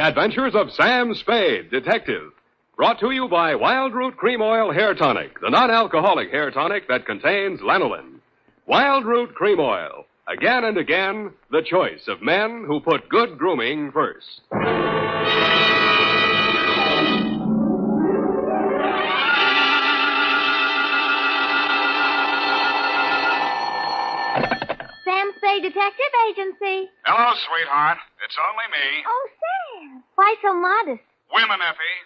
Adventures of Sam Spade, Detective. Brought to you by Wild Root Cream Oil Hair Tonic, the non-alcoholic hair tonic that contains lanolin. Wild Root Cream Oil. Again and again, the choice of men who put good grooming first. Sam Spade Detective Agency. Hello, sweetheart. It's only me. Oh, Sam. Why so modest? Women, Effie.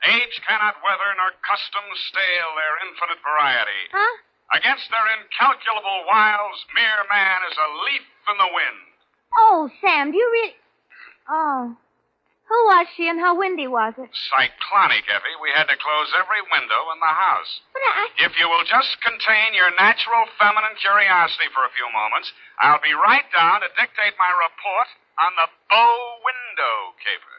Age cannot weather nor custom stale their infinite variety. Huh? Against their incalculable wiles, mere man is a leaf in the wind. Oh, Sam, do you really... Oh. Who was she and how windy was it? Cyclonic, Effie. We had to close every window in the house. But If you will just contain your natural feminine curiosity for a few moments, I'll be right down to dictate my report on the bow window caper.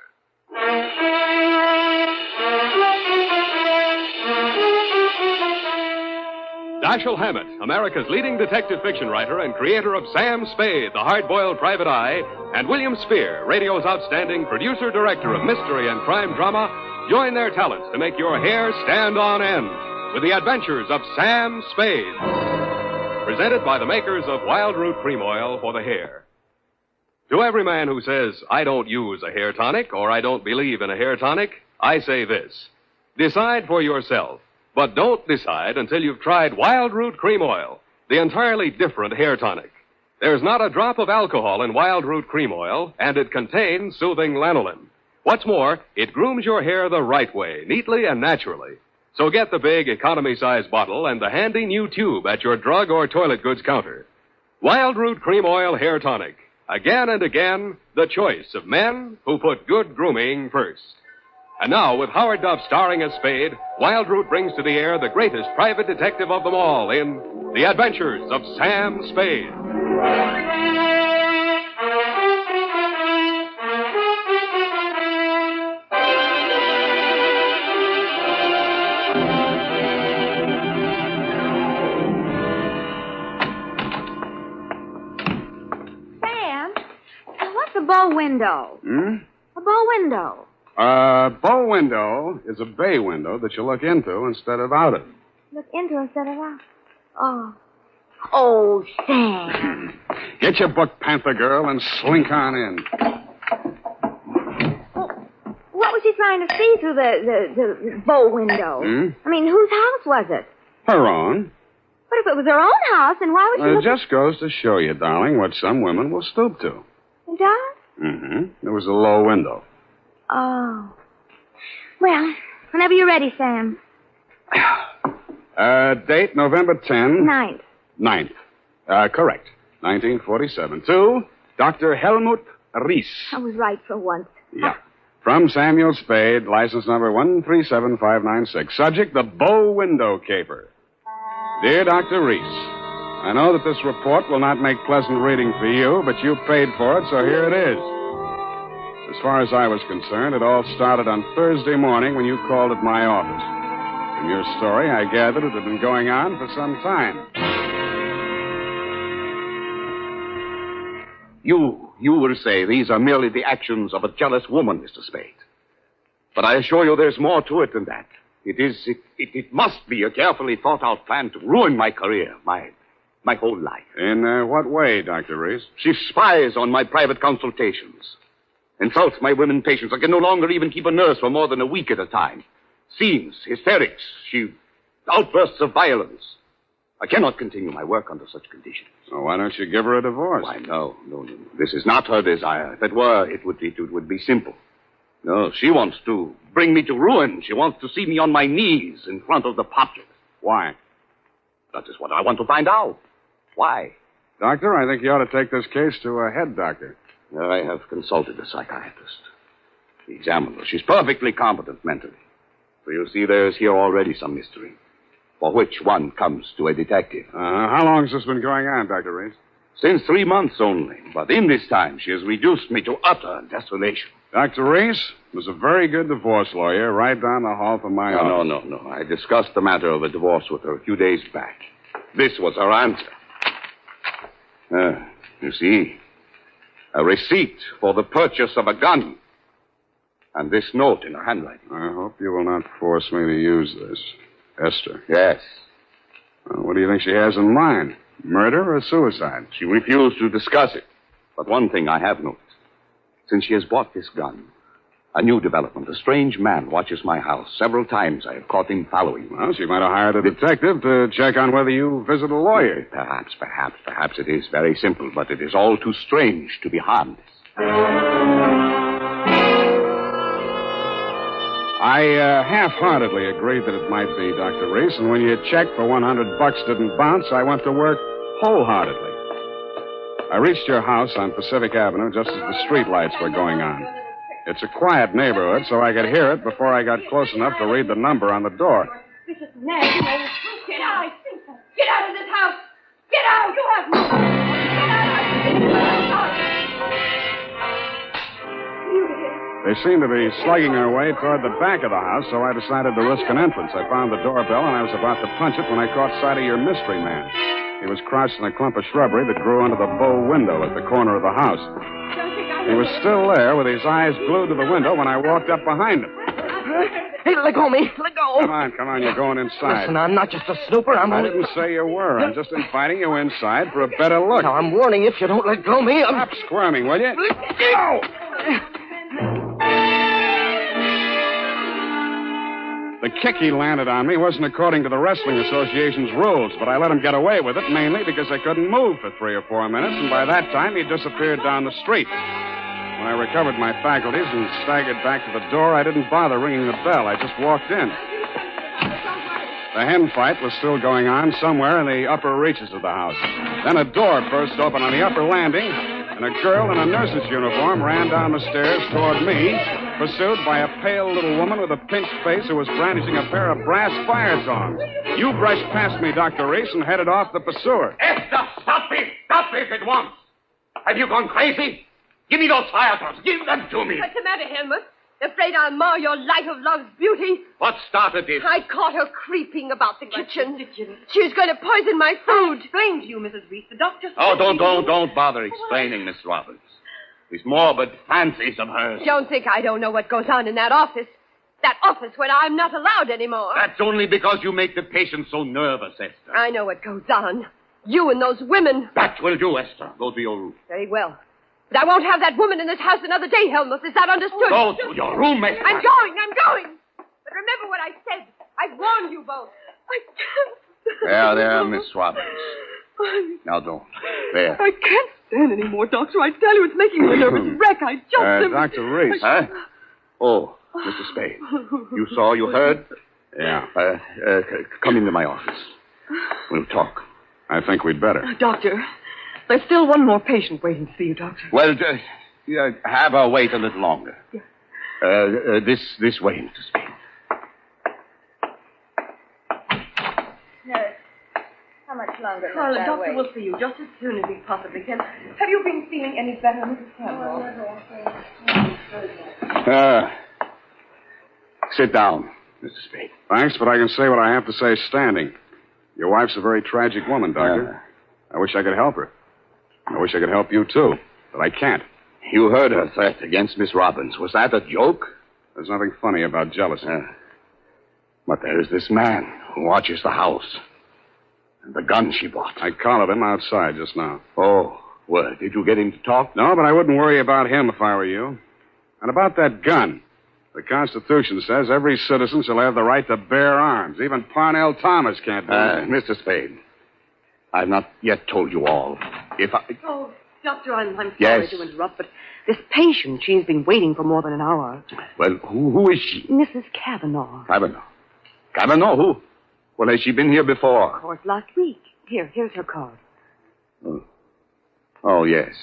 Dashiell Hammett, America's leading detective fiction writer and creator of Sam Spade, the hard-boiled private eye, and William Spear, radio's outstanding producer-director of mystery and crime drama, join their talents to make your hair stand on end with the adventures of Sam Spade. Presented by the makers of Wild Root Cream Oil for the hair. To every man who says, I don't use a hair tonic or I don't believe in a hair tonic, I say this. Decide for yourself. But don't decide until you've tried Wild Root Cream Oil, the entirely different hair tonic. There's not a drop of alcohol in Wild Root Cream Oil, and it contains soothing lanolin. What's more, it grooms your hair the right way, neatly and naturally. So get the big economy-size bottle and the handy new tube at your drug or toilet goods counter. Wild Root Cream Oil Hair Tonic. Again and again, the choice of men who put good grooming first. And now, with Howard Duff starring as Spade, Wild Root brings to the air the greatest private detective of them all in The Adventures of Sam Spade. Sam, what's a bow window? A bow window. Bow window is a bay window that you look into instead of out of. Look into instead of out. Oh. Oh, Sam. Get your book, Panther Girl, and slink on in. What was she trying to see through the bow window? I mean, whose house was it? Her own. But if it was her own house, then why was she It just goes to show you, darling, what some women will stoop to. It does? Mm-hmm. There was a low window. Oh. Well, whenever you're ready, Sam. Date November 10. 9th. 9th. Correct. 1947. To Dr. Helmut Ries. I was right for once. Yeah. From Samuel Spade, license number 137596. Subject, the bow window caper. Dear Dr. Ries, I know that this report will not make pleasant reading for you, but you paid for it, so here it is. As far as I was concerned, it all started on Thursday morning when you called at my office. From your story, I gathered it had been going on for some time. You will say these are merely the actions of a jealous woman, Mr. Spade. But I assure you there's more to it than that. It must be a carefully thought-out plan to ruin my career, my whole life. In what way, Dr. Reese? She spies on my private consultations. Insults my women patients. I can no longer even keep a nurse for more than a week at a time. Scenes, hysterics, outbursts of violence. I cannot continue my work under such conditions. Well, why don't you give her a divorce? Why, no. This is not her desire. If it were, it would be simple. No, she wants to bring me to ruin. She wants to see me on my knees in front of the public. Why? That is what I want to find out. Why? Doctor, I think you ought to take this case to a head doctor. I have consulted a psychiatrist. He examined her. She's perfectly competent mentally. So you see, there's here already some mystery, for which one comes to a detective. How long has this been going on, Dr. Reese? Since 3 months only. But in this time, she has reduced me to utter desolation. Dr. Reese was a very good divorce lawyer right down the hall from my office. No. I discussed the matter of a divorce with her a few days back. This was her answer. You see, a receipt for the purchase of a gun. And this note in her handwriting. I hope you will not force me to use this. Esther. Yes. What do you think she has in mind? Murder or suicide? She refused to discuss it. But one thing I have noticed. Since she has bought this gun, a new development. A strange man watches my house. Several times I have caught him following me. Well, she might have hired a detective to check on whether you visit a lawyer. Perhaps it is very simple, but it is all too strange to be harmless. I half-heartedly agreed that it might be, Dr. Reese, and when your check for $100 didn't bounce, I went to work wholeheartedly. I reached your house on Pacific Avenue just as the street lights were going on. It's a quiet neighborhood, so I could hear it before I got close enough to read the number on the door. This is nasty. Get out. Get out of this house. Get out. You have no... Get out. They seemed to be slugging their way toward the back of the house, so I decided to risk an entrance. I found the doorbell, and I was about to punch it when I caught sight of your mystery man. He was crouched in a clump of shrubbery that grew under the bow window at the corner of the house. He was still there with his eyes glued to the window when I walked up behind him. Hey, let go of me. Let go. Come on. You're going inside. Listen, I'm not just a snooper. I didn't say you were. I'm just inviting you inside for a better look. Now, I'm warning you, if you don't let go of me, Stop squirming, will you? Go! The kick he landed on me wasn't according to the Wrestling Association's rules, but I let him get away with it mainly because I couldn't move for 3 or 4 minutes, and by that time he disappeared down the street. When I recovered my faculties and staggered back to the door, I didn't bother ringing the bell. I just walked in. The hen fight was still going on somewhere in the upper reaches of the house. Then a door burst open on the upper landing, and a girl in a nurse's uniform ran down the stairs toward me, pursued by a pale little woman with a pinched face who was brandishing a pair of brass fire tongs. You brushed past me, Dr. Reese, and headed off the pursuer. Esther, stop this! Stop this at once! Have you gone crazy? Give me those fire tongs. Give them to me. What's the matter, Helmut? Afraid I'll mar your light of love's beauty? What started this? I caught her creeping about the kitchen. She was going to poison my food. Explain to you, Mrs. Reese. The doctor... Oh, don't bother explaining, Miss Roberts. These morbid fancies of hers. Don't think I don't know what goes on in that office. That office where I'm not allowed anymore. That's only because you make the patient so nervous, Esther. I know what goes on. You and those women. That will do, Esther. Go to your room. Very well. But I won't have that woman in this house another day, Helmut. Is that understood? Go to your room, Esther. I'm going. But remember what I said. I warned you both. I can't. There, Miss Roberts. Now don't. There. I can't stand anymore, Doctor. I tell you, it's making me a nervous wreck. I just... Dr. Reese. Huh? Oh, Mr. Spade. You saw, you heard? Yeah. Come into my office. We'll talk. I think we'd better. Doctor, there's still one more patient waiting to see you, Doctor. Well, have her wait a little longer. Yeah. This way, Mr. Spade. Nurse, how much longer Well, must the I doctor wait? will see you just as soon as he possibly can. Have you been feeling any better, Mrs. Campbell? Sit down, Mr. Spade. Thanks, but I can say what I have to say standing. Your wife's a very tragic woman, Doctor. I wish I could help her. I wish I could help you, too, but I can't. You heard her threat against Miss Robbins. Was that a joke? There's nothing funny about jealousy. But there is this man who watches the house. And the gun she bought. I collared him outside just now. Oh, well, did you get him to talk? No, but I wouldn't worry about him if I were you. And about that gun. The Constitution says every citizen shall have the right to bear arms. Even Parnell Thomas can't do that. Mr. Spade, I've not yet told you all. If I... Oh, Doctor, I'm sorry Yes. to interrupt, but this patient, she's been waiting for more than an hour. Well, who is she? Mrs. Kavanaugh. Kavanaugh. Kavanaugh? Who? Well, has she been here before? Of course, last week. Here's her card. Oh, yes.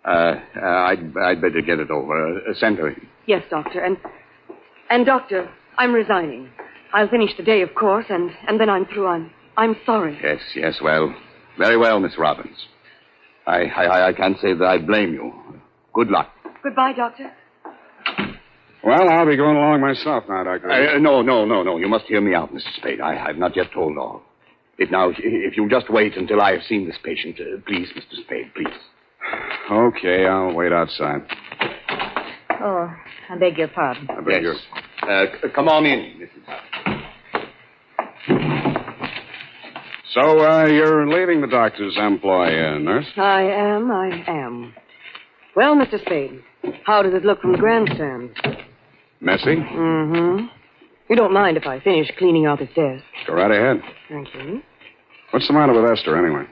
I'd better get it over. Send her in. Yes, Doctor, and Doctor, I'm resigning. I'll finish today, of course, and then I'm through. I'm sorry. Yes, well. Very well, Miss Robbins. I can't say that I blame you. Good luck. Goodbye, Doctor. Well, I'll be going along myself now, Doctor. No. You must hear me out, Mr. Spade. I've not yet told all. If you'll just wait until I have seen this patient, please, Mr. Spade, please. Okay, I'll wait outside. Oh, I beg your pardon. I beg your... Come on in, Mrs. So, you're leaving the doctor's employ, nurse? I am. Well, Mr. Spade, how does it look from the grandstand? Messy? Mm-hmm. You don't mind if I finish cleaning out his desk? Go right ahead. Thank you. What's the matter with Esther, anyway?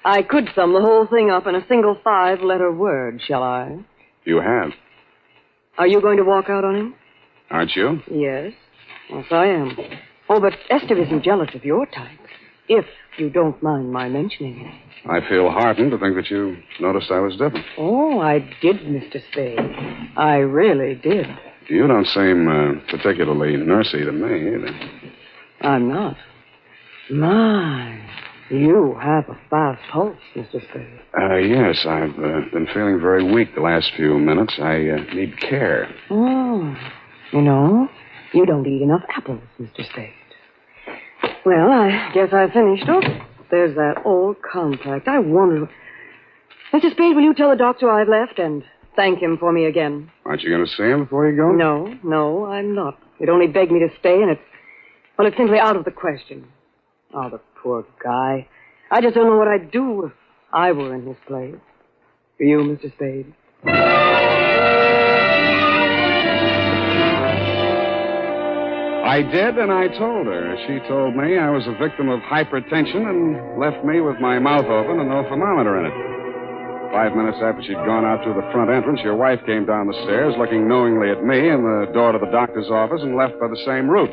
I could sum the whole thing up in a single 5-letter word, shall I? You have. Are you going to walk out on him? Aren't you? Yes. Yes, I am. Oh, but Esther isn't jealous of your type, if you don't mind my mentioning it. I feel heartened to think that you noticed I was different. Oh, I did, Mr. Spade. I really did. You don't seem particularly nursey to me, either. I'm not. My, you have a fast pulse, Mr. Spade. Yes, I've been feeling very weak the last few minutes. I need care. Oh, you know, you don't eat enough apples, Mr. Spade. Well, I guess I finished. Oh, there's that old contact. I wonder... Mr. Spade, will you tell the doctor I've left and thank him for me again? Aren't you going to see him before you go? No, I'm not. He'd only begged me to stay, and it's simply out of the question. Oh, the poor guy. I just don't know what I'd do if I were in his place. For you, Mr. Spade. I did, and I told her. She told me I was a victim of hypertension and left me with my mouth open and no thermometer in it. 5 minutes after she'd gone out through the front entrance, your wife came down the stairs, looking knowingly at me and the door to the doctor's office, and left by the same route.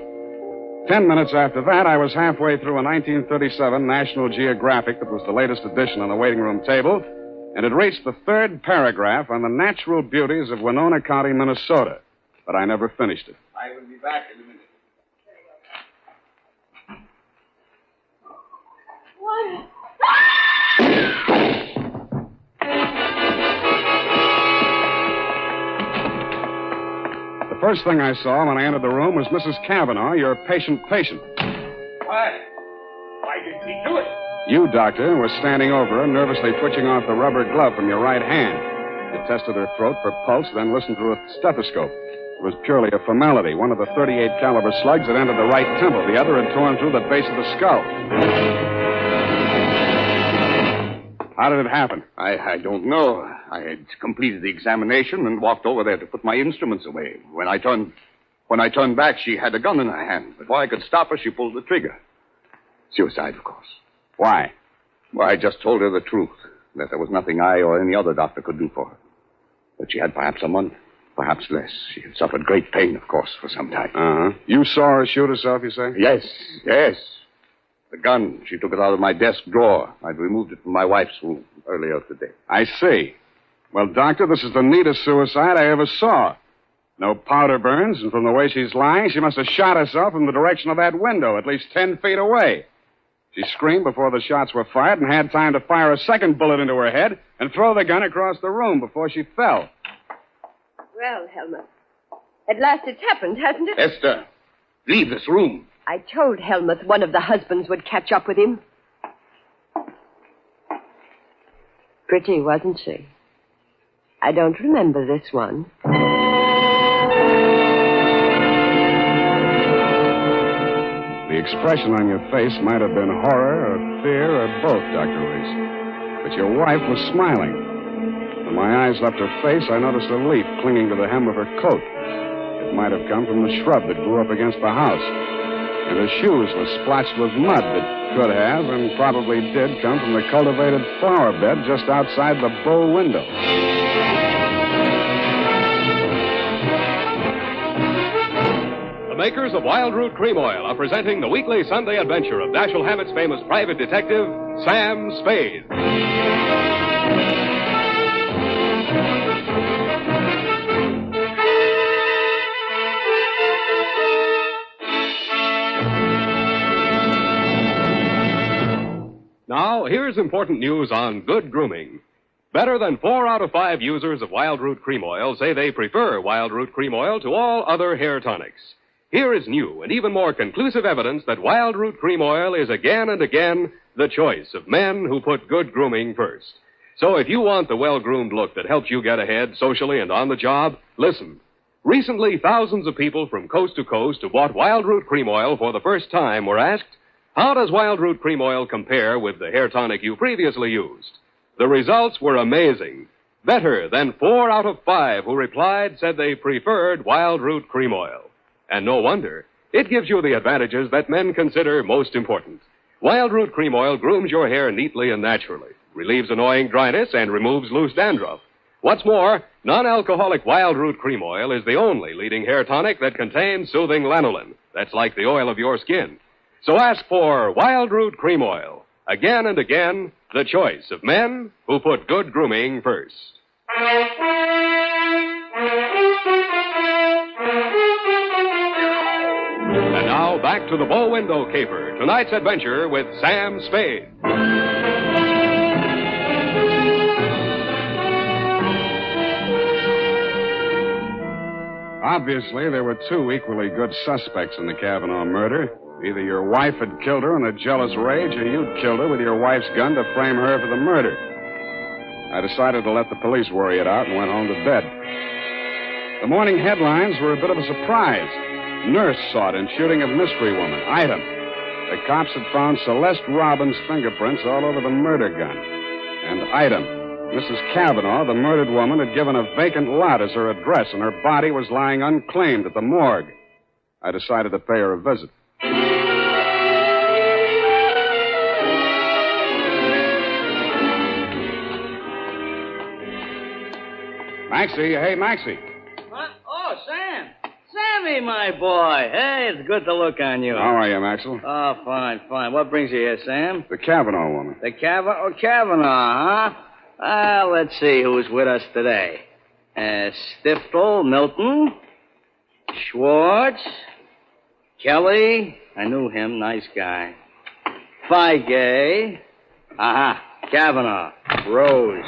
10 minutes after that, I was halfway through a 1937 National Geographic that was the latest edition on the waiting room table, and had reached the 3rd paragraph on the natural beauties of Winona County, Minnesota. But I never finished it. I will be back in a minute. What? The first thing I saw when I entered the room was Mrs. Kavanaugh, your patient. Why did he do it? You, doctor, were standing over her, nervously twitching off the rubber glove from your right hand. You tested her throat for pulse, then listened through a stethoscope. It was purely a formality. One of the .38 caliber slugs had entered the right temple. The other had torn through the base of the skull. How did it happen? I don't know. I had completed the examination and walked over there to put my instruments away. When I turned back, she had a gun in her hand. Before I could stop her, she pulled the trigger. Suicide, of course. Why? Well, I just told her the truth, that there was nothing I or any other doctor could do for her. That she had perhaps a month, perhaps less. She had suffered great pain, of course, for some time. Uh-huh. You saw her shoot herself, you say? Yes. The gun, she took it out of my desk drawer. I'd removed it from my wife's room earlier today. I see. Well, doctor, this is the neatest suicide I ever saw. No powder burns, and from the way she's lying, she must have shot herself in the direction of that window, at least 10 feet away. She screamed before the shots were fired and had time to fire a second bullet into her head and throw the gun across the room before she fell. Well, Helmut, at last it's happened, hasn't it? Esther, leave this room. I told Helmut one of the husbands would catch up with him. Pretty, wasn't she? I don't remember this one. The expression on your face might have been horror or fear or both, Dr. Reese. But your wife was smiling. When my eyes left her face, I noticed a leaf clinging to the hem of her coat. It might have come from the shrub that grew up against the house. And her shoes were splotched with mud that could have and probably did come from the cultivated flower bed just outside the bow window. The makers of Wild Root Cream Oil are presenting the weekly Sunday adventure of Dashiell Hammett's famous private detective, Sam Spade. Now, here's important news on good grooming. Better than 4 out of 5 users of Wild Root Cream Oil say they prefer Wild Root Cream Oil to all other hair tonics. Here is new and even more conclusive evidence that Wild Root Cream Oil is again and again the choice of men who put good grooming first. So if you want the well-groomed look that helps you get ahead socially and on the job, listen. Recently, thousands of people from coast to coast who bought Wild Root Cream Oil for the first time were asked, how does Wild Root Cream Oil compare with the hair tonic you previously used? The results were amazing. Better than 4 out of 5 who replied said they preferred Wild Root Cream Oil. And no wonder. It gives you the advantages that men consider most important. Wild Root Cream Oil grooms your hair neatly and naturally, relieves annoying dryness, and removes loose dandruff. What's more, non-alcoholic Wild Root Cream Oil is the only leading hair tonic that contains soothing lanolin. That's like the oil of your skin. So ask for Wild Root Cream Oil. Again and again, the choice of men who put good grooming first. And now back to the bow window caper. Tonight's adventure with Sam Spade. Obviously, there were 2 equally good suspects in the Kavanaugh murder. Either your wife had killed her in a jealous rage, or you'd killed her with your wife's gun to frame her for the murder. I decided to let the police worry it out and went home to bed. The morning headlines were a bit of a surprise. Nurse sought in shooting of mystery woman. Item. The cops had found Celeste Robbins' fingerprints all over the murder gun. And item. Mrs. Kavanaugh, the murdered woman, had given a vacant lot as her address, and her body was lying unclaimed at the morgue. I decided to pay her a visit. Maxie, hey, Maxie. What? Oh, Sam. Sammy, my boy. Hey, it's good to look on you. How are you, Maxwell? Oh, fine, fine. What brings you here, Sam? The Kavanaugh woman. The Kavanaugh, huh? Let's see who's with us today. Stiftel, Milton, Schwartz, Kelly. I knew him. Nice guy. Feige. Kavanaugh. Rose.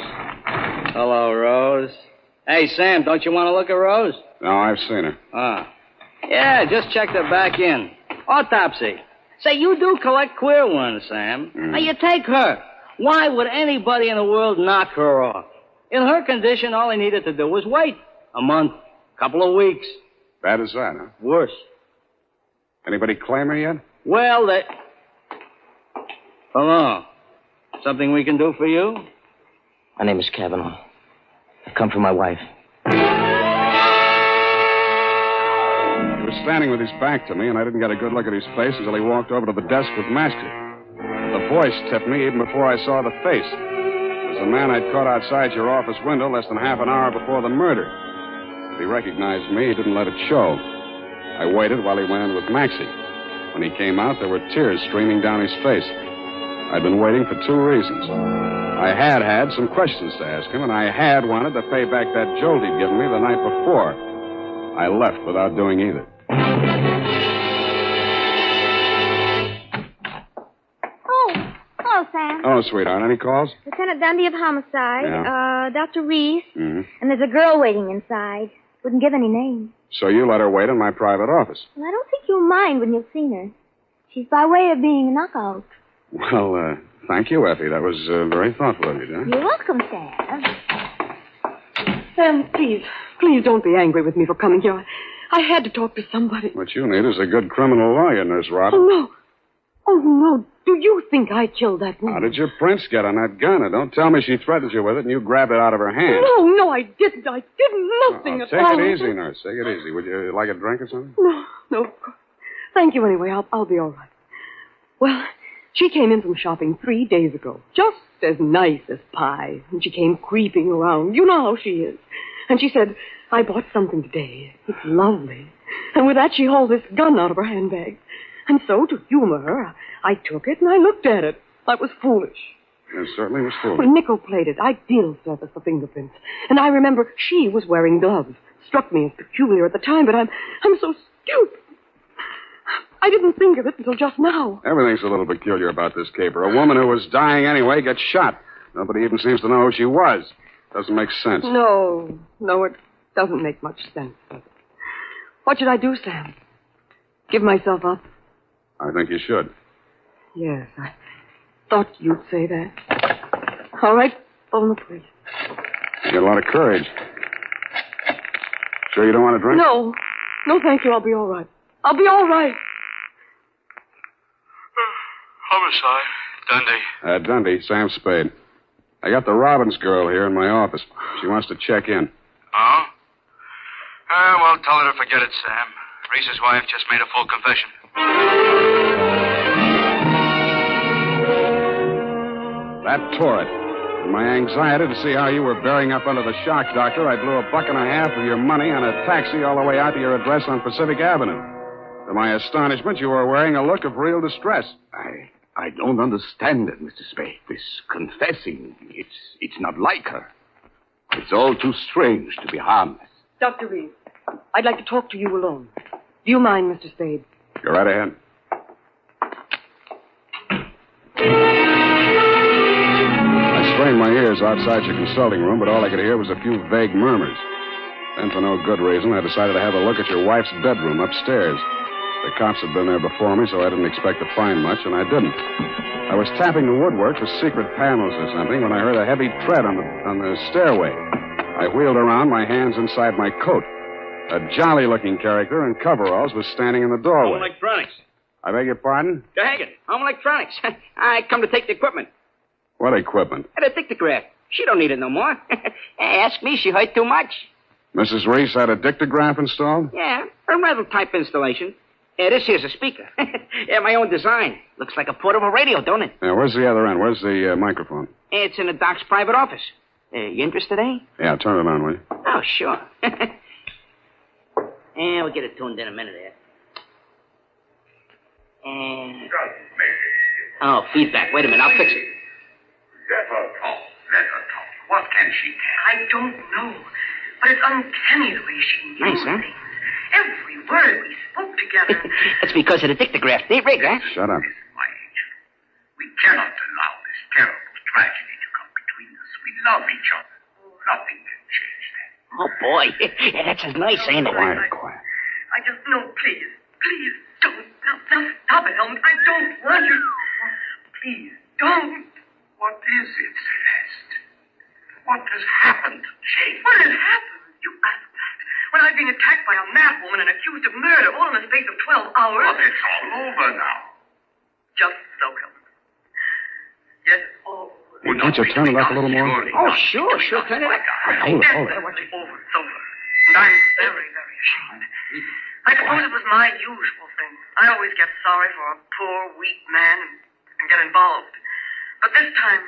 Hello, Rose. Hey, Sam, don't you want to look at Rose? No, I've seen her. Yeah, just checked her back in. Autopsy. Say, you do collect queer ones, Sam. Now, you take her. Why would anybody in the world knock her off? In her condition, all he needed to do was wait. A month. Couple of weeks. Bad as that, huh? Worse. Anybody claim her yet? Well, Hello. Something we can do for you? My name is Kavanaugh. I've come for my wife. He was standing with his back to me, and I didn't get a good look at his face until he walked over to the desk with Maxie. The voice tipped me even before I saw the face. It was the man I'd caught outside your office window less than half an hour before the murder. If he recognized me, he didn't let it show. I waited while he went in with Maxie. When he came out, there were tears streaming down his face. I'd been waiting for 2 reasons. I had some questions to ask him, and I had wanted to pay back that jolt he'd given me the night before. I left without doing either. Oh, hello, Sam. Oh, sweetheart, any calls? Lieutenant Dundee of Homicide, Yeah. Dr. Reese, Mm-hmm. and there's a girl waiting inside. Wouldn't give any name. So you let her wait in my private office? Well, I don't think you'll mind when you've seen her. She's by way of being a knockout. Well, thank you, Effie. That was very thoughtful of you, dear. You're welcome, Sam. Sam, please don't be angry with me for coming here. I had to talk to somebody. What you need is a good criminal lawyer, Nurse Robin. Oh, no. Do you think I killed that woman? How did your prints get on that gun? And don't tell me she threatened you with it and you grabbed it out of her hand. No, I didn't. I did nothing at all. Take it easy, Nurse. Take it easy. Would you like a drink or something? No, of course. Thank you anyway. I'll be all right. Well, she came in from shopping 3 days ago. Just as nice as pie. And she came creeping around. You know how she is. And she said, I bought something today. It's lovely. And with that, she hauled this gun out of her handbag. And so, to humor her, I took it and I looked at it. That was foolish. It certainly was foolish. Well, nickel-plated, ideal surface for fingerprints. And I remember she was wearing gloves. Struck me as peculiar at the time, but I'm so stupid. I didn't think of it until just now. Everything's a little peculiar about this caper. A woman who was dying anyway gets shot. Nobody even seems to know who she was. Doesn't make sense. No, it doesn't make much sense, does it? What should I do, Sam? Give myself up? I think you should. Yes, I thought you'd say that. All right, Phone the police. You got a lot of courage. Sure you don't want to drink? No. No, thank you. I'll be all right. I'll be all right. Homicide. Dundee. Dundee, Sam Spade. I got the Robbins girl here in my office. She wants to check in. Oh? Well, tell her to forget it, Sam. Reese's wife just made a full confession. That tore it. In my anxiety to see how you were bearing up under the shock, Doctor, I blew $1.50 of your money on a taxi all the way out to your address on Pacific Avenue. To my astonishment, you were wearing a look of real distress. I don't understand it, Mr. Spade. This confessing, it's not like her. It's all too strange to be harmless. Dr. Reeves, I'd like to talk to you alone. Do you mind, Mr. Spade? Go right ahead. I strained my ears outside your consulting room, but all I could hear was a few vague murmurs. Then, for no good reason, I decided to have a look at your wife's bedroom upstairs. The cops had been there before me, so I didn't expect to find much, and I didn't. I was tapping the woodwork for secret panels or something when I heard a heavy tread on the stairway. I wheeled around, my hands inside my coat. A jolly-looking character in coveralls was standing in the doorway. Home Electronics. I beg your pardon? Daggett, Home Electronics. I come to take the equipment. What equipment? The dictograph. She don't need it no more. Ask me, she hurt too much. Mrs. Reese had a dictograph installed? Yeah, a rattle type installation. This here's a speaker. My own design. Looks like a portable radio, don't it? Yeah, where's the other end? Where's the microphone? It's in the doc's private office. You interested, eh? Yeah, turn it on, will you? Oh, sure. We'll get it tuned in a minute here. Oh, feedback. Wait a minute, I'll fix it. Let her talk. What can she tell? I don't know. But it's uncanny the way she Nice, knows huh? things. Every word we spoke together. That's because of the dictograph. They rig, huh? Shut up. My angel, we cannot allow this terrible tragedy to come between us. We love each other. Nothing can change that. Oh, boy. That's as nice, ain't it? Quiet. I just know, please don't. Now stop it, Helmut. I don't want you. Please don't. What is it, Celeste? What has happened, Jane? What has happened? You asked that. When I've been attacked by a madwoman and accused of murder all in the space of 12 hours. But it's all over now. Just so, Helmut. Yes, it's all over. Well, can't you turn it up a little more? Oh, sure, turn it up. Hold it. Over. It's over. And I'm very, very ashamed. I suppose it was my usual thing. I always get sorry for a poor, weak man and get involved. But this time,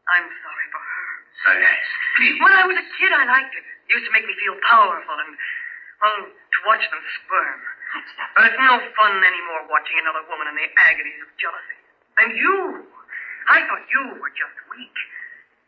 I'm sorry for her. Celeste, please. When I was a kid, I liked it. It used to make me feel powerful and, well, to watch them squirm. But it's no fun anymore watching another woman in the agonies of jealousy. And you, I thought you were just weak.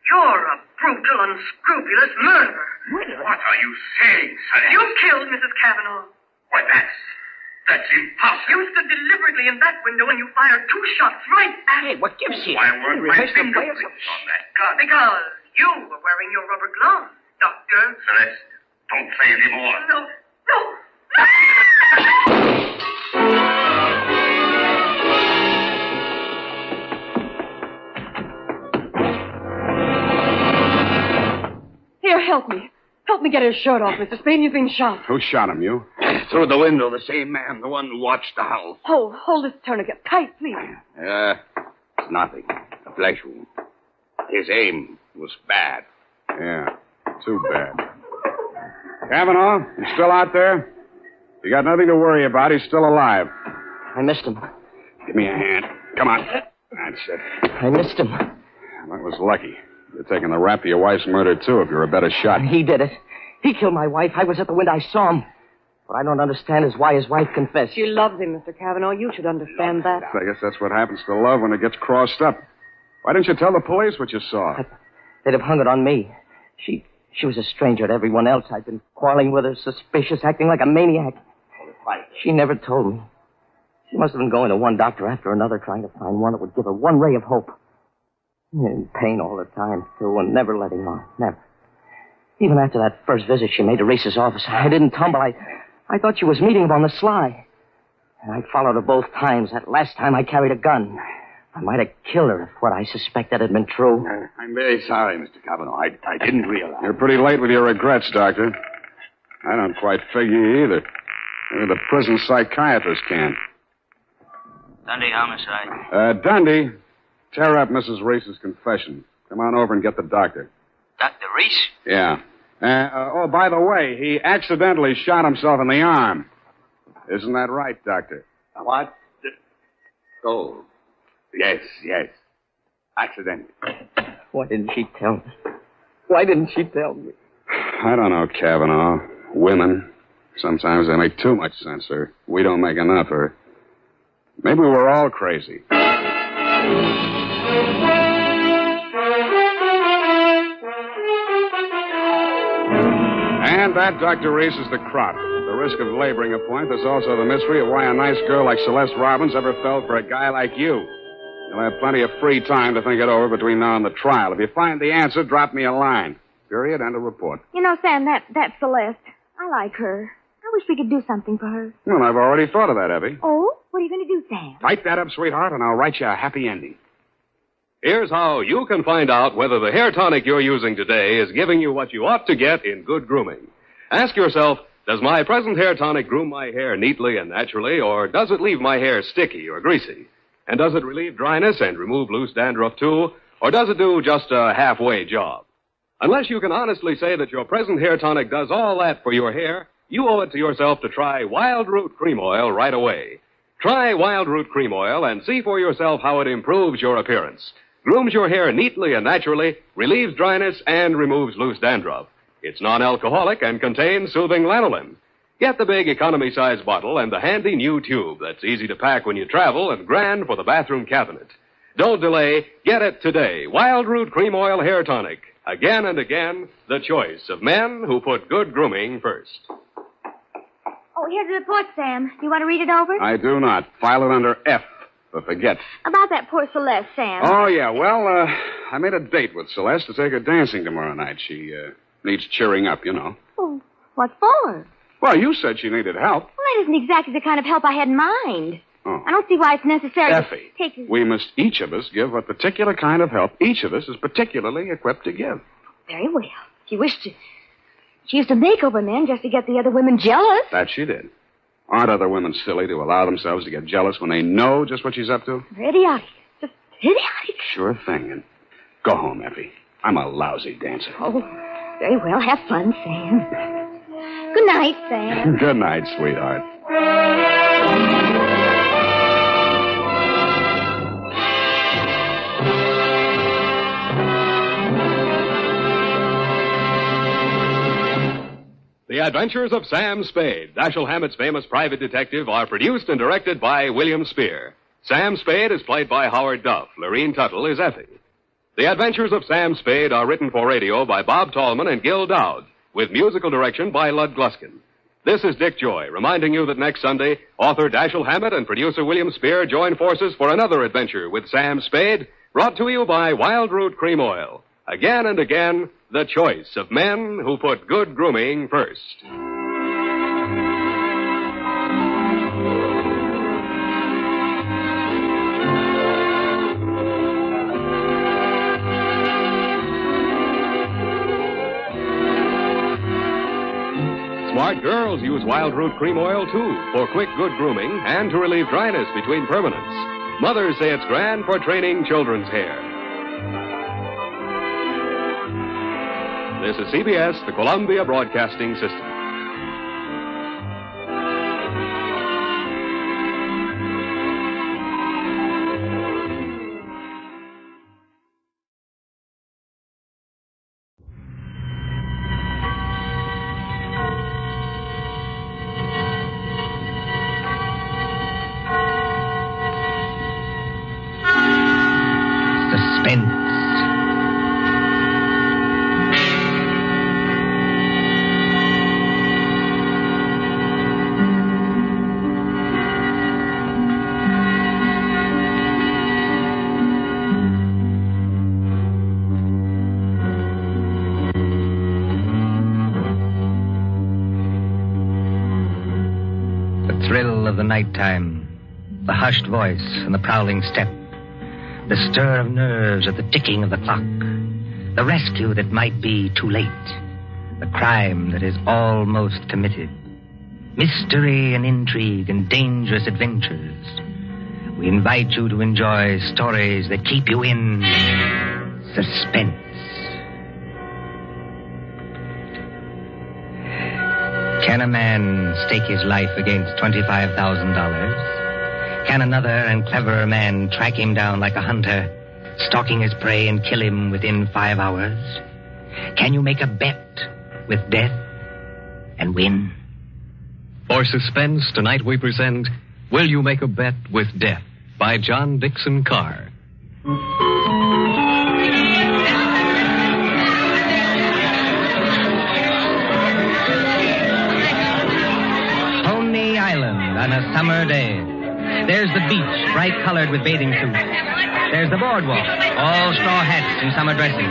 You're a brutal, unscrupulous murderer. What are you saying, Celeste? You killed Mrs. Cavanaugh. Why, that's impossible. You stood deliberately in that window and you fired 2 shots right at Hey, what gives you? Why weren't my Rehearse the fingerprints players? on that gun? Because you were wearing your rubber gloves, Doctor. Celeste, don't say any more. No. Here, help me. Help me get his shirt off, Mr. Spade. He's been shot. Who shot him, you? Through the window, the same man, the one who watched the house. Hold this tourniquet tight, please. It's nothing. A flesh wound. His aim was bad. Yeah, too bad. Cavanaugh, you still out there? You got nothing to worry about. He's still alive. I missed him. Give me a hand. Come on. That's it. I missed him. That was lucky. You're taking the rap for your wife's murder, too, if you're a better shot. He did it. He killed my wife. I was at the window. I saw him. What I don't understand is why his wife confessed. She loves him, Mr. Cavanaugh. You should understand that. I guess that's what happens to love when it gets crossed up. Why didn't you tell the police what you saw? They'd have hung it on me. She was a stranger to everyone else. I'd been quarreling with her, suspicious, acting like a maniac. She never told me. She must have been going to one doctor after another, trying to find one that would give her one ray of hope. In pain all the time, too, and never letting on. Never. Even after that first visit she made to Reese's office, I didn't tumble. I thought she was meeting him on the sly. And I followed her both times. That last time I carried a gun. I might have killed her if what I suspected had been true. I'm very sorry, Mr. Cavanaugh. I didn't realize. You're pretty late with your regrets, Doctor. I don't quite figure either. Maybe the prison psychiatrist can. Dundee homicide. Dundee, tear up Mrs. Reese's confession. Come on over and get the doctor. Dr. Reese? Yeah. By the way, he accidentally shot himself in the arm. Isn't that right, Doctor? What? Oh, yes. Accident. Why didn't she tell me? Why didn't she tell me? I don't know, Cavanaugh. Women, sometimes they make too much sense, or we don't make enough, or maybe we're all crazy. And that, Dr. Reese, is the crop. The risk of laboring a point. There's also the mystery of why a nice girl like Celeste Robbins ever fell for a guy like you. You'll have plenty of free time to think it over between now and the trial. If you find the answer, drop me a line. Period. And a report. You know, Sam, that's Celeste. I like her. I wish we could do something for her. Well, I've already thought of that, Evie. Oh? What are you going to do, Sam? Type that up, sweetheart, and I'll write you a happy ending. Here's how you can find out whether the hair tonic you're using today is giving you what you ought to get in good grooming. Ask yourself, does my present hair tonic groom my hair neatly and naturally, or does it leave my hair sticky or greasy? And does it relieve dryness and remove loose dandruff, too? Or does it do just a halfway job? Unless you can honestly say that your present hair tonic does all that for your hair, you owe it to yourself to try Wild Root Cream Oil right away. Try Wild Root Cream Oil and see for yourself how it improves your appearance, grooms your hair neatly and naturally, relieves dryness, and removes loose dandruff. It's non-alcoholic and contains soothing lanolin. Get the big economy-size bottle and the handy new tube that's easy to pack when you travel and grand for the bathroom cabinet. Don't delay. Get it today. Wild Root Cream Oil Hair Tonic. Again and again, the choice of men who put good grooming first. Oh, here's the report, Sam. Do you want to read it over? I do not. File it under F for forget. About that poor Celeste, Sam. Oh, yeah. Well, I made a date with Celeste to take her dancing tomorrow night. She needs cheering up, you know. Oh, what for? Well, you said she needed help. Well, that isn't exactly the kind of help I had in mind. Oh. I don't see why it's necessary Effie, to take his... we must each of us give a particular kind of help each of us is particularly equipped to give. Very well. She wished to... She used to make over men just to get the other women jealous. That she did. Aren't other women silly to allow themselves to get jealous when they know just what she's up to? Idiotic. Just idiotic. Sure thing. And go home, Effie. I'm a lousy dancer. Oh, very well. Have fun, Sam. Good night, Sam. Good night, sweetheart. The Adventures of Sam Spade, Dashiell Hammett's famous private detective, are produced and directed by William Spear. Sam Spade is played by Howard Duff. Lorene Tuttle is Effie. The Adventures of Sam Spade are written for radio by Bob Tallman and Gil Dowd, with musical direction by Lud Gluskin. This is Dick Joy, reminding you that next Sunday, author Dashiell Hammett and producer William Spear join forces for another adventure with Sam Spade, brought to you by Wild Root Cream Oil. Again and again, the choice of men who put good grooming first. Smart girls use Wild Root Cream Oil, too, for quick, good grooming and to relieve dryness between permanents. Mothers say it's grand for training children's hair. This is CBS, the Columbia Broadcasting System. Suspense. The thrill of the nighttime, the hushed voice and the prowling step, The stir of nerves at the ticking of the clock. The rescue that might be too late. The crime that is almost committed. Mystery and intrigue and dangerous adventures. We invite you to enjoy stories that keep you in suspense. Can a man stake his life against $25,000? Can another and cleverer man track him down like a hunter, stalking his prey and kill him within 5 hours? Can you make a bet with death and win? For Suspense, tonight we present Will You Make a Bet with Death by John Dixon Carr. Coney Island on a summer day. There's the beach, bright colored with bathing suits. There's the boardwalk, all straw hats and summer dresses.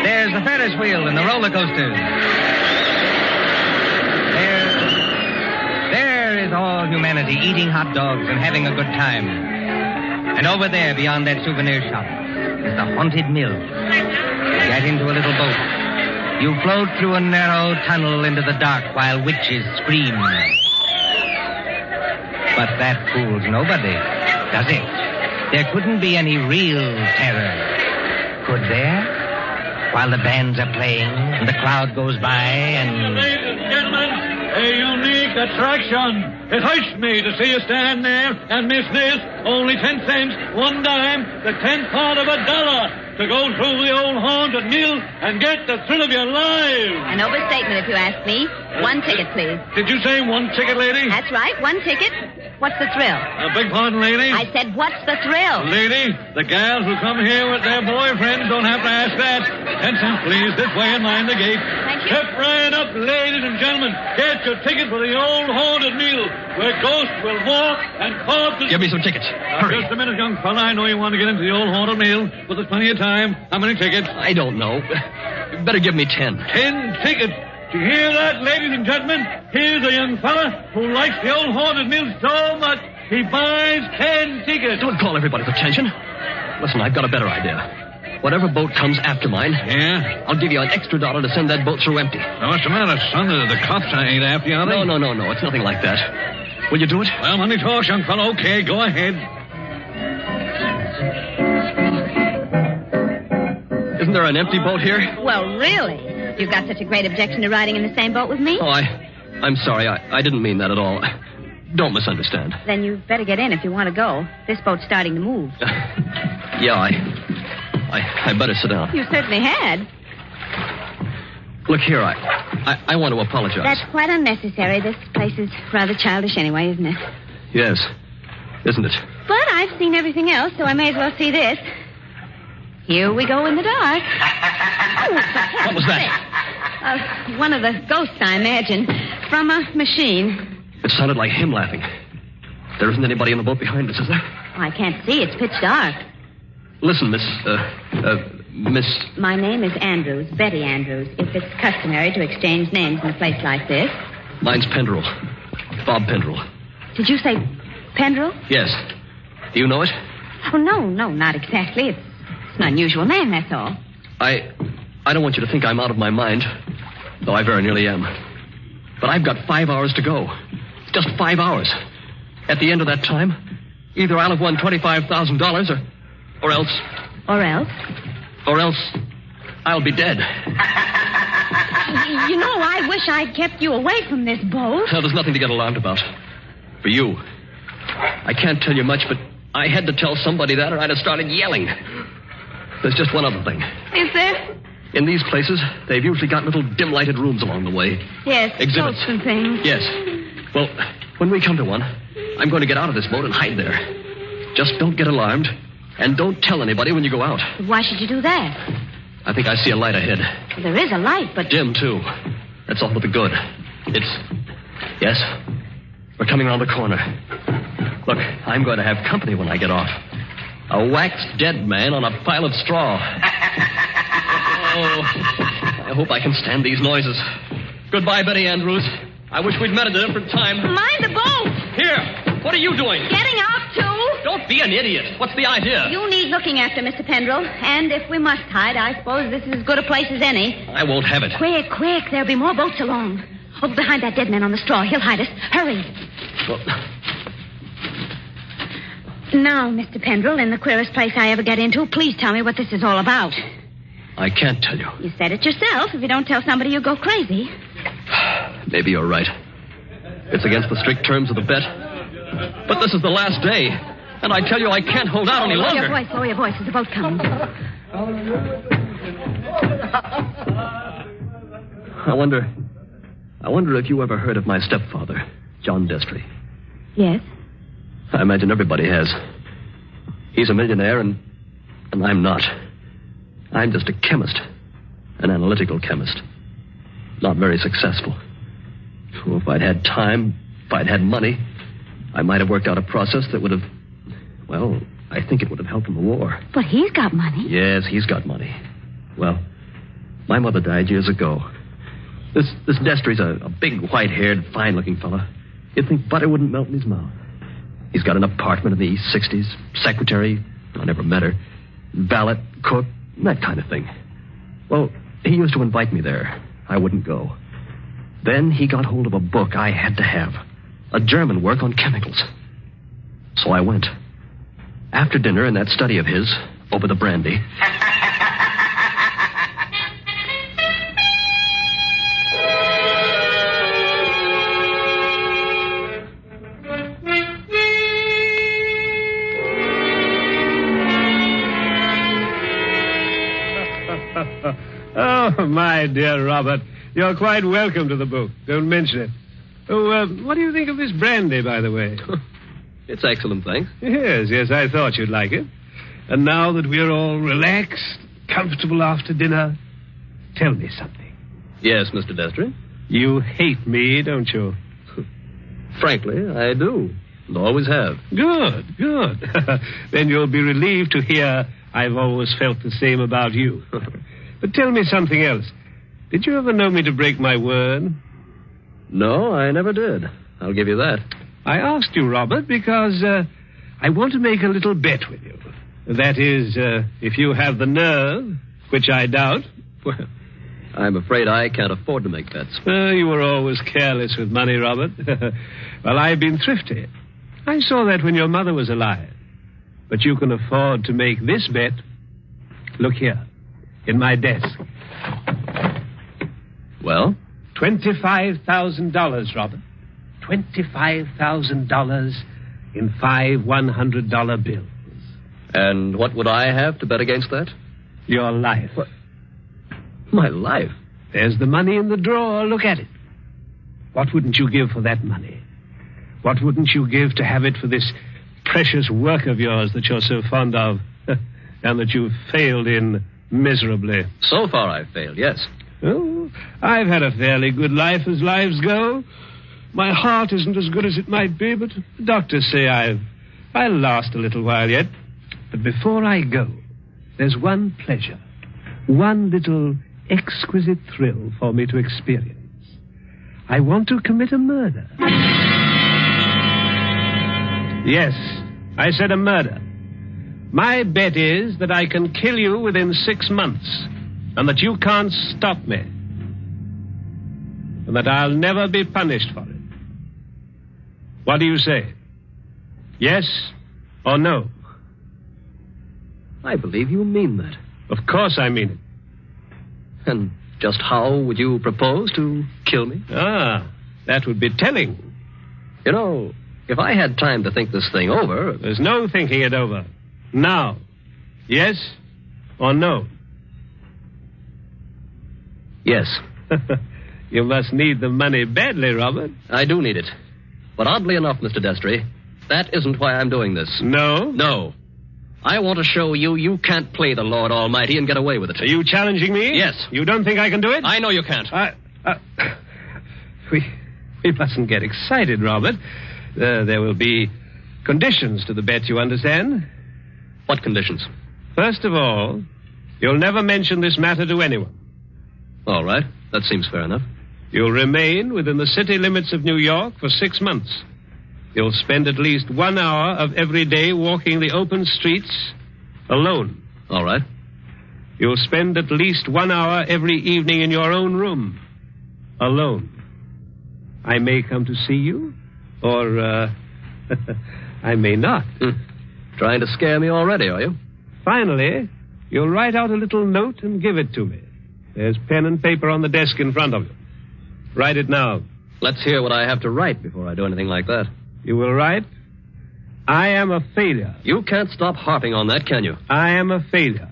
There's the Ferris wheel and the roller coasters. There is all humanity eating hot dogs and having a good time. And over there, beyond that souvenir shop, is the haunted mill. You get into a little boat. You float through a narrow tunnel into the dark while witches scream. But that fools nobody, does it? There couldn't be any real terror, could there? While the bands are playing and the crowd goes by and... Ladies and gentlemen, a unique attraction. It hurts me to see you stand there and miss this. Only 10 cents, 1 dime, the 10th part of $1 to go through the old haunted mill and get the thrill of your lives. An overstatement, if you ask me. 1 ticket, please. Did you say 1 ticket, lady? That's right, 1 ticket. What's the thrill? Beg pardon, lady? I said, what's the thrill? Lady, the gals who come here with their boyfriends don't have to ask that. 10 cents, please. This way and mind the gate. Thank you. Step right up, ladies and gentlemen. Get your ticket for the old haunted mill, where ghosts will walk and corpses... Give me some tickets. Hurry. Just a minute, young fella. I know you want to get into the old haunted mill, but there's plenty of time. How many tickets? I don't know. Better give me 10. 10 tickets. Do you hear that, ladies and gentlemen? Here's a young fella who likes the old haunted mill so much, he buys 10 tickets. Don't call everybody's attention. Listen, I've got a better idea. Whatever boat comes after mine, yeah, I'll give you an extra $1 to send that boat through empty. Now, what's the matter, son? The cops ain't after you, are they? No. It's nothing like that. Will you do it? Well, money talks, young fellow. Okay, go ahead. Isn't there an empty boat here? Well, really? You've got such a great objection to riding in the same boat with me? Oh, I'm sorry. I didn't mean that at all. Don't misunderstand. Then you'd better get in if you want to go. This boat's starting to move. Yeah, I better sit down. You certainly had. Look here, I want to apologize. That's quite unnecessary. This place is rather childish anyway, isn't it? Yes, isn't it? But I've seen everything else, so I may as well see this. Here we go in the dark. What was that? One of the ghosts, I imagine, from a machine. It sounded like him laughing. There isn't anybody in the boat behind us, is there? I can't see. It's pitch dark. Listen, Miss... My name is Andrews, Betty Andrews. If it's customary to exchange names in a place like this. Mine's Pendrell. Bob Pendrell. Did you say Pendrell? Yes. Do you know it? Oh, no, not exactly. It's an unusual name, that's all. I don't want you to think I'm out of my mind, though I very nearly am. But I've got 5 hours to go. Just 5 hours. At the end of that time, either I'll have won $25,000 or else... Or else? Or else I'll be dead. You know, I wish I'd kept you away from this boat. Well, there's nothing to get alarmed about. For you. I can't tell you much, but I had to tell somebody that or I'd have started yelling. There's just one other thing. Is there? In these places, they've usually got little dim-lighted rooms along the way. Yes, exhibits and things. Yes. Well, when we come to one, I'm going to get out of this boat and hide there. Just don't get alarmed, and don't tell anybody when you go out. Why should you do that? I think I see a light ahead. Well, there is a light, but... Dim, too. That's all to the good. Yes? We're coming around the corner. Look, I'm going to have company when I get off. A waxed dead man on a pile of straw. Oh, I hope I can stand these noises. Goodbye, Betty Andrews. I wish we'd met at a different time. Mind the boat! Here, what are you doing? Getting out, too. Don't Don't be an idiot. What's the idea? You need looking after, Mr. Pendrell. And if we must hide, I suppose this is as good a place as any. I won't have it. Quick, quick. There'll be more boats along. Over behind that dead man on the straw. He'll hide us. Hurry. Well, now, Mr. Pendrell, in the queerest place I ever get into, please tell me what this is all about. I can't tell you. You said it yourself. If you don't tell somebody, you'll go crazy. Maybe you're right. It's against the strict terms of the bet. But this is the last day. And I tell you, I can't hold out any longer. Lower your voice. There's a boat coming. I wonder if you ever heard of my stepfather, John Destry. Yes. I imagine everybody has. He's a millionaire, and I'm not. I'm just a chemist. An analytical chemist. Not very successful. Oh, if I'd had time, if I'd had money, I might have worked out a process that would have... Well, I think it would have helped in the war. But he's got money. Yes, he's got money. Well, my mother died years ago. This Destry's a big, white-haired, fine-looking fella. You'd think butter wouldn't melt in his mouth. He's got an apartment in the East 60s, secretary, I never met her, valet, cook, that kind of thing. Well, he used to invite me there. I wouldn't go. Then he got hold of a book I had to have, a German work on chemicals. So I went. After dinner in that study of his, over the brandy... Oh, my dear Robert, you're quite welcome to the book. Don't mention it. Oh, what do you think of this brandy, by the way? It's excellent, thanks. Yes, I thought you'd like it. And now that we're all relaxed, comfortable after dinner, tell me something. Yes, Mr. Destry? You hate me, don't you? Frankly, I do. And always have. Good. Then you'll be relieved to hear I've always felt the same about you. But tell me something else. Did you ever know me to break my word? No, I never did. I'll give you that. I asked you, Robert, because I want to make a little bet with you. That is, if you have the nerve, which I doubt. Well, I'm afraid I can't afford to make bets. You were always careless with money, Robert. Well, I've been thrifty. I saw that when your mother was alive. But you can afford to make this bet. Look here, in my desk. Well? $25,000, Robert. $25,000 in 5 $100 bills. And what would I have to bet against that? Your life. What? My life? There's the money in the drawer. Look at it. What wouldn't you give for that money? What wouldn't you give to have it for this precious work of yours that you're so fond of and that you've failed in miserably? So far I've failed, yes. Oh, I've had a fairly good life as lives go. My heart isn't as good as it might be, but the doctors say I'll last a little while yet. But before I go, there's one pleasure, one little exquisite thrill for me to experience. I want to commit a murder. Yes, I said a murder. My bet is that I can kill you within 6 months, and that you can't stop me, and that I'll never be punished for it. What do you say? Yes or no? I believe you mean that. Of course I mean it. And just how would you propose to kill me? That would be telling. You know, if I had time to think this thing over... There's no thinking it over. Now. Yes or no? Yes. You must need the money badly, Robert. I do need it. But oddly enough, Mr. Destry, that isn't why I'm doing this. No? No. I want to show you can't play the Lord Almighty and get away with it. Are you challenging me? Yes. You don't think I can do it? I know you can't. We mustn't get excited, Robert. There will be conditions to the bet, you understand? What conditions? First of all, you'll never mention this matter to anyone. All right. That seems fair enough. You'll remain within the city limits of New York for 6 months. You'll spend at least 1 hour of every day walking the open streets alone. All right. You'll spend at least 1 hour every evening in your own room alone. I may come to see you, or I may not. Trying to scare me already, are you? Finally, you'll write out a little note and give it to me. There's pen and paper on the desk in front of you. Write it now. Let's hear what I have to write before I do anything like that. You will write, I am a failure. You can't stop harping on that, can you? I am a failure,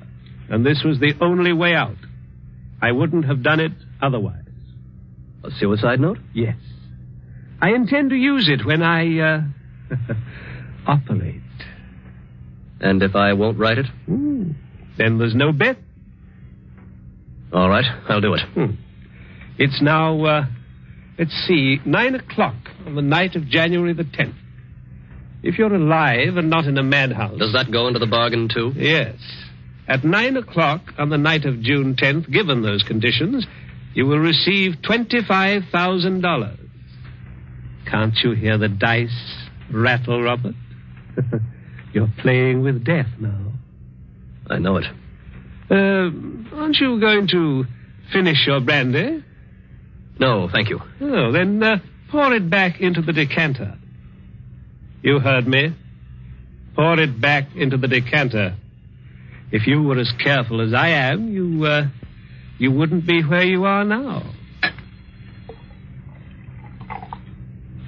and this was the only way out. I wouldn't have done it otherwise. A suicide note? Yes. I intend to use it when I, operate. And if I won't write it? Then there's no bet. All right, I'll do it. It's now, let's see, 9 o'clock on the night of January the 10th. If you're alive and not in a madhouse... Does that go into the bargain, too? Yes. At 9 o'clock on the night of June 10th, given those conditions, you will receive $25,000. Can't you hear the dice rattle, Robert? You're playing with death now. I know it. Aren't you going to finish your brandy? No, thank you. Oh, then pour it back into the decanter. You heard me. Pour it back into the decanter. If you were as careful as I am, you wouldn't be where you are now.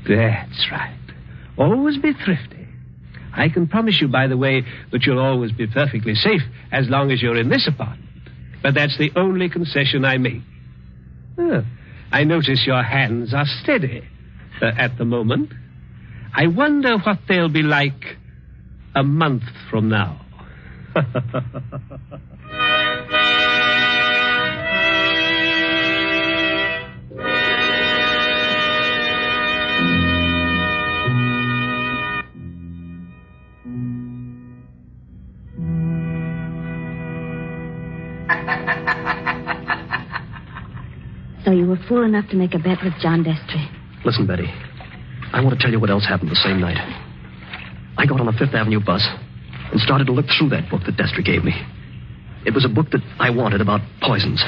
That's right. Always be thrifty. I can promise you, by the way, that you'll always be perfectly safe as long as you're in this apartment. But that's the only concession I make. I notice your hands are steady at the moment. I wonder what they'll be like a month from now. So you were fool enough to make a bet with John Destry. Listen, Betty. I want to tell you what else happened the same night. I got on a Fifth Avenue bus and started to look through that book that Destry gave me. It was a book that I wanted about poisons.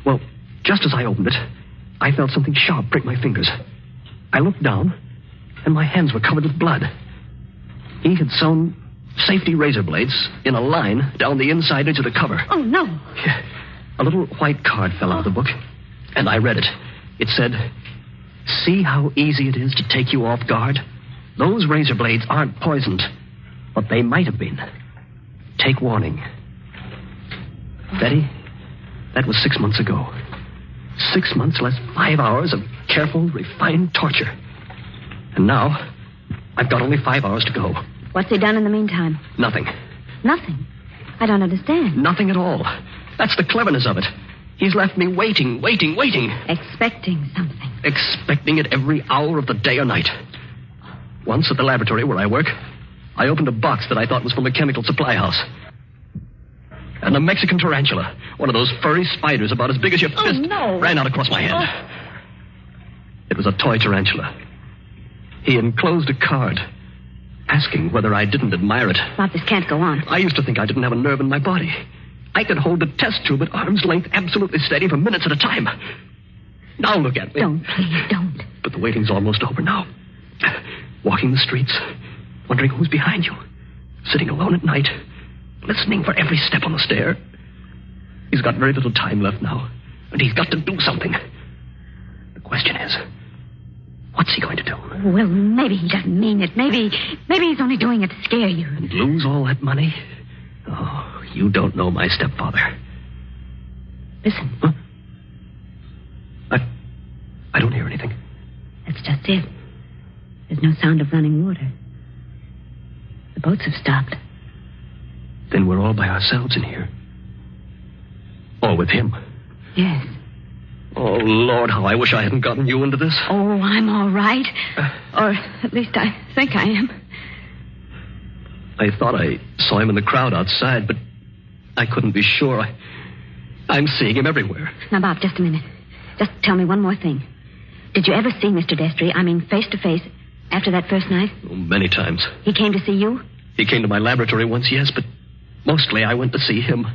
Well, just as I opened it, I felt something sharp prick my fingers. I looked down, and my hands were covered with blood. He had sewn safety razor blades in a line down the inside edge of the cover. Oh, no. Yeah. A little white card fell out of the book, and I read it. It said, "See how easy it is to take you off guard? Those razor blades aren't poisoned, but they might have been. Take warning." Betty, that was 6 months ago. 6 months less 5 hours of careful, refined torture. And now, I've got only 5 hours to go. What's he done in the meantime? Nothing. Nothing? I don't understand. Nothing at all. That's the cleverness of it. He's left me waiting. Expecting something. Expecting it every hour of the day or night. Once at the laboratory where I work, I opened a box that I thought was from a chemical supply house. And a Mexican tarantula, one of those furry spiders about as big as your fist, ran out across my hand. It was a toy tarantula. He enclosed a card asking whether I didn't admire it. Bob, this can't go on. I used to think I didn't have a nerve in my body. I could hold the test tube at arm's length absolutely steady for minutes at a time. Now look at me. Don't, please, don't. But the waiting's almost over now. Walking the streets, wondering who's behind you. Sitting alone at night, listening for every step on the stair. He's got very little time left now, and he's got to do something. The question is, what's he going to do? Well, maybe he doesn't mean it. Maybe he's only doing it to scare you. And lose all that money? Oh, you don't know my stepfather. Listen. Huh? I don't hear anything. That's just it. There's no sound of running water. The boats have stopped. Then we're all by ourselves in here. Or with him. Yes. Oh, Lord, how I wish I hadn't gotten you into this. Oh, I'm all right. Or at least I think I am. I thought I saw him in the crowd outside, but I couldn't be sure. I'm seeing him everywhere. Now, Bob, just a minute. Just tell me one more thing. Did you ever see Mr. Destry, I mean face to face, After that first night? Oh, many times. He came to see you? He came to my laboratory once, yes, but mostly I went to see him.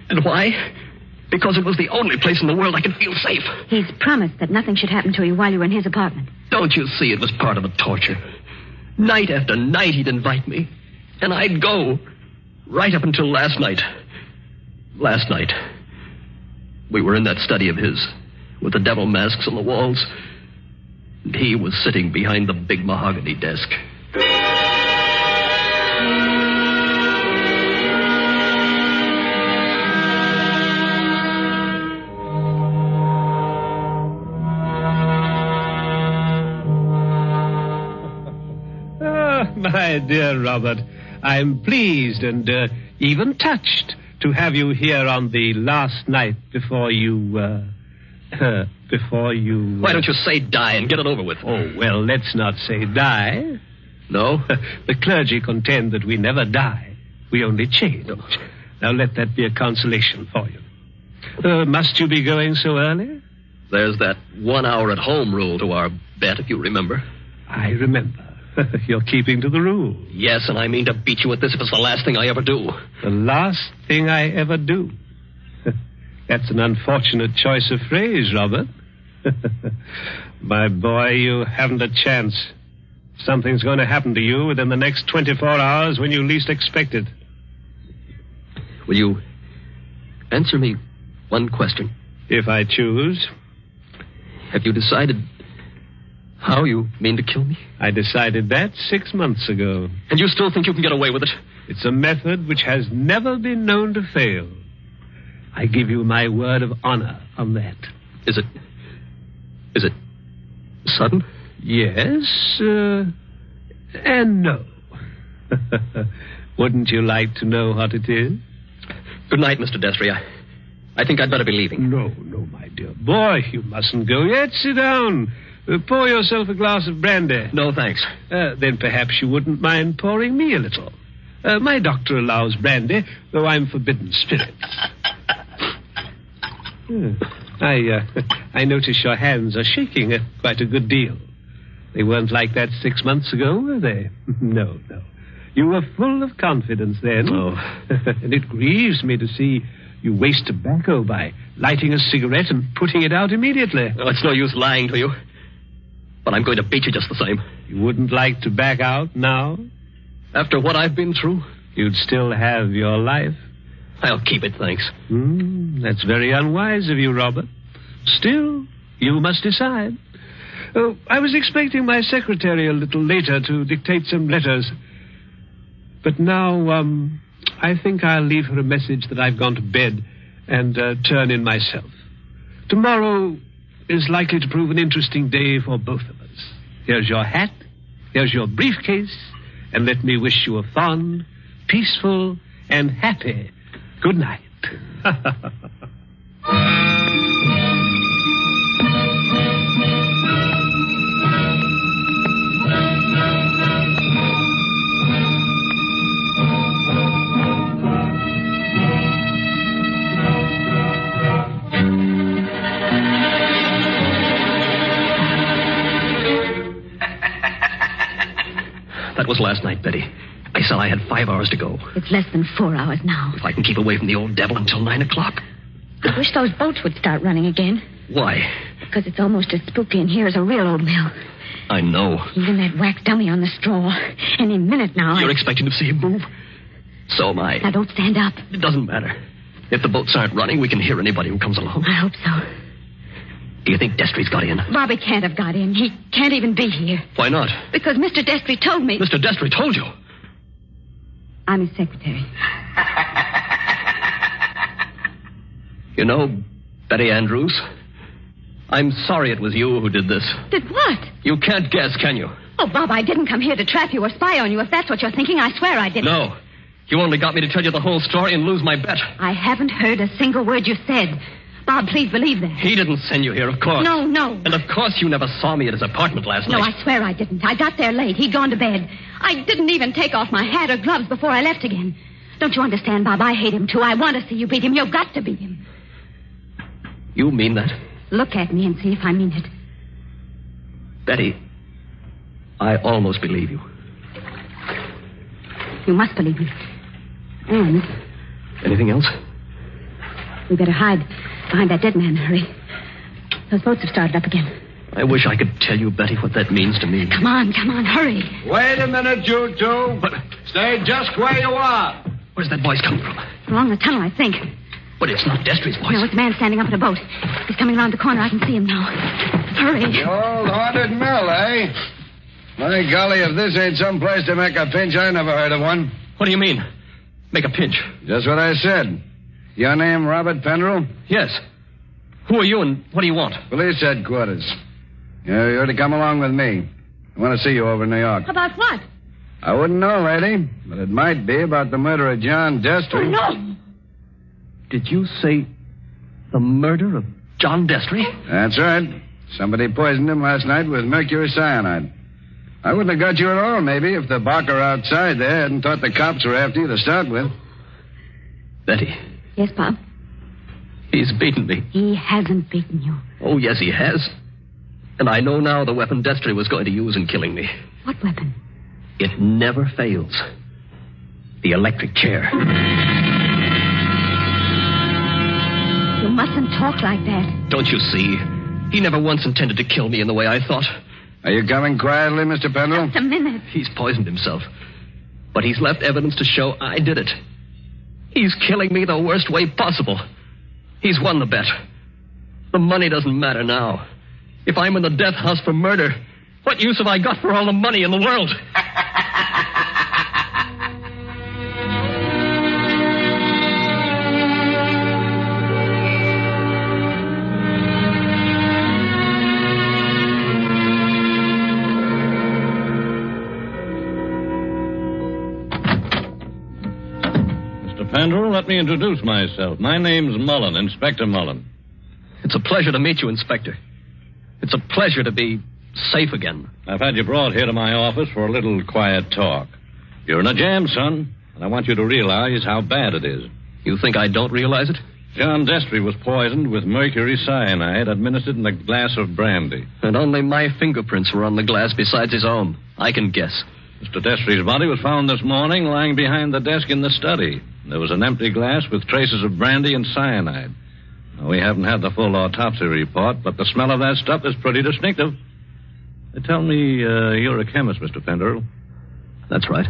And why? Because it was the only place in the world I could feel safe. He's promised that nothing should happen to you while you were in his apartment. Don't you see it was part of the torture? Night after night he'd invite me, and I'd go. Right up until last night. Last night. We were in that study of his, with the devil masks on the walls. And he was sitting behind the big mahogany desk. My dear Robert, I'm pleased and even touched to have you here on the last night before you... Why don't you say die and get it over with? Oh, well, let's not say die. No? The clergy contend that we never die. We only change. Now let that be a consolation for you. Must you be going so early? There's that 1 hour at home rule to our bet, if you remember. I remember. You're keeping to the rule. Yes, and I mean to beat you at this if it's the last thing I ever do. The last thing I ever do? That's an unfortunate choice of phrase, Robert. My boy, you haven't a chance. Something's going to happen to you within the next 24 hours when you least expect it. Will you answer me one question? If I choose. Have you decided how you mean to kill me? I decided that 6 months ago. And you still think you can get away with it? It's a method which has never been known to fail. I give you my word of honor on that. Is it sudden? Yes, and no. Wouldn't you like to know what it is? Good night, Mr. Destry. I think I'd better be leaving. No, my dear boy, you mustn't go yet. Sit down. Pour yourself a glass of brandy. No, thanks. Then perhaps you wouldn't mind pouring me a little. My doctor allows brandy, though I'm forbidden spirits. I notice your hands are shaking quite a good deal. They weren't like that 6 months ago, were they? No. You were full of confidence then. Oh. And it grieves me to see you waste tobacco by lighting a cigarette and putting it out immediately. Oh, it's no use lying to you. But I'm going to beat you just the same. You wouldn't like to back out now? After what I've been through? You'd still have your life. I'll keep it, thanks. That's very unwise of you, Robert. Still, you must decide. Oh, I was expecting my secretary a little later to dictate some letters. But now, I think I'll leave her a message that I've gone to bed and turn in myself. Tomorrow is likely to prove an interesting day for both of us. Here's your hat, here's your briefcase, and let me wish you a fond, peaceful, and happy good night. That was last night, Betty. I said I had 5 hours to go. It's less than 4 hours now. If I can keep away from the old devil until 9 o'clock. I wish those boats would start running again. Why? Because it's almost as spooky in here as a real old mill. I know. Even that wax dummy on the straw. Any minute now. You're expecting to see him move? So am I. Now, don't stand up. It doesn't matter. If the boats aren't running, we can hear anybody who comes along. I hope so. Do you think Destry's got in? Bobby can't have got in. He can't even be here. Why not? Because Mr. Destry told me... Mr. Destry told you? I'm his secretary. You know, Betty Andrews, I'm sorry it was you who did this. Did what? You can't guess, can you? Oh, Bob, I didn't come here to trap you or spy on you. If that's what you're thinking, I swear I didn't. No. You only got me to tell you the whole story and lose my bet. I haven't heard a single word you said. Bob, please believe that. He didn't send you here, of course. No. And of course you never saw me at his apartment last night. No, I swear I didn't. I got there late. He'd gone to bed. I didn't even take off my hat or gloves before I left again. Don't you understand, Bob? I hate him, too. I want to see you beat him. You've got to beat him. You mean that? Look at me and see if I mean it. Betty, I almost believe you. You must believe me. And Anything else? we better hide behind that dead man. Hurry. Those boats have started up again. I wish I could tell you, Betty, what that means to me. Come on, hurry. Wait a minute, you two. But stay just where you are. Where's that voice coming from? Along the tunnel, I think. But it's not Destry's voice. No, it's a man standing up at a boat. He's coming around the corner. I can see him now. Hurry. The old haunted mill, eh? My golly, if this ain't some place to make a pinch, I never heard of one. What do you mean? Make a pinch? Just what I said. Your name, Robert Pendrell? Yes. Who are you and what do you want? Police headquarters. You're to come along with me. I want to see you over in New York. About what? I wouldn't know, lady, but it might be about the murder of John Destry. Oh, no. Did you say the murder of John Destry? That's right. Somebody poisoned him last night with mercury cyanide. I wouldn't have got you at all, maybe, if the barker outside there hadn't thought the cops were after you to start with. Betty. Yes, Bob? He's beaten me. He hasn't beaten you. Oh, yes, he has. And I know now the weapon Destry was going to use in killing me. What weapon? It never fails. The electric chair. You mustn't talk like that. Don't you see? He never once intended to kill me in the way I thought. Are you coming quietly, Mr. Pendrell? Just a minute. He's poisoned himself. But he's left evidence to show I did it. He's killing me the worst way possible. He's won the bet. The money doesn't matter now. If I'm in the death house for murder, what use have I got for all the money in the world? Pendrell, let me introduce myself. My name's Mullen, Inspector Mullen. It's a pleasure to meet you, Inspector. It's a pleasure to be safe again. I've had you brought here to my office for a little quiet talk. You're in a jam, son, and I want you to realize how bad it is. You think I don't realize it? John Destry was poisoned with mercury cyanide administered in a glass of brandy. And only my fingerprints were on the glass besides his own. I can guess. Mr. Destry's body was found this morning lying behind the desk in the study. There was an empty glass with traces of brandy and cyanide. Now, we haven't had the full autopsy report, but the smell of that stuff is pretty distinctive. They tell me you're a chemist, Mr. Pendrell. That's right.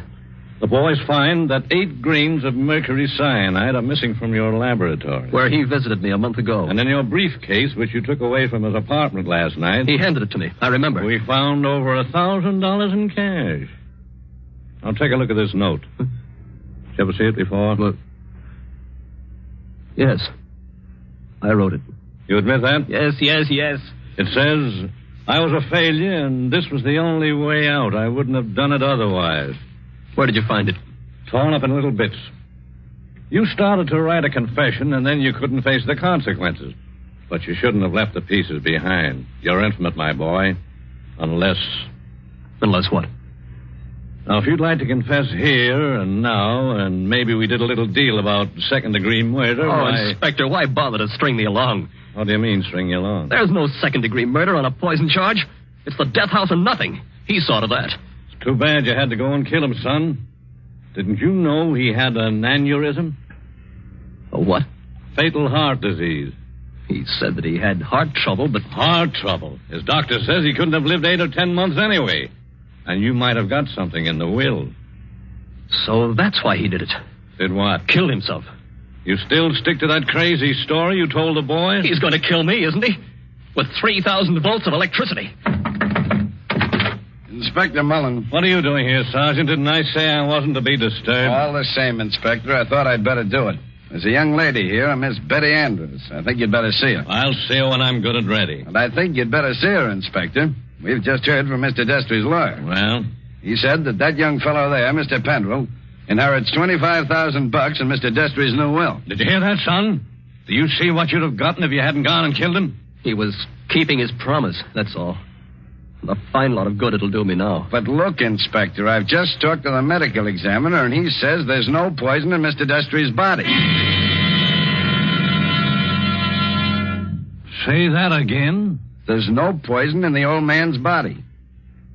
The boys find that 8 grains of mercury cyanide are missing from your laboratory. Where he visited me a month ago. And in your briefcase, which you took away from his apartment last night... He handed it to me. I remember. We found over $1,000 in cash. Now, take a look at this note. Did you ever see it before? Look. Yes. I wrote it. You admit that? Yes. It says, I was a failure, and this was the only way out. I wouldn't have done it otherwise. Where did you find it? Torn up in little bits. You started to write a confession, and then you couldn't face the consequences. But you shouldn't have left the pieces behind. You're intimate, my boy. Unless... Unless what? Now, if you'd like to confess here and now, and maybe we did a little deal about second-degree murder... Oh, Inspector, why bother to string me along? What do you mean, string you along? There's no second-degree murder on a poison charge. It's the death house and nothing. He saw to that. It's too bad you had to go and kill him, son. Didn't you know he had an aneurysm? A what? Fatal heart disease. He said that he had heart trouble, but... Heart trouble? His doctor says he couldn't have lived 8 or 10 months anyway. And you might have got something in the will. So that's why he did it. Did what? Killed himself. You still stick to that crazy story you told the boys? He's going to kill me, isn't he? With 3,000 volts of electricity. Inspector Mullen. What are you doing here, Sergeant? Didn't I say I wasn't to be disturbed? All the same, Inspector. I thought I'd better do it. There's a young lady here, a Miss Betty Andrews. I think you'd better see her. I'll see her when I'm good and ready. And I think you'd better see her, Inspector. We've just heard from Mr. Destry's lawyer. Well? He said that young fellow there, Mr. Pendrell, inherits $25,000 in Mr. Destry's new will. Did you hear that, son? Do you see what you'd have gotten if you hadn't gone and killed him? He was keeping his promise, that's all. A fine lot of good it'll do me now. But look, Inspector, I've just talked to the medical examiner, and he says there's no poison in Mr. Destry's body. Say that again? There's no poison in the old man's body.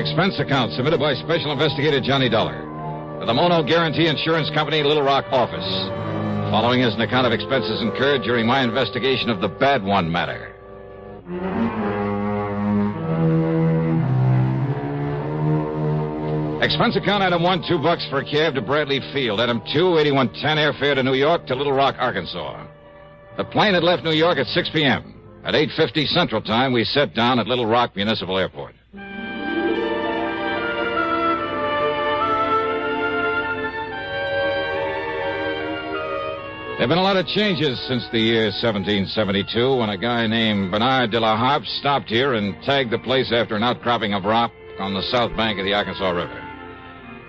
Expense account submitted by Special Investigator Johnny Dollar to the Mono Guarantee Insurance Company, Little Rock office. Following is an account of expenses incurred during my investigation of the Bad One matter. Expense account item 1, $2 for a cab to Bradley Field. Item 2, 8110 airfare to New York to Little Rock, Arkansas. The plane had left New York at 6 p.m. At 8:50 Central Time, we set down at Little Rock Municipal Airport. There have been a lot of changes since the year 1772 when a guy named Bernard de la Harpe stopped here and tagged the place after an outcropping of rock on the south bank of the Arkansas River.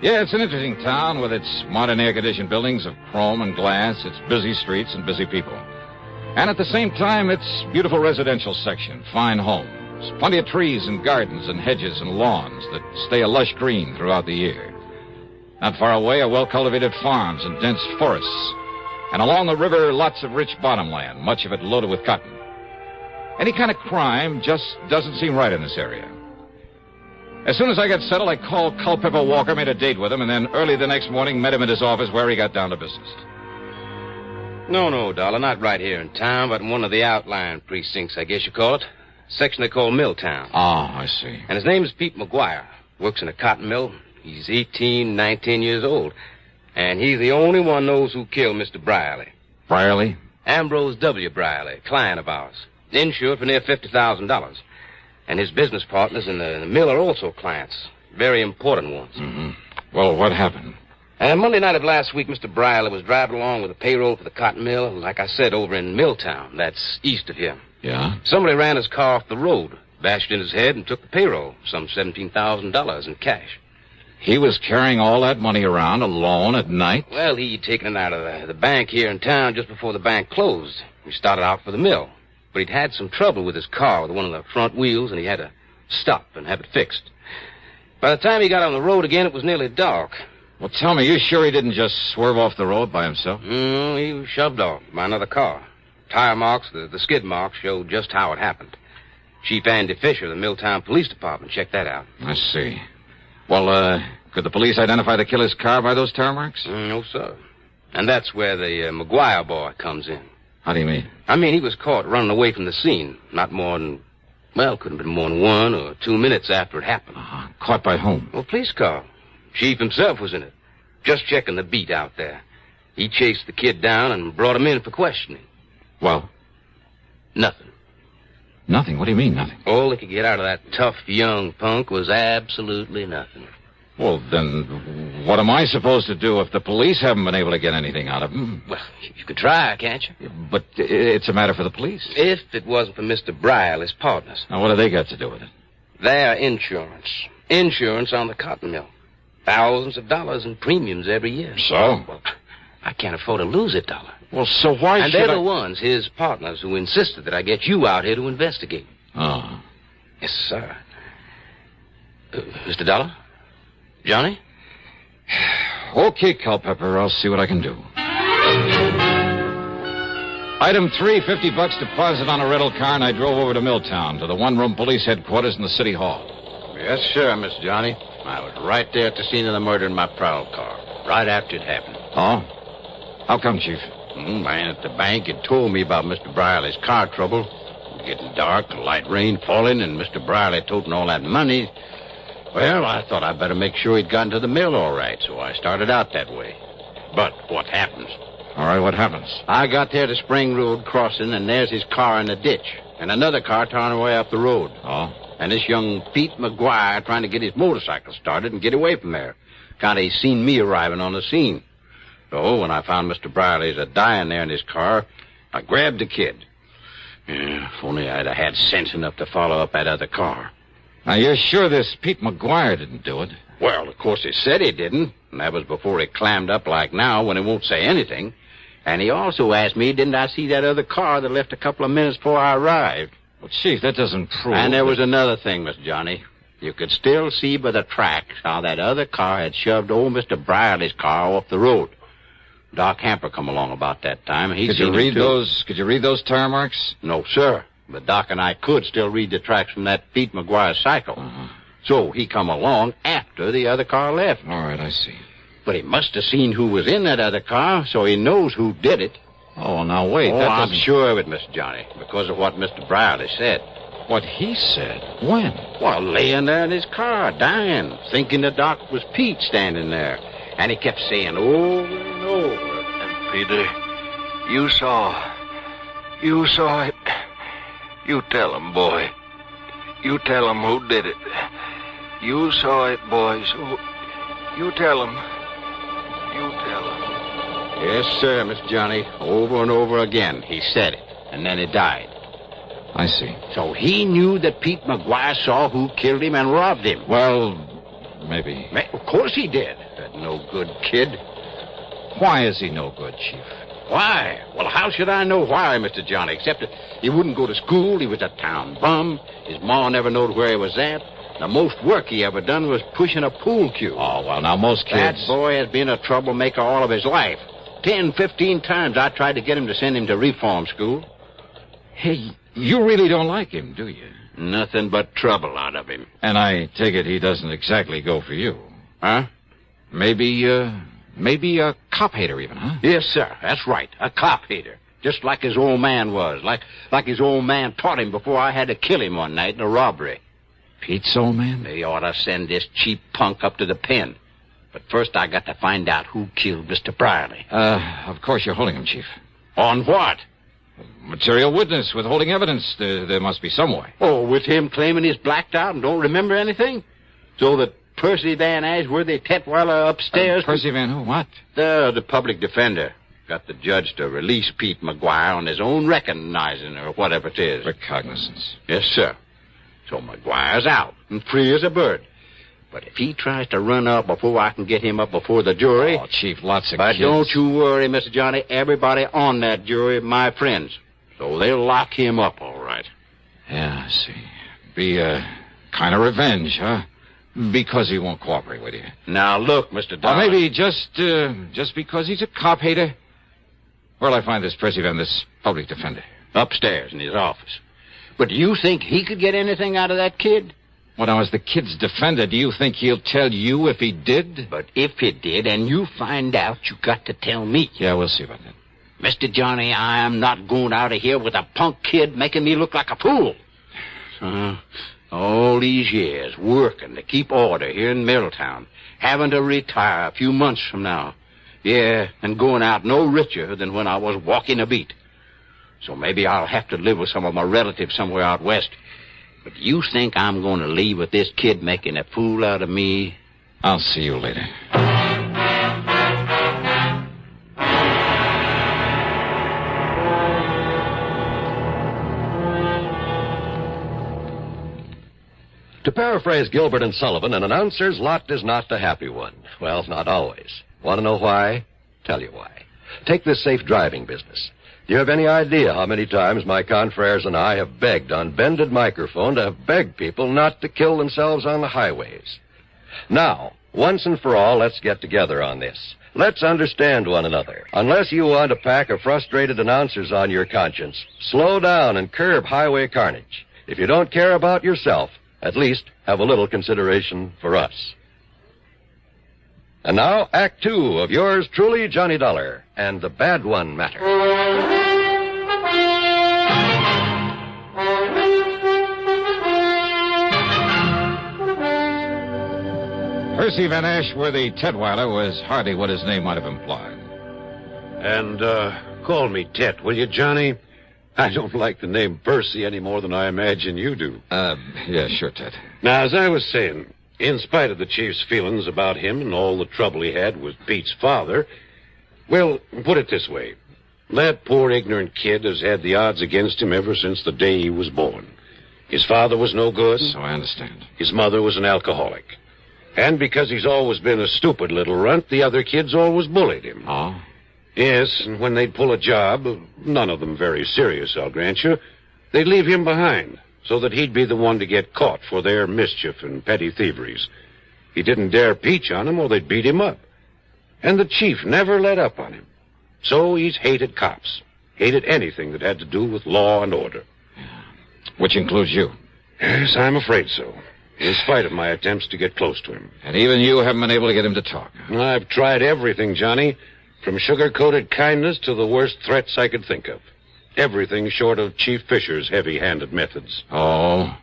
Yeah, it's an interesting town with its modern air-conditioned buildings of chrome and glass, its busy streets and busy people. And at the same time, its beautiful residential section, fine homes, plenty of trees and gardens and hedges and lawns that stay a lush green throughout the year. Not far away are well-cultivated farms and dense forests. And along the river, lots of rich bottomland, much of it loaded with cotton. Any kind of crime just doesn't seem right in this area. As soon as I got settled, I called Culpepper Walker, made a date with him, and then early the next morning met him at his office where he got down to business. No, Dollar, not right here in town, but in one of the outlying precincts, I guess you call it. Section they call Milltown. Oh, I see. And his name is Pete McGuire. Works in a cotton mill. He's 18, 19 years old. And he's the only one knows who killed Mr. Brierly. Brierly? Ambrose W. Brierly, client of ours. Insured for near $50,000. And his business partners in the mill are also clients. Very important ones. Mm-hmm. Well, what happened? Monday night of last week, Mr. Brierly was driving along with a payroll for the cotton mill, like I said, over in Milltown. That's east of here. Yeah? Somebody ran his car off the road, bashed in his head, and took the payroll, some $17,000 in cash. He was carrying all that money around alone at night? Well, he'd taken it out of the bank here in town just before the bank closed. He started out for the mill. But he'd had some trouble with his car, with one of the front wheels, and he had to stop and have it fixed. By the time he got on the road again, it was nearly dark. Well, tell me, you sure he didn't just swerve off the road by himself? He was shoved off by another car. Tire marks, the skid marks, showed just how it happened. Chief Andy Fisher of the Milltown Police Department checked that out. I see. Well, could the police identify the killer's car by those tire marks? No, sir. And that's where the McGuire boy comes in. How do you mean? I mean, he was caught running away from the scene. Not more than, well, couldn't have been more than 1 or 2 minutes after it happened. Caught by whom? Well, police car. Chief himself was in it. Just checking the beat out there. He chased the kid down and brought him in for questioning. Well? Nothing. Nothing? What do you mean, nothing? All they could get out of that tough young punk was absolutely nothing. Well, then, what am I supposed to do if the police haven't been able to get anything out of him? Well, you could try, can't you? But it's a matter for the police. If it wasn't for Mr. Brierly's partners. Now, what do they got to do with it? Their insurance. Insurance on the cotton mill. Thousands of dollars in premiums every year. So? Well, I can't afford to lose it, Dollar. Well, so why and should they're the ones, his partners, who insisted that I get you out here to investigate. Oh. Yes, sir. Mr. Dollar? Johnny? Okay, Culpepper. I'll see what I can do. Item 3, $50 deposit on a rental car, and I drove over to Milltown, to the one-room police headquarters in the city hall. Yes, sir, Miss Johnny. I was right there at the scene of the murder in my prowl car, right after it happened. Oh? How come, Chief? Man at the bank had told me about Mr. Brierly's car trouble. It was getting dark, light rain falling, and Mr. Brierly toting all that money. Well, I thought I'd better make sure he'd gotten to the mill all right, so I started out that way. But what happens? All right, what happens? I got there to Spring Road crossing, and there's his car in the ditch, and another car towing away up the road. Oh? And this young Pete McGuire trying to get his motorcycle started and get away from there. Kind of seen me arriving on the scene. So when I found Mr. Brierly's dying there in his car, I grabbed the kid. Yeah, if only I'd have had sense enough to follow up that other car. Now, you're sure this Pete McGuire didn't do it? Well, of course he said he didn't. And that was before he clammed up like now when he won't say anything. And he also asked me, didn't I see that other car that left a couple of minutes before I arrived? Well, Chief, that doesn't prove... And there was another thing, Miss Johnny. You could still see by the tracks how that other car had shoved old Mr. Brierly's car off the road. Doc Hamper come along about that time, and he Could you read those tire marks? No, sir. But Doc and I could still read the tracks from that Pete McGuire cycle. So he come along after the other car left. All right, I see. But he must have seen who was in that other car, so he knows who did it. Oh, now wait. That I'm doesn't... sure of it, Mr. Johnny, because of what Mr. Brierly said. What he said? When? Well, laying there in his car, dying, thinking the doc was Pete standing there. And he kept saying over and over. And Peter, you saw it. You tell him, boy. You tell him who did it. You saw it, boys. You tell him. You tell him. Yes, sir, Mr. Johnny. Over and over again, he said it, and then he died. I see. So he knew that Pete McGuire saw who killed him and robbed him. Well, maybe. Of course he did. That no good kid. Why is he no good, Chief? Why? Well, how should I know why, Mr. Johnny, except that he wouldn't go to school, he was a town bum, his ma never knowed where he was at. The most work he ever done was pushing a pool cue. Oh, well, now, most kids... That boy has been a troublemaker all of his life. 10, 15 times I tried to get him to send him to reform school. Hey, you really don't like him, do you? Nothing but trouble out of him. And I take it he doesn't exactly go for you. Huh? Maybe a cop hater even, huh? Yes, sir. That's right. A cop hater. Just like his old man was. Like his old man taught him before I had to kill him one night in a robbery. Pete's old man? They ought to send this cheap punk up to the pen. But first I got to find out who killed Mr. Brierly. Of course you're holding him, Chief. On what? Material witness, withholding evidence. There must be some way. Oh, with him claiming he's blacked out and don't remember anything? So that Percy Van Ashworthy Tetweiler upstairs... Percy Van who? What? The public defender. Got the judge to release Pete McGuire on his own recognizing or whatever it is. Recognizance. Yes, sir. So McGuire's out and free as a bird. But if he tries to run up before I can get him up before the jury... Oh, Chief, lots of But kids. don't you worry, Mr. Johnny. Everybody on that jury my friends. So they'll lock him up, all right. Yeah, I see. Be kind of revenge, huh? Because he won't cooperate with you. Now, look, Mr. Or Dollar. maybe just because he's a cop hater. Where'll I find this Percy Van, this public defender? Upstairs in his office. But do you think he could get anything out of that kid? Well, now, as the kid's defender, do you think he'll tell you if he did? But if he did, and you find out, you got to tell me. Yeah, we'll see about that. Mr. Johnny, I am not going out of here with a punk kid making me look like a fool. All these years working to keep order here in Middletown, having to retire a few months from now. Yeah, and going out no richer than when I was walking a beat. So maybe I'll have to live with some of my relatives somewhere out west. But you think I'm going to leave with this kid making a fool out of me? I'll see you later. To paraphrase Gilbert and Sullivan, an announcer's lot is not a happy one. Well, not always. Want to know why? Tell you why. Take this safe driving business. Do you have any idea how many times my confreres and I have begged on bended microphone to have begged people not to kill themselves on the highways? Now, once and for all, let's get together on this. Let's understand one another. Unless you want a pack of frustrated announcers on your conscience, slow down and curb highway carnage. If you don't care about yourself, at least have a little consideration for us. And now, Act 2 of yours truly, Johnny Dollar, and the Bad One Matter. Percy Van Ashworthy Tetweiler was hardly what his name might have implied. And, call me Tet, will you, Johnny? I don't like the name Percy any more than I imagine you do. Yeah, sure, Ted. Now, as I was saying, in spite of the chief's feelings about him and all the trouble he had with Pete's father, well, put it this way. That poor ignorant kid has had the odds against him ever since the day he was born. His father was no good. So I understand. His mother was an alcoholic. And because he's always been a stupid little runt, the other kids always bullied him. Oh? Yes, and when they'd pull a job, none of them very serious, I'll grant you, they'd leave him behind so that he'd be the one to get caught for their mischief and petty thieveries. He didn't dare peach on them or they'd beat him up. And the chief never let up on him. So he's hated cops, hated anything that had to do with law and order. Which includes you. Yes, I'm afraid so. in spite of my attempts to get close to him. And even you haven't been able to get him to talk. I've tried everything, Johnny, from sugar-coated kindness to the worst threats I could think of. Everything short of Chief Fisher's heavy-handed methods. Oh,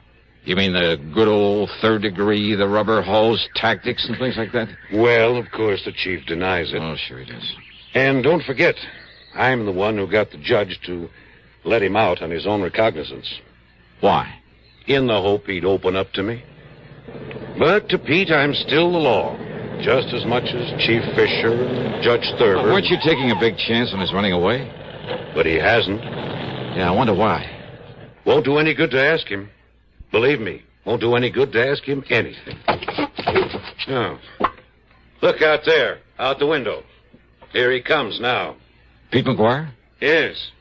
you mean the good old third degree, the rubber hose tactics and things like that? Well, of course, the chief denies it. Oh, sure he does. And don't forget, I'm the one who got the judge to let him out on his own recognizance. Why? In the hope he'd open up to me. But to Pete, I'm still the law. Just as much as Chief Fisher and Judge Thurber. Weren't you taking a big chance on his running away? But he hasn't. Yeah, I wonder why. Won't do any good to ask him. Believe me, won't do any good to ask him anything. Oh. Look out there, out the window. Here he comes now. Pete McGuire? Yes.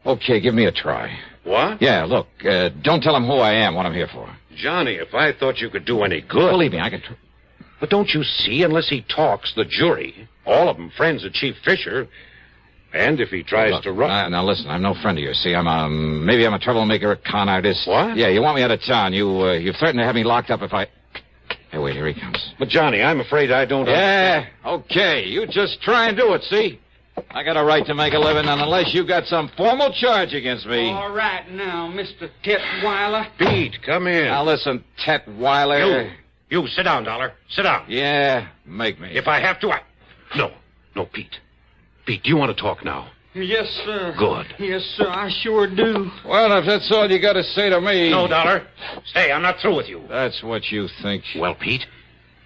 Okay, give me a try. What? Yeah, look, don't tell him who I am, what I'm here for. Johnny, if I thought you could do any good... Believe me, I could... But don't you see, unless he talks, the jury, all of them friends of Chief Fisher, and if he tries to run... Now listen, I'm no friend of yours, see? Maybe I'm a troublemaker, a con artist. What? Yeah, you want me out of town. You threatened to have me locked up if I... Hey, wait, here he comes. But, Johnny, I'm afraid I don't... Yeah, okay, you just try and do it, see? I got a right to make a living, and unless you got some formal charge against me... All right now, Mr. Tetweiler. Pete, come in. Now listen, Tetweiler... You, sit down, Dollar. Sit down. Yeah, make me. If I have to, No, Pete. Pete, do you want to talk now? Yes, sir. Good. Yes, sir, I sure do. Well, if that's all you got to say to me... No, Dollar. Stay, I'm not through with you. That's what you think. Well, Pete?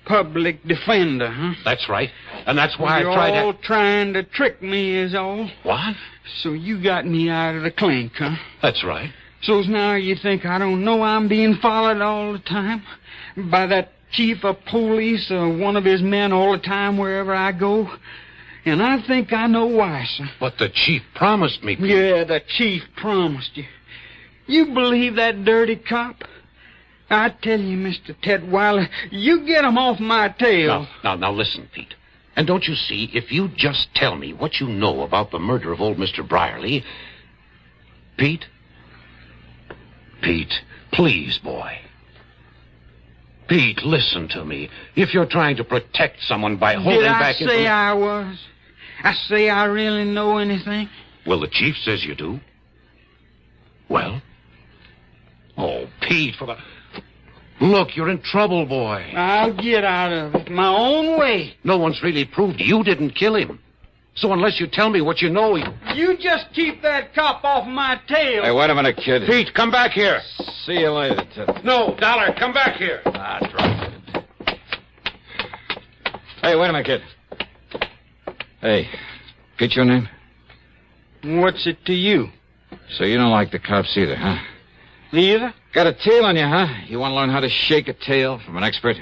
Public defender, huh? That's right. And that's why You're I tried all trying to trick me is all. What? So you got me out of the clink, huh? That's right. So's now you think I don't know I'm being followed all the time? By that chief of police or one of his men all the time wherever I go? And I think I know why, sir. But the chief promised me, Pete. Yeah, the chief promised you. You believe that dirty cop? I tell you, Mr. Tetweiler, you get him off my tail. Now, listen, Pete. And don't you see, if you just tell me what you know about the murder of old Mr. Brierly... Pete? Pete, please, boy. Pete, listen to me. If you're trying to protect someone by holding back... Did I say I was? I say I really know anything? Well, the chief says you do. Well? Oh, Pete, for the... Look, you're in trouble, boy. I'll get out of it my own way. No one's really proved you didn't kill him. So unless you tell me what you know... You just keep that cop off my tail. Hey, wait a minute, kid. Pete, come back here. See you later, Ted. No, Dollar, come back here. Drop it. Hey, wait a minute, kid. Hey, Pete, your name? What's it to you? So you don't like the cops either, huh? Either? Got a tail on you, huh? You want to learn how to shake a tail from an expert?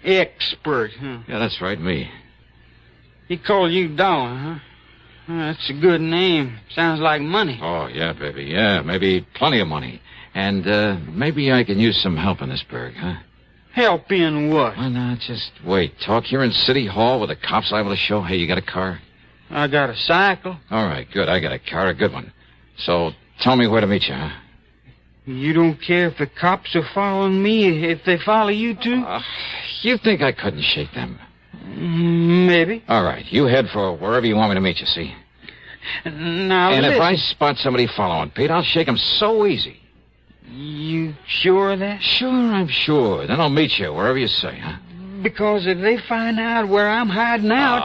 Expert, huh? Yeah, that's right, me. He called you Dollar, huh? That's a good name. Sounds like money. Oh, yeah, baby, yeah. Maybe plenty of money. And maybe I can use some help in this burg, huh? Help in what? Why not? Just wait. Talk here in City Hall with the cops liable to show. Hey, you got a car? I got a cycle. All right, good. I got a car, a good one. So tell me where to meet you, huh? You don't care if the cops are following me, if they follow you, too? You think I couldn't shake them? Maybe. All right, you head for wherever you want me to meet you, see? Now, and listen. if I spot somebody following, Pete, I'll shake them so easy. You sure of that? Sure, I'm sure. Then I'll meet you wherever you say, huh? Because if they find out where I'm hiding out,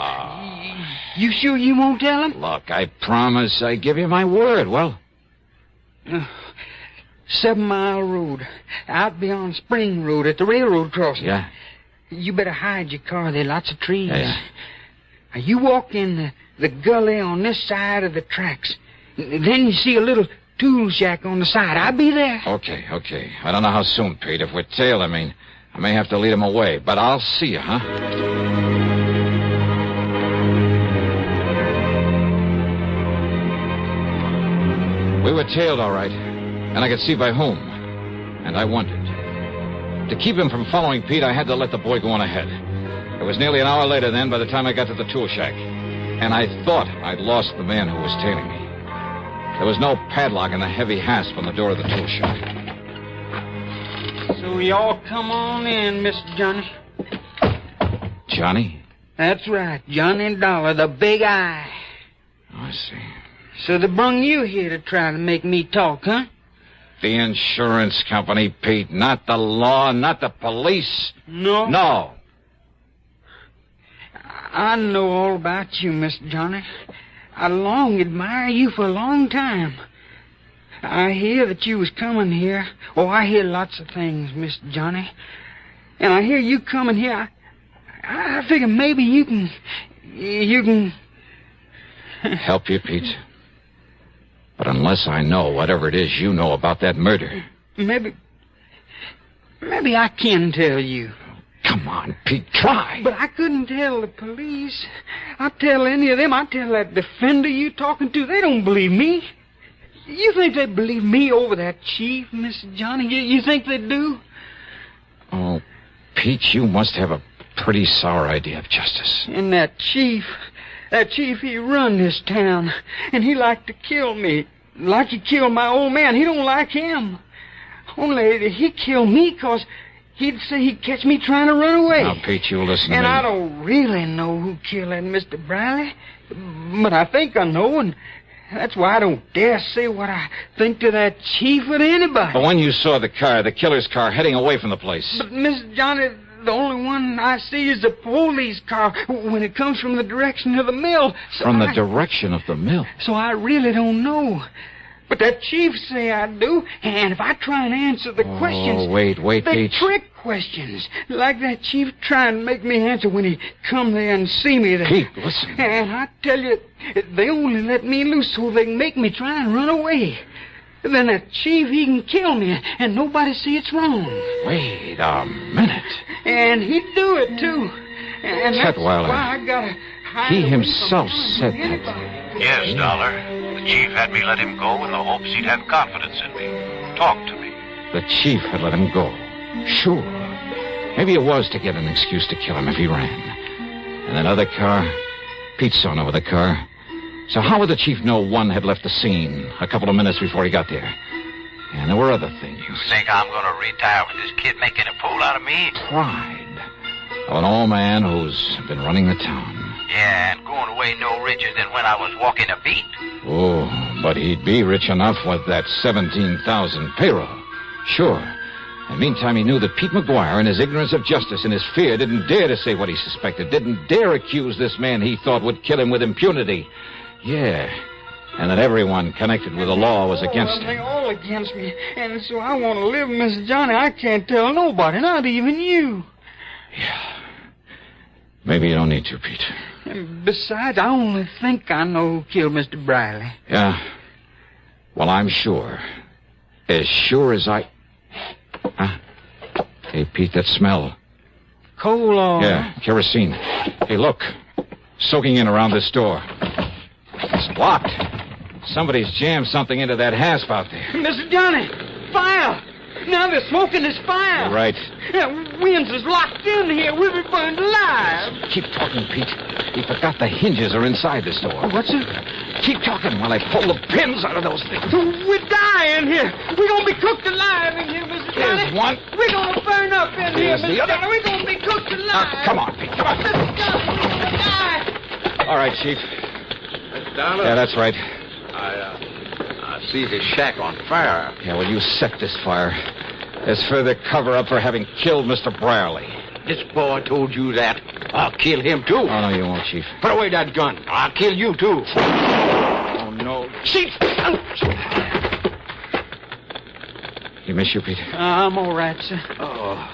you sure you won't tell them? Look, I promise I give you my word. Well? 7 Mile Road, out beyond Spring Road at the railroad crossing. Yeah. You better hide your car. There are lots of trees. Yeah. Now, you walk in the gully on this side of the tracks. Then you see a little tool shack on the side. I'll be there. Okay. I don't know how soon, Pete. If we're tailed, I may have to lead him away. But I'll see you, huh? We were tailed, all right. And I could see by whom. And I wondered. To keep him from following Pete, I had to let the boy go on ahead. It was nearly an hour later then by the time I got to the tool shack. And I thought I'd lost the man who was tailing me. There was no padlock and a heavy hasp on the door of the tool shack. So Well, y'all come on in, Mr. Johnny. Johnny? That's right, Johnny Dollar, the big eye. I see. So they brung you here to try to make me talk, huh? The insurance company, Pete, not the law, not the police. No? No. I know all about you, Mr. Johnny. I long admire you for a long time. I hear that you was coming here. Oh, I hear lots of things, Mr. Johnny. And I hear you coming here. I figure maybe you can... Help you, Pete? But unless I know whatever it is you know about that murder... Maybe I can tell you. Come on, Pete, try. But I couldn't tell the police. I'd tell any of them. I'd tell that defender you talking to. They don't believe me. You think they believe me over that chief, Mr. Johnny? You think they do? Oh, Pete, you must have a pretty sour idea of justice. And that chief, he run this town. And he liked to kill me. Like he killed my old man. He don't like him. Only he killed me because he'd say he'd catch me trying to run away. Now, Pete, you listen to me. And I don't really know who killed that Mr. Briley. But I think I know, and that's why I don't dare say what I think to that chief or to anybody. But when you saw the killer's car, heading away from the place... But, Mr. Johnny, the only one I see is the police car when it comes from the direction of the mill. So From the direction of the mill? So I really don't know. But that chief say I do, and if I try and answer the questions... Oh, wait, They Pete. trick questions, like that chief trying to make me answer when he come there and see me there. Pete, listen. And I tell you, they only let me loose so they can make me try and run away. Then that chief, he can kill me, and nobody see it's wrong. Wait a minute. And he'd do it, too. And that's Tutwiler. why I gotta hide He away himself from said anybody. that. Yes, Dollar. The chief had me let him go in the hopes he'd have confidence in me. Talk to me. The chief had let him go. Sure. Maybe it was to get an excuse to kill him if he ran. And that other car, Pete saw no other car. So how would the chief know one had left the scene a couple of minutes before he got there? And there were other things. You think I'm going to retire with this kid making a fool out of me? Pride of an old man who's been running the town. Yeah, and going away no richer than when I was walking a beat. Oh, but he'd be rich enough with that 17,000 payroll. Sure. And meantime, he knew that Pete McGuire, in his ignorance of justice and his fear, didn't dare to say what he suspected, didn't dare accuse this man he thought would kill him with impunity. Yeah, and that everyone connected with the law was against him. They're all against me, and so I want to live, Mr. Johnny. I can't tell nobody, not even you. Maybe you don't need to, Pete. And besides, I only think I know who killed Mr. Briley. Yeah. Well, I'm sure. As sure as I... Huh? Hey, Pete, that smell. Coal oil. Yeah, kerosene. Hey, look. Soaking in around this door. It's locked. Somebody's jammed something into that hasp out there. Mr. Johnny, fire! Now they're smoking this fire. You're right. Winds is locked in here. We'll be burned alive. Keep talking, Pete. We forgot the hinges are inside this door. What's it? Keep talking while I pull the pins out of those things. We're dying here. We're going to be cooked alive in here, Mr. Johnny. Here's one. We're going to burn up in here, Here's the Mr. other. Johnny. We're going to be cooked alive. Come on, Pete. Come on. Mr. Johnny, we're going to die. All right, Chief. Dollar? Yeah, that's right. I see this shack on fire. Yeah, well, you set this fire. There's further cover-up for having killed Mr. Brierly. This boy told you that. I'll kill him, too. Oh, no, you won't, Chief. Put away that gun. I'll kill you, too. Oh, no. Chief! You miss you, Pete? I'm all right, sir. Oh.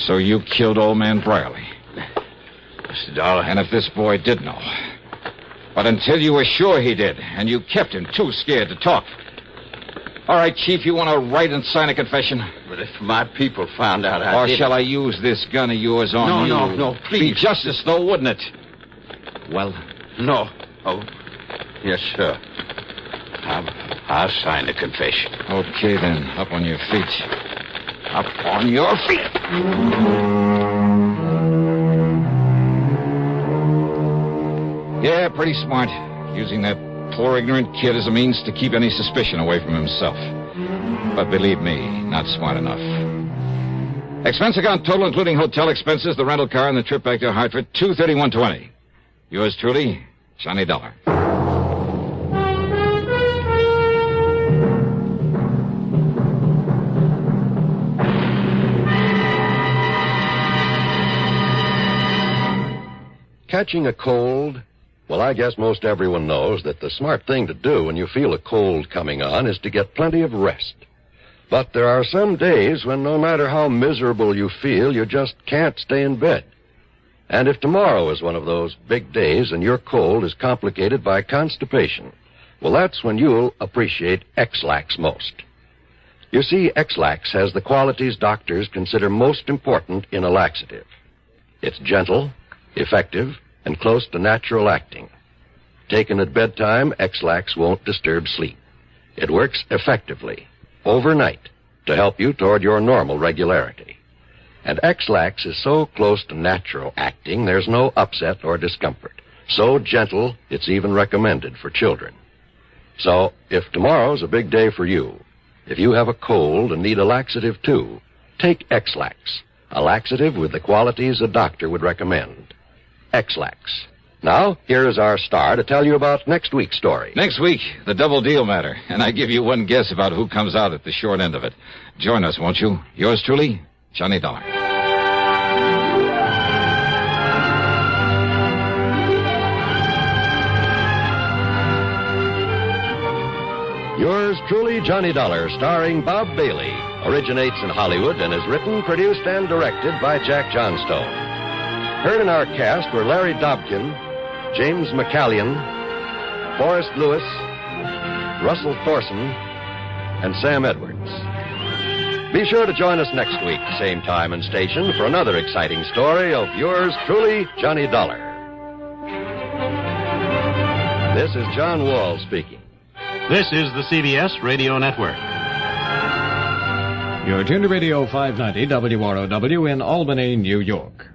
So you killed old man Brierly. Mr. Dollar. And if this boy did know. But until you were sure he did, and you kept him too scared to talk. All right, Chief, you want to write and sign a confession? But if my people found out I Or did shall I use this gun of yours on you? No, please. Be justice, though, wouldn't it? Well? No. Oh, yes, sir. I'll sign the confession. Okay, then. Up on your feet. Up on your feet! Yeah, pretty smart. Using that poor ignorant kid as a means to keep any suspicion away from himself. But believe me, not smart enough. Expense account total, including hotel expenses, the rental car, and the trip back to Hartford, $231.20. Yours truly, Johnny Dollar. Catching a cold? Well, I guess most everyone knows that the smart thing to do when you feel a cold coming on is to get plenty of rest. But there are some days when no matter how miserable you feel, you just can't stay in bed. And if tomorrow is one of those big days and your cold is complicated by constipation, well, that's when you'll appreciate X-Lax most. You see, X-Lax has the qualities doctors consider most important in a laxative. It's gentle, effective, and close to natural acting. Taken at bedtime, X-Lax won't disturb sleep. It works effectively, overnight, to help you toward your normal regularity. And X-Lax is so close to natural acting, there's no upset or discomfort. So gentle, it's even recommended for children. So, if tomorrow's a big day for you, if you have a cold and need a laxative too, take X-Lax, a laxative with the qualities a doctor would recommend. X-Lax. Now, here is our star to tell you about next week's story. Next week, the double deal matter. And I give you one guess about who comes out at the short end of it. Join us, won't you? Yours truly, Johnny Dollar. Yours truly, Johnny Dollar, starring Bob Bailey, originates in Hollywood and is written, produced, and directed by Jack Johnstone. Heard in our cast were Larry Dobkin, James McCallion, Forrest Lewis, Russell Thorson, and Sam Edwards. Be sure to join us next week, same time and station, for another exciting story of yours truly, Johnny Dollar. This is John Wall speaking. This is the CBS Radio Network. You're tuned to Radio 590 WROW in Albany, New York.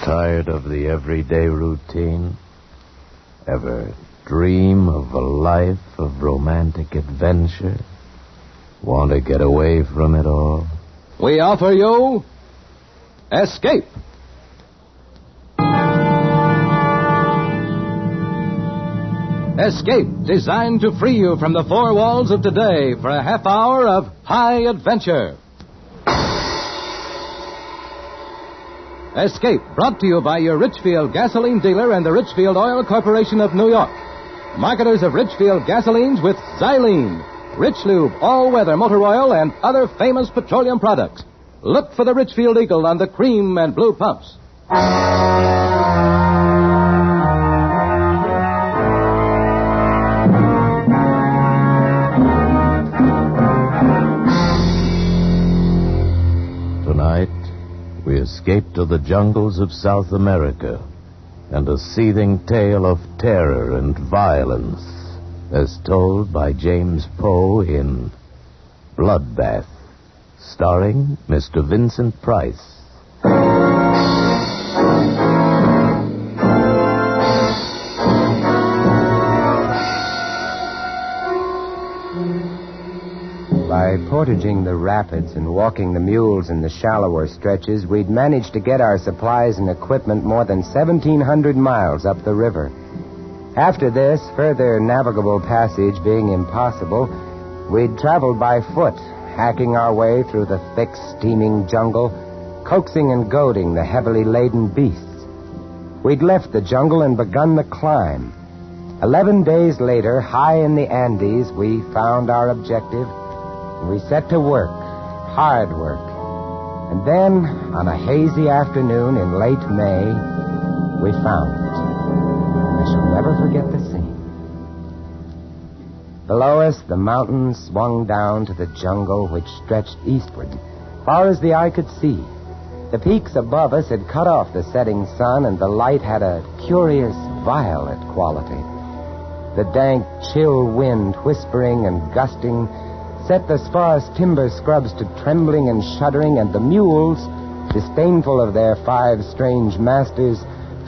Tired of the everyday routine? Ever dream of a life of romantic adventure? Want to get away from it all? We offer you Escape. Escape, designed to free you from the four walls of today for a half hour of high adventure. Escape, brought to you by your Richfield gasoline dealer and the Richfield Oil Corporation of New York. Marketers of Richfield gasolines with Xylene, Rich Lube, all-weather motor oil, and other famous petroleum products. Look for the Richfield Eagle on the cream and blue pumps. Tonight, we escape to the jungles of South America and a seething tale of terror and violence as told by James Poe in Bloodbath, starring Mr. Vincent Price. By portaging the rapids and walking the mules in the shallower stretches, we'd managed to get our supplies and equipment more than 1,700 miles up the river. After this, further navigable passage being impossible, we'd traveled by foot, hacking our way through the thick, steaming jungle, coaxing and goading the heavily laden beasts. We'd left the jungle and begun the climb. 11 days later, high in the Andes, we found our objective. We set to work, hard work. And then, on a hazy afternoon in late May, we found it. I shall never forget the scene. Below us, the mountains swung down to the jungle which stretched eastward, far as the eye could see. The peaks above us had cut off the setting sun, and the light had a curious violet quality. The dank, chill wind, whispering and gusting, set the sparse timber scrubs to trembling and shuddering, and the mules, disdainful of their 5 strange masters,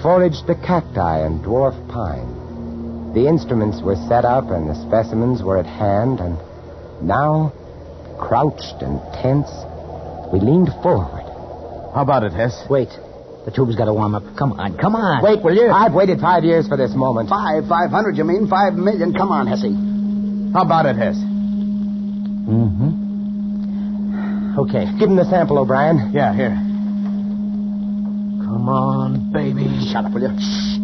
foraged the cacti and dwarf pine. The instruments were set up and the specimens were at hand, and now, crouched and tense, we leaned forward. How about it, Hess? Wait. The tube's got to warm up. Come on, come on. Wait, will you? I've waited 5 years for this moment. 500, you mean? 5 million. Come on, Hessie. How about it, Hess? Mm-hmm. Okay. Give him the sample, O'Brien. Yeah, here. Come on, baby. Shut up, will you? Shh.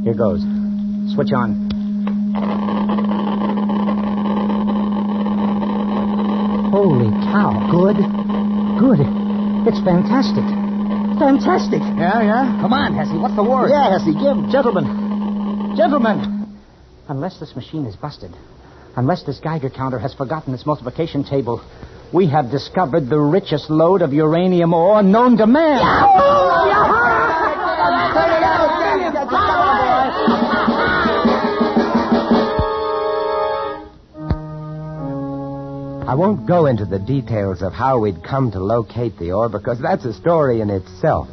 Here goes. Switch on. Holy cow. Good. Good. It's fantastic. Fantastic. Yeah? Come on, Hessie. What's the word? Yeah, Hessie, give. Gentlemen. Unless this machine is busted, unless this Geiger counter has forgotten its multiplication table, we have discovered the richest lode of uranium ore known to man. I won't go into the details of how we'd come to locate the ore, because that's a story in itself.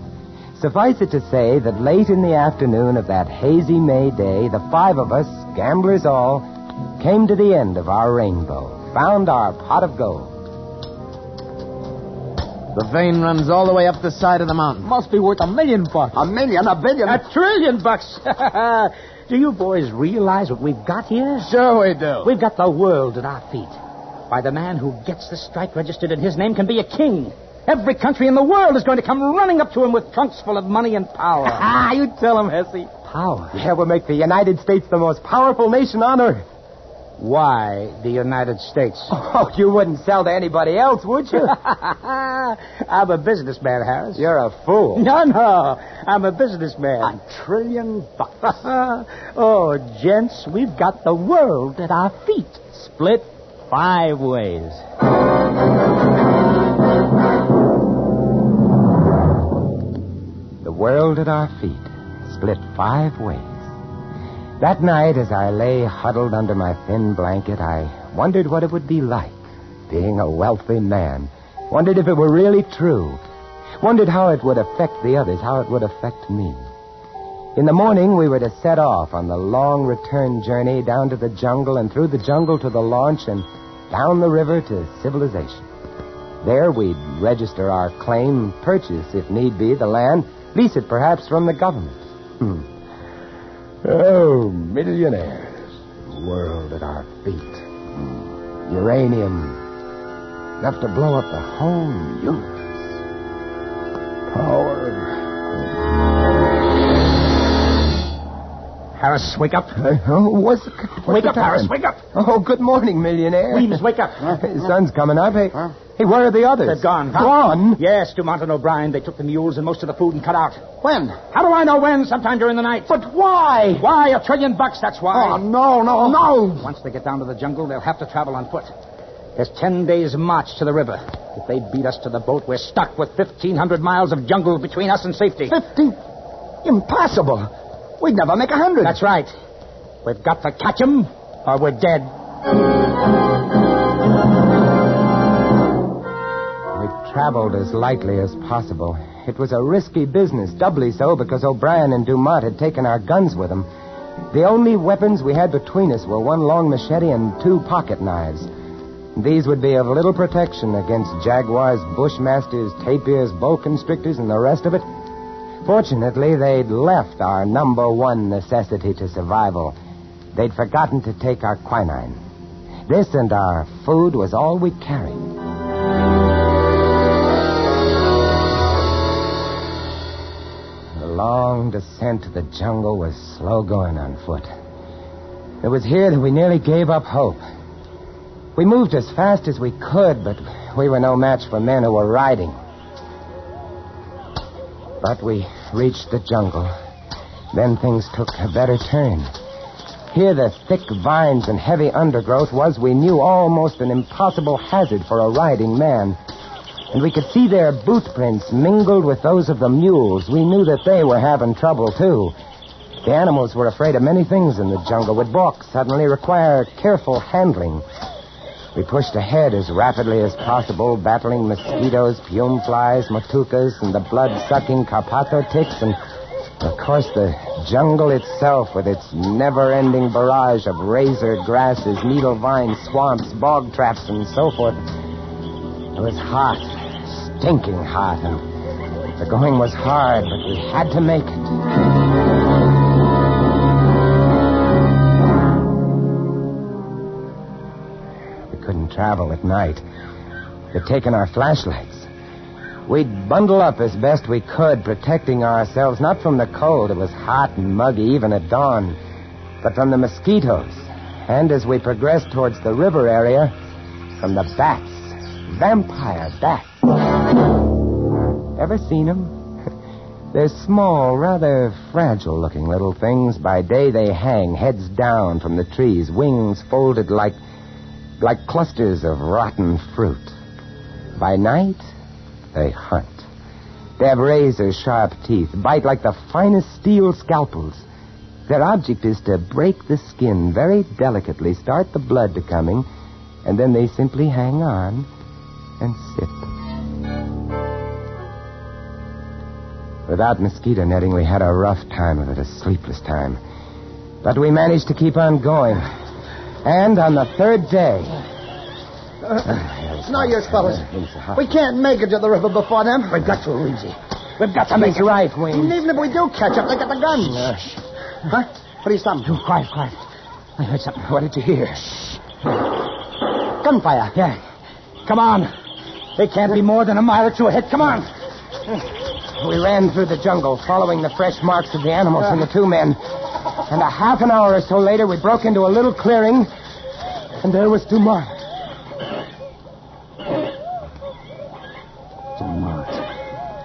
Suffice it to say that late in the afternoon of that hazy May day, the 5 of us, gamblers all, came to the end of our rainbow, found our pot of gold. The vein runs all the way up the side of the mountain. Must be worth $1 million. $1 million? $1 billion? $1 trillion. Do you boys realize what we've got here? Sure we do. We've got the world at our feet. Why, the man who gets the strike registered in his name can be a king. Every country in the world is going to come running up to him with trunks full of money and power. You tell him, Hessie. Power? Yeah, we'll make the United States the most powerful nation on earth. Why the United States? Oh, you wouldn't sell to anybody else, would you? I'm a businessman, Harris. You're a fool. No. I'm a businessman. $1 trillion. Oh, gents, we've got the world at our feet. Split 5 ways. The world at our feet, split 5 ways. That night, as I lay huddled under my thin blanket, I wondered what it would be like, being a wealthy man. Wondered if it were really true. Wondered how it would affect the others, how it would affect me. In the morning, we were to set off on the long return journey down to the jungle and through the jungle to the launch and down the river to civilization. There we'd register our claim, purchase, if need be, the land, lease it perhaps from the government. Oh, millionaires. World at our feet. Uranium. Enough to blow up the whole universe. Power. Harris, wake up. What's wake the up, time? Harris, wake up. Oh, good morning, millionaire. Weems, wake up. The sun's coming up. Hey, where are the others? They're gone. Gone? Yes, Dumont and O'Brien. They took the mules and most of the food and cut out. When? How do I know when? Sometime during the night. But why? Why? $1 trillion, that's why. Oh, no. Once they get down to the jungle, they'll have to travel on foot. There's 10 days' march to the river. If they beat us to the boat, we're stuck with 1,500 miles of jungle between us and safety. 50? Impossible. We'd never make 100. That's right. We've got to catch 'em, or we're dead. We traveled as lightly as possible. It was a risky business, doubly so because O'Brien and Dumont had taken our guns with them. The only weapons we had between us were 1 long machete and 2 pocket knives. These would be of little protection against jaguars, bushmasters, tapirs, boa constrictors, and the rest of it. Fortunately, they'd left our number 1 necessity to survival. They'd forgotten to take our quinine. This and our food was all we carried. The long descent to the jungle was slow going on foot. It was here that we nearly gave up hope. We moved as fast as we could, but we were no match for men who were riding. But we reached the jungle. Then things took a better turn. Here the thick vines and heavy undergrowth was, we knew, almost an impossible hazard for a riding man. And we could see their boot prints mingled with those of the mules. We knew that they were having trouble, too. The animals were afraid of many things in the jungle, would balk suddenly, require careful handling. We pushed ahead as rapidly as possible, battling mosquitoes, pume flies, matukas, and the blood-sucking carpato ticks, and Of course, the jungle itself, with its never-ending barrage of razor grasses, needle vines, swamps, bog traps, and so forth. It was hot, stinking hot, and the going was hard, but we had to make it. We couldn't travel at night. They'd taken our flashlights. We'd bundle up as best we could, protecting ourselves not from the cold. It was hot and muggy even at dawn, but from the mosquitoes. And as we progressed towards the river area, from the bats. Vampire bats. Ever seen them? They're small, rather fragile-looking little things. By day they hang, heads down from the trees, wings folded like clusters of rotten fruit. By night, they hunt. They have razor-sharp teeth, bite like the finest steel scalpels. Their object is to break the skin very delicately, start the blood to coming, and then they simply hang on and sip. Without mosquito netting, we had a rough time of it, a sleepless time. But we managed to keep on going. And on the third day... It's no use, fellas. We can't make it to the river before them. We've got to, Weezy. We've got to make it. Right, Wayne. And even if we do catch up, they got the guns. Huh? What are you stopping? Quiet. I heard something. What did you hear? Gunfire. Yeah. Come on. They can't be more than a mile or two ahead. Come on. We ran through the jungle, following the fresh marks of the animals and the two men. And a half an hour or so later, we broke into a little clearing, and there was Dumont.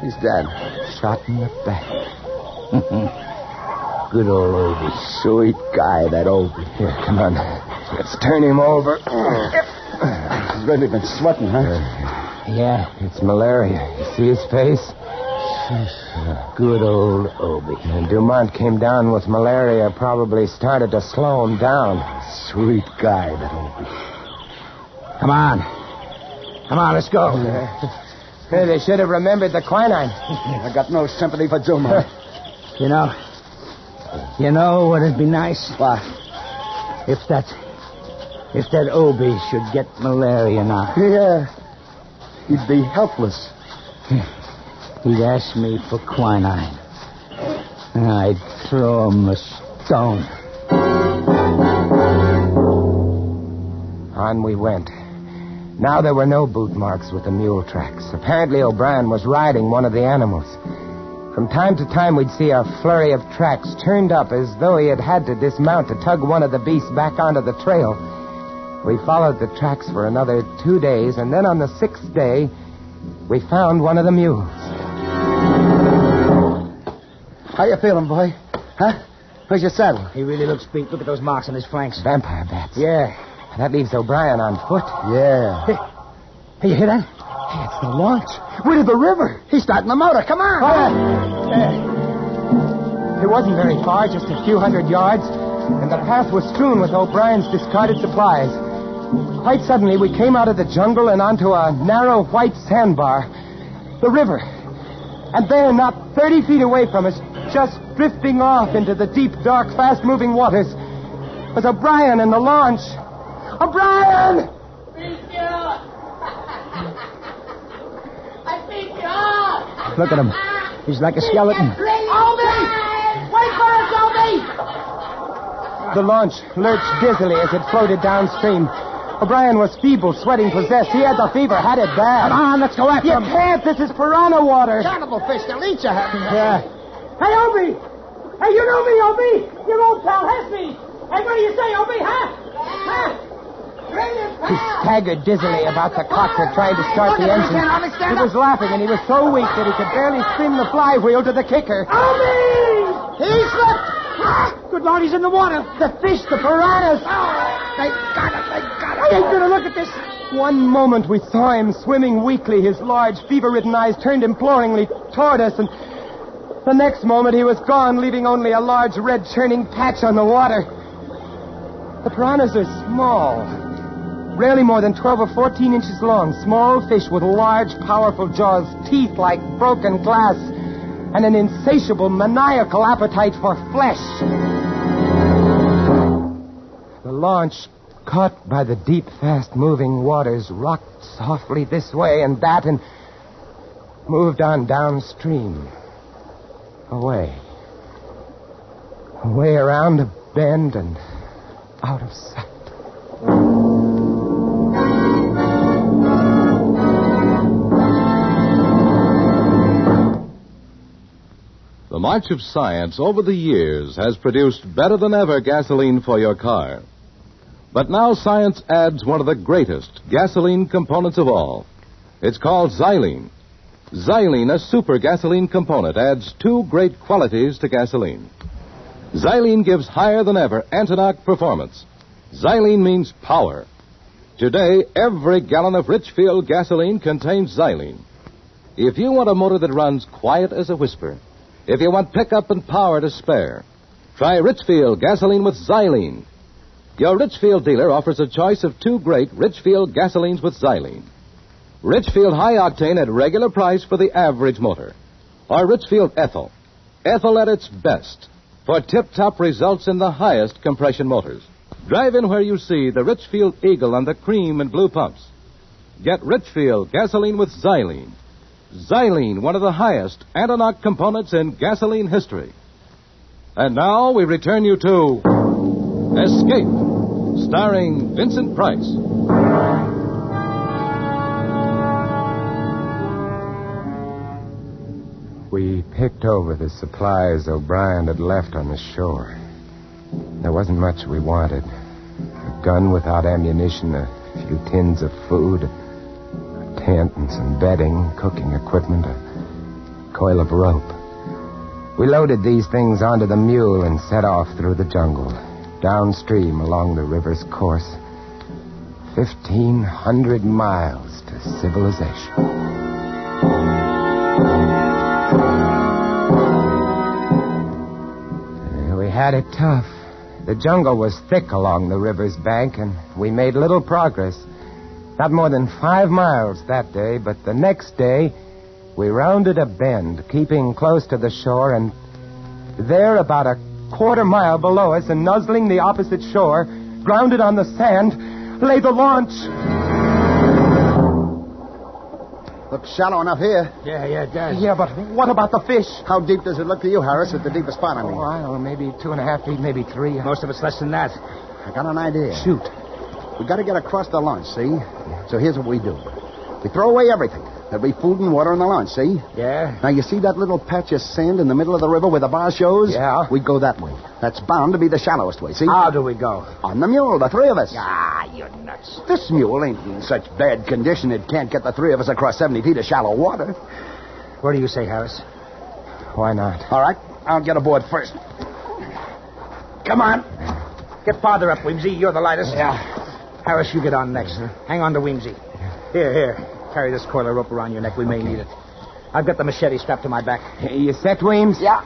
He's dead. Shot in the back. Good old Obi. Sweet guy, that Obi. Here, come on. Let's turn him over. He's really been sweating, huh? Yeah, it's malaria. You see his face? Good old Obi. And Dumont came down with malaria, probably started to slow him down. Sweet guy, that Obi. Come on, let's go. Hey, they should have remembered the quinine. I got no sympathy for Dumont. You know what'd be nice? What? If that Obi should get malaria now. Yeah. He'd be helpless. He'd ask me for quinine. And I'd throw him a stone. On we went. Now there were no boot marks with the mule tracks. Apparently O'Brien was riding one of the animals. From time to time we'd see a flurry of tracks turned up as though he had to dismount to tug one of the beasts back onto the trail. We followed the tracks for another 2 days, and then on the 6th day, we found one of the mules. How you feeling, boy? Huh? Where's your saddle? He really looks beat. Look at those marks on his flanks. Vampire bats. Yeah. That leaves O'Brien on foot. Yeah. Hey, you hear that? Hey, it's the launch. We're to the river. He's starting the motor. Come on. It wasn't very far, just a few hundred yards, and the path was strewn with O'Brien's discarded supplies. Quite suddenly, we came out of the jungle and onto a narrow white sandbar. The river. And there, not 30 feet away from us, just drifting off into the deep, dark, fast-moving waters, was O'Brien and the launch. O'Brien! Beat you up! I beat you up! Look at him. He's like a skeleton. Obi! Wait for us, Obi! The launch lurched dizzily as it floated downstream. O'Brien was feeble, sweating, possessed. He had the fever, had it bad. Come on, let's go after him. You can't. This is piranha water. Cannibal fish. They'll eat you. Yeah. Hey, Obi! Hey, you know me, Obi! Your old pal Hesby! Hey, what do you say, Obi, huh? Huh? He staggered dizzily about the cockpit, trying to start the engine. He was laughing, and he was so weak that he could barely spin the flywheel to the kicker. Obi! He slipped. Good Lord, he's in the water. The fish, the piranhas. They got it. I ain't gonna look at this. One moment we saw him swimming weakly, his large, fever-ridden eyes turned imploringly toward us, and the next moment he was gone, leaving only a large red churning patch on the water. The piranhas are small, rarely more than 12 or 14 inches long, small fish with large, powerful jaws, teeth like broken glass. and an insatiable, maniacal appetite for flesh. The launch, caught by the deep, fast-moving waters, rocked softly this way and that and moved on downstream. Away. Away around a bend and out of sight. The march of science over the years has produced better than ever gasoline for your car. But now science adds one of the greatest gasoline components of all. It's called xylene. Xylene, a super gasoline component, adds two great qualities to gasoline. Xylene gives higher than ever anti-knock performance. Xylene means power. Today, every gallon of Richfield gasoline contains xylene. If you want a motor that runs quiet as a whisper, if you want pickup and power to spare, try Richfield gasoline with xylene. Your Richfield dealer offers a choice of two great Richfield gasolines with xylene. Richfield High Octane at regular price for the average motor. Or Richfield Ethyl. Ethyl at its best for tip-top results in the highest compression motors. Drive in where you see the Richfield Eagle and the cream and blue pumps. Get Richfield gasoline with xylene. Xylene, one of the highest anti-knock components in gasoline history. And now we return you to Escape, starring Vincent Price. We picked over the supplies O'Brien had left on the shore. There wasn't much we wanted. A gun without ammunition, a few tins of food, a tent and some bedding, cooking equipment, a coil of rope. We loaded these things onto the mule and set off through the jungle, downstream along the river's course. 1,500 miles to civilization. We had it tough. The jungle was thick along the river's bank, and we made little progress. Not more than 5 miles that day, but the next day, we rounded a bend, keeping close to the shore, and there, about a quarter mile below us and nuzzling the opposite shore, grounded on the sand, lay the launch. Looks shallow enough here. Yeah, it does. Yeah, but what about the fish? How deep does it look to you, Harris, at the deepest spot, I mean? Oh, I don't know, maybe 2.5 feet, maybe 3. Most of it's less than that. I got an idea. Shoot. We got to get across the launch, see? So here's what we do. We throw away everything. There'll be food and water on the launch, see? Yeah. Now, you see that little patch of sand in the middle of the river where the bar shows? Yeah. We go that way. That's bound to be the shallowest way, see? How do we go? On the mule, the three of us. Ah, you're nuts. This mule ain't in such bad condition it can't get the three of us across 70 feet of shallow water. What do you say, Harris? Why not? All right. I'll get aboard first. Come on. Get farther up, Weemsy. You're the lightest. Yeah. Harris, you get on next. Hang on to Weemsy. Here. Carry this coil of rope around your neck. We may need it. I've got the machete strapped to my back. You set, Weems? Yeah.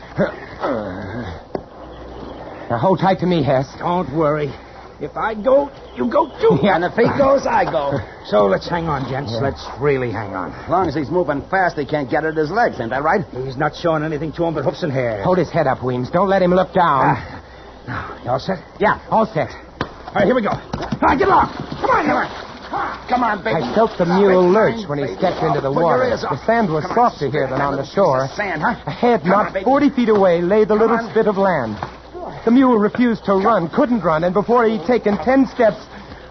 Now hold tight to me, Hess. Don't worry. If I go, you go too. Yeah, and if he goes, I go. So let's hang on, gents. Yeah. Let's really hang on. As long as he's moving fast, he can't get at his legs. Ain't that right? He's not showing anything to him but hoofs and hair. Hold his head up, Weems. Don't let him look down. Now, you all set? Yeah, all set. All right, here we go. All right, get along. Come on. Come on, baby. I felt the mule lurch when he stepped into the water. The sand was softer here than on the shore. Sand, huh? Ahead, not 40 feet away, lay the little spit of land. The mule refused to run, couldn't run, and before he'd taken 10 steps,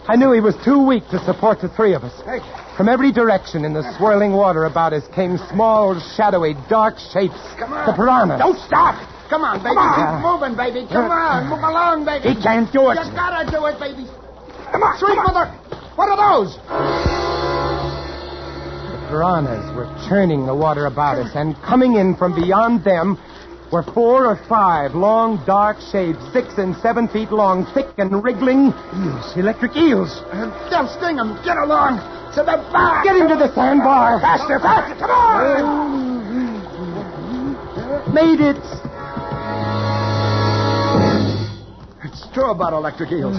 I knew he was too weak to support the three of us. From every direction in the swirling water about us came small, shadowy, dark shapes. Come on. The piranhas. Don't stop. Come on, baby. Keep moving, baby. Come on. Move along, baby. He can't do it. You gotta do it, baby. Come on. Sweet mother. What are those? The piranhas were churning the water about us, and coming in from beyond them were 4 or 5 long, dark shapes, 6 and 7 feet long, thick and wriggling eels, electric eels. They'll sting him. Get along to the bar. Get him to the sandbar. Faster. Come on. Made it. It's true about electric eels.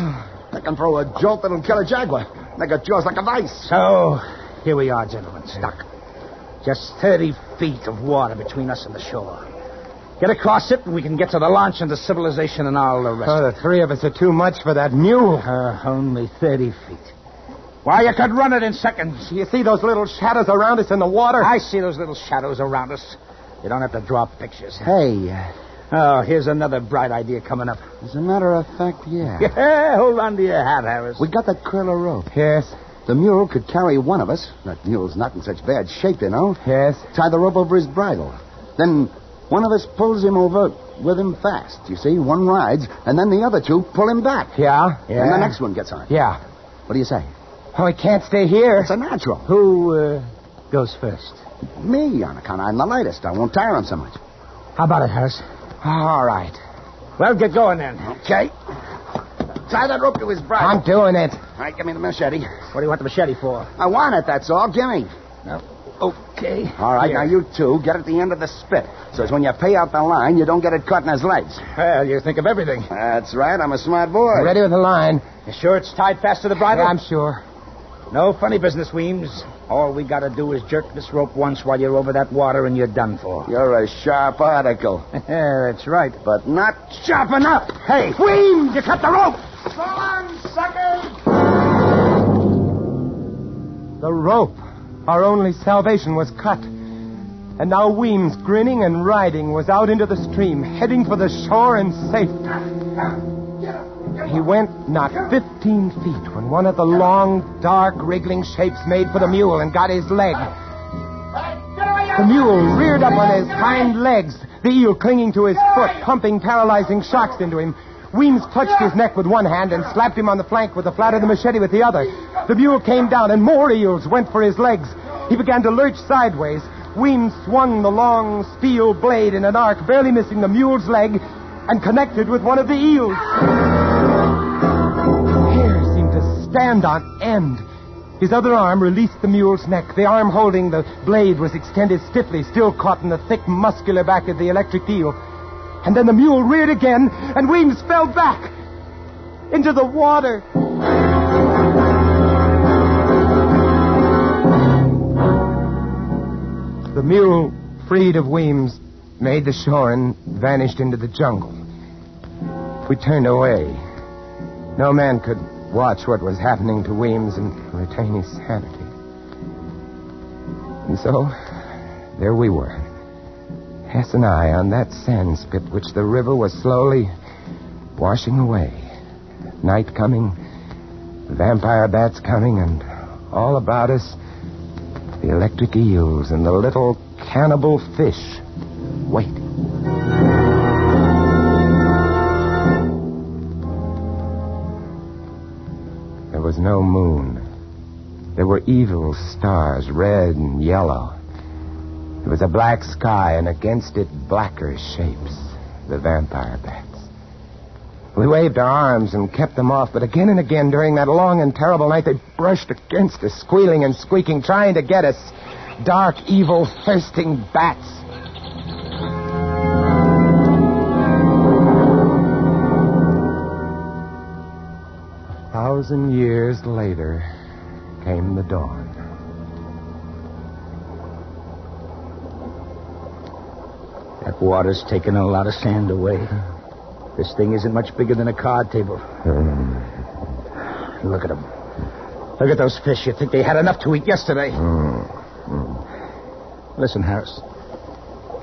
They can throw a jolt that'll kill a jaguar. They got jaws like a vice. So, here we are, gentlemen, stuck. Just 30 feet of water between us and the shore. Get across it, and we can get to the launch and to civilization and all the rest. Oh, the three of us are too much for that mule. Only 30 feet. Why, you could run it in seconds. You see those little shadows around us in the water? I see those little shadows around us. You don't have to draw pictures. Hey. Oh, here's another bright idea coming up. As a matter of fact, yeah. Yeah, hold on to your hat, Harris. We got that coil of rope. Yes. The mule could carry one of us. That mule's not in such bad shape, you know. Yes. Tie the rope over his bridle. Then one of us pulls him over with him fast. You see, one rides, and then the other two pull him back. Yeah? And the next one gets on. Yeah. What do you say? Oh, I can't stay here. It's a natural. Who goes first? Me, on account I'm the lightest. I won't tire him so much. How about it, Harris? All right. Well, get going then. Okay. Tie that rope to his bridle. I'm doing it. All right, give me the machete. What do you want the machete for? I want it, that's all. Give me. No. Okay. All right, Here. now you two get at the end of the spit. So as when you pay out the line, you don't get it caught in his legs. Well, you think of everything. That's right. I'm a smart boy. Ready with the line. You sure it's tied fast to the bridle? Yeah, I'm sure. No funny business, Weems. All we gotta do is jerk this rope once while you're over that water and you're done for. You're a sharp article. That's right. But not sharp enough. Hey, Weems, you cut the rope. So long, suckers! The rope. Our only salvation was cut. And now Weems, grinning and riding, was out into the stream, heading for the shore and safe. He went not 15 feet when one of the long, dark, wriggling shapes made for the mule and got his leg. The mule reared up on his hind legs, the eel clinging to his foot, pumping paralyzing shocks into him. Weems clutched his neck with one hand and slapped him on the flank with the flat of the machete with the other. The mule came down, and more eels went for his legs. He began to lurch sideways. Weems swung the long steel blade in an arc, barely missing the mule's leg, and connected with one of the eels. Hair seemed to stand on end. His other arm released the mule's neck. The arm holding the blade was extended stiffly, still caught in the thick, muscular back of the electric eel. And then the mule reared again, and Weems fell back into the water. The mule, freed of Weems, made the shore and vanished into the jungle. We turned away. No man could watch what was happening to Weems and retain his sanity. And so, there we were. Hess and I on that sand spit which the river was slowly washing away. Night coming, vampire bats coming, and all about us, the electric eels and the little cannibal fish waiting. There was no moon. There were evil stars, red and yellow. There was a black sky, and against it, blacker shapes, the vampire bats. We waved our arms and kept them off, but again and again during that long and terrible night, they brushed against us, squealing and squeaking, trying to get us. Dark, evil, thirsting bats. A 1,000 years later came the dawn. That water's taken a lot of sand away. This thing isn't much bigger than a card table. Look at them. Look at those fish. You'd think they had enough to eat yesterday. Listen, Harris.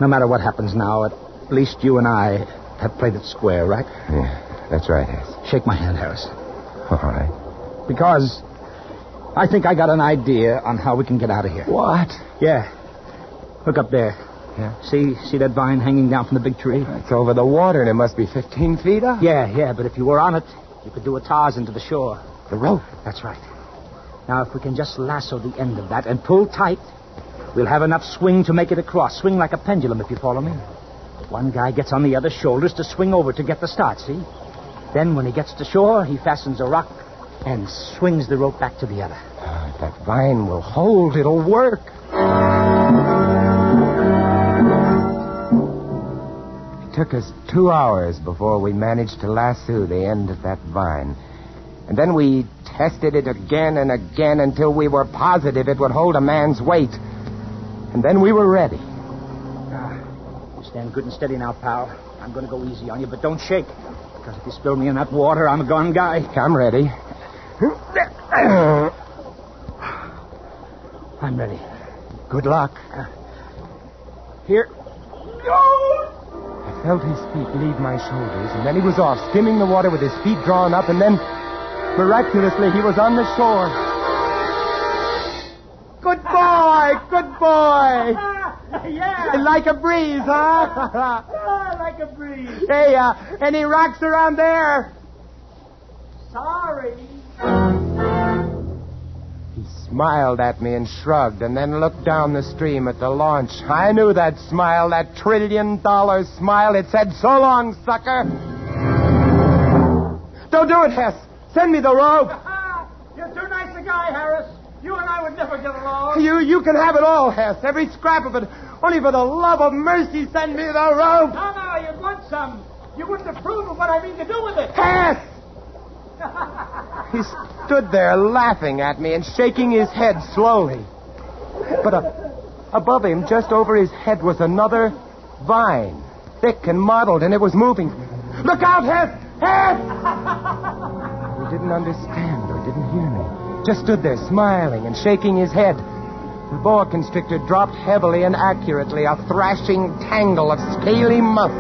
No matter what happens now, at least you and I have played it square, right? Yeah, that's right, Hess. Shake my hand, Harris. All right. Because I think I got an idea on how we can get out of here. What? Yeah. Look up there. Yeah. See that vine hanging down from the big tree? It's over the water, and it must be 15 feet up. Yeah, but if you were on it, you could do a Tarzan to the shore. The rope? That's right. Now, if we can just lasso the end of that and pull tight, we'll have enough swing to make it across. Swing like a pendulum, if you follow me. One guy gets on the other shoulders to swing over to get the start, see? Then, when he gets to shore, he fastens a rock and swings the rope back to the other. That vine will hold. It'll work. It took us 2 hours before we managed to lasso the end of that vine. And then we tested it again and again until we were positive it would hold a man's weight. And then we were ready. You stand good and steady now, pal. I'm going to go easy on you, but don't shake. Because if you spill me in that water, I'm a gone guy. I'm ready. I'm ready. Good luck. Here. I felt his feet leave my shoulders, and then he was off, skimming the water with his feet drawn up, and then, miraculously, he was on the shore. Good boy! Good boy! Yeah. Like a breeze, huh? Like a breeze. Hey, any rocks around there? Sorry. He smiled at me and shrugged, and then looked down the stream at the launch. I knew that smile, that $1 trillion smile. It said, "So long, sucker." Don't do it, Hess. Send me the rope. You're too nice a guy, Harris. You and I would never get along. You can have it all, Hess. Every scrap of it. Only for the love of mercy, send me the rope. No, you'd want some. You wouldn't approve of what I mean to do with it. Hess! He stood there laughing at me and shaking his head slowly. But above him, just over his head, was another vine, thick and mottled, and it was moving. Look out, Hess! Hess! He didn't understand or didn't hear me. Just stood there smiling and shaking his head. The boa constrictor dropped heavily and accurately, a thrashing tangle of scaly musk.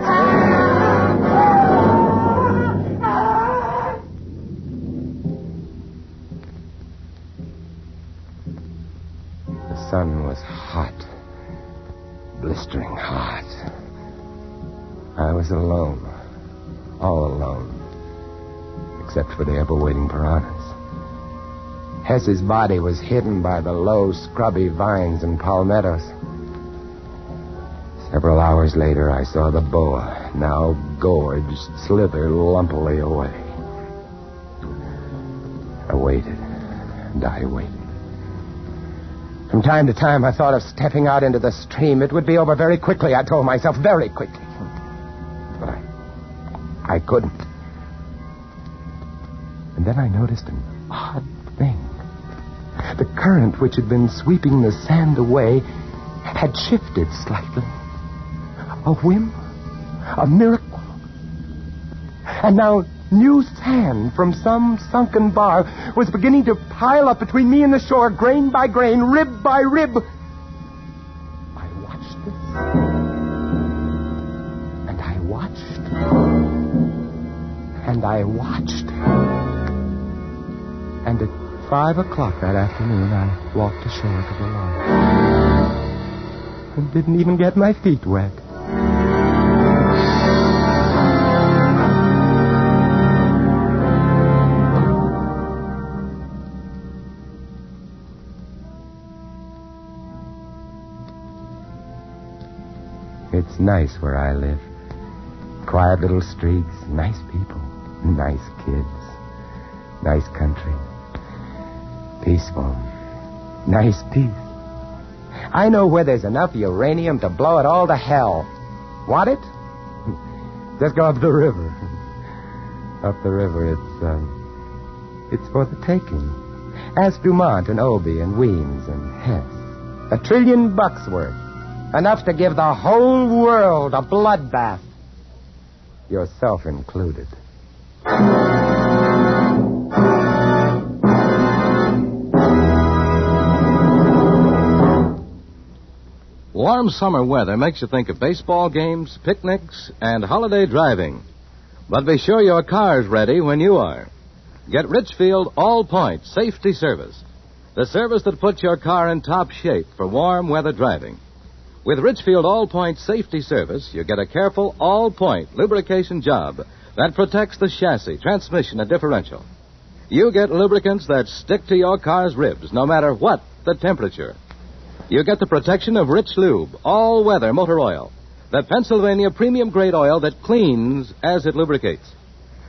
The sun was hot, blistering hot. I was alone, all alone, except for the ever-waiting piranhas. Hess's body was hidden by the low, scrubby vines and palmettos. Several hours later, I saw the boa, now gorged, slither lumpily away. I waited, and I waited. From time to time, I thought of stepping out into the stream. It would be over very quickly, I told myself, very quickly. But I couldn't. And then I noticed an odd thing. The current which had been sweeping the sand away had shifted slightly. A whim, a miracle. And now new sand from some sunken bar was beginning to pile up between me and the shore, grain by grain, rib by rib. I watched this. And I watched. And I watched. And at 5 o'clock that afternoon, I walked ashore to the lawn. And didn't even get my feet wet. It's nice where I live. Quiet little streets, nice people, nice kids, nice country. Peaceful. Nice peace. I know where there's enough uranium to blow it all to hell. Want it? Just go up the river. Up the river, it's for the taking. Ask Dumont and Obie and Weems and Hess. $1 trillion worth. Enough to give the whole world a bloodbath. Yourself included. Warm summer weather makes you think of baseball games, picnics, and holiday driving. But be sure your car's ready when you are. Get Richfield All-Point Safety Service, the service that puts your car in top shape for warm weather driving. With Richfield All-Point Safety Service, you get a careful all-point lubrication job that protects the chassis, transmission, and differential. You get lubricants that stick to your car's ribs no matter what the temperature. You get the protection of Rich Lube, all-weather motor oil, the Pennsylvania premium-grade oil that cleans as it lubricates.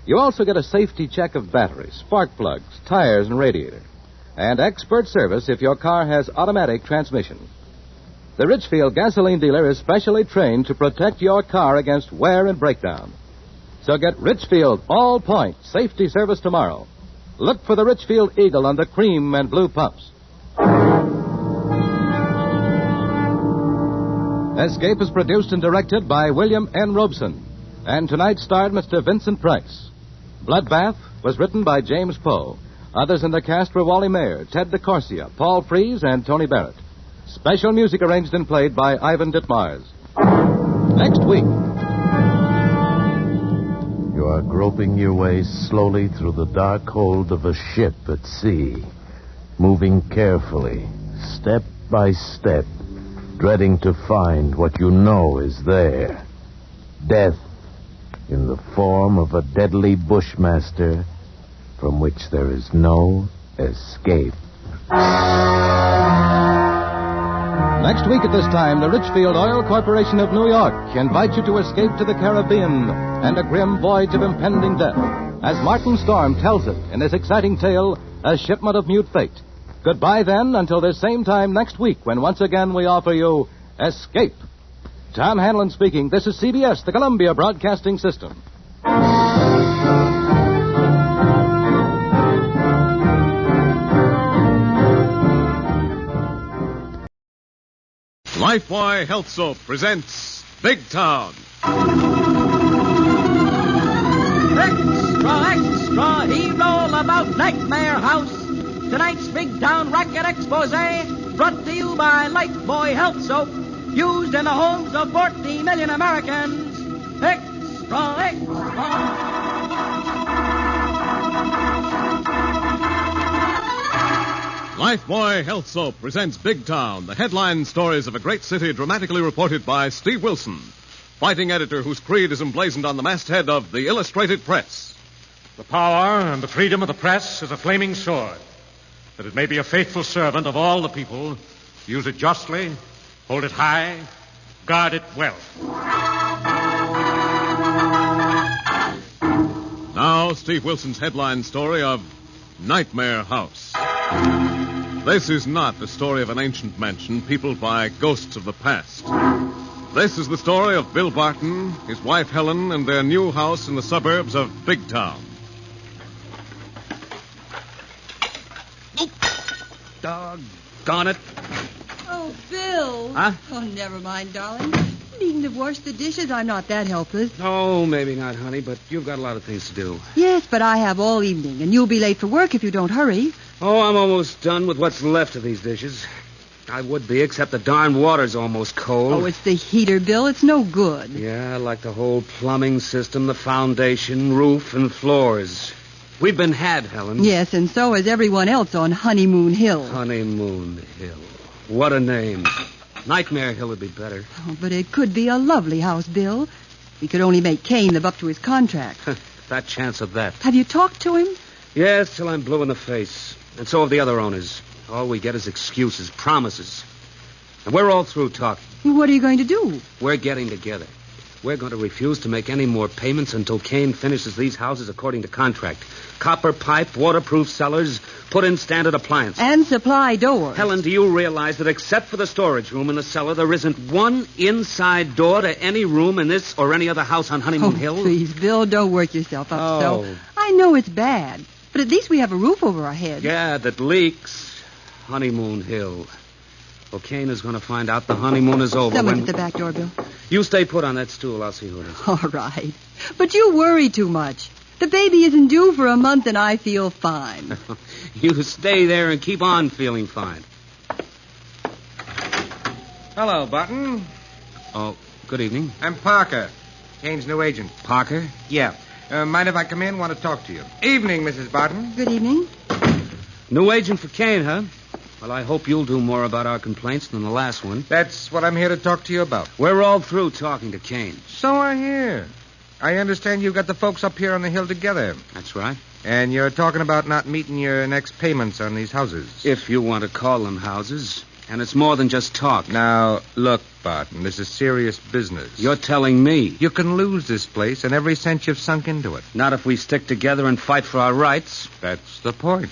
You also get a safety check of batteries, spark plugs, tires, and radiator, and expert service if your car has automatic transmission. The Richfield gasoline dealer is specially trained to protect your car against wear and breakdown. So get Richfield All-Point Safety Service tomorrow. Look for the Richfield Eagle on the cream and blue pumps. Escape is produced and directed by William N. Robeson. And tonight starred Mr. Vincent Price. Bloodbath was written by James Poe. Others in the cast were Wally Mayer, Ted DeCorsia, Paul Frees, and Tony Barrett. Special music arranged and played by Ivan Ditmars. Next week. You are groping your way slowly through the dark hold of a ship at sea, moving carefully, step by step, dreading to find what you know is there. Death in the form of a deadly bushmaster from which there is no escape. Next week at this time, the Richfield Oil Corporation of New York invites you to escape to the Caribbean and a grim voyage of impending death, as Martin Storm tells it in his exciting tale, A Shipment of Mute Fate. Goodbye, then, until this same time next week, when once again we offer you Escape. Tom Hanlon speaking. This is CBS, the Columbia Broadcasting System. Lifebuoy Health Soap presents Big Town. Extra, extra, hero about Nightmare House. Tonight's Big Town Racket Expose brought to you by Lifebuoy Health Soap, used in the homes of 40 million Americans. Extra, extra. Lifebuoy Health Soap presents Big Town, the headline stories of a great city dramatically reported by Steve Wilson, fighting editor whose creed is emblazoned on the masthead of the Illustrated Press. The power and the freedom of the press is a flaming sword, that it may be a faithful servant of all the people. Use it justly, hold it high, guard it well. Now, Steve Wilson's headline story of Nightmare House. This is not the story of an ancient mansion peopled by ghosts of the past. This is the story of Bill Barton, his wife Helen, and their new house in the suburbs of Big Town. Doggone it. Oh, Bill. Huh? Oh, never mind, darling. Needing to wash the dishes. I'm not that helpless. Oh, maybe not, honey, but you've got a lot of things to do. Yes, but I have all evening, and you'll be late for work if you don't hurry. Oh, I'm almost done with what's left of these dishes. I would be, except the darn water's almost cold. Oh, it's the heater, Bill. It's no good. Yeah, like the whole plumbing system, the foundation, roof, and floors. We've been had, Helen. Yes, and so has everyone else on Honeymoon Hill. Honeymoon Hill. What a name. Nightmare Hill would be better. Oh, but it could be a lovely house, Bill. We could only make Kane live up to his contract. Fat chance of that. Have you talked to him? Yes, till I'm blue in the face. And so have the other owners. All we get is excuses, promises. And we're all through talking. What are you going to do? We're getting together. We're going to refuse to make any more payments until Kane finishes these houses according to contract. Copper pipe, waterproof cellars, put in standard appliances. And supply doors. Helen, do you realize that except for the storage room in the cellar, there isn't one inside door to any room in this or any other house on Honeymoon Hill? Please, Bill, don't work yourself up so. I know it's bad, but at least we have a roof over our heads. Yeah, that leaks. Honeymoon Hill. Well, Kane is going to find out the honeymoon is over. Someone at the back door, Bill. You stay put on that stool. I'll see who it is. All right. But you worry too much. The baby isn't due for a month, and I feel fine. You stay there and keep on feeling fine. Hello, Button. Oh, good evening. I'm Parker, Kane's new agent. Parker? Yeah. Mind if I come in? Want to talk to you. Evening, Mrs. Barton. Good evening. New agent for Kane, huh? Well, I hope you'll do more about our complaints than the last one. That's what I'm here to talk to you about. We're all through talking to Kane. So I hear. I understand you've got the folks up here on the hill together. That's right. And you're talking about not meeting your next payments on these houses. If you want to call them houses. And it's more than just talk. Now, look, Barton, this is serious business. You're telling me. You can lose this place and every cent you've sunk into it. Not if we stick together and fight for our rights. That's the point.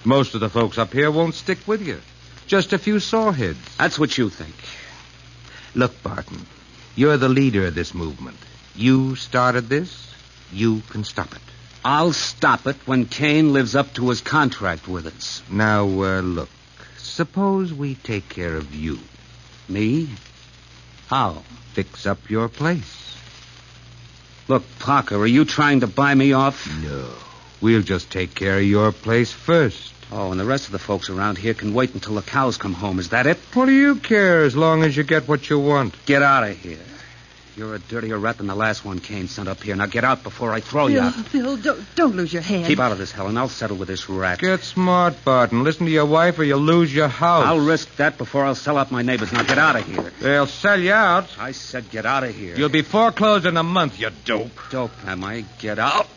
Most of the folks up here won't stick with you. Just a few soreheads. That's what you think. Look, Barton, you're the leader of this movement. You started this. You can stop it. I'll stop it when Kane lives up to his contract with us. Now, look. Suppose we take care of you. Me? How? Fix up your place. Look, Parker, are you trying to buy me off? No. We'll just take care of your place first. Oh, and the rest of the folks around here can wait until the cows come home. Is that it? What do you care as long as you get what you want? Get out of here. You're a dirtier rat than the last one Kane sent up here. Now get out before I throw you out. Bill, don't lose your head. Keep out of this, Helen. I'll settle with this rat. Get smart, Barton. Listen to your wife or you'll lose your house. I'll risk that before I'll sell out my neighbors. Now get out of here. They'll sell you out. I said get out of here. You'll be foreclosed in a month, you dope. Dope, am I? Get out.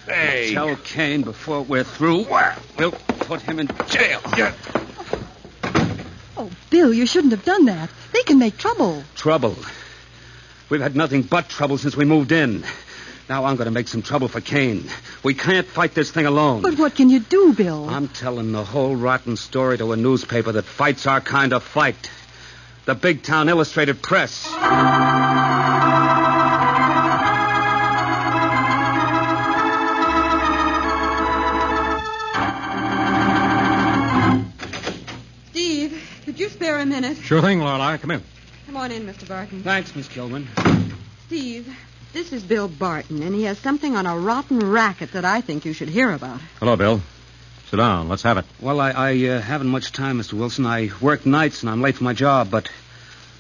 Hey. Tell Kane before we're through. We'll put him in jail. Oh, Bill, you shouldn't have done that. They can make trouble. Trouble? We've had nothing but trouble since we moved in. Now I'm going to make some trouble for Kane. We can't fight this thing alone. But what can you do, Bill? I'm telling the whole rotten story to a newspaper that fights our kind of fight. The Big Town Illustrated Press. Steve, could you spare a minute? Sure thing, Lorelei. Come in. Come on in, Mr. Barton. Thanks, Miss Kilman. Steve, this is Bill Barton, and he has something on a rotten racket that I think you should hear about. Hello, Bill. Sit down. Let's have it. Well, I haven't much time, Mr. Wilson. I work nights and I'm late for my job, but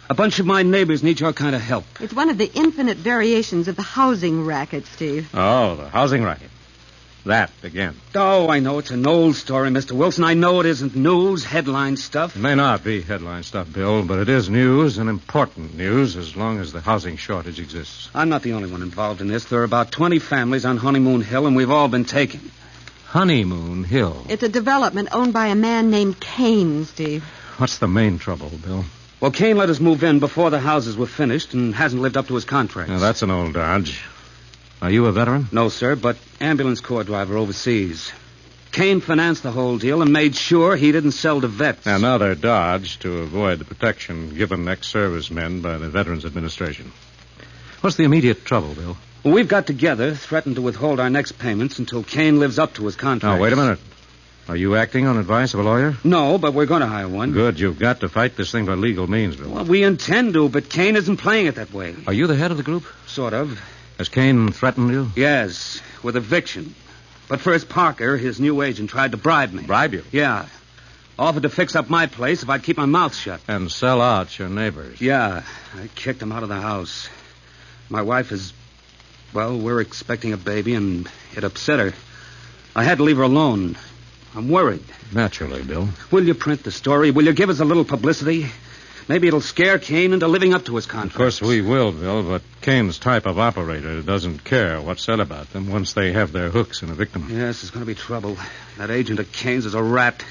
a bunch of my neighbors need your kind of help. It's one of the infinite variations of the housing racket, Steve. Oh, the housing racket. That again. Oh, I know it's an old story, Mr. Wilson. I know it isn't news, headline stuff. It may not be headline stuff, Bill, but it is news, and important news, as long as the housing shortage exists. I'm not the only one involved in this. There are about 20 families on Honeymoon Hill, and we've all been taken. Honeymoon Hill? It's a development owned by a man named Kane, Steve. What's the main trouble, Bill? Well, Kane let us move in before the houses were finished and hasn't lived up to his contracts. Now, that's an old dodge. Are you a veteran? No, sir, but ambulance corps driver overseas. Kane financed the whole deal and made sure he didn't sell to vets. Another dodge to avoid the protection given ex-servicemen by the Veterans Administration. What's the immediate trouble, Bill? Well, we've got together, threatened to withhold our next payments until Kane lives up to his contract. Now, wait a minute. Are you acting on advice of a lawyer? No, but we're going to hire one. Good. You've got to fight this thing by legal means, Bill. Well, we intend to, but Kane isn't playing it that way. Are you the head of the group? Sort of. Has Kane threatened you? Yes, with eviction. But first, Parker, his new agent, tried to bribe me. Bribe you? Yeah. Offered to fix up my place if I'd keep my mouth shut. And sell out your neighbors. Yeah. I kicked him out of the house. My wife is... Well, we're expecting a baby, and it upset her. I had to leave her alone. I'm worried. Naturally, Bill. Will you print the story? Will you give us a little publicity? Maybe it'll scare Kane into living up to his contract. Of course we will, Bill, but Kane's type of operator doesn't care what's said about them once they have their hooks in a victim. Yes, there's going to be trouble. That agent of Kane's is a rat.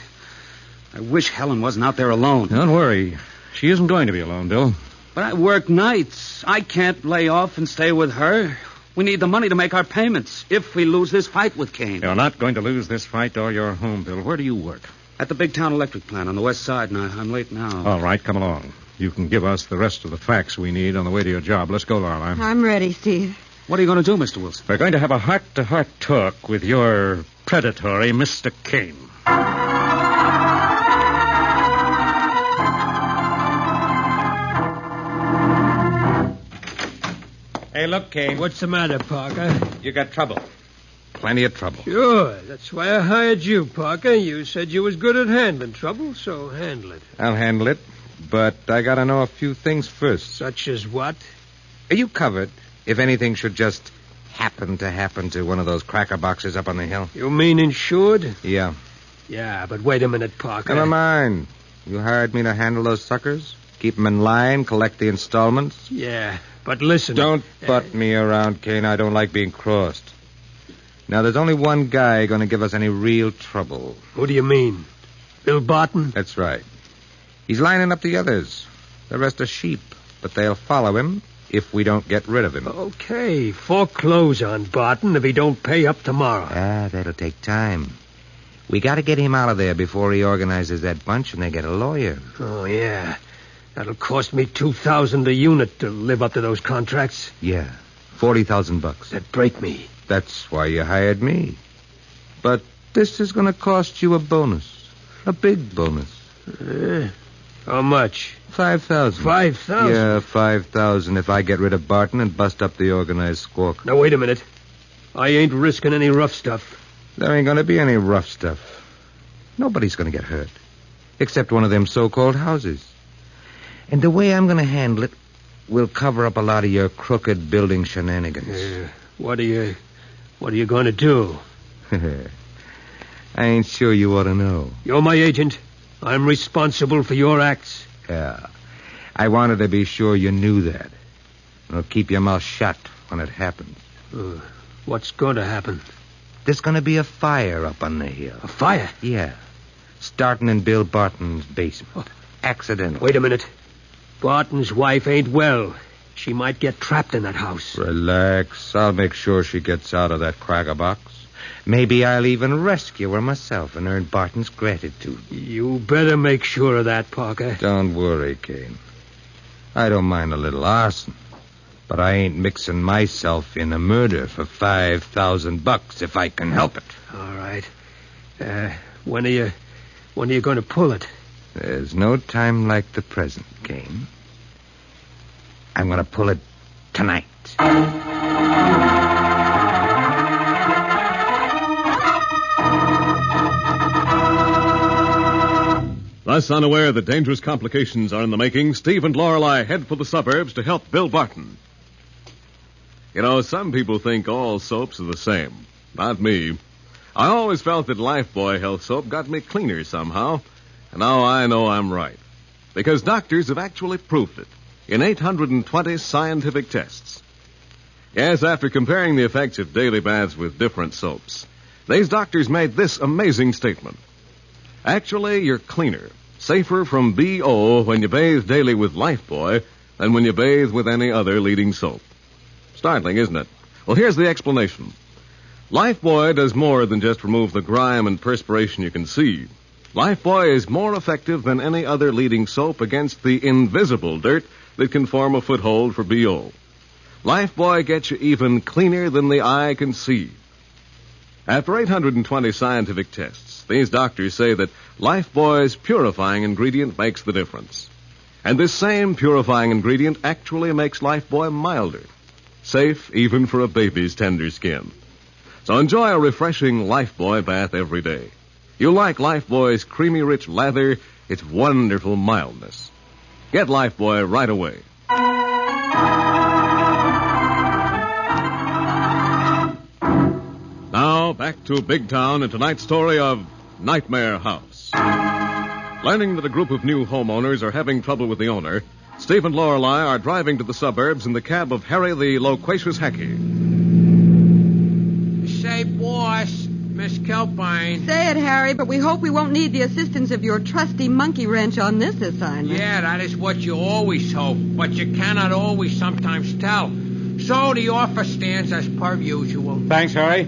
I wish Helen wasn't out there alone. Don't worry. She isn't going to be alone, Bill. But I work nights. I can't lay off and stay with her. We need the money to make our payments if we lose this fight with Kane. You're not going to lose this fight or your home, Bill. Where do you work? At the Big Town Electric Plant on the west side, and I'm late now. All right, come along. You can give us the rest of the facts we need on the way to your job. Let's go, Lorelei. I'm ready, Steve. What are you going to do, Mr. Wilson? We're going to have a heart-to-heart talk with your predatory Mr. Kane. Hey, look, Kane. What's the matter, Parker? You got trouble. Plenty of trouble. Sure. That's why I hired you, Parker. You said you was good at handling trouble, so handle it. I'll handle it, but I gotta know a few things first. Such as what? Are you covered if anything should just happen to one of those cracker boxes up on the hill? You mean insured? Yeah. Yeah, but wait a minute, Parker. Never mind. You hired me to handle those suckers? Keep them in line, collect the installments? Yeah, but listen. Don't butt me around, Kane. I don't like being crossed. Now, there's only one guy going to give us any real trouble. Who do you mean? Bill Barton? That's right. He's lining up the others. The rest are sheep, but they'll follow him if we don't get rid of him. Okay, foreclose on Barton if he don't pay up tomorrow. That'll take time. We got to get him out of there before he organizes that bunch and they get a lawyer. Oh, yeah. That'll cost me $2,000 a unit to live up to those contracts. Yeah, $40,000. That'd break me. That's why you hired me. But this is going to cost you a bonus. A big bonus. How much? 5,000. 5,000? Yeah, 5,000 if I get rid of Barton and bust up the organized squawk. Now, wait a minute. I ain't risking any rough stuff. There ain't going to be any rough stuff. Nobody's going to get hurt. Except one of them so-called houses. And the way I'm going to handle it will cover up a lot of your crooked building shenanigans. What are you going to do? I ain't sure you ought to know. You're my agent. I'm responsible for your acts. Yeah. I wanted to be sure you knew that. I'll keep your mouth shut when it happens. What's going to happen? There's going to be a fire up on the hill. A fire? Yeah. Starting in Bill Barton's basement. Accidental. Wait a minute. Barton's wife ain't well. She might get trapped in that house. Relax. I'll make sure she gets out of that cracker box. Maybe I'll even rescue her myself and earn Barton's gratitude. You better make sure of that, Parker. Don't worry, Kane. I don't mind a little arson. But I ain't mixing myself in a murder for $5,000 if I can help it. All right. When are you going to pull it? There's no time like the present, Kane. I'm going to pull it tonight. Thus unaware that dangerous complications are in the making, Steve and Lorelei head for the suburbs to help Bill Barton. You know, some people think all soaps are the same. Not me. I always felt that Lifebuoy Health Soap got me cleaner somehow, and now I know I'm right. Because doctors have actually proved it in 820 scientific tests. Yes, after comparing the effects of daily baths with different soaps, these doctors made this amazing statement. Actually, you're cleaner, safer from BO when you bathe daily with Lifebuoy than when you bathe with any other leading soap. Startling, isn't it? Well, here's the explanation. Lifebuoy does more than just remove the grime and perspiration you can see. Lifebuoy is more effective than any other leading soap against the invisible dirt that can form a foothold for BO. Lifebuoy gets you even cleaner than the eye can see. After 820 scientific tests, these doctors say that Lifebuoy's purifying ingredient makes the difference. And this same purifying ingredient actually makes Lifebuoy milder, safe even for a baby's tender skin. So enjoy a refreshing Lifebuoy bath every day. You'll like Lifebuoy's creamy rich lather, its wonderful mildness. Get Lifebuoy right away. Now, back to Big Town and tonight's story of Nightmare House. Learning that a group of new homeowners are having trouble with the owner, Steve and Lorelei are driving to the suburbs in the cab of Harry the loquacious Hackey. Say, boss, Miss Kelpine. Say it, Harry, but we hope we won't need the assistance of your trusty monkey wrench on this assignment. Yeah, that is what you always hope, but you cannot always sometimes tell. So the offer stands as per usual. Thanks, Harry.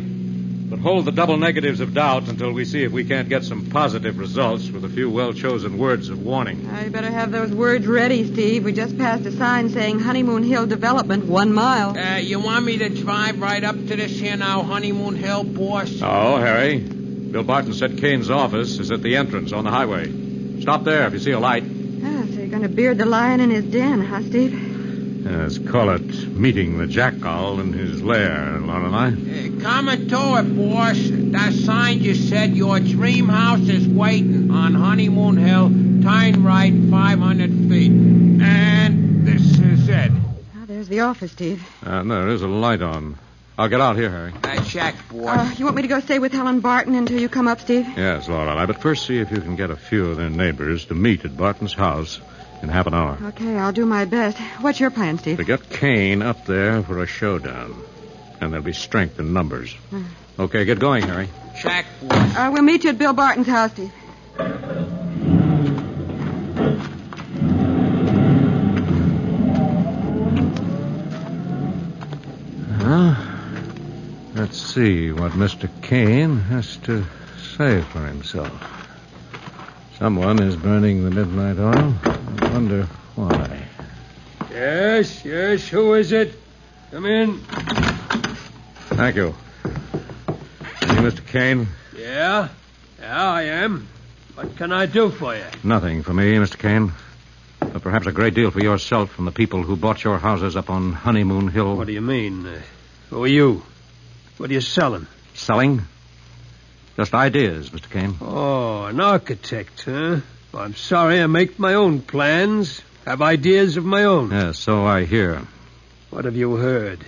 But hold the double negatives of doubt until we see if we can't get some positive results with a few well-chosen words of warning. You better have those words ready, Steve. We just passed a sign saying Honeymoon Hill Development, 1 mile. You want me to drive right up to this here now, Honeymoon Hill, boss? Oh, Harry. Bill Barton said Kane's office is at the entrance on the highway. Stop there if you see a light. Oh, so you're going to beard the lion in his den, huh, Steve? Yes, call it meeting the jackal in his lair, Lorelei. Coming to it, boss. That sign just said your dream house is waiting on Honeymoon Hill. Turn right 500 feet. And this is it. Oh, there's the office, Steve. There is a light on. I'll get out here, Harry. Check, boss. You want me to go stay with Helen Barton until you come up, Steve? Yes, Lorelei, but first see if you can get a few of their neighbors to meet at Barton's house in half an hour. Okay, I'll do my best. What's your plan, Steve? To get Kane up there for a showdown. And there'll be strength in numbers. Okay, get going, Harry. Check, boss. We'll meet you at Bill Barton's house, Steve. Let's see what Mr. Kane has to say for himself. Someone is burning the midnight oil. I wonder why. Yes, who is it? Come in. Thank you. You, Mr. Kane? Yeah, I am. What can I do for you? Nothing for me, Mr. Kane. But perhaps a great deal for yourself from the people who bought your houses up on Honeymoon Hill. What do you mean? Who are you? What are you selling? Selling? Just ideas, Mr. Kane. Oh, an architect, huh? Well, I'm sorry, I make my own plans. Have ideas of my own. Yes, so I hear. What have you heard?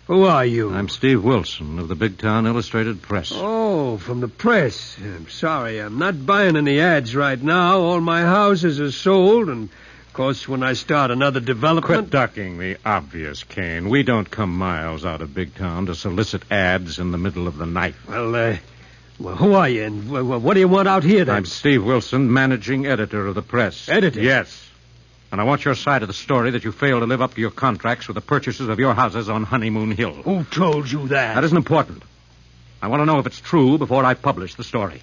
Who are you? I'm Steve Wilson of the Big Town Illustrated Press. Oh, from the press. I'm sorry, I'm not buying any ads right now. All my houses are sold, and, of course, when I start another development... Quit ducking the obvious, Kane. We don't come miles out of Big Town to solicit ads in the middle of the night. Well, who are you, and what do you want out here, then? I'm Steve Wilson, managing editor of the press. Editor? Yes. And I want your side of the story that you failed to live up to your contracts with the purchasers of your houses on Honeymoon Hill. Who told you that? That isn't important. I want to know if it's true before I publish the story.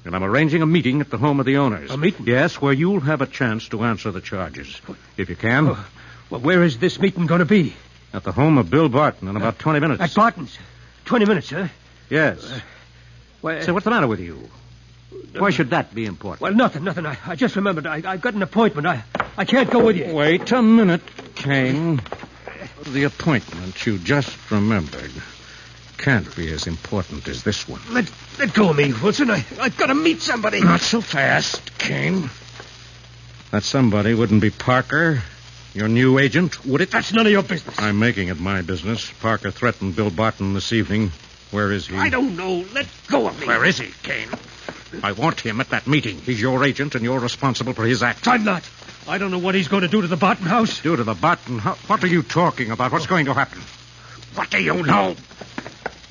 And I'm arranging a meeting at the home of the owners. A meeting? Yes, where you'll have a chance to answer the charges. If you can. Well, where is this meeting going to be? At the home of Bill Barton in about 20 minutes. At Barton's? 20 minutes, huh? Yes. So what's the matter with you? Why should that be important? Well, nothing. I just remembered. I've got an appointment. I can't go with you. Wait a minute, Kane. The appointment you just remembered can't be as important as this one. Let go of me, Wilson. I've got to meet somebody. Not so fast, Kane. That somebody wouldn't be Parker, your new agent, would it? That's none of your business. I'm making it my business. Parker threatened Bill Barton this evening. Where is he? I don't know. Let go of me. Where is he, Kane? I want him at that meeting. He's your agent, and you're responsible for his acts. I'm not. I don't know what he's going to do to the Barton house. Do to the Barton house? What are you talking about? What's going to happen? What do you know?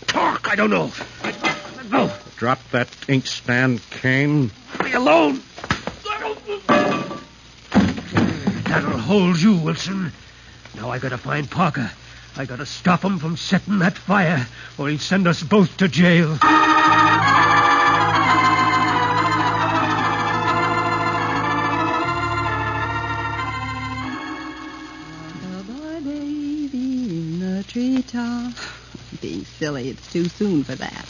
Talk. I don't know. Let go. Drop that inkstand, Kane. Leave me alone. That'll hold you, Wilson. Now I got to find Parker. I got to stop him from setting that fire, or he'll send us both to jail. Treetop. Being silly, it's too soon for that.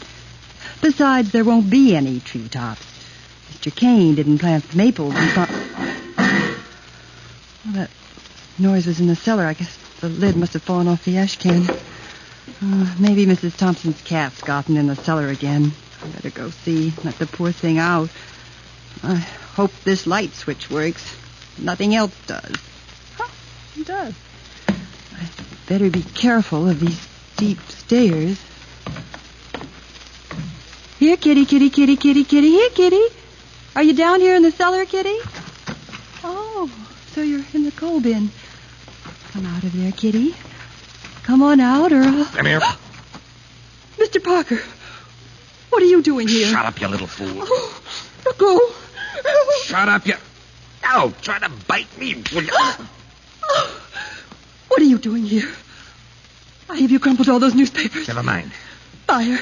Besides, there won't be any treetops. Mr. Kane didn't plant maples and well, that noise was in the cellar. I guess the lid must have fallen off the ash can. Maybe Mrs. Thompson's cat's gotten in the cellar again. I better go see. Let the poor thing out. I hope this light switch works. Nothing else does. It does. Better be careful of these steep stairs. Here, kitty. Here, kitty. Are you down here in the cellar, kitty? Oh, so you're in the coal bin. Come out of there, kitty. Come on out, or I'll... Come here. Mr. Parker, what are you doing here? Shut up, you little fool. Oh, let go. Shut up, you... Ow, try to bite me, will you? What are you doing here? Why have you crumpled all those newspapers? Never mind. Fire.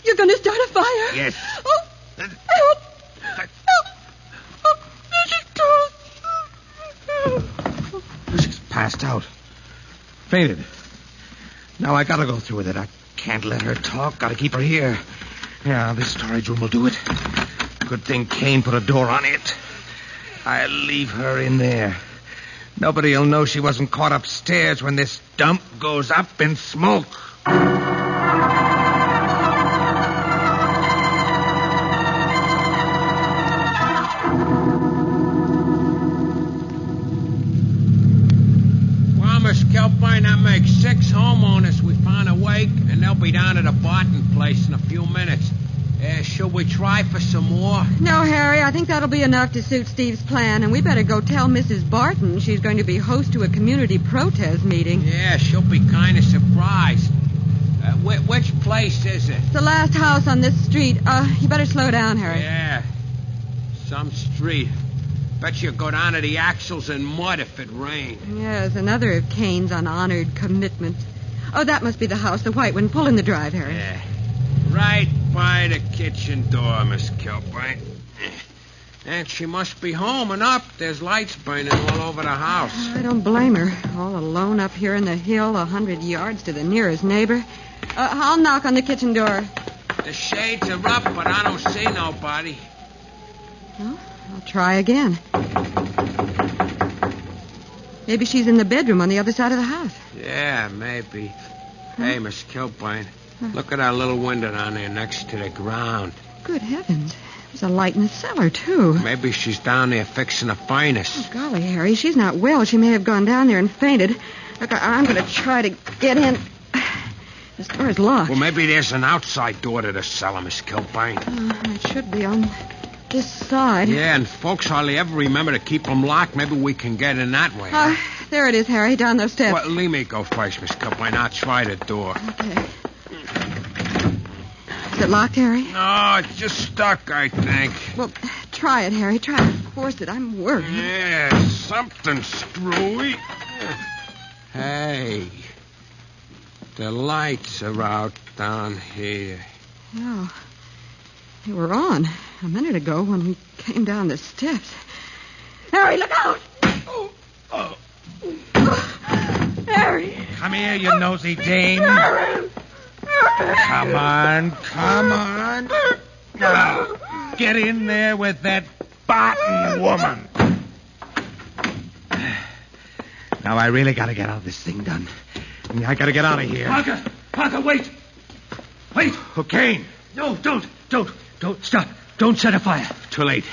You're going to start a fire? Yes. Oh, help. She's passed out. Fainted. Now I gotta go through with it. I can't let her talk. Gotta keep her here. Yeah, this storage room will do it. Good thing Kane put a door on it. I'll leave her in there. Nobody'll know she wasn't caught upstairs when this dump goes up in smoke. Well, Miss Kelpine, that makes 6 homeowners we found awake, and they'll be down at the Barton place in a few minutes. Should we try for some more? No, Harry, I think that'll be enough to suit Steve's plan, and we better go tell Mrs. Barton she's going to be host to a community protest meeting. Yeah, she'll be kind of surprised. Which place is it? It's the last house on this street. You better slow down, Harry. Yeah, some street. Bet you go down to the axles in mud if it rained. Yes, another of Kane's unhonored commitments. Oh, that must be the house, the white one. Pull in the drive, Harry. Yeah. Right by the kitchen door, Miss Kelpine. And she must be home and up. There's lights burning all over the house. I don't blame her. All alone up here in the hill, 100 yards to the nearest neighbor. I'll knock on the kitchen door. The shades are up, but I don't see nobody. Well, I'll try again. Maybe she's in the bedroom on the other side of the house. Yeah, maybe. Hey, Miss Kilburn, look at that little window down there next to the ground. Good heavens. There's a light in the cellar, too. Maybe she's down there fixing a furnace. Oh, golly, Harry, she's not well. She may have gone down there and fainted. Look, I'm going to try to get in. This door's locked. Well, maybe there's an outside door to the cellar, Miss Kilburn. It should be on this side. Yeah, and folks hardly ever remember to keep them locked. Maybe we can get in that way. There it is, Harry, down those steps. Well, leave me go first, Miss Kilburn. I'll try the door. Okay. Is it locked, Harry? No, it's just stuck, I think. Well, try it, Harry. Try to force it. I'm worried. Yeah, something screwy. Hey, the lights are out down here. Oh, they were on a minute ago when we came down the steps. Harry, look out! Harry! Come here, you nosy dame. Harry! Come on. Now, get in there with that Barton woman. Now, I really got to get out of this thing done. I got to get out of here. Parker, wait. Wait. Kane. No, don't. Stop. Don't set a fire. Too late.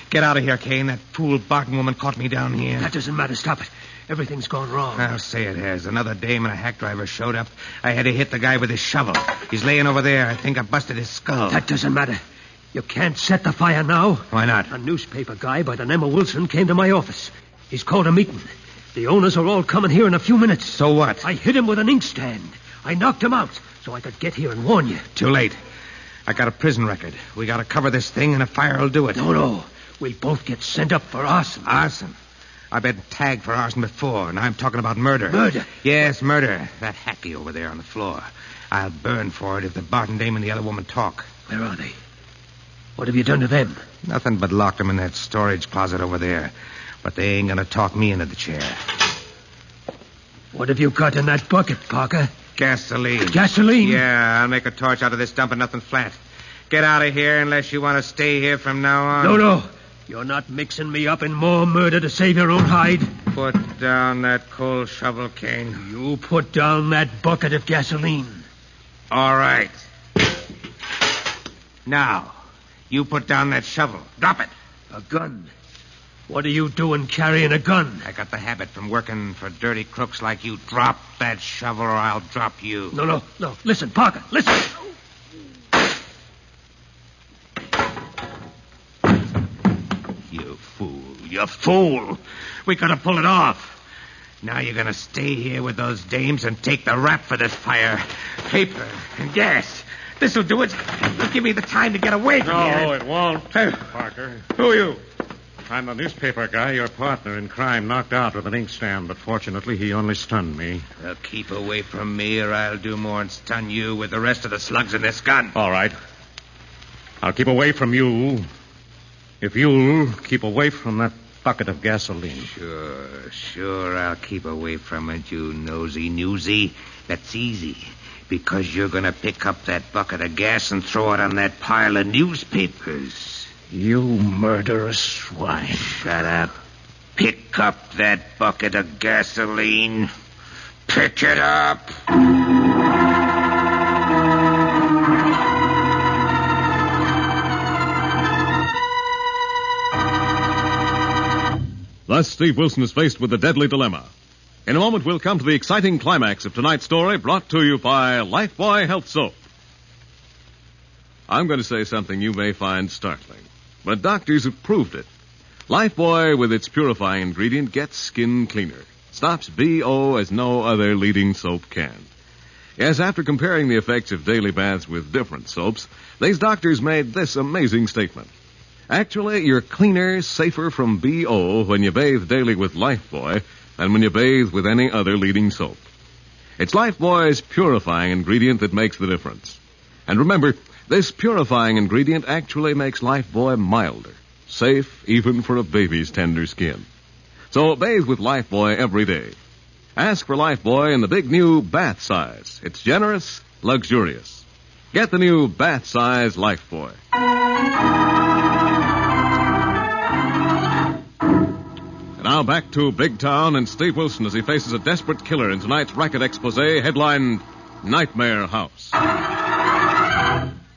Get out of here, Kane. That fool Barton woman caught me down here. That doesn't matter. Stop it. Everything's gone wrong. I'll say it has. Another dame and a hack driver showed up. I had to hit the guy with his shovel. He's laying over there. I think I busted his skull. That doesn't matter. You can't set the fire now. Why not? A newspaper guy by the name of Wilson came to my office. He's called a meeting. The owners are all coming here in a few minutes. So what? I hit him with an inkstand. I knocked him out so I could get here and warn you. Too late. I got a prison record. We got to cover this thing, and a fire will do it. No. We'll both get sent up for arson. Arson? I've been tagged for arson before, and I'm talking about murder. Murder? Yes, murder. That hacky over there on the floor. I'll burn for it if the Barton dame and the other woman talk. Where are they? What have you done to them? Nothing but locked them in that storage closet over there. But they ain't gonna talk me into the chair. What have you got in that bucket, Parker? Gasoline. Gasoline? Yeah, I'll make a torch out of this dump and nothing flat. Get out of here unless you want to stay here from now on. No. You're not mixing me up in more murder to save your own hide. Put down that coal shovel, Kane. You put down that bucket of gasoline. All right. Now, you put down that shovel. Drop it. A gun? What are you doing carrying a gun? I got the habit from working for dirty crooks like you. Drop that shovel or I'll drop you. No. Listen, Parker, listen. You fool. We could have pulled it off. Now you're going to stay here with those dames and take the rap for this fire. Paper and gas. This'll do it. It'll give me the time to get away from here. No, it won't, Parker. Who are you? I'm the newspaper guy, your partner in crime, knocked out with an inkstand, but fortunately he only stunned me. Well, keep away from me or I'll do more and stun you with the rest of the slugs in this gun. All right. I'll keep away from you if you'll keep away from that bucket of gasoline. Sure, I'll keep away from it, you nosy newsy. That's easy, because you're going to pick up that bucket of gas and throw it on that pile of newspapers. You murderous swine. Shut up. Pick up that bucket of gasoline. Pick it up. Thus, Steve Wilson is faced with a deadly dilemma. In a moment, we'll come to the exciting climax of tonight's story, brought to you by Lifebuoy Health Soap. I'm going to say something you may find startling, but doctors have proved it. Lifebuoy, with its purifying ingredient, gets skin cleaner. Stops BO as no other leading soap can. Yes, after comparing the effects of daily baths with different soaps, these doctors made this amazing statement. Actually, you're cleaner, safer from BO when you bathe daily with Lifebuoy than when you bathe with any other leading soap. It's Lifebuoy's purifying ingredient that makes the difference. And remember, this purifying ingredient actually makes Lifebuoy milder, safe even for a baby's tender skin. So bathe with Lifebuoy every day. Ask for Lifebuoy in the big new bath size. It's generous, luxurious. Get the new bath size Lifebuoy. Now back to Big Town and Steve Wilson as he faces a desperate killer in tonight's racket expose headlined Nightmare House.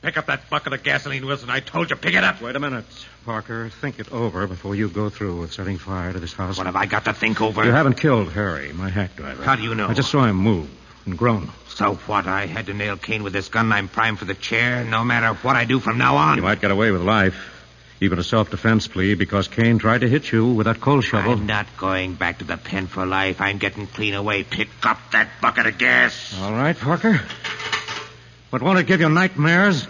Pick up that bucket of gasoline, Wilson. I told you, pick it up. Wait a minute, Parker. Think it over before you go through with setting fire to this house. What have I got to think over? You haven't killed Harry, my hack driver. How do you know? I just saw him move and groan. So what? I had to nail Kane with this gun. I'm primed for the chair, no matter what I do from now on. You might get away with life. Even a self-defense plea because Kane tried to hit you with that coal shovel. I'm not going back to the pen for life. I'm getting clean away. Pick up that bucket of gas. All right, Parker. But won't it give you nightmares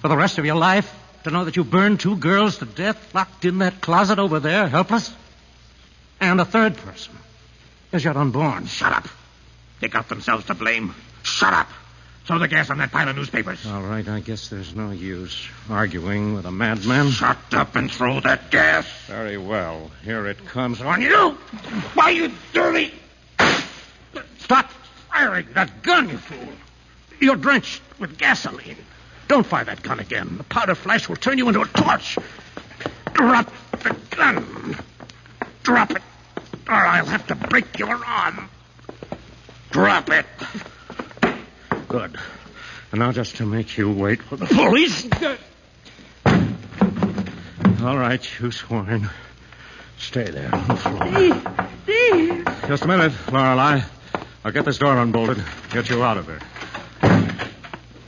for the rest of your life to know that you burned 2 girls to death locked in that closet over there, helpless? And a third person is yet unborn. Shut up. They got themselves to blame. Shut up. Throw the gas on that pile of newspapers. All right, I guess there's no use arguing with a madman. Shut up and throw that gas. Very well. Here it comes On you! Why, you dirty... Stop firing that gun, you fool. You're drenched with gasoline. Don't fire that gun again. The powder flash will turn you into a torch. Drop the gun. Drop it, or I'll have to break your arm. Drop it. Good. And now just to make you wait for the police. All right, you swine. Stay there on the floor. Steve. Just a minute, Lorelei. I'll get this door unbolted. Get you out of there.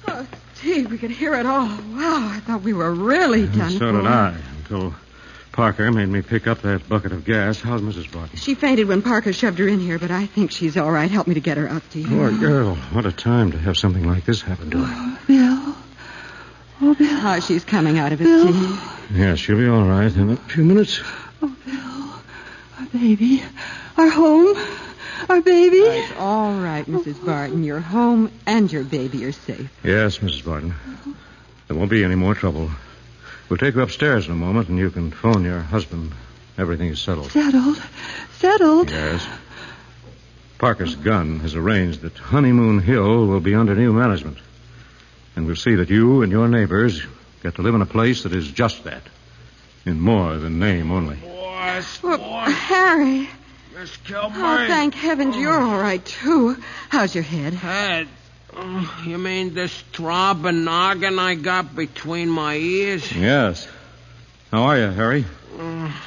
Oh, Steve, we could hear it all. Wow, I thought we were really done. So did I, until Parker made me pick up that bucket of gas. How's Mrs. Barton? She fainted when Parker shoved her in here, but I think she's all right. Help me to get her out, Steve. Poor girl. What a time to have something like this happen to her. Oh, Bill. Oh, Bill. Oh, she's coming out of it, Bill. Steve. Yeah, she'll be all right in a few minutes. Oh, Bill. Our baby. Our home. Our baby. It's all right, Mrs. Barton. Your home and your baby are safe. Yes, Mrs. Barton. There won't be any more trouble. We'll take her upstairs in a moment, and you can phone your husband. Everything is settled. Settled? Settled? Yes. Parker's gun has arranged that Honeymoon Hill will be under new management. And we'll see that you and your neighbors get to live in a place that is just that. In more than name only. Harry. Miss Kilburn. Oh, thank heavens you're all right, too. How's your head? Head? You mean this throbbing noggin I got between my ears? Yes. How are you, Harry?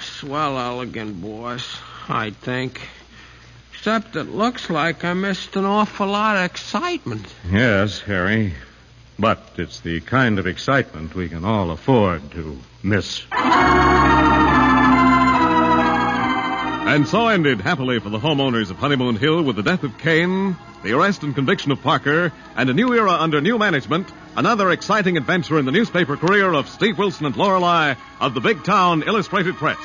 Swell elegant, boss, I think. Except it looks like I missed an awful lot of excitement. Yes, Harry. But it's the kind of excitement we can all afford to miss. And so ended happily for the homeowners of Honeymoon Hill with the death of Kane, the arrest and conviction of Parker, and a new era under new management, another exciting adventure in the newspaper career of Steve Wilson and Lorelei of the Big Town Illustrated Press.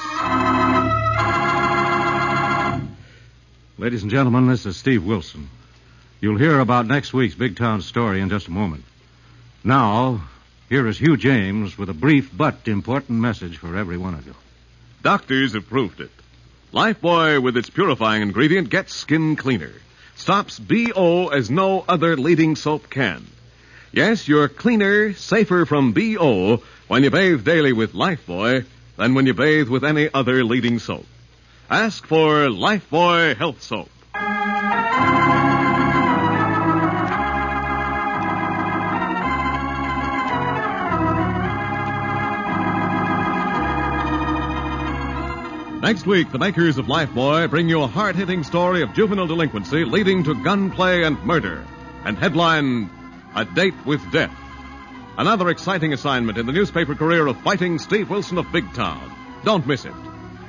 Ladies and gentlemen, this is Steve Wilson. You'll hear about next week's Big Town story in just a moment. Now, here is Hugh James with a brief but important message for every one of you. Doctors have proved it. Lifebuoy with its purifying ingredient gets skin cleaner. Stops BO as no other leading soap can. Yes, you're cleaner, safer from BO when you bathe daily with Lifebuoy than when you bathe with any other leading soap. Ask for Lifebuoy Health Soap. Next week, the makers of Lifebuoy bring you a hard-hitting story of juvenile delinquency leading to gunplay and murder. And headline, A Date with Death. Another exciting assignment in the newspaper career of fighting Steve Wilson of Big Town. Don't miss it.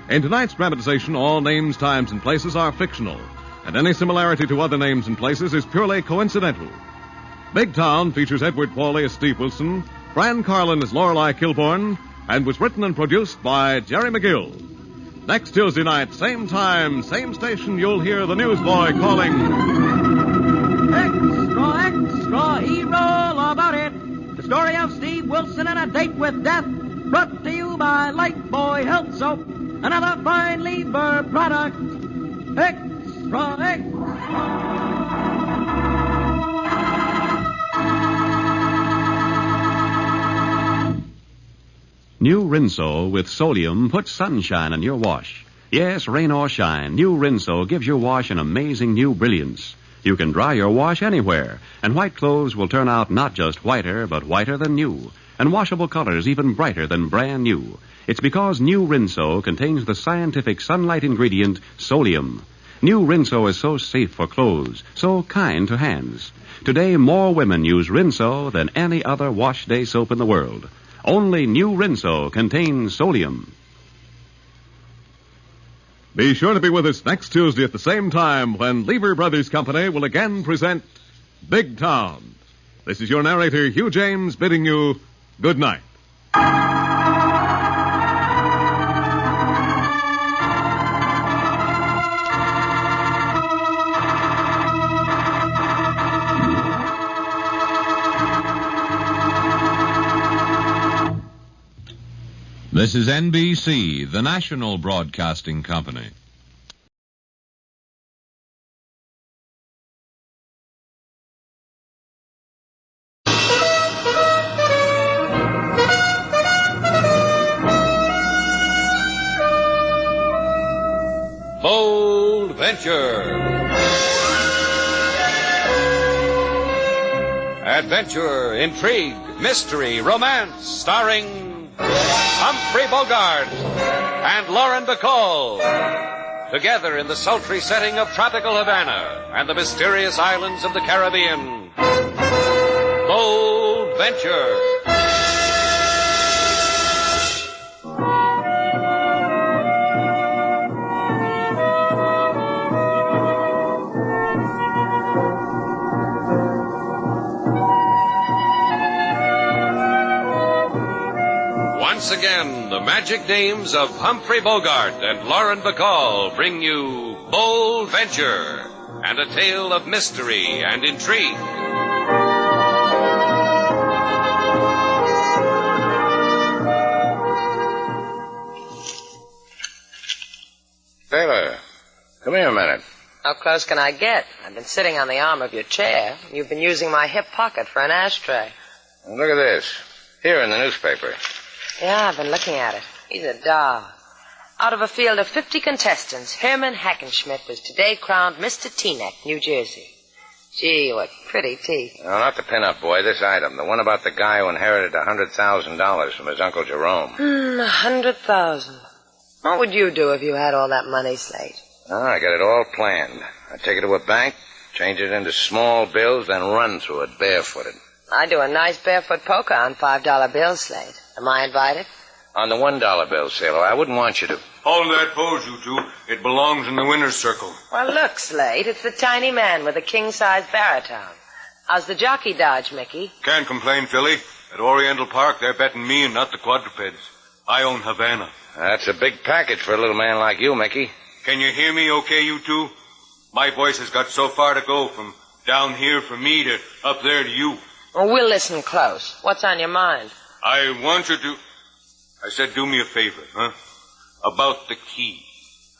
In tonight's dramatization, all names, times, and places are fictional. And any similarity to other names and places is purely coincidental. Big Town features Edward Pauly as Steve Wilson, Fran Carlin as Lorelei Kilbourne, and was written and produced by Jerry McGill. Next Tuesday night, same time, same station, you'll hear the newsboy calling... Extra, extra, hero about it. The story of Steve Wilson and a date with death. Brought to you by Lifebuoy Health Soap. Another fine lever product. Extra, extra. New Rinso with sodium puts sunshine in your wash. Yes, rain or shine, new Rinso gives your wash an amazing new brilliance. You can dry your wash anywhere, and white clothes will turn out not just whiter, but whiter than new, and washable colors even brighter than brand new. It's because new Rinso contains the scientific sunlight ingredient, solium. New Rinso is so safe for clothes, so kind to hands. Today, more women use Rinso than any other wash day soap in the world. Only new Rinso contains solium. Be sure to be with us next Tuesday at the same time when Lever Brothers Company will again present Big Town. This is your narrator, Hugh James, bidding you good night. This is NBC, the national broadcasting company. Bold Venture. Adventure, intrigue, mystery, romance, starring Humphrey Bogart and Lauren Bacall. Together in the sultry setting of tropical Havana and the mysterious islands of the Caribbean. Bold Venture. Once again, the magic names of Humphrey Bogart and Lauren Bacall bring you Bold Venture and a tale of mystery and intrigue. Taylor, come here a minute. How close can I get? I've been sitting on the arm of your chair. You've been using my hip pocket for an ashtray. Well, look at this. Here in the newspaper. Yeah, I've been looking at it. He's a doll. Out of a field of 50 contestants, Herman Hackenschmidt was today crowned Mr. Teaneck, New Jersey. Gee, what pretty teeth. No, not the pin-up boy, this item. The one about the guy who inherited $100,000 from his Uncle Jerome. 100,000. What would you do if you had all that money, Slate? Oh, I got it all planned. I'd take it to a bank, change it into small bills, then run through it barefooted. I'd do a nice barefoot polka on $5 bills, Slate. Am I invited? On the $1 bill, Sailor, I wouldn't want you to. Hold that pose, you two. It belongs in the winner's circle. Well, look, Slate, it's the tiny man with a king-size baritone. How's the jockey dodge, Mickey? Can't complain, Philly. At Oriental Park, they're betting me and not the quadrupeds. I own Havana. That's a big package for a little man like you, Mickey. Can you hear me okay, you two? My voice has got so far to go from down here for me to up there to you. Well, we'll listen close. What's on your mind? I want you to... I said do me a favor, huh? About the key.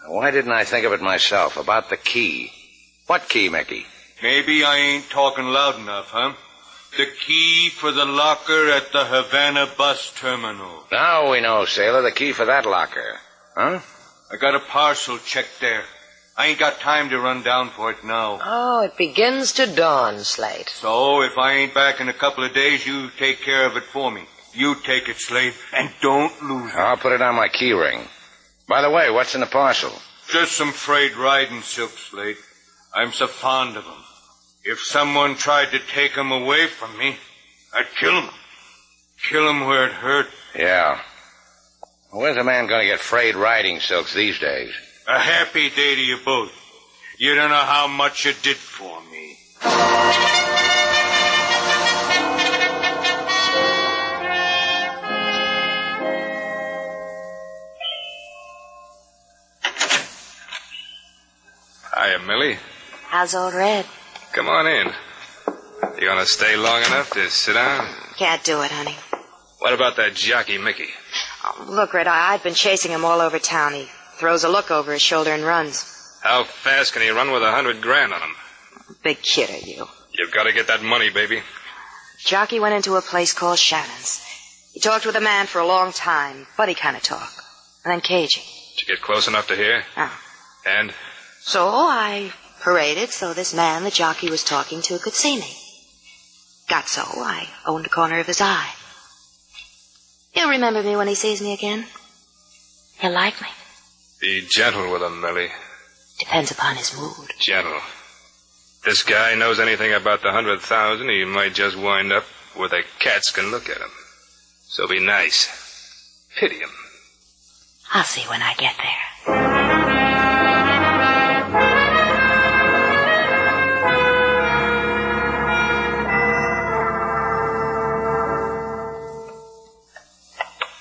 Why didn't I think of it myself? About the key. What key, Mickey? Maybe I ain't talking loud enough, huh? The key for the locker at the Havana bus terminal. Now we know, Sailor, the key for that locker. Huh? I got a parcel checked there. I ain't got time to run down for it now. Oh, it begins to dawn, Slate. So, if I ain't back in a couple of days, you take care of it for me. You take it, Slate, and don't lose it. I'll put it on my key ring. By the way, what's in the parcel? Just some frayed riding silk, Slate. I'm so fond of 'em. If someone tried to take 'em away from me, I'd kill 'em. Kill 'em where it hurt. Yeah. Where's a man going to get frayed riding silks these days? A happy day to you both. You don't know how much you did for me. Hiya, Millie. How's old Red? Come on in. You gonna stay long enough to sit down? Can't do it, honey. What about that jockey, Mickey? Oh, look, Red, I've been chasing him all over town. He throws a look over his shoulder and runs. How fast can he run with $100,000 on him? Big kid, are you? You've got to get that money, baby. Jockey went into a place called Shannon's. He talked with a man for a long time, buddy kind of talk. And then caging. Did you get close enough to hear? Oh. And? So I paraded so this man the jockey was talking to could see me. Got so I owned a corner of his eye. He'll remember me when he sees me again. He'll like me. Be gentle with him, Millie. Depends upon his mood. Gentle. If this guy knows anything about the 100,000, he might just wind up where the cats can look at him. So be nice. Pity him. I'll see when I get there.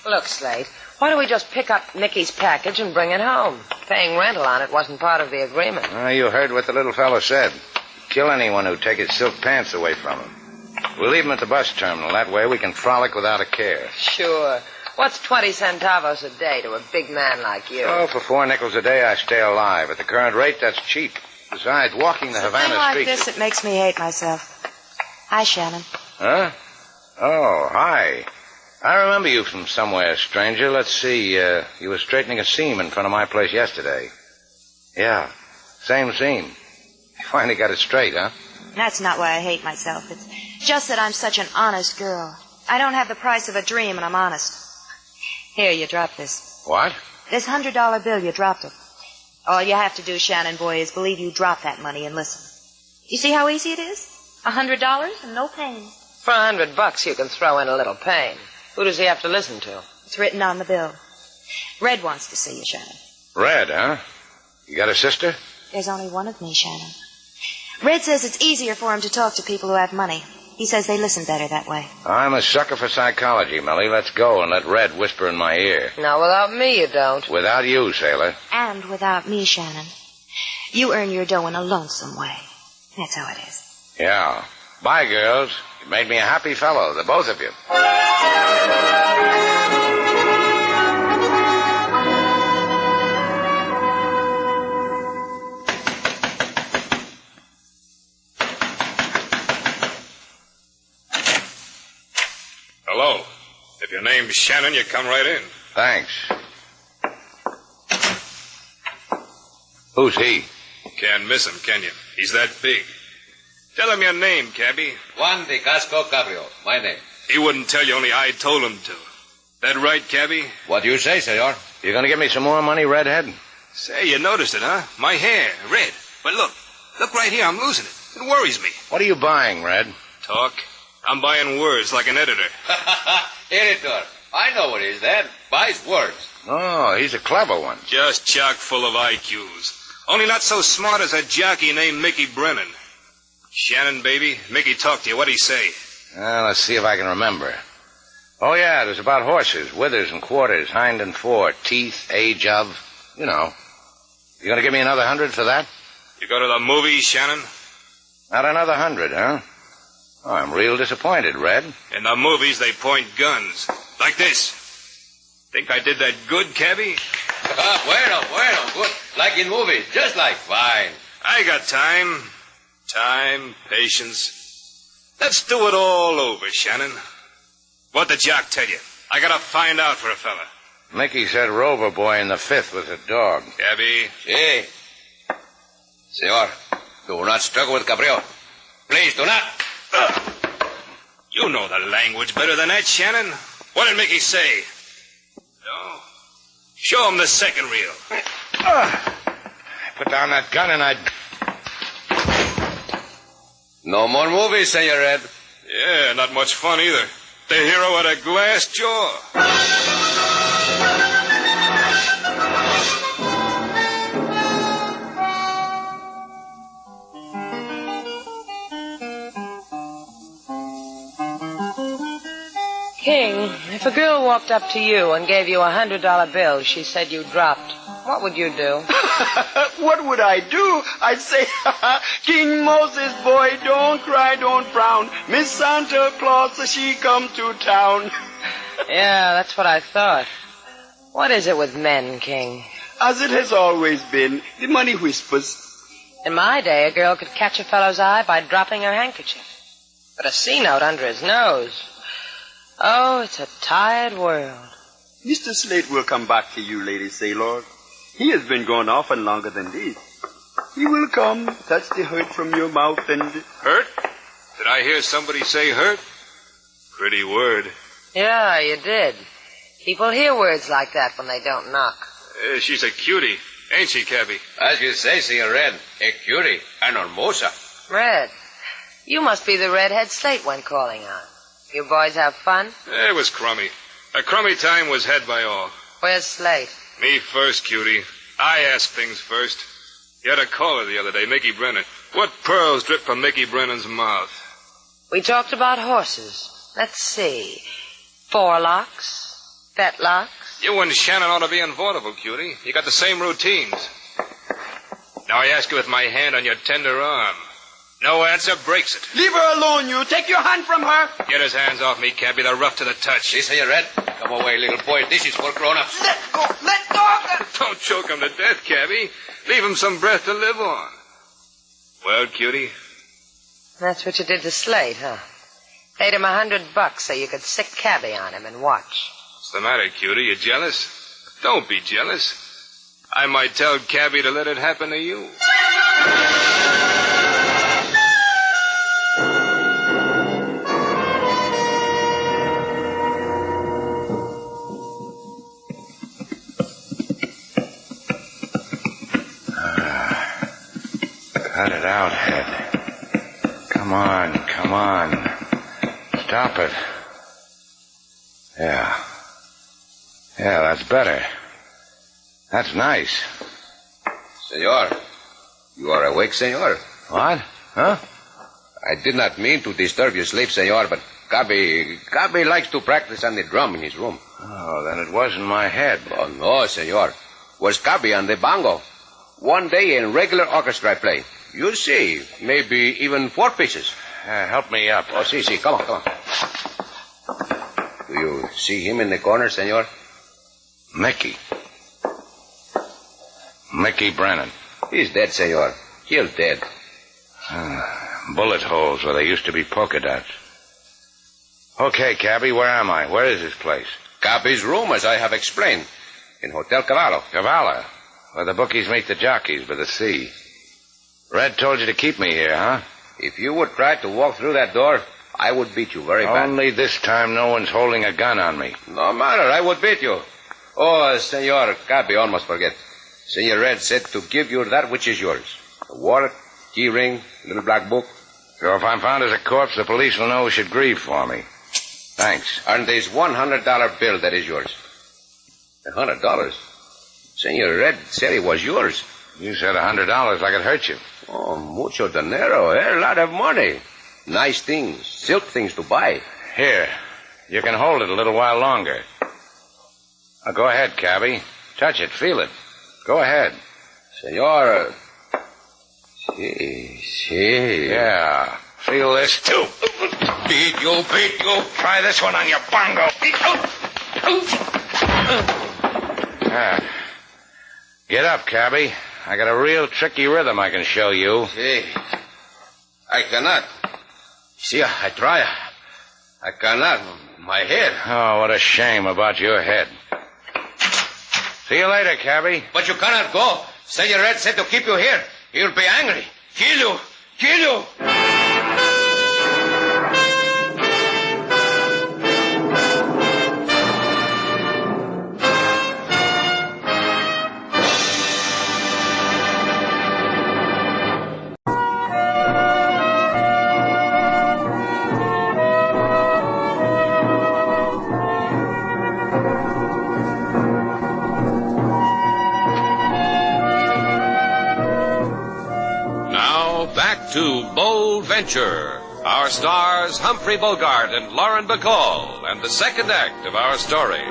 Look, Slate, why don't we just pick up Mickey's package and bring it home? Paying rental on it wasn't part of the agreement. You heard what the little fellow said. Kill anyone who'd take his silk pants away from him. We'll leave him at the bus terminal. That way we can frolic without a care. Sure. What's 20 centavos a day to a big man like you? Oh, for 4 nickels a day, I stay alive. At the current rate, that's cheap. Besides, walking the Havana like streets... this, it makes me hate myself. Hi, Shannon. Huh? Oh, hi. I remember you from somewhere, stranger. Let's see. You were straightening a seam in front of my place yesterday. Yeah, same seam. You finally got it straight, huh? That's not why I hate myself. It's just that I'm such an honest girl. I don't have the price of a dream, and I'm honest. Here, you drop this. What? This $100 bill, you dropped it. All you have to do, Shannon boy, is believe you dropped that money and listen. You see how easy it is? $100 and no pain. For $100, you can throw in a little pain. Who does he have to listen to? It's written on the bill. Red wants to see you, Shannon. Red, huh? You got a sister? There's only one of me, Shannon. Red says it's easier for him to talk to people who have money. He says they listen better that way. I'm a sucker for psychology, Millie. Let's go and let Red whisper in my ear. No, without me you don't. Without you, sailor. And without me, Shannon. You earn your dough in a lonesome way. That's how it is. Yeah. Bye, girls. You made me a happy fellow, the both of you. Hello. If your name's Shannon, you come right in. Thanks. Who's he? Can't miss him, can you? He's that big. Tell him your name, cabby. Juan de Casco Cabrio, my name. He wouldn't tell you, only I told him to. That right, cabby? What do you say, senor? You gonna give me some more money, Redhead? Say, you noticed it, huh? My hair, red. But look right here, I'm losing it. It worries me. What are you buying, Red? Talk. I'm buying words like an editor. Editor. I know what is that. Buys words. Oh, he's a clever one. Just chock full of IQs. Only not so smart as a jockey named Mickey Brennan. Shannon, baby, Mickey talked to you. What'd he say? Let's see if I can remember. Oh, yeah, it was about horses, withers and quarters, hind and fore, teeth, age of, you know. You gonna give me another 100 for that? You go to the movies, Shannon? Not another 100, huh? Oh, I'm real disappointed, Red. In the movies, they point guns. Like this. Think I did that good, cabby? Bueno, good. Like in movies, just like. Fine. I got time. Time, patience. Let's do it all over, Shannon. What'd the jock tell you? I gotta find out for a fella. Mickey said Rover Boy in the 5th was a dog. Cabby? Si. Senor, do not struggle with Cabrio. Please, do not. You know the language better than that, Shannon. What did Mickey say? No. Show him the second reel. Put down that gun and I'd... No more movies, Senor Red. Yeah, not much fun either. The hero had a glass jaw. King, if a girl walked up to you and gave you a $100 bill she said you dropped, what would you do? What would I do? I'd say, King Moses, boy, don't cry, don't frown. Miss Santa Claus, she come to town. Yeah, that's what I thought. What is it with men, King? As it has always been, the money whispers. In my day, a girl could catch a fellow's eye by dropping her handkerchief. But a C-note under his nose. Oh, it's a tired world. Mr. Slate will come back to you, Lady Sailor. He has been gone often longer than this. He will come, touch the hurt from your mouth and... Hurt? Did I hear somebody say hurt? Pretty word. Yeah, you did. People hear words like that when they don't knock. She's a cutie, ain't she, Cabby? As you say, Senor Red, a cutie, an hermosa. Red. You must be the redhead Slate went calling on. You boys have fun? It was crummy. A crummy time was had by all. Where's Slate? Me first, cutie. I ask things first. You had a caller the other day, Mickey Brennan. What pearls drip from Mickey Brennan's mouth? We talked about horses. Let's see. Forelocks, fetlocks. You and Shannon ought to be in vaudeville, cutie. You got the same routines. Now I ask you with my hand on your tender arm. No answer breaks it. Leave her alone, you. Take your hand from her. Get his hands off me, Cabby. They're rough to the touch. See, Senor Red? Come away, little boy. This is for grown-ups. Let go. Let go. Don't choke him to death, Cabby. Leave him some breath to live on. Well, cutie? That's what you did to Slate, huh? Paid him $100 so you could sick Cabby on him and watch. What's the matter, cutie? You jealous? Don't be jealous. I might tell Cabby to let it happen to you. Cut it out, Head. Come on, come on. Stop it. Yeah. Yeah, that's better. That's nice. Senor, you are awake, senor? What? Huh? I did not mean to disturb your sleep, senor, but Cabby likes to practice on the drum in his room. Oh, then it wasn't my head. Oh, no, senor. Was Cabby on the bongo. One day in regular orchestra play. You see, maybe even 4 pieces. Help me up. Oh, see, come on. Do you see him in the corner, senor? Mickey Brennan. He's dead, senor. Killed dead. Bullet holes where there used to be polka dots. Okay, Cabby, where am I? Where is this place? Cabby's room, as I have explained. In Hotel Cavallo. Cavallo? Where the bookies meet the jockeys by the sea. Red told you to keep me here, huh? If you would try to walk through that door, I would beat you very bad. Only this time no one's holding a gun on me. No matter, I would beat you. Oh, senor, Cabby, almost forget. Senor Red said to give you that which is yours. A wallet, key ring, little black book. So if I'm found as a corpse, the police will know who should grieve for me. Thanks. And there's $100 bill that is yours. $100? Senor Red said it was yours. You said $100 like it hurt you. Oh, mucho dinero, a lot of money. Nice things, silk things to buy. Here, you can hold it a little while longer. Now, go ahead, Cabby. Touch it, feel it. Go ahead. Senor, see. Yeah, feel this, too. Beat you. Try this one on your bongo. Get up, Cabby. I got a real tricky rhythm I can show you. See, I cannot. See, I try. I cannot. My head. Oh, what a shame about your head. See you later, Cabby. But you cannot go. Senor Red said to keep you here. He'll be angry. Kill you. Back to Bold Venture. Our stars, Humphrey Bogart and Lauren Bacall, and the second act of our story. I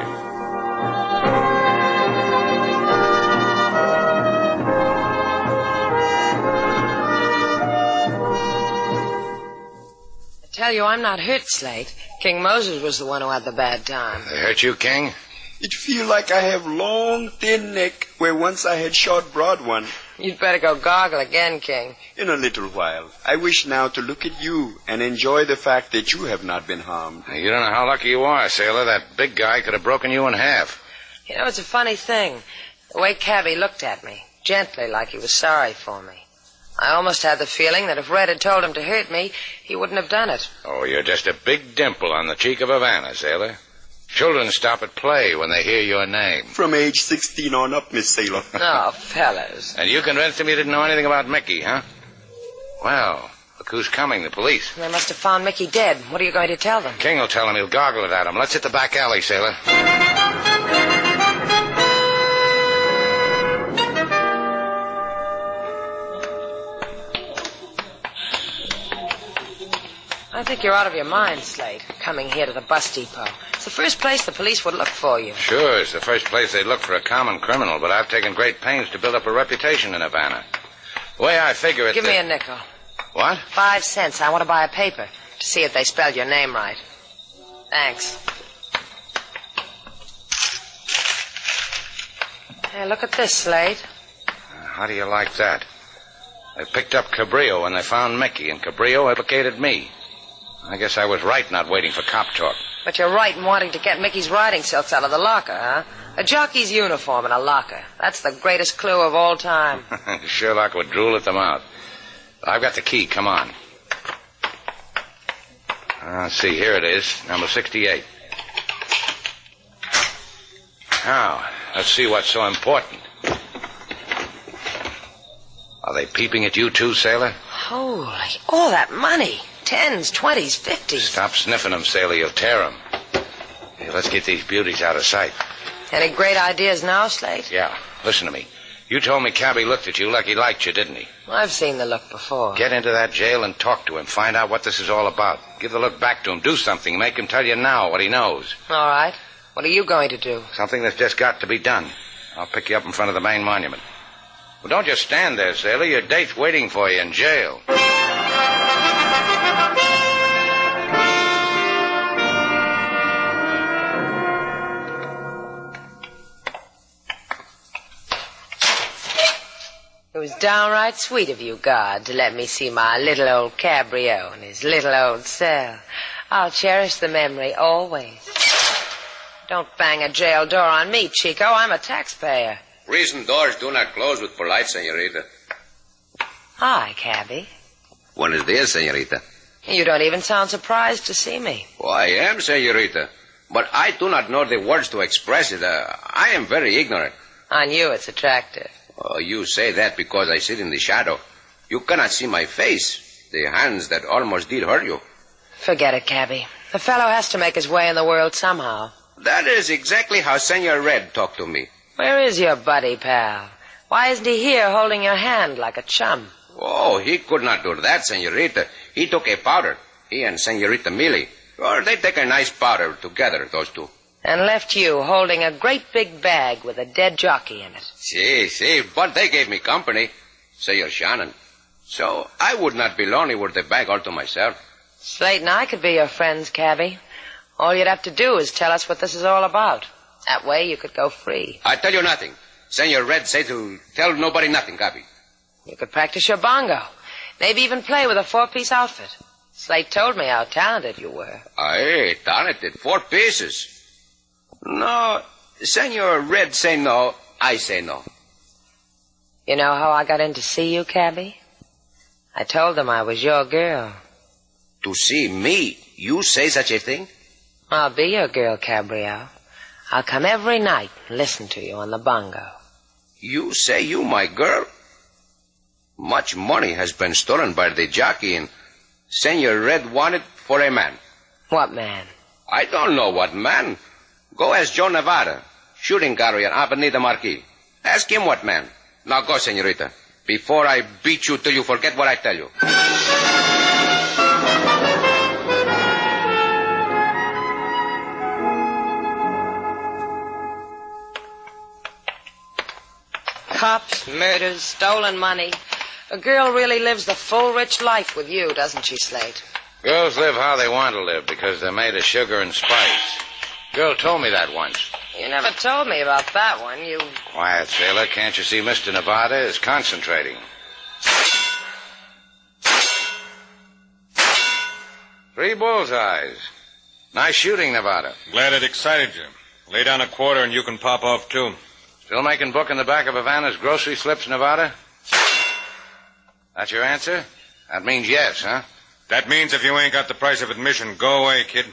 tell you, I'm not hurt, Slate. King Moses was the one who had the bad time. They hurt you, King? It feel like I have long, thin neck where once I had short, broad one. You'd better go gargle again, King. In a little while. I wish now to look at you and enjoy the fact that you have not been harmed. You don't know how lucky you are, sailor. That big guy could have broken you in half. You know, it's a funny thing. The way Cabby looked at me, gently, like he was sorry for me. I almost had the feeling that if Red had told him to hurt me, he wouldn't have done it. Oh, you're just a big dimple on the cheek of Havana, sailor. Children stop at play when they hear your name. From age 16 on up, Miss Sailor. Oh, fellas. And you convinced him you didn't know anything about Mickey, huh? Well, look who's coming, the police. They must have found Mickey dead. What are you going to tell them? King will tell him. He'll goggle it at him. Let's hit the back alley, sailor. I think you're out of your mind, Slate, coming here to the bus depot. It's the first place the police would look for you. Sure, it's the first place they'd look for a common criminal, but I've taken great pains to build up a reputation in Havana. The way I figure it... Give me a nickel. What? 5 cents. I want to buy a paper to see if they spelled your name right. Thanks. Hey, look at this, Slate. How do you like that? They picked up Cabrillo when they found Mickey, and Cabrillo implicated me. I guess I was right not waiting for cop talk. But you're right in wanting to get Mickey's riding silks out of the locker, huh? A jockey's uniform in a locker. That's the greatest clue of all time. Sherlock would drool at them out. I've got the key. Come on. Let's see. Here it is. Number 68. Now, let's see what's so important. Are they peeping at you too, sailor? Holy, all that money. 10s, 20s, 50s. Stop sniffing them, sailor. You'll tear them. Hey, let's get these beauties out of sight. Any great ideas now, Slate? Yeah. Listen to me. You told me Cabby looked at you like he liked you, didn't he? I've seen the look before. Get into that jail and talk to him. Find out what this is all about. Give the look back to him. Do something. Make him tell you now what he knows. All right. What are you going to do? Something that's just got to be done. I'll pick you up in front of the main monument. Well, don't just stand there, sailor. Your date's waiting for you in jail. It was downright sweet of you, God, to let me see my little old Cabrio in his little old cell. I'll cherish the memory always. Don't bang a jail door on me, Chico. I'm a taxpayer. Prison doors do not close with polite, senorita. Hi, Cabby. Buenos dias, senorita. You don't even sound surprised to see me. Oh, I am, senorita. But I do not know the words to express it. I am very ignorant. On you, it's attractive. Oh, you say that because I sit in the shadow. You cannot see my face. The hands that almost did hurt you. Forget it, Cabby. The fellow has to make his way in the world somehow. That is exactly how Senor Red talked to me. Where is your buddy, pal? Why isn't he here holding your hand like a chum? Oh, he could not do that, senorita. He took a powder. He and Senorita Millie. Or they take a nice powder together, those two. And left you holding a great big bag with a dead jockey in it. See, but they gave me company. Senor Shannon. So I would not be lonely with the bag all to myself. Slate and I could be your friends, Cabby. All you'd have to do is tell us what this is all about. That way you could go free. I tell you nothing. Senor Red say to tell nobody nothing, Cabby. You could practice your bongo. Maybe even play with a 4-piece outfit. Slate told me how talented you were. Aye, talented. 4 pieces. No, Senor Red say no, I say no. You know how I got in to see you, Cabby? I told them I was your girl. To see me? You say such a thing? I'll be your girl, Cabrio. I'll come every night and listen to you on the bongo. You say you my girl? Much money has been stolen by the jockey, and Senor Red wanted for a man. What man? I don't know what man. Go ask Joe Nevada, shooting gallery on Avenida Marquis. Ask him what man. Now go, senorita, before I beat you till you forget what I tell you. Cops, murders, stolen money. A girl really lives the full, rich life with you, doesn't she, Slate? Girls live how they want to live because they're made of sugar and spice. Girl told me that once. You never told me about that one. You... Quiet, sailor. Can't you see Mr. Nevada is concentrating? 3 bullseyes. Nice shooting, Nevada. Glad it excited you. Lay down a quarter and you can pop off, too. Still making book in the back of Havana's grocery slips, Nevada? That's your answer? That means yes, huh? That means if you ain't got the price of admission, go away, kid.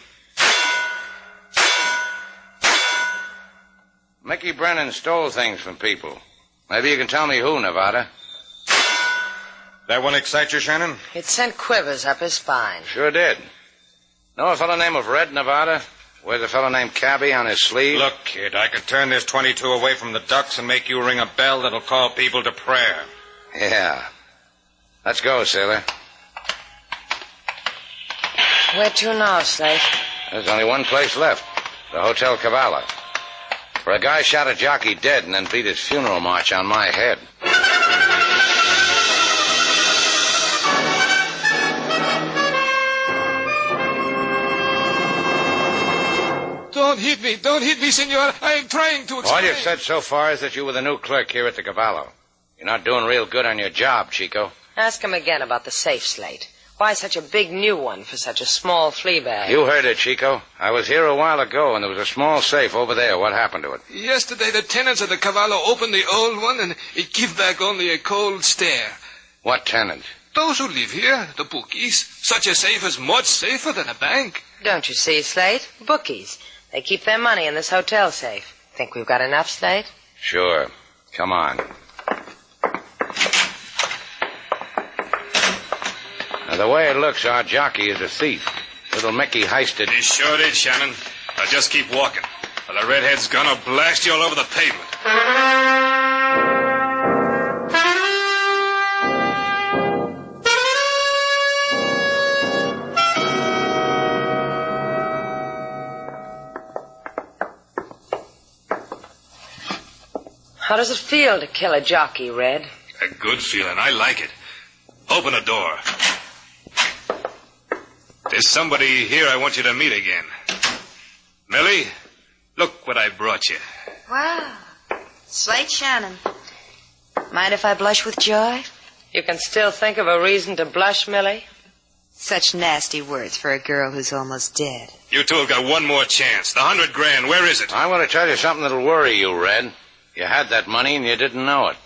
Mickey Brennan stole things from people. Maybe you can tell me who, Nevada. That one excite you, Shannon? It sent quivers up his spine. Sure did. Know a fellow named Red, Nevada? Wears a fellow named Cabby on his sleeve? Look, kid, I could turn this 22 away from the ducks and make you ring a bell that'll call people to prayer. Yeah. Let's go, sailor. Where to now, Slate? There's only one place left. The Hotel Cavallo. Where a guy shot a jockey dead and then beat his funeral march on my head. Don't hit me, senor. I am trying to explain. All you've said so far is that you were the new clerk here at the Cavallo. You're not doing real good on your job, Chico. Ask him again about the safe, Slate. Why such a big new one for such a small flea bag? You heard it, Chico. I was here a while ago, and there was a small safe over there. What happened to it? Yesterday, the tenants of the Cavallo opened the old one, and it gave back only a cold stare. What tenant? Those who live here, the bookies. Such a safe is much safer than a bank. Don't you see, Slate? Bookies. They keep their money in this hotel safe. Think we've got enough, Slate? Sure. Come on. Now, the way it looks, our jockey is a thief. Little Mickey heisted... He sure did, Shannon. Now just keep walking, or the redhead's gonna blast you all over the pavement. How does it feel to kill a jockey, Red? A good feeling. I like it. Open the door. There's somebody here I want you to meet again. Millie, look what I brought you. Wow. Slate Shannon. Mind if I blush with joy? You can still think of a reason to blush, Millie? Such nasty words for a girl who's almost dead. You two have got one more chance. The $100,000, where is it? I want to tell you something that'll worry you, Red. You had that money and you didn't know it.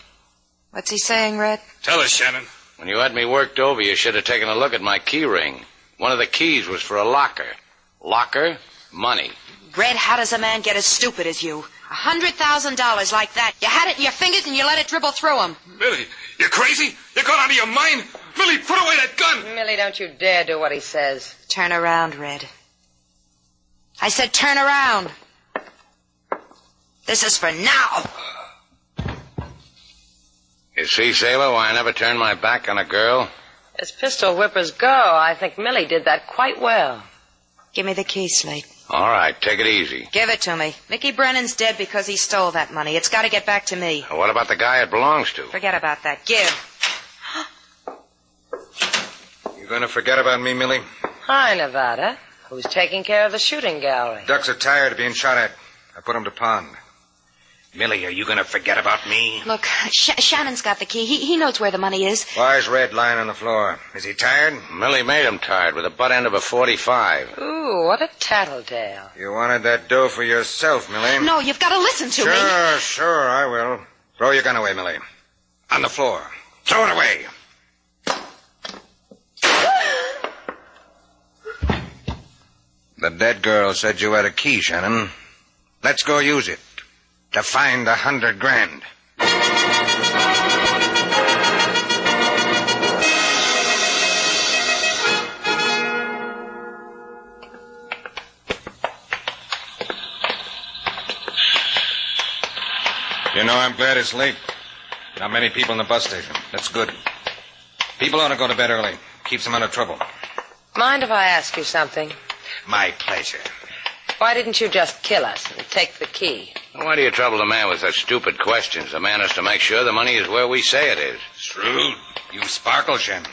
What's he saying, Red? Tell us, Shannon. When you had me worked over, you should have taken a look at my key ring. One of the keys was for a locker. Locker, money. Red, how does a man get as stupid as you? $100,000 like that. You had it in your fingers and you let it dribble through them. Millie, you crazy? You gone out of your mind? Millie, put away that gun. Millie, don't you dare do what he says. Turn around, Red. I said turn around. This is for now. You see, sailor, why I never turn my back on a girl? As pistol whippers go, I think Millie did that quite well. Give me the key, Slate. All right, take it easy. Give it to me. Mickey Brennan's dead because he stole that money. It's got to get back to me. What about the guy it belongs to? Forget about that. Give. You gonna forget about me, Millie? Hi, Nevada. Who's taking care of the shooting gallery? Ducks are tired of being shot at. I put them to pond. Millie, are you gonna forget about me? Look, Shannon's got the key. He knows where the money is. Why's Red lying on the floor? Is he tired? Millie made him tired with the butt end of a .45. Ooh, what a tattletale. You wanted that dough for yourself, Millie. No, you've got to listen to me. Sure, I will. Throw your gun away, Millie. On the floor. Throw it away. The dead girl said you had a key, Shannon. Let's go use it. To find $100,000. You know, I'm glad it's late. Not many people in the bus station. That's good. People ought to go to bed early. Keeps them out of trouble. Mind if I ask you something? My pleasure. Why didn't you just kill us and take the key? Why do you trouble the man with such stupid questions? The man has to make sure the money is where we say it is. Shrewd. You sparkle, Shannon.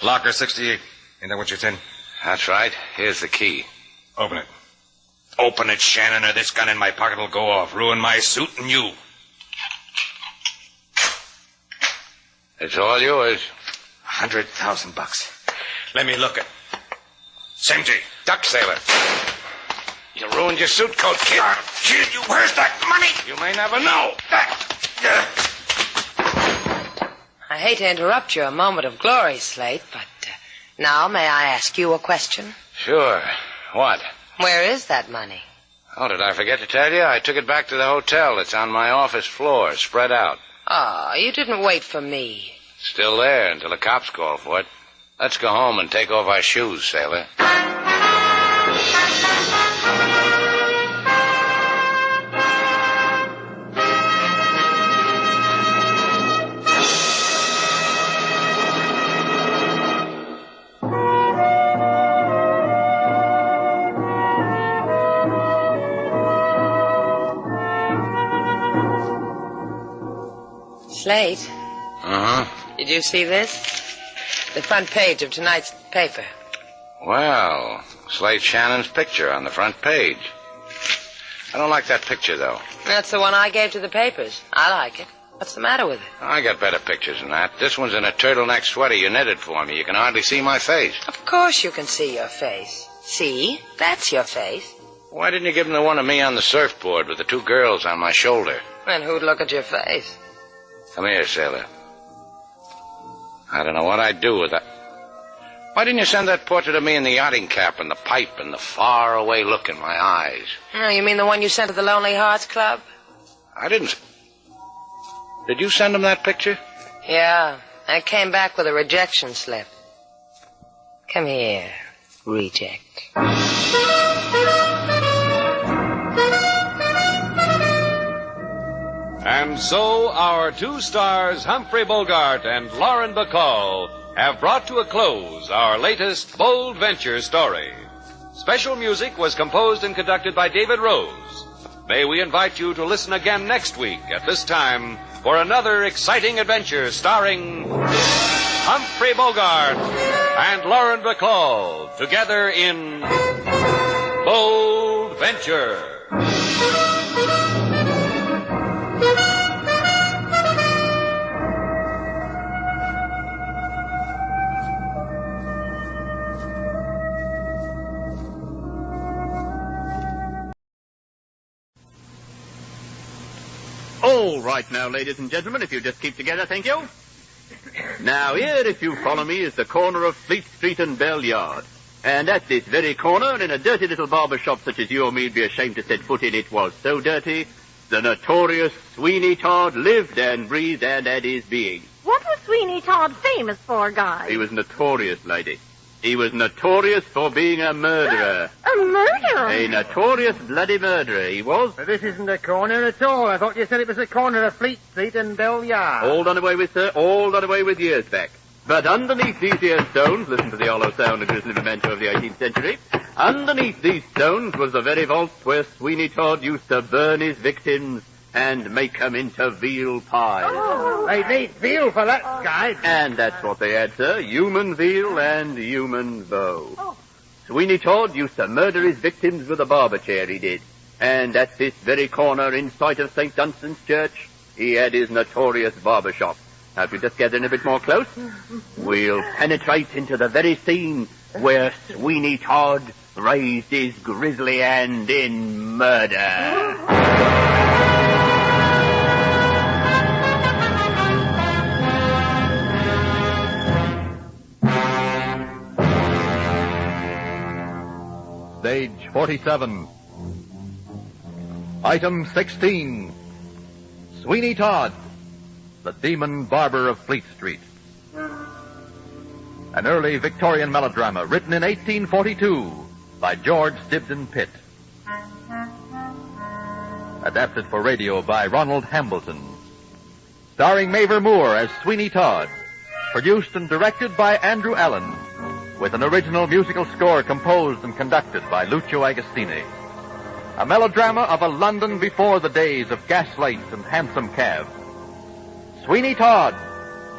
Locker 68. Ain't that what you said? That's right. Here's the key. Open it. Open it, Shannon, or this gun in my pocket will go off. Ruin my suit and you. It's all yours. $100,000. Let me look it. Semji. Duck, sailor. You ruined your suit coat, kid. Kid, where's that money? You may never know. I hate to interrupt your moment of glory, Slate, but now may I ask you a question? Sure. What? Where is that money? Oh, did I forget to tell you? I took it back to the hotel. It's on my office floor, spread out. Oh, you didn't wait for me. Still there until the cops call for it. Let's go home and take off our shoes, sailor. Slate. Uh-huh. Did you see this? The front page of tonight's paper. Well, Slate Shannon's picture on the front page. I don't like that picture, though. That's the one I gave to the papers. I like it. What's the matter with it? I got better pictures than that. This one's in a turtleneck sweater you knitted for me. You can hardly see my face. Of course you can see your face. See? That's your face. Why didn't you give him the one of me on the surfboard with the two girls on my shoulder? And who'd look at your face? Come here, sailor. I don't know what I'd do with that. Why didn't you send that portrait of me in the yachting cap and the pipe and the far-away look in my eyes? Oh, you mean the one you sent to the Lonely Hearts Club? I didn't. Did you send him that picture? Yeah. I came back with a rejection slip. Come here, reject. And so our two stars, Humphrey Bogart and Lauren Bacall, have brought to a close our latest bold venture story. Special music was composed and conducted by David Rose. May we invite you to listen again next week at this time for another exciting adventure starring Humphrey Bogart and Lauren Bacall together in Bold Venture. All right now, ladies and gentlemen, if you just keep together, thank you. Now, here, if you follow me, is the corner of Fleet Street and Bell Yard. And at this very corner, in a dirty little barber shop such as you or me'd be ashamed to set foot in, it was so dirty, the notorious Sweeney Todd lived and breathed and had his being. What was Sweeney Todd famous for, guys? He was notorious, lady. He was notorious for being a murderer. A murderer? A notorious bloody murderer, he was. But this isn't a corner at all. I thought you said it was the corner of Fleet Street and Bell Yard. All done away with, sir. All done away with years back. But underneath these here stones, listen to the hollow sound of this memento of the 18th century, underneath these stones was the very vault where Sweeney Todd used to burn his victims and make them into veal pies. Oh, they need veal for that, guy. And that's what they had, sir. Human veal and human beau. Oh. Sweeney Todd used to murder his victims with a barber chair, he did. And at this very corner, in sight of St. Dunstan's Church, he had his notorious barber shop. Now, if you just get in a bit more close, we'll penetrate into the very scene where Sweeney Todd raised his grisly hand in murder. Stage 47. Item 16. Sweeney Todd, the demon barber of Fleet Street. An early Victorian melodrama written in 1842 by George Dibdin Pitt. Adapted for radio by Ronald Hambleton. Starring Mavor Moore as Sweeney Todd. Produced and directed by Andrew Allen. With an original musical score composed and conducted by Lucio Agostini. A melodrama of a London before the days of gaslight and hansom cabs. Sweeney Todd,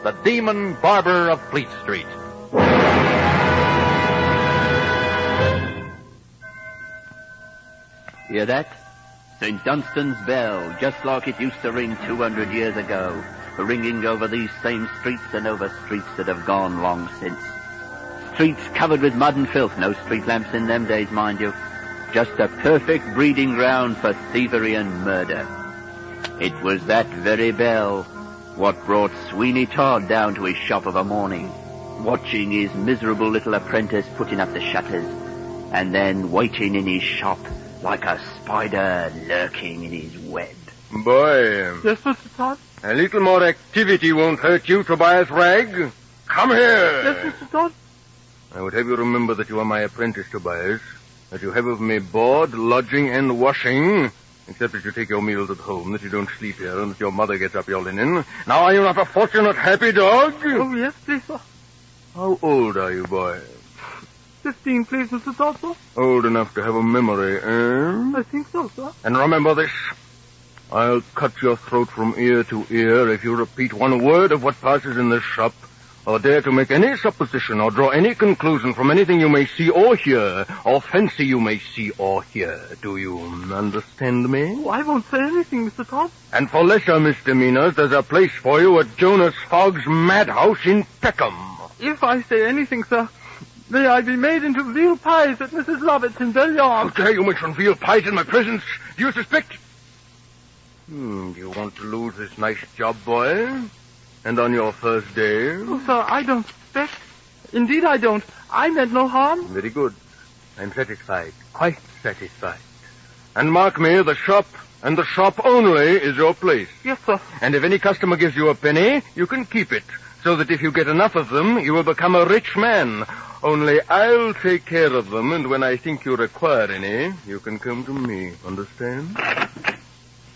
the demon barber of Fleet Street. Hear that? St. Dunstan's bell, just like it used to ring 200 years ago, ringing over these same streets and over streets that have gone long since. Streets covered with mud and filth, no street lamps in them days, mind you. just a perfect breeding ground for thievery and murder. It was that very bell what brought Sweeney Todd down to his shop of a morning, watching his miserable little apprentice putting up the shutters, and then waiting in his shop like a spider lurking in his web. Boy. Yes, Mr. Todd? A little more activity won't hurt you, Tobias Ragg. Come here. Yes, Mr. Todd? I would have you remember that you are my apprentice, Tobias. That you have of me board, lodging, and washing. Except that you take your meals at home, that you don't sleep here, and that your mother gets up your linen. Now, are you not a fortunate, happy dog? Oh, yes, please, sir. How old are you, boy? 15, please, Mr. Todd, sir. Old enough to have a memory, eh? I think so, sir. And remember this. I'll cut your throat from ear to ear if you repeat one word of what passes in this shop, or dare to make any supposition or draw any conclusion from anything you may see or hear, or fancy you may see or hear. Do you understand me? Oh, I won't say anything, Mr. Todd. And for lesser misdemeanors, there's a place for you at Jonas Fogg's madhouse in Peckham. If I say anything, sir, may I be made into veal pies at Mrs. Lovett's in Belle How Yard. dare you mention veal pies in my presence? Do you suspect? Do you want to lose this nice job, boy? And on your first day? Oh, sir, I don't suspect. Indeed, I don't. I meant no harm. Very good. I'm satisfied. Quite satisfied. And mark me, the shop, and the shop only, is your place. Yes, sir. And if any customer gives you a penny, you can keep it, so that if you get enough of them, you will become a rich man. Only I'll take care of them, and when I think you require any, you can come to me. Understand?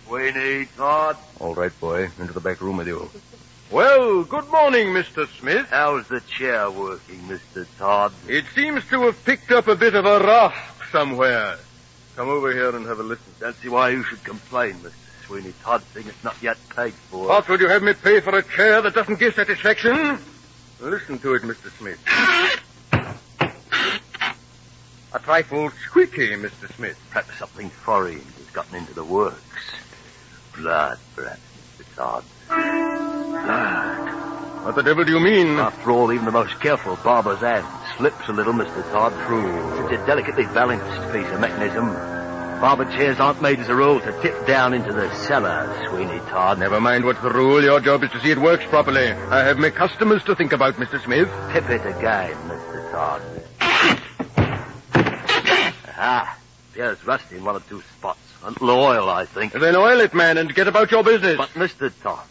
Sweeney Todd. All right, boy. Into the back room with you. Well, good morning, Mr. Smith. How's the chair working, Mr. Todd? It seems to have picked up a bit of a rasp somewhere. Come over here and have a listen. Don't see why you should complain, Mr. Sweeney Todd, seeing it's not yet paid for. What, would you have me pay for a chair that doesn't give satisfaction? Listen to it, Mr. Smith. A trifle squeaky, Mr. Smith. Perhaps something foreign has gotten into the works. Blood, perhaps, Mr. Todd. Blood. What the devil do you mean? After all, even the most careful barber's hand slips a little, Mr. Todd. True. It's a delicately balanced piece of mechanism. Barber chairs aren't made as a rule to tip down into the cellar, Sweeney Todd. Never mind what's the rule. Your job is to see it works properly. I have my customers to think about, Mr. Smith. Tip it again, Mr. Todd. Aha. There's rusty in one or two spots. A little oil, I think. Then oil it, man, and get about your business. But, Mr. Todd,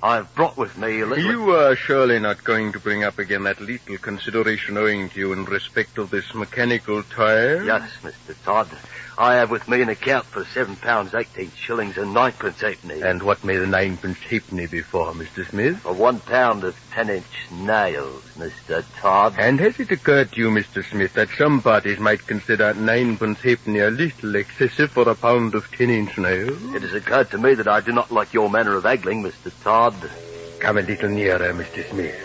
I've brought with me a little... You are surely not going to bring up again that little consideration owing to you in respect of this mechanical tire? Yes, Mr. Todd. I have with me an account for £7 18 shillings and 9pence halfpenny. And what may the 9pence halfpenny be for, Mr. Smith? For £1 of 10-inch nails, Mr. Todd. And has it occurred to you, Mr. Smith, that some parties might consider 9pence halfpenny a little excessive for a pound of 10-inch nails? It has occurred to me that I do not like your manner of haggling, Mr. Todd. Come a little nearer, Mr. Smith.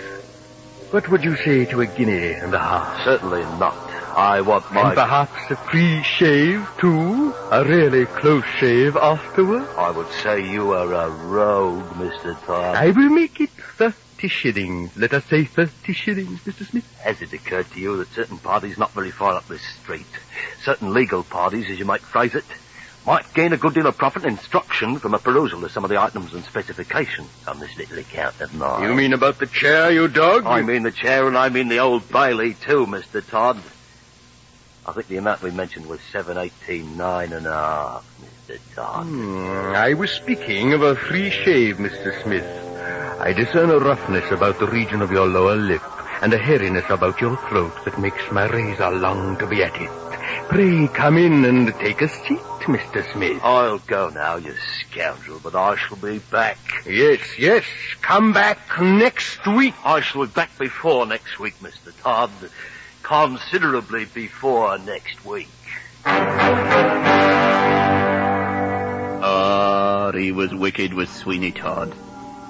What would you say to a guinea and a half? Certainly not. I want my... And perhaps a free shave, too? A really close shave afterward? I would say you are a rogue, Mr. Todd. I will make it 30 shillings. Let us say 30 shillings, Mr. Smith. Has it occurred to you that certain parties not very far up this street, certain legal parties, as you might phrase it, might gain a good deal of profit and instruction from a perusal of some of the items and specifications on this little account of mine? You mean about the chair, you dog? I mean the chair, and I mean the old Bailey, too, Mr. Todd. I think the amount we mentioned was 7.18 9.5, Mr. Todd. I was speaking of a free shave, Mr. Smith. I discern a roughness about the region of your lower lip, and a hairiness about your throat that makes my razor long to be at it. Pray come in and take a seat, Mr. Smith. I'll go now, you scoundrel, but I shall be back. Yes, come back next week. I shall be back before next week, Mr. Todd. Considerably before next week. He was wicked, was Sweeney Todd.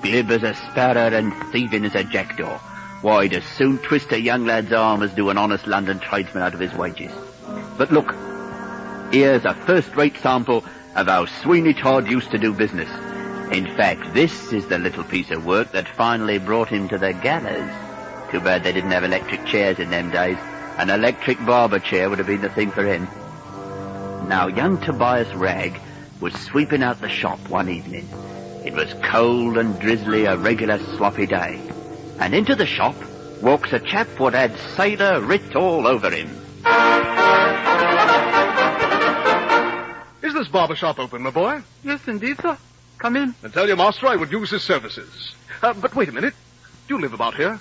Glib as a sparrow and thieving as a jackdaw. Why, he'd as soon twist a young lad's arm as do an honest London tradesman out of his wages. But look, here's a first-rate sample of how Sweeney Todd used to do business. In fact, this is the little piece of work that finally brought him to the gallows. Too bad they didn't have electric chairs in them days. An electric barber chair would have been the thing for him. Now, young Tobias Ragg was sweeping out the shop one evening. It was cold and drizzly, a regular sloppy day. And into the shop walks a chap what had sailor writ all over him. Is this barber shop open, my boy? Yes, indeed, sir. Come in. And tell your master I would use his services. But wait a minute. Do you live about here?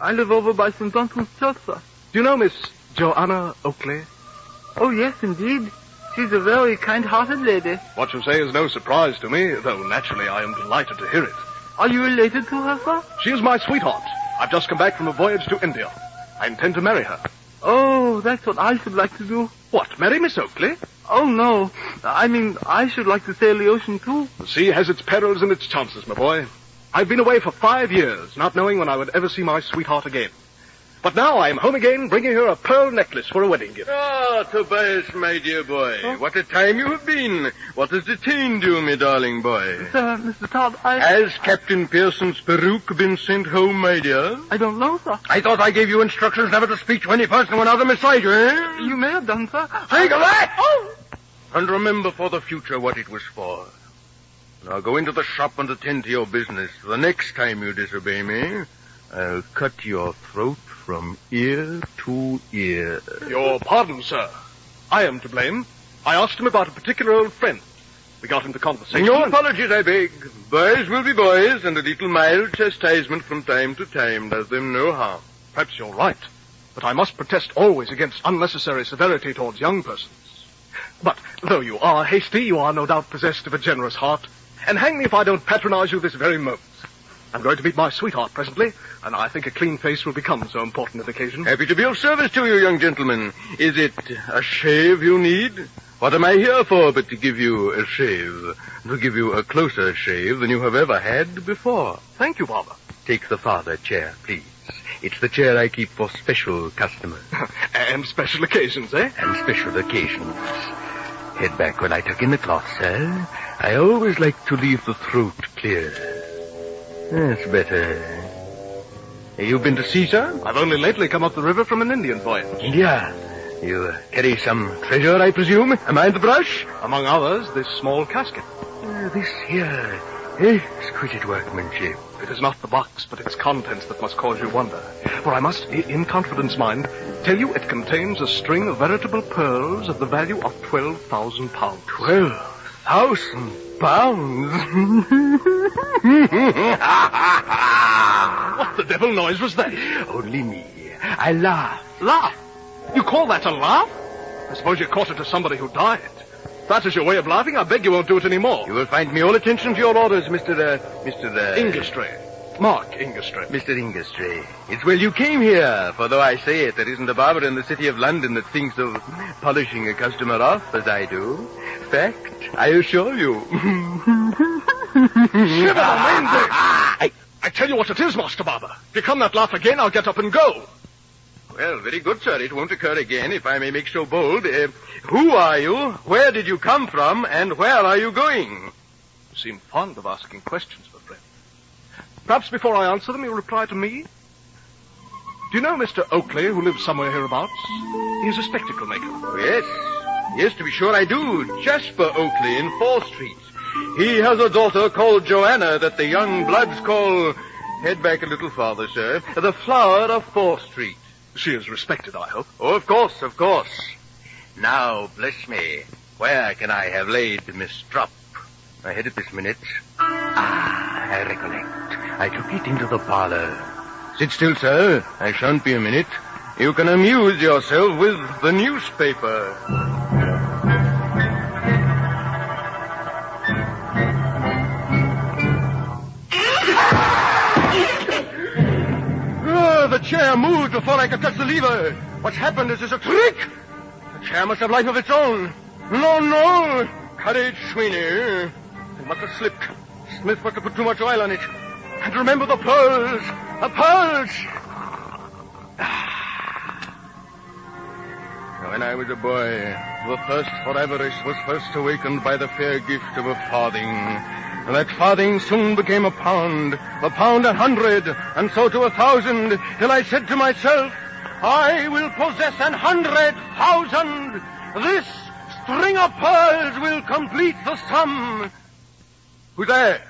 I live over by St. Dunstan's Church, sir. Do you know Miss Joanna Oakley? Oh, yes, indeed. She's a very kind-hearted lady. What you say is no surprise to me, though naturally I am delighted to hear it. Are you related to her, sir? She is my sweetheart. I've just come back from a voyage to India. I intend to marry her. Oh, that's what I should like to do. What, marry Miss Oakley? Oh, no. I mean, I should like to sail the ocean, too. The sea has its perils and its chances, my boy. I've been away for 5 years, not knowing when I would ever see my sweetheart again. But now I am home again, bringing her a pearl necklace for a wedding gift. Ah, Tobias, my dear boy. Huh? What a time you have been. What has detained you, my darling boy? Sir, Mr. Todd, Has Captain Pearson's peruke been sent home, my dear? I don't know, sir. I thought I gave you instructions never to speak to any person when out of my sight, eh? You may have done, sir. Think of that! Oh! And remember for the future what it was for. Now go into the shop and attend to your business. The next time you disobey me, I'll cut your throat from ear to ear. Your pardon, sir. I am to blame. I asked him about a particular old friend. We got into conversation. No apologies, I beg. Boys will be boys, and a little mild chastisement from time to time does them no harm. Perhaps you're right. But I must protest always against unnecessary severity towards young persons. But though you are hasty, you are no doubt possessed of a generous heart. And hang me if I don't patronize you this very moment. I'm going to meet my sweetheart presently, and I think a clean face will become so important an occasion. Happy to be of service to you, young gentleman. Is it a shave you need? What am I here for but to give you a shave? To give you a closer shave than you have ever had before. Thank you, Barber. Take the farther chair, please. It's the chair I keep for special customers. And special occasions, eh? And special occasions. Head back when I tuck in the cloth, sir. I always like to leave the throat clear. That's better. You been to sea, sir? I've only lately come up the river from an Indian voyage. India? You carry some treasure, I presume? Am I the brush? Among others, this small casket. This here. Exquisite workmanship. It is not the box, but its contents that must cause you wonder. For I must, in confidence, mind, tell you it contains a string of veritable pearls of the value of 12,000 pounds. 12,000 pounds? What the devil noise was that? Only me. I laugh. Laugh? You call that a laugh? I suppose you caught it to somebody who died. If that is your way of laughing, I beg you won't do it any more. You will find me all attention to your orders, Mr. Ingestree. Mark Ingestree. Mr. Ingestree. It's well you came here, for though I say it, there isn't a barber in the city of London that thinks of polishing a customer off as I do. Fact, I assure you. Shiver the wind! I tell you what it is, Master Barber. If you come that laugh again, I'll get up and go. Well, very good, sir. It won't occur again, if I may make so bold. Who are you? Where did you come from? And where are you going? You seem fond of asking questions, my friend. Perhaps before I answer them, you'll reply to me. Do you know Mr. Oakley, who lives somewhere hereabouts? He's a spectacle maker. Oh, yes. Yes, to be sure I do. Jasper Oakley in 4th Street. He has a daughter called Joanna that the young bloods call... Head back a little farther, sir. The flower of 4th Street. She is respected, I hope. Oh, of course, of course. Now, bless me, where can I have laid Miss Strupp? I had it this minute. I recollect. I took it into the parlor. Sit still, sir. I shan't be a minute. You can amuse yourself with the newspaper. The chair moved before I could touch the lever. What's happened is a trick. The chair must have life of its own. No. Courage, Sweeney. It must have slipped. Smith must have put too much oil on it. And remember the pearls. The pearls. When I was a boy, the thirst for avarice was first awakened by the fair gift of a farthing. That farthing soon became a pound 100, and so to 1,000, till I said to myself, I will possess 100,000. This string of pearls will complete the sum. Who's there?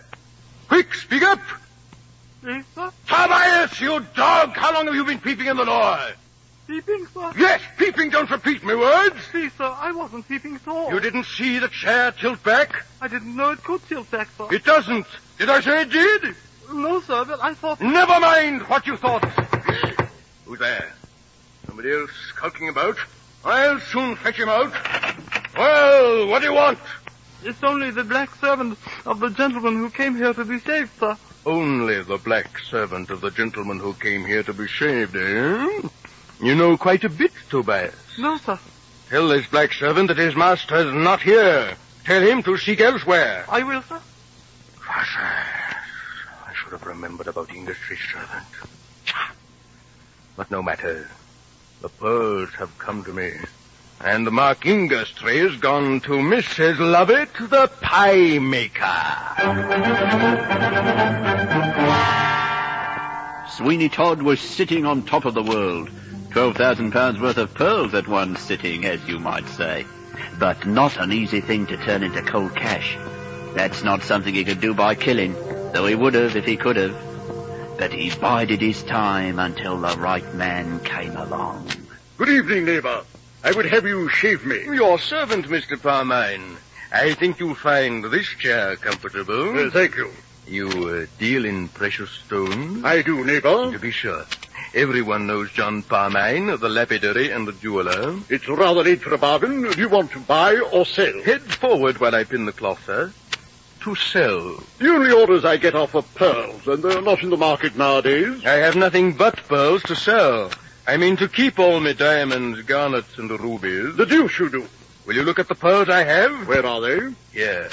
Quick, speak up. Yes, sir. Tobias, you dog! How long have you been peeping in the door? Peeping, sir? Yes, peeping. Don't repeat me words. See, sir, I wasn't peeping at all. You didn't see the chair tilt back? I didn't know it could tilt back, sir. It doesn't. Did I say it did? No, sir, but I thought... Never mind what you thought. Who's there? Somebody else skulking about? I'll soon fetch him out. Well, what do you want? It's only the black servant of the gentleman who came here to be saved, sir. Only the black servant of the gentleman who came here to be shaved, eh? You know quite a bit, Tobias. No, sir. Tell this black servant that his master's not here. Tell him to seek elsewhere. I will, sir. I should have remembered about the English servant. But no matter. The pearls have come to me. And the Mark Industry has gone to Mrs. Lovett, the pie maker. Sweeney Todd was sitting on top of the world. £12,000 worth of pearls at one sitting, as you might say. But not an easy thing to turn into cold cash. That's not something he could do by killing, though he would have if he could have. But he bided his time until the right man came along. Good evening, neighbor. I would have you shave me. Your servant, Mr. Parmine. I think you'll find this chair comfortable. Thank you. You deal in precious stones? I do, neighbor. To be sure. Everyone knows John Parmine, the lapidary and the jeweler. It's rather late for a bargain. Do you want to buy or sell? Head forward while I pin the cloth, sir. To sell. The only orders I get are for pearls, and they're not in the market nowadays. I have nothing but pearls to sell. I mean to keep all my diamonds, garnets, and rubies. The deuce you do. Will you look at the pearls I have? Where are they? Here.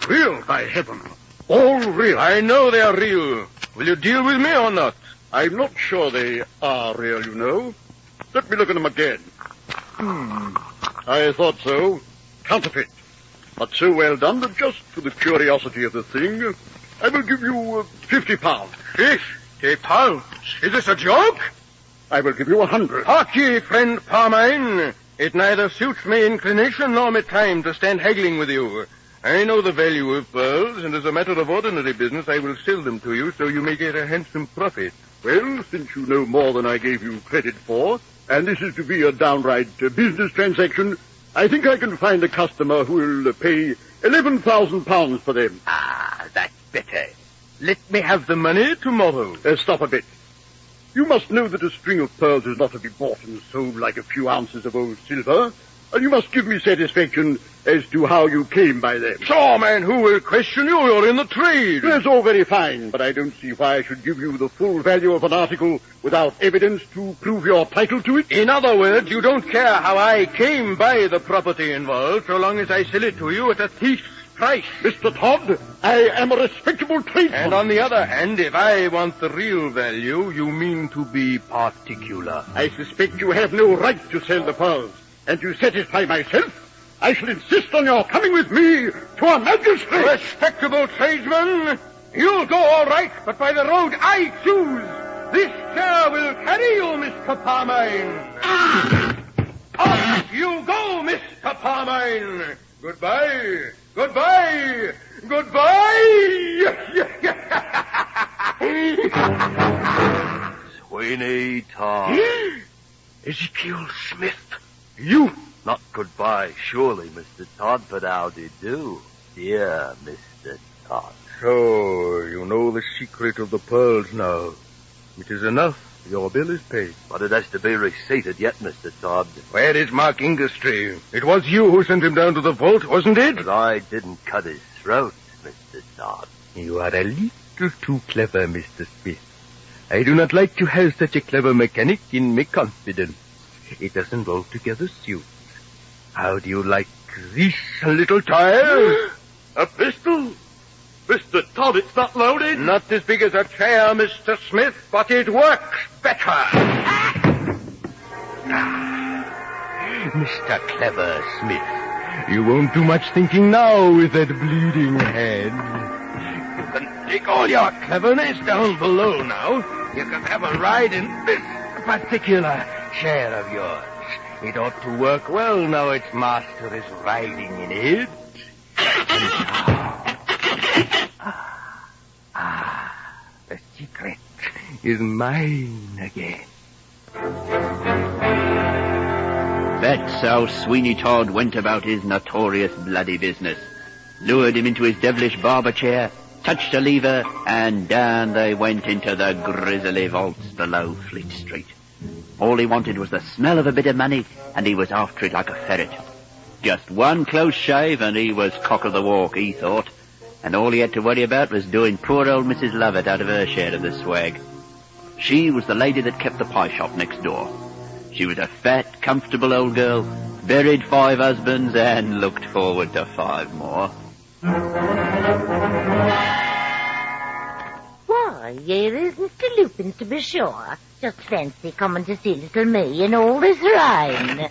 Real, by heaven. All real. I know they are real. Will you deal with me or not? I'm not sure they are real, you know. Let me look at them again. I thought so. Counterfeit. But so well done that just for the curiosity of the thing, I will give you 50 pounds. 50 pounds? Is this a joke? I will give you 100. Hark ye, friend Parmine. It neither suits my inclination nor my time to stand haggling with you. I know the value of pearls, and as a matter of ordinary business, I will sell them to you so you may get a handsome profit. Well, since you know more than I gave you credit for, and this is to be a downright business transaction, I think I can find a customer who will pay £11,000 for them. Ah, that's better. Let me have the money tomorrow. Stop a bit. You must know that a string of pearls is not to be bought and sold like a few ounces of old silver, and you must give me satisfaction as to how you came by them. So, man, who will question you? You're in the trade. That's all very fine, but I don't see why I should give you the full value of an article without evidence to prove your title to it. In other words, you don't care how I came by the property involved, so long as I sell it to you at a thief's price. Mr. Todd, I am a respectable tradesman. And on the other hand, if I want the real value, you mean to be particular. I suspect you have no right to sell the pearls. And to satisfy myself, I shall insist on your coming with me to a magistrate. Respectable tradesman, you'll go all right, but by the road I choose. This chair will carry you, Mr. Parmine. Off you go, Mr. Parmine. Goodbye. Goodbye. Goodbye. Sweeney Todd. Ezekiel Smith. You. Not goodbye, surely, Mr. Todd, but how do you do, dear Mr. Todd? So, you know the secret of the pearls now. It is enough. Your bill is paid. But it has to be receipted yet, Mr. Todd. Where is Mark Industry? It was you who sent him down to the vault, wasn't it? But I didn't cut his throat, Mr. Todd. You are a little too clever, Mr. Smith. I do not like to have such a clever mechanic in my confidence. It doesn't altogether suit. How do you like this little child? A pistol? Mr. Todd, it's not loaded. Not as big as a chair, Mr. Smith, but it works better. Mr. Clever Smith, you won't do much thinking now with that bleeding head. You can take all your cleverness down below now. You can have a ride in this particular chair of yours. It ought to work well now its master is riding in it. The secret is mine again. That's how Sweeney Todd went about his notorious bloody business. Lured him into his devilish barber chair, touched a lever, and down they went into the grisly vaults below Fleet Street. All he wanted was the smell of a bit of money, and he was after it like a ferret. Just one close shave, and he was cock of the walk, he thought. And all he had to worry about was doing poor old Mrs. Lovett out of her share of the swag. She was the lady that kept the pie shop next door. She was a fat, comfortable old girl, buried 5 husbands, and looked forward to 5 more. Why, here is Mr. Lupin, to be sure. Just fancy coming to see little me in all this rain.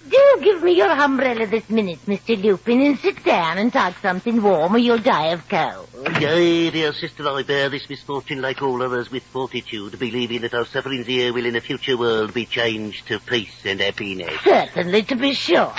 Do give me your umbrella this minute, Mr. Lupin, and sit down and take something warm or you'll die of cold. Yea, dear sister, I bear this misfortune like all others with fortitude, believing that our sufferings here will in a future world be changed to peace and happiness. Certainly, to be sure.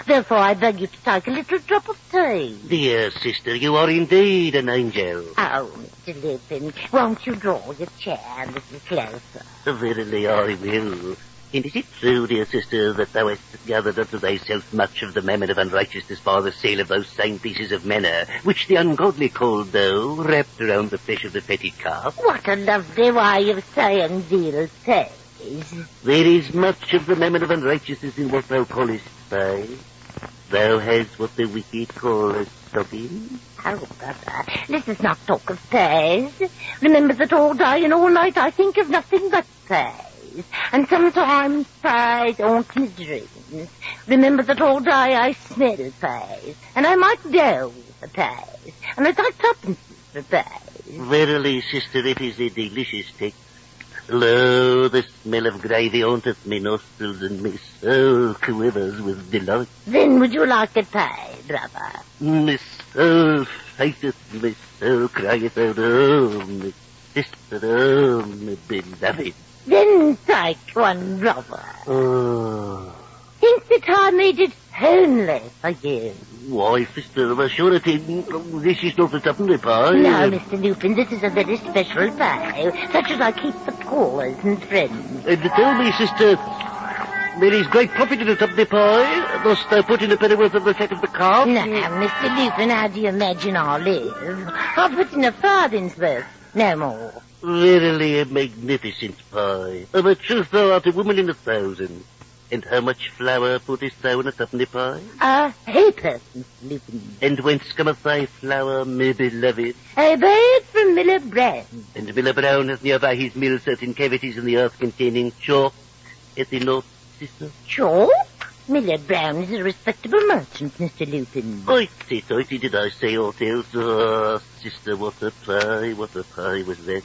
Therefore, I beg you to take a little drop of tea. Dear sister, you are indeed an angel. Oh, Mr. Lupin, won't you draw your chair a little closer? Verily I will. And is it true, dear sister, that thou hast gathered unto thyself much of the mammon of unrighteousness by the sale of those same pieces of manna, which the ungodly call dough, wrapped around the flesh of the fatted calf? What a lovely way of saying dear things. There is much of the mammon of unrighteousness in what thou callest spy. Thou hast what the wicked call a stocking. Oh, brother, let us not talk of pies. Remember that all day and all night I think of nothing but pies. And sometimes pies haunt my dreams. Remember that all day I smell pies, and I might dough for pies, and I take tuppence for pies. Verily, sister, it is a delicious text. Lo, the smell of gravy haunteth me nostrils, and my soul quivers with delight. Then would you like a pie, brother? My soul fainteth, my soul crieth out, oh, my sister, oh, my beloved. Then take one, brother. Oh. Think that I made it only for you. Why, sister, of a surety, this is not a twopenny pie. No, Mr. Lupin, this is a very special pie, such as I keep for callers and friends. And tell me, sister, there is great profit in a twopenny pie. Dost thou put in a pennyworth of the fat of the calf? No, Mr. Lupin, how do you imagine I live? I'll put in a farthing's worth, no more. Verily a magnificent pie. Of a truth thou art a woman in 1,000. And how much flour puttest thou in a twopenny pie? A ha'porth, Mr. Lupin. And whence cometh thy flour, my beloved? I buy it from Miller Brown. And Miller Brown hath nearby his mill certain cavities in the earth containing chalk at the north, sister? Chalk? Miller Brown is a respectable merchant, Mr. Lupin. Hoity, did I say aught else? Oh, sister, what a pie was that?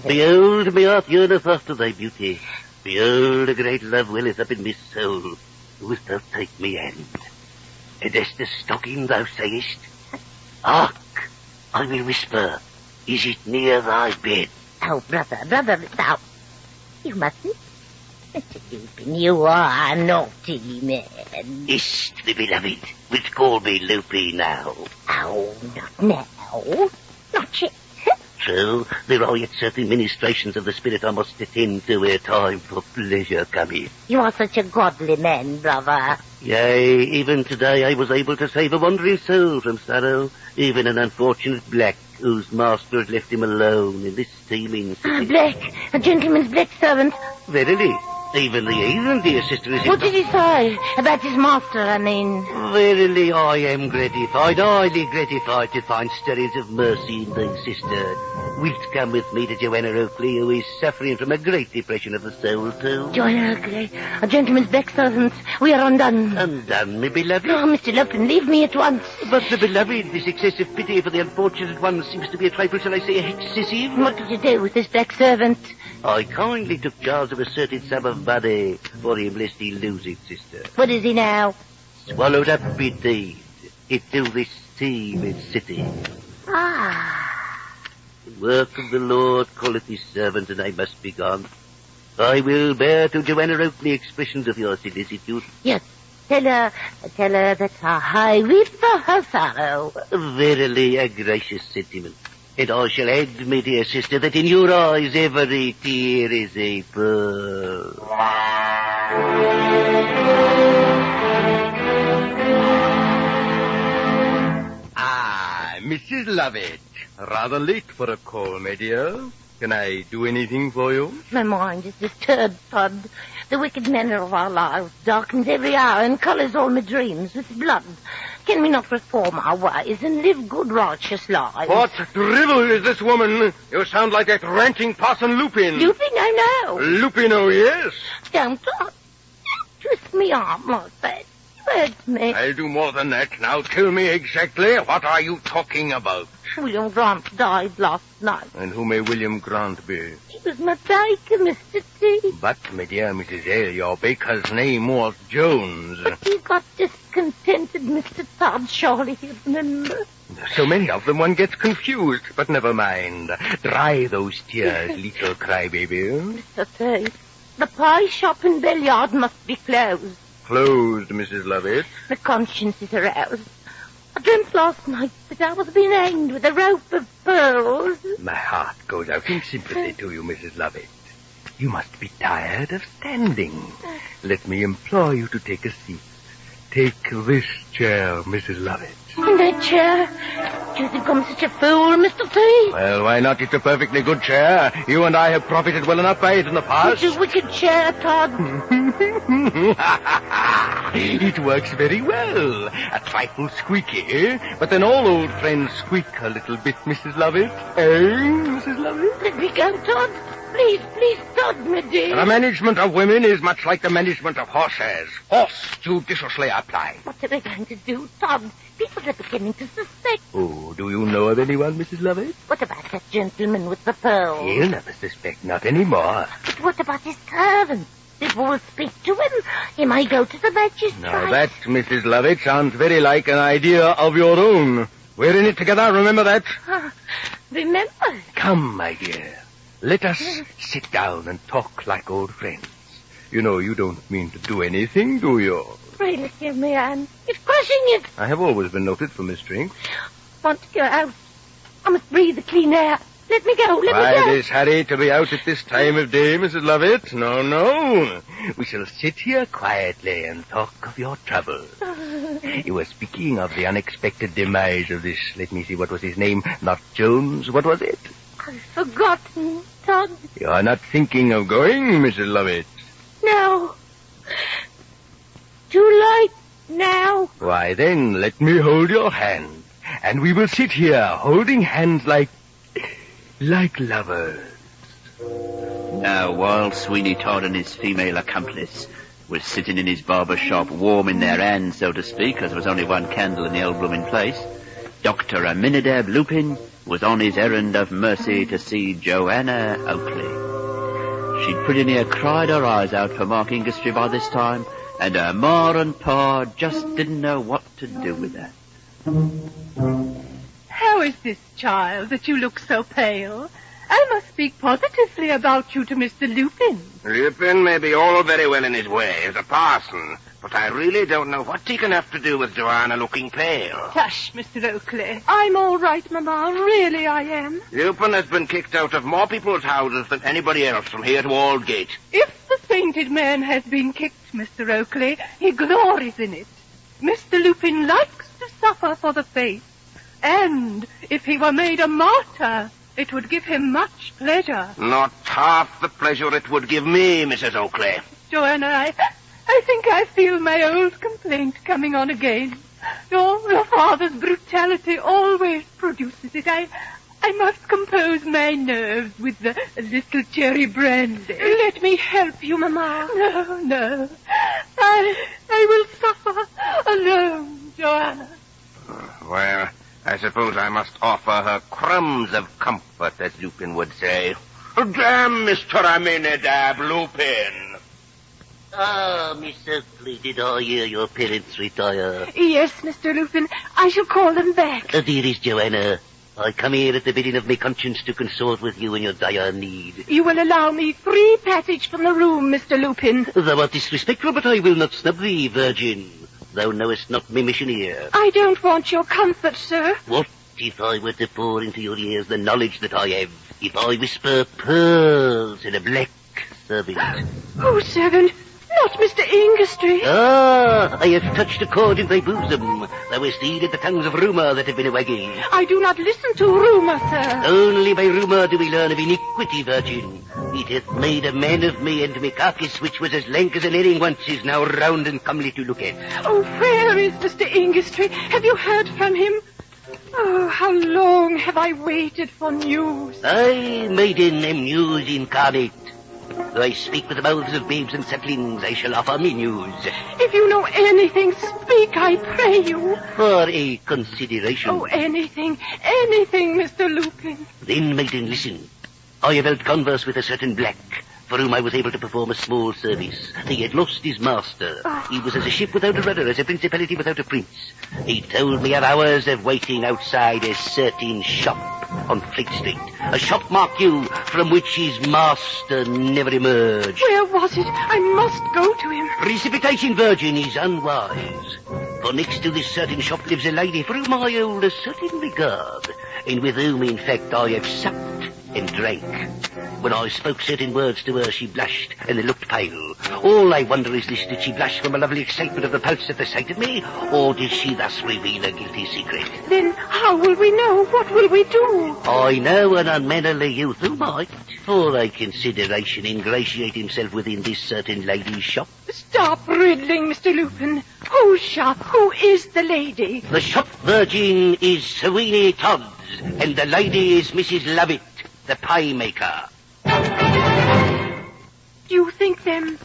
Behold, my heart yearneth after thy beauty. Behold, a great love welleth up in my soul. Wilt thou take me hand? And as the stocking thou sayest, hark, I will whisper, is it near thy bed? Oh, brother, now, you mustn't. Mr. Lupin, you are a naughty man. Hist, the beloved, wilt call me Loopy now? Oh, not now. Not yet. True, there are yet certain ministrations of the spirit I must attend to ere time for pleasure cometh. You are such a godly man, brother. Yea, even today I was able to save a wandering soul from sorrow, even an unfortunate black whose master had left him alone in this steaming city. Black, a gentleman's black servant. Verily, even the heathen, dear sister, is... What did he say about his master, I mean? Verily, I am gratified, highly gratified to find stirrings of mercy in thee, sister. Wilt come with me to Joanna Oakley, who is suffering from a great depression of the soul, too? Joanna Oakley, a gentleman's black servant. We are undone. Undone, my beloved? Oh, Mr. Lupin, leave me at once. But, the beloved, this excessive pity for the unfortunate one seems to be a trifle, shall I say, excessive? What did you do with this black servant? I kindly took charge of a certain sum of money for him lest he lose it, sister. What is he now? Swallowed up indeed into this steaming city. Ah. The work of the Lord calleth his servant, and I must be gone. I will bear to Joanna Oakley expressions of your solicitude. Yes. Tell her that I weep for her sorrow. Verily a gracious sentiment. And I shall add, my dear sister, that in your eyes every tear is a pearl. Mrs. Lovett. Rather late for a call, my dear. Can I do anything for you? My mind is disturbed, Todd. The wicked manner of our lives darkens every hour and colours all my dreams with blood. Can we not reform our ways and live good, righteous lives? What drivel is this, woman? You sound like that ranting Parson Lupin. Lupin, I know. Lupin, oh yes. Don't twist me arm like that. Hurt me. I'll do more than that. Now tell me exactly what are you talking about? William Grant died last night. And who may William Grant be? He was my baker, Mr. T. But, my dear Mrs. L, your baker's name was Jones. But he got discontented, Mr. Todd. Surely you remember. So many of them, one gets confused. But never mind. Dry those tears, little crybaby. Mr. T, the pie shop and billiard must be closed. Closed, Mrs. Lovett. The conscience is aroused. I dreamt last night that I was being hanged with a rope of pearls. My heart goes out in sympathy to you, Mrs. Lovett. You must be tired of standing. Let me implore you to take a seat. Take this chair, Mrs. Lovett. That chair? Do you think I'm such a fool, Mr. T? Well, why not? It's a perfectly good chair. You and I have profited well enough by it in the past. It's a wicked chair, Todd. It works very well. A trifle squeaky, but then all old friends squeak a little bit, Mrs. Lovett. Mrs. Lovett? Let me go, Todd. Please, Todd, my dear. The management of women is much like the management of horses. Horse judiciously applied. What are we going to do, Todd? People are beginning to suspect. Oh, do you know of anyone, Mrs. Lovett? What about that gentleman with the pearls? He'll never suspect, not anymore. But what about his servant? People will speak to him. He may go to the magistrate. Now that, Mrs. Lovett, sounds very like an idea of your own. We're in it together, remember that? Remember? Come, my dear. Let us sit down and talk like old friends. You know, you don't mean to do anything, do you? Really, give me hand. It's crushing it. I have always been noted for mystery. Want to go out. I must breathe the clean air. Let me go, let me go. Why this hurry to be out at this time of day, Mrs. Lovett? No. We shall sit here quietly and talk of your troubles. You were speaking of the unexpected demise of this, let me see, what was his name? Not Jones, what was it? I've forgotten, Todd. You are not thinking of going, Mrs. Lovett? No. Too late now. Why then, let me hold your hand, and we will sit here holding hands like lovers. Now, while Sweeney Todd and his female accomplice were sitting in his barber shop warming their hands, so to speak, as there was only one candle in the old blooming place, Dr. Aminadab Lupin was on his errand of mercy to see Joanna Oakley. She'd pretty near cried her eyes out for Mark Inglesby by this time, and her ma and pa just didn't know what to do with her. How is this, child, that you look so pale? I must speak positively about you to Mr. Lupin. Lupin may be all very well in his way as a parson, but I really don't know what he can have to do with Joanna looking pale. Hush, Mr. Oakley. I'm all right, Mamma. Really, I am. Lupin has been kicked out of more people's houses than anybody else from here to Aldgate. If the sainted man has been kicked, Mr. Oakley, he glories in it. Mr. Lupin likes to suffer for the faith. And if he were made a martyr, it would give him much pleasure. Not half the pleasure it would give me, Mrs. Oakley. Joanna, I think I feel my old complaint coming on again. Your father's brutality always produces it. I must compose my nerves with the little cherry brandy. Let me help you, Mamma. No. I will suffer alone, Joanna. Well, I suppose I must offer her crumbs of comfort, as Lupin would say. Damn Mr. Aminadab Lupin. Ah, Miss Oakley, did I hear your parents retire? Yes, Mr. Lupin. I shall call them back. Dearest Joanna, I come here at the bidding of my conscience to consort with you in your dire need. You will allow me free passage from the room, Mr. Lupin. Thou art disrespectful, but I will not snub thee, virgin. Thou knowest not me mission here. I don't want your comfort, sir. What if I were to pour into your ears the knowledge that I have? If I whisper pearls in a black servant? Oh, servant, not Mr. Ingastry. Ah, I have touched a chord in thy bosom. Thou hast heeded the tongues of rumour that have been a-wagging. I do not listen to rumour, sir. Only by rumour do we learn of iniquity, virgin. It hath made a man of me, and me carcass, which was as lank as an herring once, is now round and comely to look at. Oh, where is Mr. Ingastry? Have you heard from him? Oh, how long have I waited for news? I, maiden, am news incarnate. Though I speak with the mouths of babes and sucklings, I shall offer me news. If you know anything, speak, I pray you. For a consideration. Oh, anything, Mr. Lupin. Then, maiden, listen. I have held converse with a certain black, for whom I was able to perform a small service. He had lost his master. He was as a ship without a rudder, as a principality without a prince. He told me of hours of waiting outside a certain shop on Fleet Street. A shop, mark you, from which his master never emerged. Where was it? I must go to him. Precipitation, virgin, is unwise. For next to this certain shop lives a lady for whom I hold a certain regard, and with whom, in fact, I have supped and drank. When I spoke certain words to her, she blushed and looked pale. All I wonder is this: did she blush from a lovely excitement of the pulse at the sight of me, or did she thus reveal a guilty secret? Then how will we know? What will we do? I know an unmannerly youth who might, for a consideration, ingratiate himself within this certain lady's shop. Stop riddling, Mr. Lupin. Whose shop? Who is the lady? The shop, virgin, is Sweeney Todd's, and the lady is Mrs. Lovett, the pie maker. Do you think them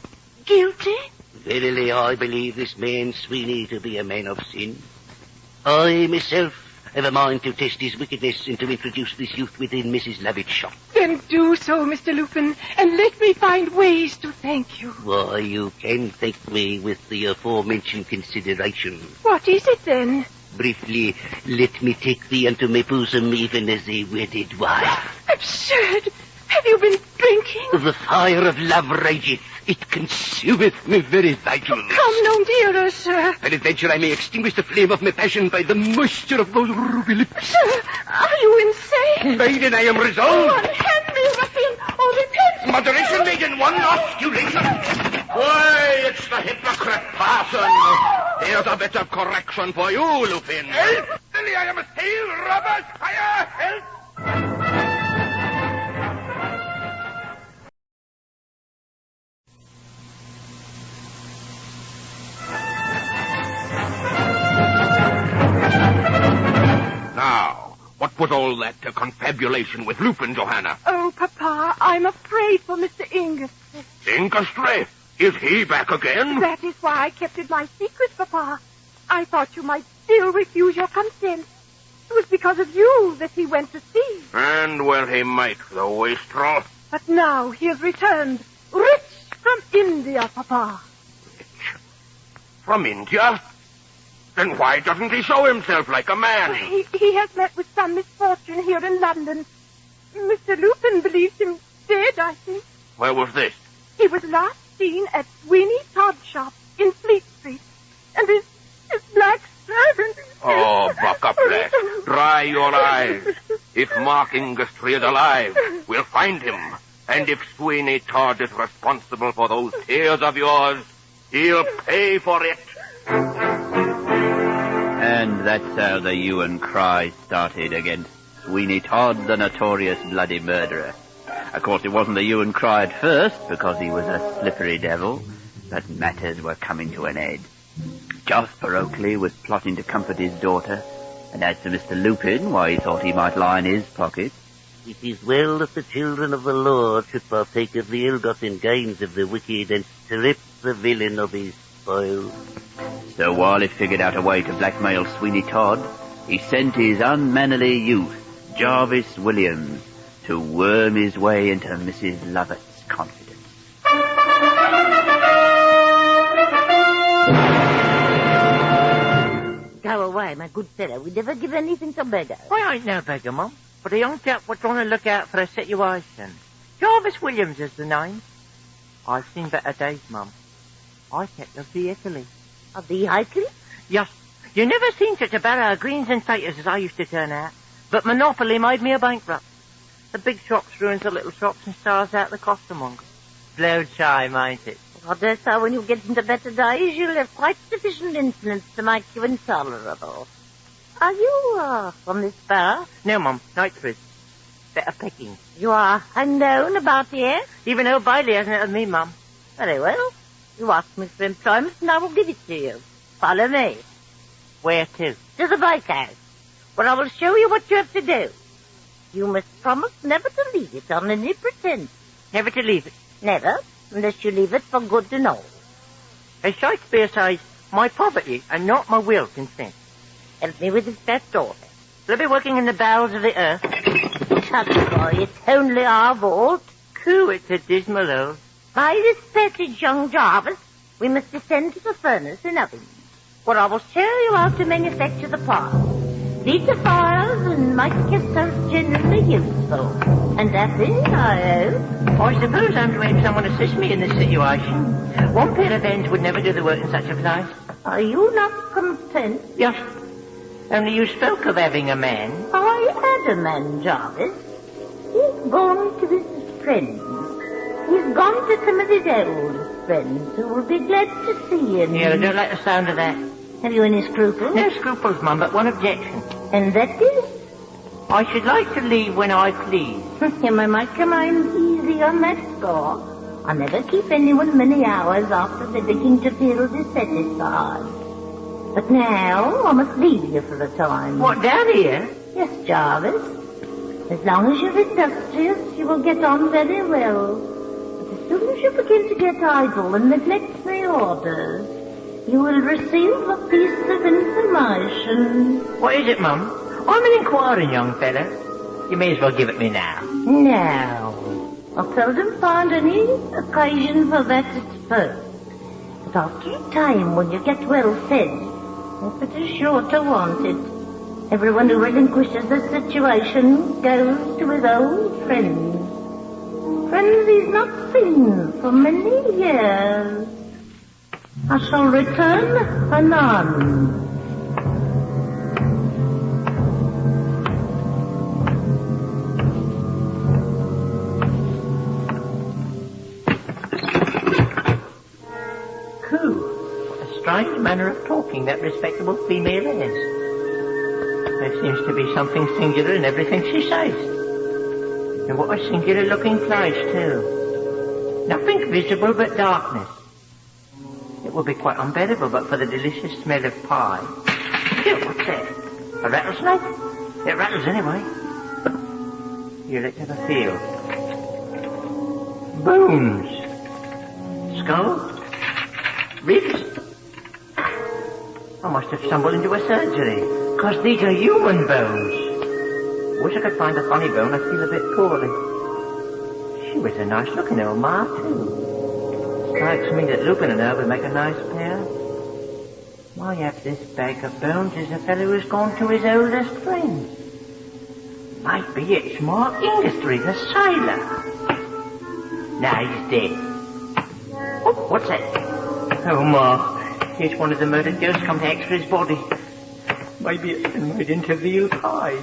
guilty? Verily, I believe this man Sweeney to be a man of sin. I myself have a mind to test his wickedness and to introduce this youth within Mrs. Lovett's shop. Then do so, Mr. Lupin, and let me find ways to thank you. Why, you can thank me with the aforementioned consideration. What is it, then? Briefly, let me take thee unto my bosom even as a wedded wife. Absurd! Have you been drinking? The fire of love rageth. It consumeth me very vitals. Come no nearer, sir. Peradventure I may extinguish the flame of my passion by the moisture of those ruby lips. Sir, are you insane? Maiden, I am resolved. Oh, unhand me, ruffian. Oh, repent. Moderation, maiden, one osculation. Why, it's the hypocrite parson. There's a bit of correction for you, Lupin. Help! I am a steel robber. Fire! Help! Now, what was all that confabulation with Lupin, Johanna? Oh, Papa, I'm afraid for Mr. Ingastry. Ingastry? Is he back again? That is why I kept it my secret, Papa. I thought you might still refuse your consent. It was because of you that he went to sea. And well he might, the wastrel. But now he has returned, rich from India, Papa. From India? Then why doesn't he show himself like a man? He has met with some misfortune here in London. Mr. Lupin believes him dead, I think. Where was this? He was last seen at Sweeney Todd's shop in Fleet Street. And his black servant... Oh, buck up, lad. Dry your eyes. If Mark Ingastry is alive, we'll find him. And if Sweeney Todd is responsible for those tears of yours, he'll pay for it. And that's how the hue and cry started against Sweeney Todd, the notorious bloody murderer. Of course, it wasn't the hue and cry at first, because he was a slippery devil, but matters were coming to an end. Jasper Oakley was plotting to comfort his daughter, and as to Mr. Lupin, why, he thought he might lie in his pocket. It is well that the children of the Lord should partake of the ill-gotten gains of the wicked and strip the villain of his spoil. So while he figured out a way to blackmail Sweeney Todd, he sent his unmannerly youth, Jarvis Williams, to worm his way into Mrs. Lovett's confidence. Go away. Why, my good fellow, we never give anything to beggars. I ain't no beggar, Mum, but a young chap was trying to look out for a situation. Jarvis Williams is the name. I've seen better days, Mum. I kept of the Italy. Of the Italy? Yes. You never seen such a barrow of greens and taters as I used to turn out. But Monopoly made me a bankrupt. The big shops ruins the little shops and stars out the costermongers. Blowed time, ain't it? I dare say when you get into better days, you'll have quite sufficient influence to make you intolerable. Are you, from this barrow? No, Mum, Knightsbridge. Better picking. You are unknown about here? Even old Bailey hasn't heard of me, Mum. Very well. You ask me for employment and I will give it to you. Follow me. Where to? To the bakehouse, where I will show you what you have to do. You must promise never to leave it on any pretense. Never to leave it? Never, unless you leave it for good and all. As Shakespeare says, my poverty and not my will consent. Help me with this best order. Will I be working in the bowels of the earth? Tut, boy, it's only our vault. Coo, it's a dismal old. By this passage, young Jarvis, we must descend to the furnace and ovens, where I will show you how to manufacture the parts. These are files and make yourself generally useful. And that's it, I hope. I suppose I'm to have someone assist me in this situation. One pair of hands would never do the work in such a place. Are you not content? Yes. Only you spoke of having a man. I had a man, Jarvis. He's gone to his friends. He's gone to some of his old friends who will be glad to see him. Yeah, I don't like the sound of that. Have you any scruples? No scruples, Mum, but one objection. And that is? I should like to leave when I please. You may make your mind easy on that score. I never keep anyone many hours after they begin to feel dissatisfied. But now I must leave you for a time. What, down here? Yes, Jarvis. As long as you're industrious, you will get on very well. But as soon as you begin to get idle and neglect the orders, you will receive a piece of information. What is it, Mum? I'm an inquiring young fellow. You may as well give it me now. Now, I seldom find any occasion for that at first. But after a time, when you get well fed, it is sure to want it. Everyone who relinquishes the situation goes to his old friends. Friends he's not seen for many years. I shall return anon. Strange manner of talking that respectable female has. There seems to be something singular in everything she says. And what a singular-looking place, too. Nothing visible but darkness. It would be quite unbearable but for the delicious smell of pie. Phew, what's that? A rattlesnake? It rattles anyway. Here, let's have a feel. Bones. Skull. Ribs. I must have stumbled into a surgery, 'cause these are human bones. Wish I could find a funny bone. I feel a bit poorly. She was a nice-looking old ma, too. Strikes me that Lupin and her would make a nice pair. Why have this bag of bones is a fellow who's gone to his oldest friend. Maybe it's Mark Industry, the sailor. Now he's dead. Oh, what's that? Oh, Ma. Here's one of the murdered ghosts come to ask for his body. Maybe it's been made into veal pies.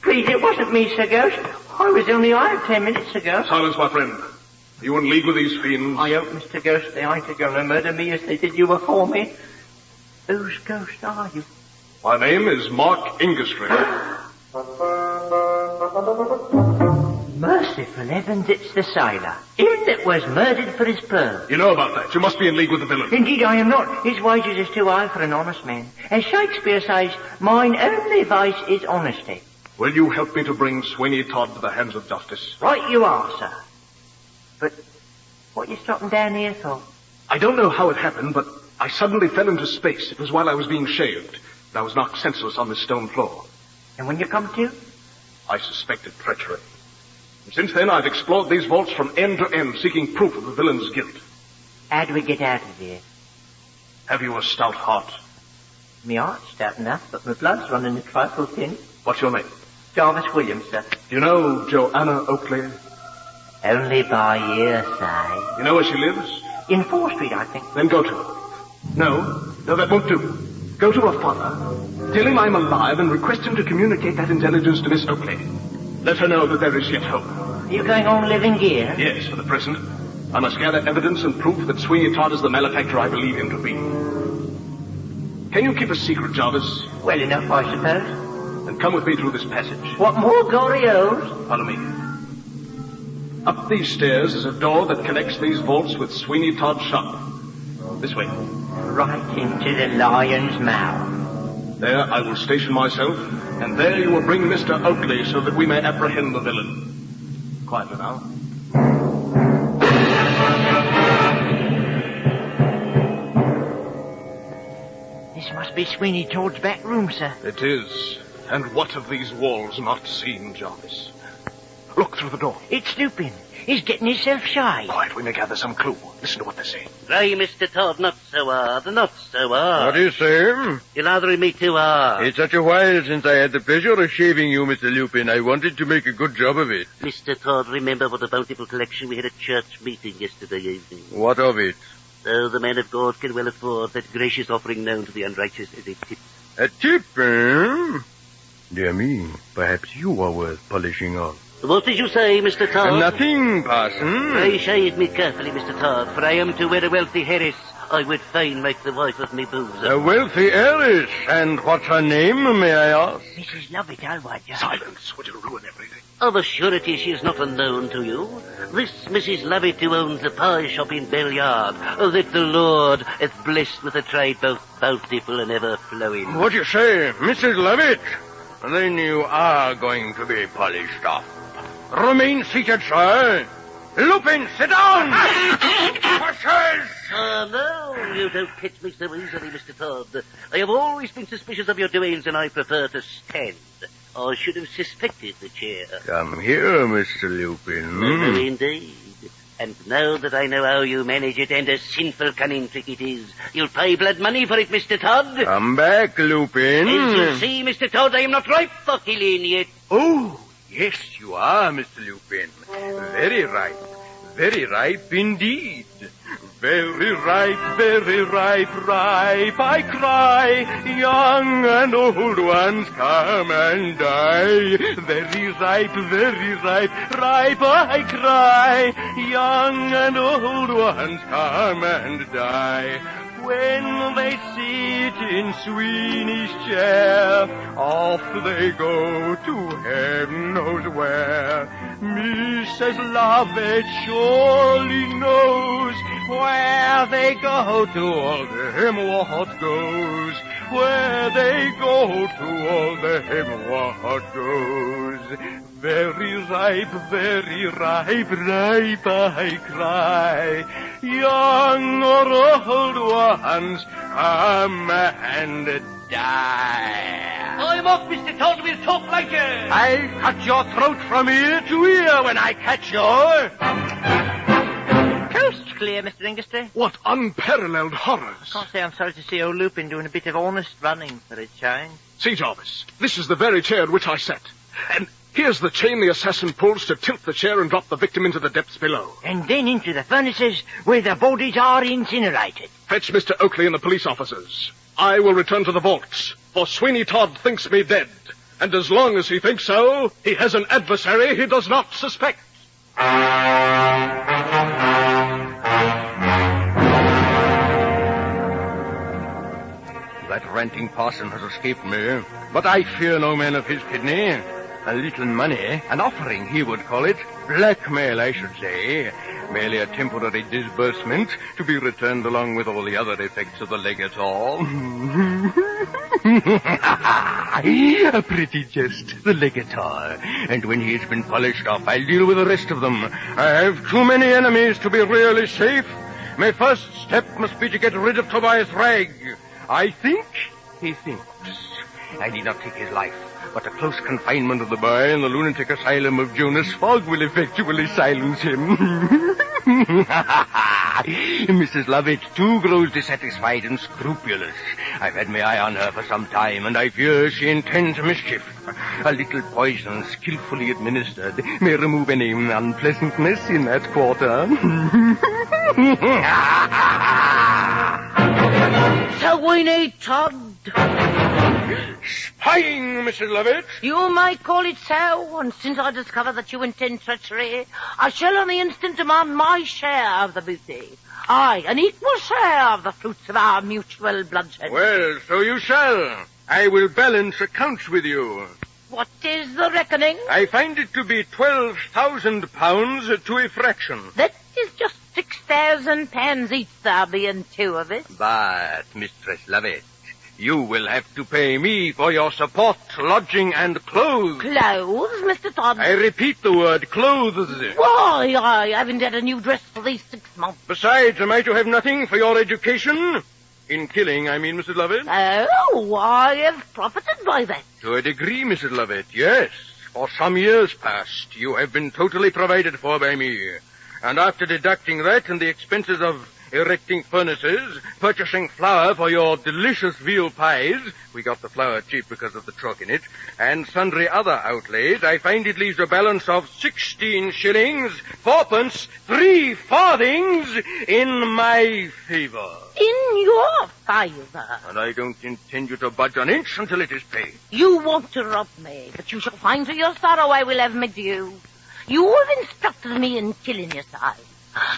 Please, it wasn't me, Sir Ghost. I was only hired 10 minutes ago. Silence, my friend. Are you in league with these fiends? I hope, Mr. Ghost, they ain't going to murder me as they did you before me. Whose ghost are you? My name is Mark Ingestry. Merciful heavens, it's the sailor. Him that was murdered for his pearl. You know about that. You must be in league with the villain. Indeed, I am not. His wages is too high for an honest man. As Shakespeare says, mine only vice is honesty. Will you help me to bring Sweeney Todd to the hands of justice? Right you are, sir. But what are you stopping down here for? I don't know how it happened, but I suddenly fell into space. It was while I was being shaved. And I was knocked senseless on this stone floor. And when you come to? I suspected treachery. And since then, I've explored these vaults from end to end, seeking proof of the villain's guilt. How do we get out of here? Have you a stout heart? Me heart's stout enough, but my blood's running a trifle thin. What's your name? Jarvis Williams, sir. Do you know Joanna Oakley? Only by hearsay. You know where she lives? In 4th Street, I think. Then go to her. No, that won't do. Go to her father, tell him I'm alive, and request him to communicate that intelligence to Miss Oakley. Let her know that there is yet hope. Are you going on living here? Yes, for the present. I must gather evidence and proof that Sweeney Todd is the malefactor I believe him to be. Can you keep a secret, Jarvis? Well enough, I suppose. Then come with me through this passage. What more glorios? Follow me. Up these stairs is a door that connects these vaults with Sweeney Todd's shop. This way. Right into the lion's mouth. There I will station myself, and there you will bring Mr. Oakley so that we may apprehend the villain. Quietly now. This must be Sweeney Todd's back room, sir. It is. And what have these walls not seen, Jarvis? Look through the door. It's Lupin. He's getting himself shy. Quiet, we may gather some clue. Listen to what they say. Try, Mr. Todd, not so hard, not so hard. What do you say? You're lathering me too hard. It's such a while since I had the pleasure of shaving you, Mr. Lupin. I wanted to make a good job of it. Mr. Todd, remember what a bountiful collection we had at church meeting yesterday evening? What of it? So the man of God can well afford that gracious offering known to the unrighteous as a tip. A tip, eh? Dear me, perhaps you are worth polishing off. What did you say, Mr. Todd? Nothing, parson. Pray shave me carefully, Mr. Todd, for I am to wed a wealthy heiress. I would fain make the wife of me bosom. A wealthy heiress. And what's her name, may I ask? Mrs. Lovett, I'll wager. Silence, would you ruin everything? Of a surety she is not unknown to you. This Mrs. Lovett who owns the pie shop in Bell Yard. Oh, that the Lord hath blessed with a trade both bountiful and ever-flowing. What do you say, Mrs. Lovett? Then you are going to be polished off. Remain seated, sir. Lupin, sit down! No, you don't catch me so easily, Mr. Todd. I have always been suspicious of your doings, and I prefer to stand. I should have suspected the chair. Come here, Mr. Lupin. No, indeed. And now that I know how you manage it and a sinful cunning trick it is, you'll pay blood money for it, Mr. Todd. Come back, Lupin. As you see, Mr. Todd, I am not ripe for killing yet. Oh, yes, you are, Mr. Lupin. Very ripe. Very ripe indeed. Very ripe, ripe, I cry. Young and old ones come and die. Very ripe, ripe, I cry. Young and old ones come and die. When they sit in Sweeney's chair, off they go to heaven knows where. Mrs. Lovett surely knows where they go to all them what goes. Where they go to all them what goes. Very ripe, I cry. Young or old ones come and die. I'm off, Mr. Todd. We'll talk later. I'll cut your throat from ear to ear when I catch you. Coast's clear, Mr. Ingestree. What unparalleled horrors. Can't say I'm sorry to see old Lupin doing a bit of honest running for a change. See, Jarvis, this is the very chair in which I sat. And here's the chain the assassin pulls to tilt the chair and drop the victim into the depths below. And then into the furnaces where the bodies are incinerated. Fetch Mr. Oakley and the police officers. I will return to the vaults, for Sweeney Todd thinks me dead. And as long as he thinks so, he has an adversary he does not suspect. That ranting parson has escaped me, but I fear no man of his kidney. A little money, an offering he would call it, blackmail I should say, merely a temporary disbursement to be returned along with all the other effects of the legator. A pretty jest, the legator. And when he has been polished off, I'll deal with the rest of them. I have too many enemies to be really safe. My first step must be to get rid of Tobias Ragg. I think he thinks. I need not take his life, but the close confinement of the boy in the lunatic asylum of Jonas Fogg will effectually silence him. Mrs. Lovett, too, grows dissatisfied and scrupulous. I've had my eye on her for some time, and I fear she intends mischief. A little poison, skillfully administered, may remove any unpleasantness in that quarter. Sweeney Todd. Spying, Mrs. Lovett. You might call it so, and since I discover that you intend treachery, I shall on the instant demand my share of the booty. Aye, an equal share of the fruits of our mutual bloodshed. Well, so you shall. I will balance accounts with you. What is the reckoning? I find it to be £12,000 to a fraction. That is just £6,000 each, there being two of us. But, Mistress Lovett, you will have to pay me for your support, lodging, and clothes. Clothes, Mr. Todd? I repeat the word clothes. Why, I haven't had a new dress for these 6 months. Besides, am I to have nothing for your education? In killing, I mean, Mrs. Lovett. Oh, I have profited by that. To a degree, Mrs. Lovett, yes. For some years past, you have been totally provided for by me. And after deducting that and the expenses of erecting furnaces, purchasing flour for your delicious veal pies, we got the flour cheap because of the chalk in it, and sundry other outlays, I find it leaves a balance of 16 shillings, 4pence, 3 farthings in my favor. In your favor? And I don't intend you to budge an inch until it is paid. You want to rob me, but you shall find to your sorrow I will have my due. You have instructed me in killing your side.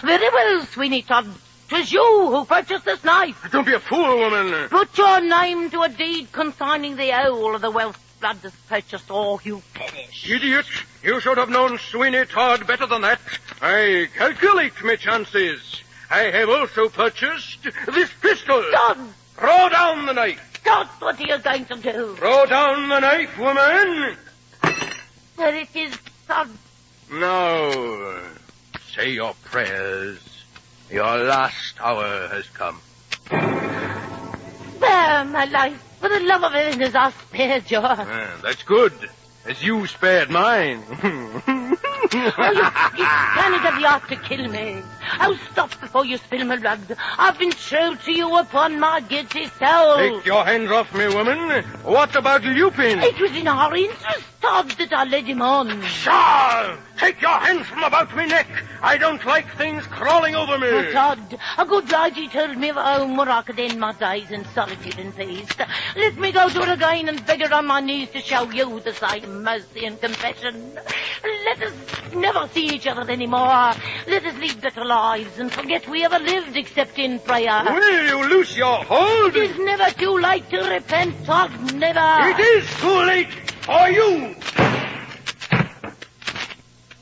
Very well, Sweeney Todd. 'Twas you who purchased this knife. Don't be a fool, woman. Put your name to a deed consigning the whole of the wealth blood is purchased, or you perish. Idiot! You should have known Sweeney Todd better than that. I calculate my chances. I have also purchased this pistol. Todd! Throw down the knife. Todd, what are you going to do? Throw down the knife, woman. There it is, Todd. Now, say your prayers. Your last hour has come. Spare my life. For the love of heaven, as I spared yours. That's good. As you spared mine. Oh, you cannot have the art to kill me. Oh, stop before you spill my blood. I've been true to you upon my guilty soul. Take your hands off me, woman. What about Lupin? It was in our interest, Todd, that I led him on. Pshaw! Take your hands from about me neck. I don't like things crawling over me. Oh, Todd, a good lady told me of a home where I could end my days in solitude and peace. Let me go to her again and beg her on my knees to show you the same mercy and compassion. Let us never see each other anymore. Let us lead better lives and forget we ever lived except in prayer. Will you loose your hold? It is never too late to repent, Todd, never. It is too late for you.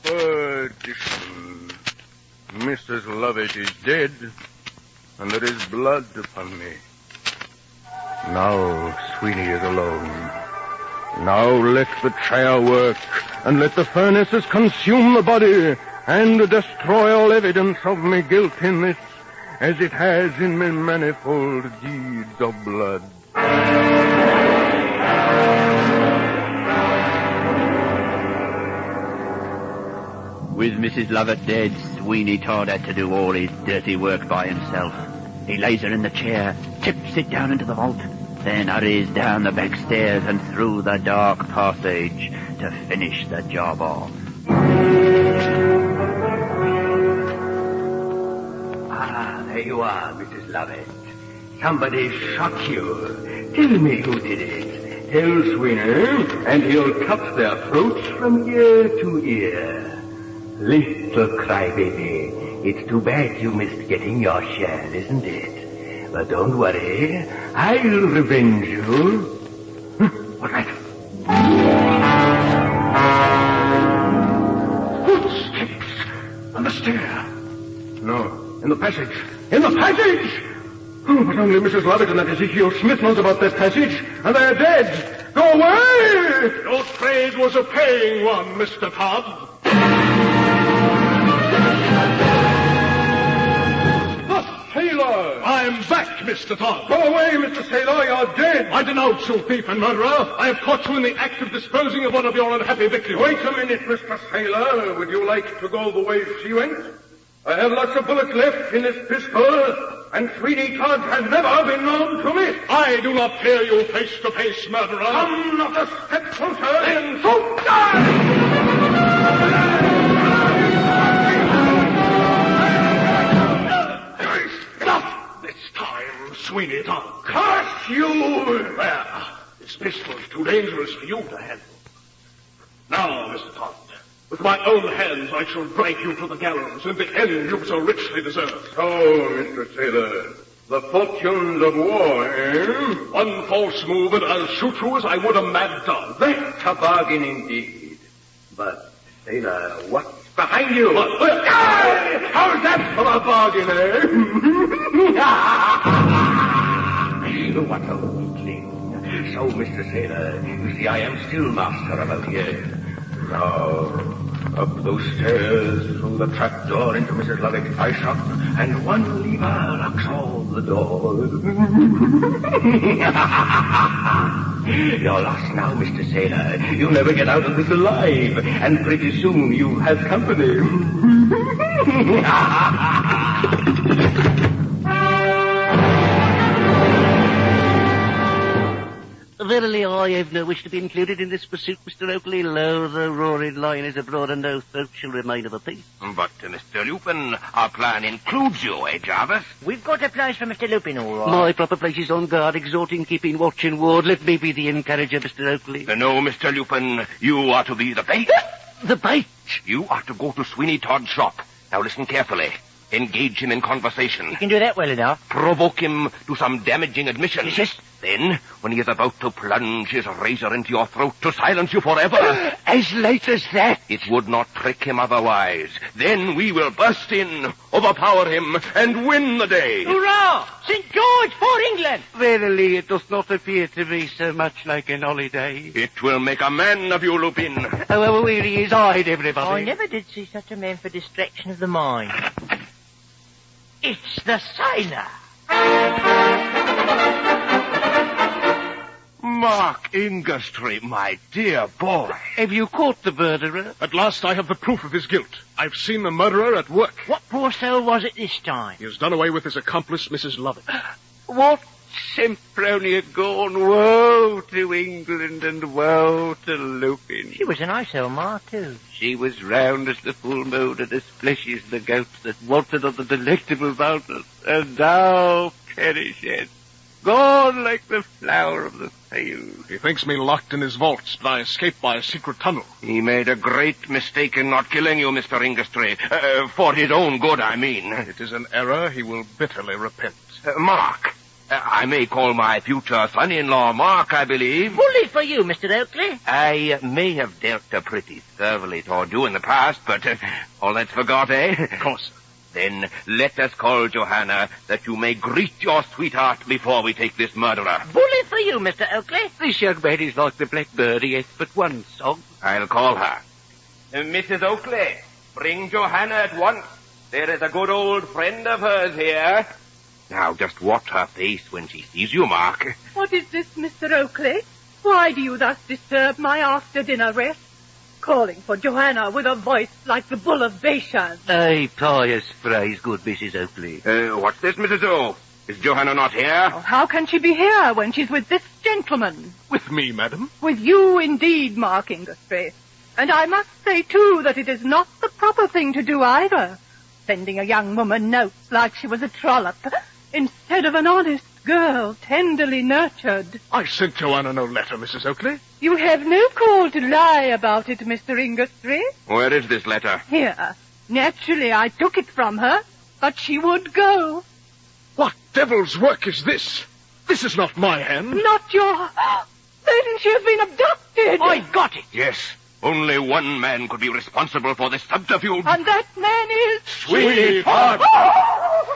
Perdition. Mrs. Lovett is dead, and there is blood upon me. Now Sweeney is alone. Now let the chair work, and let the furnaces consume the body, and destroy all evidence of my guilt in this, as it has in my manifold deeds of blood. With Mrs. Lovett dead, Sweeney Todd had to do all his dirty work by himself. He lays her in the chair, tips it down into the vault, then hurries down the back stairs and through the dark passage to finish the job off. Ah, there you are, Mrs. Lovett. Somebody shot you. Tell me who did it. Tell Sweeney, and he'll cut their throats from ear to ear. Little crybaby, it's too bad you missed getting your share, isn't it? But don't worry, I'll revenge you. What's that? Footsteps on the stair. No, in the passage. In the passage! Oh, but only Mrs. Lovett and that Ezekiel Smith knows about that passage, and they're dead. Go away! Your trade was a paying one, Mr. Todd. Sailor! I'm back, Mr. Todd. Go away, Mr. Sailor, you're dead. I denounce you, thief and murderer. I have caught you in the act of disposing of one of your unhappy victims. Wait a minute, Mr. Sailor. Would you like to go the way she went? I have lots of bullets left in this pistol, and Sweeney Todd has never been known to miss. I do not fear you face-to-face, murderer. Come not a step closer. Then shoot! Stop this time, Sweeney Todd. Curse you! There. This pistol is too dangerous for you to handle. Now, Mr. Todd, with my own hands I shall drag you to the gallows and the end you so richly deserve. Oh, Mr. Sailor, the fortunes of war, eh? One false move and I'll shoot you as I would a mad dog. That's a bargain indeed. But, Sailor, what's behind you? What? How's that for a bargain, eh? What a weakling. So, Mr. Sailor, you see I am still master about here. Now, up those stairs, through the trapdoor into Mrs. Lovett's pie shop, and one lever locks all the doors. You're lost now, Mr. Sailor. You'll never get out of this alive, and pretty soon you'll have company. Verily, I have no wish to be included in this pursuit, Mr. Oakley. Lo, the roaring lion is abroad, and no throat shall remain of a piece. But, Mr. Lupin, our plan includes you, eh, Jarvis? We've got a place for Mr. Lupin, all right. My proper place is on guard, exhorting, keeping watch and ward. Let me be the encourager, Mr. Oakley. No, Mr. Lupin, you are to be the bait. The bait? You are to go to Sweeney Todd's shop. Now listen carefully. Engage him in conversation. You can do that well enough. Provoke him to some damaging admission. Yes. Then, when he is about to plunge his razor into your throat to silence you forever... As late as that? It would not trick him otherwise. Then we will burst in, overpower him, and win the day. Hurrah! St. George for England! Verily, it does not appear to me so much like an holiday. It will make a man of you, Lupin. However weary his eyed, everybody. I never did see such a man for distraction of the mind. It's the sailor. Mark Ingerstreet, my dear boy. Have you caught the murderer? At last I have the proof of his guilt. I've seen the murderer at work. What poor soul was it this time? He has done away with his accomplice, Mrs. Lovett. What Sempronia gone? Woe to England and woe to Lupin. She was a nice old ma, too. She was round as the full moon and as fleshy as the goats that wanted on the delectable mountain. And now perisheth, gone like the flower of the field. He thinks me locked in his vaults, but I escaped by a secret tunnel. He made a great mistake in not killing you, Mr. Ingerstreet. For his own good, I mean. It is an error he will bitterly repent. Mark. I may call my future son-in-law Mark, I believe. Bully for you, Mr. Oakley. I may have dealt pretty thoroughly toward you in the past, but all that's forgot, eh? Of course. Then let us call Johanna, that you may greet your sweetheart before we take this murderer. Bully for you, Mr. Oakley. This young man is like the blackbird, he hath but one song. I'll call her. Mrs. Oakley, bring Johanna at once. There is a good old friend of hers here. Now, just watch her face when she sees you, Mark. What is this, Mr. Oakley? Why do you thus disturb my after-dinner rest? Calling for Johanna with a voice like the bull of Bashan. A pious phrase, good Mrs. Oakley. What's this, Mrs. O? Is Johanna not here? Oh, how can she be here when she's with this gentleman? With me, madam? With you, indeed, Mark Ingerstreet. And I must say, too, that it is not the proper thing to do either. Sending a young woman notes like she was a trollop, instead of an honest girl, tenderly nurtured. I sent Joanna no letter, Mrs. Oakley. You have no call to lie about it, Mr. Ingerstreet. Where is this letter? Here. Naturally, I took it from her, but she would go. What devil's work is this? This is not my hand. Not your... Then she has been abducted. I got it. Yes. Only one man could be responsible for this subterfuge. And that man is... Sweeney Todd!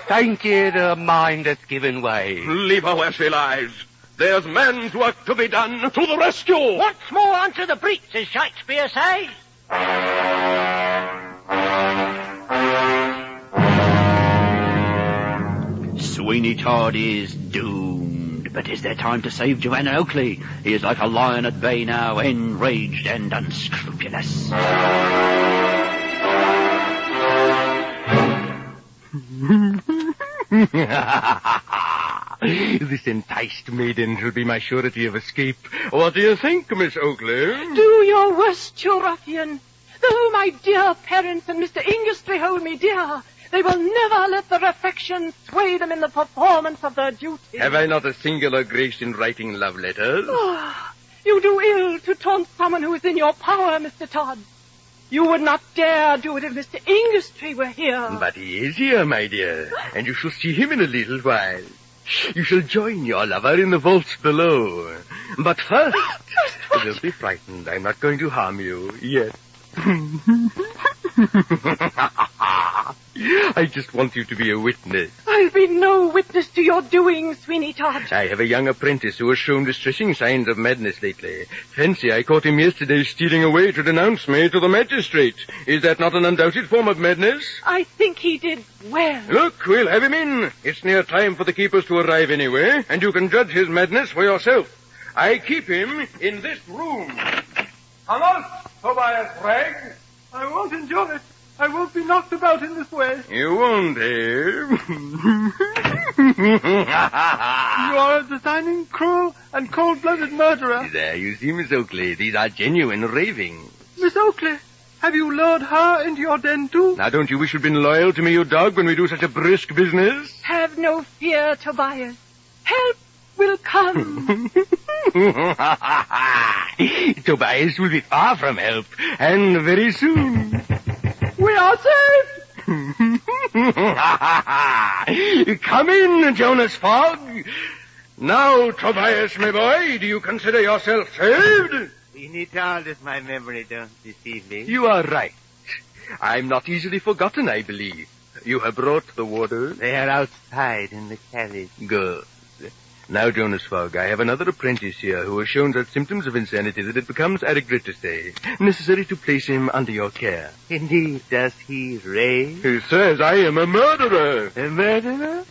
Thank you, her mind hath given way. Leave her where she lies. There's man's work to be done. To the rescue! Once more unto the breach, as Shakespeare says. Sweeney Todd is doomed. But is there time to save Joanna Oakley? He is like a lion at bay now, enraged and unscrupulous. This enticed maiden shall be my surety of escape. What do you think, Miss Oakley? Do your worst, you ruffian. Though my dear parents and Mr. Inglesby hold me dear, they will never let their affection sway them in the performance of their duty. Have I not a singular grace in writing love letters? Oh, you do ill to taunt someone who is in your power, Mr. Todd. You would not dare do it if Mr. Inglesby were here. But he is here, my dear, and you shall see him in a little while. You shall join your lover in the vaults below. But first, don't be frightened. I'm not going to harm you yet. I just want you to be a witness. I'll be no witness to your doings, Sweeney Todd. I have a young apprentice who has shown distressing signs of madness lately. Fancy, I caught him yesterday stealing away to denounce me to the magistrate. Is that not an undoubted form of madness? I think he did well. Look, we'll have him in. It's near time for the keepers to arrive anyway, and you can judge his madness for yourself. I keep him in this room. Come on, Tobias Ragg. I won't endure it. I won't be knocked about in this way. You won't, eh? You are a designing, cruel, and cold-blooded murderer. There, you see, Miss Oakley, these are genuine ravings. Miss Oakley, have you lured her into your den, too? Now, don't you wish you'd been loyal to me, you dog, when we do such a brisk business? Have no fear, Tobias. Help will come. Tobias will be far from help, and very soon. We are safe! Come in, Jonas Fogg. Now, Tobias, my boy, do you consider yourself saved? Sweeney Todd, if my memory don't deceive me. You are right. I'm not easily forgotten, I believe. You have brought the water? They are outside in the carriage. Good. Now, Jonas Fogg, I have another apprentice here who has shown such symptoms of insanity that it becomes, I regret to say, necessary to place him under your care. Indeed, does he rave? He says I am a murderer. A murderer?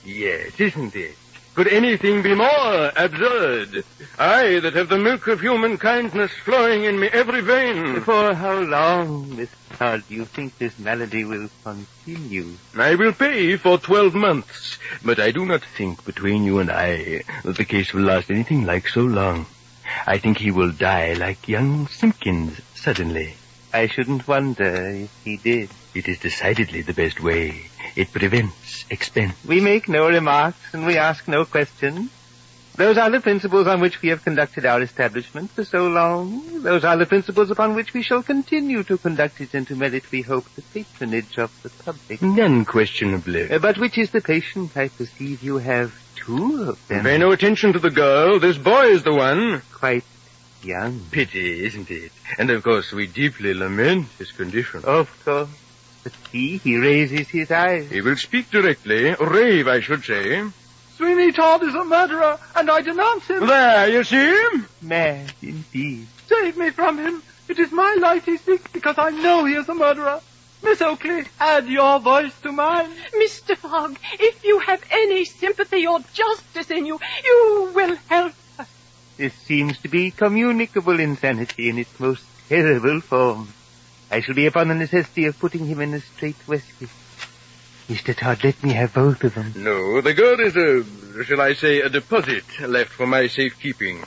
Yes, isn't it? Could anything be more absurd? I that have the milk of human kindness flowing in me every vein. For how long, Miss Todd, do you think this malady will continue? I will pay for 12 months, but I do not think between you and I that the case will last anything like so long. I think he will die like young Simpkins suddenly. I shouldn't wonder if he did. It is decidedly the best way. It prevents expense. We make no remarks and we ask no questions. Those are the principles on which we have conducted our establishment for so long. Those are the principles upon which we shall continue to conduct it and to merit, we hope, the patronage of the public. Unquestionably. But which is the patient? I perceive you have two of them. Pay no attention to the girl. This boy is the one. Quite young. Pity, isn't it? And of course we deeply lament his condition. Of course. But he raises his eyes. He will speak directly. Rave, I should say. Sweeney Todd is a murderer, and I denounce him. There, you see? Mad, indeed. Save me from him. It is my life he seeks, because I know he is a murderer. Miss Oakley, add your voice to mine. Mr. Fogg, if you have any sympathy or justice in you, you will help us. This seems to be communicable insanity in its most terrible form. I shall be upon the necessity of putting him in a straight waistcoat. Mr. Todd, let me have both of them. No, the girl is shall I say, a deposit left for my safekeeping.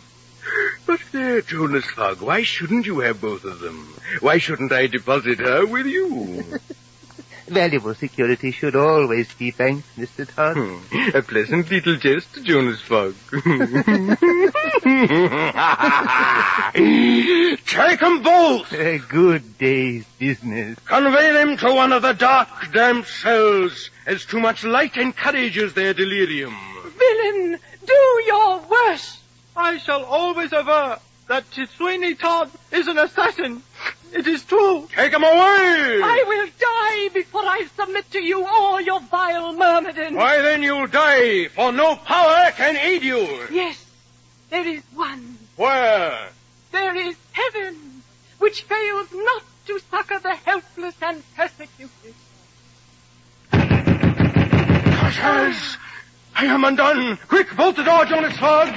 But there, Jonas Fogg, why shouldn't you have both of them? Why shouldn't I deposit her with you? Valuable security should always be banked, Mr. Todd. A pleasant little jest, Jonas Fogg. Take 'em both! A good day's business. Convey them to one of the dark, damp cells, as too much light encourages their delirium. Villain, do your worst. I shall always aver that Sweeney Todd is an assassin. It is true. Take him away! I will die before I submit to you or your vile myrmidon. Why, then you'll die, for no power can aid you. Yes, there is one. Where? There is heaven, which fails not to succor the helpless and persecuted. Hush! I am undone. Quick, bolt the door, Jonas Fogg.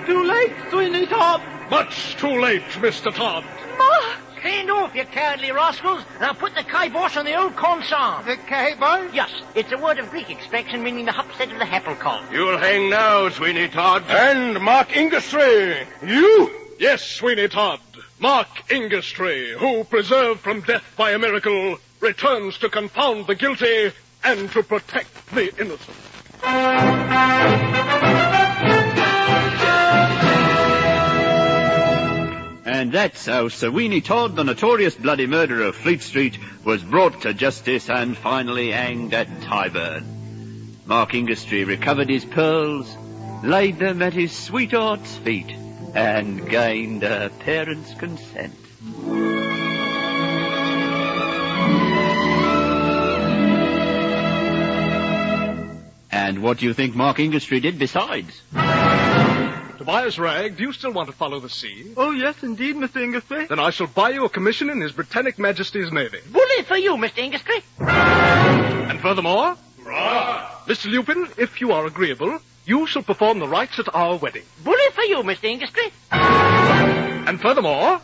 Too late, Sweeney Todd. Much too late, Mr. Todd. March! Stand off, you cowardly rascals, and I'll put the kibosh on the old consarn. The kibosh? Yes, it's a word of Greek extraction meaning the upset of the happlecock. You'll hang now, Sweeney Todd. And Mark Ingastry. You? Yes, Sweeney Todd. Mark Ingastry, who, preserved from death by a miracle, returns to confound the guilty and to protect the innocent. And that's how Sweeney Todd, the notorious bloody murderer of Fleet Street, was brought to justice and finally hanged at Tyburn. Mark Ingastry recovered his pearls, laid them at his sweetheart's feet, and gained her parents' consent. And what do you think Mark Ingastry did besides? Tobias Ragg, do you still want to follow the sea? Oh, yes, indeed, Mr. Ingastry. Then I shall buy you a commission in His Britannic Majesty's Navy. Bully for you, Mr. Ingastry. And furthermore, Mr. Lupin, if you are agreeable, you shall perform the rites at our wedding. Bully for you, Mr. Ingastry. And furthermore,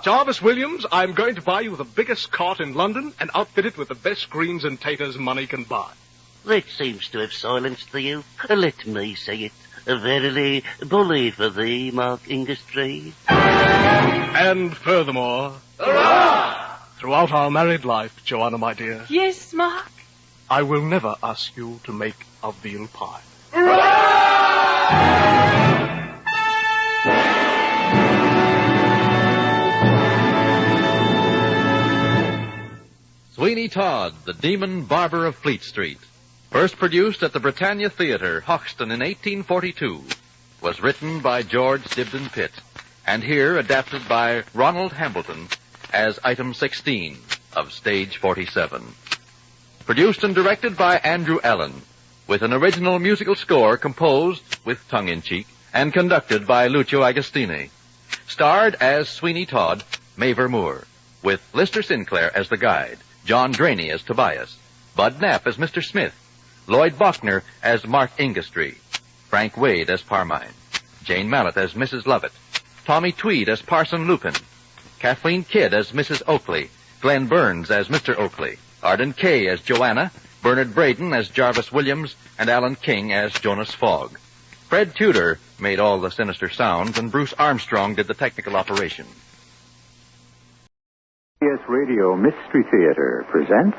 Jarvis Williams, I'm going to buy you the biggest cart in London and outfit it with the best greens and taters money can buy. That seems to have silenced the youth. Let me say it. Verily, bully for thee, Mark Ingastry. And furthermore, throughout our married life, Joanna, my dear, Yes, Mark? I will never ask you to make a veal pie. Sweeney Todd, the Demon Barber of Fleet Street. First produced at the Britannia Theatre, Hoxton, in 1842, was written by George Dibdin Pitt, and here adapted by Ronald Hambleton as item 16 of Stage 47. Produced and directed by Andrew Allen, with an original musical score composed, with tongue-in-cheek, and conducted by Lucio Agostini. Starred as Sweeney Todd, Mavor Moore, with Lister Sinclair as the guide, John Draney as Tobias, Bud Knapp as Mr. Smith, Lloyd Bachner as Mark Ingastry, Frank Wade as Parmine, Jane Mallet as Mrs. Lovett, Tommy Tweed as Parson Lupin, Kathleen Kidd as Mrs. Oakley, Glenn Burns as Mr. Oakley, Arden Kay as Joanna, Bernard Braden as Jarvis Williams, and Alan King as Jonas Fogg. Fred Tudor made all the sinister sounds, and Bruce Armstrong did the technical operation. CBS Radio Mystery Theater presents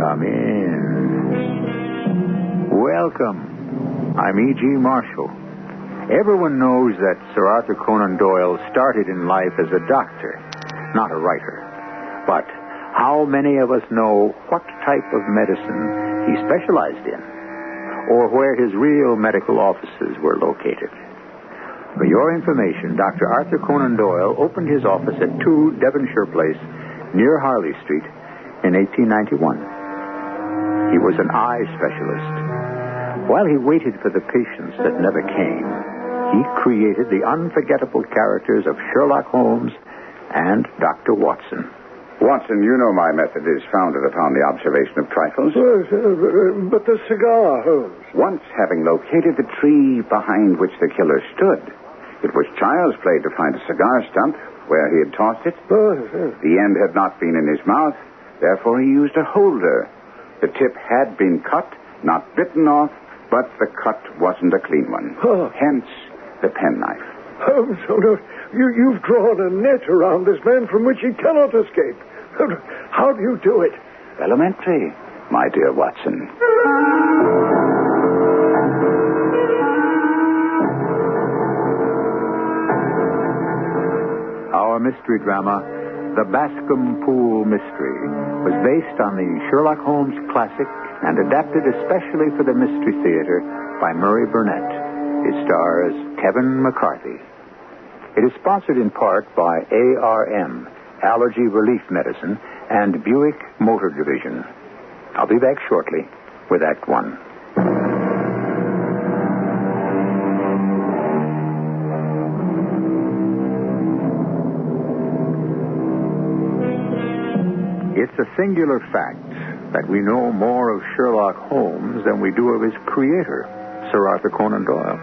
Come in. Welcome. I'm E.G. Marshall. Everyone knows that Sir Arthur Conan Doyle started in life as a doctor, not a writer. But how many of us know what type of medicine he specialized in, or where his real medical offices were located? For your information, Dr. Arthur Conan Doyle opened his office at 2 Devonshire Place, near Harley Street, in 1891. He was an eye specialist. While he waited for the patients that never came, he created the unforgettable characters of Sherlock Holmes and Dr. Watson. Watson, you know my method is founded upon the observation of trifles. But the cigar, Holmes. Once having located the tree behind which the killer stood, it was child's play to find a cigar stump where he had tossed it. The end had not been in his mouth, therefore he used a holder. The tip had been cut, not bitten off, but the cut wasn't a clean one. Hence, the penknife. Holmes, you've drawn a net around this man from which he cannot escape. How do you do it? Elementary, my dear Watson. Our mystery drama, The Bascombe Pool Mystery, was based on the Sherlock Holmes classic and adapted especially for the Mystery Theater by Murray Burnett. It stars Kevin McCarthy. It is sponsored in part by ARM, Allergy Relief Medicine, and Buick Motor Division. I'll be back shortly with Act One. It's a singular fact that we know more of Sherlock Holmes than we do of his creator, Sir Arthur Conan Doyle.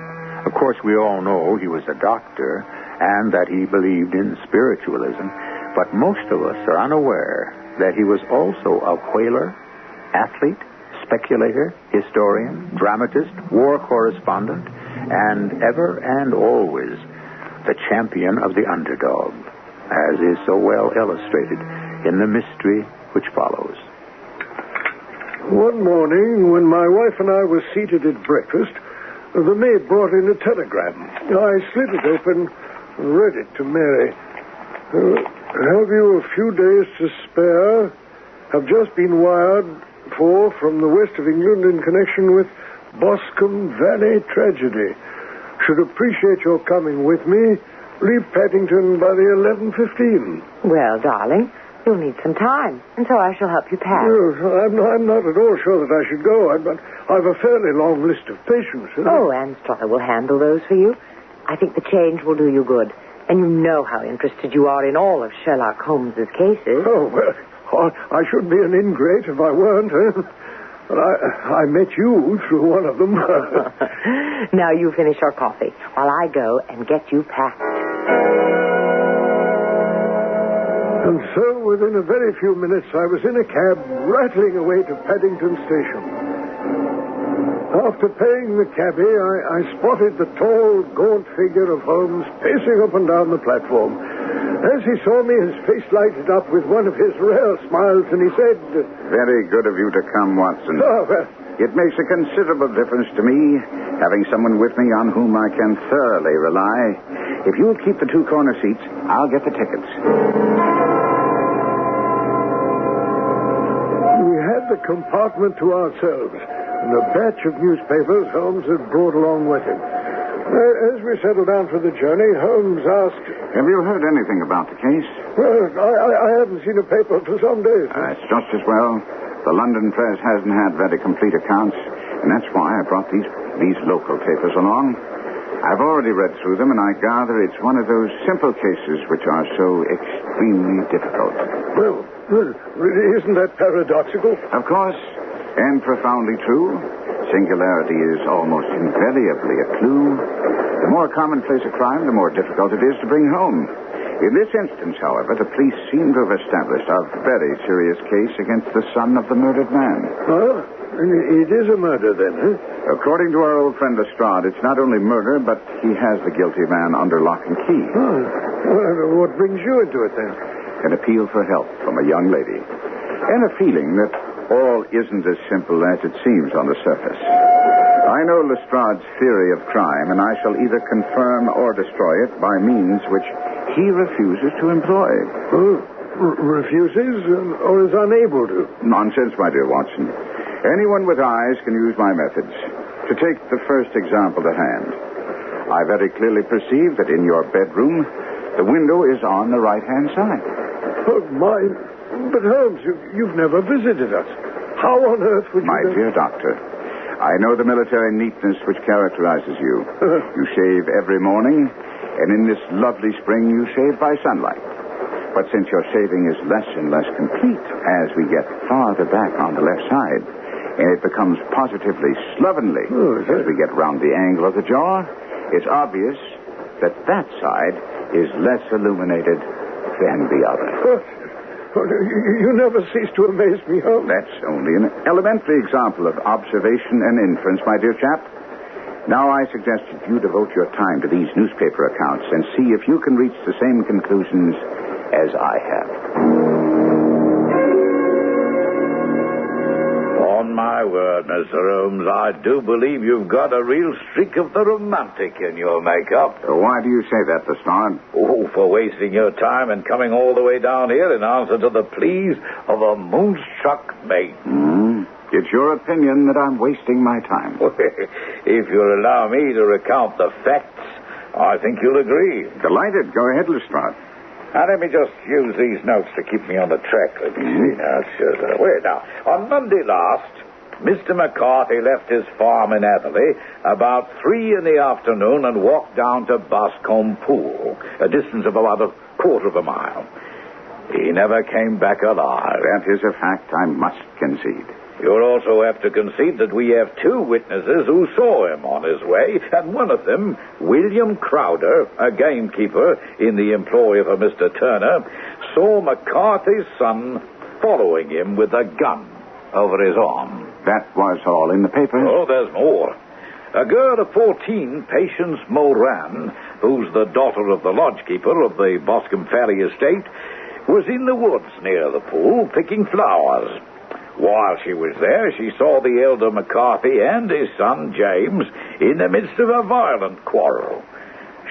Of course, we all know he was a doctor and that he believed in spiritualism, but most of us are unaware that he was also a whaler, athlete, speculator, historian, dramatist, war correspondent, and ever and always the champion of the underdog, as is so well illustrated in the mystery which follows. One morning, when my wife and I were seated at breakfast, the maid brought in a telegram. I slid it open and read it to Mary. Have you a few days to spare? Have just been wired for from the west of England in connection with Boscombe Valley tragedy. Should appreciate your coming with me. Leave Paddington by the 11:15. Well, darling, you'll need some time, and so I shall help you pack. Yes, I'm not at all sure that I should go, but I've a fairly long list of patients. Oh, Anne Stoddard will handle those for you. I think the change will do you good, and you know how interested you are in all of Sherlock Holmes's cases. Oh, well, I should be an ingrate if I weren't, eh? But I met you through one of them. Now you finish your coffee while I go and get you packed. And so, within a very few minutes, I was in a cab rattling away to Paddington Station. After paying the cabbie, I spotted the tall, gaunt figure of Holmes pacing up and down the platform. As he saw me, his face lighted up with one of his rare smiles, and he said, "Very good of you to come, Watson. Oh, well. It makes a considerable difference to me, having someone with me on whom I can thoroughly rely. If you'll keep the two corner seats, I'll get the tickets." We had the compartment to ourselves, and a batch of newspapers Holmes had brought along with him. As we settled down for the journey, Holmes asked, "Have you heard anything about the case?" "Well, I haven't seen a paper for some days." It's just as well. The London press hasn't had very complete accounts, and that's why I brought these local papers along. I've already read through them, and I gather it's one of those simple cases which are so extremely difficult. Well, isn't that paradoxical? Of course, and profoundly true. Singularity is almost invariably a clue. The more commonplace a crime, the more difficult it is to bring home. In this instance, however, the police seem to have established a very serious case against the son of the murdered man. Oh, it is a murder then, huh? According to our old friend Lestrade, it's not only murder, but he has the guilty man under lock and key. Oh, well, what brings you into it then? An appeal for help from a young lady. And a feeling that all isn't as simple as it seems on the surface. I know Lestrade's theory of crime, and I shall either confirm or destroy it by means which he refuses to employ. Oh, refuses or is unable to? Nonsense, my dear Watson. Anyone with eyes can use my methods. To take the first example to hand, I very clearly perceive that in your bedroom, the window is on the right-hand side. Oh, my... But, Holmes, you've never visited us. How on earth would you... My dear doctor, I know the military neatness which characterizes you. You shave every morning, and in this lovely spring you shave by sunlight. But since your shaving is less and less complete as we get farther back on the left side, and it becomes positively slovenly as we get round the angle of the jaw, it's obvious that that side is less illuminated than the other. You never cease to amaze me, Holmes. That's only an elementary example of observation and inference, my dear chap. Now I suggest that you devote your time to these newspaper accounts and see if you can reach the same conclusions as I have. On my word, Mr. Holmes, I do believe you've got a real streak of the romantic in your makeup. Why do you say that, Lestrade? Oh, for wasting your time and coming all the way down here in answer to the pleas of a moonstruck mate. It's your opinion that I'm wasting my time. If you'll allow me to recount the facts, I think you'll agree. Delighted. Go ahead, Lestrade. Now, let me just use these notes to keep me on the track. Let me see now. Wait, now. On Monday last, Mr. McCarthy left his farm in Atherley about 3 p.m. and walked down to Boscombe Pool, a distance of about a quarter of a mile. He never came back alive. That is a fact I must concede. You'll also have to concede that we have 2 witnesses who saw him on his way, and one of them, William Crowder, a gamekeeper in the employ of a Mr. Turner, saw McCarthy's son following him with a gun over his arm. That was all in the papers? Oh, there's more. A girl of 14, Patience Moran, who's the daughter of the lodgekeeper of the BOSCOMBE Ferry estate, was in the woods near the pool picking flowers. While she was there, she saw the elder McCarthy and his son, James, in the midst of a violent quarrel.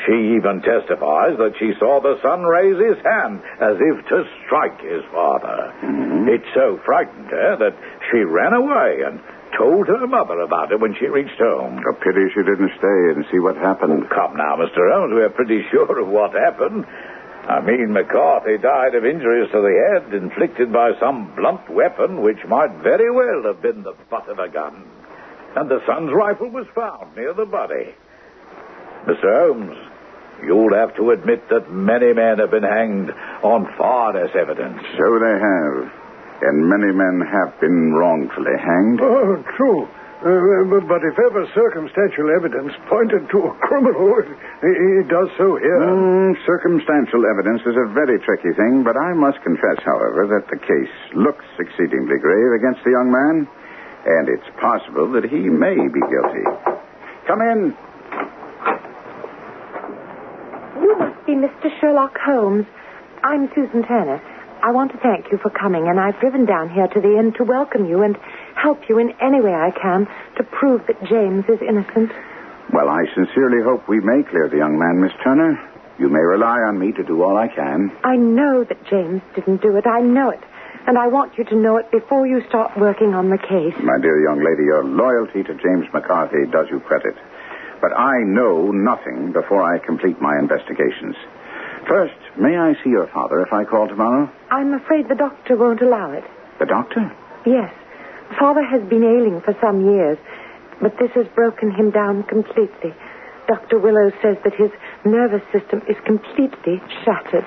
She even testifies that she saw the son raise his hand as if to strike his father. Mm-hmm. It so frightened her that she ran away and told her mother about it when she reached home. A pity she didn't stay and see what happened. Oh, come now, Mr. Holmes, we're pretty sure of what happened. I mean, McCarthy died of injuries to the head inflicted by some blunt weapon which might very well have been the butt of a gun. And the son's rifle was found near the body. Mr. Holmes, you'll have to admit that many men have been hanged on far less evidence. So they have. And many men have been wrongfully hanged. Oh, true. But if ever circumstantial evidence pointed to a criminal, it does so here. Circumstantial evidence is a very tricky thing, but I must confess, however, that the case looks exceedingly grave against the young man, and it's possible that he may be guilty. Come in. You must be Mr. Sherlock Holmes. I'm Susan Turner. I want to thank you for coming, and I've driven down here to the inn to welcome you and help you in any way I can to prove that James is innocent. Well, I sincerely hope we may clear the young man, Miss Turner. You may rely on me to do all I can. I know that James didn't do it. I know it. And I want you to know it before you start working on the case. My dear young lady, your loyalty to James McCarthy does you credit. But I know nothing before I complete my investigations. First, may I see your father if I call tomorrow? I'm afraid the doctor won't allow it. The doctor? Yes. Father has been ailing for some years, but this has broken him down completely. Dr. Willows says that his nervous system is completely shattered.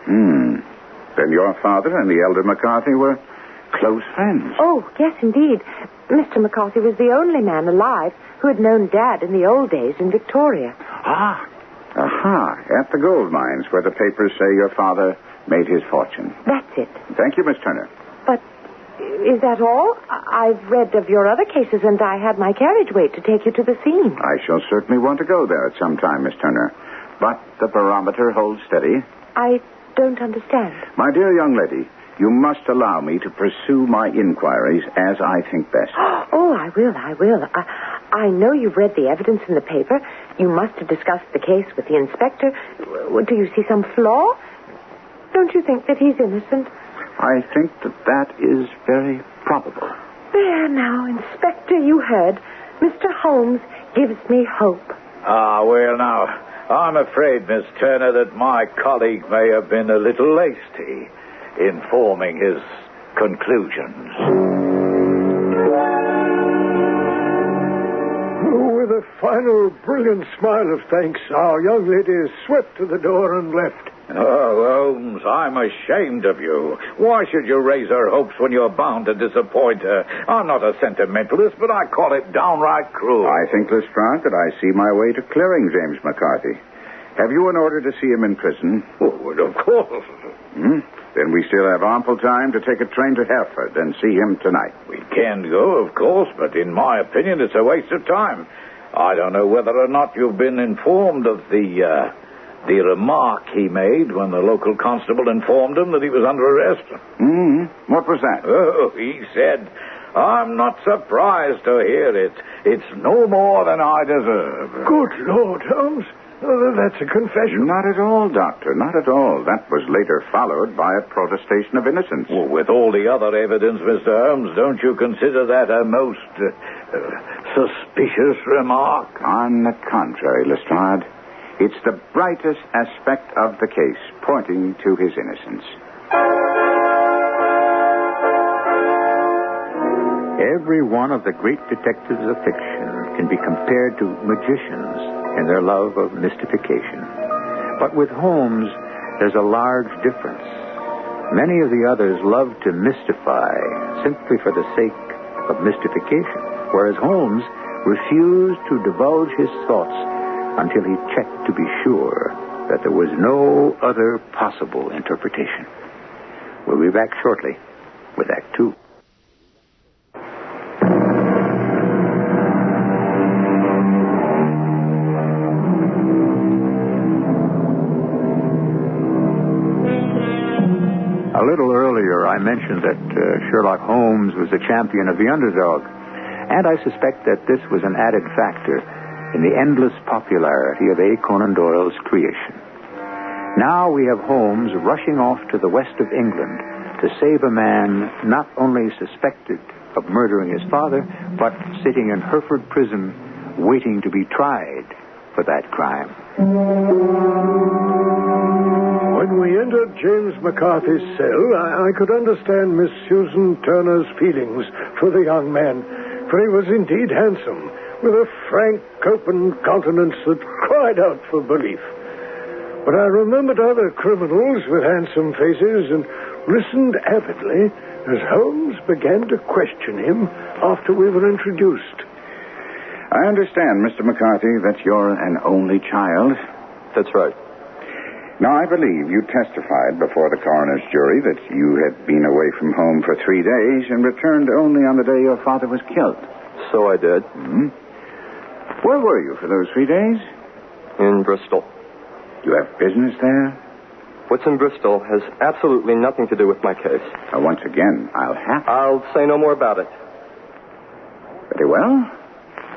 Then your father and the elder McCarthy were close friends. Oh, yes, indeed. Mr. McCarthy was the only man alive who had known Dad in the old days in Victoria. Aha, at the gold mines where the papers say your father made his fortune. That's it. Thank you, Miss Turner. But is that all? I've read of your other cases, and I had my carriage wait to take you to the scene. I shall certainly want to go there at some time, Miss Turner. But the barometer holds steady. I don't understand. My dear young lady, you must allow me to pursue my inquiries as I think best. Oh, I will. I know you've read the evidence in the paper. You must have discussed the case with the inspector. Do you see some flaw? Don't you think that he's innocent? I think that is very probable. There now, Inspector, you heard. Mr. Holmes gives me hope. Well, now, I'm afraid, Miss Turner, that my colleague may have been a little hasty in forming his conclusions. With a final brilliant smile of thanks, our young lady swept to the door and left. Oh, Holmes, I'm ashamed of you. Why should you raise her hopes when you're bound to disappoint her? I'm not a sentimentalist, but I call it downright cruel. I think, Lestrade, that I see my way to clearing James McCarthy. Have you an order to see him in prison? Oh, well, of course. Then we still have ample time to take a train to Hereford and see him tonight. We can go, of course, but in my opinion, it's a waste of time. I don't know whether or not you've been informed of the remark he made when the local constable informed him that he was under arrest. What was that? Oh, he said, "I'm not surprised to hear it. It's no more than I deserve." Good Lord, Holmes. That's a confession. Not at all, Doctor, not at all. That was later followed by a protestation of innocence. Well, with all the other evidence, Mr. Holmes, don't you consider that a most suspicious remark? On the contrary, Lestrade, it's the brightest aspect of the case, pointing to his innocence. Every one of the great detectives of fiction can be compared to magicians in their love of mystification. But with Holmes, there's a large difference. Many of the others loved to mystify simply for the sake of mystification, whereas Holmes refused to divulge his thoughts until he checked to be sure that there was no other possible interpretation. We'll be back shortly with Act Two. A little earlier, I mentioned that Sherlock Holmes was a champion of the underdog, and I suspect that this was an added factor in the endless popularity of A. Conan Doyle's creation. Now we have Holmes rushing off to the west of England to save a man not only suspected of murdering his father, but sitting in Hereford prison waiting to be tried for that crime. When we entered James McCarthy's cell, I could understand Miss Susan Turner's feelings for the young man, for he was indeed handsome, with a frank, open countenance that cried out for belief. But I remembered other criminals with handsome faces and listened avidly as Holmes began to question him after we were introduced. I understand, Mr. McCarthy, that you're an only child. That's right. Now, I believe you testified before the coroner's jury that you had been away from home for 3 days and returned only on the day your father was killed. So I did. Mm-hmm. Where were you for those 3 days? In Bristol. You have business there? What's in Bristol has absolutely nothing to do with my case. Once again, I'll say no more about it. Very well.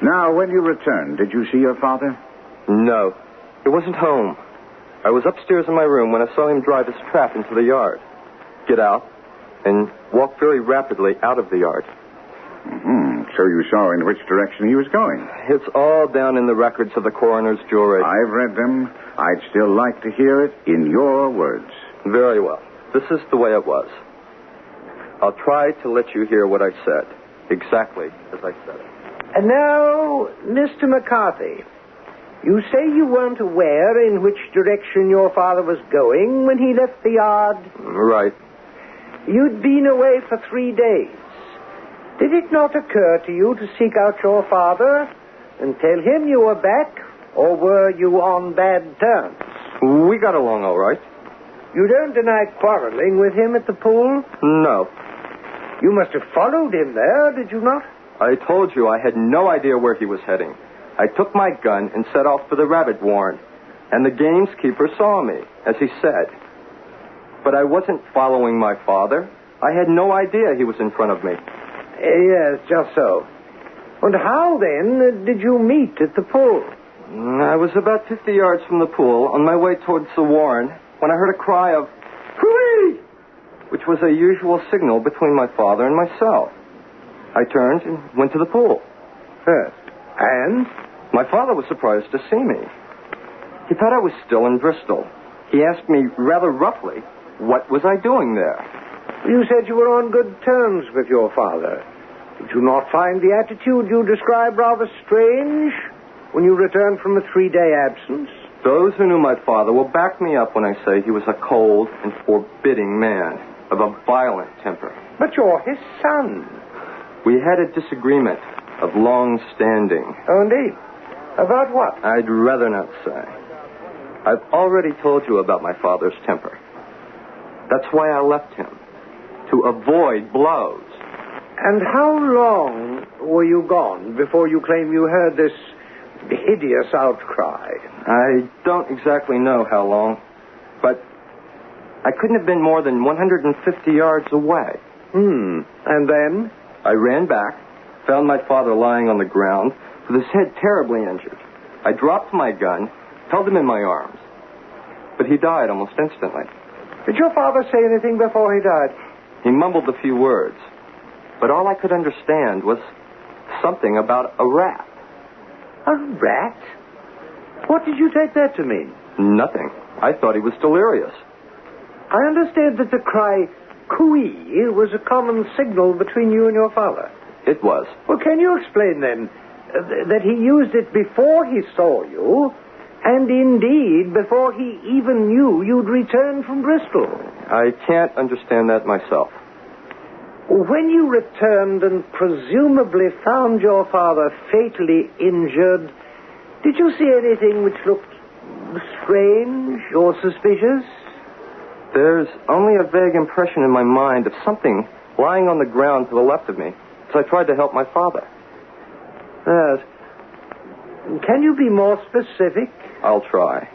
Now, when you returned, did you see your father? No. He wasn't home. I was upstairs in my room when I saw him drive his trap into the yard, get out, and walk very rapidly out of the yard. Mm-hmm. So you saw in which direction he was going? It's all down in the records of the coroner's jury. I've read them. I'd still like to hear it in your words. Very well. This is the way it was. I'll try to let you hear what I said, exactly as I said it. And now, Mr. McCarthy, you say you weren't aware in which direction your father was going when he left the yard? Right. You'd been away for 3 days. Did it not occur to you to seek out your father and tell him you were back, or were you on bad terms? We got along all right. You don't deny quarreling with him at the pool? No. You must have followed him there, did you not? I told you I had no idea where he was heading. I took my gun and set off for the rabbit warren, and the gamekeeper saw me, as he said. But I wasn't following my father. I had no idea he was in front of me. Yes, just so. And how, then, did you meet at the pool? I was about 50 yards from the pool, on my way towards the warren, when I heard a cry of, "Hooray!" which was a usual signal between my father and myself. I turned and went to the pool. And? My father was surprised to see me. He thought I was still in Bristol. He asked me rather roughly, what was I doing there? You said you were on good terms with your father. Did you not find the attitude you describe rather strange when you returned from a 3-day absence? Those who knew my father will back me up when I say he was a cold and forbidding man of a violent temper. But you're his son. We had a disagreement of long standing. Oh, indeed. About what? I'd rather not say. I've already told you about my father's temper. That's why I left him, to avoid blows. And how long were you gone before you claim you heard this hideous outcry? I don't exactly know how long, but I couldn't have been more than 150 yards away. And then? I ran back, found my father lying on the ground with his head terribly injured. I dropped my gun, held him in my arms, but he died almost instantly. Did your father say anything before he died? He mumbled a few words, but all I could understand was something about a rat. A rat? What did you take that to mean? Nothing. I thought he was delirious. I understand that the cry, "Cooey," was a common signal between you and your father. It was. Well, can you explain, then, that he used it before he saw you And indeed, before he even knew you'd returned from Bristol. I can't understand that myself. When you returned and presumably found your father fatally injured, did you see anything which looked strange or suspicious? There's only a vague impression in my mind of something lying on the ground to the left of me as I tried to help my father. Yes. Can you be more specific? I'll try.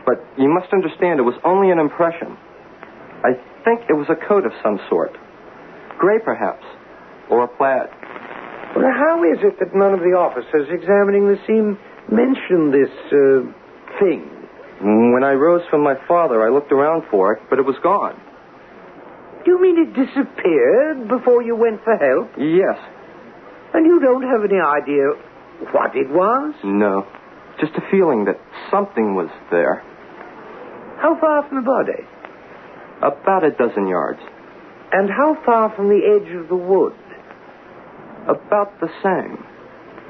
But you must understand it was only an impression. I think it was a coat of some sort. Gray, perhaps. Or a plaid. Well, how is it that none of the officers examining the scene mentioned this, thing? When I rose from my father, I looked around for it, but it was gone. Do you mean it disappeared before you went for help? Yes. And you don't have any idea what it was? No. Just a feeling that something was there. How far from the body? About a dozen yards. And how far from the edge of the wood? About the same.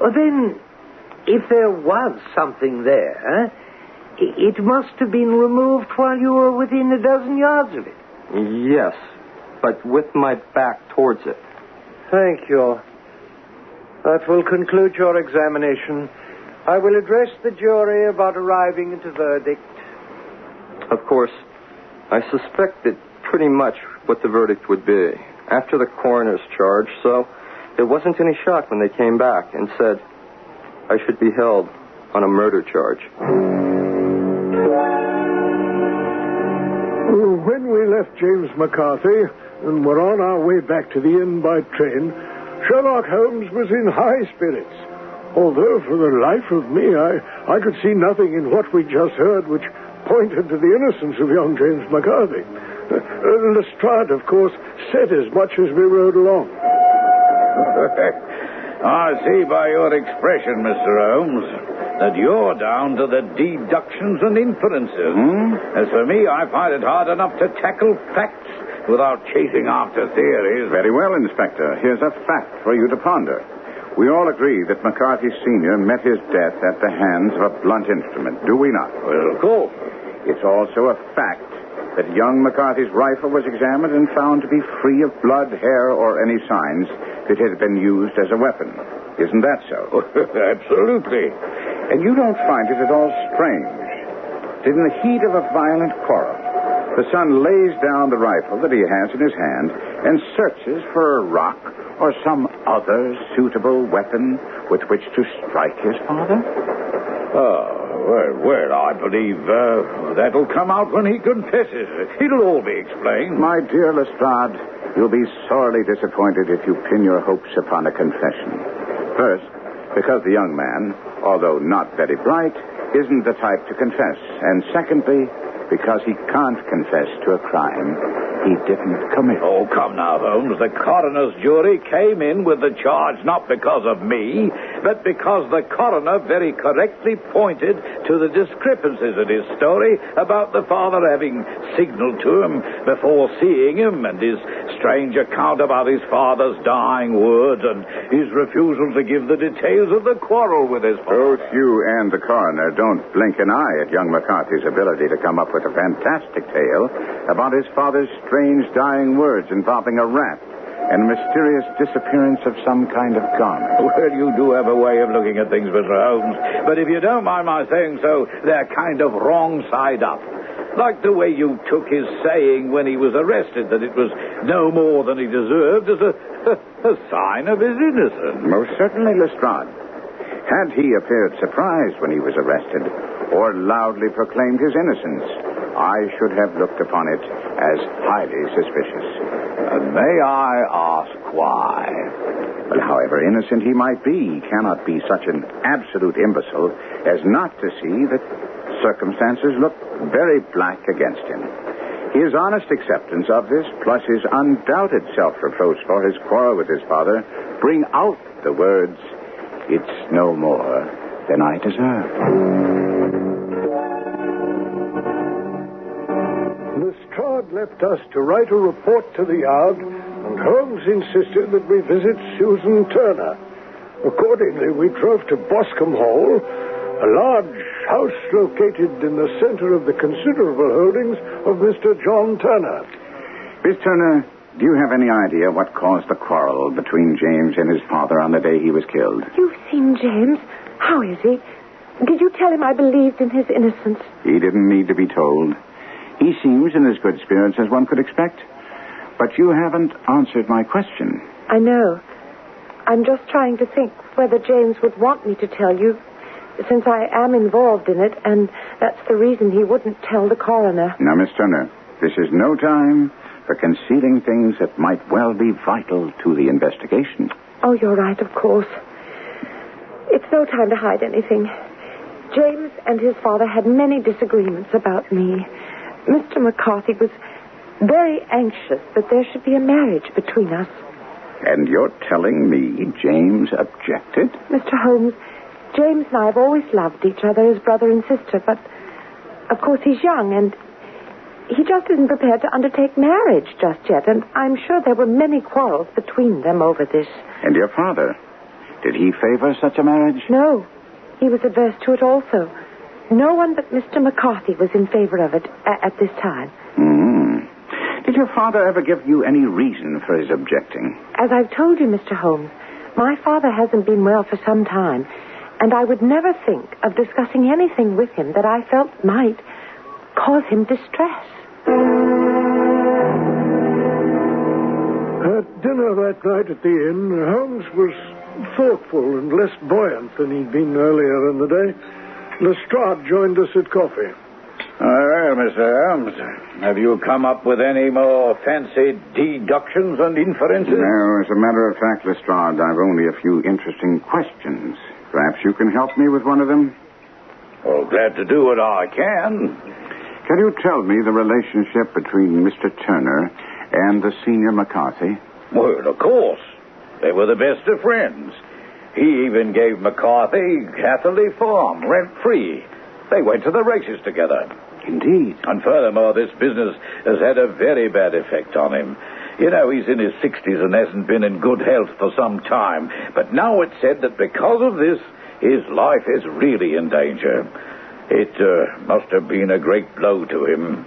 Well, then, if there was something there, it must have been removed while you were within a dozen yards of it. Yes, but with my back towards it. Thank you. That will conclude your examination. I will address the jury about arriving at a verdict. Of course, I suspected pretty much what the verdict would be after the coroner's charge, so there wasn't any shock when they came back and said I should be held on a murder charge. When we left James McCarthy and were on our way back to the inn by train, Sherlock Holmes was in high spirits. Although, for the life of me, I could see nothing in what we just heard which pointed to the innocence of young James McCarthy. Lestrade, of course, said as much as we rode along. I see by your expression, Mr. Holmes, that you're down to the deductions and inferences. As for me, I find it hard enough to tackle facts without chasing after theories. Very well, Inspector. Here's a fact for you to ponder. We all agree that McCarthy Sr. met his death at the hands of a blunt instrument, do we not? Well, of course. It's also a fact that young McCarthy's rifle was examined and found to be free of blood, hair, or any signs that it had been used as a weapon. Isn't that so? Absolutely. And you don't find it at all strange that in the heat of a violent quarrel, the son lays down the rifle that he has in his hand and searches for a rock or some other suitable weapon with which to strike his father? Well, I believe that'll come out when he confesses. It'll all be explained. My dear Lestrade, you'll be sorely disappointed if you pin your hopes upon a confession. First, because the young man, although not very bright, isn't the type to confess. And secondly, because he can't confess to a crime he didn't commit. Oh, come now, Holmes. The coroner's jury came in with the charge not because of me, but because the coroner very correctly pointed to the discrepancies in his story about the father having signaled to him before seeing him, and his strange account about his father's dying words, and his refusal to give the details of the quarrel with his father. Both you and the coroner don't blink an eye at young McCarthy's ability to come up with a fantastic tale about his father's strange dying words involving a rat and mysterious disappearance of some kind of garment. Well, you do have a way of looking at things, Mr. Holmes. But if you don't mind my saying so, they're kind of wrong side up. Like the way you took his saying when he was arrested that it was no more than he deserved as a sign of his innocence. Most certainly, Lestrade. Had he appeared surprised when he was arrested or loudly proclaimed his innocence, I should have looked upon it as highly suspicious. May I ask why? Well, however innocent he might be, he cannot be such an absolute imbecile as not to see that circumstances look very black against him. His honest acceptance of this, plus his undoubted self-reproach for his quarrel with his father, bring out the words, "It's no more than I deserve." Lestrade left us to write a report to the Yard, and Holmes insisted that we visit Susan Turner. Accordingly, we drove to Boscombe Hall A large house located in the center of the considerable holdings of Mr. John Turner. Miss Turner, do you have any idea what caused the quarrel between James and his father on the day he was killed? You've seen James. How is he? Did you tell him I believed in his innocence? He didn't need to be told. He seems in as good spirits as one could expect. But you haven't answered my question. I know. I'm just trying to think whether James would want me to tell you, since I am involved in it, and that's the reason he wouldn't tell the coroner. Now, Miss Turner, this is no time for concealing things that might well be vital to the investigation. Oh, you're right, of course. It's no time to hide anything. James and his father had many disagreements about me. Mr. McCarthy was very anxious that there should be a marriage between us. And you're telling me James objected? Mr. Holmes, James and I have always loved each other as brother and sister, but of course he's young and he just isn't prepared to undertake marriage just yet, and I'm sure there were many quarrels between them over this. And your father? Did he favor such a marriage? No. He was adverse to it also. No one but Mr. McCarthy was in favor of it at this time. Did your father ever give you any reason for his objecting? As I've told you, Mr. Holmes, my father hasn't been well for some time, and I would never think of discussing anything with him that I felt might cause him distress. At dinner that night at the inn, Holmes was thoughtful and less buoyant than he'd been earlier in the day. Lestrade joined us at coffee. Well, Mr. Holmes, have you come up with any more fancy deductions and inferences? No, as a matter of fact, Lestrade, I've only a few interesting questions. Perhaps you can help me with one of them? Well, glad to do what I can. Can you tell me the relationship between Mr. Turner and the senior McCarthy? Well, of course. They were the best of friends. He even gave McCarthy Hatherley Farm, rent-free. They went to the races together. Indeed. And furthermore, this business has had a very bad effect on him. You know, he's in his 60s and hasn't been in good health for some time. But now it's said that because of this, his life is really in danger. It must have been a great blow to him.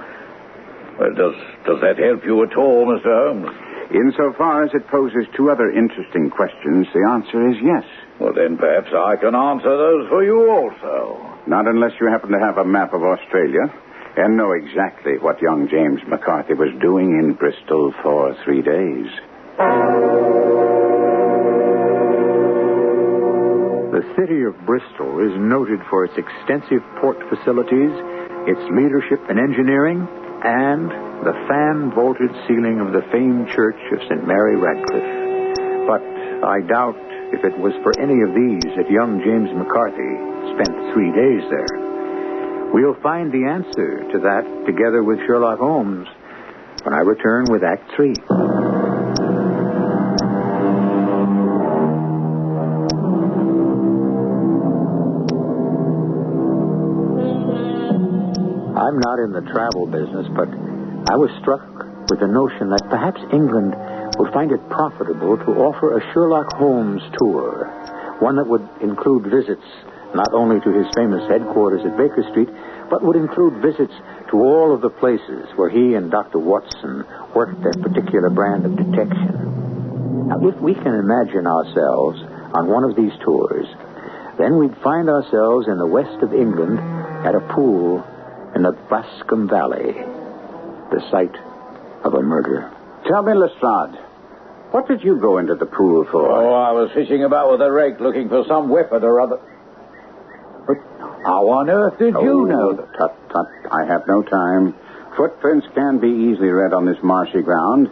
Well, does that help you at all, Mr. Holmes? Insofar as it poses two other interesting questions, the answer is yes. Well, then perhaps I can answer those for you also. Not unless you happen to have a map of Australia and know exactly what young James McCarthy was doing in Bristol for 3 days. The city of Bristol is noted for its extensive port facilities, its leadership in engineering, and the fan-vaulted ceiling of the famed church of St. Mary Radcliffe. But I doubt if it was for any of these that young James McCarthy spent 3 days there. We'll find the answer to that together with Sherlock Holmes when I return with Act 3. I'm not in the travel business, but I was struck with the notion that perhaps England would find it profitable to offer a Sherlock Holmes tour, one that would include visits not only to his famous headquarters at Baker Street, but would include visits to all of the places where he and Dr. Watson worked their particular brand of detection. Now, if we can imagine ourselves on one of these tours, then we'd find ourselves in the west of England at a pool in the BOSCOMBE Valley, the site of a murder. Tell me, Lestrade, what did you go into the pool for? Oh, I was fishing about with a rake looking for some weapon or other. But how on earth did you know? Tut, tut, I have no time. Footprints can be easily read on this marshy ground,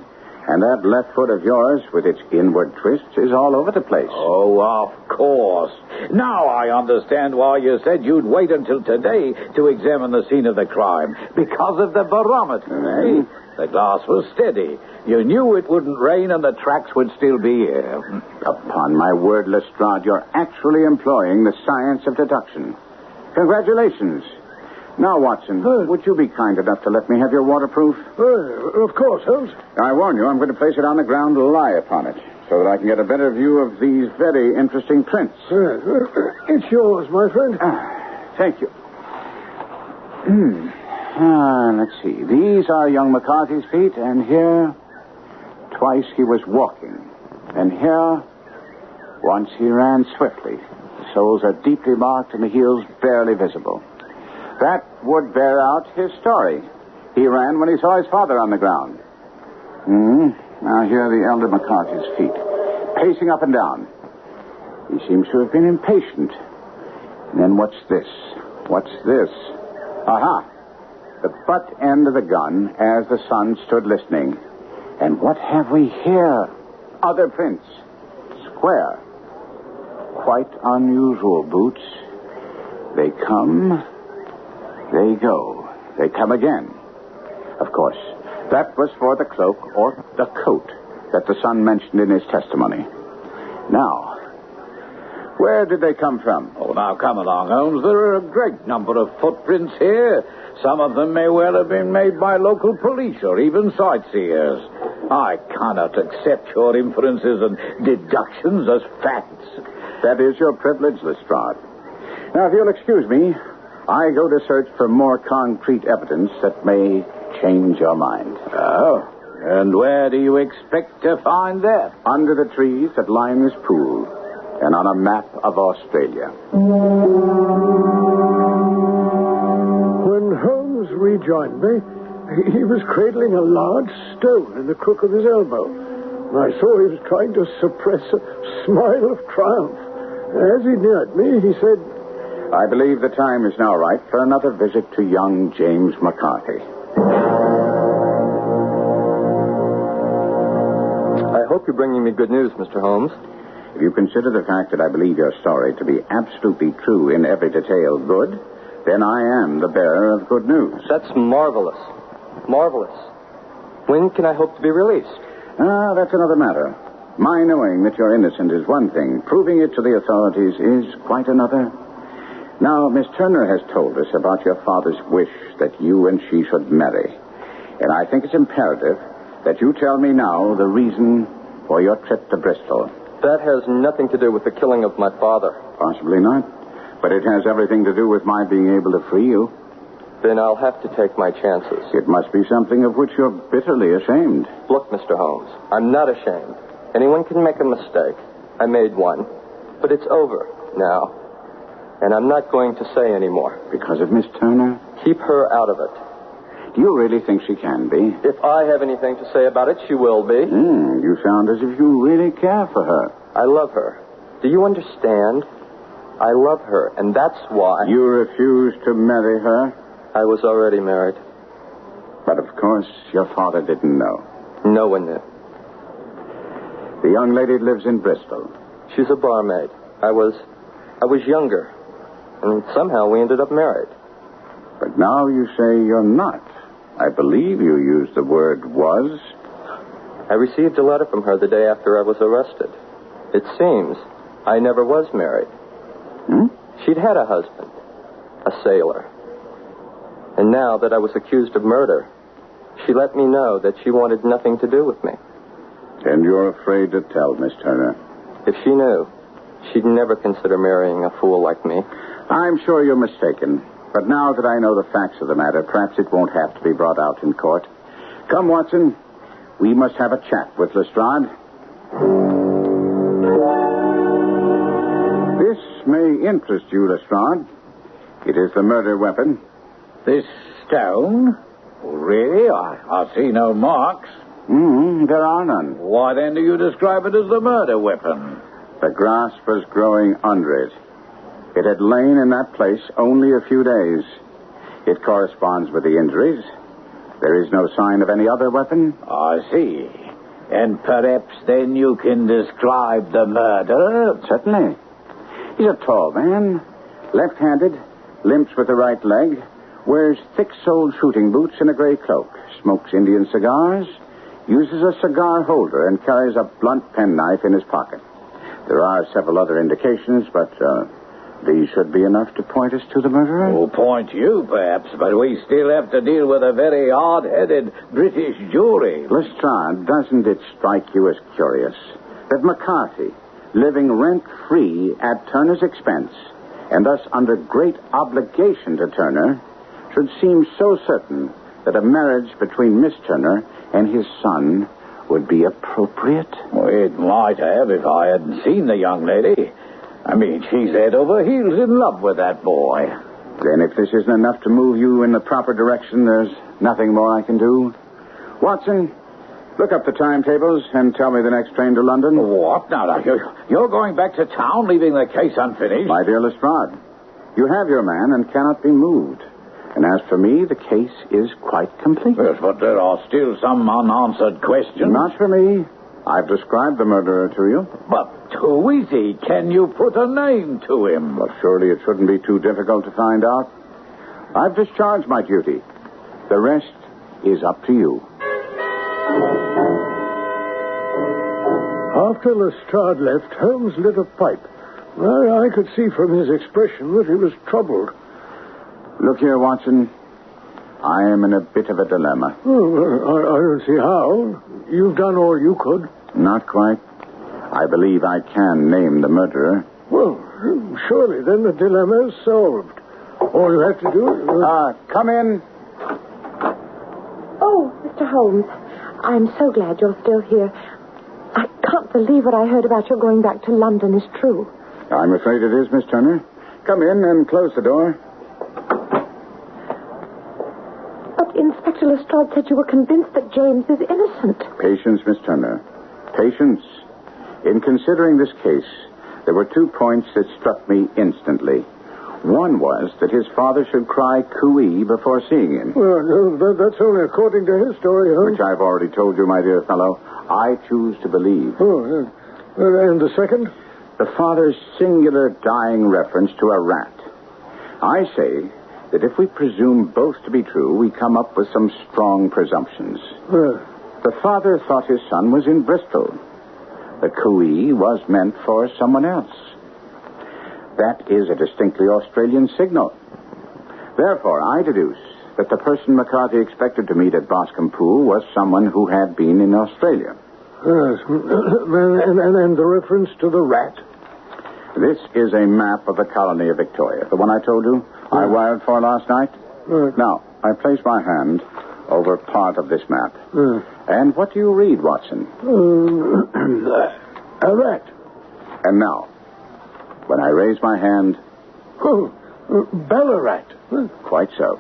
and that left foot of yours, with its inward twists, is all over the place. Oh, of course. Now I understand why you said you'd wait until today to examine the scene of the crime. Because of the barometer, eh? The glass was steady. You knew it wouldn't rain and the tracks would still be here. Upon my word, Lestrade, you're actually employing the science of deduction. Congratulations. Now, Watson, would you be kind enough to let me have your waterproof? Of course, Holmes. I warn you, I'm going to place it on the ground to lie upon it, so that I can get a better view of these very interesting prints. It's yours, my friend. Thank you. Let's see. These are young McCarthy's feet, and here, twice he was walking. And here, once he ran swiftly. The soles are deeply marked and the heels barely visible. That would bear out his story. He ran when he saw his father on the ground. Now here are the elder McCarthy's feet, pacing up and down. He seems to have been impatient. And then what's this? What's this? Aha! The butt end of the gun as the son stood listening. And what have we here? Other prints. Square. Quite unusual boots. They come. They go. They come again. Of course, that was for the cloak or the coat that the son mentioned in his testimony. Now, where did they come from? Oh, now come along, Holmes. There are a great number of footprints here. Some of them may well have been made by local police or even sightseers. I cannot accept your inferences and deductions as facts. That is your privilege, Lestrade. Now, if you'll excuse me, I go to search for more concrete evidence that may change your mind. Oh, and where do you expect to find that? Under the trees that line this pool and on a map of Australia. When Holmes rejoined me, he was cradling a large stone in the crook of his elbow. I saw he was trying to suppress a smile of triumph. As he neared me, he said, I believe the time is now right for another visit to young James McCarthy. I hope you're bringing me good news, Mr. Holmes. If you consider the fact that I believe your story to be absolutely true in every detail good, then I am the bearer of good news. That's marvelous. Marvelous. When can I hope to be released? That's another matter. My knowing that you're innocent is one thing. Proving it to the authorities is quite another. Now, Miss Turner has told us about your father's wish that you and she should marry. And I think it's imperative that you tell me now the reason for your trip to Bristol. That has nothing to do with the killing of my father. Possibly not. But it has everything to do with my being able to free you. Then I'll have to take my chances. It must be something of which you're bitterly ashamed. Look, Mr. Holmes, I'm not ashamed. Anyone can make a mistake. I made one. But it's over now. And I'm not going to say any more. Because of Miss Turner? Keep her out of it. Do you really think she can be? If I have anything to say about it, she will be. You sound as if you really care for her. I love her. Do you understand? I love her, and that's why... You refused to marry her? I was already married. But, of course, your father didn't know. No one knew. The young lady lives in Bristol. She's a barmaid. I was younger, and somehow we ended up married. But now you say you're not. I believe you used the word was. I received a letter from her the day after I was arrested. It seems I never was married. She'd had a husband, a sailor. And now that I was accused of murder, she let me know that she wanted nothing to do with me. And you're afraid to tell, Miss Turner? If she knew, she'd never consider marrying a fool like me. I'm sure you're mistaken. But now that I know the facts of the matter, perhaps it won't have to be brought out in court. Come, Watson. We must have a chat with Lestrade. This may interest you, Lestrade. It is the murder weapon. This stone? Really? I see no marks. There are none. Why then do you describe it as the murder weapon? The grass was growing under it. It had lain in that place only a few days. It corresponds with the injuries. There is no sign of any other weapon. I see. And perhaps then you can describe the murderer? Certainly. He's a tall man, left-handed, limps with the right leg, wears thick-soled shooting boots and a gray cloak, smokes Indian cigars, uses a cigar holder, and carries a blunt penknife in his pocket. There are several other indications, but these should be enough to point us to the murderer. Oh, point you, perhaps, but we still have to deal with a very hard-headed British jury. Lestrade, doesn't it strike you as curious that McCarthy, living rent-free at Turner's expense, and thus under great obligation to Turner, should seem so certain that a marriage between Miss Turner and his son would be appropriate? Well, it might have if I hadn't seen the young lady. I mean, she's head over heels in love with that boy. Then if this isn't enough to move you in the proper direction, there's nothing more I can do. Watson, look up the timetables and tell me the next train to London. What? Now, you're going back to town, leaving the case unfinished? My dear Lestrade, you have your man and cannot be moved. And as for me, the case is quite complete. Yes, but there are still some unanswered questions. Not for me. I've described the murderer to you. But who is he? Can you put a name to him? Well, surely it shouldn't be too difficult to find out. I've discharged my duty. The rest is up to you. After Lestrade left, Holmes lit a pipe. I could see from his expression that he was troubled. Look here, Watson. I am in a bit of a dilemma. I don't see how. You've done all you could. Not quite. I believe I can name the murderer. Well, surely then the dilemma is solved. All you have to do is... come in. Oh, Mr. Holmes, I'm so glad you're still here. I can't believe what I heard about your going back to London is true. I'm afraid it is, Miss Turner. Come in and close the door. But Inspector Lestrade said you were convinced that James is innocent. Patience, Miss Turner. Patience. In considering this case, there were 2 points that struck me instantly. One was that his father should cry cooey before seeing him. Well, that's only according to his story, Holmes. Which I've already told you, my dear fellow. I choose to believe. Oh, and the second? The father's singular dying reference to a rat. I say that if we presume both to be true, we come up with some strong presumptions. The father thought his son was in Bristol. The cooey was meant for someone else. That is a distinctly Australian signal. Therefore, I deduce that the person McCarthy expected to meet at Boscombe Pool was someone who had been in Australia. Yes. And the reference to the rat? This is a map of the colony of Victoria. The one I told you I wired for last night. Now, I place my hand over part of this map. And what do you read, Watson? A rat. And now, when I raise my hand... Oh, Ballarat. Quite so.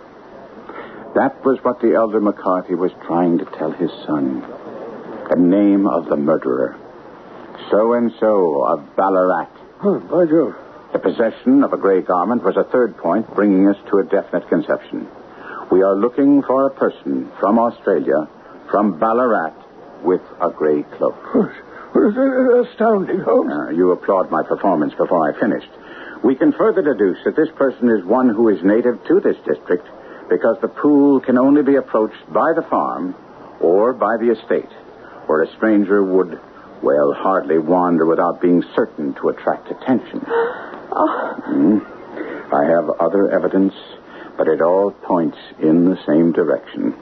That was what the elder McCarthy was trying to tell his son. The name of the murderer. So-and-so of Ballarat. By Jove. The possession of a gray garment was a third point, bringing us to a definite conception. We are looking for a person from Australia, from Ballarat, with a gray cloak. Astounding, Holmes. You applaud my performance before I finished. We can further deduce that this person is one who is native to this district because the pool can only be approached by the farm or by the estate, where a stranger would, well, hardly wander without being certain to attract attention. I have other evidence, but it all points in the same direction.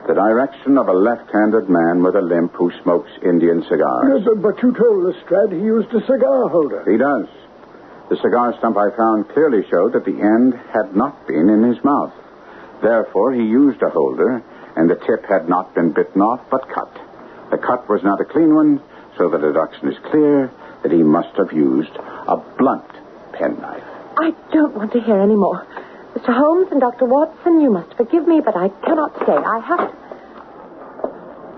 The direction of a left-handed man with a limp who smokes Indian cigars. But you told Lestrade he used a cigar holder. He does. The cigar stump I found clearly showed that the end had not been in his mouth. Therefore, he used a holder, and the tip had not been bitten off, but cut. The cut was not a clean one, so the deduction is clear that he must have used a blunt penknife. I don't want to hear any more. Mr. Holmes and Dr. Watson, you must forgive me, but I cannot stay. I have to...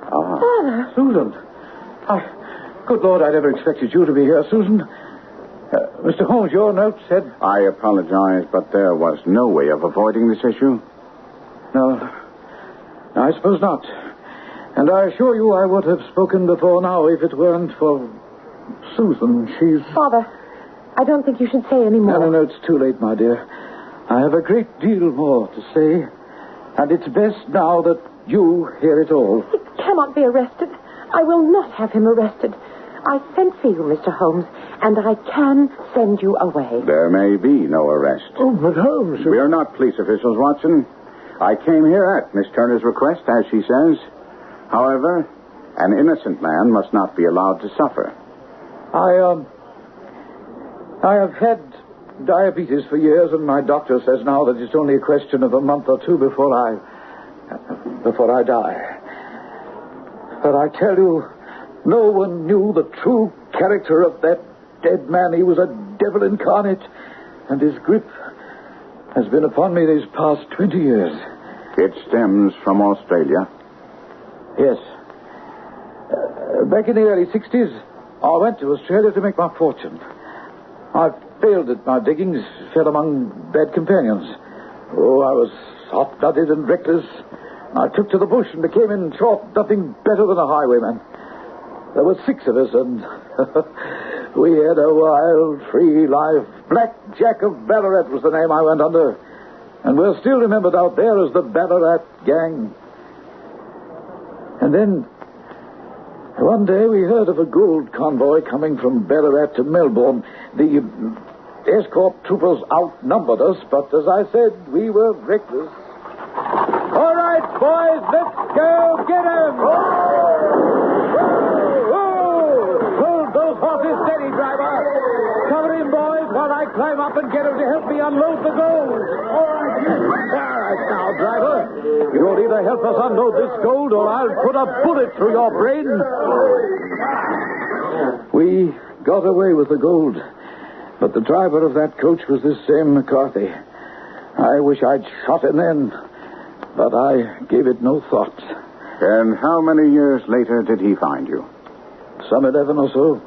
Father. Susan. Good Lord, I never expected you to be here, Susan. Mr. Holmes, your note said... I apologize, but there was no way of avoiding this issue. No, I suppose not. And I assure you I would have spoken before now if it weren't for Susan. She's... Father, I don't think you should say any more. No, it's too late, my dear. I have a great deal more to say, and it's best now that you hear it all. He cannot be arrested. I will not have him arrested. I sent for you, Mr. Holmes, and I can send you away. There may be no arrest. Oh, but Holmes... We are not police officials, Watson. I came here at Miss Turner's request, as she says. However, an innocent man must not be allowed to suffer. I have had diabetes for years, and my doctor says now that it's only a question of a month or two before I die. But I tell you, no one knew the true character of that dead man. He was a devil incarnate, and his grip has been upon me these past 20 years. It stems from Australia? Yes. Back in the early 60s, I went to Australia to make my fortune. I failed at my diggings, fell among bad companions. Oh, I was hot-blooded and reckless. I took to the bush and became, in short, nothing better than a highwayman. There were 6 of us, and we had a wild, free life. Black Jack of Ballarat was the name I went under. And we're still remembered out there as the Ballarat Gang. And then, one day we heard of a gold convoy coming from Ballarat to Melbourne. The escort troopers outnumbered us, but as I said, we were reckless. All right, boys, let's go get him! Hold those horses steady, driver. Cover him, boys, while I climb up and get him to help me unload the gold. All right, now, driver. You'll either help us unload this gold or I'll put a bullet through your brain. We got away with the gold, but the driver of that coach was this same McCarthy. I wish I'd shot him then, but I gave it no thought. And how many years later did he find you? Some 11 or so.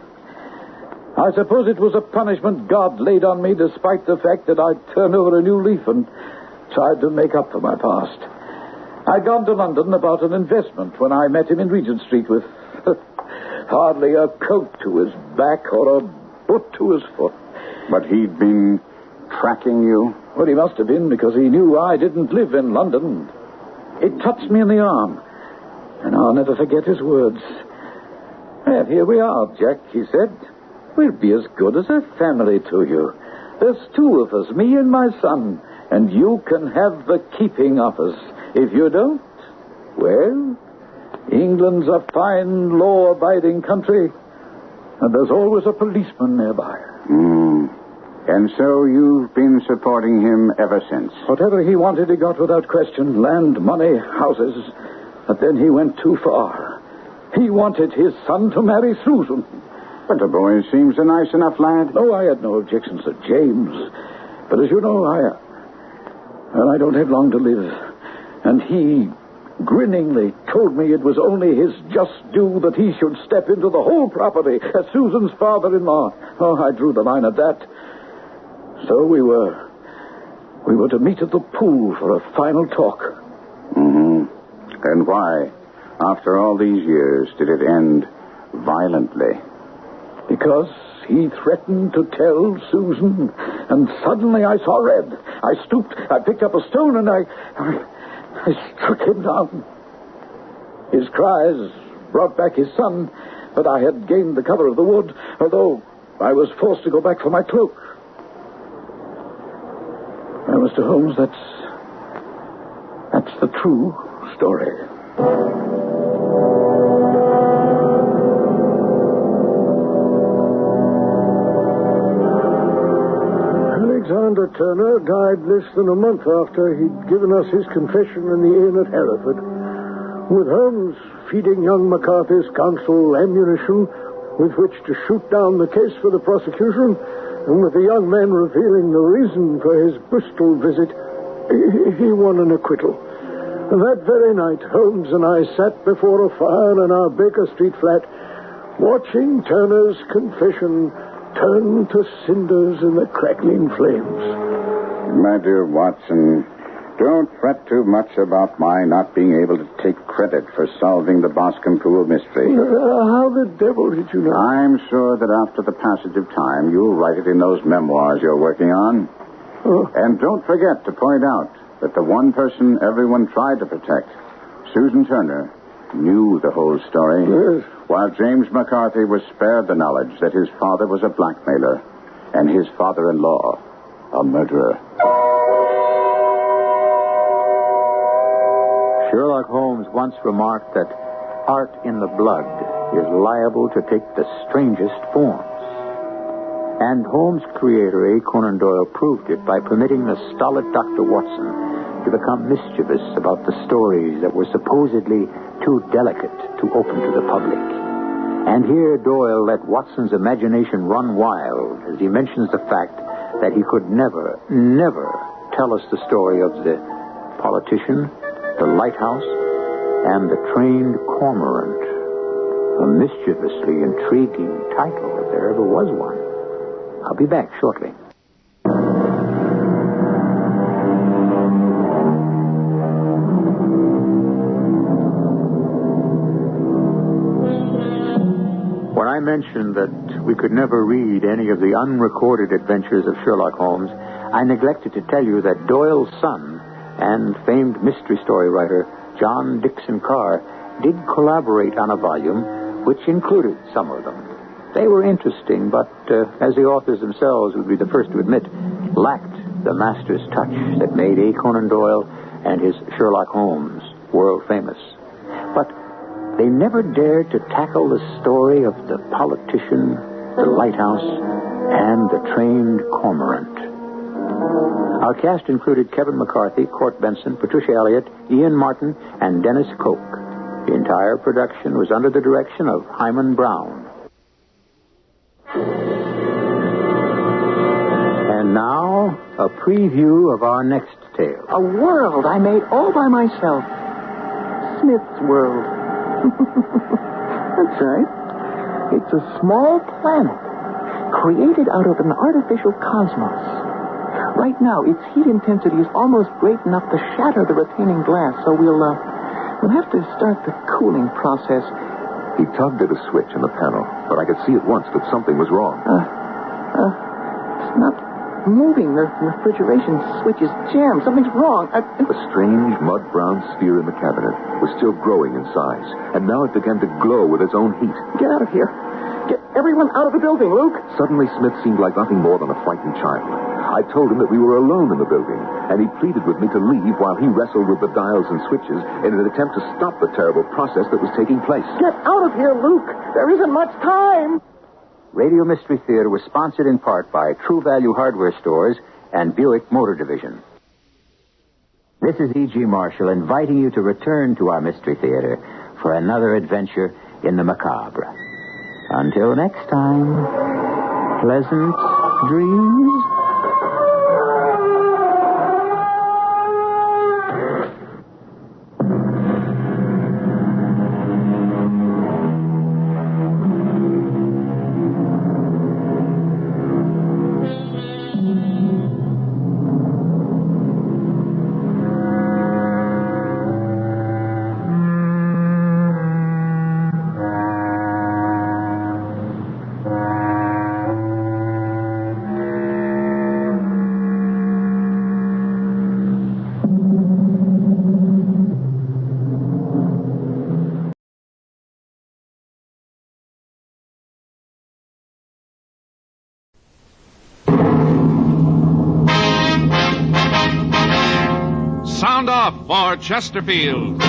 I suppose it was a punishment God laid on me, despite the fact that I'd turned over a new leaf and tried to make up for my past. I'd gone to London about an investment when I met him in Regent Street with hardly a coat to his back or a boot to his foot. But he'd been tracking you? Well, he must have been, because he knew I didn't live in London. It touched me in the arm, and I'll never forget his words. And here we are, Jack, he said. We'll be as good as a family to you. There's 2 of us, me and my son, and you can have the keeping of us. If you don't, well, England's a fine, law-abiding country, and there's always a policeman nearby. And so you've been supporting him ever since? Whatever he wanted, he got without question. Land, money, houses. But then he went too far. He wanted his son to marry Susan. But the boy seems a nice enough lad. No, I had no objections to James. But as you know, I don't have long to live. And he grinningly told me it was only his just due that he should step into the whole property as Susan's father-in-law. Oh, I drew the line at that. So we were to meet at the pool for a final talk. And why, after all these years, did it end violently? Because he threatened to tell Susan, and suddenly I saw red. I stooped, I picked up a stone, and I struck him down. His cries brought back his son, but I had gained the cover of the wood, although I was forced to go back for my cloak. Well, Mr. Holmes, that's the true story. Alexander Turner died less than a month after he'd given us his confession in the inn at Hereford, with Holmes feeding young McCarthy's counsel ammunition with which to shoot down the case for the prosecution, and with the young man revealing the reason for his Bristol visit. He won an acquittal. And that very night, Holmes and I sat before a fire in our Baker Street flat, watching Turner's confession turn to cinders in the crackling flames. My dear Watson, don't fret too much about my not being able to take credit for solving the Boscombe pool mystery. How the devil did you know? I'm sure that after the passage of time, you'll write it in those memoirs you're working on. And don't forget to point out that the one person everyone tried to protect, Susan Turner, knew the whole story. Yes. While James McCarthy was spared the knowledge that his father was a blackmailer and his father-in-law a murderer. Sherlock Holmes once remarked that art in the blood is liable to take the strangest forms. And Holmes' creator, A. Conan Doyle, proved it by permitting the stolid Dr. Watson to become mischievous about the stories that were supposedly too delicate to open to the public. And here Doyle let Watson's imagination run wild as he mentions the fact that he could never tell us the story of the politician, the lighthouse, and the trained cormorant. A mischievously intriguing title, if there ever was one. I'll be back shortly. When I mentioned that we could never read any of the unrecorded adventures of Sherlock Holmes, I neglected to tell you that Doyle's son and famed mystery story writer John Dickson Carr did collaborate on a volume which included some of them. They were interesting, but as the authors themselves would be the first to admit, lacked the master's touch that made A. Conan Doyle and his Sherlock Holmes world famous. But they never dared to tackle the story of the politician, the lighthouse, and the trained cormorant. Our cast included Kevin McCarthy, Court Benson, Patricia Elliott, Ian Martin, and Dennis Koch. The entire production was under the direction of Hyman Brown. And now, a preview of our next tale. A world I made all by myself. Smith's World. That's right. It's a small planet created out of an artificial cosmos. Right now, its heat intensity is almost great enough to shatter the retaining glass, so we'll have to start the cooling process. He tugged at a switch in the panel, but I could see at once that something was wrong. It's not moving. The refrigeration switch is jammed. Something's wrong. A strange mud-brown sphere in the cabinet was still growing in size, and now it began to glow with its own heat. Get out of here. Get everyone out of the building, Luke. Suddenly, Smith seemed like nothing more than a frightened child. I told him that we were alone in the building, and he pleaded with me to leave while he wrestled with the dials and switches in an attempt to stop the terrible process that was taking place. Get out of here, Luke. There isn't much time. Radio Mystery Theater was sponsored in part by True Value Hardware Stores and Buick Motor Division. This is E.G. Marshall inviting you to return to our Mystery Theater for another adventure in the macabre. Until next time, pleasant dreams. Sound off for Chesterfield.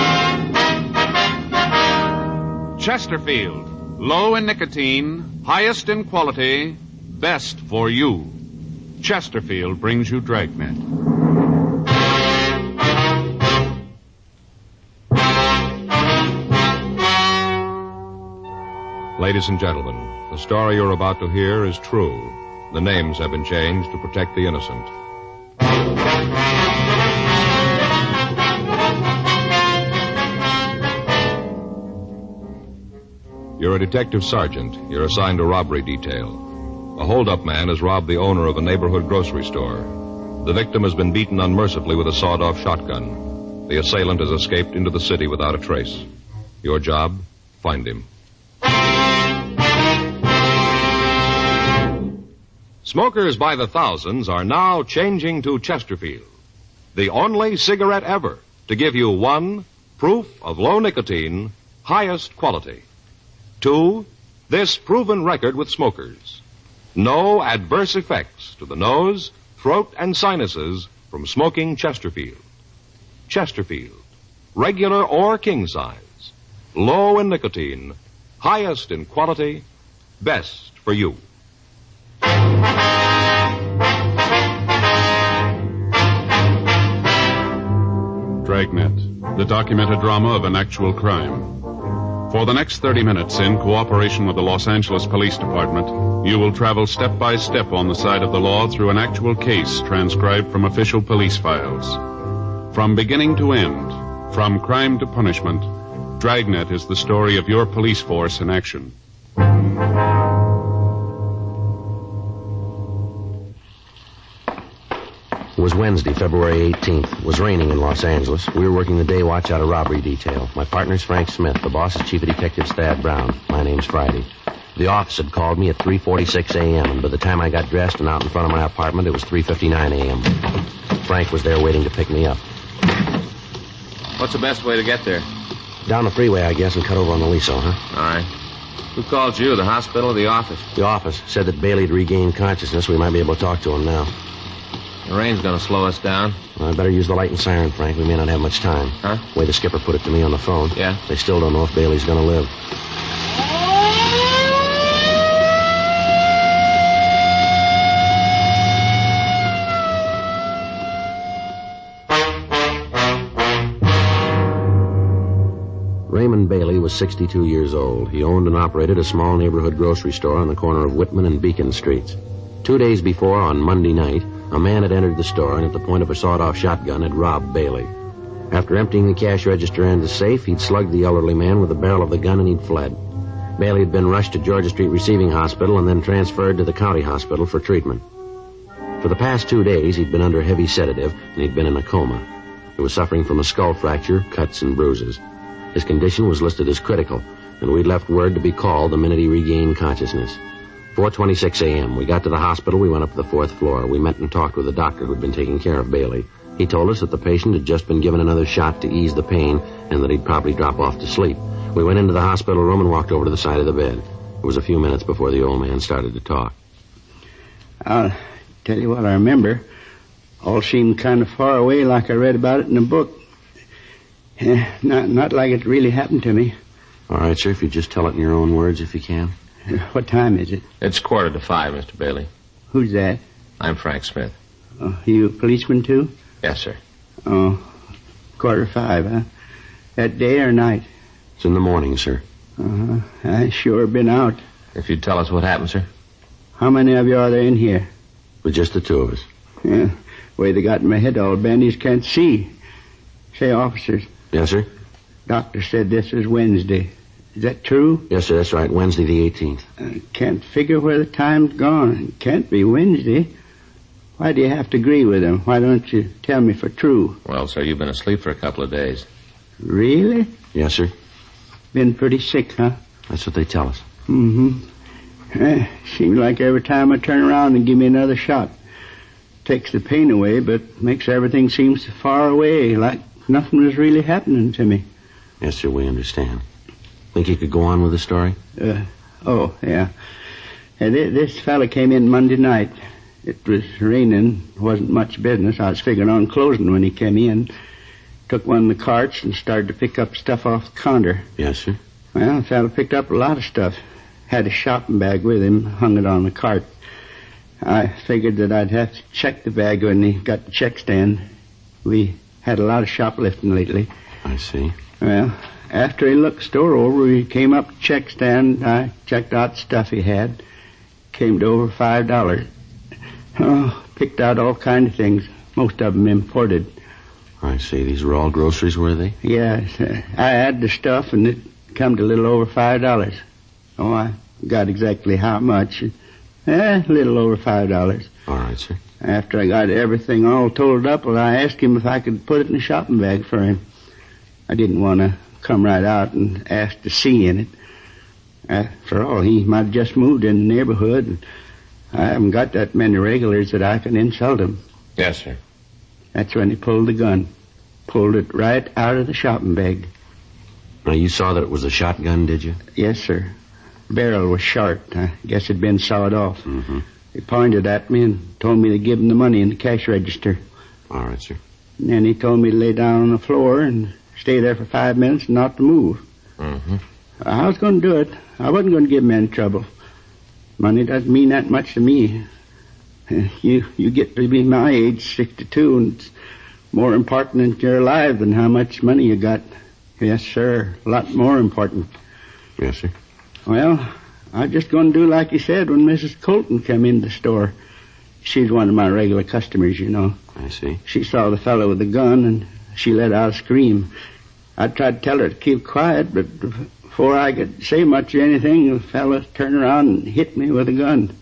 Chesterfield, low in nicotine, highest in quality, best for you. Chesterfield brings you Dragnet. Ladies and gentlemen, the story you're about to hear is true. The names have been changed to protect the innocent. You're a detective sergeant. You're assigned to robbery detail. A hold-up man has robbed the owner of a neighborhood grocery store. The victim has been beaten unmercifully with a sawed-off shotgun. The assailant has escaped into the city without a trace. Your job? Find him. Smokers by the thousands are now changing to Chesterfield, the only cigarette ever to give you 1, proof of low nicotine, highest quality. 2, this proven record with smokers. No adverse effects to the nose, throat, and sinuses from smoking Chesterfield. Chesterfield, regular or king size, low in nicotine, highest in quality, best for you. Dragnet, the documented drama of an actual crime. For the next 30 minutes, in cooperation with the Los Angeles Police Department, you will travel step by step on the side of the law through an actual case transcribed from official police files. From beginning to end, from crime to punishment, Dragnet is the story of your police force in action. It was Wednesday, February 18th. It was raining in Los Angeles. We were working the day watch out of robbery detail. My partner's Frank Smith. The boss is Chief of Detective Thad Brown. My name's Friday. The office had called me at 3:46 a.m., and by the time I got dressed and out in front of my apartment, it was 3:59 a.m. Frank was there waiting to pick me up. What's the best way to get there? Down the freeway, I guess, and cut over on the Liso, huh? All right. Who called you, the hospital or the office? The office. Said that Bailey had regained consciousness. We might be able to talk to him now. The rain's going to slow us down. Well, I'd better use the light and siren, Frank. We may not have much time. Huh? The way the skipper put it to me on the phone. Yeah? They still don't know if Bailey's going to live. Raymond Bailey was 62 years old. He owned and operated a small neighborhood grocery store on the corner of Whitman and Beacon Streets. 2 days before, on Monday night, a man had entered the store and at the point of a sawed-off shotgun had robbed Bailey. After emptying the cash register and the safe, he'd slugged the elderly man with the barrel of the gun and he'd fled. Bailey had been rushed to Georgia Street Receiving Hospital and then transferred to the county hospital for treatment. For the past 2 days, he'd been under heavy sedative and he'd been in a coma. He was suffering from a skull fracture, cuts, and bruises. His condition was listed as critical, and we'd left word to be called the minute he regained consciousness. 4:26 a.m. We got to the hospital. We went up to the 4th floor. We met and talked with the doctor who'd been taking care of Bailey. He told us that the patient had just been given another shot to ease the pain and that he'd probably drop off to sleep. We went into the hospital room and walked over to the side of the bed. It was a few minutes before the old man started to talk. I'll tell you what I remember. All seemed kind of far away, like I read about it in a book. Not like it really happened to me. All right, sir, if you just tell it in your own words, if you can. What time is it? It's 4:45, Mr. Bailey. Who's that? I'm Frank Smith. Oh, you a policeman, too? Yes, sir. Oh, 4:45, huh? That day or night? It's in the morning, sir. Uh-huh. I sure been out. If you'd tell us what happened, sir. How many of you are there in here? With just the two of us. Yeah. The way they got my head all bandaged, can't see. Say, officers. Yes, sir? Doctor said this is Wednesday. Is that true? Yes, sir, that's right. Wednesday the 18th. I can't figure where the time's gone. It can't be Wednesday. Why do you have to agree with him? Why don't you tell me for true? Well, sir, you've been asleep for a couple of days. Really? Yes, sir. Been pretty sick, huh? That's what they tell us. Mm-hmm. Seems like every time I turn around and give me another shot. Takes the pain away, but makes everything seem so far away, like nothing was really happening to me. Yes, sir, we understand. Think you could go on with the story? Oh, yeah. This fella came in Monday night. It was raining. Wasn't much business. I was figuring on closing when he came in. Took one of the carts and started to pick up stuff off the counter. Yes, sir. Well, the fella picked up a lot of stuff. Had a shopping bag with him, hung it on the cart. I figured that I'd have to check the bag when he got the check stand. We had a lot of shoplifting lately. I see. Well, after he looked the store over, he came up to the check stand. I checked out the stuff he had. Came to over $5. Oh, picked out all kinds of things. Most of them imported. I see. These were all groceries, were they? Yes. I had the stuff, and it come to a little over $5. Oh, I got exactly how much. A little over $5. All right, sir. After I got everything all totaled up, well, I asked him if I could put it in a shopping bag for him. I didn't want to come right out and ask to see in it. After all, he might have just moved in the neighborhood, and I haven't got that many regulars that I can insult him. Yes, sir. That's when he pulled the gun. Pulled it right out of the shopping bag. Now, you saw that it was a shotgun, did you? Yes, sir. Barrel was short. I guess it'd been sawed off. Mm-hmm. He pointed at me and told me to give him the money in the cash register. All right, sir. And then he told me to lay down on the floor and stay there for 5 minutes and not to move. Mm-hmm. I was going to do it. I wasn't going to give him any trouble. Money doesn't mean that much to me. You get to be my age, 62, and it's more important that you're alive than how much money you got. Yes, sir. A lot more important. Yes, sir. Well, I'm just going to do like you said when Mrs. Colton came in the store. She's one of my regular customers, you know. I see. She saw the fellow with the gun, and she let out a scream. I tried to tell her to keep quiet, but before I could say much of anything, the fellow turned around and hit me with a gun.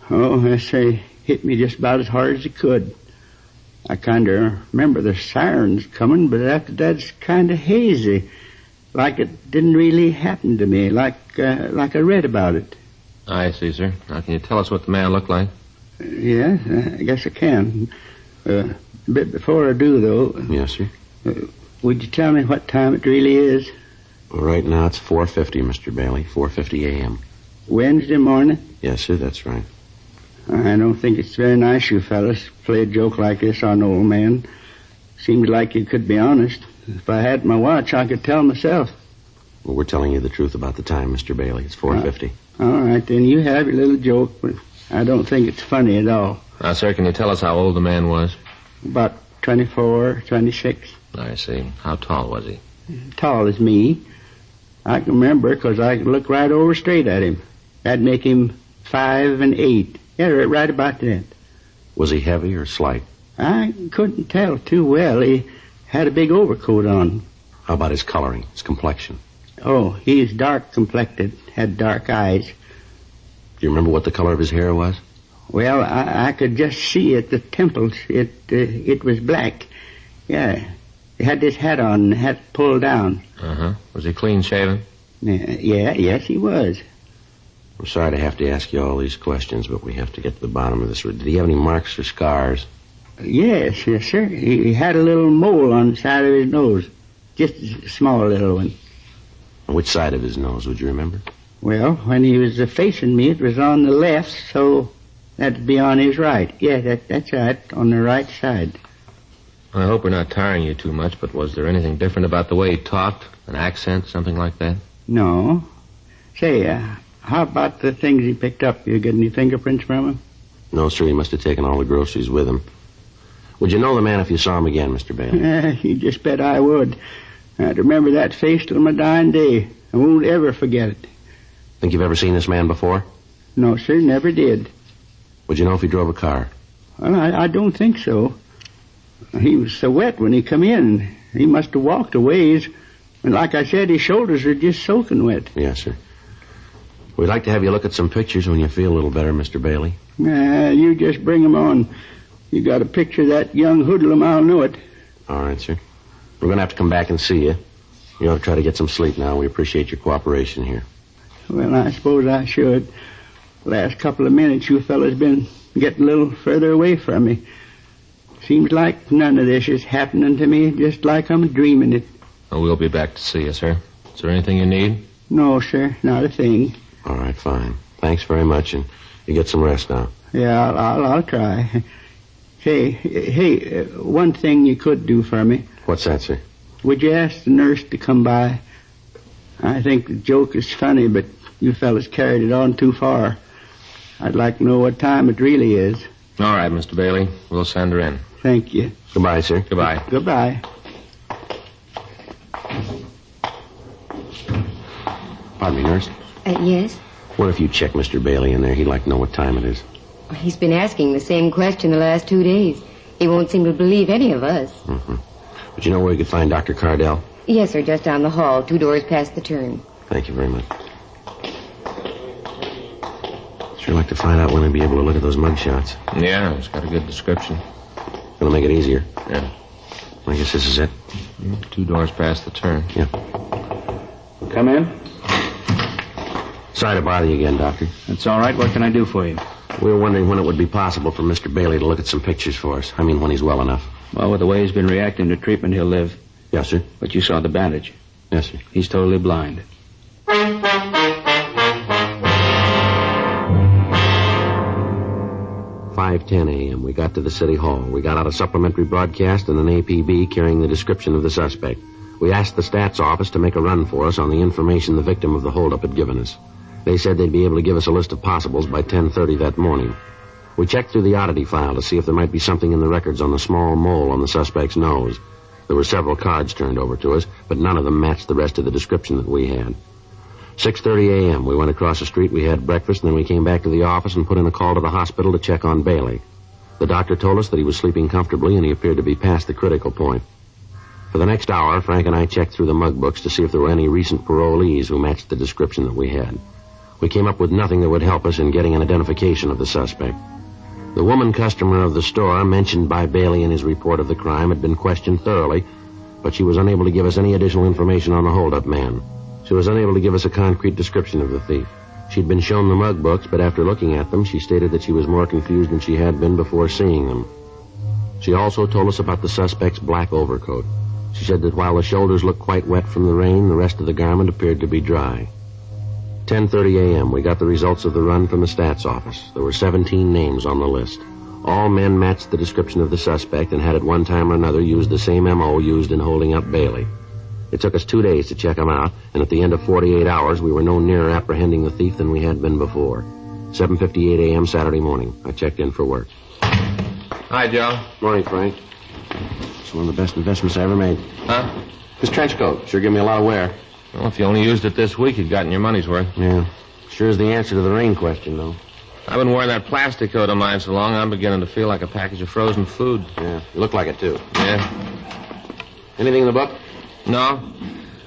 Oh, I say, hit me just about as hard as he could. I kind of remember the sirens coming, but after that it's kind of hazy. Like it didn't really happen to me, like I read about it. I see, sir. Now, can you tell us what the man looked like? Yeah, I guess I can. A bit before I do, though. Yes, sir. Would you tell me what time it really is? Well, right now it's 4:50, Mr. Bailey. 4:50 a.m. Wednesday morning? Yes, sir, that's right. I don't think it's very nice you fellas play a joke like this on an old man. Seems like you could be honest. If I had my watch, I could tell myself. Well, we're telling you the truth about the time, Mr. Bailey. It's 4:50. All right, then you have your little joke, but I don't think it's funny at all. Now, sir, can you tell us how old the man was? About 24, 26. I see. How tall was he? Tall as me. I can remember because I could look right over straight at him. That'd make him 5 and 8. Yeah, right about that. Was he heavy or slight? I couldn't tell too well. He had a big overcoat on. How about his coloring, his complexion? Oh, he's dark complected, had dark eyes. Do you remember what the color of his hair was? Well, I could just see at the temples. It was black. Yeah. He had this hat on, the hat pulled down. Uh-huh. Was he clean shaven? Yes, he was. I'm sorry to have to ask you all these questions, but we have to get to the bottom of this. Did he have any marks or scars? Yes, sir. He had a little mole on the side of his nose. Just a small little one. On which side of his nose, would you remember? Well, when he was facing me, it was on the left, so that'd be on his right. Yeah, that's right, on the right side. I hope we're not tiring you too much, but was there anything different about the way he talked? An accent, something like that? No. Say, how about the things he picked up? You get any fingerprints from him? No, sir. He must have taken all the groceries with him. Would you know the man if you saw him again, Mr. Bailey? You just bet I would. I'd remember that face till my dying day. I won't ever forget it. Think you've ever seen this man before? No, sir, never did. Would you know if he drove a car? Well, I don't think so. He was so wet when he come in. He must have walked a ways. And like I said, his shoulders are just soaking wet. Yes, sir. We'd like to have you look at some pictures when you feel a little better, Mr. Bailey. You just bring them on. You got a picture of that young hoodlum, I'll know it. All right, sir. We're going to have to come back and see you. You ought to try to get some sleep now. We appreciate your cooperation here. Well, I suppose I should. Last couple of minutes, you fellas been getting a little further away from me. Seems like none of this is happening to me, just like I'm dreaming it. Oh, we'll be back to see you, sir. Is there anything you need? No, sir, not a thing. All right, fine. Thanks very much, and you get some rest now. Yeah, I'll try. Hey, one thing you could do for me. What's that, sir? Would you ask the nurse to come by? I think the joke is funny, but you fellas carried it on too far. I'd like to know what time it really is. All right, Mr. Bailey. We'll send her in. Thank you. Goodbye, sir. Goodbye. Goodbye. Pardon me, nurse. Yes? What if you check Mr. Bailey in there? He'd like to know what time it is. He's been asking the same question the last 2 days. He won't seem to believe any of us. Mm-hmm. But you know where you could find Dr. Cardell? Yes, sir, just down the hall, 2 doors past the turn. Thank you very much. Sure like to find out when he'll be able to look at those mug shots. Yeah, it's got a good description. Gonna make it easier. Yeah. I guess this is it. 2 doors past the turn. Yeah. Come in. Sorry to bother you again, Doctor. That's all right. What can I do for you? We were wondering when it would be possible for Mr. Bailey to look at some pictures for us. I mean, when he's well enough. Well, with the way he's been reacting to treatment, he'll live. Yes, sir. But you saw the bandage. Yes, sir. He's totally blind. 5:10 a.m. We got to the city hall. We got out a supplementary broadcast and an APB carrying the description of the suspect. We asked the stats office to make a run for us on the information the victim of the holdup had given us. They said they'd be able to give us a list of possibles by 10:30 that morning. We checked through the oddity file to see if there might be something in the records on the small mole on the suspect's nose. There were several cards turned over to us, but none of them matched the rest of the description that we had. 6:30 a.m. We went across the street, we had breakfast, and then we came back to the office and put in a call to the hospital to check on Bailey. The doctor told us that he was sleeping comfortably and he appeared to be past the critical point. For the next hour, Frank and I checked through the mug books to see if there were any recent parolees who matched the description that we had. We came up with nothing that would help us in getting an identification of the suspect. The woman customer of the store mentioned by Bailey in his report of the crime had been questioned thoroughly, but she was unable to give us any additional information on the hold-up man. She was unable to give us a concrete description of the thief. She'd been shown the mug books, but after looking at them, she stated that she was more confused than she had been before seeing them. She also told us about the suspect's black overcoat. She said that while the shoulders looked quite wet from the rain, the rest of the garment appeared to be dry. 10:30 a.m., we got the results of the run from the stats office. There were 17 names on the list. All men matched the description of the suspect and had at one time or another used the same M.O. used in holding up Bailey. It took us 2 days to check them out, and at the end of 48 hours, we were no nearer apprehending the thief than we had been before. 7:58 a.m. Saturday morning. I checked in for work. Hi, Joe. Morning, Frank. It's one of the best investments I ever made. Huh? This trench coat sure gave me a lot of wear. Well, if you only used it this week, you'd gotten your money's worth. Yeah. Sure is the answer to the rain question, though. I've been wearing that plastic coat of mine so long, I'm beginning to feel like a package of frozen food. Yeah, you look like it, too. Yeah. Anything in the book? No.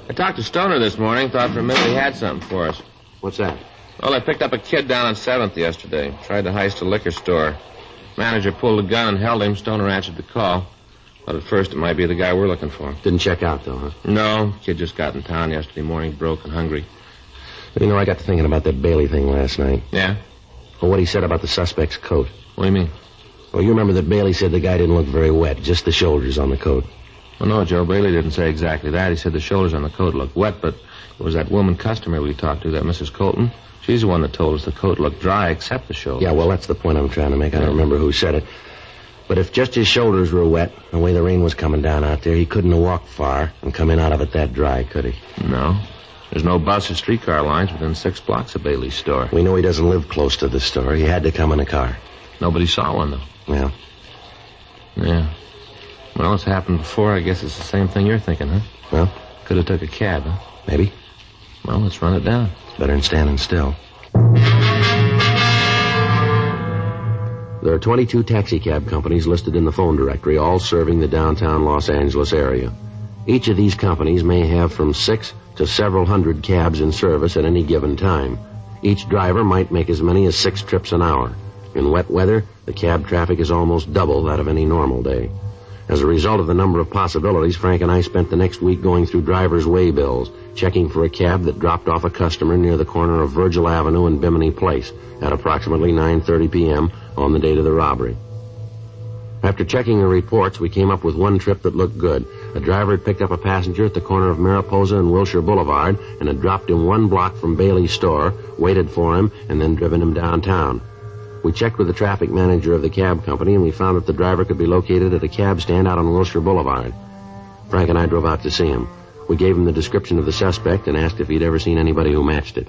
I talked to Stoner this morning. Thought for a minute he had something for us. What's that? Well, I picked up a kid down on 7th yesterday. Tried to heist a liquor store. Manager pulled a gun and held him. Stoner answered the call. But at first it might be the guy we're looking for. Didn't check out, though, huh? No. Kid just got in town yesterday morning, broke and hungry. You know, I got to thinking about that Bailey thing last night. Yeah? Well, what he said about the suspect's coat. What do you mean? Well, you remember that Bailey said the guy didn't look very wet, just the shoulders on the coat. Well, no, Joe, Bailey didn't say exactly that. He said the shoulders on the coat looked wet, but it was that woman customer we talked to, that Mrs. Colton. She's the one that told us the coat looked dry except the shoulders. Yeah, well, that's the point I'm trying to make. I don't remember who said it. But if just his shoulders were wet, the way the rain was coming down out there, he couldn't have walked far and come in out of it that dry, could he? No. There's no bus or streetcar lines within 6 blocks of Bailey's store. We know he doesn't live close to the store. He had to come in a car. Nobody saw one, though. Yeah. Yeah. Well, it's happened before. I guess it's the same thing you're thinking, huh? Well? Could have took a cab, huh? Maybe. Well, let's run it down. Better than standing still. There are 22 taxicab companies listed in the phone directory, all serving the downtown Los Angeles area. Each of these companies may have from 6 to several hundred cabs in service at any given time. Each driver might make as many as 6 trips an hour. In wet weather, the cab traffic is almost double that of any normal day. As a result of the number of possibilities, Frank and I spent the next week going through driver's way bills, checking for a cab that dropped off a customer near the corner of Virgil Avenue and Bimini Place at approximately 9:30 p.m. on the date of the robbery. After checking the reports, we came up with one trip that looked good. A driver had picked up a passenger at the corner of Mariposa and Wilshire Boulevard and had dropped him 1 block from Bailey's store, waited for him, and then driven him downtown. We checked with the traffic manager of the cab company, and we found that the driver could be located at a cab stand out on Wilshire Boulevard. Frank and I drove out to see him. We gave him the description of the suspect and asked if he'd ever seen anybody who matched it.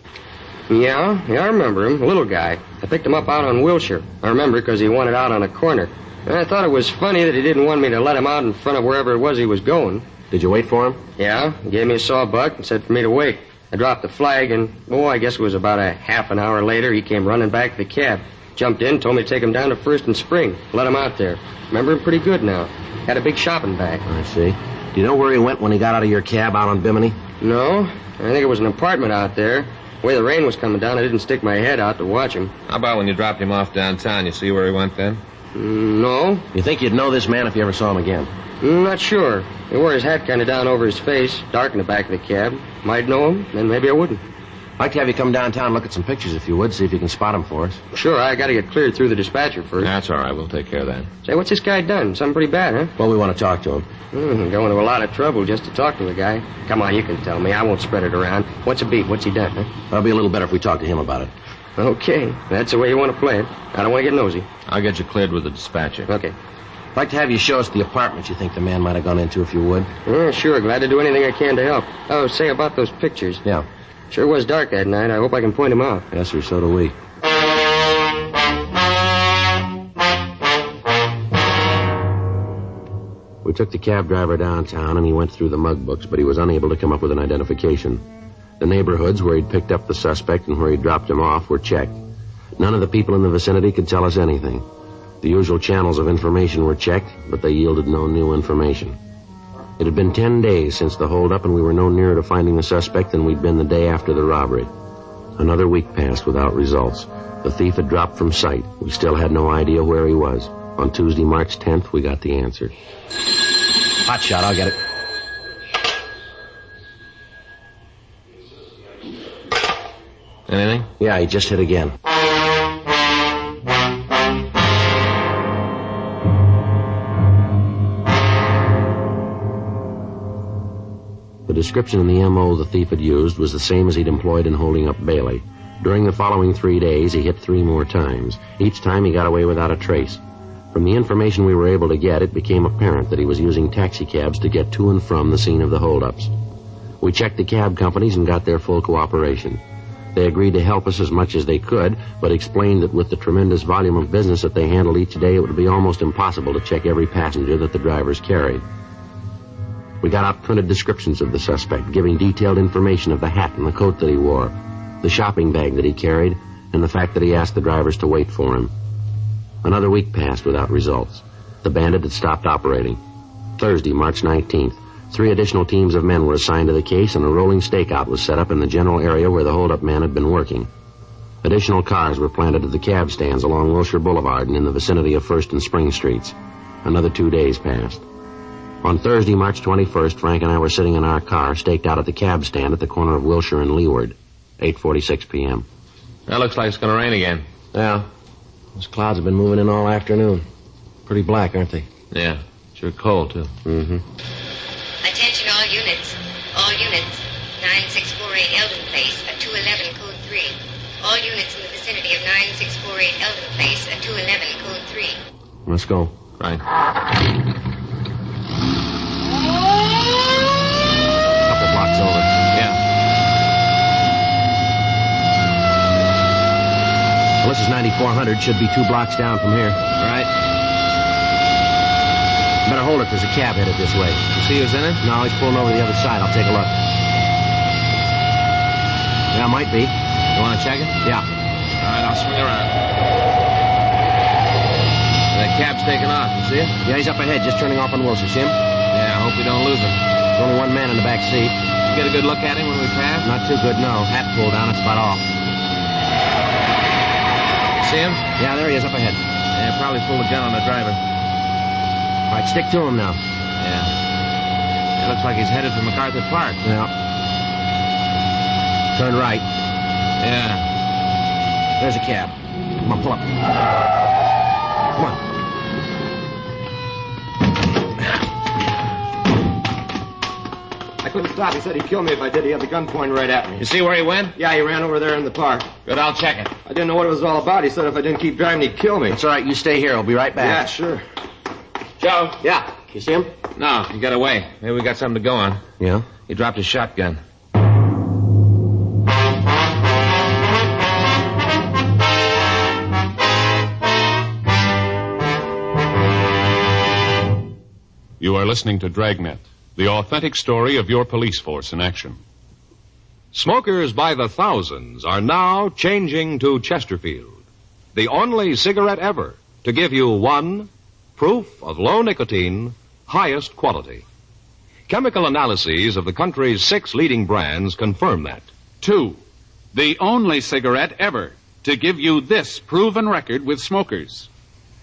Yeah, I remember him. A little guy. I picked him up out on Wilshire. I remember because he wanted out on a corner. And I thought it was funny that he didn't want me to let him out in front of wherever it was he was going. Did you wait for him? Yeah, he gave me a sawbuck and said for me to wait. I dropped the flag, and, I guess it was about a half an hour later, he came running back to the cab. Jumped in, told me to take him down to First and Spring. Let him out there. Remember him pretty good now. Had a big shopping bag. I see. Do you know where he went when he got out of your cab out on Bimini? No. I think it was an apartment out there. The way the rain was coming down, I didn't stick my head out to watch him. How about when you dropped him off downtown? You see where he went then? No. You think you'd know this man if you ever saw him again? Not sure. He wore his hat kind of down over his face, dark in the back of the cab. Might know him, then maybe I wouldn't. I'd like to have you come downtown and look at some pictures if you would, see if you can spot him for us. Sure, I got to get cleared through the dispatcher first. That's all right. We'll take care of that. Say, what's this guy done? Something pretty bad, huh? Well, we want to talk to him. Going to a lot of trouble just to talk to a guy. Come on, you can tell me. I won't spread it around. What's a beat? What's he done, huh? That'll be a little better if we talk to him about it. Okay. That's the way you want to play it. I don't want to get nosy. I'll get you cleared with the dispatcher. Okay. I'd like to have you show us the apartment you think the man might have gone into if you would. Sure. Glad to do anything I can to help. Oh, say about those pictures. Yeah. Sure was dark that night. I hope I can point him out. Yes, sir. So do we. took the cab driver downtown, and he went through the mug books, but he was unable to come up with an identification. The neighborhoods where he'd picked up the suspect and where he'd dropped him off were checked. None of the people in the vicinity could tell us anything. The usual channels of information were checked, but they yielded no new information. It had been 10 days since the holdup, and we were no nearer to finding the suspect than we'd been the day after the robbery. Another week passed without results. The thief had dropped from sight. We still had no idea where he was. On Tuesday, March 10th, we got the answer. Hot shot, I'll get it. Anything? Yeah, he just hit again. The description in the M.O. the thief had used was the same as he'd employed in holding up Bailey. During the following 3 days, he hit 3 more times. Each time he got away without a trace. From the information we were able to get, it became apparent that he was using taxicabs to get to and from the scene of the holdups. We checked the cab companies and got their full cooperation. They agreed to help us as much as they could, but explained that with the tremendous volume of business that they handled each day, it would be almost impossible to check every passenger that the drivers carried. We got out printed descriptions of the suspect, giving detailed information of the hat and the coat that he wore, the shopping bag that he carried, and the fact that he asked the drivers to wait for him. Another week passed without results. The bandit had stopped operating. Thursday, March 19th, 3 additional teams of men were assigned to the case, and a rolling stakeout was set up in the general area where the holdup man had been working. Additional cars were planted at the cab stands along Wilshire Boulevard and in the vicinity of 1st and Spring Streets. Another 2 days passed. On Thursday, March 21st, Frank and I were sitting in our car, staked out at the cab stand at the corner of Wilshire and Leeward, 8:46 p.m. That looks like it's going to rain again. Yeah. Those clouds have been moving in all afternoon. Pretty black, aren't they? Yeah. Sure cold, too. Mm-hmm. Attention all units. All units. 9648 Eldon Place, at 211 code 3. All units in the vicinity of 9648 Eldon Place, at 211 code 3. Let's go. Right. Couple blocks over. Yeah. Well, this is 9400. Should be 2 blocks down from here. Right. Better hold it. There's a cab headed this way. You see who's in it? No, he's pulling over to the other side. I'll take a look. Yeah, might be. You want to check it? Yeah. All right, I'll swing around. That cab's taking off. You see it? Yeah, he's up ahead, just turning off on Wilshire. See him? Yeah, I hope we don't lose him. There's only one man in the back seat. You get a good look at him when we pass? Not too good, no. Hat pulled down, that's about all. See him? Yeah, there he is up ahead. Yeah, probably pulled a gun on the driver. All right, stick to him now. Yeah. It looks like he's headed for MacArthur Park. Yeah. Turn right. Yeah. There's a cab. Come on, pull up. Come on. I couldn't stop. He said he'd kill me if I did. He had the gun pointed right at me. You see where he went? Yeah, he ran over there in the park. Good, I'll check it. I didn't know what it was all about. He said if I didn't keep driving, he'd kill me. That's all right. You stay here. I'll be right back. Yeah, sure. Joe? Yeah. You see him? No, he got away. Maybe we got something to go on. Yeah? He dropped his shotgun. You are listening to Dragnet, the authentic story of your police force in action. Smokers by the thousands are now changing to Chesterfield, the only cigarette ever to give you 1, proof of low nicotine, highest quality. Chemical analyses of the country's 6 leading brands confirm that. 2, the only cigarette ever to give you this proven record with smokers.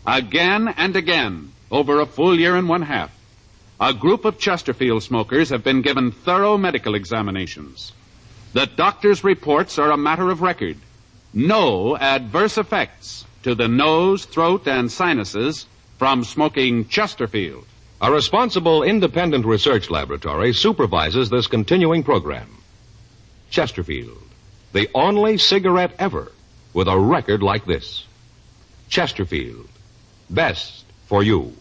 Again and again, over a full year and 1/2, a group of Chesterfield smokers have been given thorough medical examinations. The doctor's reports are a matter of record. No adverse effects to the nose, throat, and sinuses from smoking Chesterfield. A responsible independent research laboratory supervises this continuing program. Chesterfield, the only cigarette ever with a record like this. Chesterfield, best for you.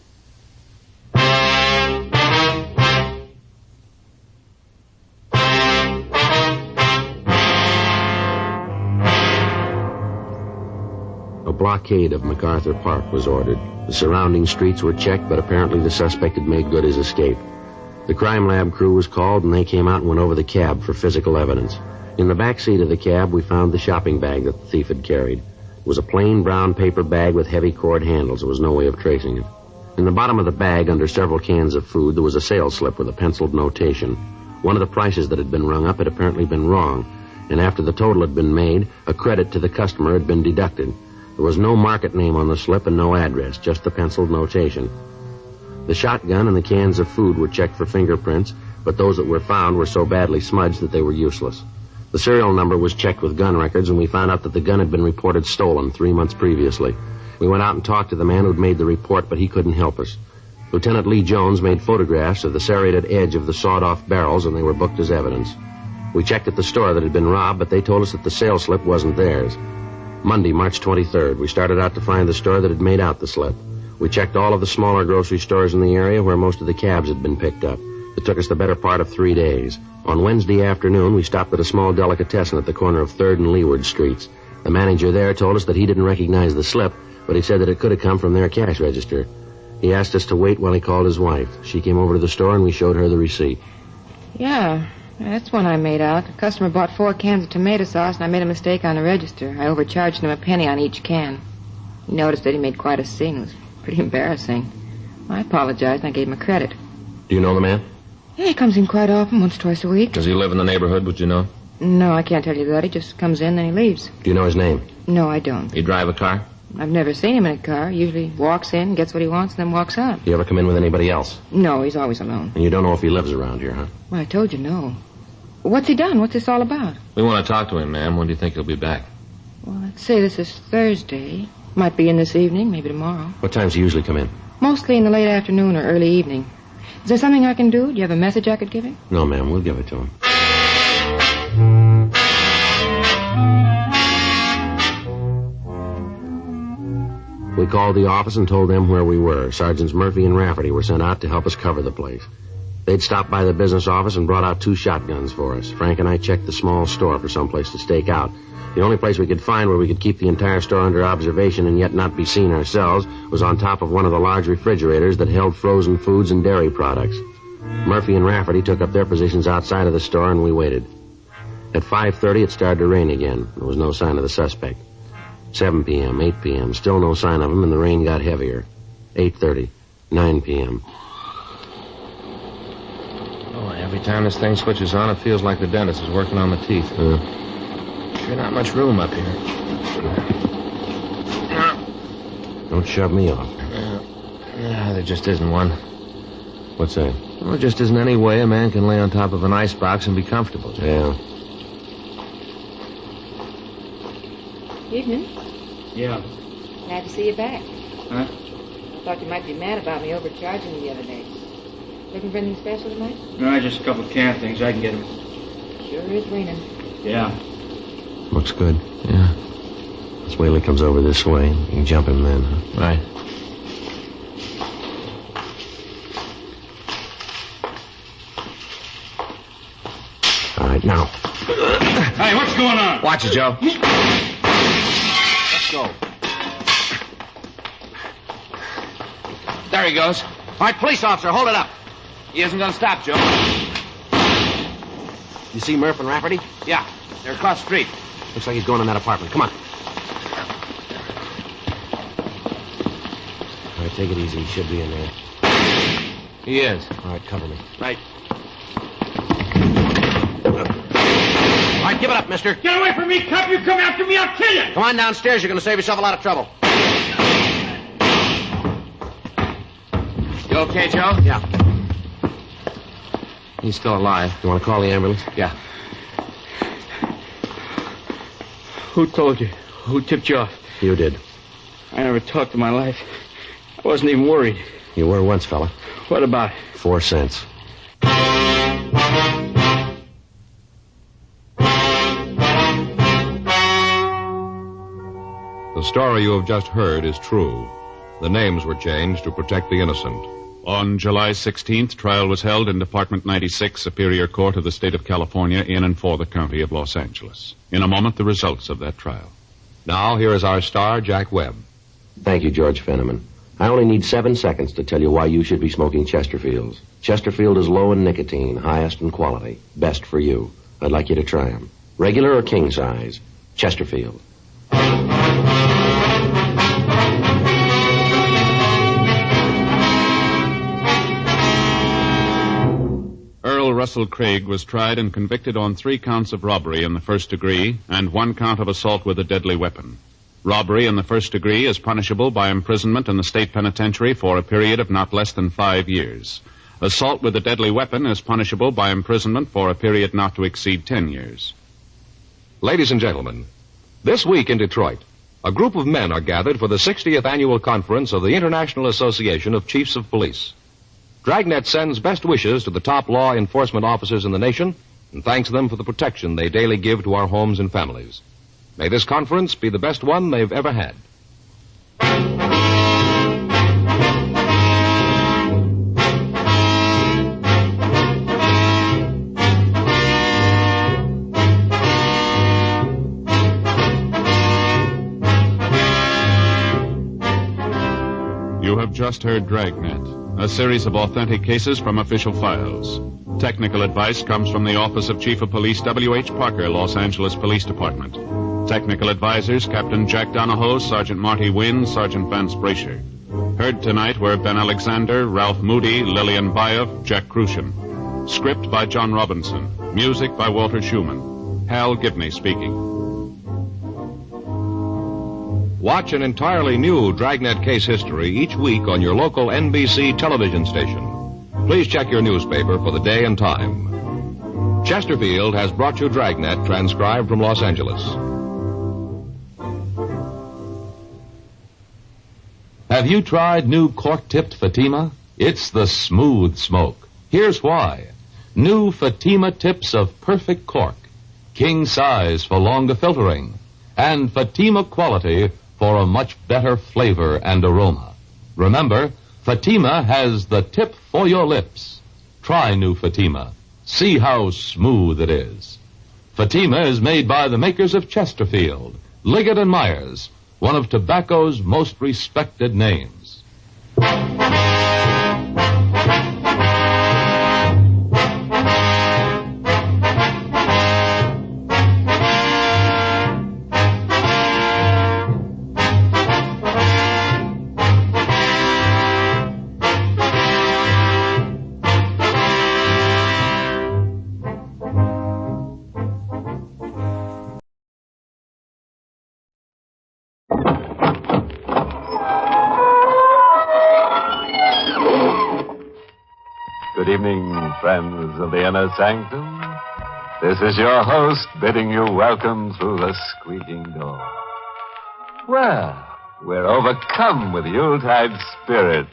blockade of MacArthur Park was ordered. The surrounding streets were checked, but apparently the suspect had made good his escape. The crime lab crew was called, and they came out and went over the cab for physical evidence. In the back seat of the cab, we found the shopping bag that the thief had carried. It was a plain brown paper bag with heavy cord handles. There was no way of tracing it. In the bottom of the bag, under several cans of food, there was a sales slip with a penciled notation. One of the prices that had been rung up had apparently been wrong, and after the total had been made, a credit to the customer had been deducted. There was no market name on the slip and no address, just the penciled notation. The shotgun and the cans of food were checked for fingerprints, but those that were found were so badly smudged that they were useless. The serial number was checked with gun records, and we found out that the gun had been reported stolen 3 months previously. We went out and talked to the man who'd made the report, but he couldn't help us. Lieutenant Lee Jones made photographs of the serrated edge of the sawed-off barrels, and they were booked as evidence. We checked at the store that had been robbed, but they told us that the sales slip wasn't theirs. Monday, March 23rd, we started out to find the store that had made out the slip. We checked all of the smaller grocery stores in the area where most of the cabs had been picked up. It took us the better part of 3 days. On Wednesday afternoon, we stopped at a small delicatessen at the corner of 3rd and Leeward Streets. The manager there told us that he didn't recognize the slip, but he said that it could have come from their cash register. He asked us to wait while he called his wife. She came over to the store, and we showed her the receipt. Yeah, that's one I made out. The customer bought 4 cans of tomato sauce, and I made a mistake on the register. I overcharged him a penny on each can. He noticed that he made quite a scene. It was pretty embarrassing. I apologized, and I gave him a credit. Do you know the man? Yeah, he comes in quite often, once, twice a week. Does he live in the neighborhood, would you know? No, I can't tell you that. He just comes in, then he leaves. Do you know his name? No, I don't. He drive a car? I've never seen him in a car. He usually walks in, gets what he wants, and then walks out. Do you ever come in with anybody else? No, he's always alone. And you don't know if he lives around here, huh? Well, I told you no. What's he done? What's this all about? We want to talk to him, ma'am. When do you think he'll be back? Well, let's say this is Thursday. Might be in this evening, maybe tomorrow. What times do you usually come in? Mostly in the late afternoon or early evening. Is there something I can do? Do you have a message I could give him? No, ma'am. We'll give it to him. We called the office and told them where we were. Sergeants Murphy and Rafferty were sent out to help us cover the place. They'd stopped by the business office and brought out 2 shotguns for us. Frank and I checked the small store for some place to stake out. The only place we could find where we could keep the entire store under observation and yet not be seen ourselves was on top of one of the large refrigerators that held frozen foods and dairy products. Murphy and Rafferty took up their positions outside of the store, and we waited. At 5:30, it started to rain again. There was no sign of the suspect. 7 p.m., 8 p.m., still no sign of him, and the rain got heavier. 8:30, 9 p.m. Oh, every time this thing switches on, it feels like the dentist is working on the teeth. Sure not much room up here. Don't shove me off. Yeah, there just isn't one. What's that? Well, there just isn't any way a man can lay on top of an icebox and be comfortable. Yeah. Evening. Yeah. Glad to see you back. Huh? Thought you might be mad about me overcharging you the other day. Looking for anything special tonight? No, just a couple of can things. I can get them. Sure is raining. Yeah. Looks good. Yeah. Let's wait till he comes over this way. You can jump him then, huh? Right. All right, now. Hey, what's going on? Watch it, Joe. Let's go. There he goes. All right, police officer, hold it up. He isn't going to stop, Joe. You see Murph and Rafferty? Yeah, they're across the street. Looks like he's going in that apartment. Come on. All right, take it easy. He should be in there. He is. All right, cover me. Right. All right, give it up, mister. Get away from me, cop. You come after me, I'll kill you. Come on downstairs. You're going to save yourself a lot of trouble. You okay, Joe? Yeah. He's still alive. You want to call the ambulance? Yeah. Who told you? Who tipped you off? You did. I never talked in my life. I wasn't even worried. You were once, fella. What about it? 4 cents. The story you have just heard is true. The names were changed to protect the innocent. On July 16th, trial was held in Department 96, Superior Court of the State of California, in and for the County of Los Angeles. In a moment, the results of that trial. Now, here is our star, Jack Webb. Thank you, George Fenneman. I only need 7 seconds to tell you why you should be smoking Chesterfields. Chesterfield is low in nicotine, highest in quality, best for you. I'd like you to try them. Regular or king size? Chesterfield. Earl Russell Craig was tried and convicted on 3 counts of robbery in the first degree and 1 count of assault with a deadly weapon. Robbery in the first degree is punishable by imprisonment in the state penitentiary for a period of not less than 5 years. Assault with a deadly weapon is punishable by imprisonment for a period not to exceed 10 years. Ladies and gentlemen, this week in Detroit, a group of men are gathered for the 60th annual conference of the International Association of Chiefs of Police. DRAGNET sends best wishes to the top law enforcement officers in the nation and thanks them for the protection they daily give to our homes and families. May this conference be the best one they've ever had. You have just heard Dragnet, a series of authentic cases from official files. Technical advice comes from the Office of Chief of Police W.H. Parker, Los Angeles Police Department. Technical advisors, Captain Jack Donahoe, Sergeant Marty Wynn, Sergeant Vance Brasher. Heard tonight were Ben Alexander, Ralph Moody, Lillian Baeff, Jack Crucian. Script by John Robinson. Music by Walter Schumann. Hal Gibney speaking. Watch an entirely new Dragnet case history each week on your local NBC television station. Please check your newspaper for the day and time. Chesterfield has brought you Dragnet, transcribed from Los Angeles. Have you tried new cork-tipped Fatima? It's the smooth smoke. Here's why. New Fatima tips of perfect cork, king size for longer filtering, and Fatima quality for a much better flavor and aroma. Remember, Fatima has the tip for your lips. Try new Fatima. See how smooth it is. Fatima is made by the makers of Chesterfield, Liggett and Myers, one of tobacco's most respected names. Good evening, friends of the inner sanctum. This is your host bidding you welcome through the squeaking door. Well, we're overcome with Yuletide spirits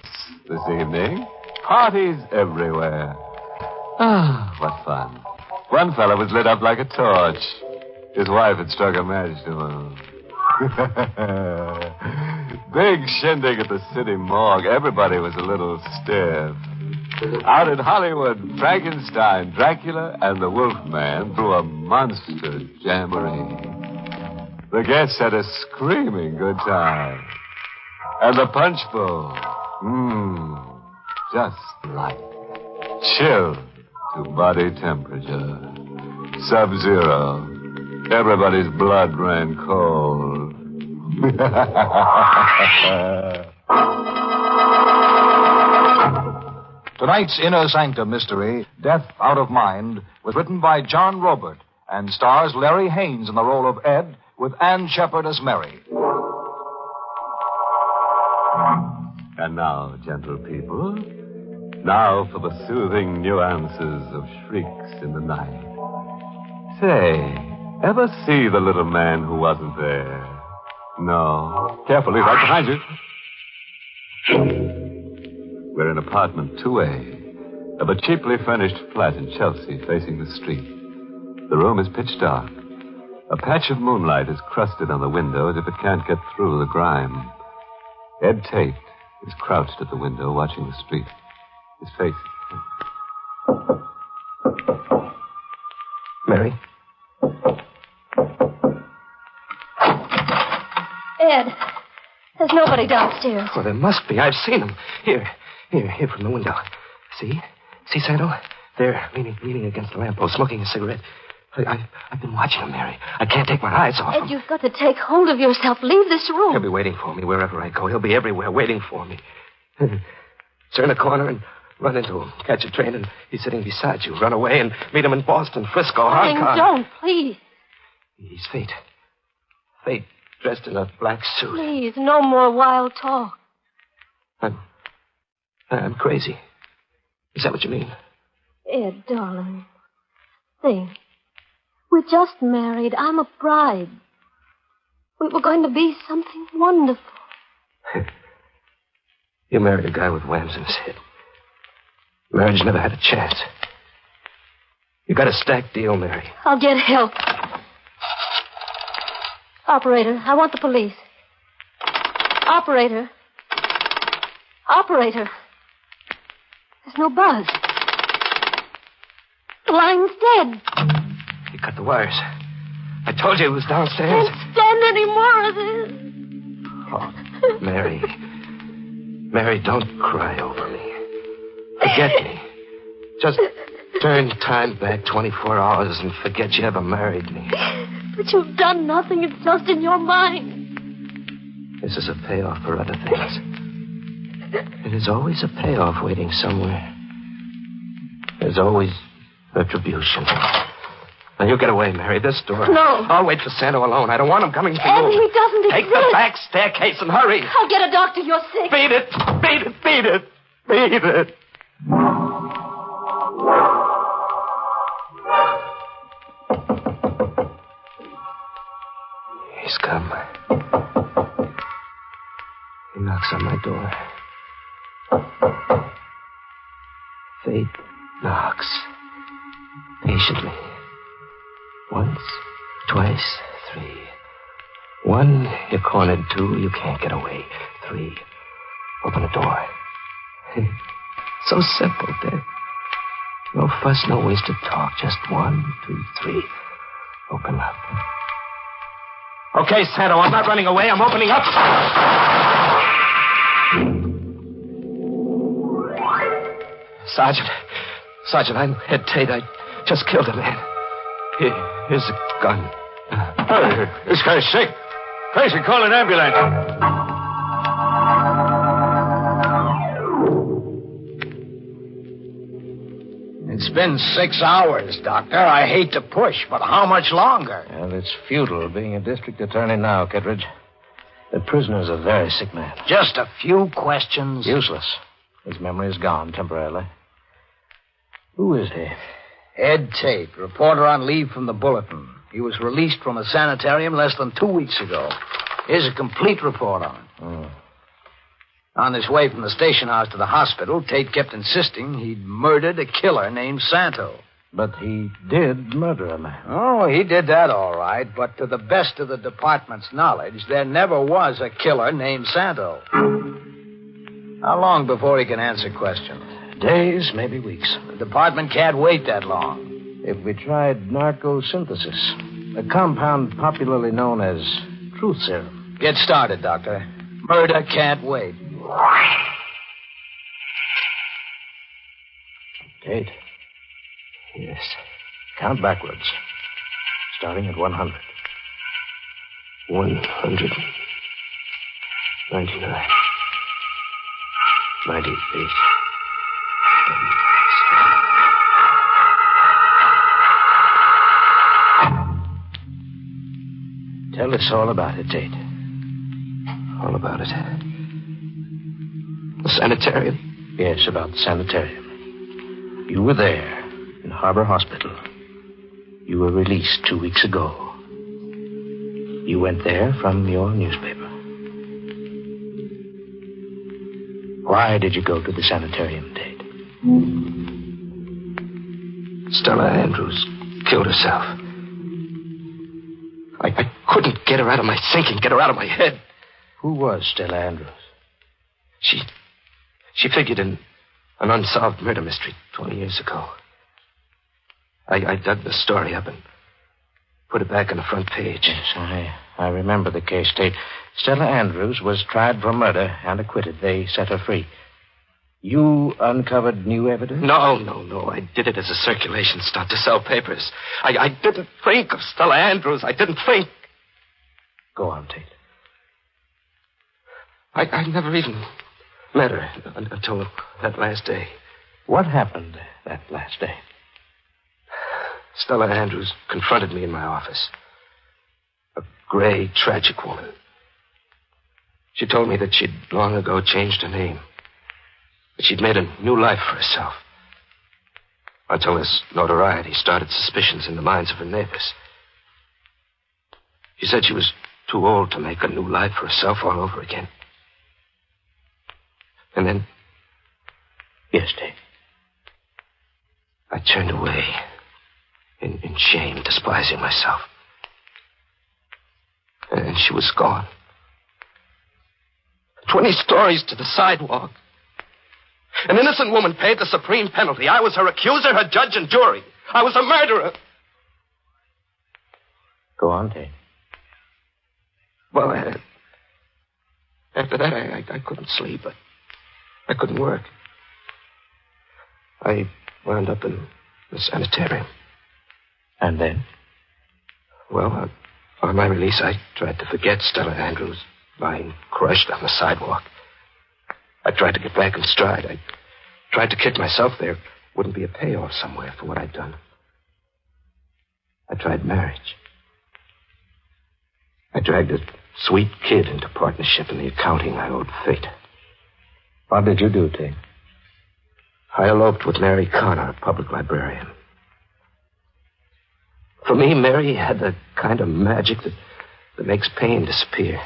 this evening. Parties everywhere. Ah, what fun. One fellow was lit up like a torch. His wife had struck a match to him. Big shindig at the city morgue. Everybody was a little stiff. Out in Hollywood, Frankenstein, Dracula, and the Wolfman threw a monster jamboree. The guests had a screaming good time. And the punch bowl, just right. Chilled to body temperature. Sub-zero. Everybody's blood ran cold. Tonight's Inner Sanctum mystery, Death Out of Mind, was written by John Robert and stars Larry Haynes in the role of Ed with Ann Shepard as Mary. And now, gentle people, now for the soothing nuances of shrieks in the night. Say, ever see the little man who wasn't there? No. Carefully, right behind you. We're in apartment 2A of a cheaply furnished flat in Chelsea facing the street. The room is pitch dark. A patch of moonlight is crusted on the window as if it can't get through the grime. Ed Tate is crouched at the window watching the street. His face... Mary? anybody downstairs. Oh, there must be. I've seen them. Here from the window. See? See, Santo? There, leaning against the lamppost, smoking a cigarette. I've been watching him, Mary. I can't take my eyes off him. Ed, you've got to take hold of yourself. Leave this room. He'll be waiting for me wherever I go. He'll be everywhere waiting for me. Turn a corner and run into him. Catch a train and he's sitting beside you. Run away and meet him in Boston, Frisco, Hong Kong. Don't, please. He's Fate. Fate, dressed in a black suit. Please, no more wild talk. I'm crazy. Is that what you mean? Ed, darling. Think. We're just married. I'm a bride. We were going to be something wonderful. You married a guy with whams in his head. Marriage never had a chance. You got a stacked deal, Mary. I'll get help. Operator, I want the police. Operator. Operator. There's no buzz. The line's dead. He cut the wires. I told you it was downstairs. Can't stand any more of this. Oh, Mary. Mary, don't cry over me. Forget me. Just turn time back 24 hours and forget you ever married me. But you've done nothing. It's just in your mind. This is a payoff for other things. There's always a payoff waiting somewhere. There's always retribution. Now, you get away, Mary. This door. No. I'll wait for Santo alone. I don't want him coming to Ed, you. he doesn't Take exist. the back staircase and hurry. I'll get a doctor. You're sick. Beat it. Beat it. Beat it. Beat it. He's come. He knocks on my door. Fate knocks. Patiently. Once, twice, three. One, you're cornered. Two, you can't get away. Three, open the door. So simple, Dad. No fuss, no wasted talk. Just 1, 2, 3. Open up. Okay, Santo, I'm not running away. I'm opening up. Sergeant, I'm Ed Tate. I just killed a man. Here's a gun. Hey, this guy's sick. Crazy, call an ambulance. It's been 6 hours, Doctor. I hate to push, but how much longer? Well, it's futile being a district attorney now, Kittredge. The prisoner's a very sick man. Just a few questions. Useless. His memory is gone temporarily. Who is he? Ed Tate, reporter on leave from the Bulletin. He was released from a sanitarium less than 2 weeks ago. Here's a complete report on him. Oh. On his way from the station house to the hospital, Tate kept insisting he'd murdered a killer named Santo. But he did murder a man. Oh, he did that all right, but to the best of the department's knowledge, there never was a killer named Santo. How long before he can answer questions? Days, maybe weeks. The department can't wait that long. If we tried narcosynthesis, a compound popularly known as truth serum. Get started, Doctor. Murder can't wait. Tate. Yes. Count backwards. Starting at 100. 100. 99. 98. Tell us all about it, Tate. All about it. The sanitarium? Yes, about the sanitarium. You were there in Harbor Hospital. You were released 2 weeks ago. You went there from your newspaper. Why did you go to the sanitarium, Tate? Stella Andrews killed herself. I couldn't get her out of my thinking, get her out of my head. Who was Stella Andrews? She figured in an unsolved murder mystery 20 years ago. I dug the story up, and put it back on the front page. Yes, I remember the case, Tate. Stella Andrews was tried for murder and acquitted. They set her free. You uncovered new evidence? No. I did it as a circulation stunt to sell papers. I didn't think of Stella Andrews. I didn't think. Go on, Tate. I never even met her until that last day. What happened that last day? Stella Andrews confronted me in my office. A gray, tragic woman. She told me that she'd long ago changed her name. That she'd made a new life for herself. Until this notoriety started suspicions in the minds of her neighbors. She said she was too old to make a new life for herself all over again. And then... Yes, Dave. I turned away in shame, despising myself. And she was gone. 20 stories to the sidewalk. An innocent woman paid the supreme penalty. I was her accuser, her judge, and jury. I was a murderer. Go on, Dave. Well, after that, I couldn't sleep. I couldn't work. I wound up in the sanitarium. And then? Well, on my release, I tried to forget Stella Andrews lying crushed on the sidewalk. I tried to get back in stride. I tried to kid myself there wouldn't be a payoff somewhere for what I'd done. I tried marriage. I dragged a sweet kid into partnership in the accounting I owed fate. What did you do, Tate? I eloped with Mary Connor, a public librarian. For me, Mary had the kind of magic that makes pain disappear.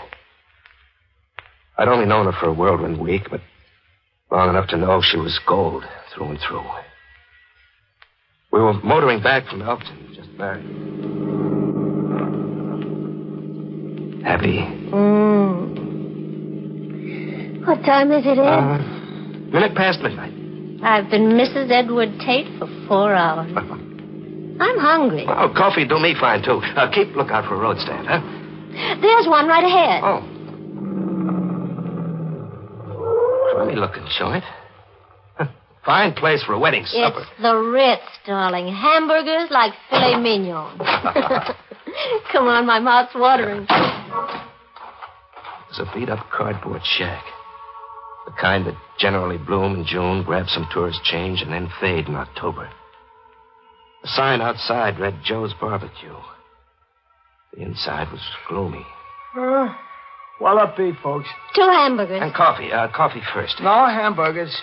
I'd only known her for a whirlwind week, but long enough to know she was gold through and through. We were motoring back from Elkton, just married. Happy? What time is it, Ed? Minute past midnight. I've been Mrs. Edward Tate for 4 hours. I'm hungry. Oh, coffee do me fine, too. Keep lookout for a road stand, huh? There's one right ahead. Oh. Funny looking joint. Fine place for a wedding supper. It's the Ritz, darling. Hamburgers like filet mignon. Come on, my mouth's watering. It's a beat-up cardboard shack. The kind that generally bloom in June, grab some tourist change, and then fade in October. The sign outside read Joe's Barbecue. The inside was gloomy. What'll it be, folks? 2 hamburgers. And coffee. Coffee first. No hamburgers.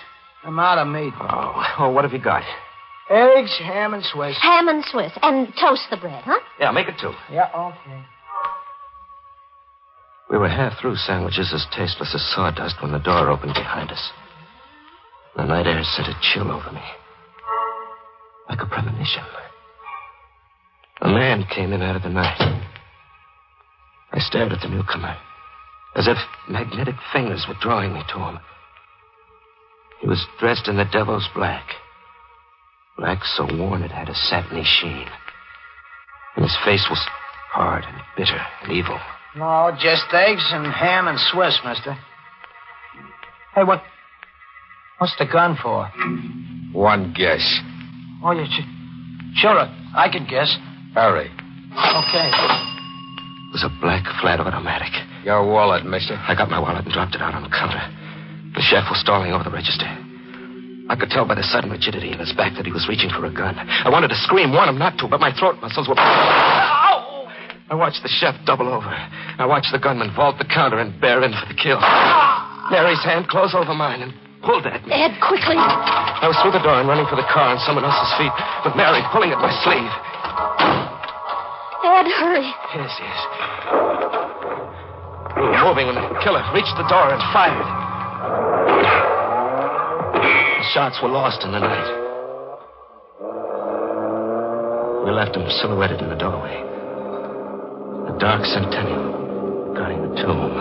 I'm out of meat. Oh, what have you got? Eggs, ham, and Swiss. Ham and Swiss. And toast the bread, huh? Yeah, make it 2. Yeah, okay. We were half through sandwiches as tasteless as sawdust when the door opened behind us. The night air sent a chill over me. Like a premonition. A man came in out of the night. I stared at the newcomer, as if magnetic fingers were drawing me to him. He was dressed in the devil's black. Black so worn it had a satiny sheen. And his face was hard and bitter and evil. No, just eggs and ham and Swiss, mister. Hey, what's the gun for? One guess. Oh, sure, I can guess. Hurry. Okay. It was a black flat automatic. Your wallet, mister. I got my wallet and dropped it out on the counter. The chef was stalling over the register. I could tell by the sudden rigidity in his back that he was reaching for a gun. I wanted to scream, warn him not to, but my throat muscles were... Ow! I watched the chef double over. I watched the gunman vault the counter and bear in for the kill. Mary's hand closed over mine and pulled at me. Ed, quickly. I was through the door and running for the car on someone else's feet, with Mary pulling at my sleeve. Ed, hurry. Yes. We were moving when the killer reached the door and fired. The shots were lost in the night. We left him silhouetted in the doorway. A dark centennial guarding the tomb.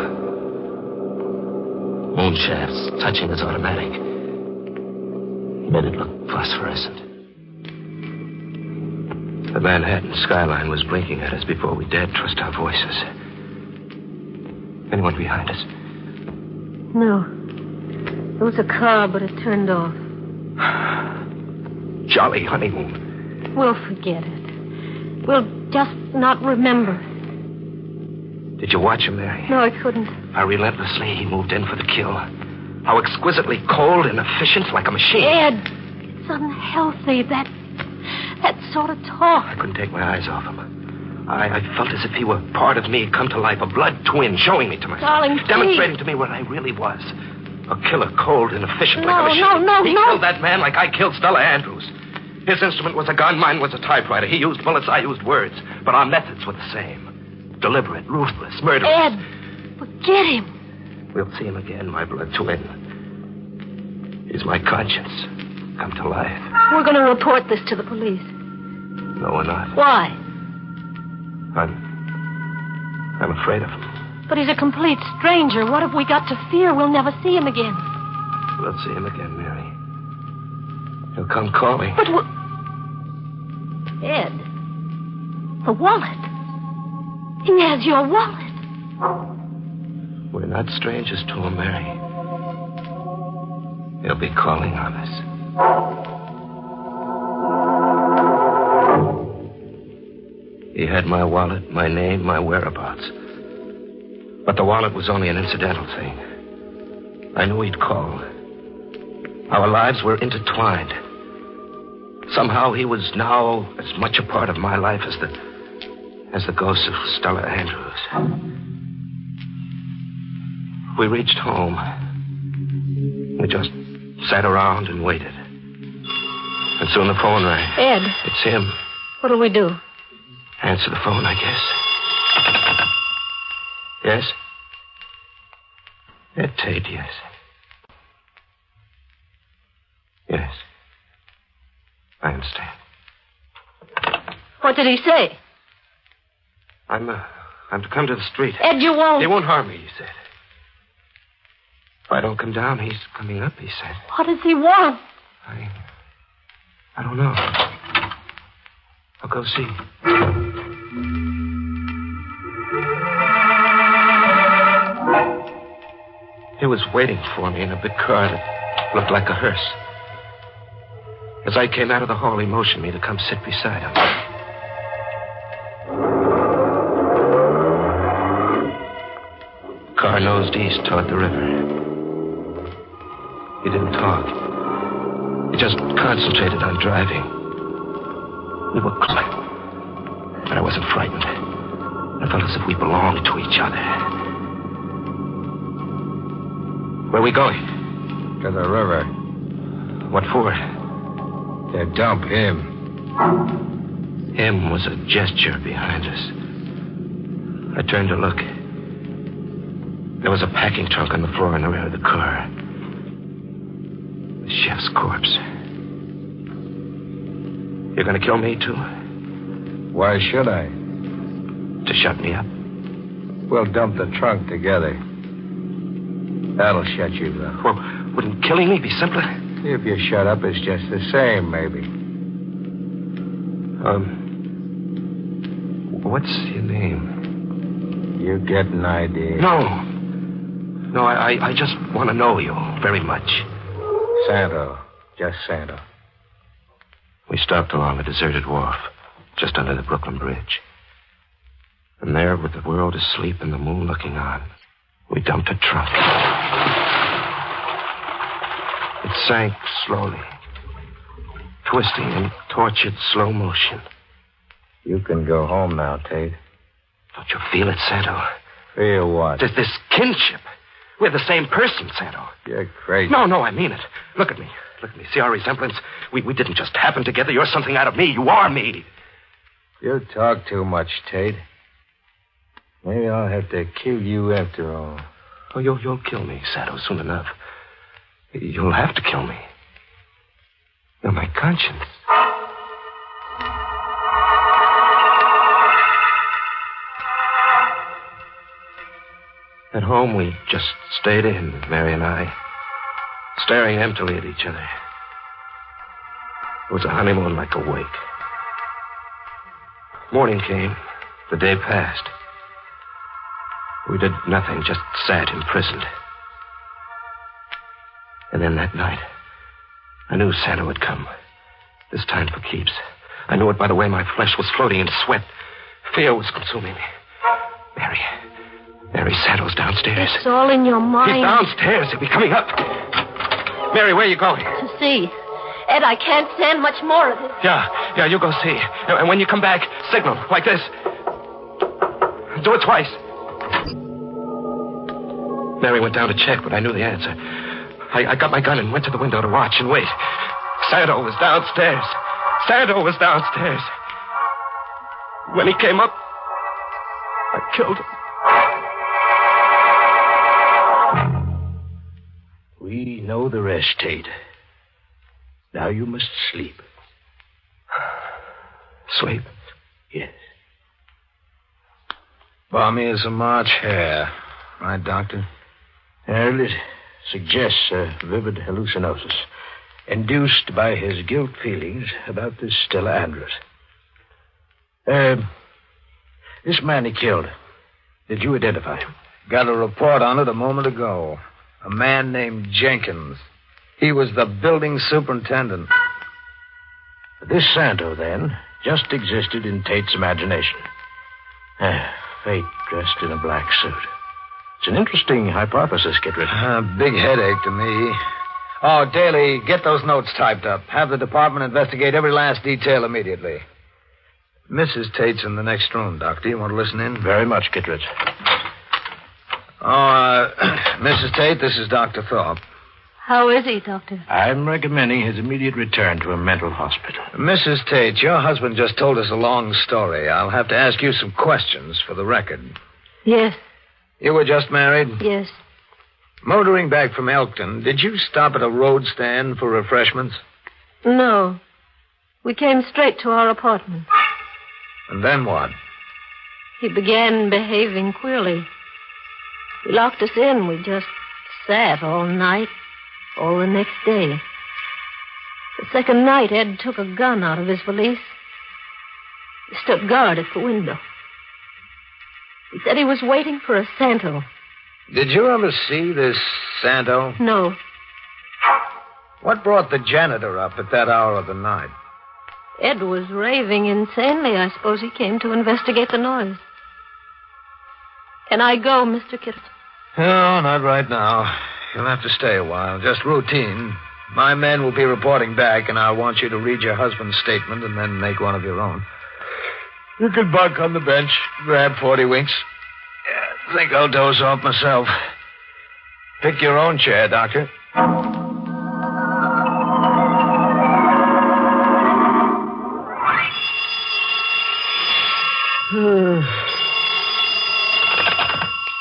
Moon shafts touching his automatic. He made it look phosphorescent. The Manhattan skyline was blinking at us before we dared trust our voices. Anyone behind us? No. There was a car, but it turned off. Jolly honeymoon. We'll forget it. We'll just not remember. Did you watch him, Mary? No, I couldn't. How relentlessly he moved in for the kill. How exquisitely cold and efficient, like a machine. Ed, it's unhealthy, that sort of talk. I couldn't take my eyes off him. I felt as if he were part of me, come to life, a blood twin, showing me to myself. Darling, demonstrating to me what I really was. A killer, cold and efficient, like a machine. He No. killed that man like I killed Stella Andrews. His instrument was a gun, mine was a typewriter. He used bullets, I used words. But our methods were the same. Deliberate, ruthless, murderous. Ed, forget him. We'll see him again, my blood twin. He's my conscience, come to life. We're going to report this to the police. No, we're not. Why? I'm afraid of him. But he's a complete stranger. What have we got to fear? We'll never see him again. We'll see him again, Mary. He'll come calling. But Ed, the wallet. He has your wallet. We're not strangers to him, Mary. He'll be calling on us. He had my wallet, my name, my whereabouts. But the wallet was only an incidental thing. I knew he'd call. Our lives were intertwined. Somehow he was now as much a part of my life as the ghost of Stella Andrews. We reached home. We just sat around and waited. And soon the phone rang. Ed. It's him. What'll we do? Answer the phone, I guess. Yes? Ed Tate, yes. Yes. I understand. What did he say? I'm to come to the street. Ed, you won't. He won't harm me, he said. If I don't come down, he's coming up, he said. What does he want? I don't know. I'll go see. He was waiting for me in a big car that looked like a hearse. As I came out of the hall, he motioned me to come sit beside him. The car nosed east toward the river. He didn't talk. He just concentrated on driving. We were close, but I wasn't frightened. I felt as if we belonged to each other. Where are we going? To the river. What for? To dump him. Him was a gesture behind us. I turned to look. There was a packing trunk on the floor in the rear of the car. The chef's corpse. You're going to kill me, too? Why should I? To shut me up? We'll dump the trunk together. That'll shut you up. Well, wouldn't killing me be simpler? If you shut up, it's just the same, maybe. What's your name? You get an idea. No, I just want to know you very much. Santo. Just Santo. We stopped along a deserted wharf, just under the Brooklyn Bridge. And there, with the world asleep and the moon looking on, we dumped a trunk. It sank slowly, twisting in tortured slow motion. You can go home now, Tate. Don't you feel it, Santo? Feel what? This kinship. We're the same person, Santo. You're crazy. No, I mean it. Look at me. See our resemblance? We didn't just happen together. You're something out of me. You are me. You talk too much, Tate. Maybe I'll have to kill you after all. Oh, you'll kill me, Santo, soon enough. You'll have to kill me. You're my conscience. At home, we just stayed in, Mary and I, staring emptily at each other. It was a honeymoon like a wake. Morning came. The day passed. We did nothing, just sat imprisoned. And then that night, I knew Santa would come. This time for keeps. I knew it by the way my flesh was floating in sweat. Fear was consuming me. Mary, Santa's downstairs. It's all in your mind. He's downstairs. He'll be coming up. Mary, where are you going? To see. Ed, I can't stand much more of this. Yeah, you go see. And when you come back, signal, like this. Do it twice. Mary went down to check, but I knew the answer. I got my gun and went to the window to watch and wait. Santa was downstairs. When he came up, I killed him. We know the rest, Tate. Now you must sleep. Sleep? Yes. Balmy as a March hare. Right, Doctor? Well, it suggests a vivid hallucinosis induced by his guilt feelings about this Stella Andrews. This man he killed, did you identify him? Got a report on it a moment ago. A man named Jenkins. He was the building superintendent. This Santo, then, just existed in Tate's imagination. Fate dressed in a black suit. It's an interesting hypothesis, Kittredge. Big headache to me. Oh, Daly, get those notes typed up. Have the department investigate every last detail immediately. Mrs. Tate's in the next room, Doctor. You want to listen in? Very much, Kittredge. Mrs. Tate, this is Dr. Thorpe. How is he, Doctor? I'm recommending his immediate return to a mental hospital. Mrs. Tate, your husband just told us a long story. I'll have to ask you some questions for the record. Yes. You were just married? Yes. Motoring back from Elkton, did you stop at a road stand for refreshments? No. We came straight to our apartment. And then what? He began behaving queerly. He locked us in. We just sat all night, all the next day. The second night, Ed took a gun out of his valise. He stood guard at the window. He said he was waiting for a Santo. Did you ever see this Santo? No. What brought the janitor up at that hour of the night? Ed was raving insanely. I suppose he came to investigate the noise. Can I go, Mr. Kittle? No, not right now. You'll have to stay a while. Just routine. My men will be reporting back, and I want you to read your husband's statement and then make one of your own. You can bunk on the bench, grab 40 winks. I think I'll doze off myself. Pick your own chair, Doctor.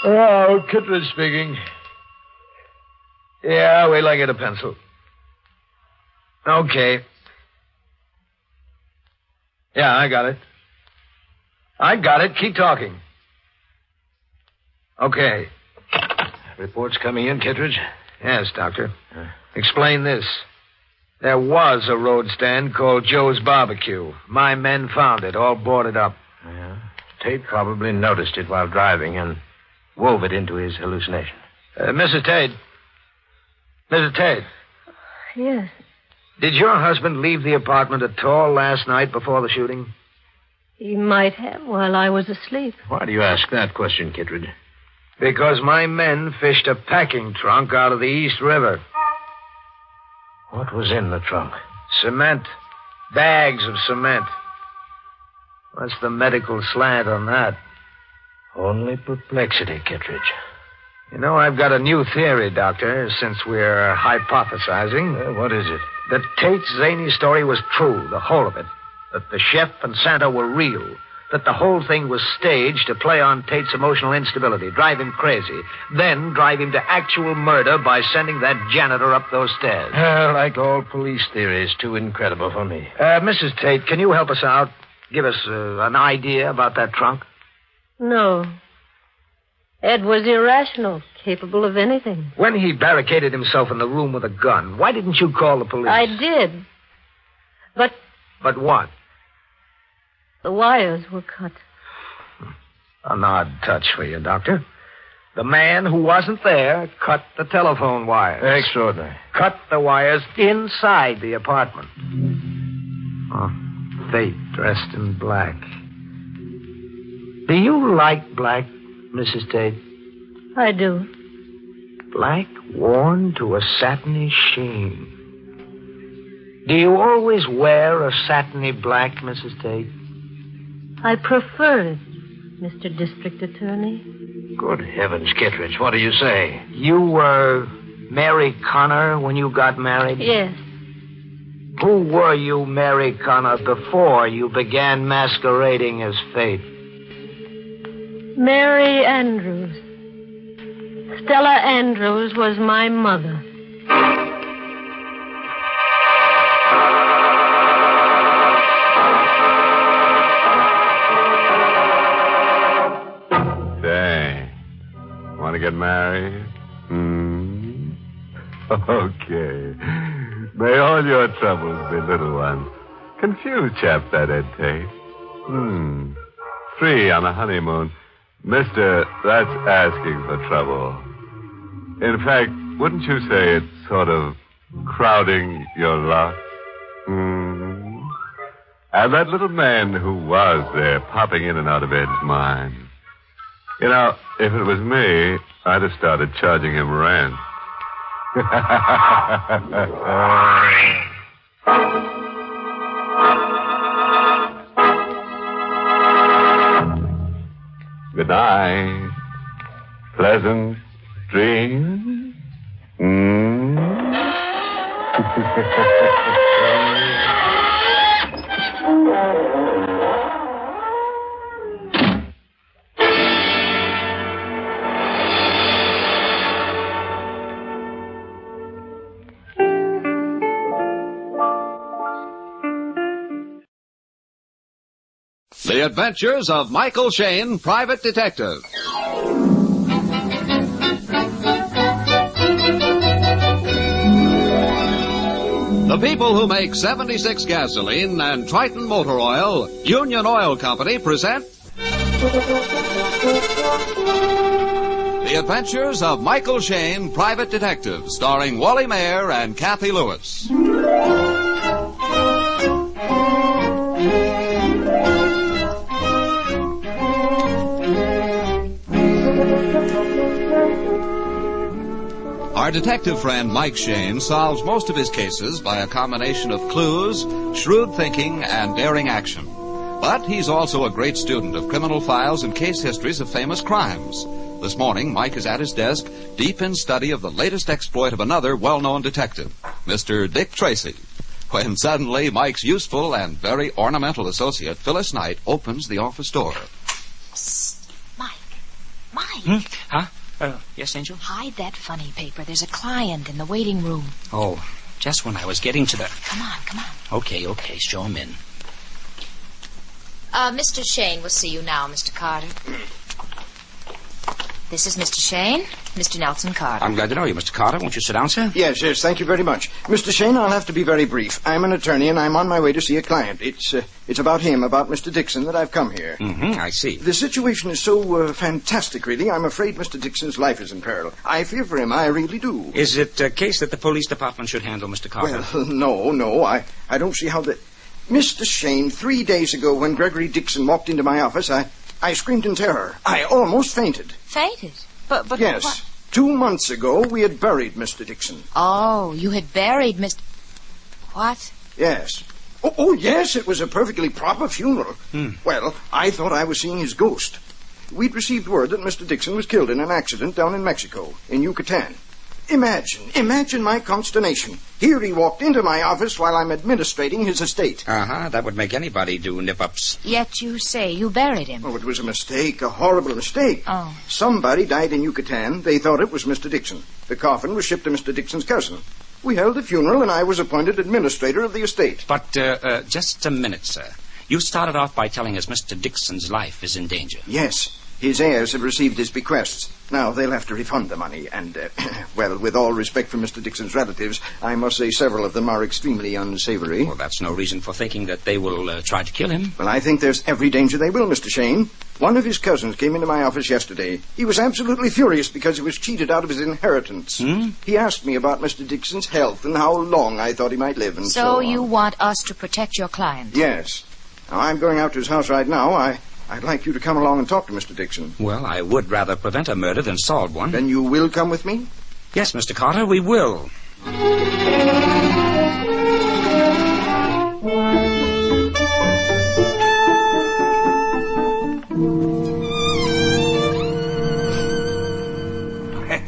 Oh, Kittredge speaking. Yeah, wait till I get a pencil. Okay. Yeah, I got it. Keep talking. Okay. Reports coming in, Kittredge? Yes, Doctor. Explain this. There was a road stand called Joe's Barbecue. My men found it, all boarded up. Yeah. Tate probably noticed it while driving and wove it into his hallucination. Mrs. Tate. Mrs. Tate. Yes. Did your husband leave the apartment at all last night before the shooting? He might have while I was asleep. Why do you ask that question, Kittredge? Because my men fished a packing trunk out of the East River. What was in the trunk? Cement. Bags of cement. What's the medical slant on that? Only perplexity, Kittredge. You know, I've got a new theory, Doctor, since we're hypothesizing. What is it? That Tate's zany story was true, the whole of it. That the chef and Santa were real. That the whole thing was staged to play on Tate's emotional instability, drive him crazy, then drive him to actual murder by sending that janitor up those stairs. Like all police theories, too incredible for me. Mrs. Tate, can you help us out? Give us an idea about that trunk? No. Ed was irrational, capable of anything. When he barricaded himself in the room with a gun, why didn't you call the police? I did. But what? The wires were cut. An odd touch for you, Doctor. The man who wasn't there cut the telephone wires. Extraordinary. Cut the wires inside the apartment. Oh, fate dressed in black. Do you like black, Mrs. Tate? I do. Black worn to a satiny sheen. Do you always wear a satiny black, Mrs. Tate? I prefer it, Mr. District Attorney. Good heavens, Kittredge, what do you say? You were Mary Connor when you got married? Yes. Who were you, Mary Connor, before you began masquerading as Fate? Mary Andrews. Stella Andrews was my mother. Say, want to get married? Okay. May all your troubles be little ones. Confused chap, that Ed Tate. 3 on a honeymoon. Mister, that's asking for trouble. In fact, wouldn't you say it's sort of crowding your luck? And that little man who was there, popping in and out of Ed's mind. You know, if it was me, I'd have started charging him rent. Good night. Pleasant dreams. The Adventures of Michael Shayne, Private Detective. The people who make 76 gasoline and Triton motor oil, Union Oil Company, present The Adventures of Michael Shayne, Private Detective, starring Wally Mayer and Kathy Lewis. Our detective friend Mike Shayne solves most of his cases by a combination of clues, shrewd thinking, and daring action. But he's also a great student of criminal files and case histories of famous crimes. This morning, Mike is at his desk, deep in study of the latest exploit of another well-known detective, Mr. Dick Tracy, when suddenly Mike's useful and very ornamental associate, Phyllis Knight, opens the office door. Psst. Mike. Huh? Yes, Angel? Hide that funny paper. There's a client in the waiting room. Oh, just when I was getting to the... Come on. Okay, show him in. Mr. Shayne will see you now, Mr. Carter. This is Mr. Shayne, Mr. Nelson Carter. I'm glad to know you, Mr. Carter. Won't you sit down, sir? Yes, thank you very much. Mr. Shayne, I'll have to be very brief. I'm an attorney, and I'm on my way to see a client. It's about him, about Mr. Dixon, that I've come here. I see. The situation is so fantastic, really. I'm afraid Mr. Dixon's life is in peril. I fear for him, I really do. Is it a case that the police department should handle, Mr. Carter? Well, no. I don't see how the... Mr. Shayne, 3 days ago, when Gregory Dixon walked into my office, I screamed in terror. I almost fainted. Fainted? But yes. What? 2 months ago, we had buried Mr. Dixon. Oh, you had buried Mr... What? Yes. Oh, yes, it was a perfectly proper funeral. Well, I thought I was seeing his ghost. We'd received word that Mr. Dixon was killed in an accident down in Mexico, in Yucatan. Imagine my consternation. Here he walked into my office while I'm administrating his estate. That would make anybody do nip-ups. Yet you say you buried him. Oh, it was a mistake, a horrible mistake. Oh. Somebody died in Yucatan. They thought it was Mr. Dixon. The coffin was shipped to Mr. Dixon's cousin. We held the funeral, and I was appointed administrator of the estate. But, just a minute, sir. You started off by telling us Mr. Dixon's life is in danger. Yes. His heirs have received his bequests. Now, they'll have to refund the money, and, well, with all respect for Mr. Dixon's relatives, I must say several of them are extremely unsavory. Well, that's no reason for thinking that they will try to kill him. Well, I think there's every danger they will, Mr. Shayne. One of his cousins came into my office yesterday. He was absolutely furious because he was cheated out of his inheritance. He asked me about Mr. Dixon's health and how long I thought he might live and so So on. you want us to protect your client? Yes. Now, I'm going out to his house right now. I'd like you to come along and talk to Mr. Dixon. Well, I would rather prevent a murder than solve one. Then you will come with me? Yes, Mr. Carter, we will.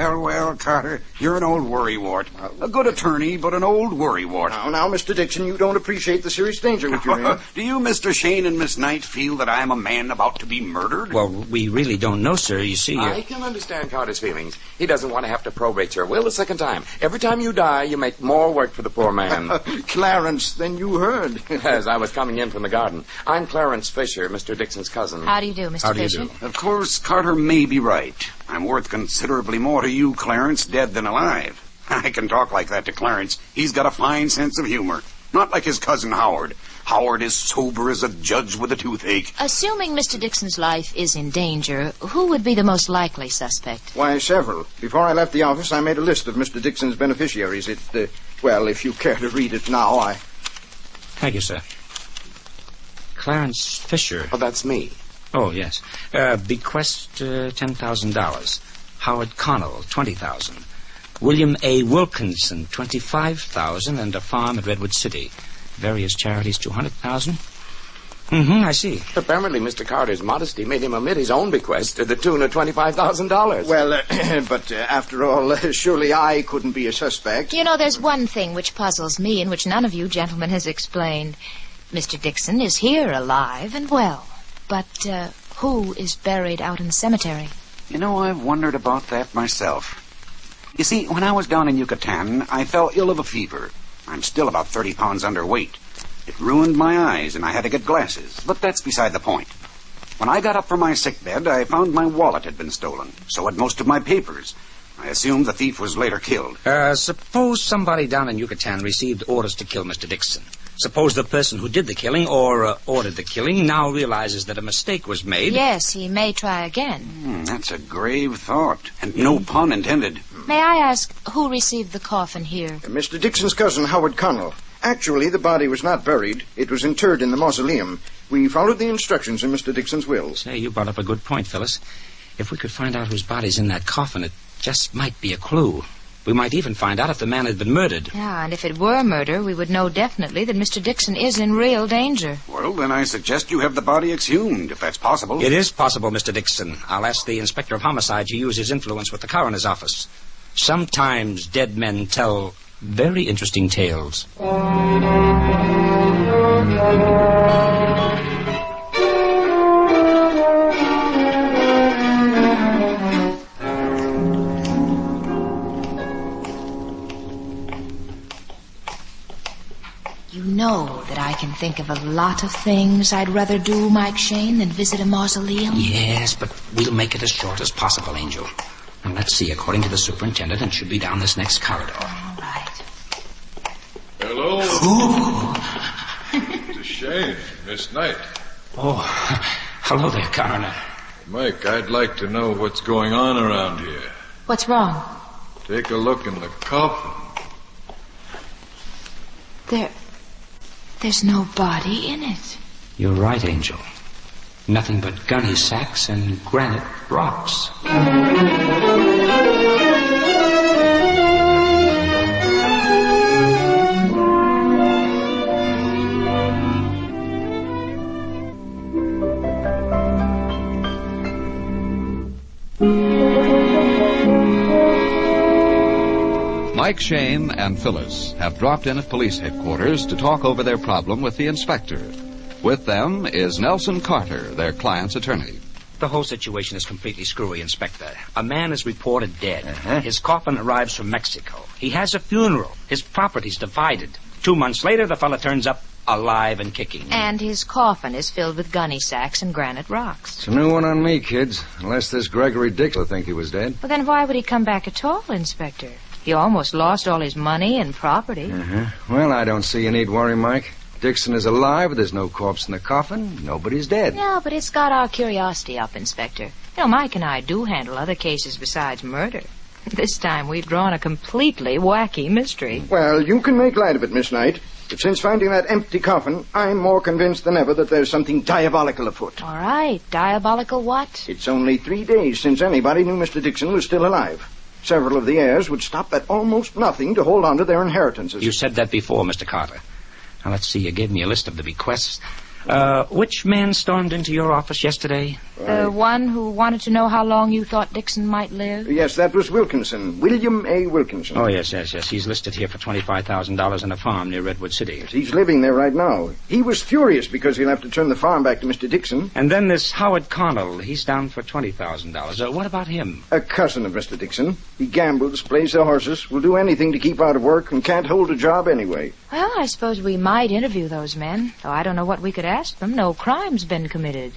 Well, Carter, you're an old worrywart. A good attorney, but an old worrywart. Now, Mr. Dixon, you don't appreciate the serious danger which you're in. Do you, Mr. Shayne and Miss Knight, feel that I am a man about to be murdered? Well, we really don't know, sir. You see... I can understand Carter's feelings. He doesn't want to have to probate your will a second time. Every time you die, you make more work for the poor man. Clarence, then you heard. As I was coming in from the garden. I'm Clarence Fisher, Mr. Dixon's cousin. How do you do, Mr. Fisher? Of course, Carter may be right. I'm worth considerably more to you, Clarence, dead than alive. I can talk like that to Clarence. He's got a fine sense of humor. Not like his cousin Howard. Howard is sober as a judge with a toothache. Assuming Mr. Dixon's life is in danger, who would be the most likely suspect? Why, several. Before I left the office, I made a list of Mr. Dixon's beneficiaries. Well, if you care to read it now, Thank you, sir. Clarence Fisher. Oh, that's me. Oh, yes. Bequest $10,000. Howard Connell, $20,000. William A. Wilkinson, $25,000, and a farm at Redwood City. Various charities, $200,000. I see. Apparently, Mr. Carter's modesty made him omit his own bequest to the tune of $25,000. Well, but after all, surely I couldn't be a suspect. You know, there's one thing which puzzles me and which none of you gentlemen has explained. Mr. Dixon is here alive and well. But who is buried out in the cemetery? You know, I've wondered about that myself. You see, when I was down in Yucatan, I fell ill of a fever. I'm still about 30 pounds underweight. It ruined my eyes, and I had to get glasses. But that's beside the point. When I got up from my sickbed, I found my wallet had been stolen. So had most of my papers. I assumed the thief was later killed. Suppose somebody down in Yucatan received orders to kill Mr. Dixon. Suppose the person who did the killing or ordered the killing now realizes that a mistake was made. Yes, he may try again. That's a grave thought, and no pun intended. May I ask who received the coffin here? Mr. Dixon's cousin, Howard Connell. Actually, the body was not buried. It was interred in the mausoleum. We followed the instructions in Mr. Dixon's will. Say, you brought up a good point, Phyllis. If we could find out whose body's in that coffin, it just might be a clue. We might even find out if the man had been murdered. Yeah, and if it were murder, we would know definitely that Mr. Dixon is in real danger. Well, then I suggest you have the body exhumed, if that's possible. It is possible, Mr. Dixon. I'll ask the Inspector of Homicide to use his influence with the coroner's office. Sometimes dead men tell very interesting tales. You know that I can think of a lot of things I'd rather do, Mike Shayne, than visit a mausoleum. Yes, but we'll make it as short as possible, Angel. And let's see, according to the superintendent, it should be down this next corridor. All right. Hello. Ooh. Mr. Shayne, Miss Knight. Oh, hello there, Coroner. Mike, I'd like to know what's going on around here. What's wrong? Take a look in the coffin. There's no body in it. You're right, Angel. Nothing but gunny sacks and granite rocks. Mike Shayne and Phyllis have dropped in at police headquarters to talk over their problem with the inspector. With them is Nelson Carter, their client's attorney. The whole situation is completely screwy, Inspector. A man is reported dead. His coffin arrives from Mexico. He has a funeral. His property's divided. 2 months later, the fella turns up alive and kicking. And his coffin is filled with gunny sacks and granite rocks. It's a new one on me, kids. Unless this Gregory Dixon will think he was dead. Well, then why would he come back at all, Inspector? He almost lost all his money and property. Well, I don't see you need worry, Mike. Dixon is alive. There's no corpse in the coffin. Nobody's dead. No, but it's got our curiosity up, Inspector. You know, Mike and I do handle other cases besides murder. This time we've drawn a completely wacky mystery. Well, you can make light of it, Miss Knight. But since finding that empty coffin, I'm more convinced than ever that there's something diabolical afoot. All right. Diabolical what? It's only 3 days since anybody knew Mr. Dixon was still alive. Several of the heirs would stop at almost nothing to hold on to their inheritances. You said that before, Mr. Carter. Now, let's see. You gave me a list of the bequests. Which man stormed into your office yesterday? The one who wanted to know how long you thought Dixon might live? Yes, that was Wilkinson. William A. Wilkinson. Oh, yes. He's listed here for $25,000 in a farm near Redwood City. He's living there right now. He was furious because he'll have to turn the farm back to Mr. Dixon. And then this Howard Connell, he's down for $20,000. What about him? A cousin of Mr. Dixon. He gambles, plays the horses, will do anything to keep out of work, and can't hold a job anyway. Well, I suppose we might interview those men, though I don't know what we could ask them. No crime's been committed.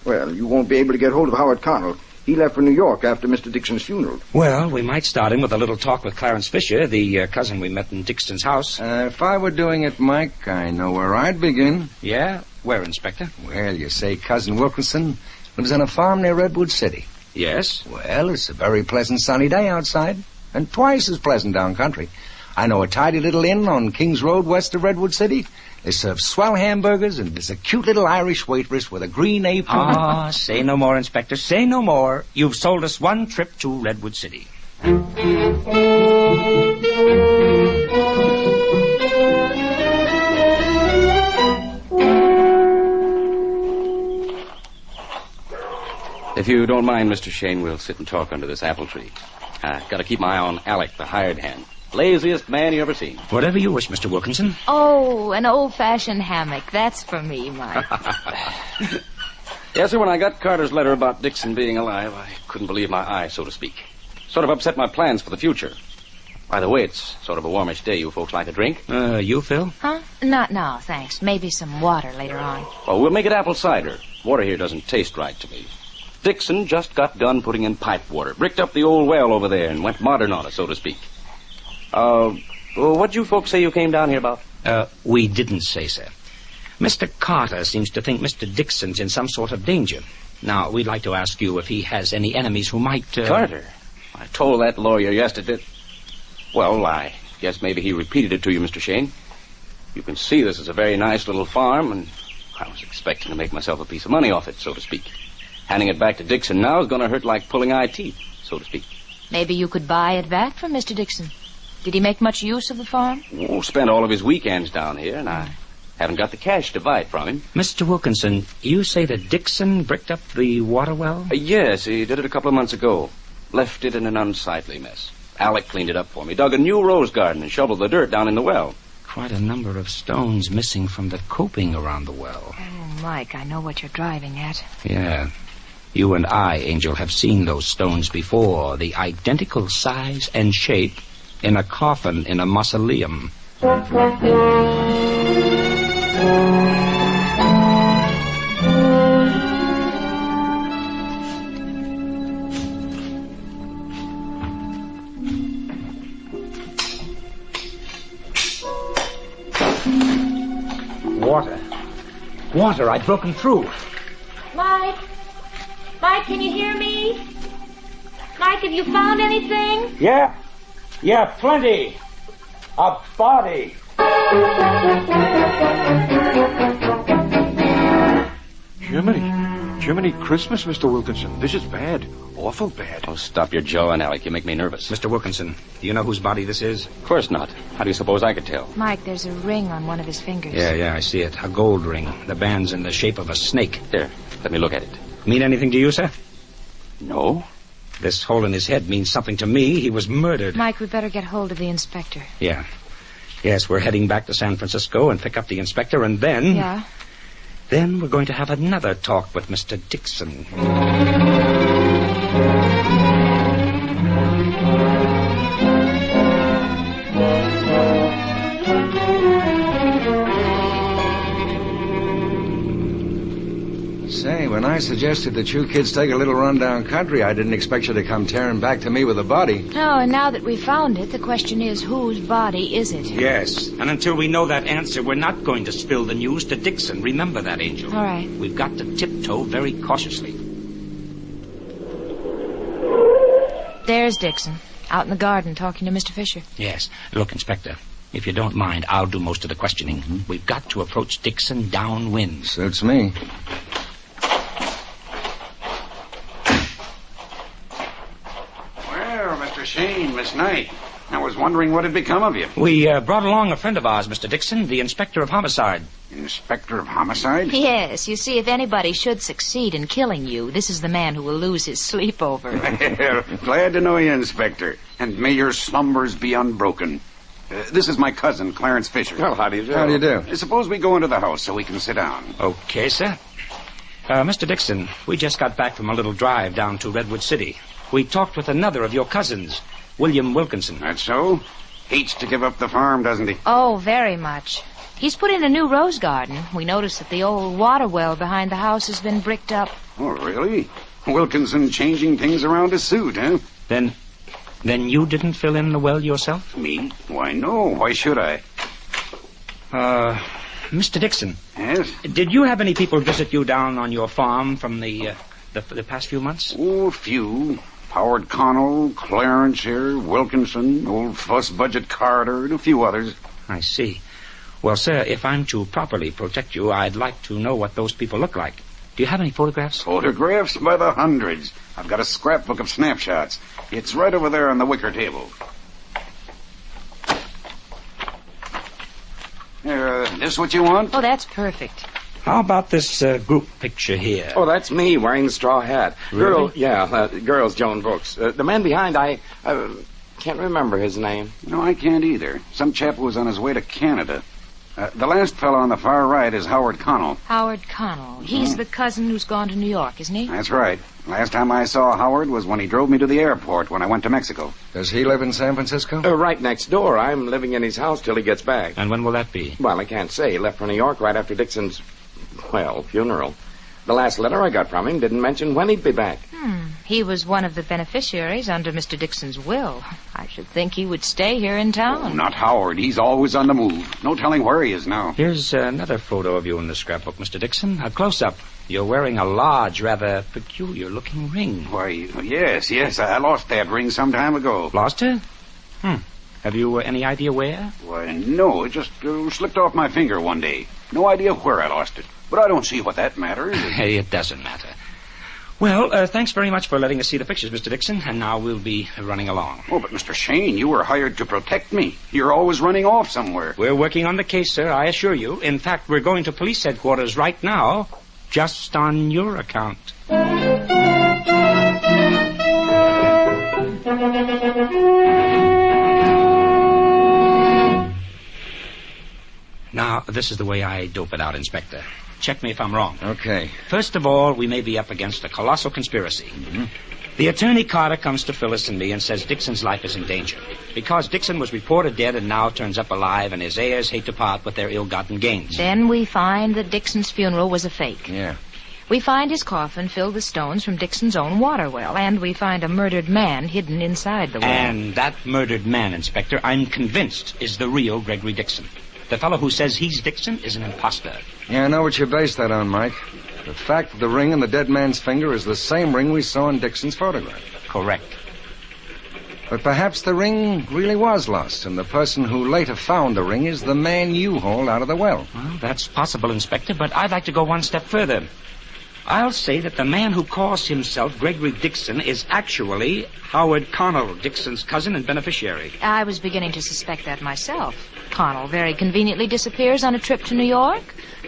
Well, you won't be able to get hold of Howard Connell. He left for New York after Mr. Dixon's funeral. Well, we might start him with a little talk with Clarence Fisher, the cousin we met in Dixon's house. If I were doing it, Mike, I know where I'd begin. Yeah? Where, Inspector? Well, you say Cousin Wilkinson lives on a farm near Redwood City. Yes? Well, it's a very pleasant sunny day outside, and twice as pleasant down country. I know a tidy little inn on King's Road west of Redwood City. They serve swell hamburgers, and there's a cute little Irish waitress with a green apron. Ah, say no more, Inspector. Say no more. You've sold us one trip to Redwood City. If you don't mind, Mr. Shayne, we'll sit and talk under this apple tree. Got to keep my eye on Alec, the hired hand. Laziest man you ever seen. Whatever you wish, Mr. Wilkinson. Oh, an old-fashioned hammock. That's for me, Mike. Yes, sir, when I got Carter's letter about Dixon being alive, I couldn't believe my eyes, so to speak. Sort of upset my plans for the future. By the way, it's sort of a warmish day. You folks like a drink? You, Phil? Huh? Not now, thanks. Maybe some water later on. Well, we'll make it apple cider. Water here doesn't taste right to me. Dixon just got done putting in pipe water. Bricked up the old well over there and went modern on it, so to speak. What'd you folks say you came down here about? We didn't say, sir. Mr. Carter seems to think Mr. Dixon's in some sort of danger. Now, we'd like to ask you if he has any enemies who might... Carter? I told that lawyer yesterday... Well, I guess maybe he repeated it to you, Mr. Shayne. You can see this is a very nice little farm, and I was expecting to make myself a piece of money off it, so to speak. Handing it back to Dixon now is going to hurt like pulling eye teeth, so to speak. Maybe you could buy it back from Mr. Dixon. Did he make much use of the farm? Oh, spent all of his weekends down here, and I haven't got the cash to buy it from him. Mr. Wilkinson, you say that Dixon bricked up the water well? Yes, he did it a couple of months ago. Left it in an unsightly mess. Alec cleaned it up for me, dug a new rose garden, and shoveled the dirt down in the well. Quite a number of stones missing from the coping around the well. Oh, Mike, I know what you're driving at. Yeah. You and I, Angel, have seen those stones before. The identical size and shape in a coffin in a mausoleum. Water, I've broken through. Mike, can you hear me? Mike, have you found anything? Yeah, plenty. A body. Jiminy Christmas, Mr. Wilkinson. This is bad. Awful bad. Oh, stop your jawing, Alec. You make me nervous. Mr. Wilkinson, do you know whose body this is? Of course not. How do you suppose I could tell? Mike, there's a ring on one of his fingers. Yeah, I see it. A gold ring. The band's in the shape of a snake. There, let me look at it. Mean anything to you, sir? No. This hole in his head means something to me. He was murdered. Mike, we better get hold of the inspector. Yeah. Yes, we're heading back to San Francisco and pick up the inspector, and then... Yeah? Then we're going to have another talk with Mr. Dixon. Say, when I suggested that you kids take a little run down country, I didn't expect you to come tearing back to me with a body. Oh, and now that we found it, the question is, whose body is it? Yes, and until we know that answer, we're not going to spill the news to Dixon. Remember that, Angel. All right. We've got to tiptoe very cautiously. There's Dixon, out in the garden talking to Mr. Fisher. Yes. Look, Inspector, if you don't mind, I'll do most of the questioning. Mm-hmm. We've got to approach Dixon downwind. Suits me. Well, Mr. Shayne, Miss Knight, I was wondering what had become of you. We brought along a friend of ours, Mr. Dixon, the Inspector of Homicide. Inspector of Homicide? Yes, you see, if anybody should succeed in killing you, this is the man who will lose his sleep over. Well, glad to know you, Inspector. And may your slumbers be unbroken. This is my cousin, Clarence Fisher. Well, how do you do? How do you do? Suppose we go into the house so we can sit down. Okay, sir. Mr. Dixon, we just got back from a little drive down to Redwood City. We talked with another of your cousins, William Wilkinson. That's so? Hates to give up the farm, doesn't he? Oh, very much. He's put in a new rose garden. We noticed that the old water well behind the house has been bricked up. Oh, really? Wilkinson changing things around to suit, huh? Then you didn't fill in the well yourself? Me? Why, no. Why should I? Mr. Dixon. Yes? Did you have any people visit you down on your farm from the past few months? Oh, a few. Howard Connell, Clarence here, Wilkinson, old Fuss Budget Carter, and a few others. I see. Well, sir, if I'm to properly protect you, I'd like to know what those people look like. Do you have any photographs? Photographs by the hundreds. I've got a scrapbook of snapshots. It's right over there on the wicker table. This what you want? Oh, that's perfect. How about this group picture here? Oh, that's me wearing the straw hat. Really? Girl's Joan Brooks. The man behind, I can't remember his name. No, I can't either. Some chap who was on his way to Canada. The last fellow on the far right is Howard Connell. Howard Connell. He's the cousin who's gone to New York, isn't he? That's right. Last time I saw Howard was when he drove me to the airport when I went to Mexico. Does he live in San Francisco? Right next door. I'm living in his house till he gets back. And when will that be? Well, I can't say. He left for New York right after Dixon's, funeral. The last letter I got from him didn't mention when he'd be back. He was one of the beneficiaries under Mr. Dixon's will. I should think he would stay here in town. Oh, not Howard. He's always on the move. No telling where he is now. Here's another photo of you in the scrapbook, Mr. Dixon. A close-up. You're wearing a large, rather peculiar-looking ring. Why, yes. I lost that ring some time ago. Lost it? Have you any idea where? Why, no. It just slipped off my finger one day. No idea where I lost it. But I don't see what that matters. Hey, it doesn't matter. Well, thanks very much for letting us see the pictures, Mr. Dixon, and now we'll be running along. Oh, but Mr. Shayne, you were hired to protect me. You're always running off somewhere. We're working on the case, sir, I assure you. In fact, we're going to police headquarters right now, just on your account. Now, this is the way I dope it out, Inspector. Check me if I'm wrong. Okay. First of all, we may be up against a colossal conspiracy. Mm-hmm. The attorney Carter comes to Phyllis and me and says Dixon's life is in danger. Because Dixon was reported dead and now turns up alive, and his heirs hate to part with their ill-gotten gains. Then we find that Dixon's funeral was a fake. Yeah. We find his coffin filled with stones from Dixon's own water well, and we find a murdered man hidden inside the well. And that murdered man, Inspector, I'm convinced is the real Gregory Dixon. The fellow who says he's Dixon is an imposter. Yeah, I know what you base that on, Mike. The fact that the ring on the dead man's finger is the same ring we saw in Dixon's photograph. Correct. But perhaps the ring really was lost, and the person who later found the ring is the man you hauled out of the well. Well, that's possible, Inspector, but I'd like to go one step further. I'll say that the man who calls himself Gregory Dixon is actually Howard Connell, Dixon's cousin and beneficiary. I was beginning to suspect that myself. Connell very conveniently disappears on a trip to New York.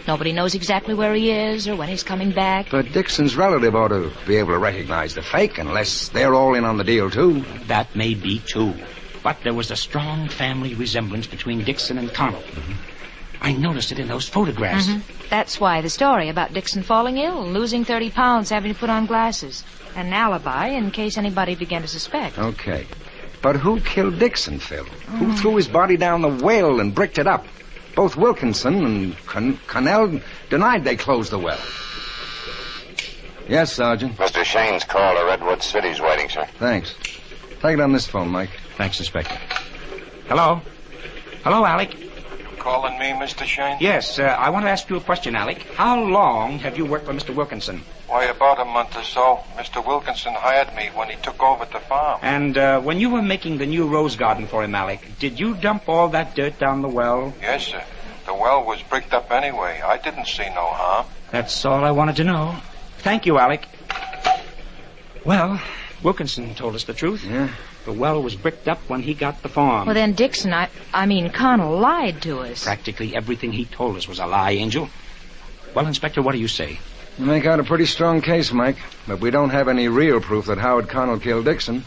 Nobody knows exactly where he is or when he's coming back. But Dixon's relative ought to be able to recognize the fake, unless they're all in on the deal, too. That may be, too. But there was a strong family resemblance between Dixon and Connell. Mm-hmm. I noticed it in those photographs. Mm-hmm. That's why the story about Dixon falling ill, losing 30 pounds, having to put on glasses. An alibi in case anybody began to suspect. Okay. But who killed Dixon, Phil? Who threw his body down the well and bricked it up? Both Wilkinson and Connell denied they closed the well. Yes, Sergeant. Mr. Shayne's call to Redwood City's waiting, sir. Thanks. Take it on this phone, Mike. Thanks, Inspector. Hello? Hello, Alec? Calling me, Mr. Shayne? Yes, I want to ask you a question, Alec. How long have you worked for Mr. Wilkinson? Why, about a month or so. Mr. Wilkinson hired me when he took over the farm. And when you were making the new rose garden for him, Alec, did you dump all that dirt down the well? Yes, sir. The well was bricked up anyway. I didn't see no harm. That's all I wanted to know. Thank you, Alec. Well, Wilkinson told us the truth. Yeah? The well was bricked up when he got the farm. Well, then Dixon, I mean, Connell lied to us. Practically everything he told us was a lie, Angel. Well, Inspector, what do you say? You make out a pretty strong case, Mike. But we don't have any real proof that Howard Connell killed Dixon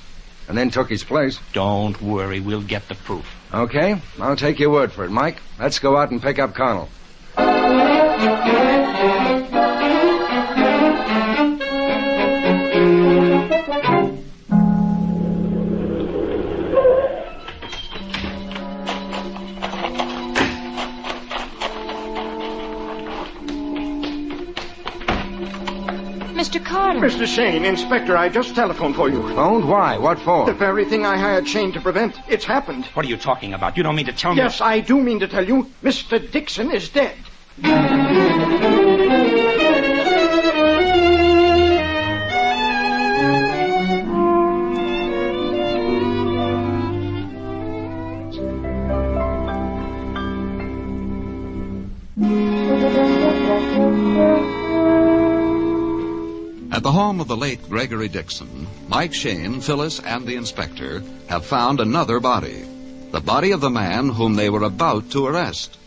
and then took his place. Don't worry. We'll get the proof. Okay. I'll take your word for it, Mike. Let's go out and pick up Connell. Mr. Carter. Mr. Shayne, Inspector, I just telephoned for you. Phoned? Why? What for? The very thing I hired Shayne to prevent. It's happened. What are you talking about? You don't mean to tell me... Yes, I do mean to tell you. Mr. Dixon is dead. At the home of the late Gregory Dixon, Mike Shayne, Phyllis, and the inspector have found another body. The body of the man whom they were about to arrest.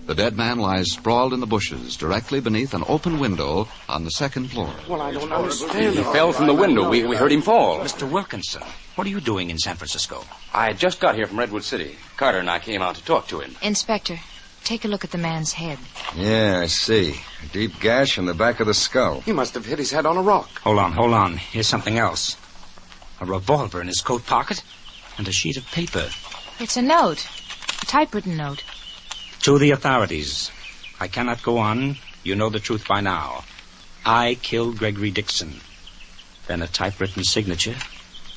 The dead man lies sprawled in the bushes directly beneath an open window on the second floor. Well, I don't understand. He fell from the window. We heard him fall. Mr. Wilkinson, what are you doing in San Francisco? I just got here from Redwood City. Carter and I came out to talk to him. Inspector, take a look at the man's head. Yeah, I see. A deep gash in the back of the skull. He must have hit his head on a rock. Hold on. Here's something else. A revolver in his coat pocket and a sheet of paper. It's a note. A typewritten note. To the authorities. I cannot go on. You know the truth by now. I killed Gregory Dixon. Then a typewritten signature.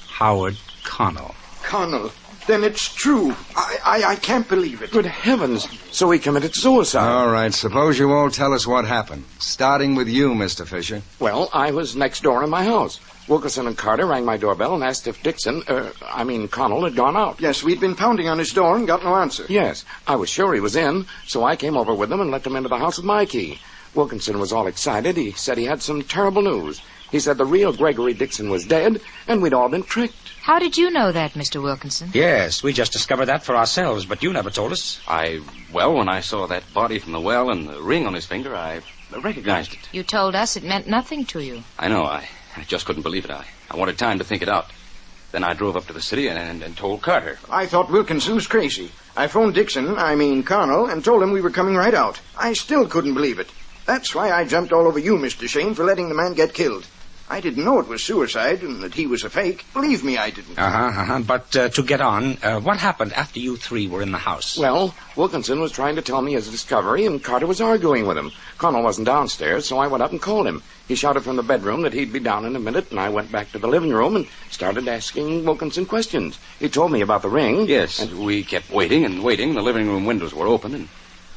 Howard Connell. Connell. Then it's true. I can't believe it. Good heavens. So he committed suicide. All right, suppose you all tell us what happened. Starting with you, Mr. Fisher. Well, I was next door in my house. Wilkinson and Carter rang my doorbell and asked if Connell had gone out. Yes, we'd been pounding on his door and got no answer. Yes, I was sure he was in, so I came over with them and let them into the house with my key. Wilkinson was all excited. He said he had some terrible news. He said the real Gregory Dixon was dead, and we'd all been tricked. How did you know that, Mr. Wilkinson? Yes, we just discovered that for ourselves, but you never told us. Well, when I saw that body from the well and the ring on his finger, I recognized it. You told us it meant nothing to you. I know. I just couldn't believe it. I wanted time to think it out. Then I drove up to the city and told Carter. I thought Wilkinson was crazy. I phoned Connell, and told him we were coming right out. I still couldn't believe it. That's why I jumped all over you, Mr. Shayne, for letting the man get killed. I didn't know it was suicide and that he was a fake. Believe me, I didn't. But to get on, what happened after you three were in the house? Well, Wilkinson was trying to tell me his discovery, and Carter was arguing with him. Connell wasn't downstairs, so I went up and called him. He shouted from the bedroom that he'd be down in a minute, and I went back to the living room and started asking Wilkinson questions. He told me about the ring. Yes, and we kept waiting and waiting. The living room windows were open, and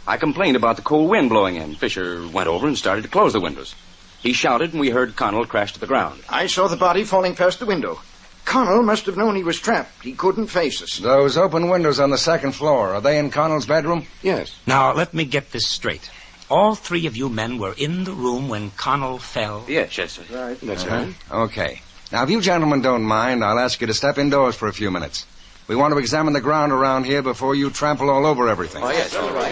I complained about the cold wind blowing in. Fisher went over and started to close the windows. He shouted, and we heard Connell crash to the ground. I saw the body falling past the window. Connell must have known he was trapped. He couldn't face us. Those open windows on the second floor, are they in Connell's bedroom? Yes. Now, let me get this straight. All three of you men were in the room when Connell fell? Yes, sir. Right. That's right. Okay. Now, if you gentlemen don't mind, I'll ask you to step indoors for a few minutes. We want to examine the ground around here before you trample all over everything. Oh, yes, all right.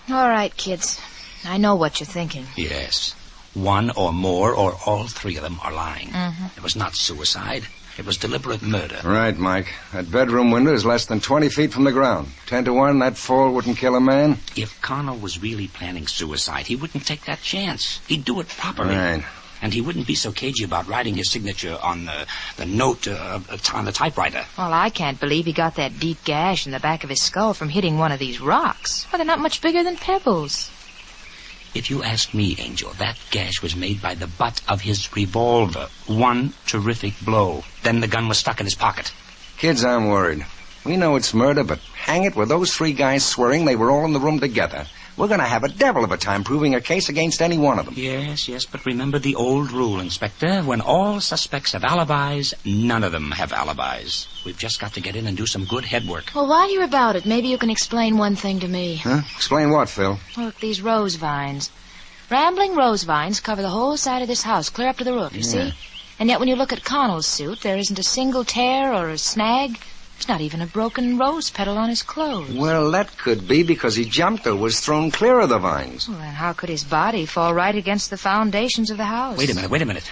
All right, kids. I know what you're thinking. Yes. One or more or all three of them are lying. Mm-hmm. It was not suicide. It was deliberate murder. Right, Mike. That bedroom window is less than 20 feet from the ground. 10 to 1, that fall wouldn't kill a man. If Connell was really planning suicide, he wouldn't take that chance. He'd do it properly. Right. And he wouldn't be so cagey about writing his signature on the note on the typewriter. Well, I can't believe he got that deep gash in the back of his skull from hitting one of these rocks. Well, they're not much bigger than pebbles. If you ask me, Angel, that gash was made by the butt of his revolver. One terrific blow. Then the gun was stuck in his pocket. Kids, I'm worried. We know it's murder, but hang it, with those three guys swearing they were all in the room together, we're going to have a devil of a time proving a case against any one of them. Yes, but remember the old rule, Inspector. When all suspects have alibis, none of them have alibis. We've just got to get in and do some good head work. Well, while you're about it, maybe you can explain one thing to me. Huh? Explain what, Phil? Look, these rose vines. Rambling rose vines cover the whole side of this house, clear up to the roof, you see? And yet when you look at Connell's suit, there isn't a single tear or a snag. There's not even a broken rose petal on his clothes. Well, that could be because he jumped or was thrown clear of the vines. Well, then how could his body fall right against the foundations of the house? Wait a minute.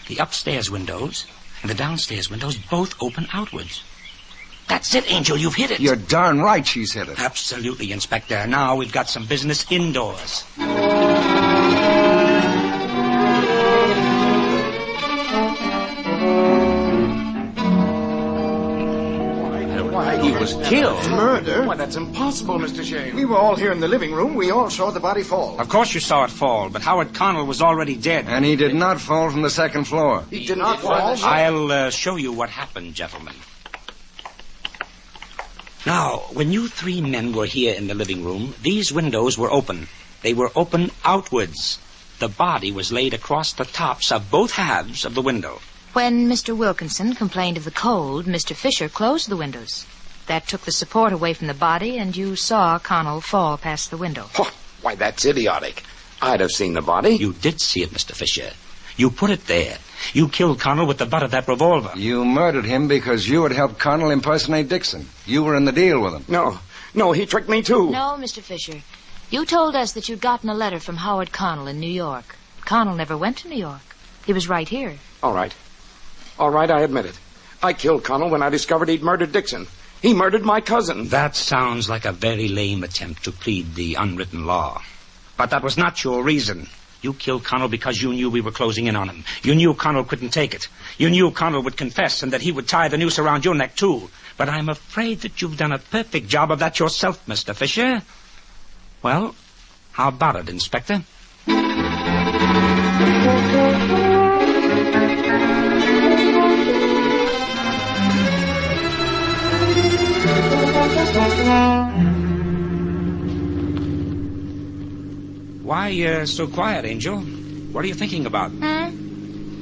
The upstairs windows and the downstairs windows both open outwards. That's it, Angel. You've hit it. You're darn right she's hit it. Absolutely, Inspector. Now we've got some business indoors. He was killed. Murder? Why, that's impossible, Mr. Shayne. We were all here in the living room. We all saw the body fall. Of course you saw it fall, but Howard Connell was already dead. And he did not fall from the second floor. He did not fall? I'll show you what happened, gentlemen. Now, when you three men were here in the living room, these windows were open. They were open outwards. The body was laid across the tops of both halves of the window. When Mr. Wilkinson complained of the cold, Mr. Fisher closed the windows. That took the support away from the body, and you saw Connell fall past the window. Oh, why, that's idiotic. I'd have seen the body. You did see it, Mr. Fisher. You put it there. You killed Connell with the butt of that revolver. You murdered him because you had helped Connell impersonate Dixon. You were in the deal with him. No, he tricked me too. No, Mr. Fisher. You told us that you'd gotten a letter from Howard Connell in New York. Connell never went to New York. He was right here. All right, I admit it. I killed Connell when I discovered he'd murdered Dixon. He murdered my cousin. That sounds like a very lame attempt to plead the unwritten law. But that was not your reason. You killed Connell because you knew we were closing in on him. You knew Connell couldn't take it. You knew Connell would confess and that he would tie the noose around your neck, too. But I'm afraid that you've done a perfect job of that yourself, Mr. Fisher. Well, how about it, Inspector? Why so quiet, Angel? What are you thinking about?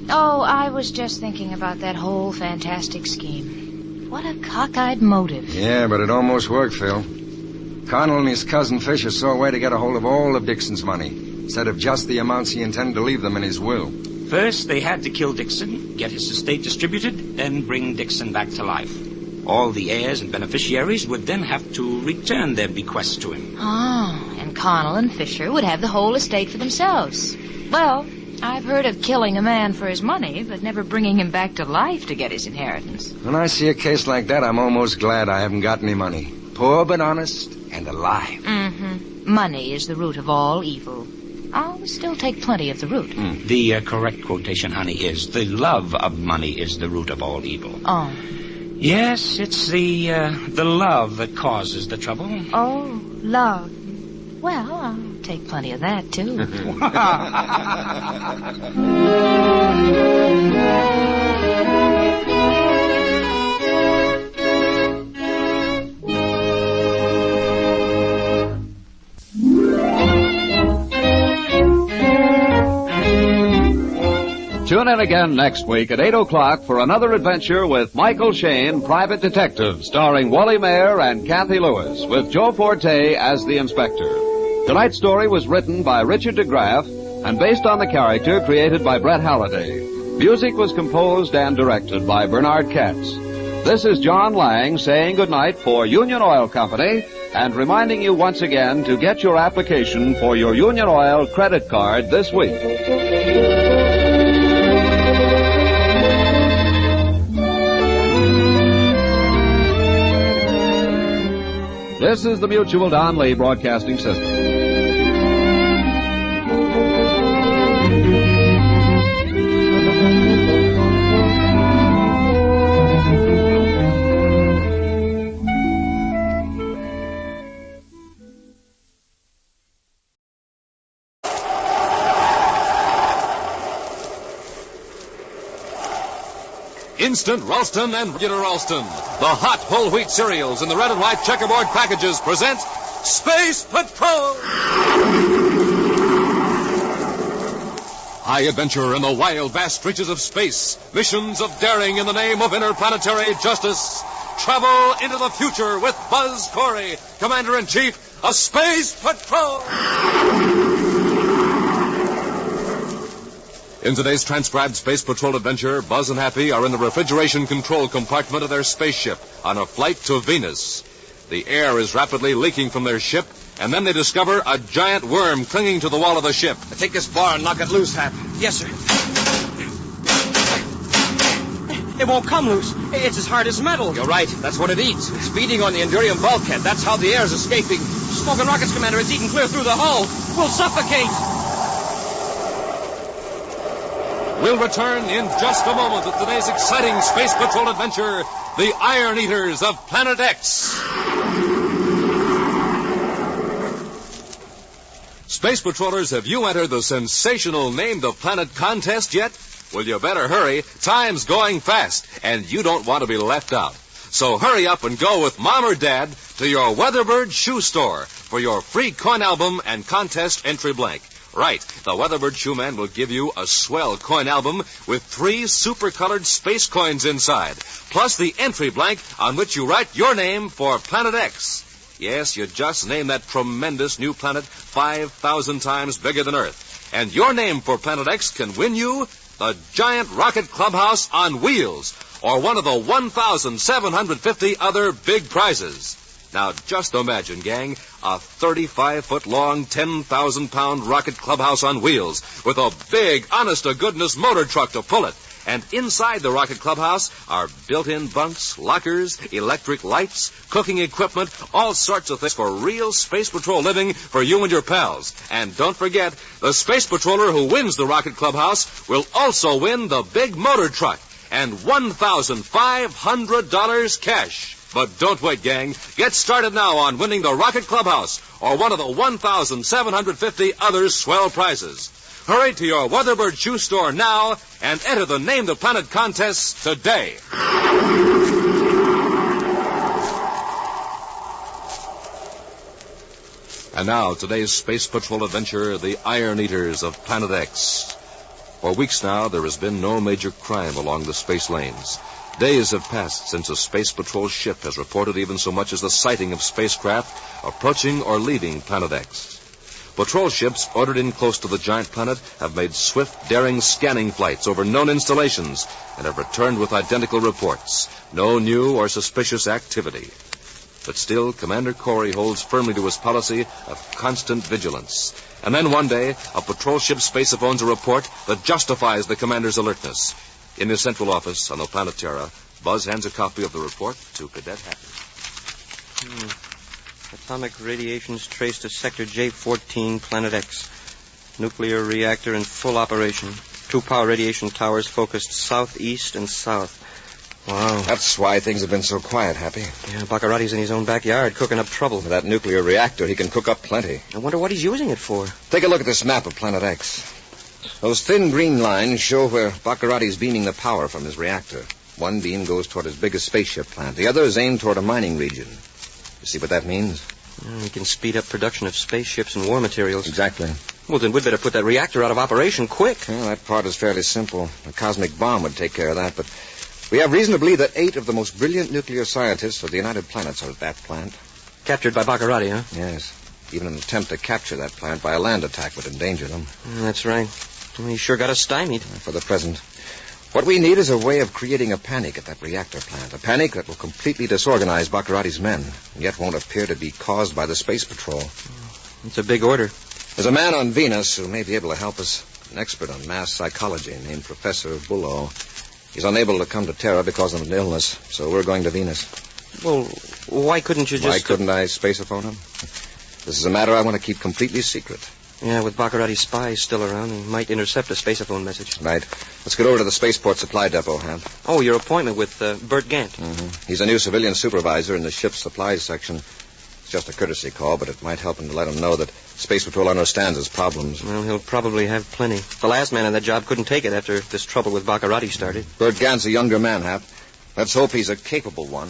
Oh, I was just thinking about that whole fantastic scheme. What a cockeyed motive. Yeah, but it almost worked, Phil. Connell and his cousin Fisher saw a way to get a hold of all of Dixon's money, instead of just the amounts he intended to leave them in his will. First, they had to kill Dixon, get his estate distributed, then bring Dixon back to life. All the heirs and beneficiaries would then have to return their bequests to him. Oh, and Connell and Fisher would have the whole estate for themselves. Well, I've heard of killing a man for his money, but never bringing him back to life to get his inheritance. When I see a case like that, I'm almost glad I haven't got any money. Poor but honest and alive. Mm-hmm. Money is the root of all evil. I'll still take plenty of the root. The correct quotation, honey, is the love of money is the root of all evil. Oh. Yes, it's the love that causes the trouble. Oh, love. Well, I'll take plenty of that, too. Tune in again next week at 8 o'clock for another adventure with Michael Shayne, Private Detective, starring Wally Mayer and Kathy Lewis, with Joe Forte as the inspector. Tonight's story was written by Richard DeGraff and based on the character created by Brett Halliday. Music was composed and directed by Bernard Katz. This is John Lang saying goodnight for Union Oil Company and reminding you once again to get your application for your Union Oil credit card this week. This is the Mutual Don Lee Broadcasting System. Instant Ralston and Regular Ralston, the hot whole wheat cereals in the red and white checkerboard packages present Space Patrol! High adventure in the wild, vast reaches of space. Missions of daring in the name of interplanetary justice. Travel into the future with Buzz Corey, Commander-in-Chief of Space Patrol! In today's transcribed Space Patrol adventure, Buzz and Happy are in the refrigeration control compartment of their spaceship on a flight to Venus. The air is rapidly leaking from their ship, and then they discover a giant worm clinging to the wall of the ship. Take this bar and knock it loose, Hap. Yes, sir. It won't come loose. It's as hard as metal. You're right. That's what it eats. It's feeding on the Endurium bulkhead. That's how the air is escaping. Smoking rockets, Commander. It's eating clear through the hull. We'll suffocate. We'll return in just a moment with today's exciting Space Patrol adventure, the Iron Eaters of Planet X. Space Patrollers, have you entered the sensational Name the Planet contest yet? Well, you better hurry. Time's going fast, and you don't want to be left out. So hurry up and go with Mom or Dad to your Weatherbird shoe store for your free coin album and contest entry blank. Right, the Weatherbird shoe man will give you a swell coin album with 3 super-colored space coins inside, plus the entry blank on which you write your name for Planet X. Yes, you just name that tremendous new planet 5,000 times bigger than Earth. And your name for Planet X can win you the giant rocket clubhouse on wheels, or one of the 1,750 other big prizes. Now, just imagine, gang, a 35-foot-long, 10,000-pound rocket clubhouse on wheels with a big, honest-to-goodness motor truck to pull it. And inside the rocket clubhouse are built-in bunks, lockers, electric lights, cooking equipment, all sorts of things for real Space Patrol living for you and your pals. And don't forget, the Space Patroller who wins the rocket clubhouse will also win the big motor truck and $1,500 cash. But don't wait, gang. Get started now on winning the rocket clubhouse or one of the 1,750 other swell prizes. Hurry to your Weatherbird shoe store now and enter the Name the Planet contest today. And now, today's Space Patrol adventure, the Iron Eaters of Planet X. For weeks now, there has been no major crime along the space lanes. Days have passed since a Space Patrol ship has reported even so much as the sighting of spacecraft approaching or leaving Planet X. Patrol ships ordered in close to the giant planet have made swift, daring scanning flights over known installations and have returned with identical reports. No new or suspicious activity. But still, Commander Corey holds firmly to his policy of constant vigilance. And then one day, a patrol ship spacephones a report that justifies the commander's alertness. In his central office on the planet Terra, Buzz hands a copy of the report to Cadet Happy. Atomic radiations traced to Sector J14, Planet X. Nuclear reactor in full operation. 2 power radiation towers focused southeast and south. Wow. That's why things have been so quiet, Happy. Yeah, Baccarati's in his own backyard cooking up trouble. With that nuclear reactor, he can cook up plenty. I wonder what he's using it for. Take a look at this map of Planet X. Those thin green lines show where Baccarati's beaming the power from his reactor. One beam goes toward his biggest spaceship plant. The other is aimed toward a mining region. You see what that means? He can speed up production of spaceships and war materials. Exactly. Well, then we'd better put that reactor out of operation quick. Well, that part is fairly simple. A cosmic bomb would take care of that, but we have reason to believe that 8 of the most brilliant nuclear scientists of the United Planets are at that plant. Captured by Baccarati, huh? Yes. Even an attempt to capture that plant by a land attack would endanger them. That's right. Well, he sure got us stymied. For the present. What we need is a way of creating a panic at that reactor plant. A panic that will completely disorganize Baccarati's men, and yet won't appear to be caused by the Space Patrol. It's a big order. There's a man on Venus who may be able to help us. An expert on mass psychology named Professor Bullough. He's unable to come to Terra because of an illness, so we're going to Venus. Well, why couldn't you just... Why couldn't I spaceophone him? This is a matter I want to keep completely secret. Yeah, with Baccarati's spies still around, he might intercept a spaceophone message. Right. Let's get over to the spaceport supply depot, Hap. Oh, your appointment with Bert Gant. Mm-hmm. He's a new civilian supervisor in the ship's supplies section. It's just a courtesy call, but it might help him to let him know that Space Patrol understands his problems. Well, he'll probably have plenty. The last man on that job couldn't take it after this trouble with Baccarati started. Bert Gant's a younger man, Hap. Let's hope he's a capable one.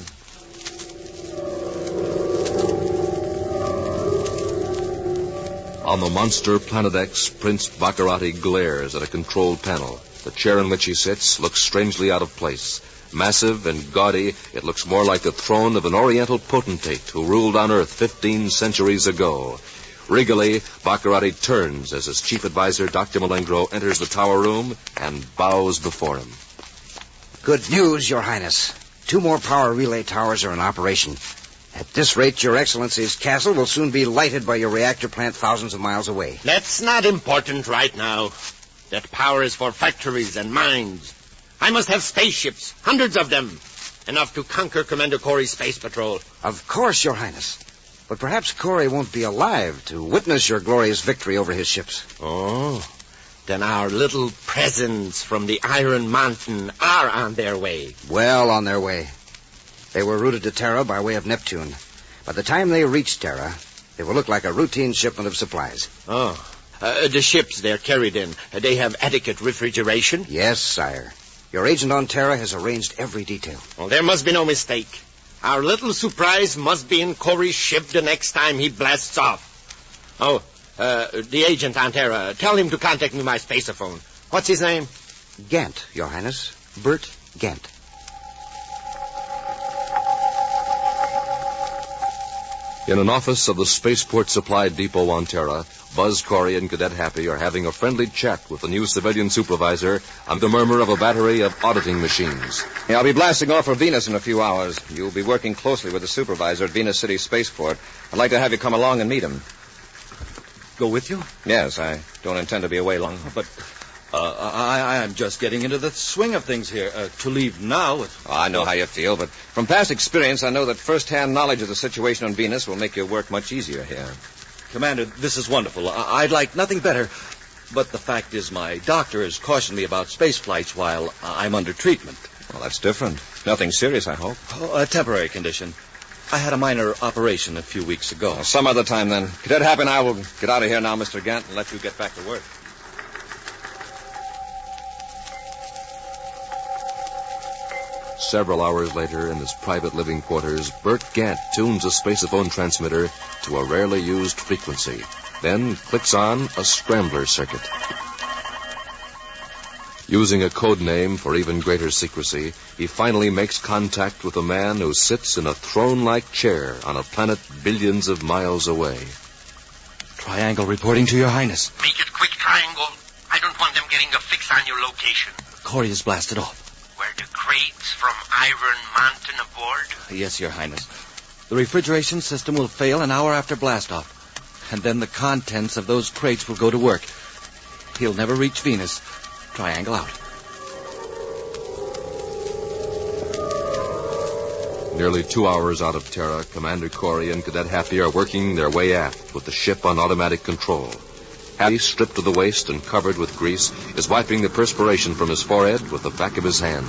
On the monster Planet X, Prince Baccarati glares at a control panel. The chair in which he sits looks strangely out of place. Massive and gaudy, it looks more like the throne of an oriental potentate who ruled on Earth 15 centuries ago. Regally, Baccarati turns as his chief advisor, Dr. Malengro, enters the tower room and bows before him. Good news, Your Highness. 2 more power relay towers are in operation. At this rate, Your Excellency's castle will soon be lighted by your reactor plant thousands of miles away. That's not important right now. That power is for factories and mines. I must have spaceships, hundreds of them. Enough to conquer Commander Corey's space patrol. Of course, Your Highness. But perhaps Corey won't be alive to witness your glorious victory over his ships. Oh, then our little presents from the Iron Mountain are on their way. Well on their way. They were routed to Terra by way of Neptune. By the time they reached Terra, they will look like a routine shipment of supplies. Oh, the ships they're carried in, they have adequate refrigeration? Yes, sire. Your agent on Terra has arranged every detail. Well, there must be no mistake. Our little surprise must be in Corey's ship the next time he blasts off. Oh, the agent on Terra, tell him to contact me by spaceophone. What's his name? Gant, Your Highness. Bert Gant. In an office of the Spaceport Supply Depot on Terra, Buzz Corey and Cadet Happy are having a friendly chat with the new civilian supervisor on the murmur of a battery of auditing machines. Yeah, I'll be blasting off for Venus in a few hours. You'll be working closely with the supervisor at Venus City Spaceport. I'd like to have you come along and meet him. Go with you? Yes, I don't intend to be away long. But I'm just getting into the swing of things here. To leave now... I know how you feel, but from past experience, I know that first-hand knowledge of the situation on Venus will make your work much easier here. Commander, this is wonderful. I'd like nothing better. But the fact is my doctor has cautioned me about space flights while I'm under treatment. Well, that's different. Nothing serious, I hope. Oh, a temporary condition. I had a minor operation a few weeks ago. Well, some other time, then. Cadet Happy and I will get out of here now, Mr. Gant, and let you get back to work. Several hours later, in his private living quarters, Bert Gant tunes a spaceophone transmitter to a rarely used frequency, then clicks on a scrambler circuit. Using a code name for even greater secrecy, he finally makes contact with a man who sits in a throne-like chair on a planet billions of miles away. Triangle reporting to Your Highness. Make it quick, Triangle. I don't want them getting a fix on your location. Corey is blasted off. Were the crates from Iron Mountain aboard? Yes, Your Highness. The refrigeration system will fail an hour after blastoff. And then the contents of those crates will go to work. He'll never reach Venus. Triangle out. Nearly 2 hours out of Terra, Commander Corey and Cadet Happy are working their way aft with the ship on automatic control. Happy, stripped to the waist and covered with grease, is wiping the perspiration from his forehead with the back of his hand.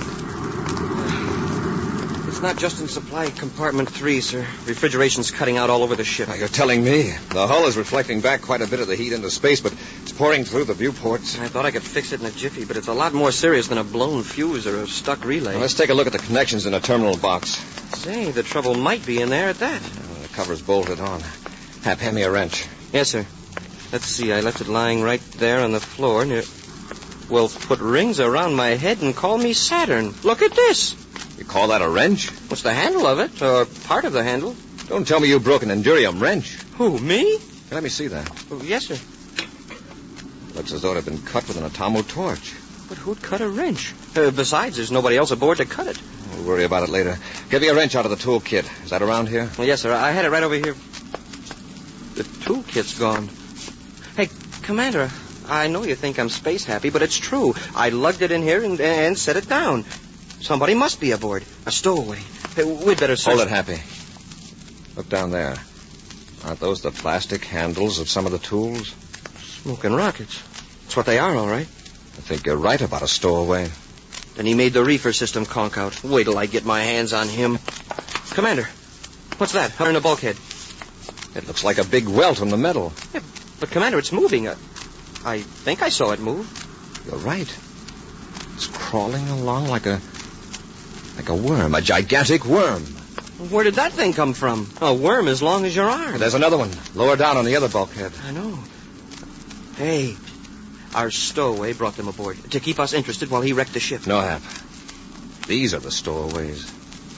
It's not just in supply compartment 3, sir. Refrigeration's cutting out all over the ship. Now, you're telling me? The hull is reflecting back quite a bit of the heat into space, but it's pouring through the viewports. I thought I could fix it in a jiffy, but it's a lot more serious than a blown fuse or a stuck relay. Now, let's take a look at the connections in a terminal box. Say, the trouble might be in there at that. The cover's bolted on. Hap, hand me a wrench. Yes, sir. Let's see, I left it lying right there on the floor near... Well, put rings around my head and call me Saturn. Look at this. You call that a wrench? What's the handle of it, or part of the handle? Don't tell me you broke an Endurium wrench. Who, me? Let me see that. Oh, yes, sir. Looks as though it had been cut with an atomo torch. But who'd cut a wrench? Besides, there's nobody else aboard to cut it. We'll worry about it later. Get me a wrench out of the tool kit. Is that around here? Well, yes, sir. I had it right over here. The tool kit's gone. Hey, Commander, I know you think I'm space happy, but it's true. I lugged it in here and set it down. Somebody must be aboard. A stowaway. Hey, we'd better search... Hold it, Happy. Look down there. Aren't those the plastic handles of some of the tools? Smoking rockets. That's what they are, all right. I think you're right about a stowaway. Then he made the reefer system conk out. Wait till I get my hands on him. Commander, what's that? Up in the bulkhead. It looks like a big welt on the metal. Yeah, but, Commander, it's moving. I think I saw it move. You're right. It's crawling along like a worm, a gigantic worm. Where did that thing come from? A worm as long as your arm. There's another one, lower down on the other bulkhead. I know. Hey, our stowaway brought them aboard to keep us interested while he wrecked the ship. No, Hap. These are the stowaways.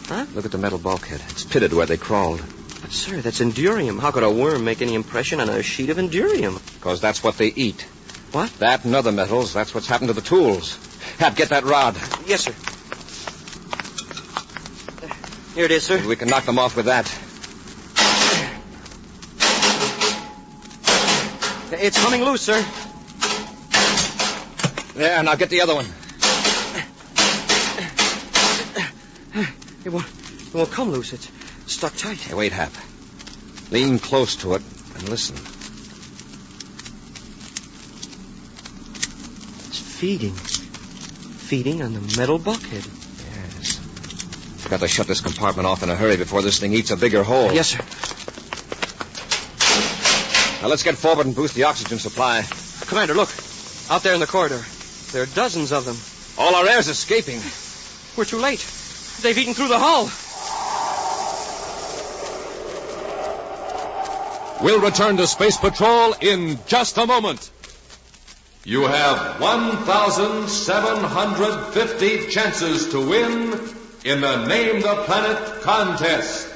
Huh? Look at the metal bulkhead. It's pitted where they crawled. But, sir, that's endurium. How could a worm make any impression on a sheet of endurium? Because that's what they eat. What? That and other metals, that's what's happened to the tools. Hap, get that rod. Yes, sir. Here it is, sir. We can knock them off with that. It's coming loose, sir. There, now get the other one. It won't come loose. It's stuck tight. Hey, wait, Hap. Lean close to it and listen. It's feeding. Feeding on the metal bulkhead. Yes. We've got to shut this compartment off in a hurry before this thing eats a bigger hole. Yes, sir. Now let's get forward and boost the oxygen supply. Commander, look. Out there in the corridor. There are dozens of them. All our air's escaping. We're too late. They've eaten through the hull. We'll return to Space Patrol in just a moment. You have 1,750 chances to win in the Name the Planet contest.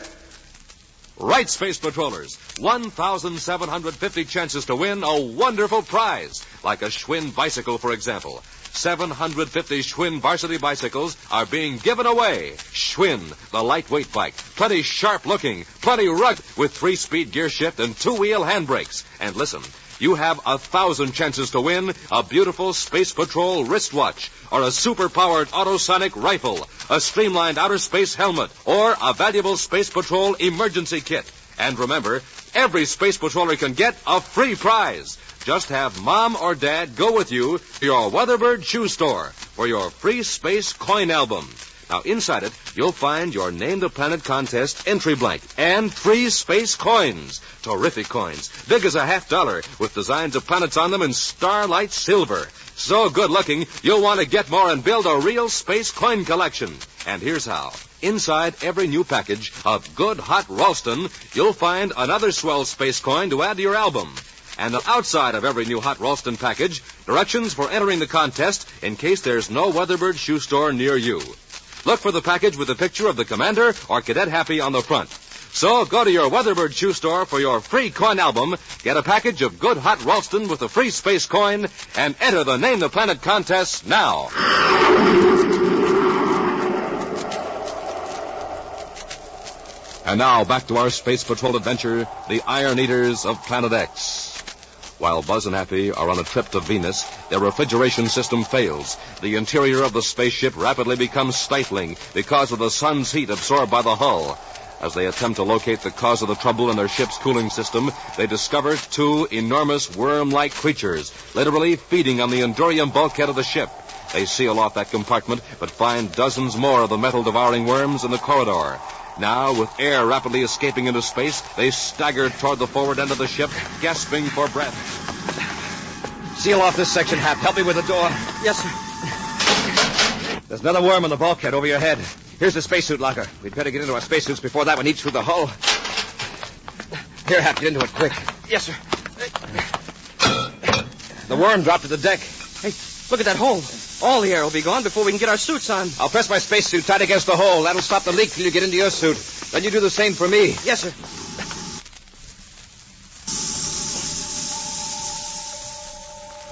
Right, Space Patrollers. 1,750 chances to win a wonderful prize, like a Schwinn bicycle, for example. 750 Schwinn varsity bicycles are being given away. Schwinn, the lightweight bike. Plenty sharp looking, plenty rugged, with 3-speed gear shift and 2-wheel handbrakes. And listen, you have 1,000 chances to win a beautiful Space Patrol wristwatch, or a super-powered autosonic rifle, a streamlined outer space helmet, or a valuable Space Patrol emergency kit. And remember, every Space Patroller can get a free prize. Just have Mom or Dad go with you to your Weatherbird shoe store for your free space coin album. Now, inside it, you'll find your Name the Planet contest entry blank and free space coins. Terrific coins, big as $50, with designs of planets on them in starlight silver. So good-looking, you'll want to get more and build a real space coin collection. And here's how. Inside every new package of good hot Ralston, you'll find another swell space coin to add to your album. And outside of every new hot Ralston package, directions for entering the contest in case there's no Weatherbird shoe store near you. Look for the package with a picture of the Commander or Cadet Happy on the front. So go to your Weatherbird shoe store for your free coin album, get a package of good hot Ralston with a free space coin, and enter the Name the Planet contest now. And now, back to our Space Patrol adventure, the Iron Eaters of Planet X. While Buzz and Happy are on a trip to Venus, their refrigeration system fails. The interior of the spaceship rapidly becomes stifling because of the sun's heat absorbed by the hull. As they attempt to locate the cause of the trouble in their ship's cooling system, they discover 2 enormous worm-like creatures, literally feeding on the endurium bulkhead of the ship. They seal off that compartment, but find dozens more of the metal-devouring worms in the corridor. Now, with air rapidly escaping into space, they stagger toward the forward end of the ship, gasping for breath. Seal off this section, Hap. Help me with the door. Yes, sir. There's another worm on the bulkhead over your head. Here's the spacesuit locker. We'd better get into our spacesuits before that one eats through the hull. Here, Hap, get into it quick. Yes, sir. The worm dropped to the deck. Hey, look at that hole. All the air will be gone before we can get our suits on. I'll press my spacesuit tight against the hole. That'll stop the leak till you get into your suit. Then you do the same for me. Yes, sir.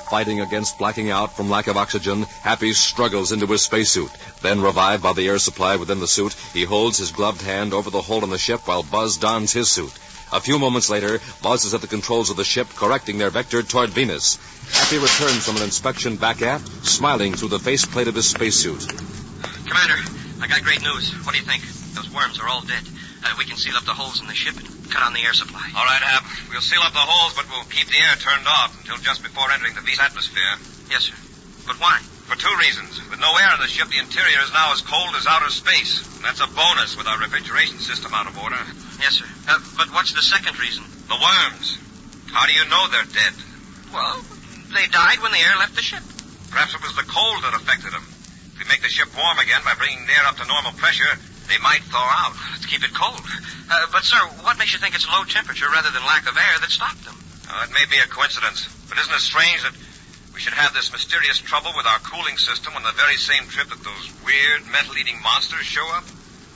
Fighting against blacking out from lack of oxygen, Happy struggles into his spacesuit. Then, revived by the air supply within the suit, he holds his gloved hand over the hole in the ship while Buzz dons his suit. A few moments later, Buzz is at the controls of the ship, correcting their vector toward Venus. Happy returns from an inspection back aft, smiling through the faceplate of his spacesuit. Commander, I got great news. What do you think? Those worms are all dead. We can seal up the holes in the ship and cut on the air supply. All right, Hap. We'll seal up the holes, but we'll keep the air turned off until just before entering the Venus atmosphere. Yes, sir. But why? For 2 reasons. With no air in the ship, the interior is now as cold as outer space. And that's a bonus with our refrigeration system out of order. Yes, sir. But what's the second reason? The worms. How do you know they're dead? Well, they died when the air left the ship. Perhaps it was the cold that affected them. If we make the ship warm again by bringing the air up to normal pressure, they might thaw out. Let's keep it cold. But, sir, what makes you think it's low temperature rather than lack of air that stopped them? It may be a coincidence, but isn't it strange that we should have this mysterious trouble with our cooling system on the very same trip that those weird metal-eating monsters show up?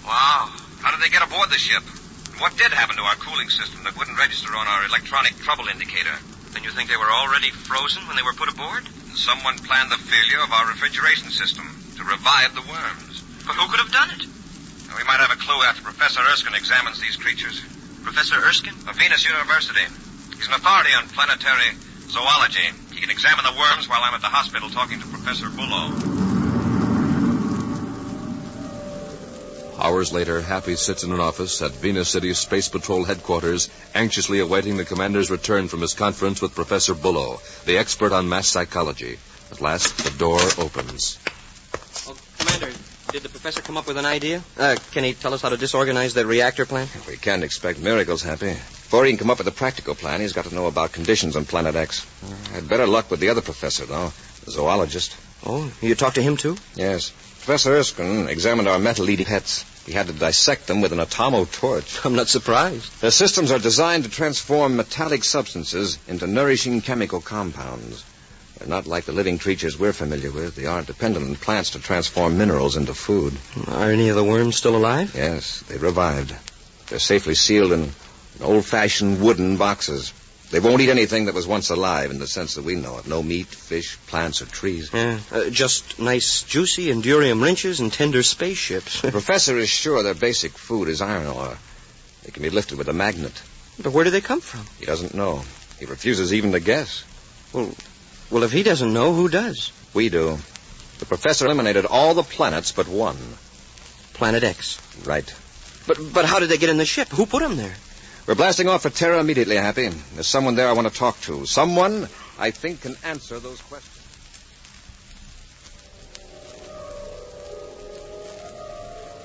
Wow. How did they get aboard the ship? And what did happen to our cooling system that wouldn't register on our electronic trouble indicator? Then you think they were already frozen when they were put aboard? And someone planned the failure of our refrigeration system to revive the worms. But who could have done it? We might have a clue after Professor Erskine examines these creatures. Professor Erskine? Of Venus University. He's an authority on planetary zoology. He can examine the worms while I'm at the hospital talking to Professor Bullough. Hours later, Happy sits in an office at Venus City Space Patrol headquarters, anxiously awaiting the commander's return from his conference with Professor Bullough, the expert on mass psychology. At last, the door opens. Oh, Commander, did the professor come up with an idea? Can he tell us how to disorganize the reactor plant? We can't expect miracles, Happy. Before he can come up with a practical plan, he's got to know about conditions on Planet X. Had better luck with the other professor, though, the zoologist. Oh, you talked to him, too? Yes. Professor Erskine examined our metal-eating pets. He had to dissect them with an atomo torch. I'm not surprised. Their systems are designed to transform metallic substances into nourishing chemical compounds. They're not like the living creatures we're familiar with. They aren't dependent on plants to transform minerals into food. Are any of the worms still alive? Yes, they revived. They're safely sealed in old-fashioned wooden boxes. They won't eat anything that was once alive in the sense that we know it. No meat, fish, plants, or trees. Yeah, just nice, juicy endurium wrenches and tender spaceships. The professor is sure their basic food is iron ore. They can be lifted with a magnet. But where do they come from? He doesn't know. He refuses even to guess. Well, if he doesn't know, who does? We do. The professor eliminated all the planets but one. Planet X. Right. But how did they get in the ship? Who put them there? We're blasting off for Terra immediately, Happy. There's someone there I want to talk to. Someone I think can answer those questions.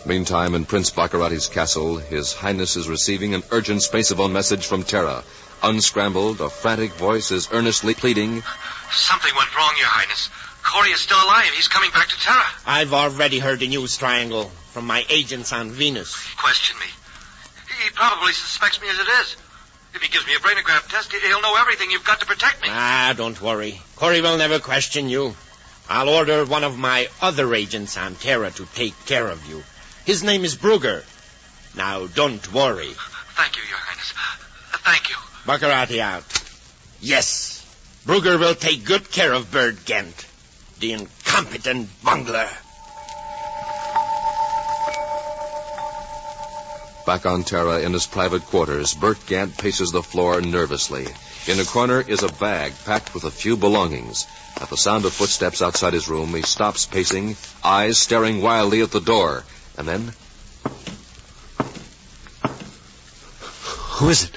Meantime, in Prince Baccarati's castle, His Highness is receiving an urgent spacephone message from Terra. Unscrambled, a frantic voice is earnestly pleading. Something went wrong, Your Highness. Corey is still alive. He's coming back to Terra. I've already heard the news, Triangle, from my agents on Venus. Question me. He probably suspects me as it is. If he gives me a brainograph test, he'll know everything. You've got to protect me. Don't worry. Corey will never question you. I'll order one of my other agents on Terra to take care of you. His name is Brugger. Now, don't worry. Thank you, Your Highness. Thank you. Baccarati out. Yes, Brugger will take good care of Bird Gent, the incompetent bungler. Back on Terra in his private quarters, Bert Gant paces the floor nervously. In a corner is a bag packed with a few belongings. At the sound of footsteps outside his room, he stops pacing, eyes staring wildly at the door. And then... Who is it?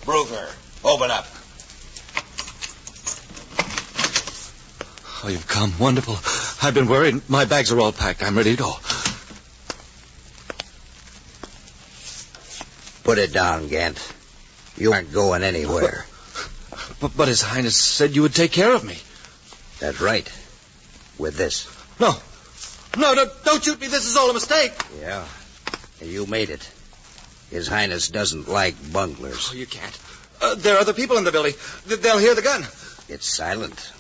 Brugger, open up. Oh, you've come. Wonderful. I've been worried. My bags are all packed. I'm ready to go. Put it down, Gant. You aren't going anywhere. But His Highness said you would take care of me. That's right. With this. No, don't shoot me. This is all a mistake. Yeah. You made it. His Highness doesn't like bunglers. Oh, you can't. There are other people in the building. They'll hear the gun. It's silent.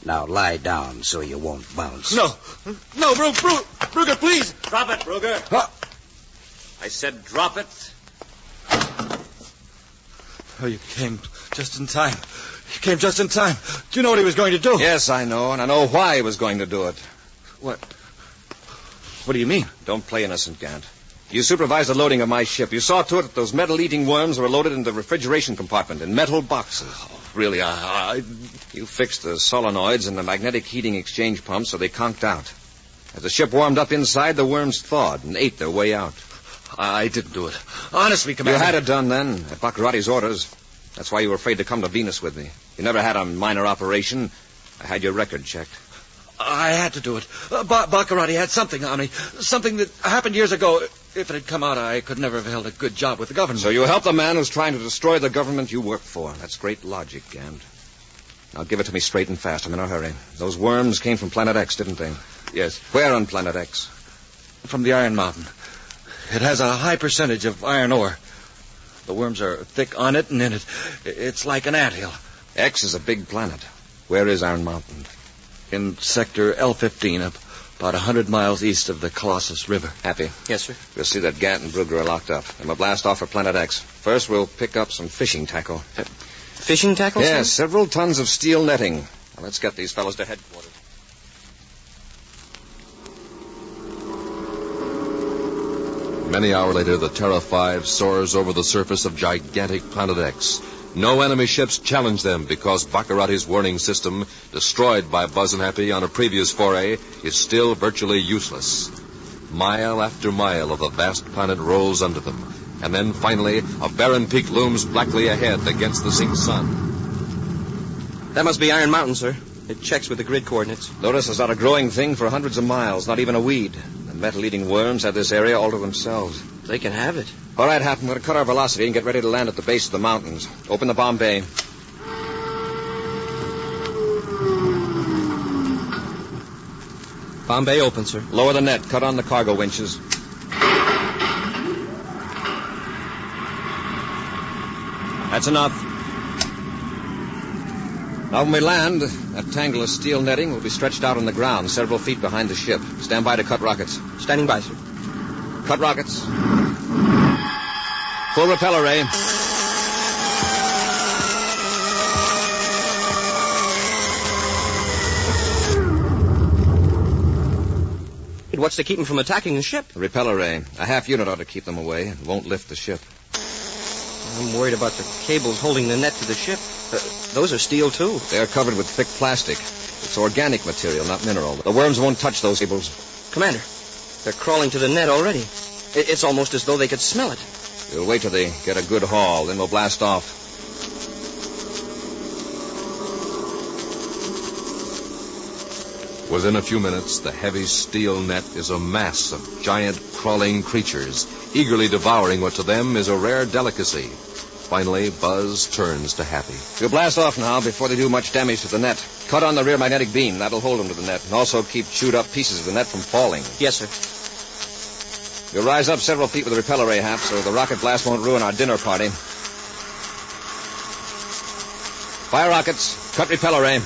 Now lie down so you won't bounce. No, Brugger, please. Drop it, Brugger. I said drop it. Oh, you came just in time. You came just in time. Do you know what he was going to do? Yes, I know, and I know why he was going to do it. What do you mean? Don't play innocent, Gant. You supervised the loading of my ship. You saw to it that those metal-eating worms were loaded into the refrigeration compartment in metal boxes. Oh, really? You fixed the solenoids and the magnetic heating exchange pumps so they conked out. As the ship warmed up inside, the worms thawed and ate their way out. I didn't do it. Honestly, Commander. You had it done then, at Baccarati's orders. That's why you were afraid to come to Venus with me. You never had a minor operation. I had your record checked. I had to do it. Baccarati had something on me. Something that happened years ago. If it had come out, I could never have held a good job with the government. So you help the man who's trying to destroy the government you work for. That's great logic, Gant. Now give it to me straight and fast. I'm in a hurry. Those worms came from Planet X, didn't they? Yes. Where on Planet X? From the Iron Mountain. It has a high percentage of iron ore. The worms are thick on it and in it. It's like an anthill. X is a big planet. Where is Iron Mountain? In sector L15, about 100 miles east of the Colossus River. Happy? Yes, sir. We'll see that Gant and Brugger are locked up. And we'll blast off for Planet X. First, we'll pick up some fishing tackle. Fishing tackle, Yes, sir? several tons of steel netting. Now, let's get these fellows to headquarters. Many hours later, the Terra 5 soars over the surface of gigantic Planet X. No enemy ships challenge them because Baccarati's warning system, destroyed by Buzz and Happy on a previous foray, is still virtually useless. Mile after mile of the vast planet rolls under them. And then, finally, a barren peak looms blackly ahead against the zinc sun. That must be Iron Mountain, sir. It checks with the grid coordinates. Notice it's not a growing thing for hundreds of miles, not even a weed. The metal-eating worms have this area all to themselves. They can have it. All right, Hap, I'm going to cut our velocity and get ready to land at the base of the mountains. Open the bomb bay. Bomb bay open, sir. Lower the net. Cut on the cargo winches. That's enough. Now, when we land, that tangle of steel netting will be stretched out on the ground several feet behind the ship. Stand by to cut rockets. Standing by, sir. Cut rockets. Full repeller ray. What's to keep them from attacking the ship? The repeller ray. A half unit ought to keep them away. It won't lift the ship. I'm worried about the cables holding the net to the ship. Those are steel, too. They're covered with thick plastic. It's organic material, not mineral. The worms won't touch those cables. Commander, they're crawling to the net already. It's almost as though they could smell it. We'll wait till they get a good haul, then we'll blast off. Within a few minutes, the heavy steel net is a mass of giant crawling creatures, eagerly devouring what to them is a rare delicacy. Finally, Buzz turns to Happy. We'll blast off now before they do much damage to the net. Cut on the rear magnetic beam. That'll hold them to the net. And also keep chewed up pieces of the net from falling. Yes, sir. We'll rise up several feet with the repeller ray, Hap, so the rocket blast won't ruin our dinner party. Fire rockets. Cut repeller ray.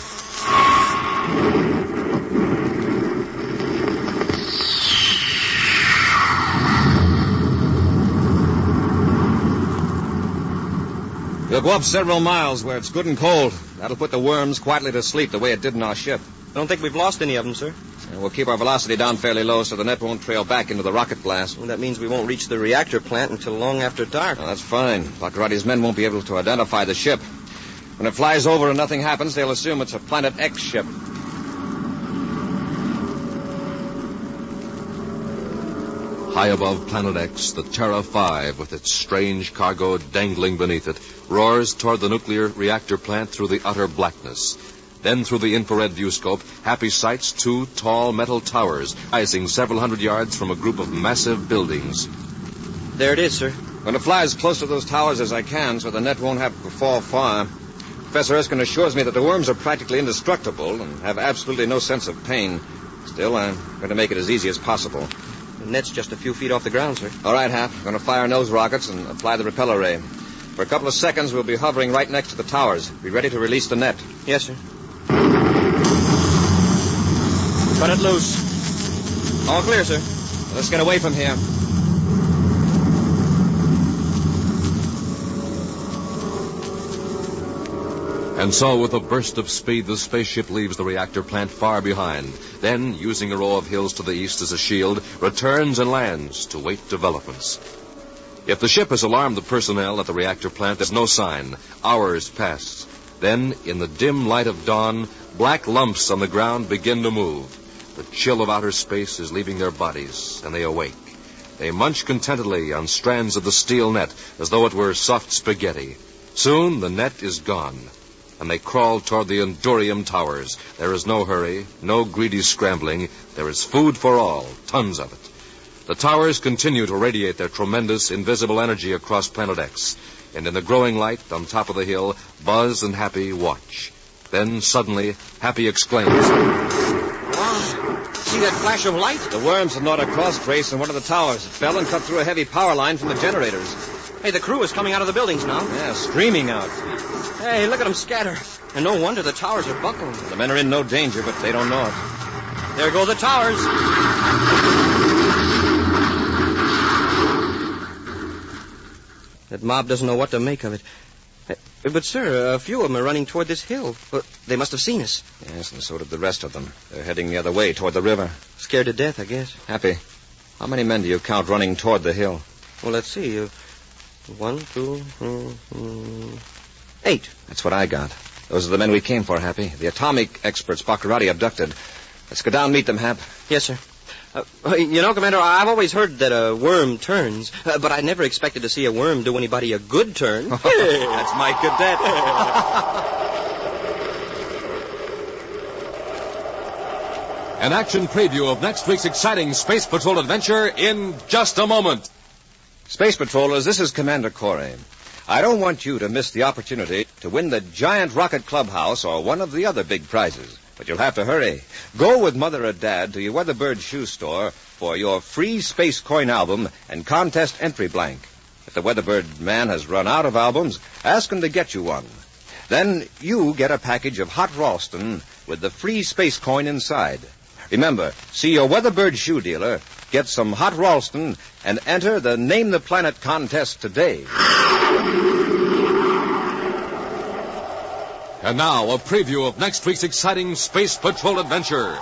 We'll go up several miles where it's good and cold. That'll put the worms quietly to sleep the way it did in our ship. I don't think we've lost any of them, sir. And we'll keep our velocity down fairly low so the net won't trail back into the rocket blast. Well, that means we won't reach the reactor plant until long after dark. Well, that's fine. Baccarati's men won't be able to identify the ship. When it flies over and nothing happens, they'll assume it's a Planet X ship. High above Planet X, the Terra 5, with its strange cargo dangling beneath it, roars toward the nuclear reactor plant through the utter blackness. Then through the infrared viewscope, Happy sights two tall metal towers rising several hundred yards from a group of massive buildings. There it is, sir. I'm going to fly as close to those towers as I can so the net won't have to fall far. Professor Erskine assures me that the worms are practically indestructible and have absolutely no sense of pain. Still, I'm going to make it as easy as possible. The net's just a few feet off the ground, sir. All right, Hap. I'm going to fire nose rockets and apply the repeller ray. For a couple of seconds, we'll be hovering right next to the towers. Be ready to release the net. Yes, sir. Cut it loose. All clear, sir. Let's get away from here. And so, with a burst of speed, the spaceship leaves the reactor plant far behind. Then, using a row of hills to the east as a shield, returns and lands to wait developments. If the ship has alarmed the personnel at the reactor plant, there's no sign. Hours pass. Then, in the dim light of dawn, black lumps on the ground begin to move. The chill of outer space is leaving their bodies, and they awake. They munch contentedly on strands of the steel net, as though it were soft spaghetti. Soon, the net is gone, and they crawl toward the Endurium towers. There is no hurry, no greedy scrambling. There is food for all, tons of it. The towers continue to radiate their tremendous invisible energy across Planet X. And in the growing light on top of the hill, Buzz and Happy watch. Then suddenly, Happy exclaims, Wow! See that flash of light? The worms had gnawed a cross trace in one of the towers. It fell and cut through a heavy power line from the generators. Hey, the crew is coming out of the buildings now. Yeah, streaming out. Hey, look at them scatter. And no wonder the towers are buckling. The men are in no danger, but they don't know it. There go the towers. That mob doesn't know what to make of it. But, sir, a few of them are running toward this hill. They must have seen us. Yes, and so did the rest of them. They're heading the other way, toward the river. Scared to death, I guess. Happy, how many men do you count running toward the hill? Well, let's see. 1, 2, 8. That's what I got. Those are the men we came for, Happy. The atomic experts Baccarati abducted. Let's go down and meet them, Hap. Yes, sir. You know, Commander, I've always heard that a worm turns, but I never expected to see a worm do anybody a good turn. That's my cadet. An action preview of next week's exciting Space Patrol adventure in just a moment. Space Patrollers, this is Commander Corey. I don't want you to miss the opportunity to win the Giant Rocket Clubhouse or one of the other big prizes. But you'll have to hurry. Go with Mother or Dad to your Weatherbird shoe store for your free Space Coin album and contest entry blank. If the Weatherbird man has run out of albums, ask him to get you one. Then you get a package of hot Ralston with the free Space Coin inside. Remember, see your Weatherbird shoe dealer, get some hot Ralston, and enter the Name the Planet contest today. And now, a preview of next week's exciting Space Patrol adventure.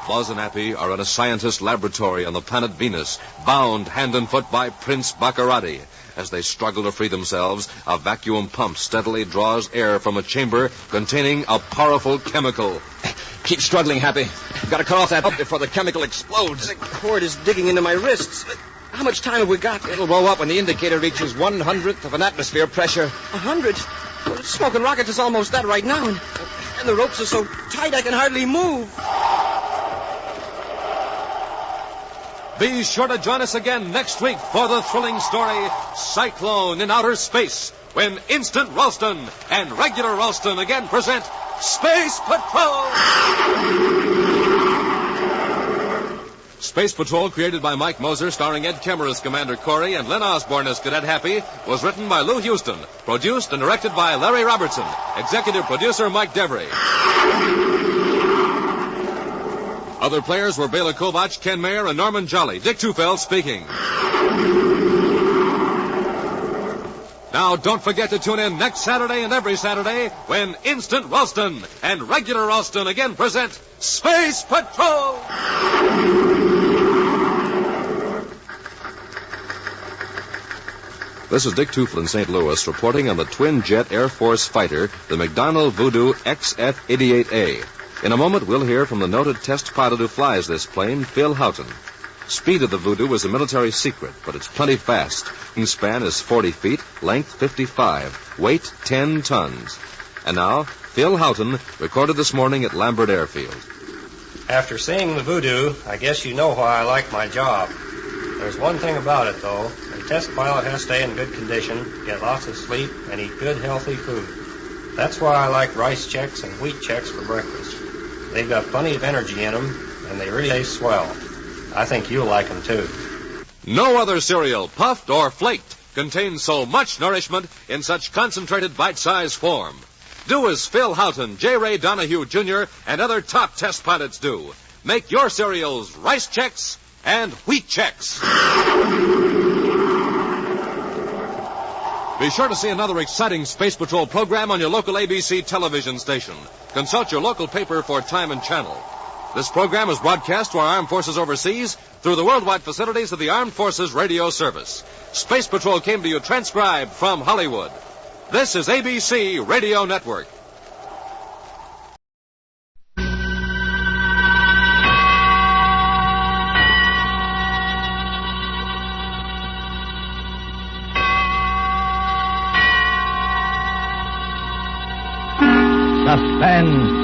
Buzz and Happy are in a scientist's laboratory on the planet Venus, bound hand and foot by Prince Baccarati. As they struggle to free themselves, a vacuum pump steadily draws air from a chamber containing a powerful chemical. Keep struggling, Happy. Got to cut off that pump before the chemical explodes. The cord is digging into my wrists. How much time have we got? It'll blow up when the indicator reaches 1/100th of an atmosphere pressure. 100? Well, Smoking Rockets is almost that right now, and the ropes are so tight I can hardly move. Be sure to join us again next week for the thrilling story, Cyclone in Outer Space, when Instant Ralston and Regular Ralston again present Space Patrol! Space Patrol, created by Mike Moser, starring Ed Kemmer as Commander Corey and Len Osborne as Cadet Happy, was written by Lou Houston, produced and directed by Larry Robertson, executive producer Mike Devery. Other players were Bela Kovach, Ken Mayer, and Norman Jolly. Dick Tufeld speaking. Now, don't forget to tune in next Saturday and every Saturday when Instant Ralston and Regular Ralston again present Space Patrol! This is Dick Tufel in St. Louis reporting on the twin-jet Air Force fighter, the McDonnell Voodoo XF-88A. In a moment, we'll hear from the noted test pilot who flies this plane, Phil Houghton. Speed of the Voodoo is a military secret, but it's plenty fast. Wingspan is 40 feet, length 55, weight 10 tons. And now, Phil Houghton, recorded this morning at Lambert Airfield. After seeing the Voodoo, I guess you know why I like my job. There's one thing about it, though. A test pilot has to stay in good condition, get lots of sleep, and eat good, healthy food. That's why I like rice checks and wheat checks for breakfast. They've got plenty of energy in them, and they really taste swell. I think you'll like them, too. No other cereal, puffed or flaked, contains so much nourishment in such concentrated bite-sized form. Do as Phil Houghton, J. Ray Donahue, Jr., and other top test pilots do. Make your cereals rice checks and wheat checks. Be sure to see another exciting Space Patrol program on your local ABC television station. Consult your local paper for time and channel. This program is broadcast to our armed forces overseas through the worldwide facilities of the Armed Forces Radio Service. Space Patrol came to you transcribed from Hollywood. This is ABC Radio Network. Suspense.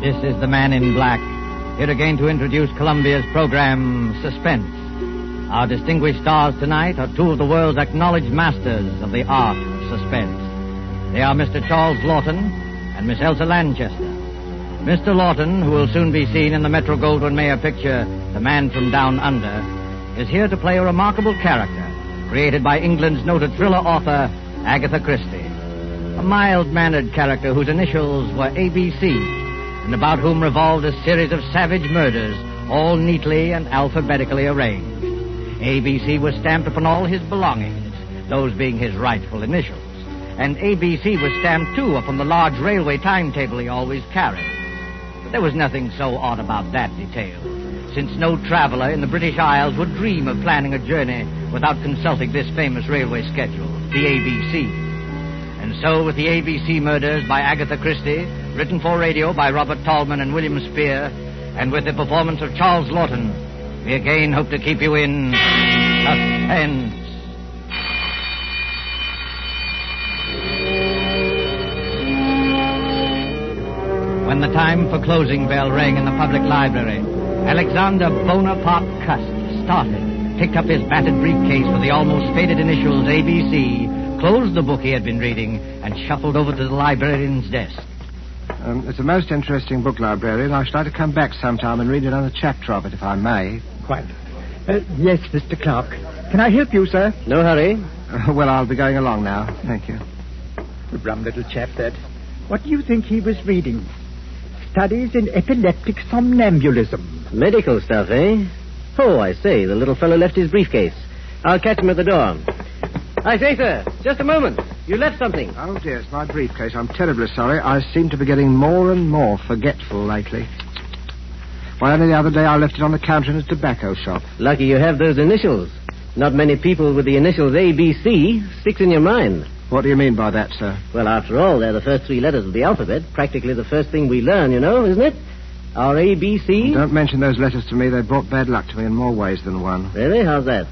This is the Man in Black, here again to introduce Columbia's program, Suspense. Our distinguished stars tonight are two of the world's acknowledged masters of the art of suspense. They are Mr. Charles Lawton and Miss Elsa Lanchester. Mr. Lawton, who will soon be seen in the Metro-Goldwyn-Mayer picture, The Man from Down Under, is here to play a remarkable character created by England's noted thriller author, Agatha Christie. A mild-mannered character whose initials were ABC, and about whom revolved a series of savage murders, all neatly and alphabetically arranged. ABC was stamped upon all his belongings, those being his rightful initials. And ABC was stamped, too, upon the large railway timetable he always carried. But there was nothing so odd about that detail, since no traveler in the British Isles would dream of planning a journey without consulting this famous railway schedule, the ABC. And so, with the ABC Murders by Agatha Christie, written for radio by Robert Tallman and William Spear, and with the performance of Charles Lawton, we again hope to keep you in suspense. When the time for closing bell rang in the public library, Alexander Bonaparte Cust started, picked up his battered briefcase with the almost faded initials ABC, closed the book he had been reading, and shuffled over to the librarian's desk. It's a most interesting book, librarian. I should like to come back sometime and read another chapter of it, if I may. Quite. Yes, Mr. Clark. Can I help you, sir? No hurry. Well, I'll be going along now. Thank you. A rum little chap, that. What do you think he was reading? Studies in epileptic somnambulism. Medical stuff, eh? Oh, I say, the little fellow left his briefcase. I'll catch him at the door. I say, sir, just a moment. You left something. Oh, dear, it's my briefcase. I'm terribly sorry. I seem to be getting more and more forgetful lately. Why, only the other day I left it on the counter in a tobacco shop. Lucky you have those initials. Not many people with the initials ABC sticks in your mind. What do you mean by that, sir? Well, after all, they're the first three letters of the alphabet. Practically the first thing we learn, you know, isn't it? Our ABC. Don't mention those letters to me. They brought bad luck to me in more ways than one. Really? How's that?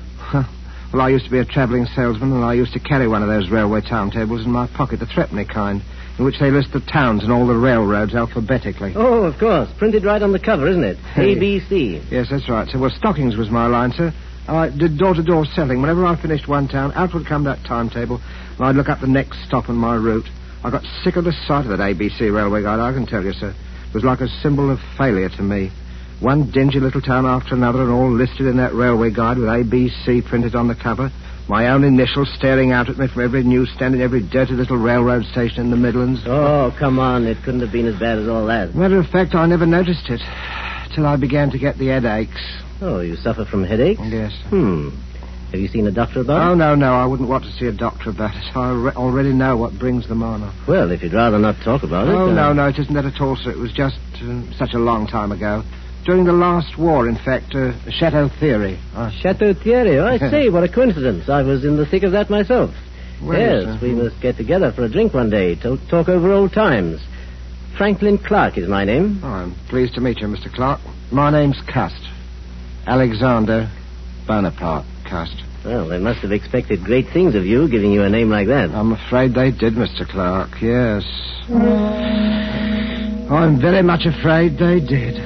Well, I used to be a travelling salesman, and I used to carry one of those railway timetables in my pocket, the threepenny kind, in which they list the towns and all the railroads alphabetically. Oh, of course. Printed right on the cover, isn't it? ABC. Yes, that's right, sir. Well, stockings was my line, sir. I did door-to-door selling. Whenever I finished one town, out would come that timetable, and I'd look up the next stop on my route. I got sick of the sight of that ABC railway guide, I can tell you, sir. It was like a symbol of failure to me. One dingy little town after another, and all listed in that railway guide with ABC printed on the cover. My own initials staring out at me from every newsstand in every dirty little railroad station in the Midlands. Oh, come on. It couldn't have been as bad as all that. Matter of fact, I never noticed it till I began to get the headaches. Oh, you suffer from headaches? Yes. Have you seen a doctor about it? Oh, no. I wouldn't want to see a doctor about it. I already know what brings them on. Well, if you'd rather not talk about it... Oh, no, it isn't that at all, sir. It was just such a long time ago. During the last war, in fact, Chateau Theory. Chateau Thierry? I say, what a coincidence. I was in the thick of that myself. Well, yes, we must get together for a drink one day to talk over old times. Franklin Clark is my name. Oh, I'm pleased to meet you, Mr. Clark. My name's Cust. Alexander Bonaparte Cust. Well, they must have expected great things of you, giving you a name like that. I'm afraid they did, Mr. Clark, yes. I'm very much afraid they did.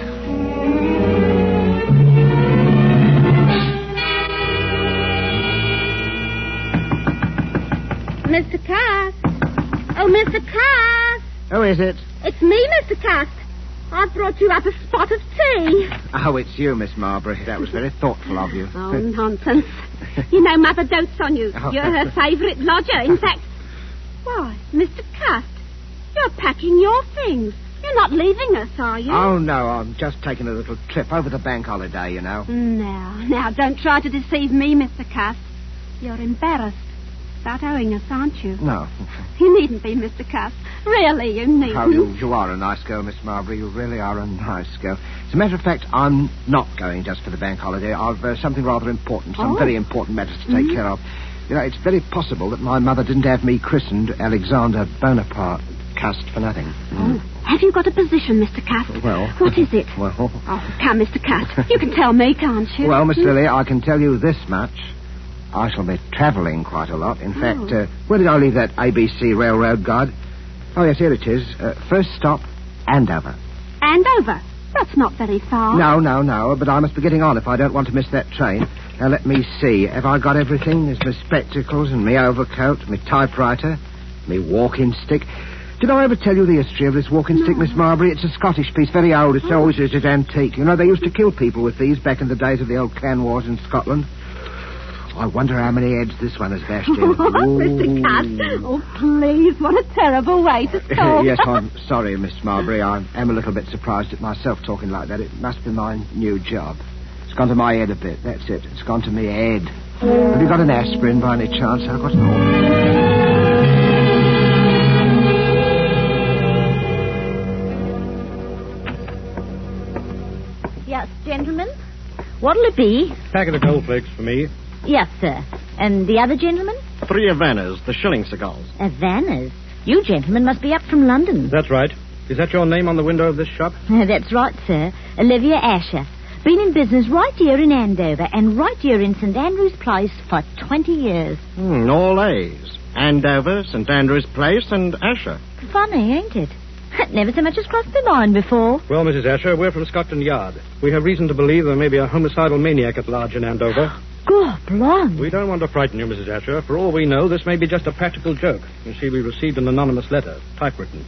Mr. Cust. Oh, Mr. Cust. Who is it? It's me, Mr. Cust. I've brought you up a spot of tea. Oh, it's you, Miss Marbury. That was very thoughtful of you. Oh, nonsense. You know Mother dotes on you. Oh. You're her favourite lodger. In fact... Why, Mr. Cust, you're packing your things. You're not leaving us, are you? Oh, no, I'm just taking a little trip over the bank holiday, you know. Now, don't try to deceive me, Mr. Cust. You're embarrassed about owing us, aren't you? No. You needn't be, Mr. Cust. Really, you needn't. Oh, you are a nice girl, Miss Marbury. You really are a nice girl. As a matter of fact, I'm not going just for the bank holiday. I've something rather important, some very important matters to take care of. You know, it's very possible that my mother didn't have me christened Alexander Bonaparte Cust for nothing. Have you got a position, Mr. Cust? Well... What is it? Well... Oh, come, Mr. Cust. You can tell me, can't you? Well, Miss Lily, I can tell you this much. I shall be travelling quite a lot. In fact, where did I leave that ABC railroad guide? Oh, yes, here it is. First stop, Andover. Andover. That's not very far. No, but I must be getting on if I don't want to miss that train. Now, let me see. Have I got everything? There's my spectacles and my overcoat, my typewriter, my walking stick. Did I ever tell you the history of this walking stick, Miss Marbury? It's a Scottish piece, very old. It's always it's antique. You know, they used to kill people with these back in the days of the old clan wars in Scotland. I wonder how many heads this one has bashed in. Mr. Cat. Oh, please, what a terrible way to talk. Yes, I'm sorry, Miss Marbury. I am a little bit surprised at myself talking like that. It must be my new job. It's gone to my head a bit, that's it. It's gone to me head. Have you got an aspirin by any chance? I've got an Yes, gentlemen? What'll it be? Packet of goldflakes for me. Yes, sir. And the other gentleman? 3 Havanas, the shilling cigars. Havanas? You gentlemen must be up from London. That's right. Is that your name on the window of this shop? That's right, sir. Olivia Asher. Been in business right here in Andover and right here in St. Andrew's Place for 20 years. All A's. Andover, St. Andrew's Place, and Asher. Funny, ain't it? Never so much as crossed my mind before. Well, Mrs. Asher, we're from Scotland Yard. We have reason to believe there may be a homicidal maniac at large in Andover. God, blimey. We don't want to frighten you, Mrs. Asher. For all we know, this may be just a practical joke. You see, we received an anonymous letter, typewritten,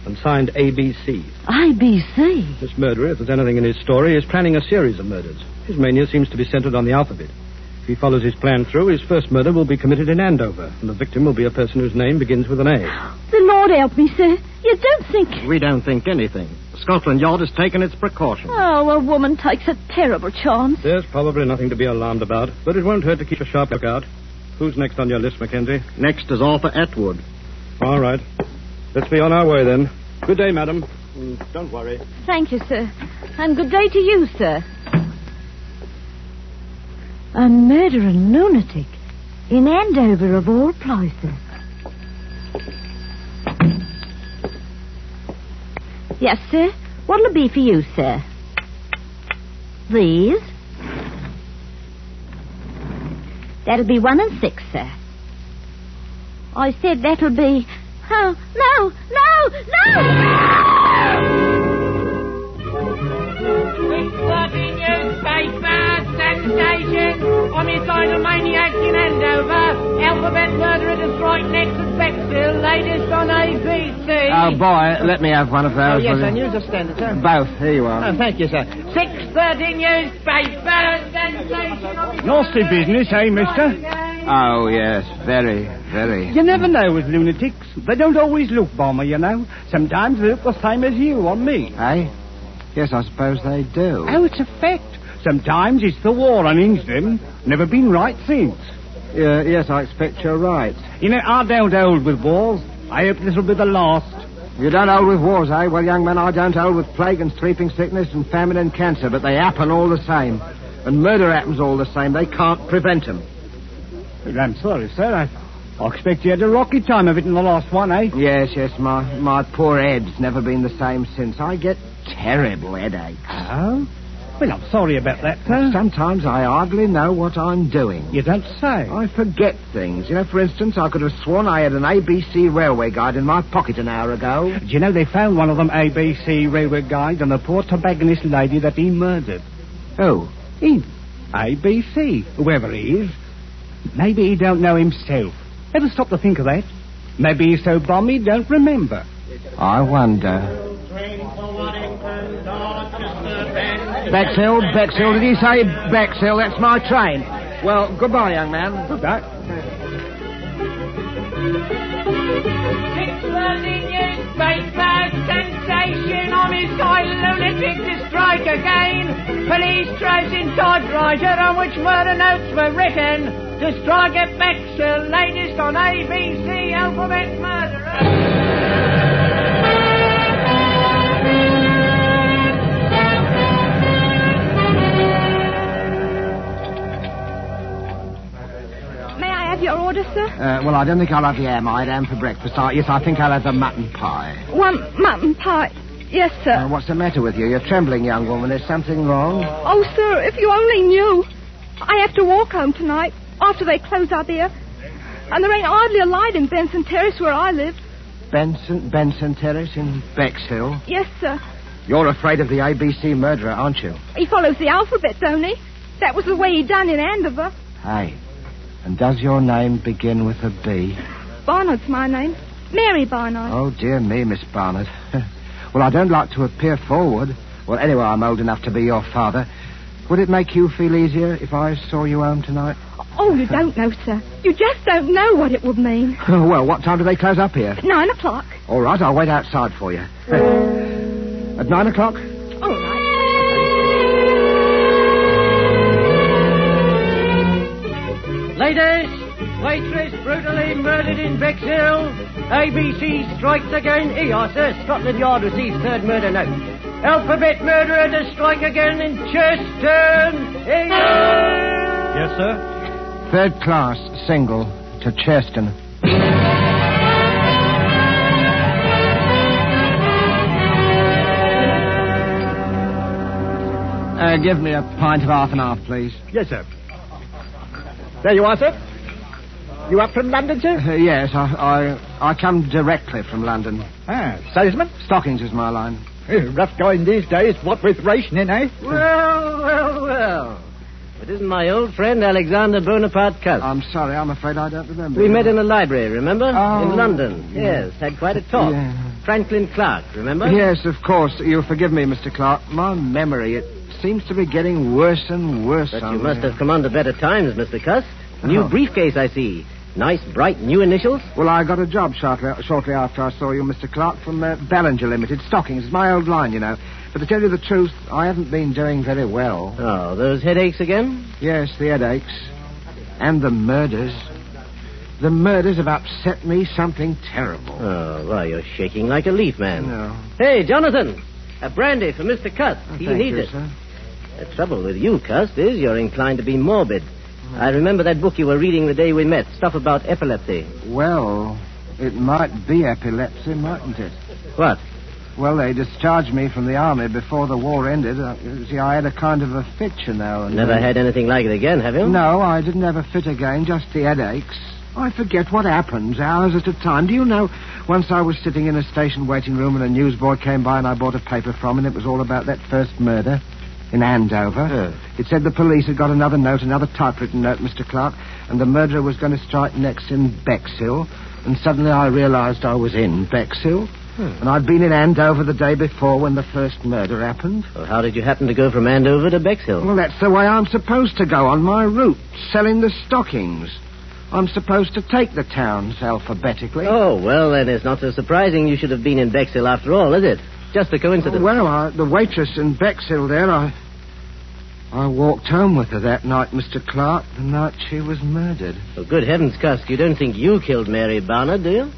and signed ABC. ABC? This murderer, if there's anything in his story, is planning a series of murders. His mania seems to be centered on the alphabet. If he follows his plan through, his first murder will be committed in Andover, and the victim will be a person whose name begins with an A. The Lord help me, sir. You don't think... We don't think anything. Scotland Yard has taken its precautions. Oh, a woman takes a terrible chance. There's probably nothing to be alarmed about, but it won't hurt to keep a sharp lookout. Who's next on your list, Mackenzie? Next is Arthur Atwood. All right. Let's be on our way, then. Good day, madam. Don't worry. Thank you, sir. And good day to you, sir. A murdering lunatic in Andover, of all places. Yes, sir. What'll it be for you, sir? These? That'll be 1 and 6, sir. I said that'll be... Oh, no! 6:30 newspaper, sensation, homicidal maniac in Andover, alphabet murderer to strike next at Bexhill, latest on ABC. Oh, boy, let me have one of those. Oh, yes, sir, news or standard, sir? Both, here you are. Oh, thank you, sir. 6:30 newspaper, sensation... Nasty business, eh, mister? Oh, yes, very, very. You never know with lunatics. They don't always look balmy, you know. Sometimes they look the same as you on me. Eh? Yes, I suppose they do. Oh, it's a fact. Sometimes it's the war unhinged them. Never been right since. Yes, I expect you're right. You know, I don't hold with wars. I hope this will be the last. You don't hold with wars, eh? Well, young man, I don't hold with plague and sleeping sickness and famine and cancer, but they happen all the same. And murder happens all the same. They can't prevent them. Well, I'm sorry, sir. I expect you had a rocky time of it in the last one, eh? Yes. My poor head's never been the same since. I get terrible headaches. Oh? Well, I'm sorry about that, sir. Sometimes I hardly know what I'm doing. You don't say. I forget things. You know, for instance, I could have sworn I had an ABC railway guide in my pocket an hour ago. Do you know they found one of them ABC railway guides on the poor tobacconist lady that he murdered? Who? Him. ABC, whoever he is. Maybe he don't know himself. Ever stop to think of that? Maybe he's so bum he don't remember. I wonder. Bexhill, did he say Bexhill? That's my train. Well, goodbye, young man. Goodbye. 6:30 newspaper, sensation, homicidal lunatic to strike again. Police tracing typewriter on which murder notes were written. To strike at Bexhill, latest on ABC, alphabet murderer. Your order, sir? Well, I don't think I'll have the ham for breakfast. Yes, I think I'll have the mutton pie. 1 mutton pie. Yes, sir. What's the matter with you? You're trembling, young woman. Is something wrong? Oh, sir, if you only knew. I have to walk home tonight, after they close up here. And there ain't hardly a light in Benson Terrace where I live. Benson Terrace in Bexhill? Yes, sir. You're afraid of the ABC murderer, aren't you? He follows the alphabet, don't he? That was the way he done in Andover. Hey, and does your name begin with a B? Barnard's my name. Mary Barnard. Oh, dear me, Miss Barnard. Well, I don't like to appear forward. Well, anyway, I'm old enough to be your father. Would it make you feel easier if I saw you home tonight? Oh, you don't know, sir. You just don't know what it would mean. Well, what time do they close up here? 9 o'clock. All right, I'll wait outside for you. At 9 o'clock? All right. Ladies, waitress brutally murdered in Bexhill. ABC strikes again. Here you are, sir. Scotland Yard receives third murder note. Alphabet murderer to strike again in Cheston. Here. Yes, sir. Third class, single, to Cheston. Give me a pint of half and half, please. Yes, sir. There you are, sir. You up from London, sir? Yes, I come directly from London. Ah, salesman? Stockings is my line. Rough going these days, what with rationing, eh? Well. It isn't my old friend Alexander Bonaparte Cuss. I'm sorry, I'm afraid I don't remember. We met in the library, remember? Oh, in London. yeah. Yes, had quite a talk. Yeah. Franklin Clark, remember? Yes, of course. You'll forgive me, Mr. Clark. My memory, it seems to be getting worse and worse. But you must have come under better times, Mr. Cuss. New briefcase, I see. Nice, bright, new initials. Well, I got a job shortly after I saw you, Mr. Clark, from Ballinger Limited. Stockings. It's my old line, you know. But to tell you the truth, I haven't been doing very well. Oh, those headaches again? Yes, the headaches. And the murders. The murders have upset me something terrible. Oh, why, you're shaking like a leaf, man. No. Hey, Jonathan, a brandy for Mr. Cuss. He Thank needs you, it. sir. The trouble with you, Cuss, is you're inclined to be morbid. I remember that book you were reading the day we met, stuff about epilepsy. Well, it might be epilepsy, mightn't it? What? Well, they discharged me from the army before the war ended. See, I had a kind of a fit, you know. And Never had anything like it again, have you? No, I didn't have a fit again, just the headaches. I forget what happens, hours at a time. Do you know, once I was sitting in a station waiting room and a newsboy came by and I bought a paper from him, and it was all about that first murder in Andover. Oh. It said the police had got another note, another typewritten note, Mr. Clark, and the murderer was going to strike next in Bexhill, and suddenly I realized I was in Bexhill. And I'd been in Andover the day before when the first murder happened. Well, how did you happen to go from Andover to Bexhill? Well, that's the way I'm supposed to go, on my route, selling the stockings. I'm supposed to take the towns alphabetically. Oh, well, then it's not so surprising you should have been in Bexhill after all, is it? Just a coincidence. Well, the waitress in Bexhill there, I walked home with her that night, Mr. Clark, the night she was murdered. Well, good heavens, Cuss, you don't think you killed Mary Barnard, do you?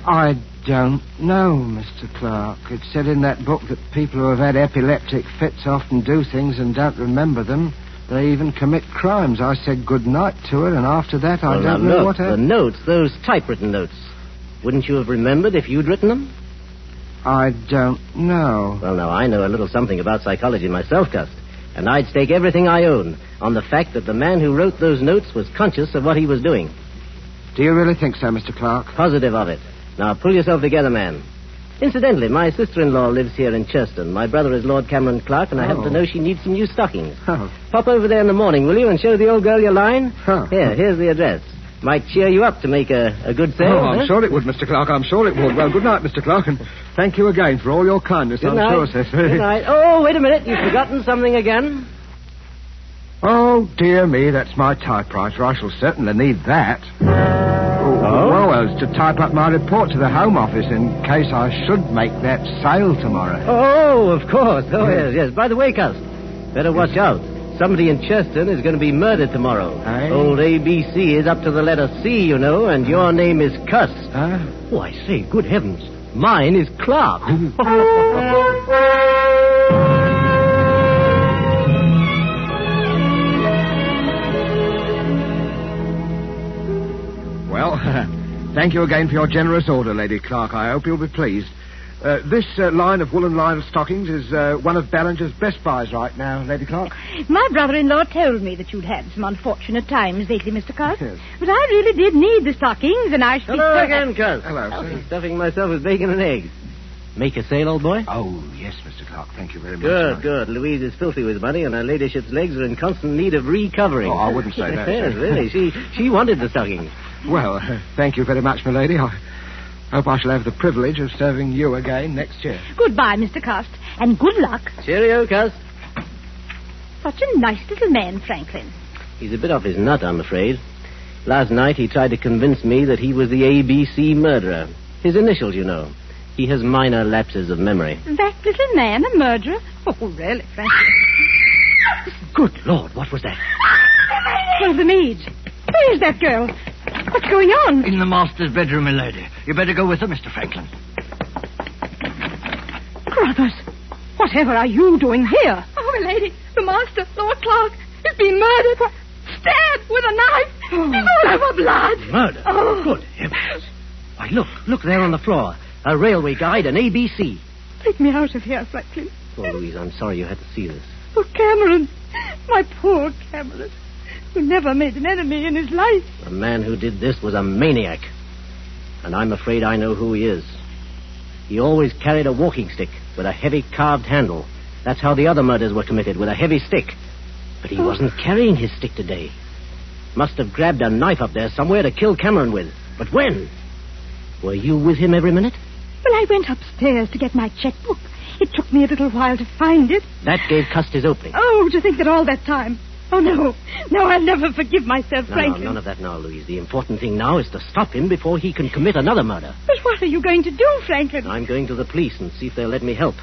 I don't know, Mr. Clark. It said in that book that people who have had epileptic fits often do things and don't remember them. They even commit crimes. I said good night to her, and after that I don't know what happened. The notes, those typewritten notes. Wouldn't you have remembered if you'd written them? I don't know. Well, now, I know a little something about psychology myself, Cuss. And I'd stake everything I own on the fact that the man who wrote those notes was conscious of what he was doing. Do you really think so, Mr. Clark? Positive of it. Now, pull yourself together, man. Incidentally, my sister-in-law lives here in Cheston. My brother is Lord Cameron Clark, and I happen to know she needs some new stockings. Oh. Pop over there in the morning, will you, and show the old girl your line? Oh. Here's the address. Might cheer you up to make a good sale. Oh, I'm sure it would, Mr. Clark. I'm sure it would. Well, good night, Mr. Clark, and thank you again for all your kindness. Good I'm night. sure, sir. Good night. Oh, wait a minute. You've forgotten something again. Oh, dear me, that's my typewriter. I shall certainly need that. Oh? Well, it's to type up my report to the Home Office in case I should make that sale tomorrow. Oh, of course. Oh, yes. By the way, Cuss, better watch out. Somebody in Cheston is going to be murdered tomorrow. Aye. Old ABC is up to the letter C, you know, and your name is Cuss. Huh? Oh, I say, good heavens. Mine is Clark. Well, thank you again for your generous order, Lady Clark. I hope you'll be pleased. This line of woolen lined stockings is one of Ballinger's best buys right now, Lady Clark. My brother-in-law told me that you'd had some unfortunate times lately, Mr. Cuss. Yes. But I really did need the stockings, and I should Hello be... again, Cuss. Hello, sir. Stuffing myself with bacon and eggs. Make a sale, old boy? Oh, yes, Mr. Clark. Thank you very much. Good, good. Louise is filthy with money, and her ladyship's legs are in constant need of recovering. Oh, I wouldn't say that. Yes, really. She wanted the stockings. Well, thank you very much, my lady. I hope I shall have the privilege of serving you again next year. Goodbye, Mr. Cust, and good luck. Cheerio, Cust. Such a nice little man, Franklin. He's a bit off his nut, I'm afraid. Last night he tried to convince me that he was the ABC murderer. His initials, you know. He has minor lapses of memory. That little man a murderer? Oh, really, Franklin? Good Lord, what was that? Well, the maid. Where's that girl? What's going on? In the master's bedroom, milady. You better go with her, Mr. Franklin. Brothers, whatever are you doing here? Oh, milady, the master, Lord Clark, has been murdered. Stabbed with a knife. He's all over blood. Murder? Oh. Good heavens. Why, look there on the floor. A railway guide, an ABC. Take me out of here, Franklin. Oh, Louise, I'm sorry you had to see this. Oh, Cameron. My poor Cameron. Who never made an enemy in his life. The man who did this was a maniac. And I'm afraid I know who he is. He always carried a walking stick with a heavy carved handle. That's how the other murders were committed, with a heavy stick. But he wasn't carrying his stick today. Must have grabbed a knife up there somewhere to kill Cameron with. But when? Were you with him every minute? Well, I went upstairs to get my checkbook. It took me a little while to find it. That gave Cust his opening. Oh, to think that all that time. Oh, no. No, I'll never forgive myself, Franklin. No, none of that now, Louise. The important thing now is to stop him before he can commit another murder. But what are you going to do, Franklin? I'm going to the police and see if they'll let me help.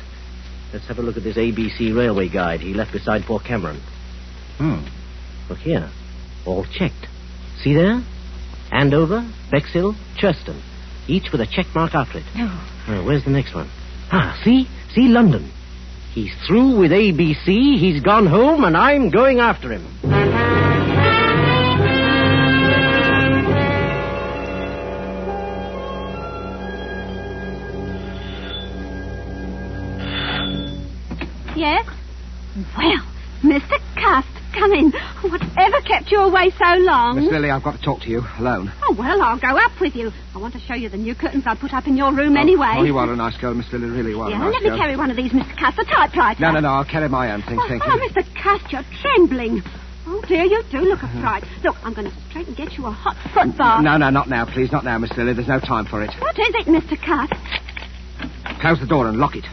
Let's have a look at this ABC railway guide he left beside poor Cameron. Look here. All checked. See there? Andover, Bexhill, Churston. Each with a check mark after it. Oh. Where's the next one? See? See London. He's through with ABC, he's gone home, and I'm going after him. Yes? Well, Mr. Cust, come in. Whatever kept you away so long? Miss Lily, I've got to talk to you alone. Oh, well, I'll go up with you. I want to show you the new curtains I put up in your room anyway. Oh, you are a nice girl, Miss Lily, really are a nice let me girl. carry one of these, Mr. Cust, the typewriter. No, I'll carry my own things, thank you. Oh, Mr. Cust, you're trembling. Oh, dear, you do look a fright. Look, I'm going to straight and get you a hot foot bath. No, not now, please, not now, Miss Lily. There's no time for it. What is it, Mr. Cust? Close the door and lock it.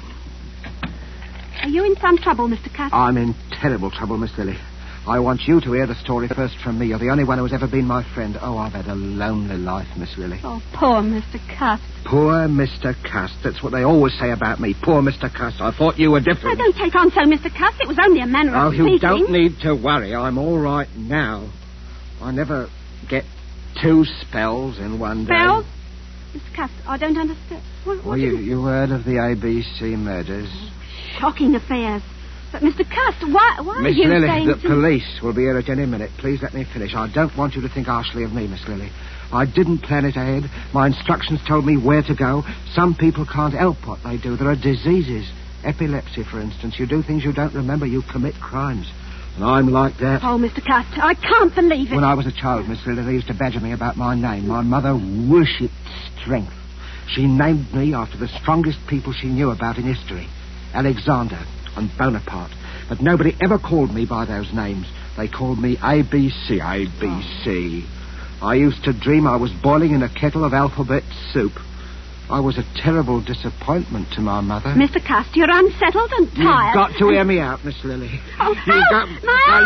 Are you in some trouble, Mr. Cust? I'm in terrible trouble, Miss Lily. I want you to hear the story first from me. You're the only one who has ever been my friend. Oh, I've had a lonely life, Miss Lily. Oh, poor Mr. Cust. Poor Mr. Cust. That's what they always say about me. Poor Mr. Cust. I thought you were different. Oh, don't take on so, Mr. Cust. It was only a manner of speaking. Oh, you don't need to worry. I'm all right now. I never get 2 spells in one day. Spells? Mr. Cust, I don't understand. What you heard of the ABC murders? Shocking affairs. But, Mr. Cust, why are Miss you Lily, saying the police will be here at any minute. Please let me finish. I don't want you to think harshly of me, Miss Lily. I didn't plan it ahead. My instructions told me where to go. Some people can't help what they do. There are diseases. Epilepsy, for instance. You do things you don't remember. You commit crimes. And I'm like that. Oh, Mr. Cust, I can't believe it. When I was a child, Miss Lily, they used to badger me about my name. My mother worshipped strength. She named me after the strongest people she knew about in history. Alexander and Bonaparte. But nobody ever called me by those names. They called me ABC. ABC. I used to dream I was boiling in a kettle of alphabet soup. I was a terrible disappointment to my mother. Mr. Cust, you're unsettled and tired. You've got to hear me out, Miss Lily. Now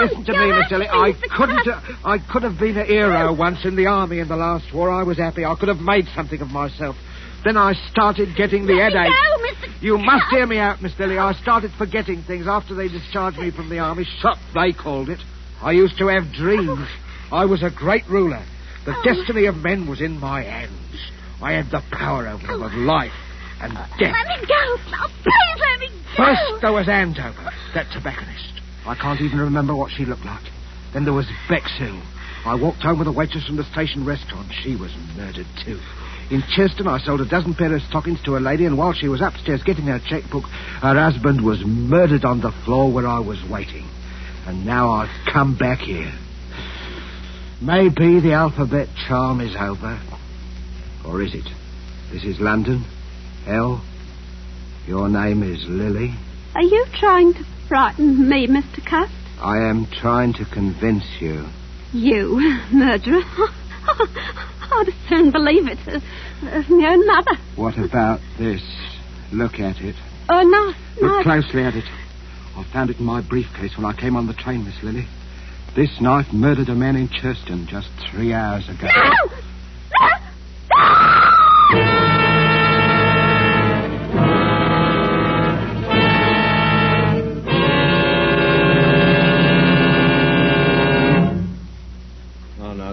listen to me, Miss Lily. I could have been a hero once in the army in the last war. I was happy. I could have made something of myself. Then I started getting the headache. No, Mr. You must hear me out, Miss Lily. I started forgetting things after they discharged me from the army. Shop, they called it. I used to have dreams. I was a great ruler. The destiny of men was in my hands. I had the power over them of life and death. Let me go, now. Please let me go. First, there was Andover, that tobacconist. I can't even remember what she looked like. Then there was Bexhill. I walked home with a waitress from the station restaurant. She was murdered, too. In Churston, I sold a dozen pair of stockings to a lady, and while she was upstairs getting her checkbook, her husband was murdered on the floor where I was waiting. And now I've come back here. Maybe the alphabet charm is over. Or is it? This is London, hell, Your name is Lily? Are you trying to frighten me, Mr. Cust? I am trying to convince you. You, murderer? I'd as soon believe it as my own mother. What about this? Look at it. Oh, no. Look closely at it. I found it in my briefcase when I came on the train, Miss Lily. This knife murdered a man in Churston just 3 hours ago. No!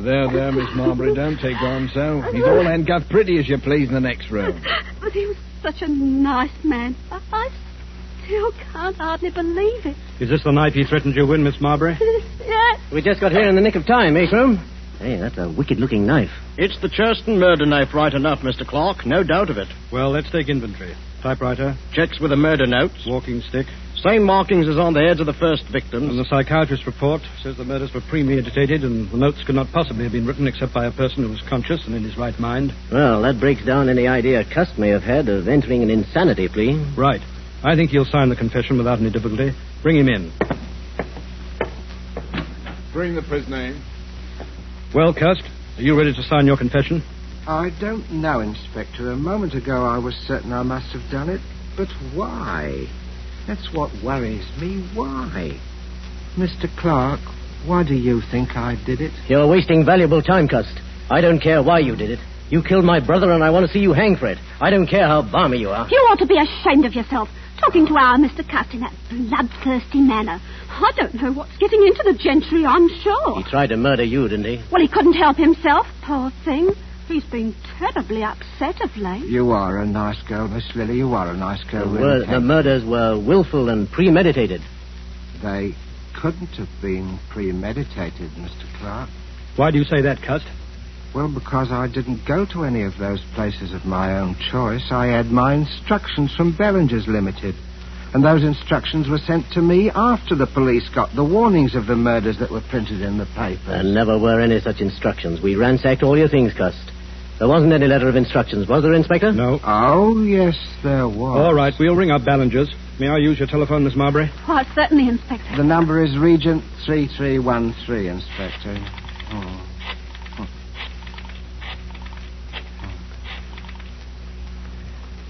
There, Miss Marbury, don't take on so. He's all handcuffed pretty as you please in the next room. But he was such a nice man. I still can't hardly believe it. Is this the knife he threatened you with, Miss Marbury? Yes. We just got here in the nick of time, eh, Chrome? Hey, that's a wicked-looking knife. It's the Churston murder knife right enough, Mr. Clark. No doubt of it. Well, let's take inventory. Typewriter. Checks with the murder notes. Walking stick. Same markings as on the heads of the first victims. And the psychiatrist's report says the murders were premeditated and the notes could not possibly have been written except by a person who was conscious and in his right mind. Well, that breaks down any idea Cust may have had of entering an insanity plea. Right. I think he'll sign the confession without any difficulty. Bring him in. Bring the prisoner in. Well, Cust, are you ready to sign your confession? I don't know, Inspector. A moment ago I was certain I must have done it. But why? That's what worries me. Why? Mr. Clark, why do you think I did it? You're wasting valuable time, Cust. I don't care why you did it. You killed my brother and I want to see you hang for it. I don't care how balmy you are. You ought to be ashamed of yourself, talking to our Mr. Cust in that bloodthirsty manner. I don't know what's getting into the gentry, I'm sure. He tried to murder you, didn't he? Well, he couldn't help himself, poor thing. He's been terribly upset of late. You are a nice girl, Miss Lily. You are a nice girl, really. The murders were willful and premeditated. They couldn't have been premeditated, Mr. Clark. Why do you say that, Cust? Well, because I didn't go to any of those places of my own choice. I had my instructions from Bellinger's Limited. And those instructions were sent to me after the police got the warnings of the murders that were printed in the papers. There never were any such instructions. We ransacked all your things, Cust. There wasn't any letter of instructions, was there, Inspector? No. Oh, yes, there was. All right, we'll ring up Ballinger's. May I use your telephone, Miss Marbury? Why, certainly, Inspector. The number is Regent 3313, Inspector.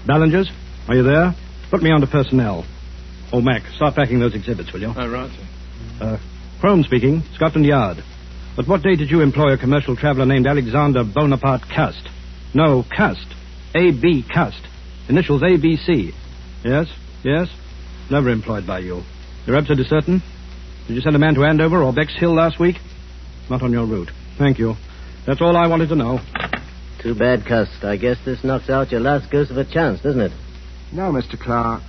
Ballinger's, are you there? Put me on to personnel. Oh, Mac, start packing those exhibits, will you? All right, sir. Crome speaking, Scotland Yard. But what day did you employ a commercial traveller named Alexander Bonaparte Cust? No, Cust. A.B. Cust. Initials A.B.C. Yes. Never employed by you. You're absolutely certain? Did you send a man to Andover or Bexhill last week? Not on your route. Thank you. That's all I wanted to know. Too bad, Cust. I guess this knocks out your last ghost of a chance, doesn't it? No, Mr. Clark.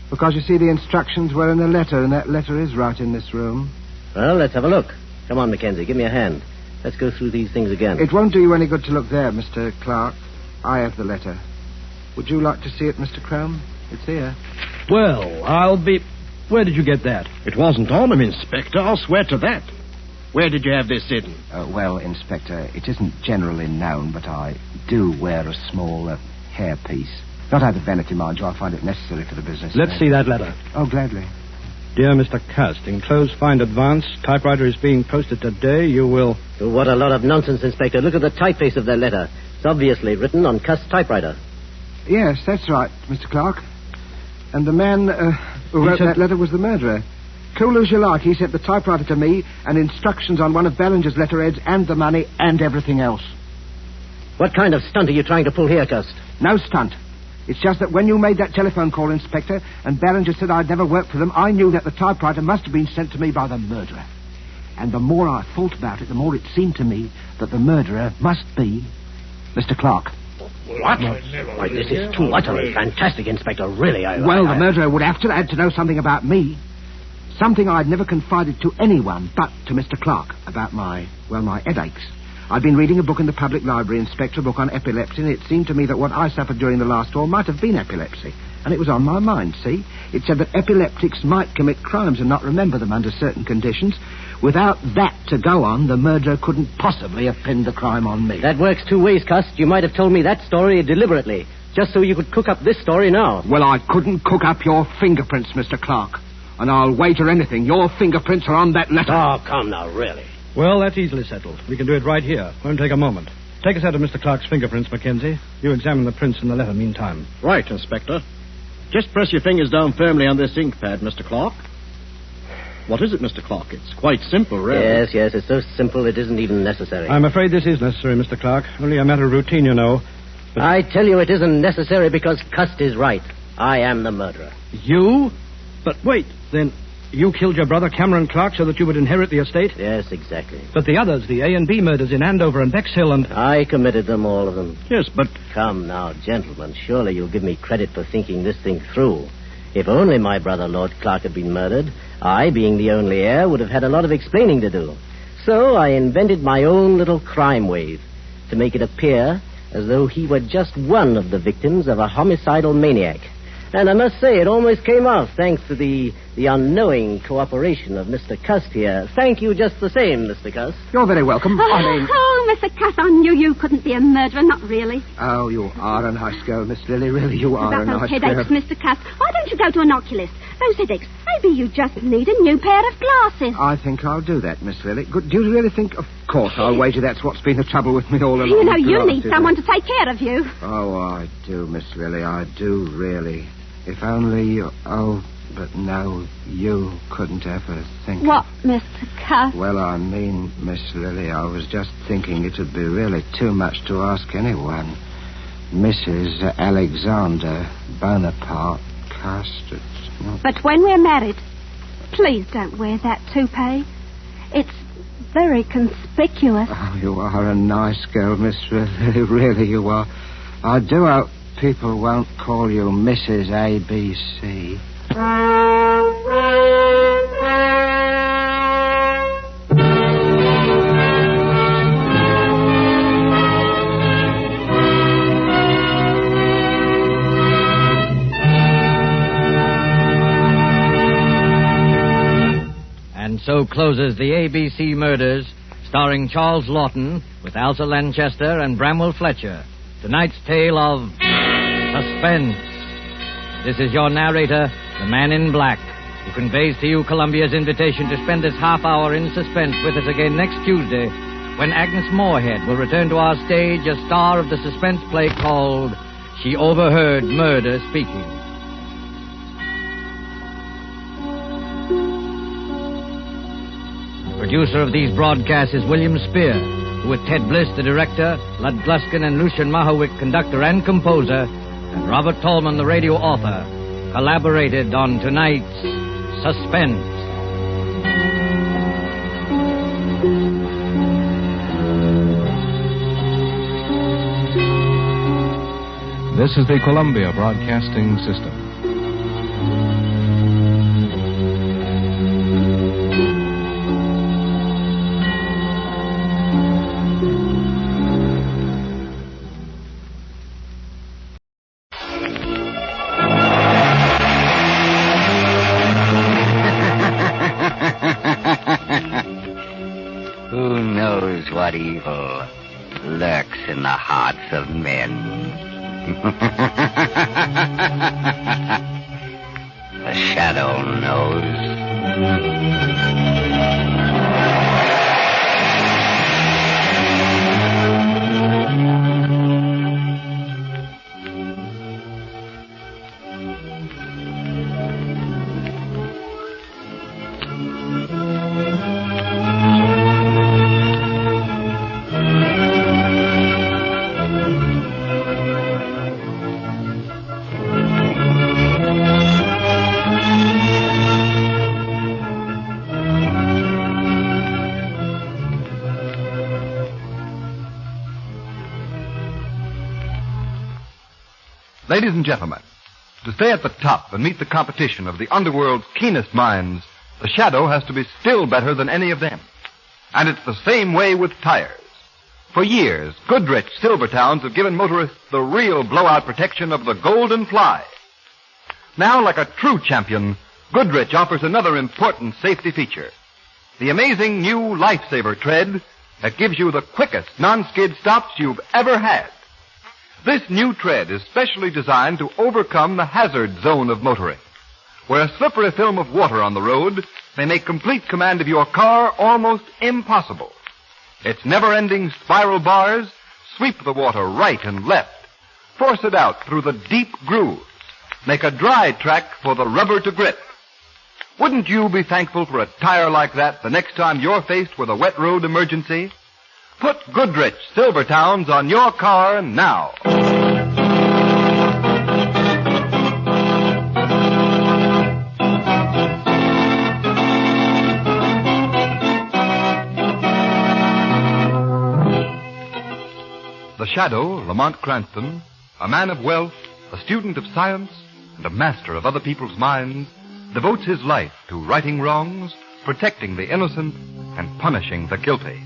Because, you see, the instructions were in a letter, and that letter is right in this room. Well, let's have a look. Come on, Mackenzie, give me a hand. Let's go through these things again. It won't do you any good to look there, Mr. Clark. I have the letter. Would you like to see it, Mr. Crome? It's here. Well, I'll be... Where did you get that? It wasn't on him, Inspector. I'll swear to that. Where did you have this hidden? Well, Inspector, it isn't generally known, but I do wear a small hairpiece. Not out of vanity, mind you. I find it necessary for the business. Let's see that letter. Oh, gladly. Dear Mr. Cust, enclosed find advance. Typewriter is being posted today. You will... What a lot of nonsense, Inspector. Look at the typeface of that letter. It's obviously written on Cust's typewriter. Yes, that's right, Mr. Clark. And the man who wrote that letter was the murderer. Cool as you like, he sent the typewriter to me and instructions on one of Ballinger's letterheads and the money and everything else. What kind of stunt are you trying to pull here, Cust? No stunt. It's just that when you made that telephone call, Inspector, and Ballinger said I'd never worked for them, I knew that the typewriter must have been sent to me by the murderer. And the more I thought about it, the more it seemed to me that the murderer must be Mr. Clark. What? Why, this is too utterly fantastic, Inspector. Really, Well, the murderer would have to add to know something about me. Something I'd never confided to anyone but to Mr. Clark about my headaches. I'd been reading a book in the public library, Inspector, a book on epilepsy, and it seemed to me that what I suffered during the last war might have been epilepsy. And it was on my mind, see? It said that epileptics might commit crimes and not remember them under certain conditions. Without that to go on, the murderer couldn't possibly have pinned the crime on me. That works two ways, Cust. You might have told me that story deliberately, just so you could cook up this story now. Well, I couldn't cook up your fingerprints, Mr. Clark. And I'll wager anything your fingerprints are on that letter. Oh, come now, really. Well, that's easily settled. We can do it right here. Won't take a moment. Take a set of Mr. Clark's fingerprints, Mackenzie. You examine the prints in the letter meantime. Right, Inspector. Just press your fingers down firmly on this ink pad, Mr. Clark. What is it, Mr. Clark? It's quite simple, really. Yes, it's so simple it isn't even necessary. I'm afraid this is necessary, Mr. Clark. Only a matter of routine, you know. But I tell you it isn't necessary because Cust is right. I am the murderer. You? But wait, then you killed your brother Cameron Clark so that you would inherit the estate? Yes, exactly. But the others, the A and B murders in Andover and Bexhill and... I committed them, all of them. Yes, but... Come now, gentlemen, surely you'll give me credit for thinking this thing through. If only my brother Lord Clark had been murdered, I, being the only heir, would have had a lot of explaining to do. So I invented my own little crime wave to make it appear as though he were just one of the victims of a homicidal maniac. And I must say, it almost came off, thanks to the unknowing cooperation of Mr. Cust here. Thank you just the same, Mr. Cust. You're very welcome. Oh, Mr. Cust, I knew you couldn't be a murderer, not really. Oh, you are a nice girl, Miss Lily. Really, you are a About nice those girl. headaches, Mr. Cust, why don't you go to an oculist? Those headaches, maybe you just need a new pair of glasses. I think I'll do that, Miss Lily. Good. Do you really think... Of course, I'll wager that's what's been the trouble with me all along. You know, you need glasses. someone to take care of you. Oh, I do, Miss Lily. I do, really. If only you... Oh, but no, you couldn't ever think... What, Mr. Cust? Well, I mean, Miss Lily, I was just thinking it would be really too much to ask anyone. Mrs. Alexander Bonaparte Cust. But when we're married, please don't wear that toupee. It's very conspicuous. Oh, you are a nice girl, Miss Lily. Really, you are. I do hope people won't call you Mrs. ABC. And so closes the ABC Murders, starring Charles Lawton, with Elsa Lanchester and Bramwell Fletcher. Tonight's tale of Suspense. This is your narrator, the Man in Black, who conveys to you Columbia's invitation to spend this half hour in suspense with us again next Tuesday, when Agnes Moorehead will return to our stage as star of the suspense play called She Overheard Murder Speaking. Producer of these broadcasts is William Spear, who with Ted Bliss, the director, Lud Gluskin and Lucian Mahowick, conductor and composer, and Robert Tolman, the radio author, collaborated on tonight's Suspense. This is the Columbia Broadcasting System. Who knows what evil lurks in the hearts of men? The shadow knows. Ladies and gentlemen, to stay at the top and meet the competition of the underworld's keenest minds, the Shadow has to be still better than any of them. And it's the same way with tires. For years, Goodrich Silvertowns have given motorists the real blowout protection of the Golden Fly. Now, like a true champion, Goodrich offers another important safety feature. The amazing new Lifesaver tread that gives you the quickest non-skid stops you've ever had. This new tread is specially designed to overcome the hazard zone of motoring, where a slippery film of water on the road may make complete command of your car almost impossible. Its never-ending spiral bars sweep the water right and left, force it out through the deep grooves, make a dry track for the rubber to grip. Wouldn't you be thankful for a tire like that the next time you're faced with a wet road emergency? Put Goodrich Silvertowns on your car now. The Shadow, Lamont Cranston, a man of wealth, a student of science, and a master of other people's minds, devotes his life to righting wrongs, protecting the innocent, and punishing the guilty.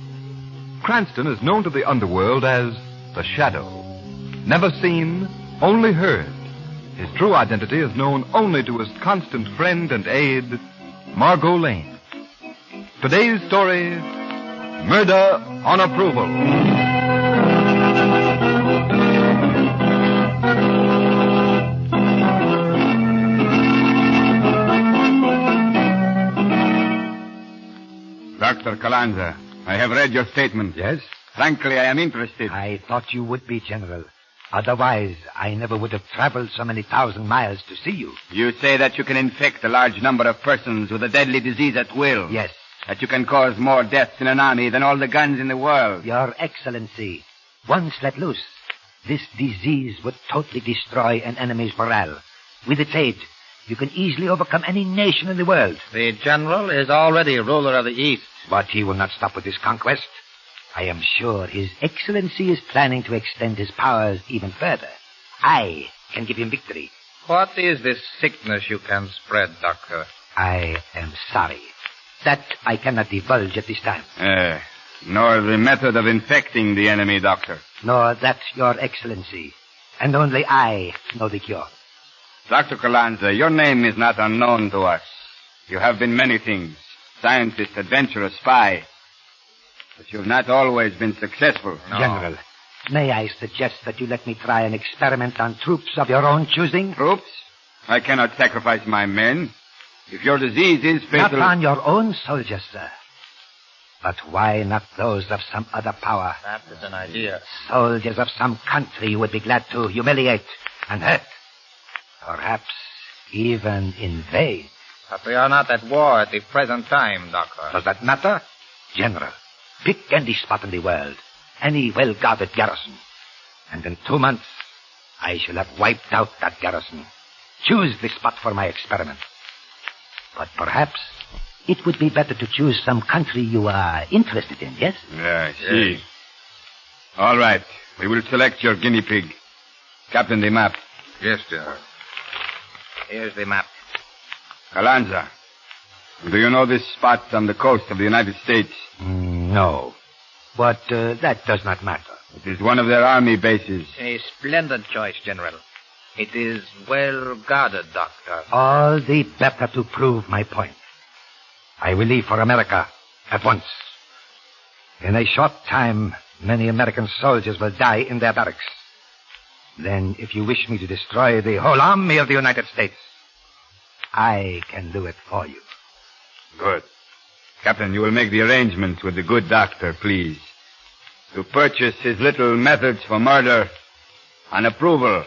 Cranston is known to the underworld as the Shadow. Never seen, only heard. His true identity is known only to his constant friend and aide, Margot Lane. Today's story, Murder on Approval. Dr. Calanza, I have read your statement. Yes? Frankly, I am interested. I thought you would be, General. Otherwise, I never would have traveled so many thousand miles to see you. You say that you can infect a large number of persons with a deadly disease at will. Yes. That you can cause more deaths in an army than all the guns in the world. Your Excellency, once let loose, this disease would totally destroy an enemy's morale. With its aid, you can easily overcome any nation in the world. The General is already ruler of the East. But he will not stop with his conquest. I am sure His Excellency is planning to extend his powers even further. I can give him victory. What is this sickness you can spread, Doctor? I am sorry. That I cannot divulge at this time. Nor the method of infecting the enemy, Doctor. Nor that, Your Excellency. And only I know the cure. Dr. Calanza, your name is not unknown to us. You have been many things. Scientist, adventurer, spy. But you've not always been successful. No. General, may I suggest that you let me try an experiment on troops of your own choosing? Troops? I cannot sacrifice my men. If your disease is fatal... Not on your own soldiers, sir. But why not those of some other power? That is an idea. Soldiers of some country you would be glad to humiliate and hurt. Perhaps even invade. But we are not at war at the present time, Doctor. Does that matter? General, pick any spot in the world, any well-guarded garrison, and in 2 months, I shall have wiped out that garrison. Choose the spot for my experiment. But perhaps it would be better to choose some country you are interested in, yes? I see. Yes. All right. We will select your guinea pig. Captain, the map. Yes, General. Here's the map. Calanza, do you know this spot on the coast of the United States? No. But that does not matter. It is one of their army bases. A splendid choice, General. It is well guarded, Doctor. All the better to prove my point. I will leave for America at once. In a short time, many American soldiers will die in their barracks. Then, if you wish me to destroy the whole army of the United States, I can do it for you. Good. Captain, you will make the arrangements with the good doctor, please. To purchase his little methods for murder on approval.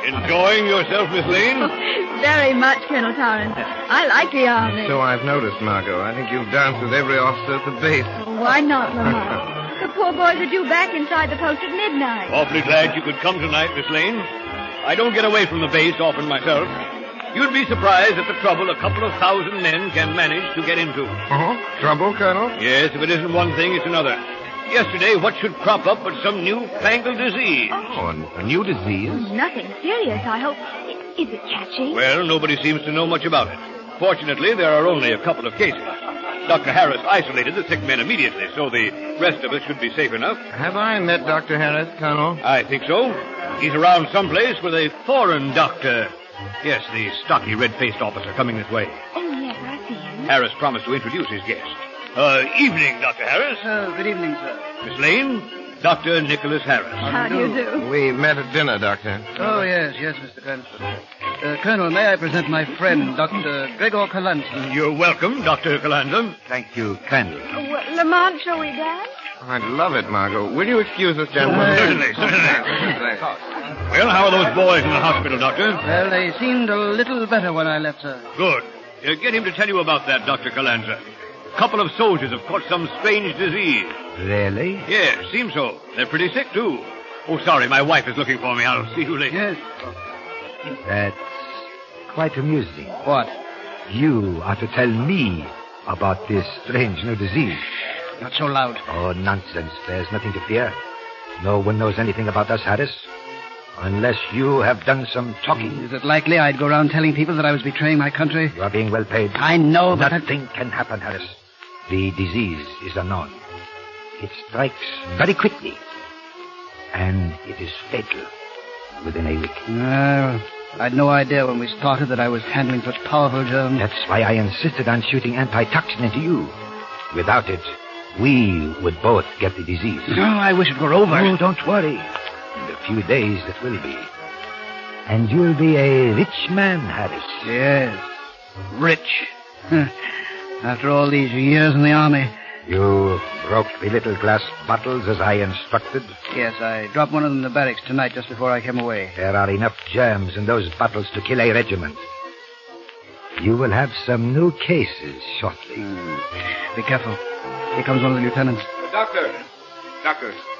Enjoying yourself, Miss Lane? Very much, Colonel Torrance. I like the army. So I've noticed, Margot. I think you've danced with every officer at the base. Why not, Lamont? The poor boys are due back inside the post at midnight. Awfully glad you could come tonight, Miss Lane. I don't get away from the base often myself. You'd be surprised at the trouble a couple of thousand men can manage to get into. Trouble, Colonel? Yes, if it isn't one thing, it's another. Yesterday, what should crop up but some new-fangled disease? Oh, a new disease? Nothing serious, I hope. Is it catching? Well, nobody seems to know much about it. Fortunately, there are only a couple of cases. Dr. Harris isolated the sick men immediately, so the rest of us should be safe enough. Have I met Dr. Harris, Colonel? I think so. He's around someplace with a foreign doctor. Yes, the stocky, red-faced officer coming this way. Oh, yes, I see him. Harris promised to introduce his guest. Evening, Dr. Harris. Good evening, sir. Miss Lane, Dr. Nicholas Harris. How do you do? We met at dinner, Doctor. Oh, yes, Mr. Cranston. Colonel, may I present my friend, Dr. Gregor Kalanza? You're welcome, Dr. Kalanza. Thank you kindly. Well, Lamont, shall we dance? I'd love it, Margot. Will you excuse us, gentlemen? Certainly. Well, how are those boys in the hospital, Doctor? Well, they seemed a little better when I left, sir. Good. Get him to tell you about that, Dr. Kalanza. A couple of soldiers have caught some strange disease. Really? Yes, seems so. They're pretty sick, too. Oh, sorry, my wife is looking for me. I'll see you later. Yes. That's quite amusing. What? You are to tell me about this strange new disease. Not so loud. Oh, nonsense. There's nothing to fear. No one knows anything about us, Harris. Unless you have done some talking. Is it likely I'd go around telling people that I was betraying my country? You are being well paid. I know, but... Nothing can happen, Harris. The disease is unknown. It strikes very quickly. And it is fatal within a week. I'd no idea when we started that I was handling such powerful germs. That's why I insisted on shooting antitoxin into you. Without it, we would both get the disease. No, I wish it were over. Oh, don't worry. In a few days it will be. And you'll be a rich man, Harris. Yes, rich. After all these years in the army. You broke the little glass bottles as I instructed? Yes, I dropped one of them in the barracks tonight just before I came away. There are enough germs in those bottles to kill a regiment. You will have some new cases shortly. Be careful. Here comes one of the lieutenants. Doctor,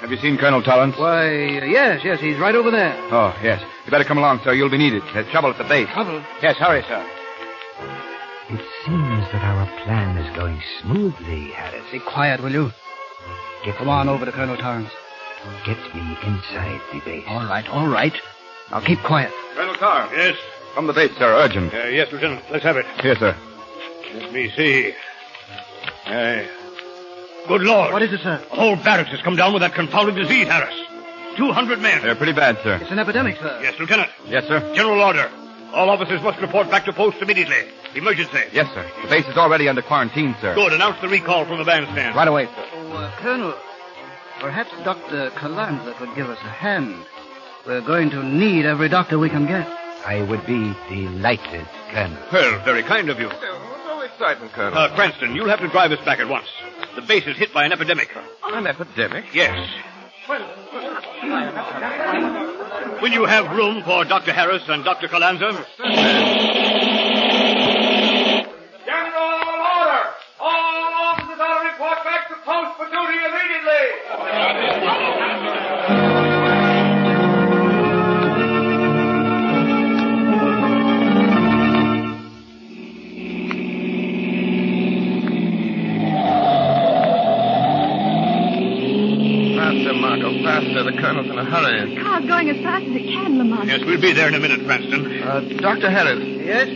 have you seen Colonel Torrance? Why, yes, he's right over there. Oh, yes. You better come along, sir. You'll be needed. There's trouble at the base. Trouble? Yes, hurry, sir. It seems that our plan is going smoothly, Harris. Be quiet, will you? Come on over to Colonel Torrance. Get me inside the base. All right. I'll keep quiet. Colonel Torrance. Yes? From the base, sir. Urgent. Yes, Lieutenant. Let's have it. Here, sir. Let me see. Good Lord. What is it, sir? The whole barracks has come down with that confounded disease, Harris. 200 men. They're pretty bad, sir. It's an epidemic, sir. Yes, Lieutenant. Yes, sir. General order. All officers must report back to post immediately. Emergency. Yes, sir. The base is already under quarantine, sir. Good. Announce the recall from the bandstand. Right away, sir. Oh, Colonel, perhaps Dr. Kalanza could give us a hand. We're going to need every doctor we can get. I would be delighted, Colonel. Well, very kind of you. What's all excitement, Colonel? Cranston, you'll have to drive us back at once. The base is hit by an epidemic. An epidemic? Yes. Will you have room for Dr. Harris and Dr. Kalanza? General order! All officers are to report back to post for duty immediately! Faster, Margot, faster. The Colonel's in a hurry. The car's going as fast as it can, Lamont. Yes, we'll be there in a minute, Cranston. Dr. Harris. Yes?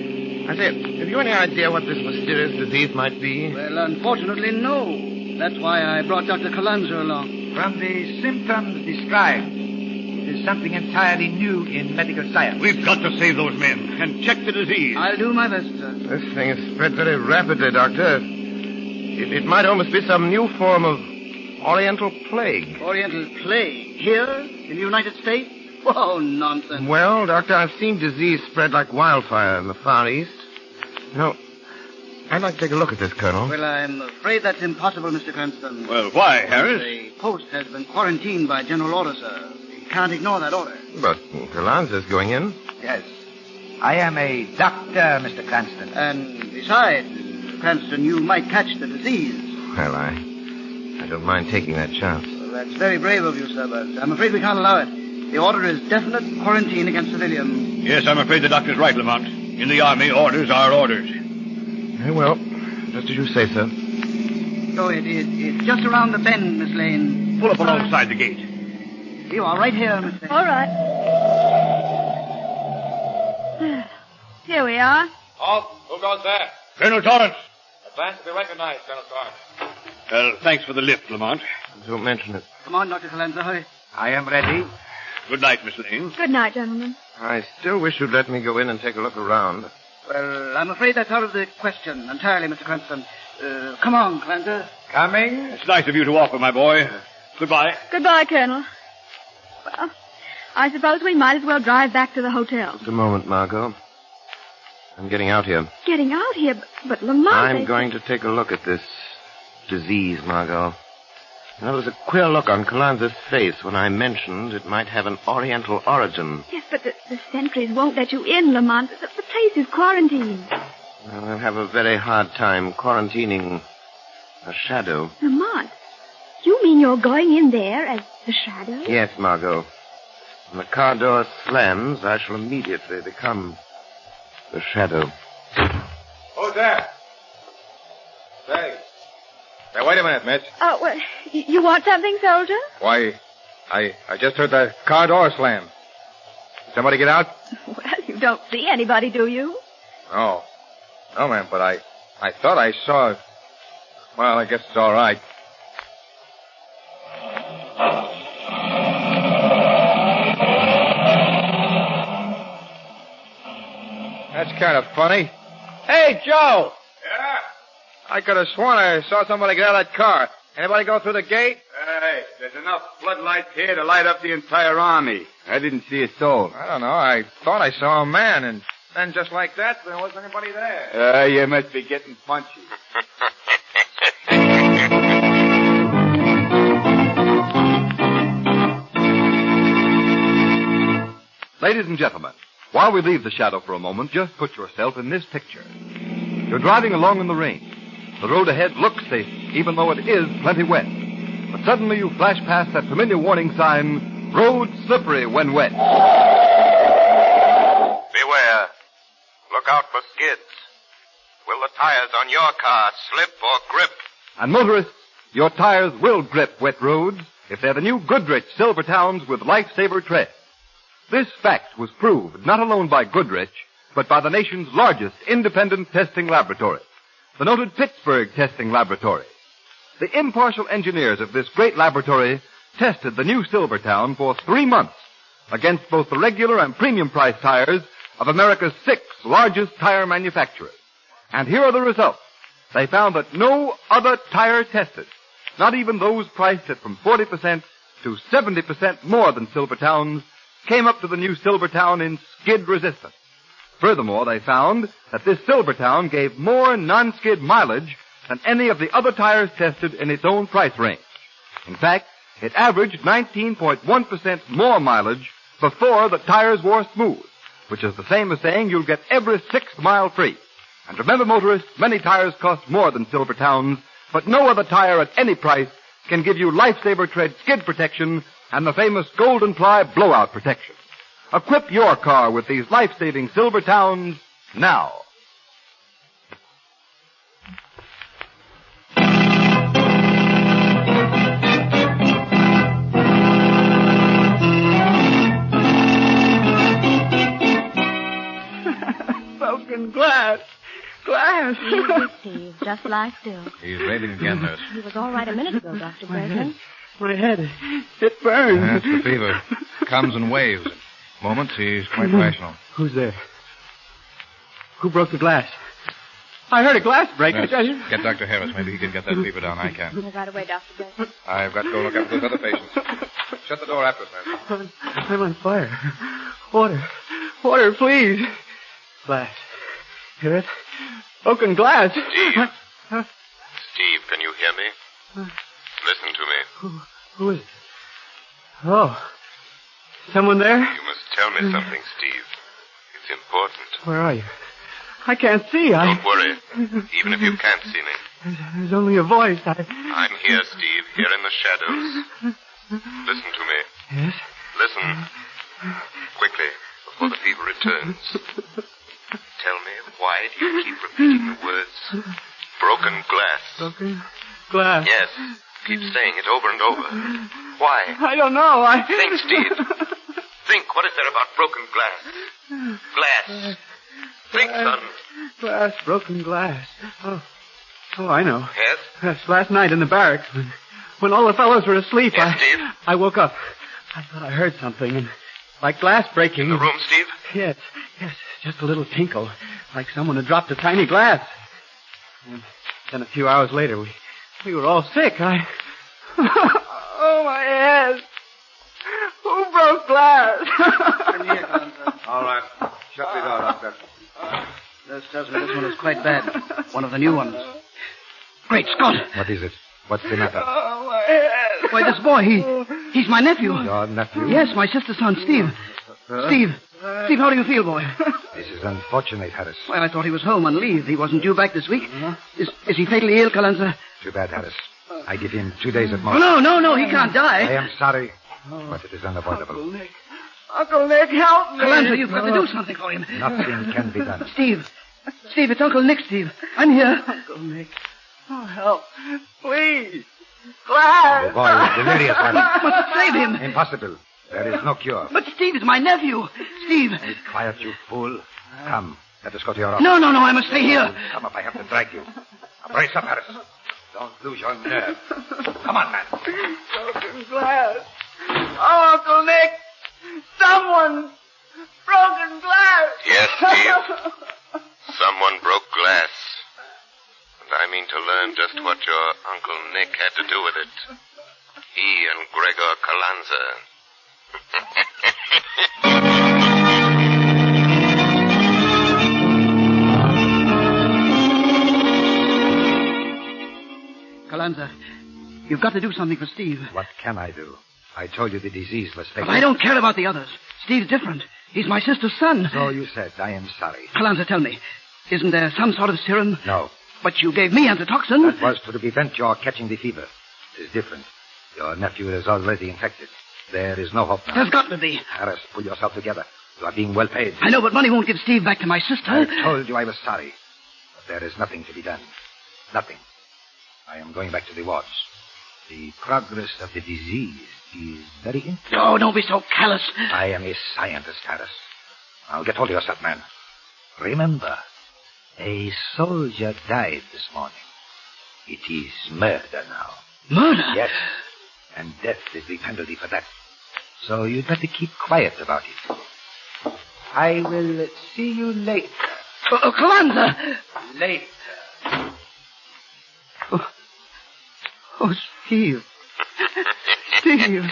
I say, have you any idea what this mysterious disease might be? Well, unfortunately, no. That's why I brought Dr. Kalanza along. From the symptoms described, it is something entirely new in medical science. We've got to save those men and check the disease. I'll do my best, sir. This thing has spread very rapidly, Doctor. It might almost be some new form of Oriental plague. Oriental plague? Here? In the United States? Oh, nonsense. Well, Doctor, I've seen disease spread like wildfire in the Far East. No, I'd like to take a look at this, Colonel. Well, I'm afraid that's impossible, Mr. Cranston. Well, why, Harris? The post has been quarantined by general order, sir. You can't ignore that order. But Kalanza's going in. Yes. I am a doctor, Mr. Cranston. And besides, Cranston, you might catch the disease. Well, I don't mind taking that chance. Well, that's very brave of you, sir, but I'm afraid we can't allow it. The order is definite quarantine against civilians. Yes, I'm afraid the doctor's right, Lamont. In the Army, orders are orders. Very well, just as you say, sir. So it's just around the bend, Miss Lane. Pull up alongside the gate. You are right here, Miss Lane. All right. Here we are. Halt! Who goes there? Colonel Torrance. Advance to be recognized, Colonel Torrance. Well, thanks for the lift, Lamont. Don't mention it. Come on, Dr. Kalanza, hurry. I am ready. Good night, Miss Lane. Good night, gentlemen. I still wish you'd let me go in and take a look around. Well, I'm afraid that's out of the question entirely, Mr. Cranston. Come on, Clancy. Coming? It's nice of you to offer, my boy. Goodbye. Goodbye, Colonel. Well, I suppose we might as well drive back to the hotel. Just a moment, Margot. I'm getting out here. Getting out here, but Lamont... I'm going to take a look at this disease, Margot. There was a queer look on Calanza's face when I mentioned it might have an oriental origin. Yes, but the sentries won't let you in, Lamont. The place is quarantined. Well, I'll have a very hard time quarantining a shadow. Lamont, you mean you're going in there as the shadow? Yes, Margot. When the car door slams, I shall immediately become the shadow. Who's there? Say. Now, wait a minute, Mitch. Oh, well, you want something, soldier? Why, I just heard the car door slam. Did somebody get out? Well, you don't see anybody, do you? No. No, ma'am, but I thought I saw... Well, I guess it's all right. That's kind of funny. Hey, Joe! Yeah? I could have sworn I saw somebody get out of that car. Anybody go through the gate? Hey, there's enough floodlights here to light up the entire army. I didn't see a soul. I don't know. I thought I saw a man, and then just like that, there wasn't anybody there. You must be getting punchy. Ladies and gentlemen, while we leave the shadow for a moment, just put yourself in this picture. You're driving along in the rain. The road ahead looks safe, even though it is plenty wet. But suddenly you flash past that familiar warning sign, road slippery when wet. Beware. Look out for skids. Will the tires on your car slip or grip? And motorists, your tires will grip wet roads if they're the new Goodrich Silvertowns with Lifesaver tread. This fact was proved not alone by Goodrich, but by the nation's largest independent testing laboratory, the noted Pittsburgh Testing Laboratory. The impartial engineers of this great laboratory tested the new Silvertown for 3 months against both the regular and premium price tires of America's 6 largest tire manufacturers. And here are the results. They found that no other tire tested, not even those priced at from 40% to 70% more than Silvertown's, came up to the new Silvertown in skid resistance. Furthermore, they found that this Silvertown gave more non-skid mileage than any of the other tires tested in its own price range. In fact, it averaged 19.1% more mileage before the tires wore smooth, which is the same as saying you'll get every 6th mile free. And remember, motorists, many tires cost more than Silvertown's, but no other tire at any price can give you Lifesaver tread skid protection and the famous Golden Ply blowout protection. Equip your car with these life-saving Silvertowns now. Broken glass. Glass. Easy, Steve. Just lie still. He's raving again, nurse. He was all right a minute ago, Dr. Bresnan. My head. It burns. That's the fever. Comes in waves. Moments, he's quite rational. Who's there? Who broke the glass? I heard a glass break. Nurse, get Dr. Harris. Maybe he can get that fever down. I can. Right away, Dr. Bresnan. I've got to go look after those other patients. Shut the door after us, nurse. I'm on fire. Water. Water, please. Glass. Hear it? Broken glass. Steve. Steve, can you hear me? Listen to me. Who is it? Oh. Someone there? You must tell me something, Steve. It's important. Where are you? I can't see. Don't worry. Even if you can't see me. There's only a voice. I'm here, Steve, here in the shadows. Listen to me. Yes? Listen. Quickly, before the fever returns. Tell me, why do you keep repeating the words broken glass? Broken glass? Yes. Keep saying it over and over. Why? I don't know. Think, Steve. Think, what is there about broken glass? Glass. Think, son. Glass, broken glass. Oh, I know. Yes? Yes, last night in the barracks, when all the fellows were asleep, yes, Steve? I woke up. I thought I heard something, and like glass breaking. In the room, Steve? Yes, just a little tinkle, like someone had dropped a tiny glass. And then a few hours later, we were all sick. Oh, my head. Who broke glass? All right. Shut the door, Doctor. Nurse tells me this one is quite bad. One of the new ones. Great Scott! What is it? What's the matter? Oh, my head. Why, this boy, he's my nephew. Your nephew? Yes, my sister's son, Steve. Steve, how do you feel, boy? This is unfortunate, Harris. Well, I thought he was home on leave. He wasn't due back this week. Is he fatally ill, Calanza? Too bad, Harris. I give him 2 days at most. No, he can't die. I am sorry, but it is unavoidable. Uncle Nick, help me. Calanza, you've got to do something for him. Nothing can be done. Steve, it's Uncle Nick, Steve. I'm here. Uncle Nick. Oh, help. Please. Glass. The boy is delirious, Harris. But save him. Impossible. There is no cure. But Steve is my nephew. Steve. Be quiet, you fool. Come, let us go to your office. No, I must stay here. Come up, I have to drag you. Now, brace up, Harris. Don't lose your nerve. Come on, man. Broken glass. Oh, Uncle Nick. Someone broken glass. Yes, Steve. Someone broke glass. And I mean to learn just what your Uncle Nick had to do with it. He and Gregor Calanza. Calanza, you've got to do something for Steve. What can I do? I told you the disease was fatal. But I don't care about the others. Steve's different. He's my sister's son. So you said. I am sorry. Calanza, tell me, isn't there some sort of serum? No. But you gave me antitoxin. That was to prevent your catching the fever. It is different. Your nephew is already infected. There is no hope now. There's got to be. Harris, pull yourself together. You are being well paid. I know, but money won't give Steve back to my sister. I told you I was sorry. But there is nothing to be done. Nothing. I am going back to the wards. The progress of the disease is very interesting. Oh, don't be so callous. I am a scientist, Harris. Now get hold of yourself, man. Remember, a soldier died this morning. It is murder now. Murder? Yes. And death is the penalty for that. So you'd better keep quiet about it. I will see you later. Calanza! Later. Oh, Steve. Steve.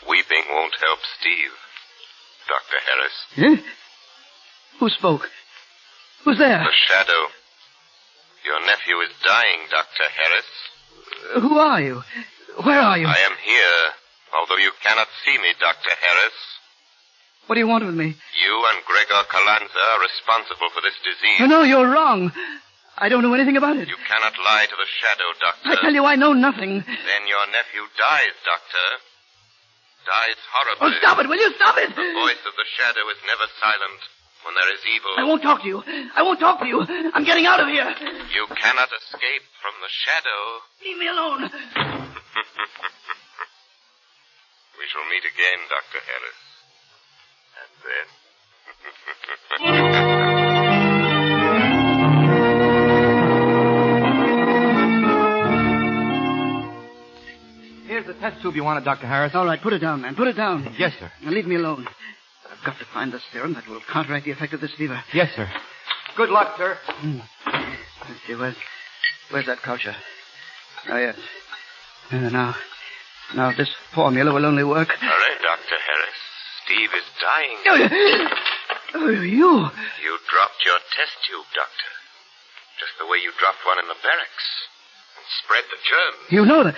Weeping won't help Steve, Dr. Harris. Eh? Who spoke? Who's there? The shadow. Your nephew is dying, Dr. Harris. Who are you? Where are you? I am here, although you cannot see me, Dr. Harris. What do you want with me? You and Gregor Calanza are responsible for this disease. No, you're wrong. I don't know anything about it. You cannot lie to the shadow, Doctor. I tell you, I know nothing. Then your nephew dies, Doctor. Dies horribly. Oh, stop it, will you? Stop it! The voice of the shadow is never silent when there is evil. I won't talk to you. I won't talk to you. I'm getting out of here. You cannot escape from the shadow. Leave me alone. We shall meet again, Dr. Harris. And then... Here's the test tube you wanted, Dr. Harris. All right, put it down, man. Put it down. Yes, sir. Now leave me alone. I've got to find the serum that will counteract the effect of this fever. Yes, sir. Good luck, sir. Let's see, where's that culture? Oh, yes. Now this formula will only work. Hurry, Dr. Harris. Steve is dying. You? You dropped your test tube, Doctor. Just the way you dropped one in the barracks. And spread the germs. You know that.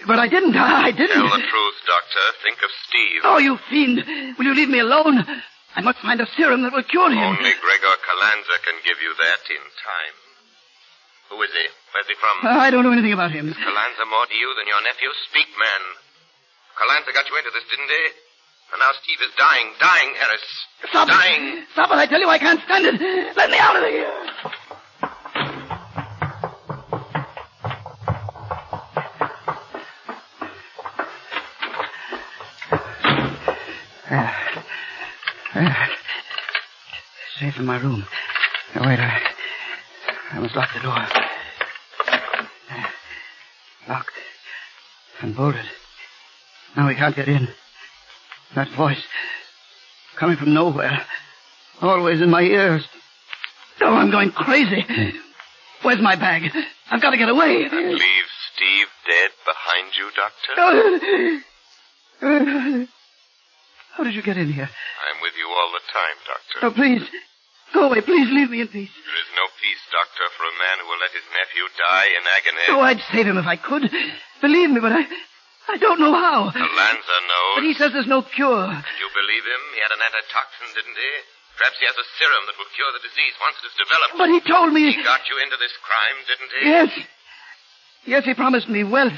But I didn't. I didn't. Tell the truth, Doctor. Think of Steve. Oh, you fiend. Will you leave me alone? I must find a serum that will cure him. Only Gregor Calanza can give you that in time. Who is he? Where's he from? I don't know anything about him. Is Calanza more to you than your nephew? Speak, man. Calanza got you into this, didn't he? And now Steve is dying. Dying, Harris. Stop dying. It. Stop it. I tell you, I can't stand it. Let me out of here. Safe in my room. Now, wait, I must lock the door. Locked and bolted. Now we can't get in. That voice, coming from nowhere, always in my ears. Oh, I'm going crazy. Where's my bag? I've got to get away. And leave Steve dead behind you, Doctor? How did you get in here? I'm with you all the time, Doctor. Oh, please. Go away. Please leave me in peace. There is no peace, Doctor, for a man who will let his nephew die in agony. Oh, I'd save him if I could. Believe me, but I don't know how. Alonzo knows. But he says there's no cure. Did you believe him? He had an antitoxin, didn't he? Perhaps he has a serum that will cure the disease once it is developed. But he told me... He got you into this crime, didn't he? Yes. Yes, he promised me wealth.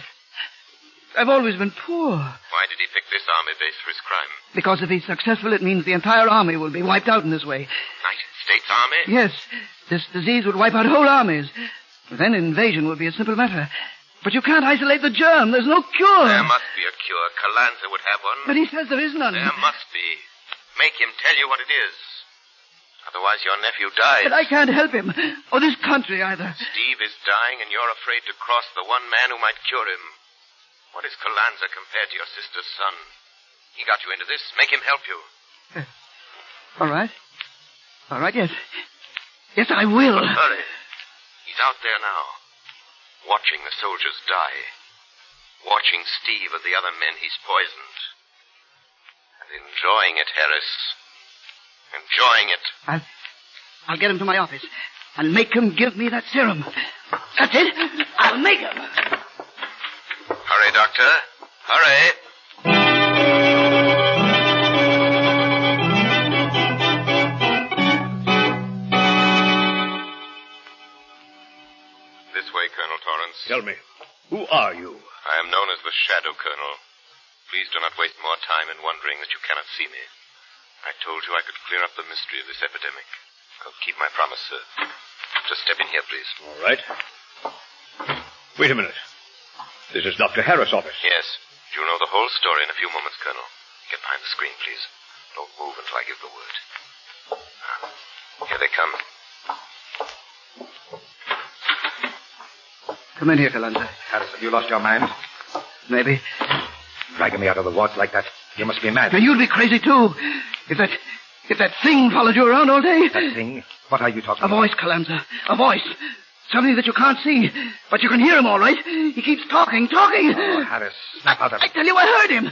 I've always been poor. Why did he pick this army base for his crime? Because if he's successful, it means the entire army will be wiped out in this way. United States Army? Yes. This disease would wipe out whole armies. Then invasion would be a simple matter. But you can't isolate the germ. There's no cure. There must be a cure. Calanza would have one. But he says there is none. There must be. Make him tell you what it is. Otherwise, your nephew dies. But I can't help him. Or this country either. Steve is dying, and you're afraid to cross the one man who might cure him. What is Calanza compared to your sister's son? He got you into this. Make him help you. All right. All right, yes. Yes, I will. But hurry. He's out there now, watching the soldiers die. Watching Steve and the other men he's poisoned. And enjoying it, Harris. Enjoying it. I'll get him to my office and make him give me that serum. That's it. I'll make him. Hurry, Doctor. Hurry. This way, Colonel Torrance. Tell me, who are you? I am known as the Shadow, Colonel. Please do not waste more time in wondering that you cannot see me. I told you I could clear up the mystery of this epidemic. I'll keep my promise, sir. Just step in here, please. All right. Wait a minute. This is Dr. Harris' office. Yes. You'll know the whole story in a few moments, Colonel. Get behind the screen, please. Don't move until I give the word. Here they come. Come in here, Calanza. Harris, have you lost your mind? Maybe. Dragging me out of the wards like that. You must be mad. Now, you'd be crazy, too. If that thing followed you around all day. That thing? What are you talking about? A voice, Calanza. A voice. Something that you can't see. But you can hear him all right. He keeps talking. Oh, Harris, snap out of it. I tell you, I heard him.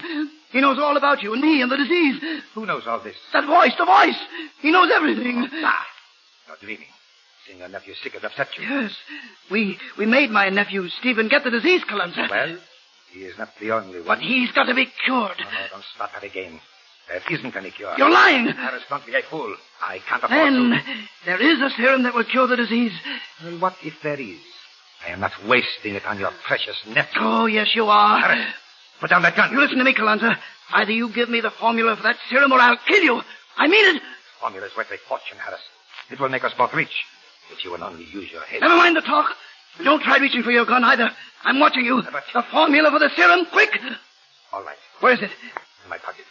He knows all about you and me and the disease. Who knows all this? That voice, the voice. He knows everything. Ah, you're dreaming. Seeing your nephew sick has upset you. Yes. We made my nephew Stephen get the disease, Calanza. Well, he is not the only one. But he's got to be cured. No, don't start that again. There isn't any cure. You're lying. Harris, don't be a fool. I can't afford Then to. there is a serum that will cure the disease. Well, what if there is? I am not wasting it on your precious nephew. Oh, yes, you are. Harris, put down that gun. You listen to me, Calanza. Either you give me the formula for that serum or I'll kill you. I mean it. The formula is worth a fortune, Harris. It will make us both rich. If you will only use your head. Never mind the talk. Don't try reaching for your gun either. I'm watching you. The formula for the serum, quick. All right. Where is it? In my pocket.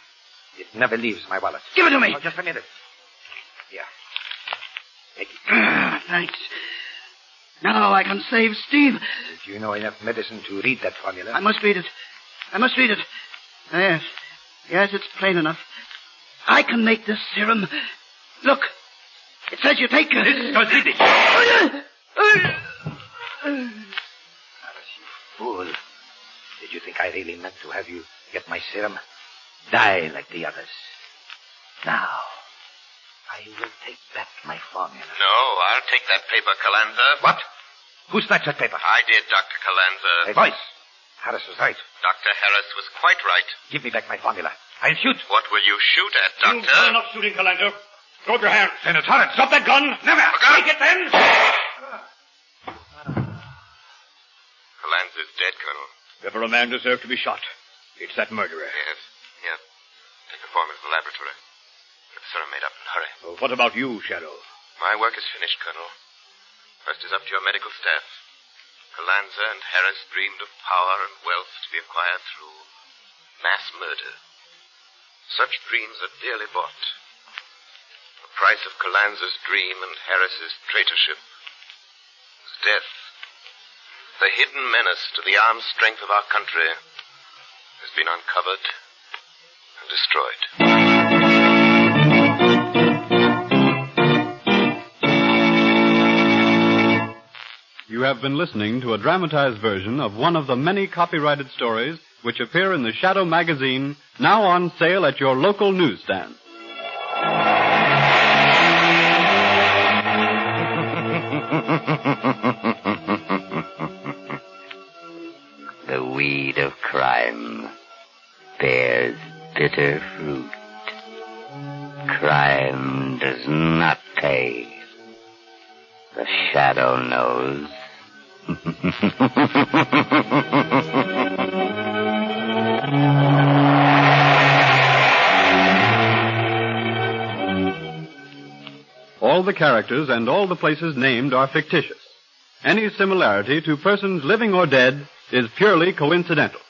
It never leaves my wallet. Give it to me. Oh, just a minute. Here. Take it. Thanks. Now I can save Steve. Did you know enough medicine to read that formula? I must read it. Yes. Yes, it's plain enough. I can make this serum. Look. It says you take... This is Harris, you fool. Did you think I really meant to have you get my serum? Die like the others. Now, I will take back my formula. No, I'll take that paper, Calanza. What? Who snatched that paper? I did, Dr. Calanza. A voice. Harris was right. Dr. Harris was quite right. Give me back my formula. I'll shoot. What will you shoot at, Doctor? You're not shooting, Calanza. Throw up your hands. Senator Torrance. Drop that gun. Never. Take it then. Calanza's dead, Colonel. Ever a man deserved to be shot. It's that murderer. Yes. Take the formula to the laboratory. Get the serum made up and hurry. Well, what about you, Shadow? My work is finished, Colonel. Rest is up to your medical staff. Calanza and Harris dreamed of power and wealth to be acquired through mass murder. Such dreams are dearly bought. The price of Calanza's dream and Harris's traitorship was death. The hidden menace to the armed strength of our country has been uncovered and destroyed. You have been listening to a dramatized version of one of the many copyrighted stories which appear in the Shadow magazine, now on sale at your local newsstand. The weed of crime bears bitter fruit. Crime does not pay. The Shadow knows. All the characters and all the places named are fictitious. Any similarity to persons living or dead is purely coincidental.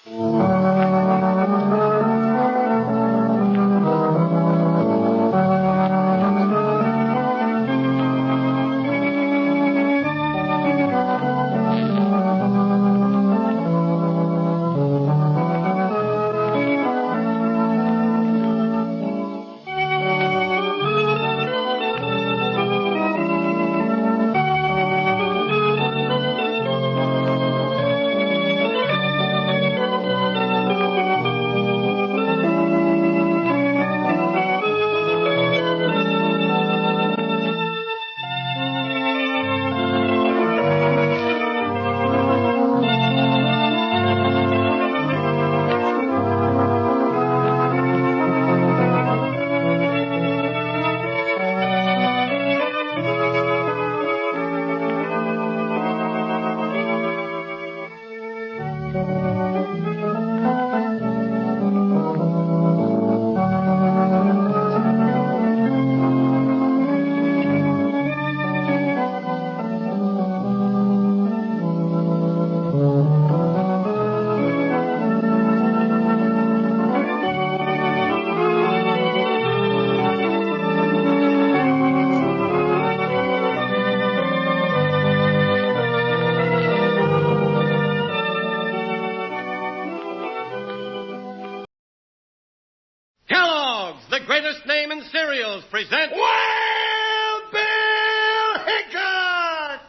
Present Wild Bill Hickok!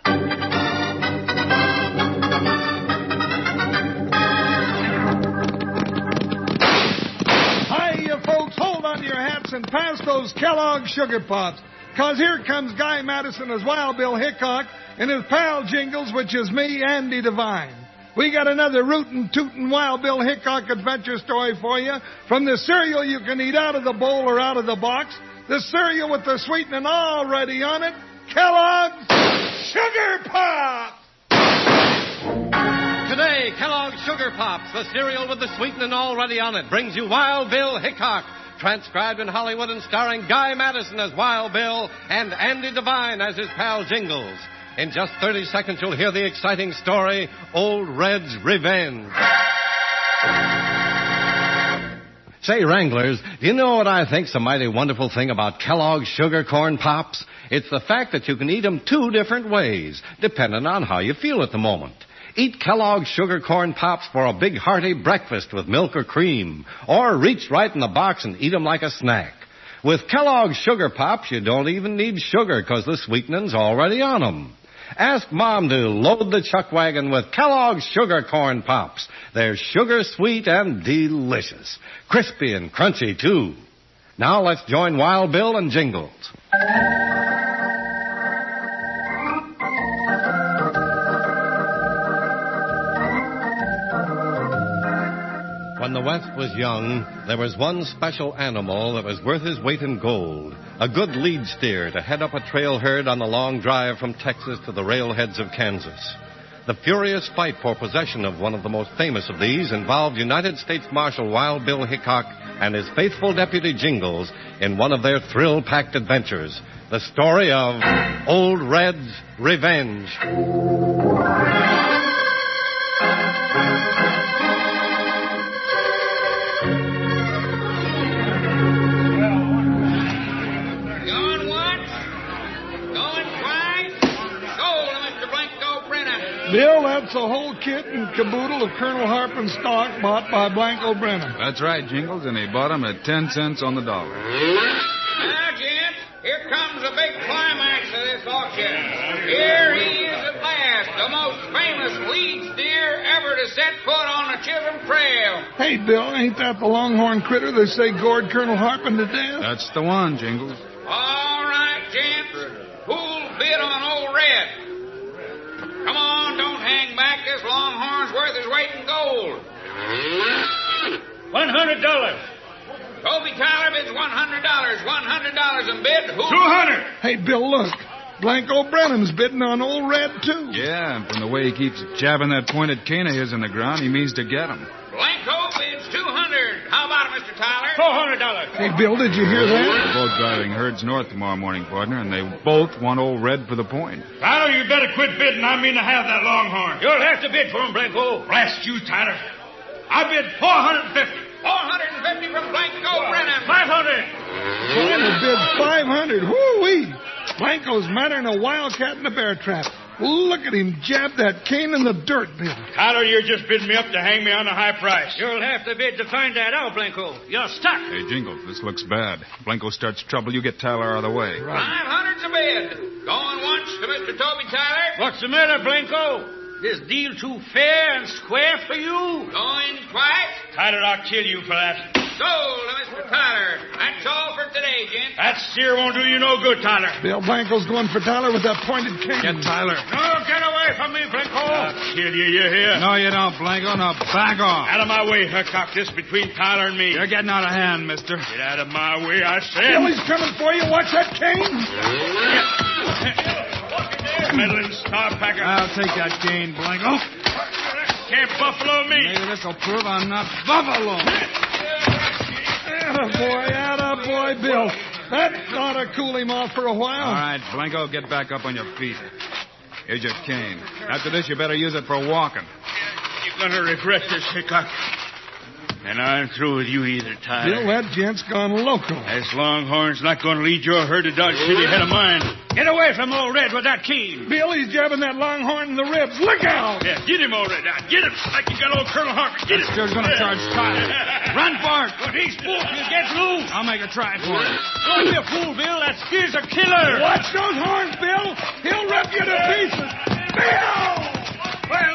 Hi, you folks, hold on to your hats and pass those Kellogg Sugar Pops, 'cause here comes Guy Madison as Wild Bill Hickok and his pal Jingles, which is me, Andy Devine. We got another rootin' tootin' Wild Bill Hickok adventure story for you from the cereal you can eat out of the bowl or out of the box. The cereal with the sweetening already on it, Kellogg's Sugar Pops! Today, Kellogg's Sugar Pops, the cereal with the sweetening already on it, brings you Wild Bill Hickok, transcribed in Hollywood and starring Guy Madison as Wild Bill and Andy Devine as his pal Jingles. In just 30 seconds, you'll hear the exciting story, Old Red's Revenge. Say, Wranglers, do you know what I think's a mighty wonderful thing about Kellogg's Sugar Corn Pops? It's the fact that you can eat them two different ways, depending on how you feel at the moment. Eat Kellogg's Sugar Corn Pops for a big hearty breakfast with milk or cream, or reach right in the box and eat them like a snack. With Kellogg's Sugar Pops, you don't even need sugar because the sweetening's already on them. Ask Mom to load the chuck wagon with Kellogg's Sugar Corn Pops. They're sugar sweet and delicious. Crispy and crunchy, too. Now let's join Wild Bill and Jingles. When the West was young, there was one special animal that was worth his weight in gold. A good lead steer to head up a trail herd on the long drive from Texas to the railheads of Kansas. The furious fight for possession of one of the most famous of these involved United States Marshal Wild Bill Hickok and his faithful deputy Jingles in one of their thrill-packed adventures. The story of Old Red's Revenge. Bill, that That's the whole kit and caboodle of Colonel Harpen's stock bought by Blanco Brennan. That's right, Jingles, and he bought them at 10 cents on the dollar. Now, gents, here comes the big climax of this auction. Here he is at last, the most famous lead steer ever to set foot on the Chisholm Trail. Hey, Bill, ain't that the longhorn critter they say gored Colonel Harpen to death? That's the one, Jingles. All right, gents, who'll bid on Old Red? Come on, don't hang back. This longhorn's worth his weight in gold. $100. Toby Tyler bids $100. $100 and bid. Who? 200. Hey, Bill, look. Blanco Brennan's bidding on Old Red, too. Yeah, and from the way he keeps jabbing that pointed cane of his in the ground, he means to get him. Blanco bids $200. How about it, Mr. Tyler? $400. Hey, Bill, did you hear that? They're both driving herds north tomorrow morning, partner, and they both want Old Red for the point. Tyler, you better quit bidding. I mean to have that longhorn. You'll have to bid for him, Blanco. Blast you, Tyler. I bid $450. 450 from Blanco Brennan. 500. Tyler bid $500. Woo-wee. Blanco's madder than a wildcat in a bear trap. Look at him jab that cane in the dirt, Bill. Tyler, you're just bidding me up to hang me on a high price. You'll have to bid to find that out, Blanco. You're stuck. Hey, Jingles, this looks bad. Blanco starts trouble, you get Tyler out of the way. Right. 500's a bid. Going once to Mr. Toby Tyler. What's the matter, Blanco? This deal too fair and square for you? Going twice. Tyler, I'll kill you for that. Sold to Mr. Tyler. That's all for today, gents. That steer won't do you no good, Tyler. Bill Blanco's going for Tyler with that pointed cane. Get Tyler. No, get away from me, Blanco. I'll kill you, you hear? No, you don't, Blanco. Now back off. Out of my way, Hickok. This between Tyler and me. You're getting out of hand, mister. Get out of my way, I said. Bill, he's coming for you. Watch that cane. Meddling starpacker. I'll take that cane, Blanco. Can't buffalo me. Maybe this will prove I'm not buffalo. Attaboy, Bill. That ought to cool him off for a while. All right, Blanco, get back up on your feet. Here's your cane. After this, you better use it for walking. You're going to regret this, Hickok. And I'm through with you either, Tyler. Bill, that gent's gone loco. This longhorn's not going to lead your herd to Dodge City ahead of mine. Get away from Old Red with that cane. Bill, he's jabbing that longhorn in the ribs. Look out! Yeah, get him, Old Red. Now, get him like you got old Colonel Harper. Get him. You're going to charge Tyler. Run for it. But he's fool. He'll get loose. I'll make a try for it. Don't be a fool, Bill. That steer's a killer. Watch those horns, Bill. He'll rip you to pieces. Bill! Well,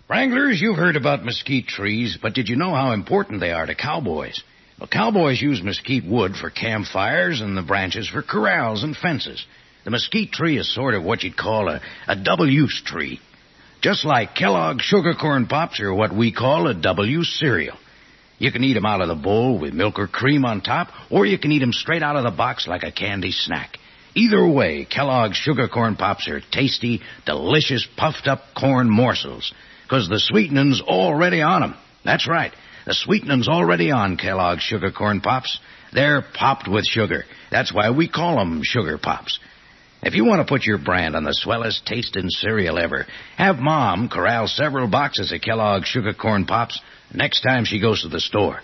Wranglers, you've heard about mesquite trees, but did you know how important they are to cowboys? Well, cowboys use mesquite wood for campfires and the branches for corrals and fences. The mesquite tree is sort of what you'd call a double-use tree. Just like Kellogg's Sugar Corn Pops are what we call a double-use cereal. You can eat them out of the bowl with milk or cream on top, or you can eat them straight out of the box like a candy snack. Either way, Kellogg's Sugar Corn Pops are tasty, delicious, puffed-up corn morsels. Because the sweetening's already on them. That's right. The sweetening's already on Kellogg's Sugar Corn Pops. They're popped with sugar. That's why we call them Sugar Pops. If you want to put your brand on the swellest tasting cereal ever, have Mom corral several boxes of Kellogg's Sugar Corn Pops next time she goes to the store.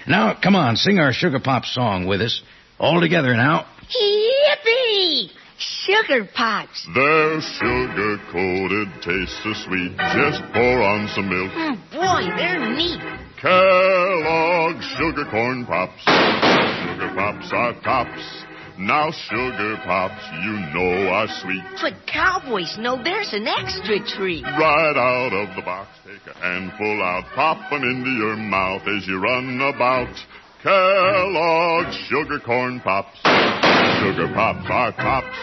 Now, come on, sing our Sugar Pop song with us. All together now. Yippee! Sugar Pops. They're sugar-coated, taste so sweet. Just pour on some milk. Boy, they're neat. Kellogg's Sugar Corn Pops. Sugar Pops are tops. Now Sugar Pops, you know are sweet. But cowboys know there's an extra treat. Right out of the box, take a handful out, pop 'em into your mouth as you run about. Kellogg's Sugar Corn Pops. Sugar Pops are tops.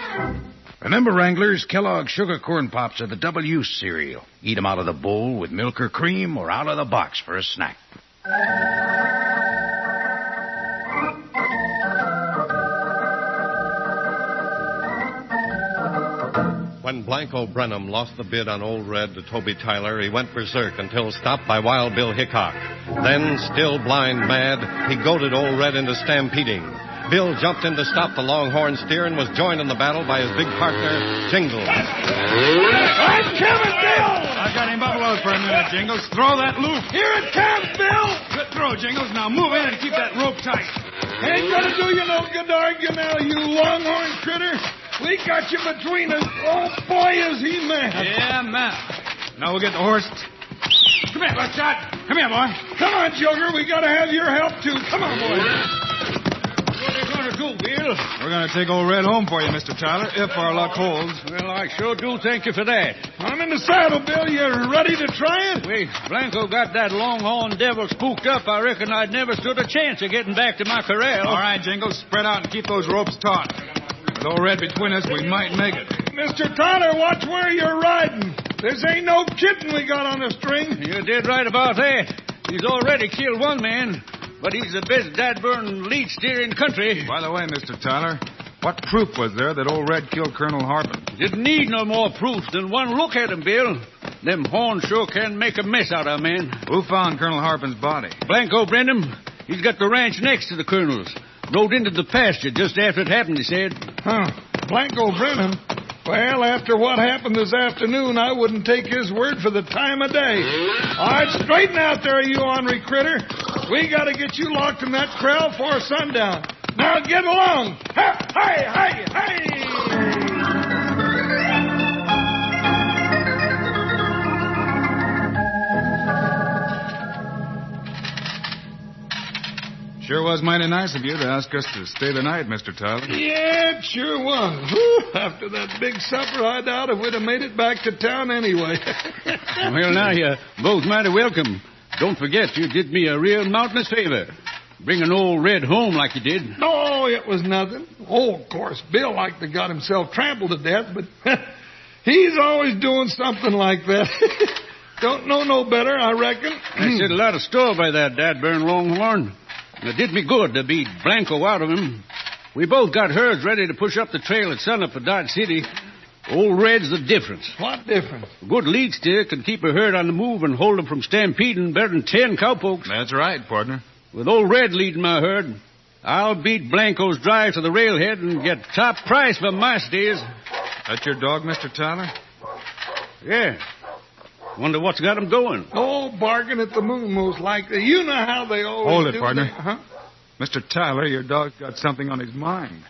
Remember, Wranglers, Kellogg's Sugar Corn Pops are the double-use cereal. Eat 'em out of the bowl with milk or cream or out of the box for a snack. When Blanco Brennan lost the bid on Old Red to Toby Tyler, he went berserk until stopped by Wild Bill Hickok. Then, still blind mad, he goaded Old Red into stampeding. Bill jumped in to stop the longhorn steer and was joined in the battle by his big partner, Jingles. I'm coming, Bill! I got him buffaloed for a minute, Jingles. Throw that loop. Here it comes, Bill! throw, Jingles. Now move in and keep that rope tight. Ain't gonna do you no good to argue now, you longhorn critter. We got you between us. Oh, boy, is he mad. Yeah, man. Now we'll get the horse. Come here, Buckshot. Come here, boy. Come on, Joker. We gotta have your help, too. Come on, boy. What are you going to do, Bill? We're going to take old Red home for you, Mr. Tyler, if our luck holds. Well, I sure do thank you for that. I'm in the saddle, Bill. You ready to try it? Wait, Blanco got that longhorn devil spooked up. I reckon I'd never stood a chance of getting back to my corral. All right, Jingles, spread out and keep those ropes taut. With old Red between us, we might make it. Mr. Tyler, watch where you're riding. This ain't no kitten we got on the string. You did right about that. He's already killed one man. But he's the best dad-burn lead steer in the country. By the way, Mr. Tyler, what proof was there that old Red killed Colonel Harpin? Didn't need no more proof than one look at him, Bill. Them horns sure can make a mess out of a man. Who found Colonel Harpin's body? Blanco Brenham. He's got the ranch next to the Colonel's. Rode into the pasture just after it happened, he said. Huh. Blanco Brenham? Well, after what happened this afternoon, I wouldn't take his word for the time of day. All right, straighten out there, you ornery critter. We got to get you locked in that corral before sundown. Now get along. Hey, hey, hey! Sure was mighty nice of you to ask us to stay the night, Mr. Tyler. Yeah, it sure was. Whew, after that big supper, I doubt if we'd have made it back to town anyway. Well, now, you're both mighty welcome. Don't forget, you did me a real mountainous favor. Bringing old Red home like you did. No, it was nothing. Oh, of course, Bill liked to got himself trampled to death, but he's always doing something like that. Don't know no better, I reckon. I set a lot of store by that dad-burn longhorn. It did me good to beat Blanco out of him. We both got herds ready to push up the trail at sunup for Dodge City. Old Red's the difference. What difference? A good lead steer can keep a herd on the move and hold them from stampeding better than 10 cowpokes. That's right, partner. With old Red leading my herd, I'll beat Blanco's drive to the railhead and get top price for my steers. That's your dog, Mr. Tyler? Yeah. Wonder what's got him going. Oh, bargain at the moon, most likely. You know how they always Hold it, do. partner. Huh? Mr. Tyler, your dog's got something on his mind.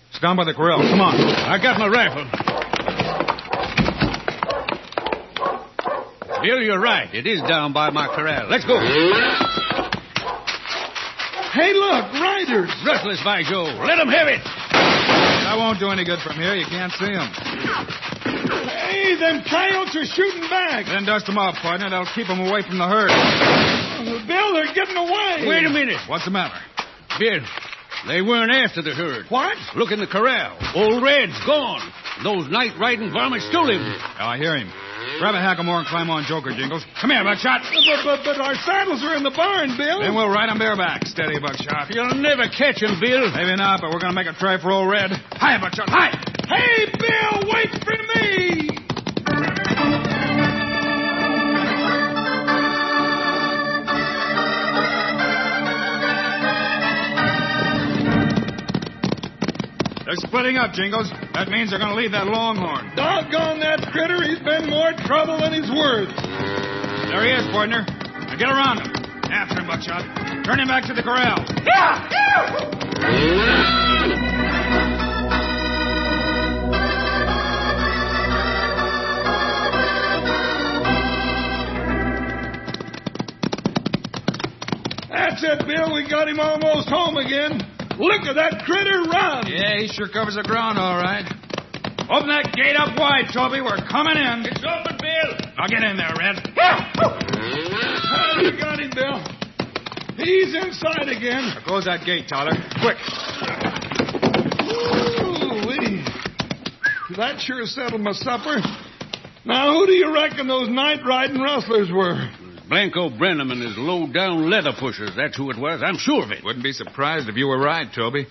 It's down by the corral. Come on. I got my rifle. Bill, you're right. It is down by my corral. Let's go. Hey, look, riders. Rustless, by Joe. Let them have it. That won't do any good from here. You can't see them. Hey, them coyotes are shooting back. Then dust them off, partner. That'll keep them away from the herd. Bill, they're getting away. Wait a minute. What's the matter? Bill, they weren't after the herd. What? Look in the corral. Old Red's gone. Those night-riding varmints stole him. I hear him. Grab a hackamore and climb on Joker, Jingles. Come here, Buckshot. But our saddles are in the barn, Bill. Then we'll ride him bareback. Steady, Buckshot. You'll never catch him, Bill. Maybe not, but we're going to make a try for old Red. Hi, Buckshot. Hi. Hey, Bill, wait for me. They're splitting up, Jingles. That means they're going to leave that longhorn. Doggone that critter. He's been more trouble than he's worth. There he is, partner. Now get around him. After him, Buckshot. Turn him back to the corral. That's it, Bill. We got him almost home again. Look at that critter run. Yeah, he sure covers the ground all right. Open that gate up wide, Toby. We're coming in. It's open, Bill. Now get in there, Red. You got him, Bill. He's inside again. Now close that gate, Tyler. Quick. Ooh-wee. That sure settled my supper. Now, who do you reckon those night-riding rustlers were? Blanco Brenham and his low-down leather pushers. That's who it was. I'm sure of it. Wouldn't be surprised if you were right, Toby.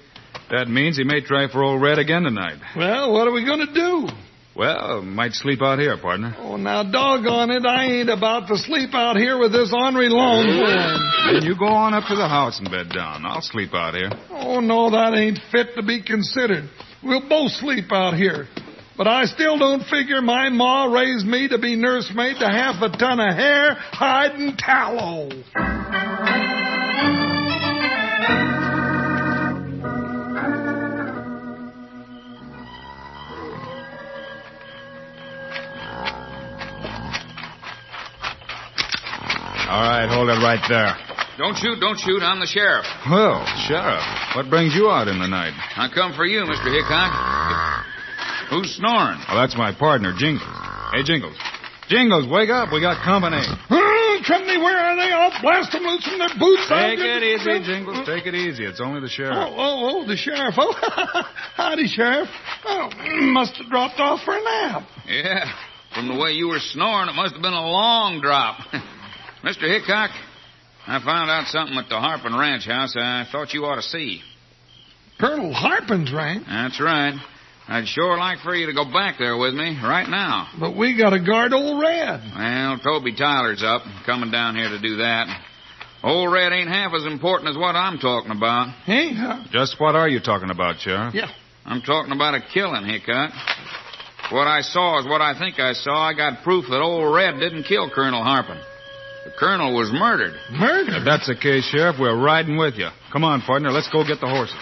That means he may try for old Red again tonight. Well, what are we going to do? Well, might sleep out here, partner. Oh, now, doggone it, I ain't about to sleep out here with this ornery longhorn. Then you go on up to the house and bed down. I'll sleep out here. Oh, no, that ain't fit to be considered. We'll both sleep out here. But I still don't figure my ma raised me to be nursemaid to half a ton of hair, hide, and tallow. All right, hold it right there. Don't shoot. I'm the sheriff. Well, Sheriff, what brings you out in the night? I come for you, Mr. Hickok. Who's snoring? Well, that's my partner, Jingles. Hey, Jingles. Jingles, wake up. We got company. Company, where are they? I'll blast them loose from their boots. Take it easy, Jingles. Take it easy. It's only the sheriff. Oh, the sheriff. Oh, howdy, Sheriff. Oh, must have dropped off for a nap. Yeah, from the way you were snoring, it must have been a long drop. Mr. Hickok, I found out something at the Harpin Ranch house I thought you ought to see. Colonel Harpin's ranch? That's right. I'd sure like for you to go back there with me right now. But we got to guard Old Red. Well, Toby Tyler's up, coming down here to do that. Old Red ain't half as important as what I'm talking about. Hey? Just what are you talking about, Sheriff? Yeah. I'm talking about a killing, Hickok. What I saw is what I think I saw. I got proof that Old Red didn't kill Colonel Harpin. The colonel was murdered. Murdered? If that's the case, Sheriff, we're riding with you. Come on, partner, let's go get the horses.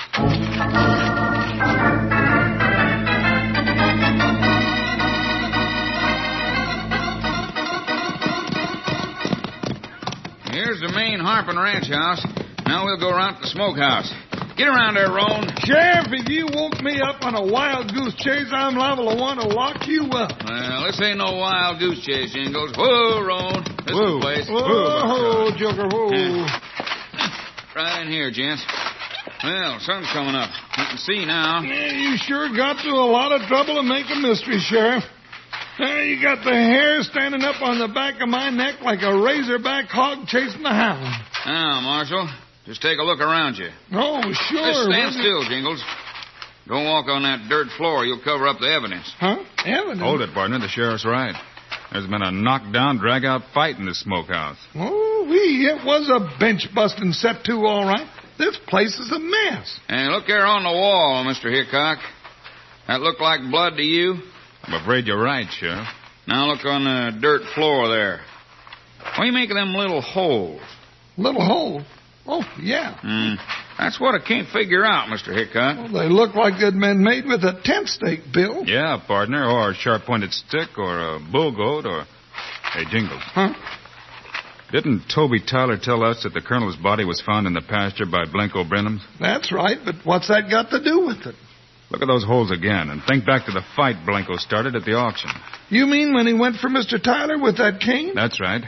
Here's the main Harpin Ranch house. Now we'll go around to the smokehouse. Get around there, Roan. Sheriff, if you woke me up on a wild goose chase, I'm liable to want to lock you up. Well, this ain't no wild goose chase, Jingles. Whoa, Roan. This is the place. Whoa, Joker, whoa. Right in here, gents. Well, sun's coming up. You can see now. Yeah, you sure got through a lot of trouble to make a mystery, Sheriff. You got the hair standing up on the back of my neck like a razorback hog chasing a hound. Now, Marshal, just take a look around you. Oh, sure. Just stand still, Jingles. Don't walk on that dirt floor. You'll cover up the evidence. Huh? Evidence? Hold it, partner. The sheriff's right. There's been a knockdown, drag-out fight in this smokehouse. Oh, it was a bench-busting set, too, all right. This place is a mess. Hey, look there on the wall, Mr. Hickok. That look like blood to you? I'm afraid you're right, Sheriff. Now look on the dirt floor there. What do you make of them little holes? Little holes? Oh, yeah. That's what I can't figure out, Mr. Hickok. Well, they look like they'd been made with a tent stake, Bill. Yeah, partner, or a sharp-pointed stick, or a bull goat, or... Hey, Jingles. Huh? Didn't Toby Tyler tell us that the colonel's body was found in the pasture by Blanco Brenham's? That's right, but what's that got to do with it? Look at those holes again, and think back to the fight Blanco started at the auction. You mean when he went for Mr. Tyler with that cane? That's right.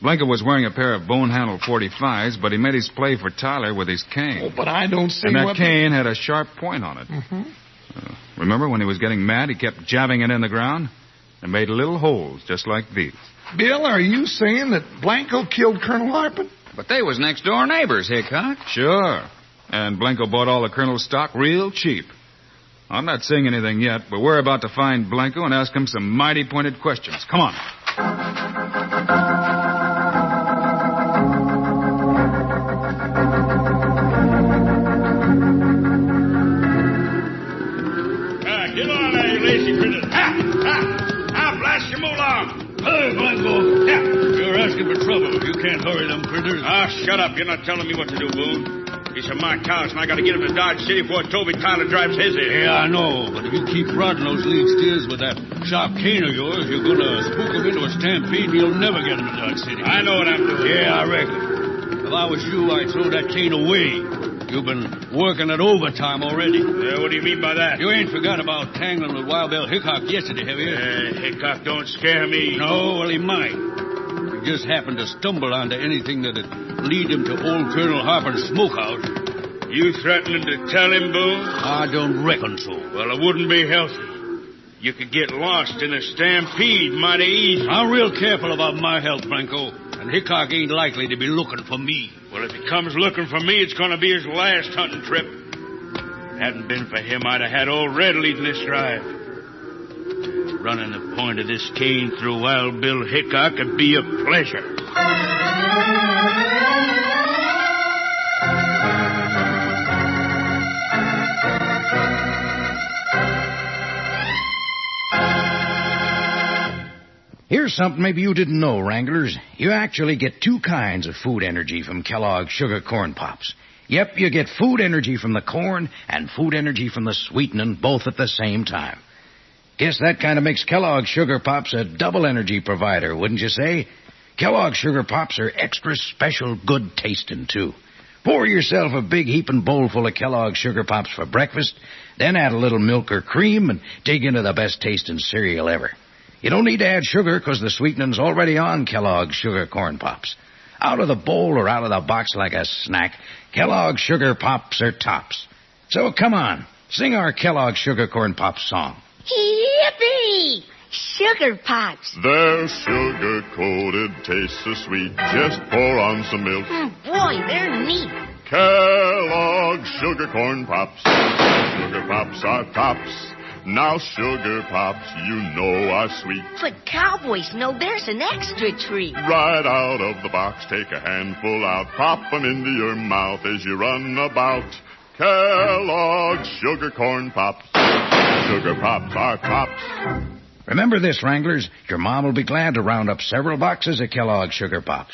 Blanco was wearing a pair of bone-handled .45s, but he made his play for Tyler with his cane. Oh, but I don't see And that cane had a sharp point on it. Remember when he was getting mad, he kept jabbing it in the ground and made little holes just like these. Bill, are you saying that Blanco killed Colonel Harpin? But they was next-door neighbors, Hickok. Sure. And Blanco bought all the colonel's stock real cheap. I'm not saying anything yet, but we're about to find Blanco and ask him some mighty pointed questions. Come on. Get on there, you lazy critters. I'll blast your moolah. Hey, Blanco. You're asking for trouble. You can't hurry them critters. Shut up. You're not telling me what to do, Boone. These are my cows, and I got to get them to Dodge City before Toby Tyler drives his in. Yeah, I know, but if you keep prodding those lead steers with that sharp cane of yours, you're going to spook them into a stampede, and you'll never get them to Dodge City. I know what I'm doing. Yeah, I reckon. If I was you, I'd throw that cane away. You've been working at overtime already. What do you mean by that? You ain't forgot about tangling with Wild Bill Hickok yesterday, have you? Hickok don't scare me. No, well, he might. He just happened to stumble onto anything that'd lead him to old Colonel Harpin's smokehouse. You threatening to tell him, Boone? I don't reckon so. Well, it wouldn't be healthy. You could get lost in a stampede mighty easy. I'm real careful about my health, Blanco. And Hickok ain't likely to be looking for me. Well, if he comes looking for me, it's going to be his last hunting trip. Hadn't been for him, I'd have had Old Red leading this drive. Running the point of this cane through Wild Bill Hickok would be a pleasure. Here's something maybe you didn't know, Wranglers. You actually get two kinds of food energy from Kellogg's Sugar Corn Pops. Yep, you get food energy from the corn and food energy from the sweetening both at the same time. Guess that kind of makes Kellogg's Sugar Pops a double energy provider, wouldn't you say? Kellogg's Sugar Pops are extra special good tasting, too. Pour yourself a big heaping bowl full of Kellogg's Sugar Pops for breakfast, then add a little milk or cream and dig into the best tasting cereal ever. You don't need to add sugar because the sweetening's already on Kellogg's Sugar Corn Pops. Out of the bowl or out of the box like a snack, Kellogg's Sugar Pops are tops. So come on, sing our Kellogg's Sugar Corn Pops song. Yippee! Sugar Pops. They're sugar-coated, taste so sweet. Just pour on some milk. Boy, they're neat. Kellogg's Sugar Corn Pops. Sugar Pops are tops. Now Sugar Pops, you know are sweet. But cowboys know there's an extra treat. Right out of the box, take a handful out. Pop 'em into your mouth as you run about. Kellogg's Sugar Corn Pops. Sugar Pops are tops. Remember this, Wranglers. Your mom will be glad to round up several boxes of Kellogg's Sugar Pops.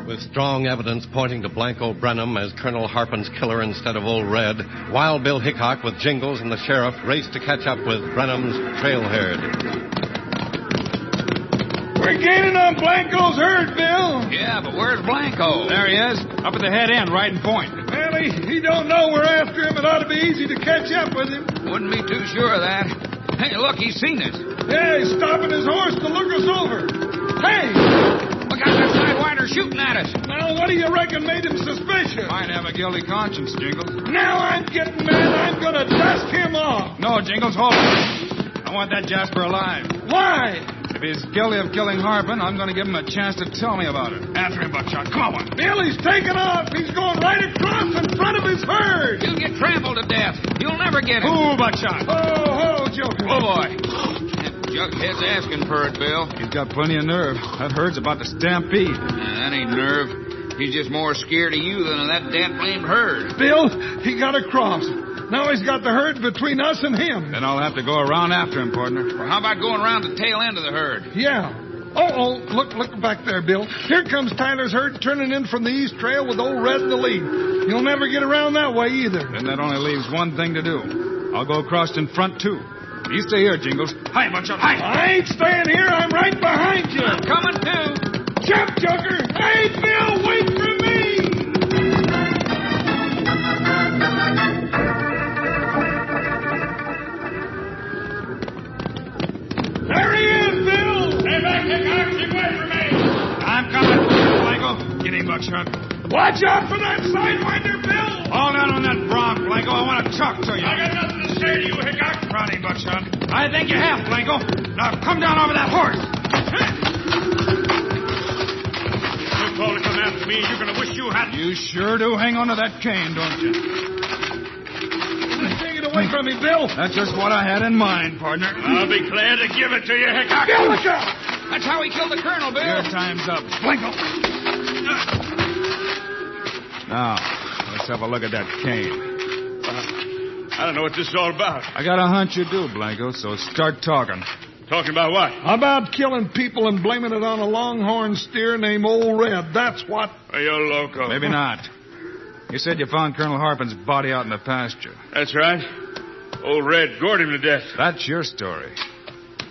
With strong evidence pointing to Blanco Brenham as Colonel Harpin's killer instead of Old Red, Wild Bill Hickok with Jingles and the sheriff raced to catch up with Brenham's trail herd. We're gaining on Blanco's herd, Bill. Yeah, but where's Blanco? There he is, up at the head end, right in point. Well, he don't know we're after him. It ought to be easy to catch up with him. Wouldn't be too sure of that. Hey, look, he's seen us. Yeah, he's stopping his horse to look us over. Hey! Look out, that sidewinder shooting at us. Well, what do you reckon made him suspicious? Might have a guilty conscience, Jingles. Now I'm getting mad. I'm going to dust him off. No, Jingles, hold it. I want that Jasper alive. Why? If he's guilty of killing Harpin, I'm going to give him a chance to tell me about it. After him, Buckshot. Come on. Bill, he's taking off. He's going right across in front of his herd. You'll get trampled to death. You'll never get him. Ooh, Buckshot. Oh, Joker. Oh, boy. That jughead's asking for it, Bill. He's got plenty of nerve. That herd's about to stampede. That ain't nerve. He's just more scared of you than of that damn-blamed herd. Bill, he got across. Now he's got the herd between us and him. Then I'll have to go around after him, partner. Well, how about going around the tail end of the herd? Yeah. Oh, look back there, Bill. Here comes Tyler's herd turning in from the east trail with Old Red in the lead. He'll never get around that way either. Then that only leaves one thing to do. I'll go across in front, too. You stay here, Jingles. Hi, Buckshot, hi. I ain't staying here. I'm right behind you. I'm coming, too. Jump, Joker. Hey, Bill, wait for me. There he is, Bill. Stay back, Hickok. Keep away from me. I'm coming. Blanco, get him, Buckshot. Watch out for that sidewinder, Bill. Hold down on that bronc, Blanco. I want to talk to you. I got nothing to say to you, Hickok. Proud of him, Buckshot. I think you have, Blanco. Now come down over that horse. You're called to come after me. You're going to wish you hadn't. You sure do hang on to that cane, don't you? Take it away from me, Bill. That's just what I had in mind, partner. I'll be glad to give it to you, Hickok. Bill, look out. That's how he killed the colonel, Bill. Your time's up. Blanco. Now, let's have a look at that cane. I don't know what this is all about. I got a hunch you do, Blanco, so start talking. Talking about what? About killing people and blaming it on a longhorn steer named Old Red. That's what. Are you loco? Maybe not. You said you found Colonel Harpin's body out in the pasture. That's right. Old Red gored him to death. That's your story.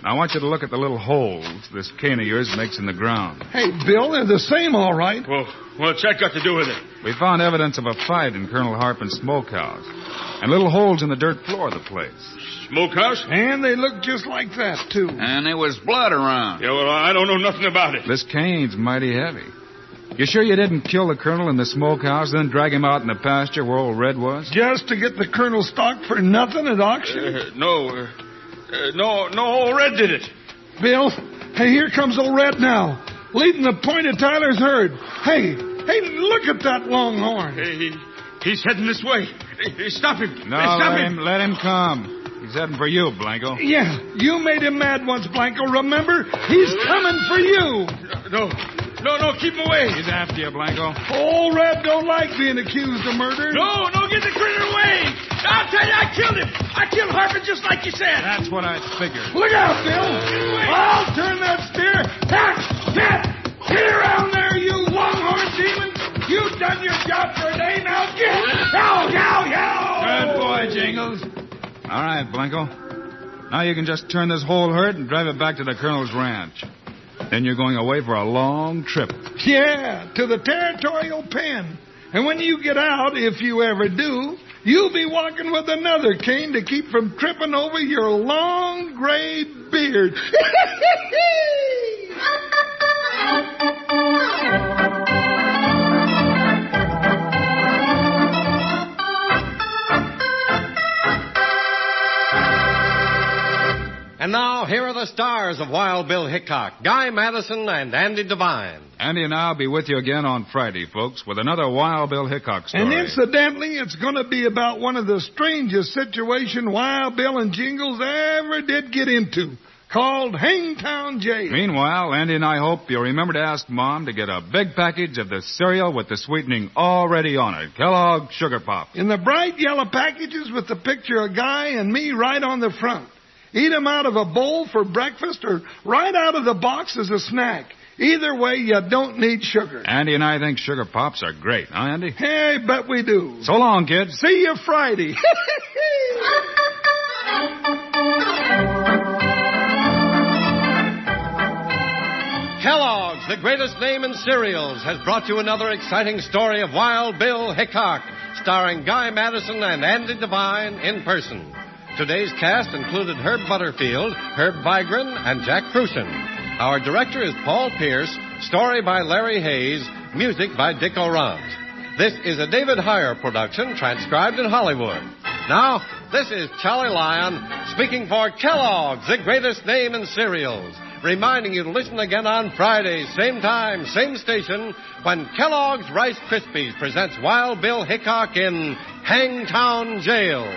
Now, I want you to look at the little holes this cane of yours makes in the ground. Hey, Bill, they're the same, all right. Well, what's that got to do with it? We found evidence of a fight in Colonel Harpin's smokehouse. And little holes in the dirt floor of the place. Smokehouse? And they look just like that, too. And there was blood around. Yeah, well, I don't know nothing about it. This cane's mighty heavy. You sure you didn't kill the colonel in the smokehouse, then drag him out in the pasture where Old Red was? Just to get the colonel's stock for nothing at auction? No, Old Red did it. Bill, hey, here comes Old Red now, leading the point of Tyler's herd. Hey, look at that longhorn. Hey, he's heading this way. Hey, stop him. No, stop him. Let him come. He's heading for you, Blanco. Yeah, you made him mad once, Blanco, remember? He's coming for you. No, keep him away. He's after you, Blanco. Old Red don't like being accused of murder. No, get the critter away. I'll tell you, I killed him. I killed Harpin just like you said. That's what I figured. Look out, Bill. I'll turn that steer. Get around there, you longhorn demon. You've done your job for a day, now get. Yow. Good boy, Jingles. right, Blanco. Now you can just turn this whole herd and drive it back to the Colonel's ranch. Then you're going away for a long trip. Yeah, to the territorial pen. And when you get out, if you ever do, you'll be walking with another cane to keep from tripping over your long gray beard. And now, here are the stars of Wild Bill Hickok, Guy Madison and Andy Devine. Andy and I'll be with you again on Friday, folks, with another Wild Bill Hickok story. And incidentally, it's going to be about one of the strangest situations Wild Bill and Jingles ever did get into, called Hangtown Jail. Meanwhile, Andy and I hope you'll remember to ask Mom to get a big package of the cereal with the sweetening already on it, Kellogg's Sugar Pops. In the bright yellow packages with the picture of Guy and me right on the front. Eat them out of a bowl for breakfast or right out of the box as a snack. Either way, you don't need sugar. Andy and I think Sugar Pops are great, huh, Andy? Hey, bet we do. So long, kids. See you Friday. Kellogg's, the greatest name in cereals, has brought you another exciting story of Wild Bill Hickok, starring Guy Madison and Andy Devine in person. Today's cast included Herb Butterfield, Herb Vigran, and Jack Crucian. Our director is Paul Pierce, story by Larry Hayes, music by Dick Orant. This is a David Heyer production, transcribed in Hollywood. Now, this is Charlie Lyon, speaking for Kellogg's, the greatest name in cereals, reminding you to listen again on Friday, same time, same station, when Kellogg's Rice Krispies presents Wild Bill Hickok in Hangtown Jail.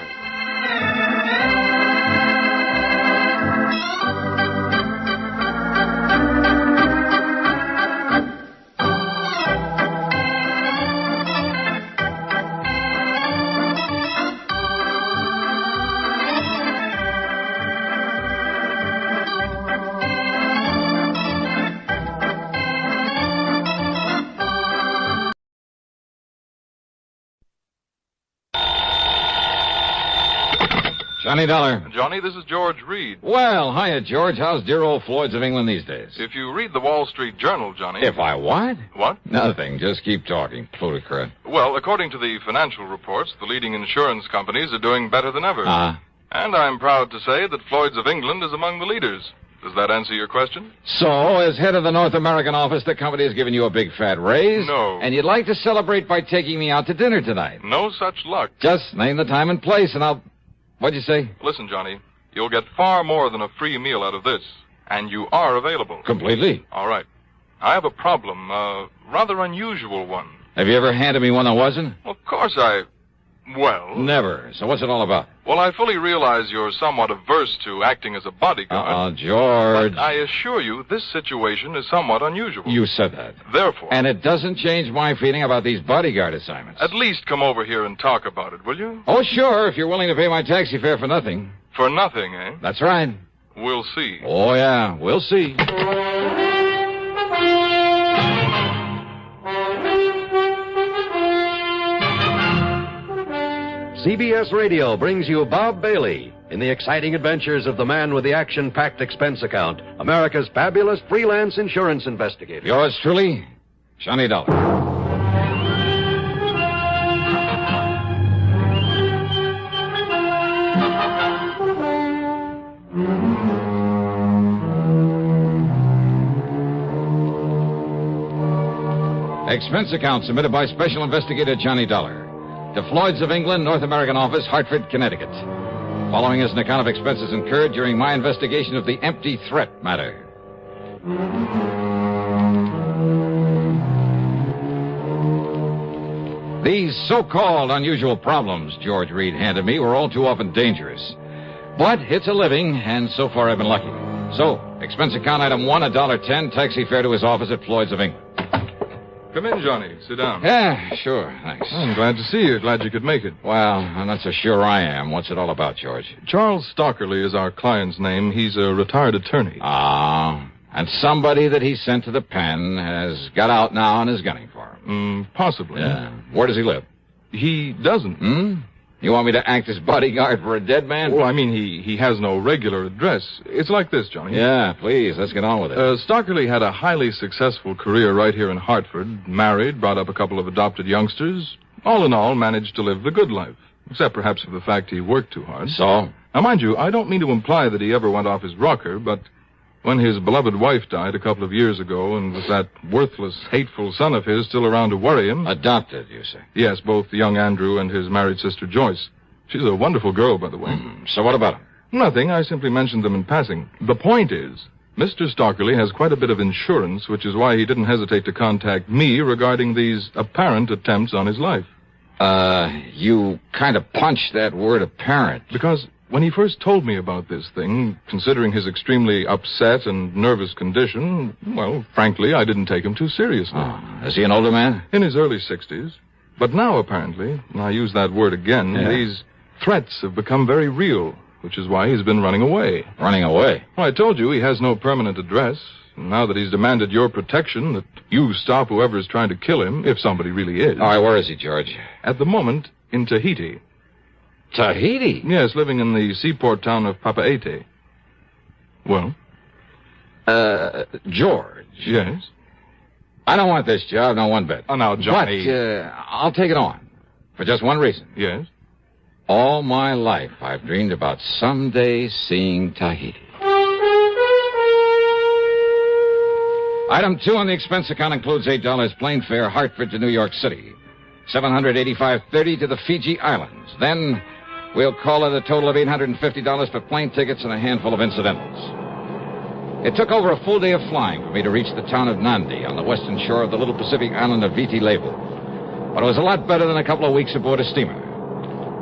Johnny Dollar. Johnny, this is George Reed. Well, hiya, George. How's dear old Floyd's of England these days? If you read the Wall Street Journal, Johnny... If I what? What? Nothing. Just keep talking. Plutocrat. Well, according to the financial reports, the leading insurance companies are doing better than ever. And I'm proud to say that Floyd's of England is among the leaders. Does that answer your question? So, as head of the North American office, the company has given you a big fat raise? No. And you'd like to celebrate by taking me out to dinner tonight? No such luck. Just name the time and place, and I'll... What'd you say? Listen, Johnny, you'll get far more than a free meal out of this. And you are available. Completely. All right. I have a problem, a rather unusual one. Have you ever handed me one that wasn't? Of course Well... Never. So what's it all about? Well, I fully realize you're somewhat averse to acting as a bodyguard. George. But I assure you, this situation is somewhat unusual. You said that. Therefore... And it doesn't change my feeling about these bodyguard assignments. At least come over here and talk about it, will you? Oh, sure, if you're willing to pay my taxi fare for nothing. For nothing, eh? That's right. We'll see. Oh, yeah, we'll see. CBS Radio brings you Bob Bailey in the exciting adventures of the man with the action-packed expense account, America's fabulous freelance insurance investigator. Yours truly, Johnny Dollar. Expense account submitted by Special Investigator Johnny Dollar. To Floyd's of England, North American Office, Hartford, Connecticut. Following is an account of expenses incurred during my investigation of the empty threat matter. These so-called unusual problems George Reed handed me were all too often dangerous. But it's a living, and so far I've been lucky. So, expense account item 1, $1.10, taxi fare to his office at Floyd's of England. Come in, Johnny. Sit down. Yeah, sure. Thanks. I'm glad to see you. Glad you could make it. Well, I'm not so sure I am. What's it all about, George? Charles Stockerly is our client's name. He's a retired attorney. And somebody that he sent to the pen has got out now and is gunning for him. Possibly. Yeah. Where does he live? He doesn't. You want me to act as bodyguard for a dead man? Well, I mean, he has no regular address. It's like this, Johnny. Yeah, please, let's get on with it. Stockerly had a highly successful career right here in Hartford. Married, brought up a couple of adopted youngsters. All in all, managed to live the good life. Except perhaps for the fact he worked too hard. So? Now, mind you, I don't mean to imply that he ever went off his rocker, but when his beloved wife died a couple of years ago, and with that worthless, hateful son of his still around to worry him... Adopted, you say? Yes, both young Andrew and his married sister Joyce. She's a wonderful girl, by the way. So what about him? Nothing. I simply mentioned them in passing. The point is, Mr. Stockerly has quite a bit of insurance, which is why he didn't hesitate to contact me regarding these apparent attempts on his life. You kind of punched that word apparent. Because when he first told me about this thing, considering his extremely upset and nervous condition, well, frankly, I didn't take him too seriously. Oh, is he an older man? In his early 60s. But now, apparently, and I use that word again, these threats have become very real, which is why he's been running away. Running away? Well, I told you he has no permanent address. And now that he's demanded your protection, that you stop whoever is trying to kill him, if somebody really is. All right, where is he, George? At the moment, in Tahiti. Tahiti? Yes, living in the seaport town of Papeete. Well? George. Yes? I don't want this job, not one bit. Oh, now, Johnny. But, I'll take it on. For just one reason. Yes? All my life, I've dreamed about someday seeing Tahiti. Item 2 on the expense account includes $8 plane fare, Hartford to New York City. $785.30 to the Fiji Islands. Then we'll call it a total of $850 for plane tickets and a handful of incidentals. It took over a full day of flying for me to reach the town of Nandi on the western shore of the little Pacific island of Viti Levu. But it was a lot better than a couple of weeks aboard a steamer.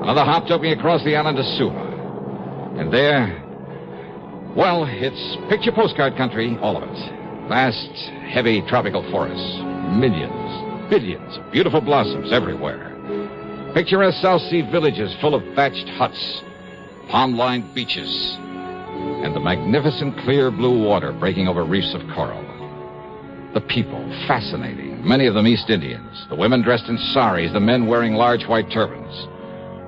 Another hop took me across the island to Suva. And there, well, it's picture postcard country, all of it. Vast, heavy tropical forests. Millions, billions of beautiful blossoms everywhere. Picturesque South Sea villages full of thatched huts, palm-lined beaches, and the magnificent clear blue water breaking over reefs of coral. The people, fascinating, many of them East Indians. The women dressed in saris, the men wearing large white turbans.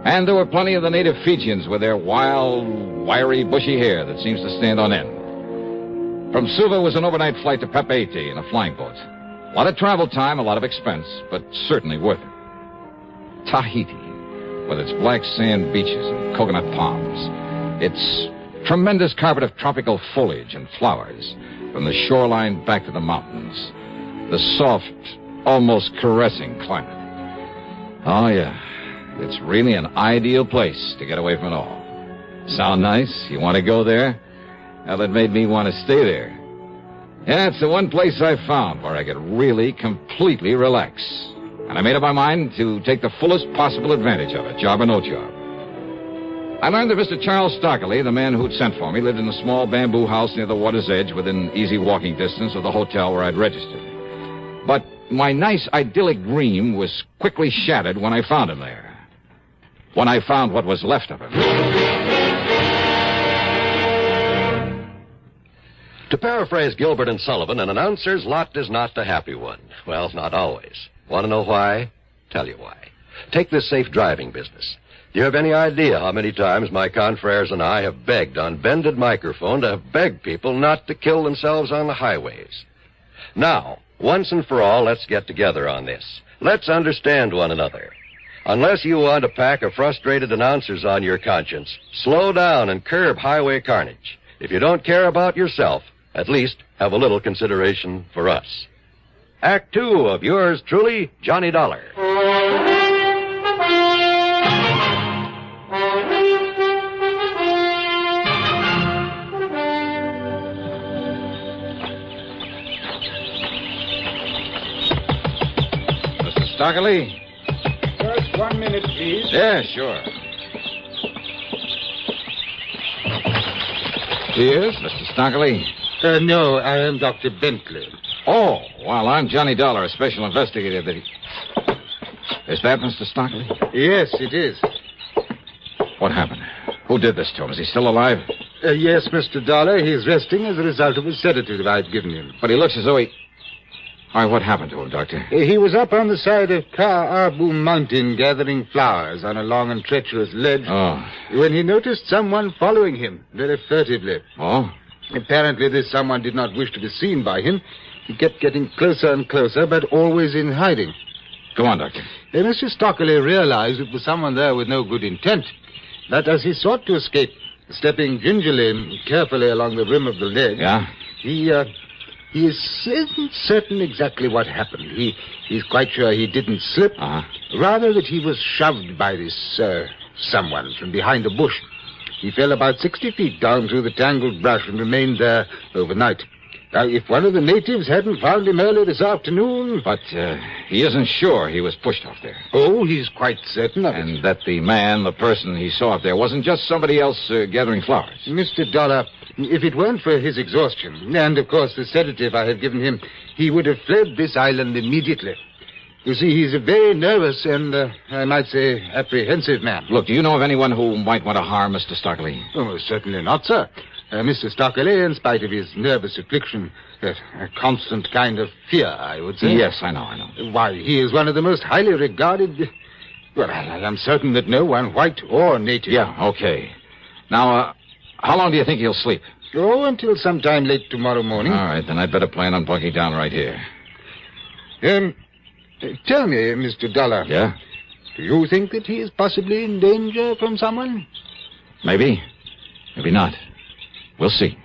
And there were plenty of the native Fijians with their wild, wiry, bushy hair that seems to stand on end. From Suva was an overnight flight to Papeete in a flying boat. A lot of travel time, a lot of expense, but certainly worth it. Tahiti, with its black sand beaches and coconut palms. Its tremendous carpet of tropical foliage and flowers, from the shoreline back to the mountains. The soft, almost caressing climate. Oh, yeah. It's really an ideal place to get away from it all. Sound nice? You want to go there? Well, it made me want to stay there. Yeah, it's the one place I found where I could really, completely relax. And I made up my mind to take the fullest possible advantage of it, job or no job. I learned that Mr. Charles Stockerly, the man who'd sent for me, lived in a small bamboo house near the water's edge within easy walking distance of the hotel where I'd registered. But my nice, idyllic dream was quickly shattered when I found him there. When I found what was left of him. To paraphrase Gilbert and Sullivan, an announcer's lot is not a happy one. Well, not always. Want to know why? Tell you why. Take this safe driving business. Do you have any idea how many times my confreres and I have begged on bended microphone to have begged people not to kill themselves on the highways? Now, once and for all, let's get together on this. Let's understand one another. Unless you want a pack of frustrated announcers on your conscience, slow down and curb highway carnage. If you don't care about yourself, at least have a little consideration for us. Act 2 of yours truly, Johnny Dollar. Mr. Stockerly? Just 1 minute, please. Yeah, sure. Yes, Mr. Stockerly? No, I am Dr. Bentley. Oh, well, I'm Johnny Dollar, a special investigator that Is that Mr. Stockerly? Yes, it is. What happened? Who did this to him? Is he still alive? Yes, Mr. Dollar. He is resting as a result of a sedative I've given him. But he looks as though he... All right, what happened to him, Doctor? He was up on the side of Ka Arbu Mountain gathering flowers on a long and treacherous ledge when he noticed someone following him very furtively. Oh? Apparently this someone did not wish to be seen by him. He kept getting closer and closer, but always in hiding. Go on, Doctor. Mr. Stockley realized it was someone there with no good intent. But as he sought to escape, stepping gingerly and carefully along the rim of the ledge... Yeah? He isn't certain exactly what happened. He's quite sure he didn't slip. Rather that he was shoved by this, someone from behind a bush. He fell about 60 feet down through the tangled brush and remained there overnight. Now, if one of the natives hadn't found him early this afternoon... But he isn't sure he was pushed off there. Oh, he's quite certain of it. And that the person he saw up there, wasn't just somebody else gathering flowers. Mr. Dollar, if it weren't for his exhaustion, and, of course, the sedative I have given him, he would have fled this island immediately. You see, he's a very nervous and, I might say, apprehensive man. Look, do you know of anyone who might want to harm Mr. Stockley? Oh, certainly not, sir. Mr. Stockley, in spite of his nervous affliction, a constant kind of fear, I would say. Yes, I know. Why, he is one of the most highly regarded... Well, I am certain that no one, white or native... Yeah, okay. Now, how long do you think he'll sleep? Oh, until sometime late tomorrow morning. All right, then I'd better plan on bunking down right here. Tell me, Mr. Dollar. Yeah? Do you think that he is possibly in danger from someone? Maybe. Maybe not. We'll see.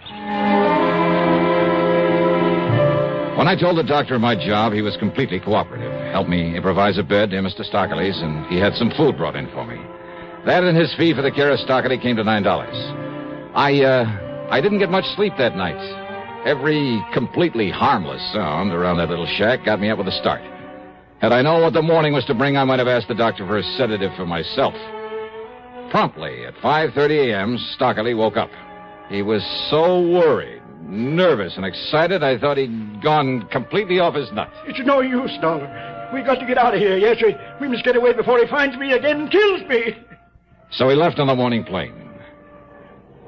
When I told the doctor of my job, he was completely cooperative. Helped me improvise a bed near Mr. Stockley's, and he had some food brought in for me. That and his fee for the care of Stockley came to $9. I didn't get much sleep that night. Every completely harmless sound around that little shack got me up with a start. Had I known what the morning was to bring, I might have asked the doctor for a sedative for myself. Promptly at 5:30 a.m., Stockley woke up. He was so worried, nervous, and excited, I thought he'd gone completely off his nut. It's no use, Dollar. We got to get out of here, yes? We must get away before he finds me again and kills me. So he left on the morning plane.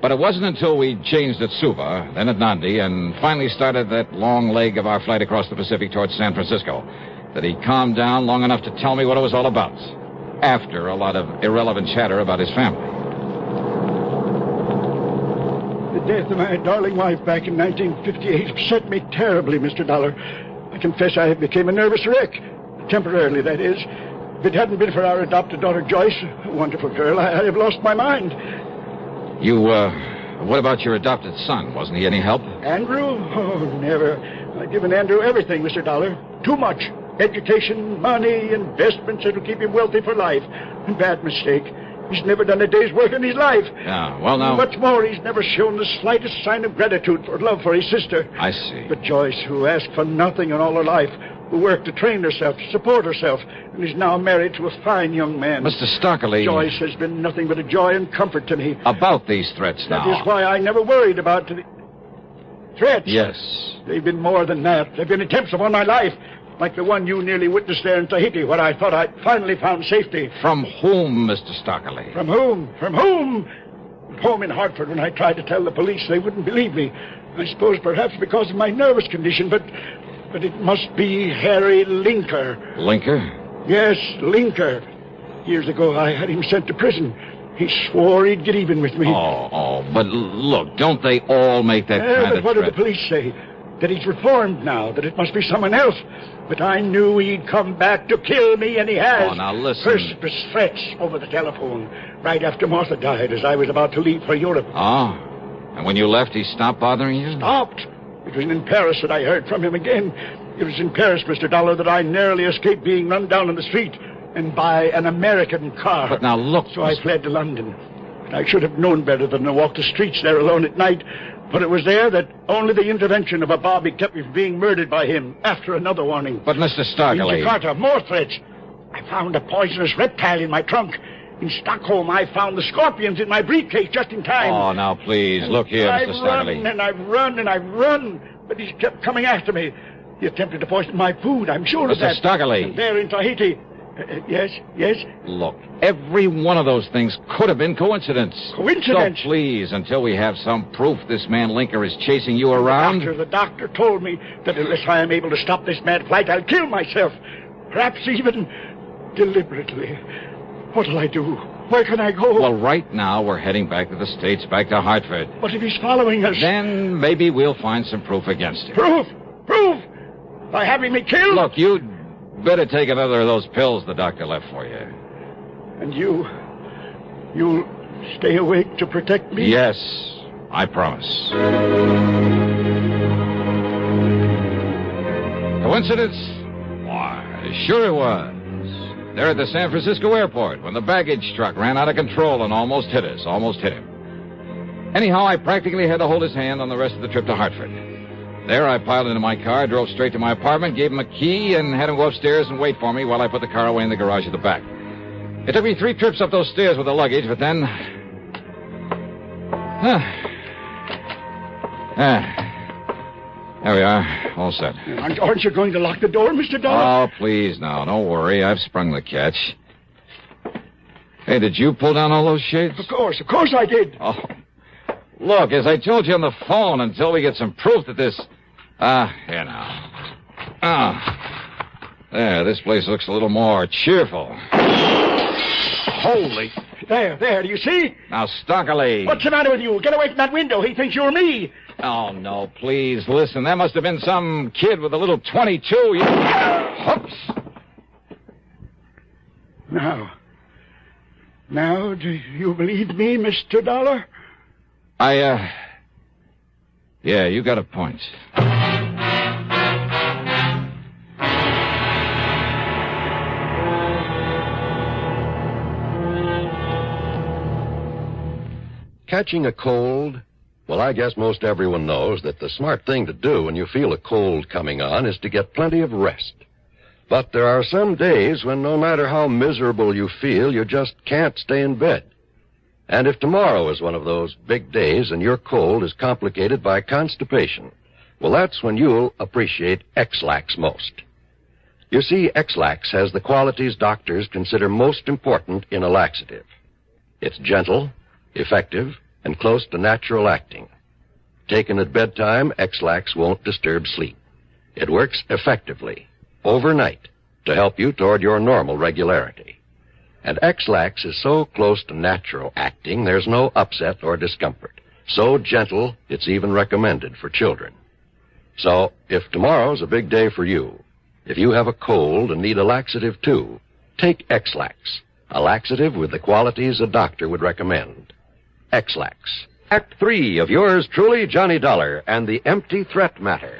But it wasn't until we changed at Suva, then at Nandi, and finally started that long leg of our flight across the Pacific towards San Francisco that he calmed down long enough to tell me what it was all about, after a lot of irrelevant chatter about his family. The death of my darling wife back in 1958 upset me terribly, Mr. Dollar. I confess I became a nervous wreck. Temporarily, that is. If it hadn't been for our adopted daughter, Joyce, a wonderful girl, I'd have lost my mind. What about your adopted son? Wasn't he any help? Andrew? Oh, never. I've given Andrew everything, Mr. Dollar. Too much. Education, money, investments that'll keep him wealthy for life. Bad mistake. He's never done a day's work in his life. Yeah, well, now... What's more, he's never shown the slightest sign of gratitude for love for his sister. I see. But Joyce, who asked for nothing in all her life, who worked to train herself, to support herself, and is now married to a fine young man. Mr. Stockley... Joyce has been nothing but a joy and comfort to me. About these threats now... That is why I never worried about the... Threats? Yes. They've been more than that. They've been attempts upon my life. Like the one you nearly witnessed there in Tahiti, where I thought I'd finally found safety. From whom, Mr. Stockley? From whom? From whom? At home in Hartford, when I tried to tell the police, they wouldn't believe me. I suppose perhaps because of my nervous condition, but it must be Harry Linker. Linker? Yes, Linker. Years ago, I had him sent to prison. He swore he'd get even with me. But look, don't they all make that kind of threat? But what did the police say? That he's reformed now, that it must be someone else. But I knew he'd come back to kill me, and he has. Oh, now listen. First was threats over the telephone, right after Martha died, as I was about to leave for Europe. Oh? And when you left, he stopped bothering you? Stopped. It was in Paris that I heard from him again. It was in Paris, Mr. Dollar, that I narrowly escaped being run down in the street and by an American car. But now look... So I fled to London. I should have known better than to walk the streets there alone at night. But it was there that only the intervention of a bobby kept me from being murdered by him after another warning. But, Mr. Stockley... In Jakarta, more threats. I found a poisonous reptile in my trunk. In Stockholm, I found the scorpions in my briefcase just in time. Oh, now, please, look here, Mr. Stockley. I've run, but he's kept coming after me. He attempted to poison my food, I'm sure of that. Mr. Stockley. And there in Tahiti, Yes, yes. Look, every one of those things could have been coincidence. Coincidence? So please, until we have some proof this man Linker is chasing you around... The doctor told me that unless I am able to stop this mad flight, I'll kill myself. Perhaps even deliberately. What'll I do? Where can I go? Well, right now we're heading back to the States, back to Hartford. But if he's following us... Then maybe we'll find some proof against him. Proof? Proof? By having me killed? Look, you'd better take another of those pills the doctor left for you. And you'll stay awake to protect me? Yes, I promise. Coincidence? Why, sure it was. They're at the San Francisco airport when the baggage truck ran out of control and almost hit us, almost hit him. Anyhow, I practically had to hold his hand on the rest of the trip to Hartford. There, I piled into my car, drove straight to my apartment, gave him a key, and had him go upstairs and wait for me while I put the car away in the garage at the back. It took me 3 trips up those stairs with the luggage, but then... There we are, all set. Aren't you going to lock the door, Mr. Dollar? Oh, please, now, don't worry. I've sprung the catch. Hey, did you pull down all those shades? Of course I did. Oh. Look, as I told you on the phone, until we get some proof that this... here now. There, this place looks a little more cheerful. Holy... There, do you see? Now, Stockley. What's the matter with you? Get away from that window. He thinks you're me. Oh, no, please, listen. That must have been some kid with a little .22. Hoops. Now, do you believe me, Mr. Dollar? Yeah, you got a point. Catching a cold? Well, I guess most everyone knows that the smart thing to do when you feel a cold coming on is to get plenty of rest. But there are some days when no matter how miserable you feel, you just can't stay in bed. And if tomorrow is one of those big days and your cold is complicated by constipation, well, that's when you'll appreciate X-Lax most. You see, X-Lax has the qualities doctors consider most important in a laxative. It's gentle, effective, and close to natural acting. Taken at bedtime, X-Lax won't disturb sleep. It works effectively, overnight, to help you toward your normal regularity. And X-Lax is so close to natural acting, there's no upset or discomfort. So gentle, it's even recommended for children. So, if tomorrow's a big day for you, if you have a cold and need a laxative too, take X-Lax, a laxative with the qualities a doctor would recommend. X-Lax. Act 3 of yours truly, Johnny Dollar, and the Empty Threat Matter.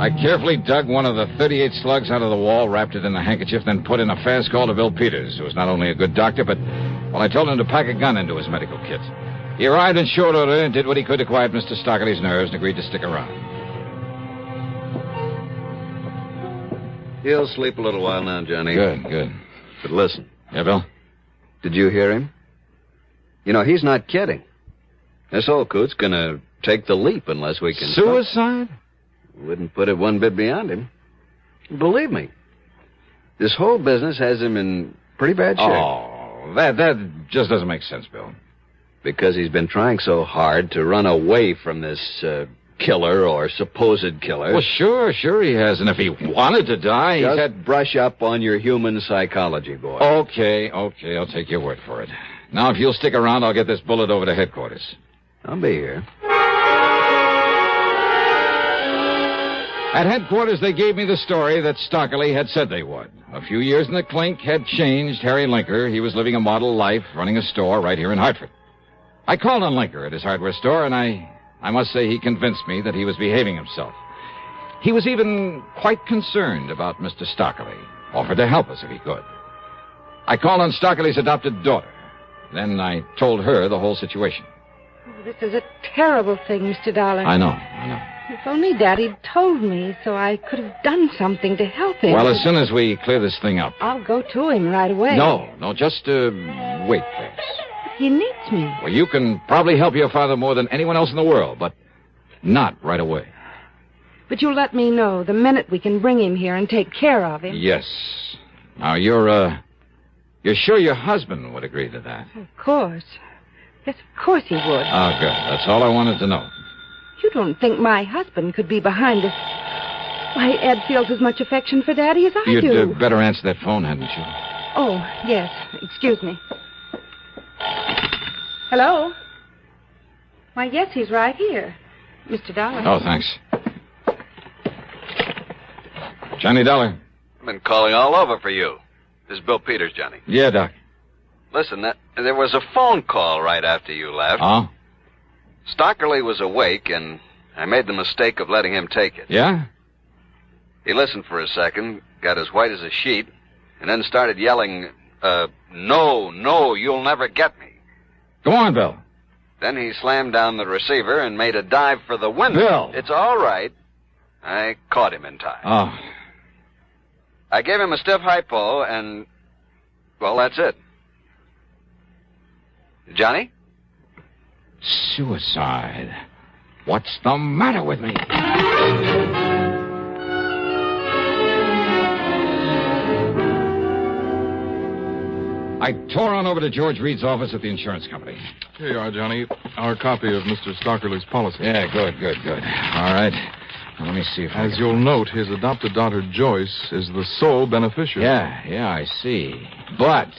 I carefully dug one of the 38 slugs out of the wall, wrapped it in a handkerchief, then put in a fast call to Bill Peters, who was not only a good doctor, but, well, I told him to pack a gun into his medical kit. He arrived in short order and did what he could to quiet Mr. Stockley's nerves and agreed to stick around. He'll sleep a little while now, Johnny. Good. But listen. Yeah, Bill? Did you hear him? You know, he's not kidding. This old coot's gonna take the leap unless we can... Suicide? Wouldn't put it one bit beyond him. Believe me. This whole business has him in pretty bad shape. Oh, that just doesn't make sense, Bill. Because he's been trying so hard to run away from this, killer or supposed killer. Well, sure he has. And if he wanted to die, Just he said... brush up on your human psychology, boy. Okay, I'll take your word for it. Now, if you'll stick around, I'll get this bullet over to headquarters. I'll be here. At headquarters, they gave me the story that Stockley had said they would. A few years in the clink had changed Harry Linker. He was living a model life, running a store right here in Hartford. I called on Linker at his hardware store, and I must say he convinced me that he was behaving himself. He was even quite concerned about Mr. Stockley, offered to help us if he could. I called on Stockley's adopted daughter. Then I told her the whole situation. Oh, this is a terrible thing, Mr. Dollar. I know. If only Daddy'd told me so I could have done something to help him. Well, as soon as we clear this thing up. I'll go to him right away. No, just wait, please. He needs me. Well, you can probably help your father more than anyone else in the world, but Not right away. But you'll let me know the minute we can bring him here and take care of him. Yes. Now, you're sure your husband would agree to that? Of course. Yes, of course he would. Oh, good. That's all I wanted to know. You don't think my husband could be behind this? Why, Ed feels as much affection for Daddy as I do. You'd better answer that phone, hadn't you? Oh, yes. Excuse me. Hello? Why, yes, he's right here. Mr. Dollar. Oh, thanks. Johnny Dollar. I've been calling all over for you. This is Bill Peters, Johnny. Yeah, Doc. Listen, there was a phone call right after you left. Oh? Stockerly was awake, and I made the mistake of letting him take it. Yeah? He listened for a second, got as white as a sheet, and then started yelling, no, you'll never get me. Go on, Bill. Then he slammed down the receiver and made a dive for the window. Bill! It's all right. I caught him in time. Oh. I gave him a stiff hypo, and, well, that's it. Johnny? Suicide. What's the matter with me? I tore on over to George Reed's office at the insurance company. Here you are, Johnny. Our copy of Mr. Stockerly's policy. Yeah, good. All right. Now, let me see if As you'll note, his adopted daughter, Joyce, is the sole beneficiary. Yeah, I see. But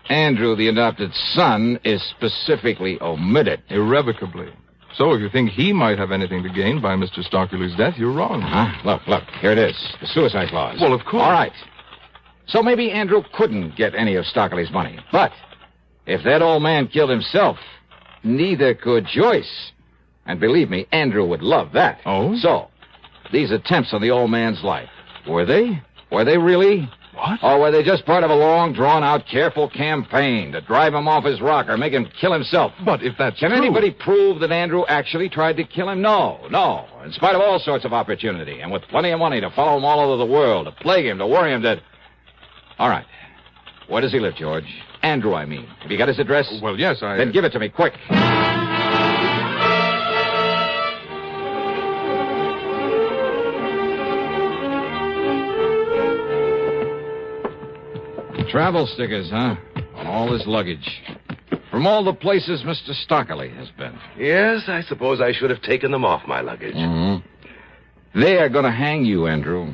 Andrew, the adopted son, is specifically omitted. Irrevocably. So if you think he might have anything to gain by Mr. Stockerly's death, you're wrong. Look. Here it is. The suicide clause. Well, of course. All right. So maybe Andrew couldn't get any of Stockerly's money. But if that old man killed himself, neither could Joyce. And believe me, Andrew would love that. Oh? So, these attempts on the old man's life, were they? Were they really? What? Or were they just part of a long, drawn-out, careful campaign to drive him off his rocker, make him kill himself? But if that's Can true... anybody prove that Andrew actually tried to kill him? No. In spite of all sorts of opportunity, and with plenty of money to follow him all over the world, to plague him, to worry him, to... All right. Where does he live, George? Andrew, I mean. Have you got his address? Well, yes, Then give it to me, quick. Travel stickers, huh? On all his luggage. From all the places Mr. Stockerly has been. Yes, I suppose I should have taken them off my luggage. Mm-hmm. They are going to hang you, Andrew.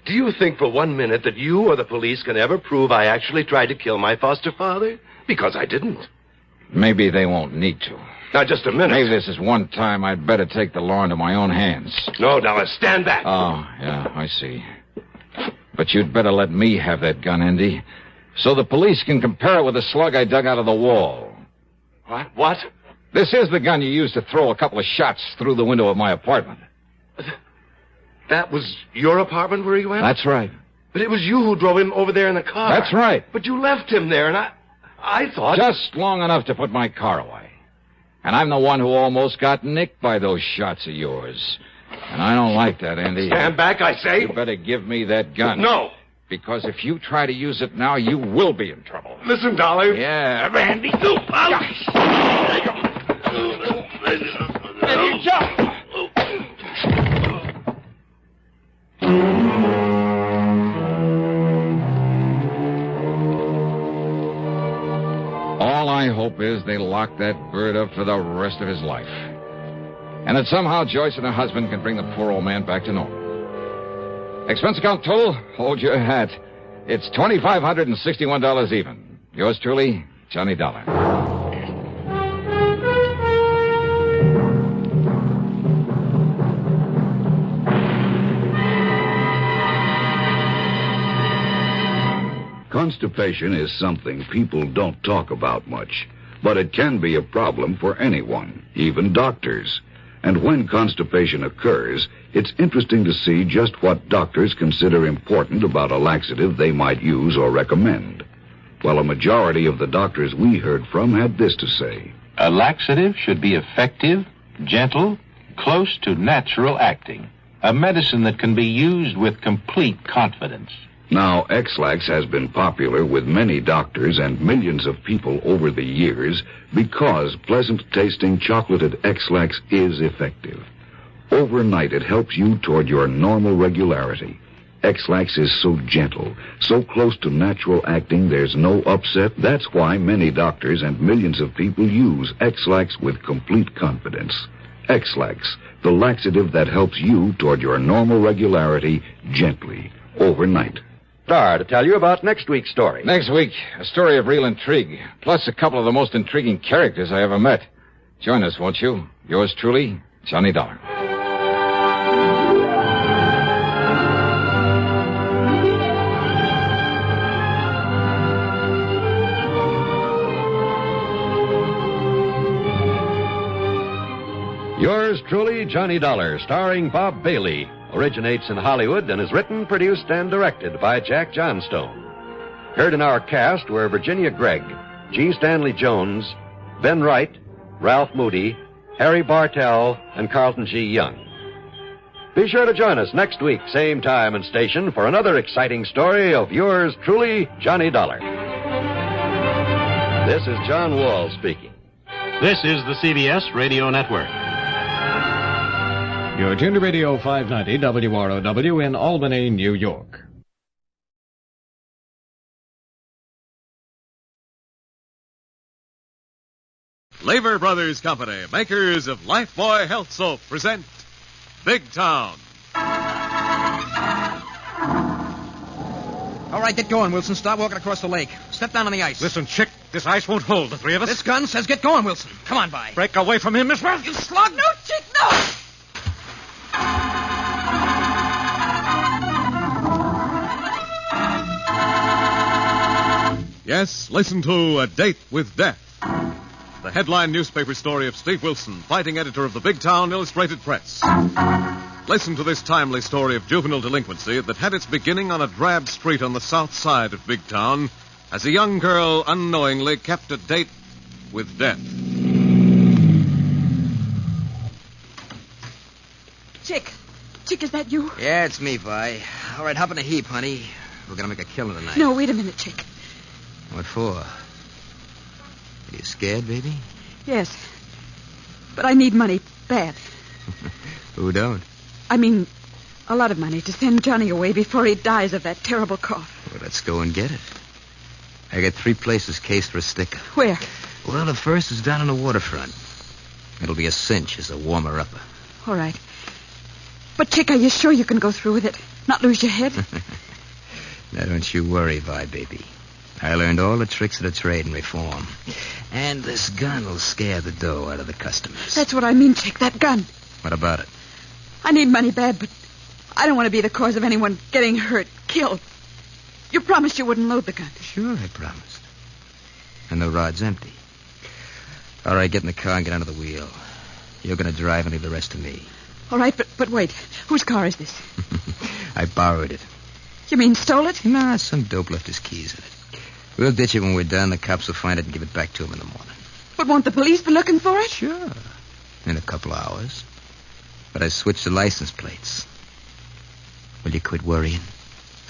Do you think for 1 minute that you or the police can ever prove I actually tried to kill my foster father? Because I didn't. Maybe they won't need to. Now, just a minute. Maybe this is one time I'd better take the law into my own hands. No, Dallas, stand back. Oh, yeah, I see. But you'd better let me have that gun, Andy, so the police can compare it with the slug I dug out of the wall. What? This is the gun you used to throw a couple of shots through the window of my apartment. That was your apartment where he went? That's right. But it was you who drove him over there in the car. That's right. But you left him there, and I thought... Just long enough to put my car away. And I'm the one who almost got nicked by those shots of yours. And I don't like that, Andy. Stand back, I say. You better give me that gun. No. Because if you try to use it now, you will be in trouble. Listen, Dollar. Yeah. Randy. Andy, jump. All I hope is they lock that bird up for the rest of his life. And that somehow Joyce and her husband can bring the poor old man back to normal. Expense account total, hold your hat. It's $2,561 even. Yours truly, Johnny Dollar. Constipation is something people don't talk about much, but it can be a problem for anyone, even doctors. And when constipation occurs, it's interesting to see just what doctors consider important about a laxative they might use or recommend. Well, a majority of the doctors we heard from had this to say. A laxative should be effective, gentle, close to natural acting. A medicine that can be used with complete confidence. Now, X-Lax has been popular with many doctors and millions of people over the years because pleasant-tasting chocolated X-Lax is effective. Overnight, it helps you toward your normal regularity. X-Lax is so gentle, so close to natural acting, there's no upset. That's why many doctors and millions of people use X-Lax with complete confidence. X-Lax, the laxative that helps you toward your normal regularity gently, overnight. Star to tell you about next week's story. Next week, a story of real intrigue, plus a couple of the most intriguing characters I ever met. Join us, won't you? Yours truly, Johnny Dollar. Yours truly, Johnny Dollar, starring Bob Bailey, originates in Hollywood and is written, produced, and directed by Jack Johnstone. Heard in our cast were Virginia Gregg, G. Stanley Jones, Ben Wright, Ralph Moody, Harry Bartell, and Carlton G. Young. Be sure to join us next week, same time and station, for another exciting story of yours truly, Johnny Dollar. This is John Wall speaking. This is the CBS Radio Network. You're tuned to Radio 590 WROW in Albany, New York. Lever Brothers Company, makers of Lifebuoy Health Soap, present Big Town. All right, get going, Wilson. Start walking across the lake. Step down on the ice. Listen, Chick, this ice won't hold the three of us. This gun says get going, Wilson. Come on, by. Break away from him, Miss Wells. You slug. No, Chick, no! Yes, listen to A Date with Death. The headline newspaper story of Steve Wilson, fighting editor of the Big Town Illustrated Press. Listen to this timely story of juvenile delinquency that had its beginning on a drab street on the south side of Big Town as a young girl unknowingly kept a date with death. Chick, is that you? Yeah, it's me, Vi. All right, hop in a heap, honey. We're gonna make a killing tonight. No, wait a minute, Chick. What for? Are you scared, baby? Yes. But I need money bad. Who don't? I mean, a lot of money to send Johnny away before he dies of that terrible cough. Well, let's go and get it. I got 3 places cased for a sticker. Where? Well, the first is down on the waterfront. It'll be a cinch as a warmer-upper. All right. But, Chick, are you sure you can go through with it? Not lose your head? Now, don't you worry, Vi, baby. I learned all the tricks of the trade and reform. And this gun will scare the dough out of the customers. That's what I mean, Chick, that gun. What about it? I need money bad, but I don't want to be the cause of anyone getting hurt, killed. You promised you wouldn't load the gun. Sure, I promised. And the rod's empty. All right, get in the car and get under the wheel. You're going to drive and leave the rest to me. All right, but wait. Whose car is this? I borrowed it. You mean stole it? Nah, some dope left his keys in it. We'll ditch it when we're done. The cops will find it and give it back to him in the morning. But won't the police be looking for it? Sure. In a couple of hours. But I switched the license plates. Will you quit worrying?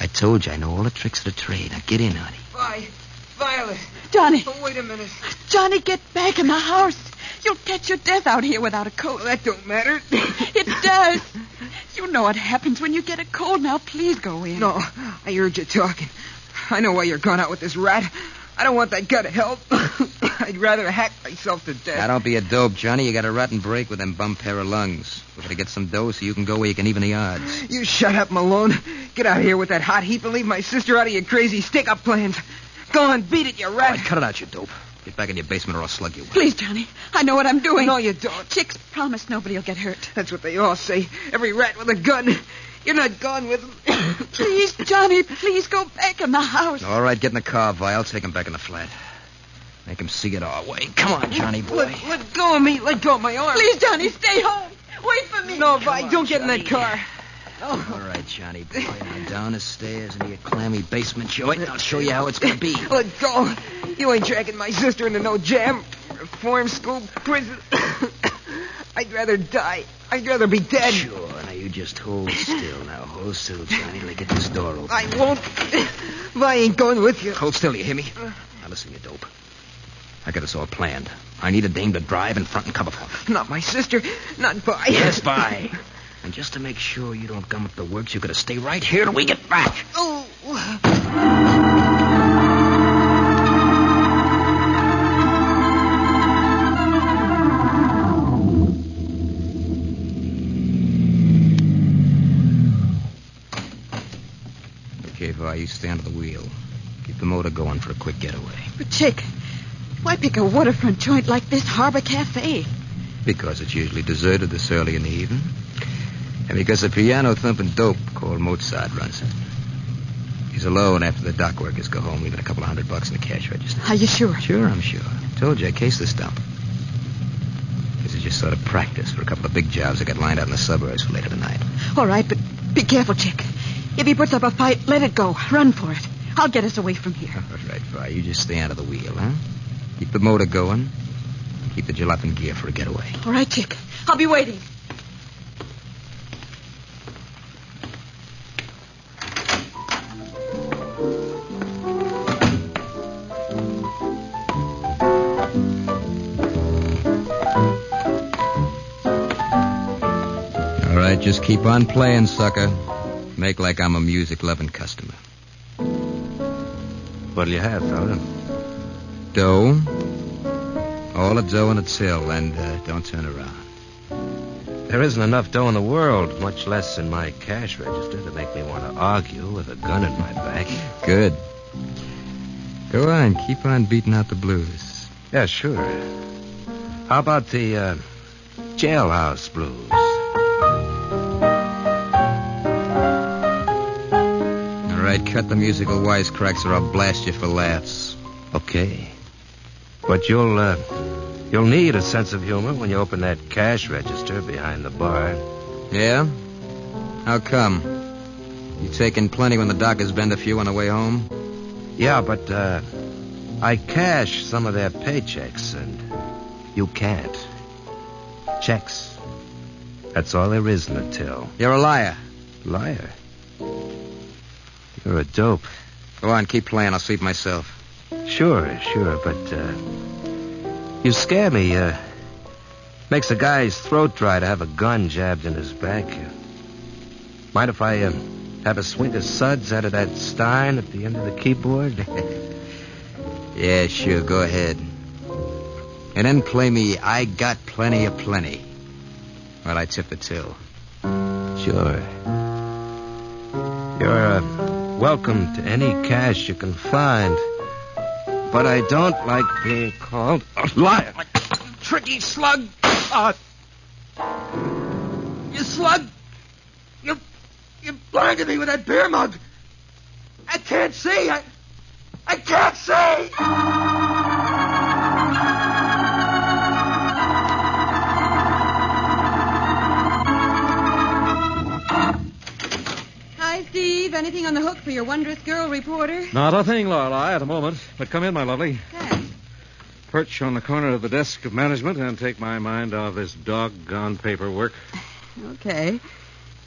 I told you I know all the tricks of the trade. Now get in, honey. Violet. Johnny. Oh, wait a minute. Johnny, get back in the house. You'll catch your death out here without a coat. Well, that don't matter. It does. You know what happens when you get a cold. Now, please go in. No, I heard you talking. I know why you're gone out with this rat. I don't want that guy to help. I'd rather hack myself to death. Now, don't be a dope, Johnny. You got a rotten break with them bum pair of lungs. We're gonna get some dough so you can go where you can even the odds. You shut up, Malone. Get out of here with that hot heap and leave my sister out of your crazy stick-up plans. Go on, beat it, you rat. All right, cut it out, you dope. Get back in your basement or I'll slug you. Please, Johnny. I know what I'm doing. No, you don't. Chicks promise nobody will get hurt. That's what they all say. Every rat with a gun. You're not gone with them. Please, Johnny, please go back in the house. All right, get in the car, Vi. I'll take him back in the flat. Make him see it our way. Come on, Johnny boy. Let go of me. Let go of my arm. Please, Johnny, stay home. Wait for me. No, Vi, don't get in that car. Oh. All right, Johnny boy. Now down the stairs into your clammy basement joint, and I'll show you how it's going to be. Let go. You ain't dragging my sister into no jam. Reform school, prison. I'd rather die. I'd rather be dead. Sure. Now you just hold still. Now hold still, Johnny. Let me get this door open. I won't. I ain't going with you. Hold still, you hear me? Now listen, you dope. I got this all planned. I need a dame to drive and front and cover for me. Not my sister. Not Vi. Yes, Vi. And just to make sure you don't gum up the works, you're going to stay right here till we get back. Oh. Okay, Vi, you stand at the wheel. Keep the motor going for a quick getaway. But, Chick, why pick a waterfront joint like this Harbor Cafe? Because it's usually deserted this early in the evening. And because a piano-thumping dope called Mozart runs it. He's alone after the dock workers go home, leaving a couple $100 in the cash register. Are you sure? Sure, I'm sure. Told you, I cased the stump. This is just sort of practice for a couple of big jobs I got lined out in the suburbs for later tonight. All right, but be careful, Chick. If he puts up a fight, let it go. Run for it. I'll get us away from here. All right, Vi, you just stay out of the wheel, huh? Keep the motor going. Keep the jalop in gear for a getaway. All right, Chick. I'll be waiting. All right, just keep on playing, sucker. Make like I'm a music-loving customer. What'll you have, fella? Dough. All the dough in the till, and don't turn around. There isn't enough dough in the world, much less in my cash register, to make me want to argue with a gun in my back. Good. Go on, keep on beating out the blues. Yeah, sure. How about the jailhouse blues? All right, cut the musical wisecracks or I'll blast you for laughs. Okay. But you'll need a sense of humor when you open that cash register behind the bar. Yeah? How come? You taking plenty when the dockers bend a few on the way home? Yeah, but I cash some of their paychecks, and you can't. Checks. That's all there is in the till. You're a liar. Liar? You're a dope. Go on, keep playing. I'll sleep myself. Sure, but you scare me. Makes a guy's throat dry to have a gun jabbed in his back. Mind if I have a swing of suds out of that stein at the end of the keyboard? Yeah, sure, go ahead. And then play me I Got Plenty of Plenty while I tip the till. Sure. You're welcome to any cash you can find. But I don't like being called a liar. Tricky slug. You slug. You blinded me with that beer mug. I can't see. I can't see. Hi, Steve. Anything on the hook for your wondrous girl reporter? Not a thing, Lorelei, at the moment. But come in, my lovely. Thanks. Perch on the corner of the desk of management and take my mind off this doggone paperwork. Okay.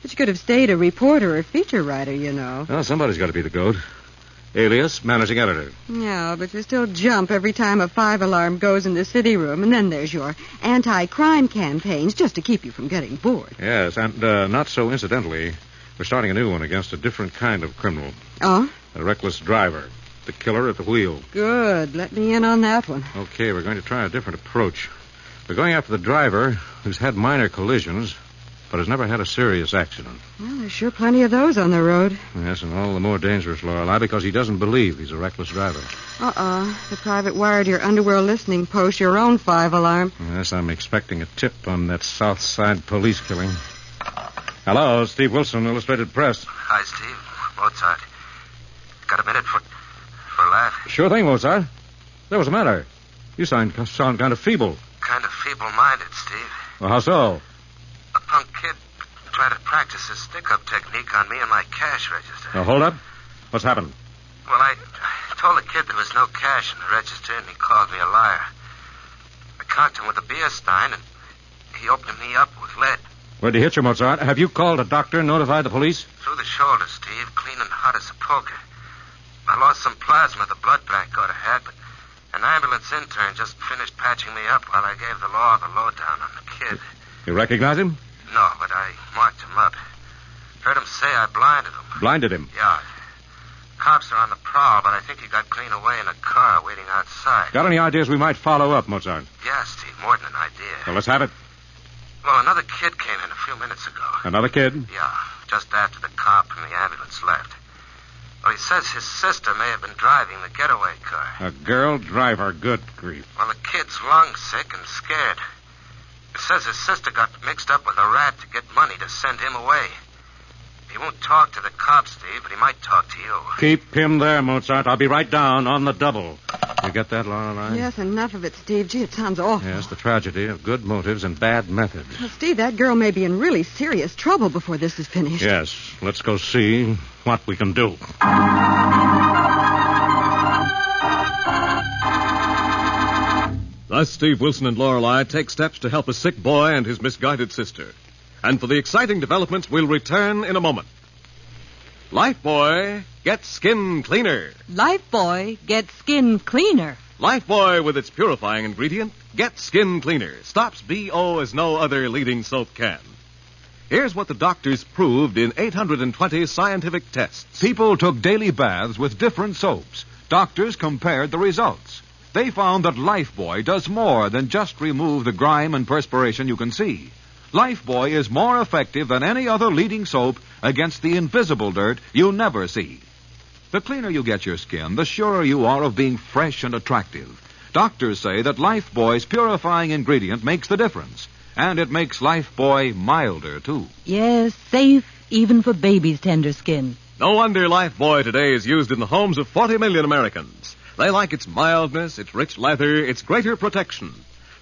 But you could have stayed a reporter or feature writer, you know. Well, somebody's got to be the goat. Alias, managing editor. Yeah, but you still jump every time a 5-alarm goes in the city room, and then there's your anti-crime campaigns just to keep you from getting bored. Yes, and not so incidentally, we're starting a new one against a different kind of criminal. Oh? A reckless driver. The killer at the wheel. Good. Let me in on that one. Okay, we're going to try a different approach. We're going after the driver who's had minor collisions, but has never had a serious accident. Well, there's sure plenty of those on the road. Yes, and all the more dangerous, Lorelei, because he doesn't believe he's a reckless driver. The private wire to your underwear listening post, your own 5-alarm. Yes, I'm expecting a tip on that South Side police killing. Hello, Steve Wilson, Illustrated Press. Hi, Steve. Mozart. Got a minute for a laugh? Sure thing, Mozart. What was the matter? You sound kind of feeble. Kind of feeble-minded, Steve. Well, how so? A punk kid tried to practice his stick-up technique on me and my cash register. Now, hold up. What's happened? Well, I told the kid there was no cash in the register, and he called me a liar. I conked him with a beer stein, and he opened me up with lead. Where'd he hit you, Mozart? Have you called a doctor and notified the police? Through the shoulder, Steve, clean and hot as a poker. I lost some plasma at the blood bank got ahead, but an ambulance intern just finished patching me up while I gave the law the lowdown on the kid. You recognize him? No, but I marked him say I blinded him. Blinded him? Yeah. Cops are on the prowl, but I think he got clean away in a car waiting outside. Got any ideas we might follow up, Mozart? Yeah, Steve, more than an idea. Well, let's have it. Well, another kid came in a few minutes ago. Another kid? Yeah, just after the cop and the ambulance left. Well, he says his sister may have been driving the getaway car. A girl driver, good grief. Well, the kid's lung sick and scared. He says his sister got mixed up with a rat to get money to send him away. He won't talk to the cops, Steve, but he might talk to you. Keep him there, Mozart. I'll be right down on the double. You get that, Lorelei? Yes, enough of it, Steve. Gee, it sounds awful. Yes, the tragedy of good motives and bad methods. Well, Steve, that girl may be in really serious trouble before this is finished. Yes, let's go see what we can do. Thus, Steve Wilson and Lorelei take steps to help a sick boy and his misguided sister. And for the exciting developments, we'll return in a moment. Lifebuoy gets skin cleaner. Lifebuoy gets skin cleaner. Lifebuoy, with its purifying ingredient, gets skin cleaner. Stops BO as no other leading soap can. Here's what the doctors proved in 820 scientific tests. People took daily baths with different soaps. Doctors compared the results. They found that Lifebuoy does more than just remove the grime and perspiration you can see. Lifebuoy is more effective than any other leading soap against the invisible dirt you never see. The cleaner you get your skin, the surer you are of being fresh and attractive. Doctors say that Lifebuoy's purifying ingredient makes the difference, and it makes Lifebuoy milder, too. Yes, safe even for baby's tender skin. No wonder Lifebuoy today is used in the homes of 40 million Americans. They like its mildness, its rich lather, its greater protection.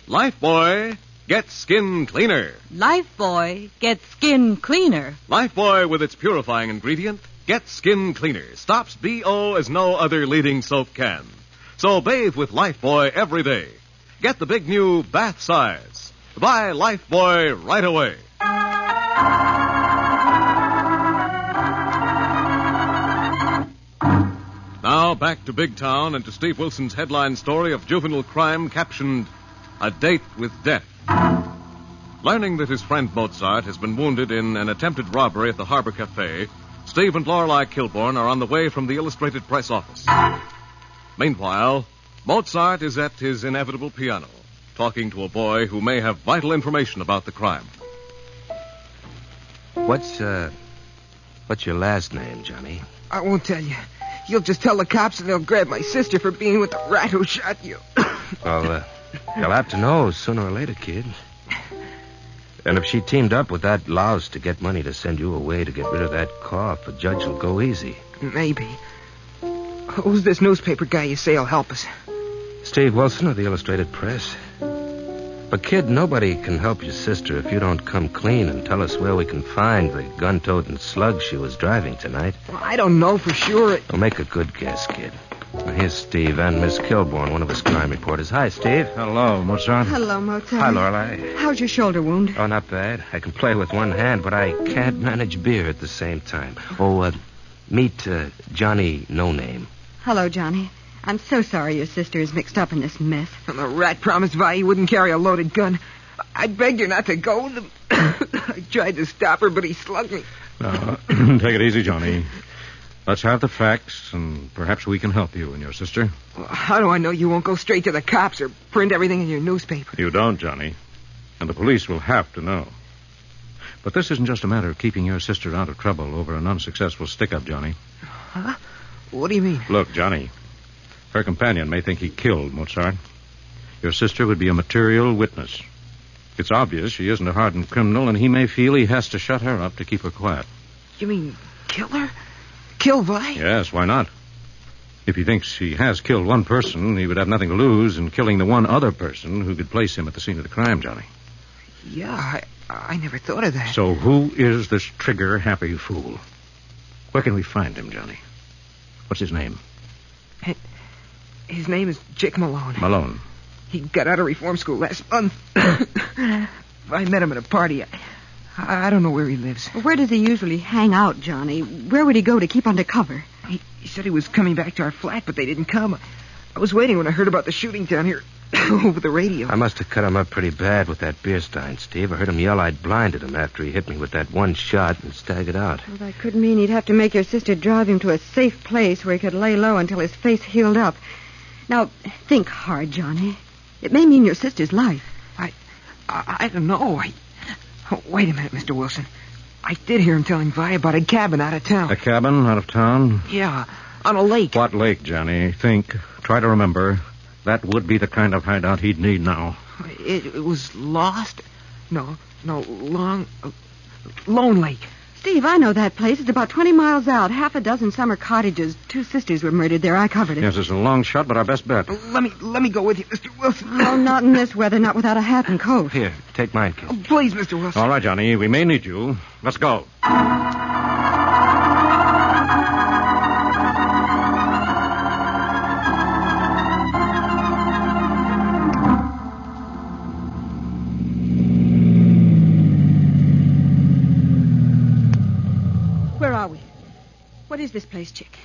Lifebuoy gets skin cleaner. Lifebuoy gets skin cleaner. Lifebuoy, with its purifying ingredient, gets skin cleaner. Stops BO as no other leading soap can. So bathe with Lifebuoy every day. Get the big new bath size. Buy Lifebuoy right away. Now back to Big Town and to Steve Wilson's headline story of juvenile crime captioned, A Date with Death. Learning that his friend Mozart has been wounded in an attempted robbery at the Harbor Cafe, Steve and Lorelei Kilborn are on the way from the Illustrated Press office. Meanwhile, Mozart is at his inevitable piano, talking to a boy who may have vital information about the crime. What's your last name, Johnny? I won't tell you. You'll just tell the cops and they'll grab my sister for being with the rat who shot you. Well, you'll have to know sooner or later, kid. And if she teamed up with that louse to get money to send you away to get rid of that cough, a judge will go easy. Maybe. Who's this newspaper guy you say will help us? Steve Wilson of the Illustrated Press. But, kid, nobody can help your sister if you don't come clean and tell us where we can find the gun-toting slug she was driving tonight. Well, I don't know for sure. Well, make a good guess, kid. Here's Steve and Miss Kilborn, one of his crime reporters. Hi, Steve. Hello, Mozart. Hello, Mozart. Hi, Lorelei. How's your shoulder wound? Oh, not bad. I can play with one hand, but I can't manage beer at the same time. Oh, meet Johnny No Name. Hello, Johnny. I'm so sorry your sister is mixed up in this mess. And the rat promised Vi he wouldn't carry a loaded gun. I begged her not to go with him. I tried to stop her, but he slugged me. Now, take it easy, Johnny. Let's have the facts, and perhaps we can help you and your sister. Well, how do I know you won't go straight to the cops or print everything in your newspaper? You don't, Johnny. And the police will have to know. But this isn't just a matter of keeping your sister out of trouble over an unsuccessful stick-up, Johnny. Huh? What do you mean? Look, Johnny, her companion may think he killed Mozart. Your sister would be a material witness. It's obvious she isn't a hardened criminal, and he may feel he has to shut her up to keep her quiet. You mean kill her? Kill Vi? Yes, why not? If he thinks he has killed one person, he would have nothing to lose in killing the one other person who could place him at the scene of the crime, Johnny. Yeah, I never thought of that. So who is this trigger-happy fool? Where can we find him, Johnny? What's his name? His name is Jake Malone. Malone. He got out of reform school last month. I met him at a party. I don't know where he lives. Where does he usually hang out, Johnny? Where would he go to keep under cover? He said he was coming back to our flat, but they didn't come. I was waiting when I heard about the shooting down here. over the radio. I must have cut him up pretty bad with that beer stein, Steve. I heard him yell I'd blinded him after he hit me with that one shot and staggered out. Well, that could mean he'd have to make your sister drive him to a safe place where he could lay low until his face healed up. Now, think hard, Johnny. It may mean your sister's life. I don't know. Wait a minute, Mr. Wilson. I did hear him telling Vi about a cabin out of town. A cabin out of town? Yeah, on a lake. What lake, Johnny? Think. Try to remember. That would be the kind of hideout he'd need now. It was lost? No, Lone Lake. Steve, I know that place. It's about 20 miles out. Half a dozen summer cottages. 2 sisters were murdered there. I covered it. Yes, it's a long shot, but our best bet. Let me go with you, Mr. Wilson. No, not in this weather. Not without a hat and coat. Here, take mine, kid. Oh, please, Mr. Wilson. All right, Johnny. We may need you. Let's go. Where are we? What is this place, Chick?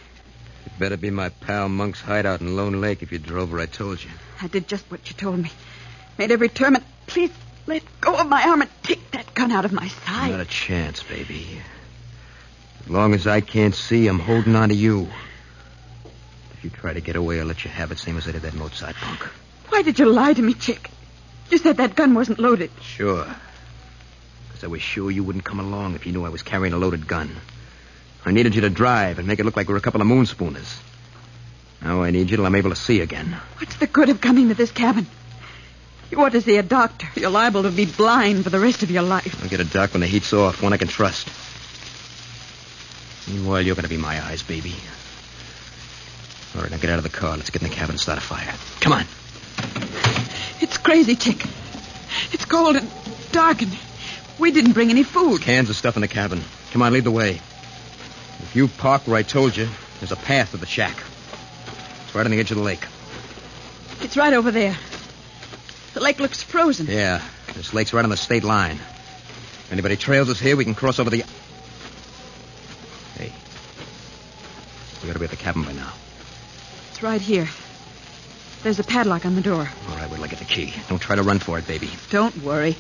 It better be my pal Monk's hideout in Lone Lake if you drove where I told you. I did just what you told me. Made every turn, and please let go of my arm and take that gun out of my side. Not a chance, baby. As long as I can't see, I'm holding on to you. If you try to get away, I'll let you have it, same as I did that Mozart punk. Why did you lie to me, Chick? You said that gun wasn't loaded. Sure. Because I was sure you wouldn't come along if you knew I was carrying a loaded gun. I needed you to drive and make it look like we're a couple of moonspooners. Now I need you till I'm able to see again. What's the good of coming to this cabin? You ought to see a doctor. You're liable to be blind for the rest of your life. I'll get a doc when the heat's off, one I can trust. Meanwhile, you're going to be my eyes, baby. All right, now get out of the car. Let's get in the cabin and start a fire. Come on. It's crazy, Chick. It's cold and dark, and we didn't bring any food. Cans of stuff in the cabin. Come on, lead the way. If you park where I told you, there's a path to the shack. It's right on the edge of the lake. It's right over there. The lake looks frozen. Yeah, this lake's right on the state line. If anybody trails us here, we can cross over the... Hey. We ought to be at the cabin by now. It's right here. There's a padlock on the door. All right, we'll get the key. Don't try to run for it, baby. Don't worry.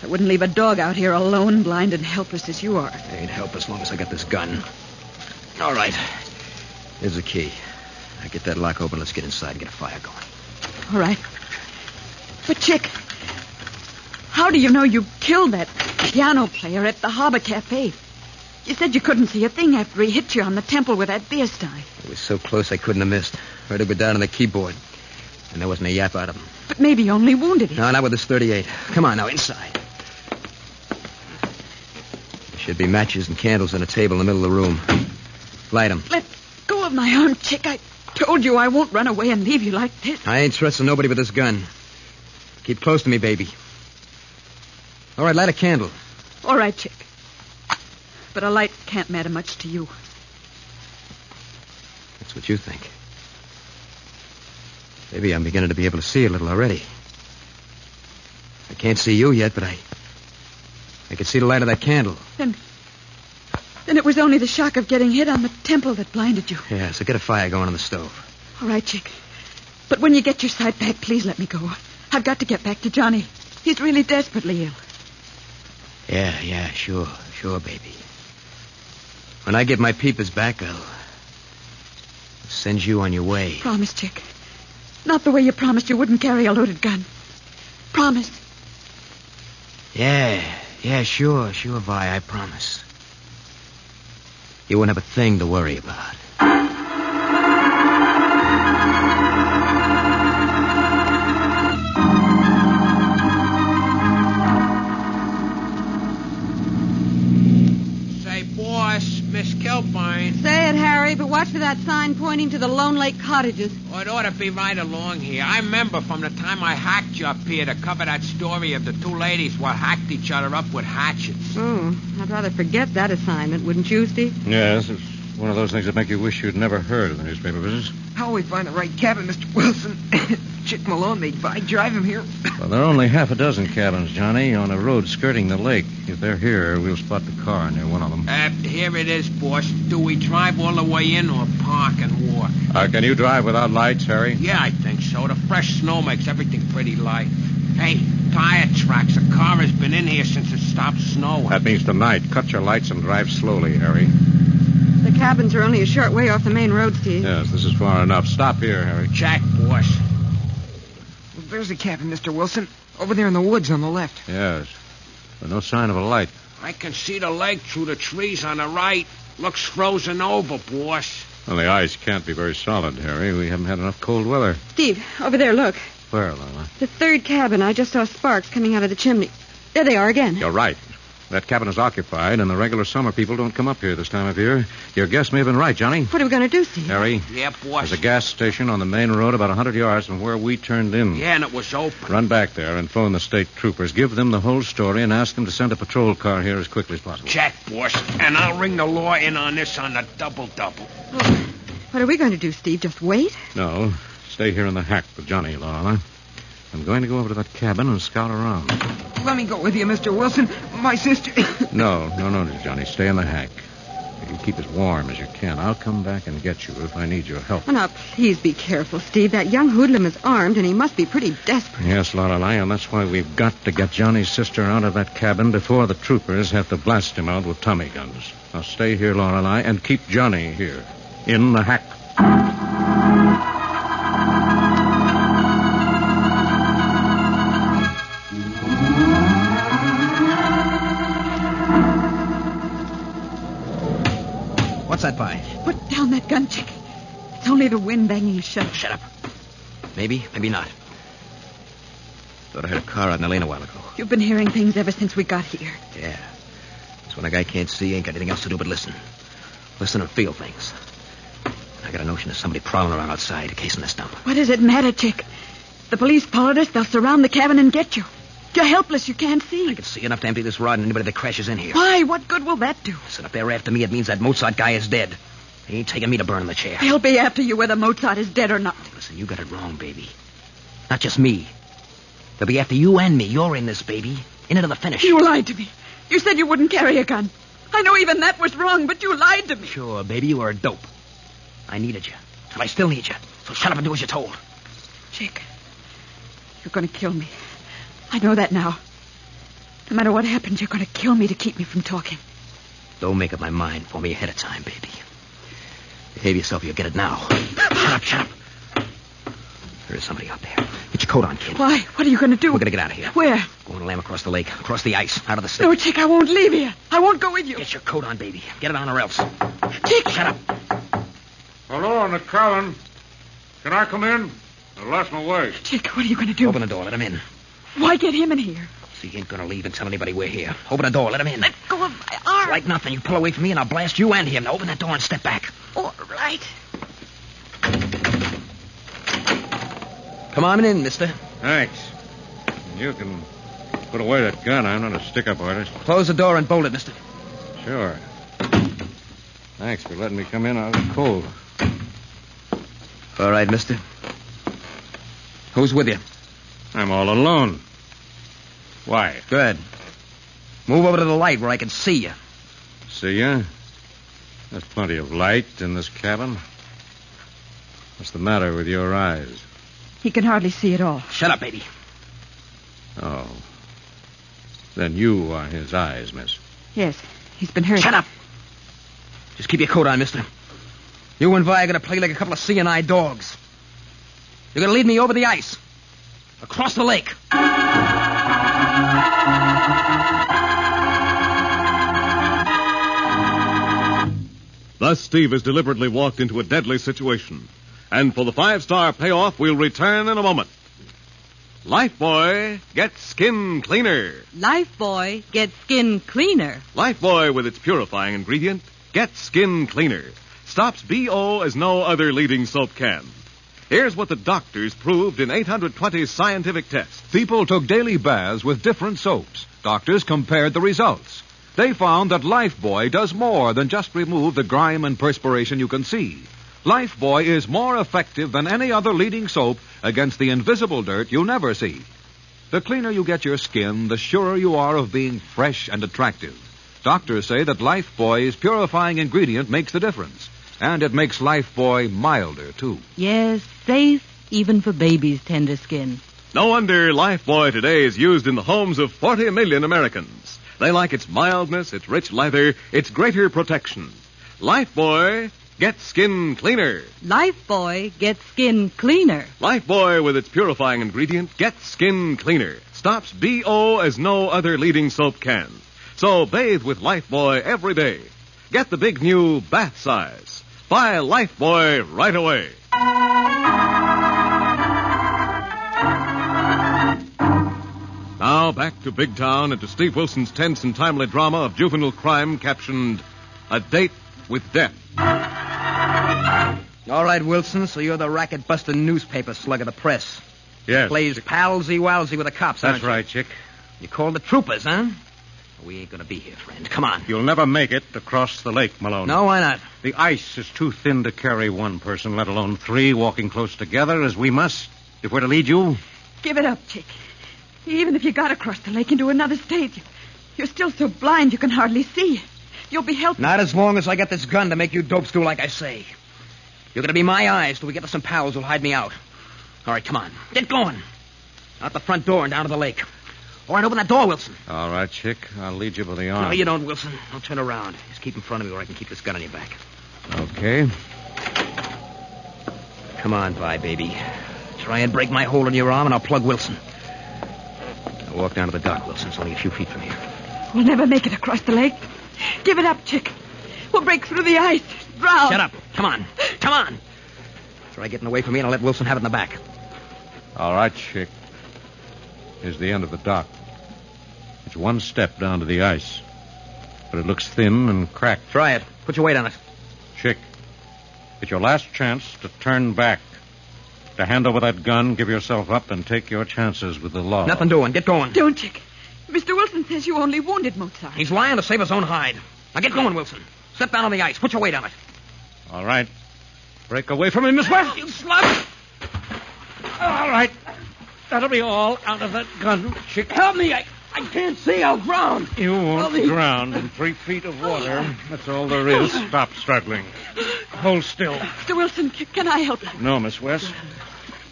I wouldn't leave a dog out here alone, blind and helpless as you are. I ain't helpless as long as I got this gun. All right. Here's the key. Now get that lock open. Let's get inside and get a fire going. All right. But, Chick, how do you know you killed that piano player at the Harbor Cafe? You said you couldn't see a thing after he hit you on the temple with that beer stein. It was so close I couldn't have missed. Right up and down on the keyboard. And there wasn't a yap out of him. But maybe you only wounded him. No, not with this .38. Come on now, inside. There should be matches and candles on a table in the middle of the room. Light them. Let go of my arm, Chick. I told you I won't run away and leave you like this. I ain't trusting nobody with this gun. Keep close to me, baby. All right, light a candle. All right, Chick. But a light can't matter much to you. That's what you think. Maybe I'm beginning to be able to see a little already. I can't see you yet, but I can see the light of that candle. Then it was only the shock of getting hit on the temple that blinded you. Yeah, so get a fire going on the stove. All right, Chick. But when you get your sight back, please let me go. I've got to get back to Johnny. He's really desperately ill. Yeah, sure, baby. When I get my peepers back, I'll send you on your way. Promise, Chick. Not the way you promised you wouldn't carry a loaded gun. Promise. Yeah, sure, Vi, I promise. You won't have a thing to worry about. Say, boss, Miss Kilburn. Say it, Harry, but watch for that sign pointing to the Lone Lake cottages. Well, it ought to be right along here. I remember from the time I hacked you up here to cover that story of the 2 ladies what hacked each other up with hatchets. I'd rather forget that assignment, wouldn't you, Steve? Yes, it's one of those things that make you wish you'd never heard of the newspaper business. How will we find the right cabin, Mr. Wilson? Chick Malone made Vi drive him here. Well, there are only half a dozen cabins, Johnny, on a road skirting the lake. If they're here, we'll spot the car near one of them. Here it is, boss. Do we drive all the way in or park and walk? Can you drive without lights, Harry? Yeah, I think so. so. The fresh snow makes everything pretty light. Hey, tire tracks. A car has been in here since it stopped snowing. That means tonight. Cut your lights and drive slowly, Harry. The cabins are only a short way off the main road, Steve. Yes, this is far enough. Stop here, Harry. Check, boss. There's the cabin, Mr. Wilson. Over there in the woods on the left. Yes. But no sign of a light. I can see the lake through the trees on the right. Looks frozen over, boss. Well, the ice can't be very solid, Harry. We haven't had enough cold weather. Steve, over there, look. Where, Lola? The third cabin. I just saw sparks coming out of the chimney. There they are again. You're right. That cabin is occupied, and the regular summer people don't come up here this time of year. Your guess may have been right, Johnny. What are we going to do, Steve? Harry? Yeah, boss. There's a gas station on the main road about 100 yards from where we turned in. Yeah, and it was open. Run back there and phone the state troopers. Give them the whole story and ask them to send a patrol car here as quickly as possible. Check, boss. And I'll ring the law in on this on the double-double. Oh, what are we going to do, Steve? Just wait? No. Stay here in the hack with Johnny, Laura. I'm going to go over to that cabin and scout around. Let me go with you, Mr. Wilson. My sister... No, Johnny. Stay in the hack. You keep as warm as you can. I'll come back and get you if I need your help. Oh, now, please be careful, Steve. That young hoodlum is armed, and he must be pretty desperate. Yes, Lorelei, and that's why we've got to get Johnny's sister out of that cabin before the troopers have to blast him out with Tommy guns. Now, stay here, Lorelei, and keep Johnny here. In the hack. What's that by? Put down that gun, Chick. It's only the wind banging his shutter. Shut up. Maybe, maybe not. Thought I heard a car out in the lane a while ago. You've been hearing things ever since we got here. Yeah. It's when a guy can't see, ain't got anything else to do but listen. Listen and feel things. I got a notion there's somebody prowling around outside, casing this dump. What does it matter, Chick? The police followed us. They'll surround the cabin and get you. You're helpless. You can't see. I can see enough to empty this rod and anybody that crashes in here. Why? What good will that do? Listen, if they're after me, it means that Mozart guy is dead. He ain't taking me to burn in the chair. They'll be after you whether Mozart is dead or not. Listen, you got it wrong, baby. Not just me. They'll be after you and me. You're in this, baby. In it to the finish. You lied to me. You said you wouldn't carry a gun. I know even that was wrong, but you lied to me. Sure, baby, you were a dope. I needed you. And I still need you. So shut up and do as you're told. Chick, you're going to kill me. I know that now. No matter what happens, you're going to kill me to keep me from talking. Don't make up my mind for me ahead of time, baby. Behave yourself, you'll get it now. Shut up. There's somebody out there. Get your coat on, kid. Why? What are you going to do? We're going to get out of here. Where? Going to lamb across the lake, across the ice, out of the state. No, Chick, I won't leave here. I won't go with you. Get your coat on, baby. Get it on or else. Chick! Shut up. Hello, in the cabin. Can I come in? I lost my way. Chick, what are you going to do? Open the door. Let him in. Why get him in here? So he ain't going to leave and tell anybody we're here. Open the door. Let him in. Let go of my arm. It's like nothing. You pull away from me and I'll blast you and him. Now open that door and step back. All right. Come on in, mister. Thanks. You can put away that gun. I'm not a stick-up artist. Close the door and bolt it, mister. Sure. Thanks for letting me come in out of the cold. All right, mister. Who's with you? I'm all alone. Why? Good. Move over to the light where I can see you. See ya? There's plenty of light in this cabin. What's the matter with your eyes? He can hardly see at all. Shut up, baby. Oh. Then you are his eyes, miss. Yes, he's been hurt. Shut up. Just keep your coat on, mister. You and Vi are going to play like a couple of seeing-eye dogs. You're going to lead me over the ice. Across the lake. Thus, Steve has deliberately walked into a deadly situation. And for the 5-star payoff, we'll return in a moment. Lifebuoy gets skin cleaner. Lifebuoy gets skin cleaner. Lifebuoy, with its purifying ingredient, gets skin cleaner. Stops BO as no other leading soap can. Here's what the doctors proved in 820 scientific tests. People took daily baths with different soaps. Doctors compared the results. They found that Lifebuoy does more than just remove the grime and perspiration you can see. Lifebuoy is more effective than any other leading soap against the invisible dirt you never see. The cleaner you get your skin, the surer you are of being fresh and attractive. Doctors say that Lifebuoy's purifying ingredient makes the difference. And it makes Lifebuoy milder, too. Yes, safe, even for baby's tender skin. No wonder Lifebuoy today is used in the homes of 40 million Americans. They like its mildness, its rich lather, its greater protection. Lifebuoy gets skin cleaner. Lifebuoy gets skin cleaner. Lifebuoy with its purifying ingredient gets skin cleaner. Stops BO as no other leading soap can. So bathe with Lifebuoy every day. Get the big new bath size. Buy Lifebuoy right away. Now back to Big Town and to Steve Wilson's tense and timely drama of juvenile crime captioned A Date with Death. All right, Wilson, so you're the racket-busting newspaper slug of the press. Yes. Plays palsy-walsy with the cops, That's aren't you? right, Chick. You called the troopers, huh? We ain't gonna be here, friend. Come on. You'll never make it across the lake, Malone. No, why not? The ice is too thin to carry one person, let alone three walking close together, as we must, if we're to lead you. Give it up, Chick. Even if you got across the lake into another state, you're still so blind you can hardly see. You'll be helpless. Not as long as I got this gun to make you dopes do like I say. You're gonna be my eyes till we get to some pals who'll hide me out. All right, come on. Get going. Out the front door and down to the lake. All right, open that door, Wilson. All right, Chick. I'll lead you by the arm. No, you don't, Wilson. Don't turn around. Just keep in front of me where I can keep this gun on your back. Okay. Come on, bye, baby. Try and break my hold on your arm, and I'll plug Wilson. Now walk down to the dock, Wilson. It's only a few feet from here. We'll never make it across the lake. Give it up, Chick. We'll break through the ice. Drown. Shut up. Come on. Come on. Try getting away from me, and I'll let Wilson have it in the back. All right, Chick. Here's the end of the dock. It's one step down to the ice. But it looks thin and cracked. Try it. Put your weight on it. Chick, it's your last chance to turn back. To hand over that gun, give yourself up, and take your chances with the law. Nothing doing. Get going. Don't, Chick. Mr. Wilson says you only wounded Mozart. He's lying to save his own hide. Now get going, Wilson. Step down on the ice. Put your weight on it. All right. Break away from him, Miss West. You slug! All right. That'll be all out of that gun, Chick. Help me. I can't see. I'll drown. You won't drown in 3 feet of water. That's all there is. Stop struggling. Hold still. Mr. Wilson, can I help you? No, Miss West.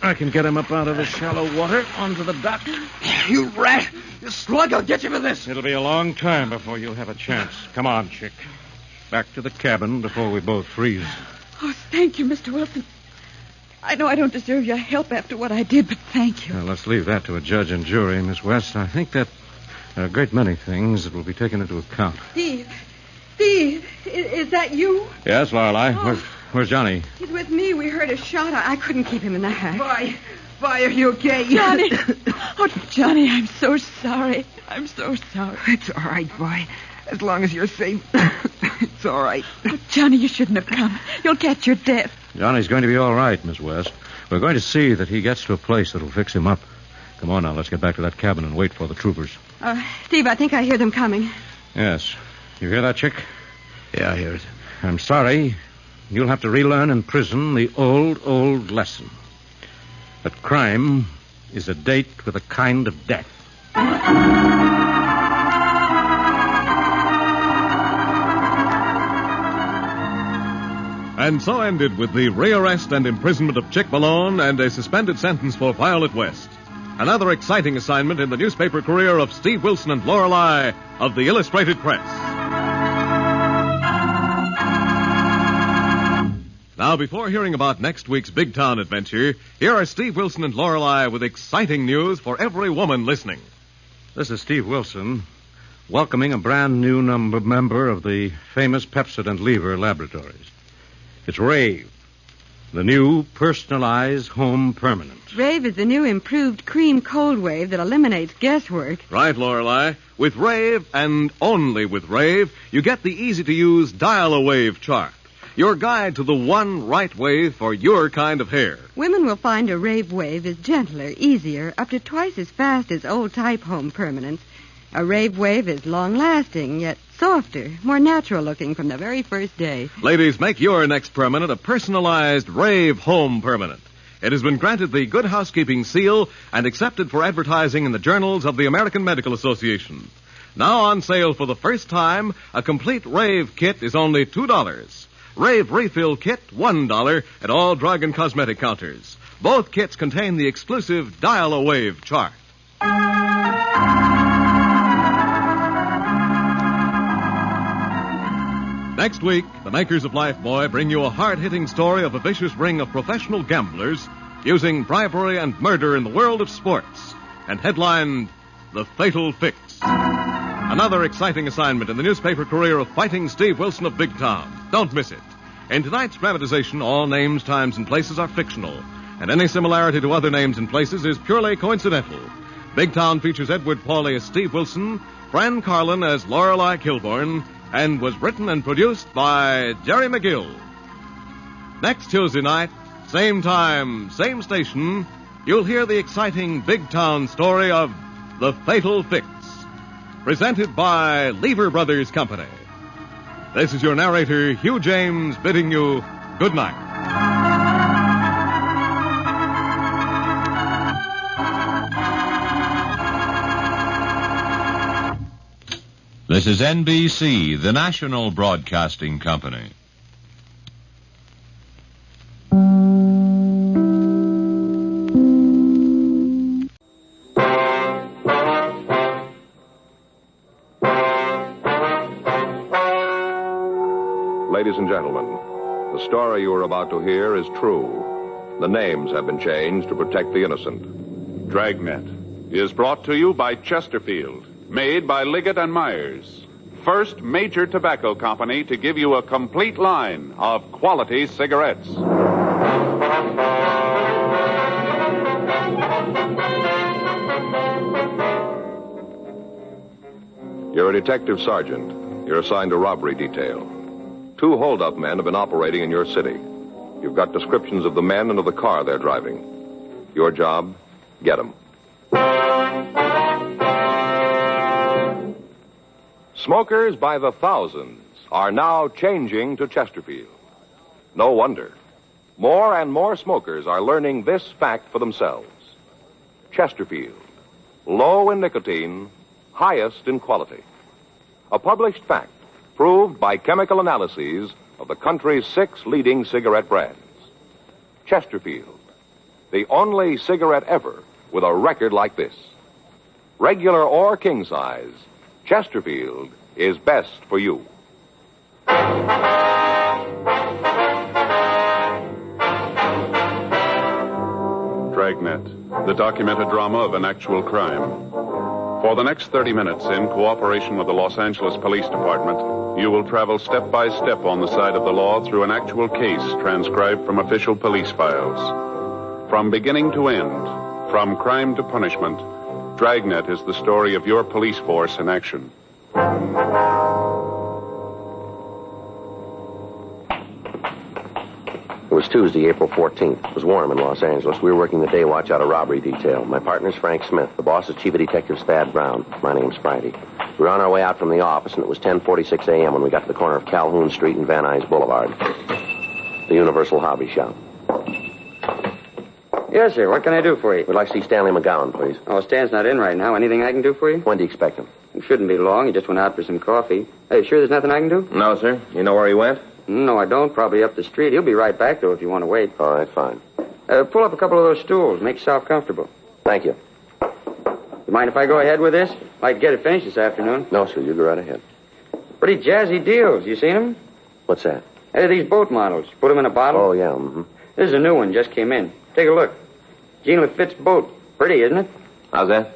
I can get him up out of the shallow water onto the dock. You rat! You slug! I'll get you for this. It'll be a long time before you'll have a chance. Come on, Chick. Back to the cabin before we both freeze. Oh, thank you, Mr. Wilson. I know I don't deserve your help after what I did, but thank you. Now, let's leave that to a judge and jury, Miss West. I think that there are a great many things that will be taken into account. Steve, is that you? Yes, Lorelei. Oh. Where's Johnny? He's with me. We heard a shot. I couldn't keep him in the house. Why, are you okay? Johnny! Oh, Johnny, I'm so sorry. I'm so sorry. It's all right, boy. As long as you're safe, it's all right. Oh, Johnny, you shouldn't have come. You'll catch your death. Johnny's going to be all right, Miss West. We're going to see that he gets to a place that'll fix him up. Come on now, let's get back to that cabin and wait for the troopers. Steve, I think I hear them coming. Yes. You hear that, Chick? Yeah, I hear it. I'm sorry. You'll have to relearn in prison the old lesson. That crime is a date with a kind of death. And so ended with the rearrest and imprisonment of Chick Malone and a suspended sentence for Violet West. Another exciting assignment in the newspaper career of Steve Wilson and Lorelei of the Illustrated Press. Now, before hearing about next week's big town adventure, here are Steve Wilson and Lorelei with exciting news for every woman listening. This is Steve Wilson, welcoming a brand new member of the famous Pepsodent Lever Laboratories. It's Rave, the new personalized home permanent. Rave is the new improved cream cold wave that eliminates guesswork. Right, Lorelei. With Rave, and only with Rave, you get the easy-to-use dial-a-wave chart. Your guide to the one right wave for your kind of hair. Women will find a Rave wave is gentler, easier, up to twice as fast as old-type home permanents. A Rave wave is long-lasting, yet softer, more natural-looking from the very first day. Ladies, make your next permanent a personalized Rave home permanent. It has been granted the Good Housekeeping seal and accepted for advertising in the journals of the American Medical Association. Now on sale for the first time, a complete Rave kit is only $2. Rave refill kit, $1 at all drug and cosmetic counters. Both kits contain the exclusive Dial-A-Wave chart. Next week, the makers of Lifebuoy bring you a hard-hitting story of a vicious ring of professional gamblers using bribery and murder in the world of sports, and headlined, The Fatal Fix. Another exciting assignment in the newspaper career of Fighting Steve Wilson of Big Town. Don't miss it. In tonight's dramatization, all names, times, and places are fictional, and any similarity to other names and places is purely coincidental. Big Town features Edward Pauley as Steve Wilson, Fran Carlin as Lorelei Kilborn, and was written and produced by Jerry McGill. Next Tuesday night, same time, same station, you'll hear the exciting Big Town story of The Fatal Fix, presented by Lever Brothers Company. This is your narrator, Hugh James, bidding you good night. This is NBC, the national broadcasting company. Ladies and gentlemen, the story you are about to hear is true. The names have been changed to protect the innocent. Dragnet is brought to you by Chesterfield, made by Liggett and Myers, first major tobacco company to give you a complete line of quality cigarettes. You're a detective sergeant. You're assigned to robbery detail. 2 hold-up men have been operating in your city. You've got descriptions of the men and of the car they're driving. Your job, get them. Smokers by the thousands are now changing to Chesterfield. No wonder. More and more smokers are learning this fact for themselves. Chesterfield, low in nicotine, highest in quality. A published fact proved by chemical analyses of the country's 6 leading cigarette brands. Chesterfield, the only cigarette ever with a record like this. Regular or king size, Chesterfield is best for you. Dragnet, the documented drama of an actual crime. For the next 30 minutes, in cooperation with the Los Angeles Police Department, you will travel step by step on the side of the law through an actual case transcribed from official police files. From beginning to end, from crime to punishment, Dragnet is the story of your police force in action. It was Tuesday, April 14th. It was warm in Los Angeles. We were working the day watch out of robbery detail. My partner's Frank Smith. The boss is Chief of Detective SPADE Brown. My name's Friday. We were on our way out from the office, and it was 10:46 a.m. when we got to the corner of Calhoun Street and Van Nuys Boulevard. The Universal Hobby Shop. Yes, sir. What can I do for you? We'd like to see Stanley McGowan, please. Oh, Stan's not in right now. Anything I can do for you? When do you expect him? It shouldn't be long. He just went out for some coffee. Hey, sure there's nothing I can do? No, sir. You know where he went? No, I don't. Probably up the street. He'll be right back, though, if you want to wait. All right, fine. Pull up a couple of those stools. Make yourself comfortable. Thank you. You mind if I go ahead with this? I'd like to get it finished this afternoon. No, sir. You go right ahead. Pretty jazzy deals. You seen them? What's that? Hey, these boat models. Put them in a bottle. Oh, yeah. Mm-hmm. This is a new one. Just came in. Take a look. Jean Lafitte's boat. Pretty, isn't it? How's that?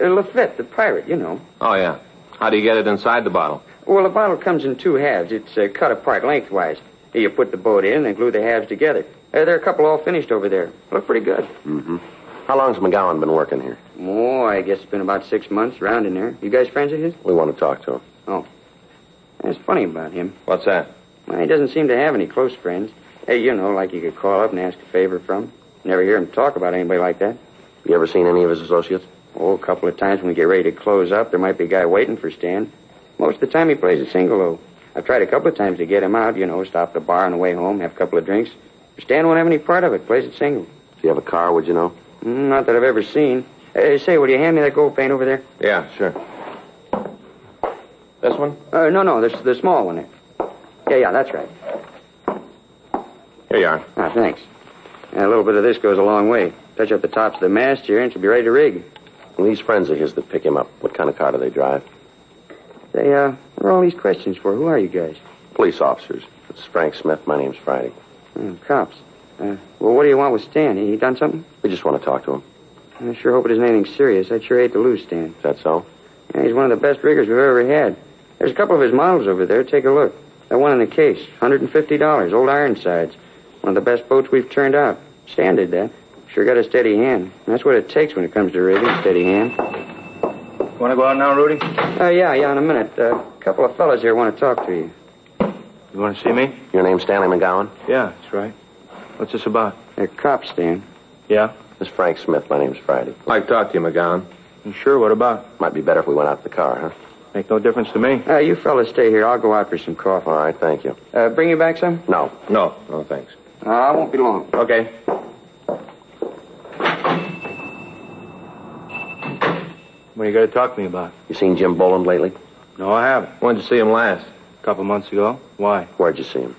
Lafitte, the pirate, you know. Oh, yeah. How do you get it inside the bottle? Well, the bottle comes in 2 halves. It's cut apart lengthwise. Here, you put the boat in and glue the halves together. There are a couple all finished over there. Look pretty good. Mm-hmm. How long's McGowan been working here? Oh, I guess it's been about 6 months, around in there. You guys friends of his? We want to talk to him. Oh. That's funny about him. What's that? Well, he doesn't seem to have any close friends. Hey, you know, like you could call up and ask a favor from. Never hear him talk about anybody like that. You ever seen any of his associates? Oh, a couple of times when we get ready to close up, there might be a guy waiting for Stan. Most of the time he plays a single, though. I've tried a couple of times to get him out, you know, stop at the bar on the way home, have a couple of drinks. Stan won't have any part of it, plays it single. Do you have a car, would you know? Not that I've ever seen. Say, will you hand me that gold paint over there? Yeah, sure. This one? No, the small one there. Yeah, that's right. Here you are. Ah, thanks. Yeah, a little bit of this goes a long way. Touch up the tops of the mast here and she'll be ready to rig. And these friends of his that pick him up, what kind of car do they drive? What are all these questions for? Who are you guys? Police officers. It's Frank Smith. My name's Friday. Cops. Well, what do you want with Stan? He done something? We just want to talk to him. I sure hope it isn't anything serious. I'd sure hate to lose Stan. Is that so? Yeah, he's one of the best riggers we've ever had. There's a couple of his models over there. Take a look. That one in the case, $150, old Ironsides. One of the best boats we've turned out. Stan did that. Sure got a steady hand. That's what it takes when it comes to rigging, steady hand. Want to go out now, Rudy? Yeah, in a minute. A couple of fellas here want to talk to you. You want to see me? Your name's Stanley McGowan? Yeah, that's right. What's this about? They're cops, Stan. Yeah? This is Frank Smith. My name's Friday. I'd like to talk to you, McGowan. You sure? What about? Might be better if we went out to the car, huh? Make no difference to me. You fellas stay here. I'll go out for some coffee. All right, thank you. Bring you back some? No, thanks. I won't be long. Okay. What are you going to talk to me about? You seen Jim Boland lately? No, I haven't. When did you see him last? A couple months ago. Why? Where'd you see him?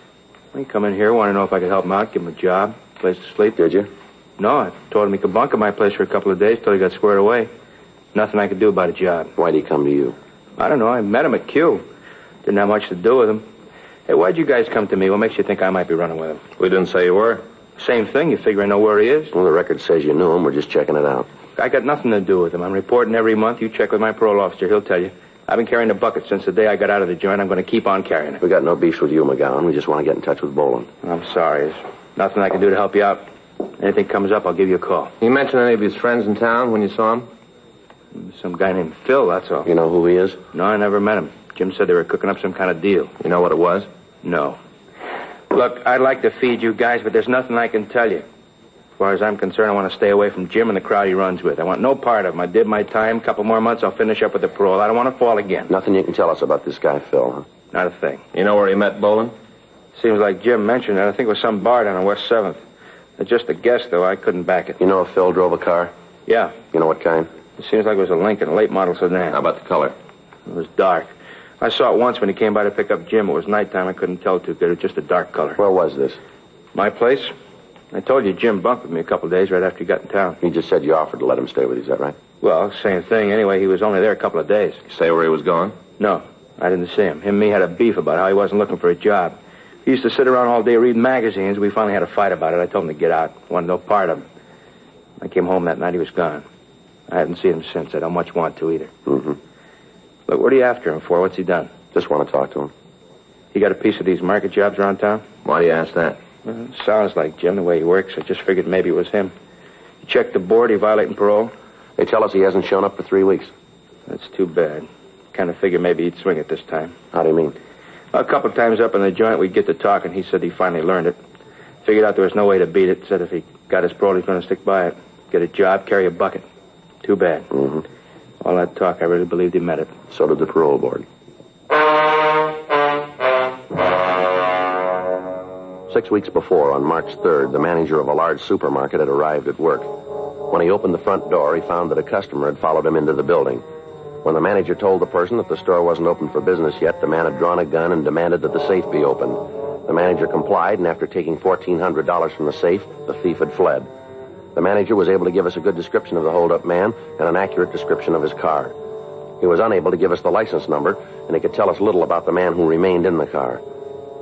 He come in here, wanted to know if I could help him out, give him a job, place to sleep. Did you? No, I told him he could bunk at my place for a couple of days till he got squared away. Nothing I could do about a job. Why'd he come to you? I don't know. I met him at Q. Didn't have much to do with him. Hey, why'd you guys come to me? What makes you think I might be running with him? We didn't say you were. Same thing. You figure I know where he is? Well, the record says you knew him. We're just checking it out. I got nothing to do with him. I'm reporting every month. You check with my parole officer. He'll tell you. I've been carrying the bucket since the day I got out of the joint. I'm going to keep on carrying it. We got no beef with you, McGowan. We just want to get in touch with Boland. I'm sorry. There's nothing I can do to help you out. Anything comes up, I'll give you a call. You mention any of his friends in town when you saw him? Some guy named Phil, that's all. You know who he is? No, I never met him. Jim said they were cooking up some kind of deal. You know what it was? No. Look, I'd like to feed you guys, but there's nothing I can tell you. As far as I'm concerned, I want to stay away from Jim and the crowd he runs with. I want no part of him. I did my time. Couple more months, I'll finish up with the parole. I don't want to fall again. Nothing you can tell us about this guy, Phil, huh? Not a thing. You know where he met Boland? Seems like Jim mentioned it. I think it was some bar down on West 7th. It's just a guess, though. I couldn't back it. You know if Phil drove a car? Yeah. You know what kind? It seems like it was a Lincoln, a late model sedan. How about the color? It was dark. I saw it once when he came by to pick up Jim. It was nighttime. I couldn't tell too good. It was just a dark color. Where was this? My place. I told you Jim bunked with me a couple of days right after he got in town. He just said you offered to let him stay with you, is that right? Well, same thing. Anyway, he was only there a couple of days. Say where he was going? No, I didn't see him. Him and me had a beef about how he wasn't looking for a job. He used to sit around all day reading magazines. We finally had a fight about it. I told him to get out. Wanted no part of him. I came home that night. He was gone. I haven't seen him since. I don't much want to either. Mm-hmm. Look, what are you after him for? What's he done? Just want to talk to him. He got a piece of these market jobs around town? Why do you ask that? Well, it sounds like Jim, the way he works. I just figured maybe it was him. You checked the board, he violating parole? They tell us he hasn't shown up for 3 weeks. That's too bad. Kind of figured maybe he'd swing it this time. How do you mean? A couple of times up in the joint, we'd get to talking. He said he finally learned it. Figured out there was no way to beat it. Said if he got his parole, he's going to stick by it. Get a job, carry a bucket. Too bad. Mm-hmm. All that talk, I really believed he meant it. So did the parole board. 6 weeks before, on March 3rd, the manager of a large supermarket had arrived at work. When he opened the front door, he found that a customer had followed him into the building. When the manager told the person that the store wasn't open for business yet, the man had drawn a gun and demanded that the safe be opened. The manager complied, and after taking $1,400 from the safe, the thief had fled. The manager was able to give us a good description of the hold-up man and an accurate description of his car. He was unable to give us the license number, and he could tell us little about the man who remained in the car.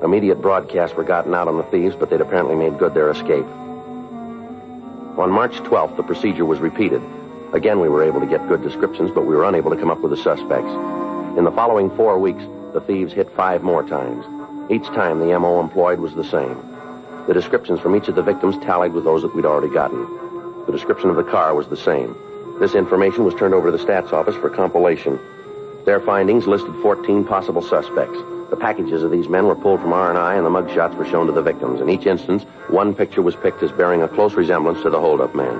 Immediate broadcasts were gotten out on the thieves, but they'd apparently made good their escape. On March 12th, the procedure was repeated. Again, we were able to get good descriptions, but we were unable to come up with the suspects. In the following 4 weeks, the thieves hit 5 more times. Each time, the M.O. employed was the same. The descriptions from each of the victims tallied with those that we'd already gotten. The description of the car was the same. This information was turned over to the stats office for compilation. Their findings listed 14 possible suspects. The packages of these men were pulled from R&I, and the mugshots were shown to the victims. In each instance, one picture was picked as bearing a close resemblance to the hold-up man.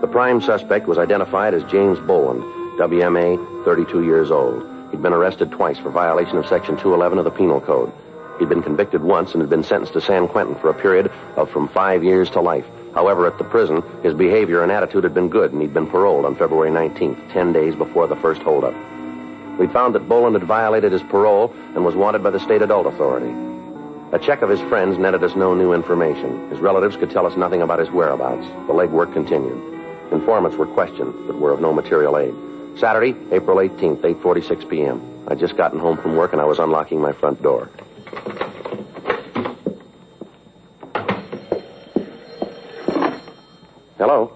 The prime suspect was identified as James Boland, WMA, 32 years old. He'd been arrested twice for violation of Section 211 of the Penal Code. He'd been convicted once and had been sentenced to San Quentin for a period of from 5 years to life. However, at the prison, his behavior and attitude had been good, and he'd been paroled on February 19th, 10 days before the first holdup. We found that Boland had violated his parole and was wanted by the state adult authority. A check of his friends netted us no new information. His relatives could tell us nothing about his whereabouts. The legwork continued. Informants were questioned, but were of no material aid. Saturday, April 18th, 8:46 p.m. I'd just gotten home from work, and I was unlocking my front door. Hello?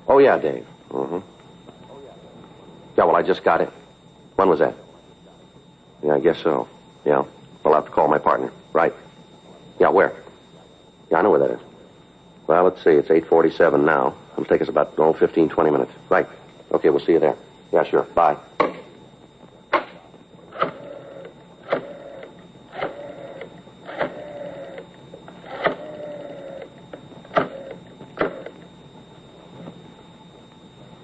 Oh, yeah, Dave. Mm-hmm. Yeah, well, I just got it. When was that? Yeah, I guess so. Yeah. I'll have to call my partner. Right. Yeah, where? Yeah, I know where that is. Well, let's see. It's 8:47 now. It'll take us about, 15, 20 minutes. Right. Okay, we'll see you there. Yeah, sure. Bye.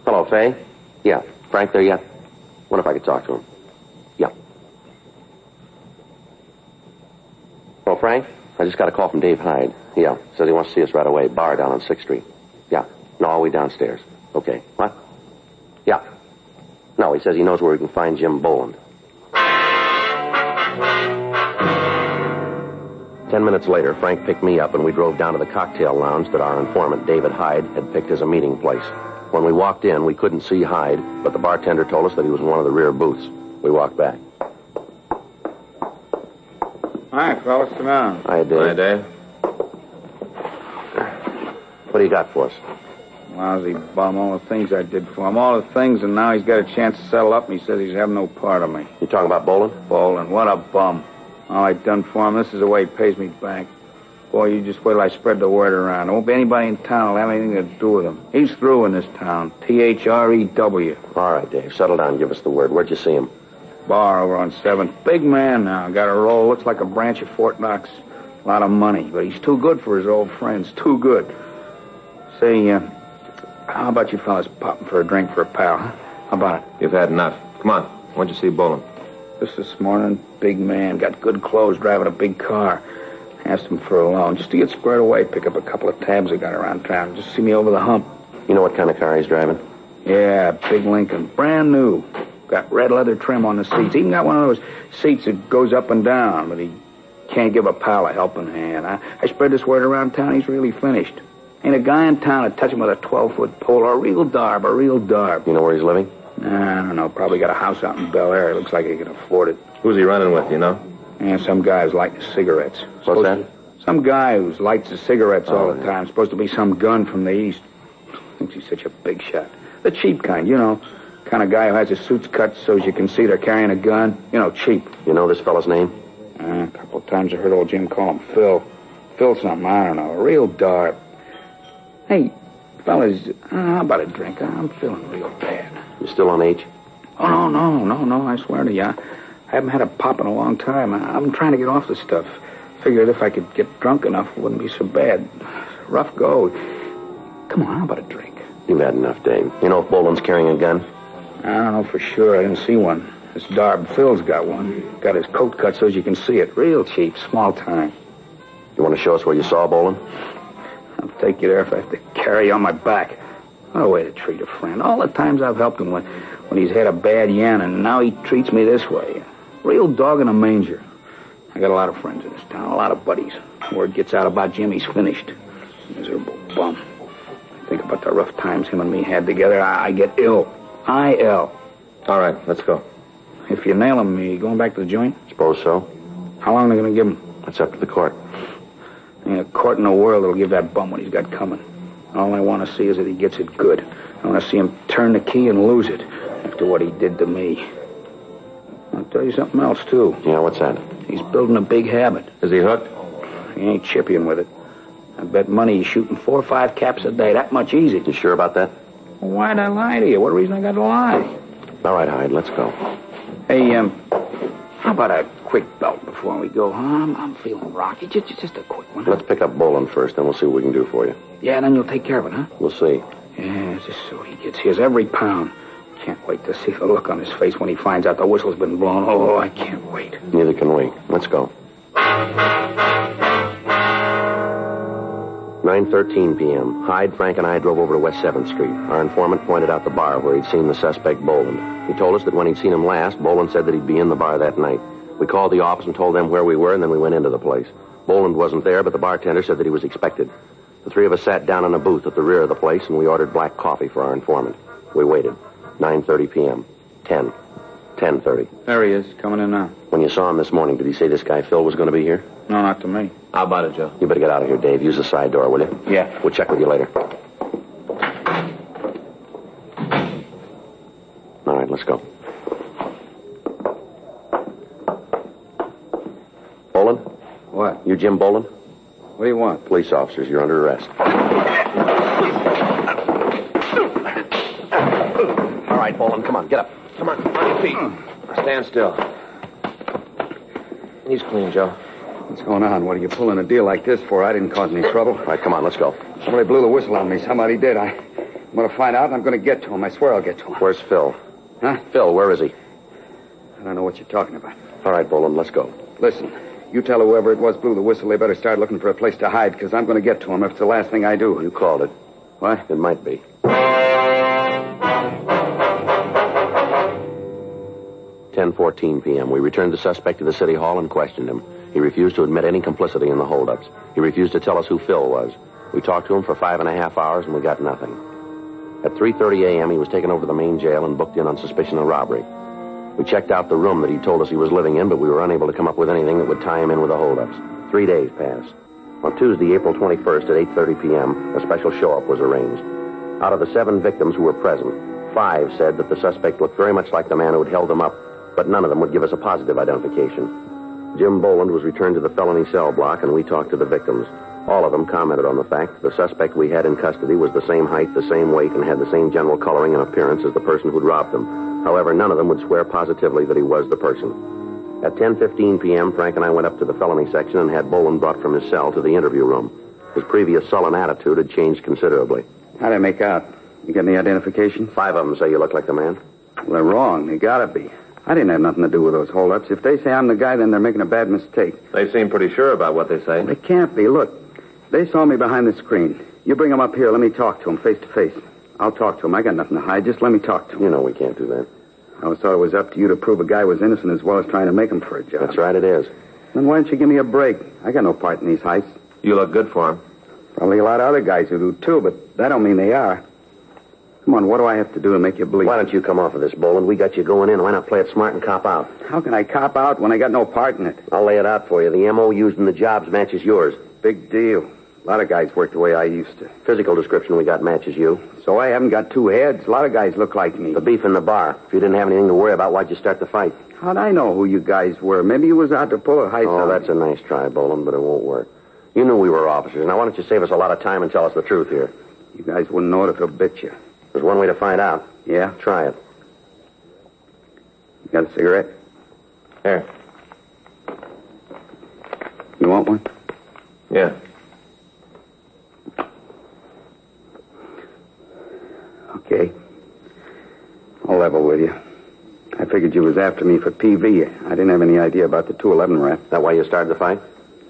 Hello, Fay? Yeah. Frank there yet? Wonder if I could talk to him. Yeah. Oh, Frank? I just got a call from Dave Hyde. Yeah. Says he wants to see us right away. Bar down on 6th Street. Yeah. No, all the way downstairs. Okay. What? Yeah. No, he says he knows where we can find Jim Boland. 10 minutes later, Frank picked me up and we drove down to the cocktail lounge that our informant, David Hyde, had picked as a meeting place. When we walked in, we couldn't see Hyde, but the bartender told us that he was in one of the rear booths. We walked back. Hi, fellas. Come on. Hi, Dave. Hi, Dave. What do you got for us? Lousy bum. All the things I did for him. All the things, and now he's got a chance to settle up, and he says he's having no part of me. You talking about Boland? Boland. What a bum. All I've done for him, this is the way he pays me back. Boy, you just wait till I spread the word around. There won't be anybody in town who'll have anything to do with him. He's through in this town. THREW. All right, Dave. Settle down and give us the word. Where'd you see him? Bar over on 7th. Big man now. Got a roll. Looks like a branch of Fort Knox. A lot of money. But he's too good for his old friends. Too good. Say, how about you fellas popping for a drink for a pal, huh? How about it? You've had enough. Come on. When'd you see Boland? Just this morning. Big man. Got good clothes. Driving a big car. Asked him for a loan. Just to get squared away. Pick up a couple of tabs I got around town. Just see me over the hump. You know what kind of car he's driving? Yeah, big Lincoln. Brand new. Got red leather trim on the seats. Even got one of those seats that goes up and down, but he can't give a pal a helping hand. I spread this word around town. He's really finished. Ain't a guy in town to touch him with a 12-foot pole. A real darb. You know where he's living? I don't know. Probably got a house out in Bel Air. Looks like he can afford it. Who's he running with, you know? Yeah, some guy who's lighting cigarettes. What's that? Some guy who lights his cigarettes all the time. Supposed to be some gun from the East. Thinks he's such a big shot. The cheap kind, you know. Kind of guy who has his suits cut so as you can see they're carrying a gun. You know, cheap. You know this fellow's name? A couple of times I heard old Jim call him Phil. Phil something, I don't know. A real darb. Hey, fellas, how about a drink? I'm feeling real bad. You still on H? Oh, no, I swear to you. I haven't had a pop in a long time. I'm trying to get off the stuff. Figured if I could get drunk enough, it wouldn't be so bad. Rough go. Come on, how about a drink? You've had enough, Dave. You know if Boland's carrying a gun? I don't know for sure. I didn't see one. This darb Phil's got one. Got his coat cut so as you can see it. Real cheap, small time. You want to show us where you saw Boland? I'll take you there if I have to carry you on my back. What a way to treat a friend. All the times I've helped him when he's had a bad yen, and now he treats me this way. Real dog in a manger. I got a lot of friends in this town, a lot of buddies. Word gets out about Jim, he's finished. Miserable bum. I think about the rough times him and me had together. I get ill. I-L. All right, let's go. If you nail him, you going back to the joint? Suppose so. How long are they going to give him? That's up to the court. Ain't a court in the world that'll give that bum what he's got coming. All I want to see is that he gets it good. I want to see him turn the key and lose it after what he did to me. I'll tell you something else, too. Yeah, what's that? He's building a big habit. Is he hooked? He ain't chipping with it. I bet money he's shooting 4 or 5 caps a day. That much easy. You sure about that? Well, why'd I lie to you? What reason I got to lie? All right, Hyde, let's go. Hey, how about a quick belt before we go, huh? I'm feeling rocky. Just a quick one. Let's pick up Boland first, then we'll see what we can do for you. Yeah, then you'll take care of it, huh? We'll see. Yeah, just so he gets his every pound. Can't wait to see the look on his face when he finds out the whistle's been blown. Oh, I can't wait. Neither can we. Let's go. 9:13 p.m. Hyde, Frank, and I drove over to West 7th Street. Our informant pointed out the bar where he'd seen the suspect, Boland. He told us that when he'd seen him last, Boland said that he'd be in the bar that night. We called the office and told them where we were, and then we went into the place. Boland wasn't there, but the bartender said that he was expected. The three of us sat down in a booth at the rear of the place, and we ordered black coffee for our informant. We waited. 9:30 p.m. 10:30. There he is, coming in now. When you saw him this morning, did he say this guy Phil was going to be here? No, not to me. How about it, Joe? You better get out of here, Dave. Use the side door, will you? Yeah. We'll check with you later. All right, let's go. Boland? What? You Jim Boland? What do you want? Police officers, you're under arrest. All right, Boland, come on, get up. Come on your feet. Stand still. He's clean, Joe. What's going on? What are you pulling a deal like this for? I didn't cause any trouble. All right, come on, let's go. Somebody blew the whistle on me. Somebody did. I'm going to find out, and I'm going to get to him. I swear I'll get to him. Where's Phil? Huh? Phil, where is he? I don't know what you're talking about. All right, Boland, let's go. Listen, you tell whoever it was blew the whistle they better start looking for a place to hide, because I'm going to get to him if it's the last thing I do. You called it. What? It might be. 10:14 p.m. We returned the suspect to the city hall and questioned him. He refused to admit any complicity in the holdups. He refused to tell us who Phil was. We talked to him for 5.5 hours, and we got nothing. At 3:30 a.m., he was taken over to the main jail and booked in on suspicion of robbery. We checked out the room that he told us he was living in, but we were unable to come up with anything that would tie him in with the holdups. 3 days passed. On Tuesday, April 21st at 8:30 p.m., a special show-up was arranged. Out of the 7 victims who were present, 5 said that the suspect looked very much like the man who had held them up, but none of them would give us a positive identification. Jim Boland was returned to the felony cell block, and we talked to the victims. All of them commented on the fact the suspect we had in custody was the same height, the same weight, and had the same general coloring and appearance as the person who'd robbed them. However, none of them would swear positively that he was the person. At 10:15 p.m., Frank and I went up to the felony section and had Boland brought from his cell to the interview room. His previous sullen attitude had changed considerably. How'd I make out? You get any identification? 5 of them say you look like the man. Well, they're wrong. They gotta be. I didn't have nothing to do with those holdups. If they say I'm the guy, then they're making a bad mistake. They seem pretty sure about what they say. They can't be. Look, they saw me behind the screen. You bring them up here. Let me talk to them face to face. I'll talk to him. I got nothing to hide. Just let me talk to him. You know we can't do that. I always thought it was up to you to prove a guy was innocent as well as trying to make him for a job. That's right, it is. Then why don't you give me a break? I got no part in these heists. You look good for him. Probably a lot of other guys who do, too, but that don't mean they are. Come on, what do I have to do to make you believe? Why don't you come off of this, Boland? We got you going in. Why not play it smart and cop out? How can I cop out when I got no part in it? I'll lay it out for you. The M.O. used in the jobs matches yours. Big deal. A lot of guys work the way I used to. Physical description we got matches you. So I haven't got 2 heads. A lot of guys look like me. The beef in the bar. If you didn't have anything to worry about, why'd you start the fight? How'd I know who you guys were? Maybe you was out to pull a heist. Oh, that's a nice try, Boland, but it won't work. You knew we were officers. Now, why don't you save us a lot of time and tell us the truth here? You guys wouldn't know it if it bit you. There's one way to find out. Yeah? Try it. You got a cigarette? Here. You want one? Yeah. Okay. I'll level with you. I figured you was after me for PV. I didn't have any idea about the 211 rap. That why you started the fight?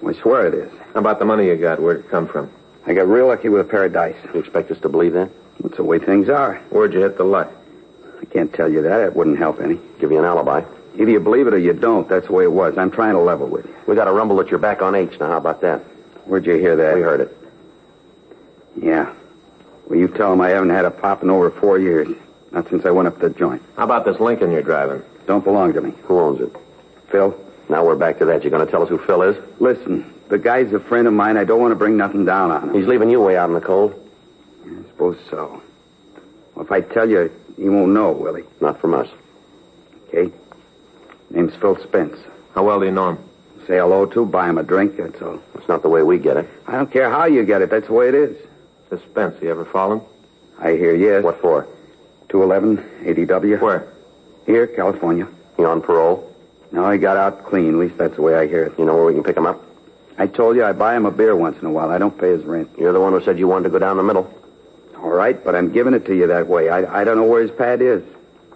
I swear it is. How about the money you got? Where'd it come from? I got real lucky with a pair of dice. You expect us to believe that? That's the way things are. Where'd you hit the luck? I can't tell you that. It wouldn't help any. Give you an alibi. Either you believe it or you don't. That's the way it was. I'm trying to level with you. We got a rumble that you're back on H. Now, how about that? Where'd you hear that? We heard it. Yeah. Well, you tell them I haven't had a pop in over 4 years. Not since I went up the joint. How about this Lincoln you're driving? Don't belong to me. Who owns it? Phil. Now we're back to that. You're going to tell us who Phil is? Listen, the guy's a friend of mine. I don't want to bring nothing down on him. He's leaving you way out in the cold? I suppose so. Well, if I tell you, he won't know, will he? Not from us. Okay. Name's Phil Spence. How well do you know him? Say hello to, buy him a drink, that's all. That's not the way we get it. I don't care how you get it. That's the way it is. Suspense. You ever fallen? I hear yes. What for? 211 ADW. Where? Here, California. He on parole? No, he got out clean. At least that's the way I hear it. You know where we can pick him up? I told you I buy him a beer once in a while. I don't pay his rent. You're the one who said you wanted to go down the middle. All right, but I'm giving it to you that way. I don't know where his pad is.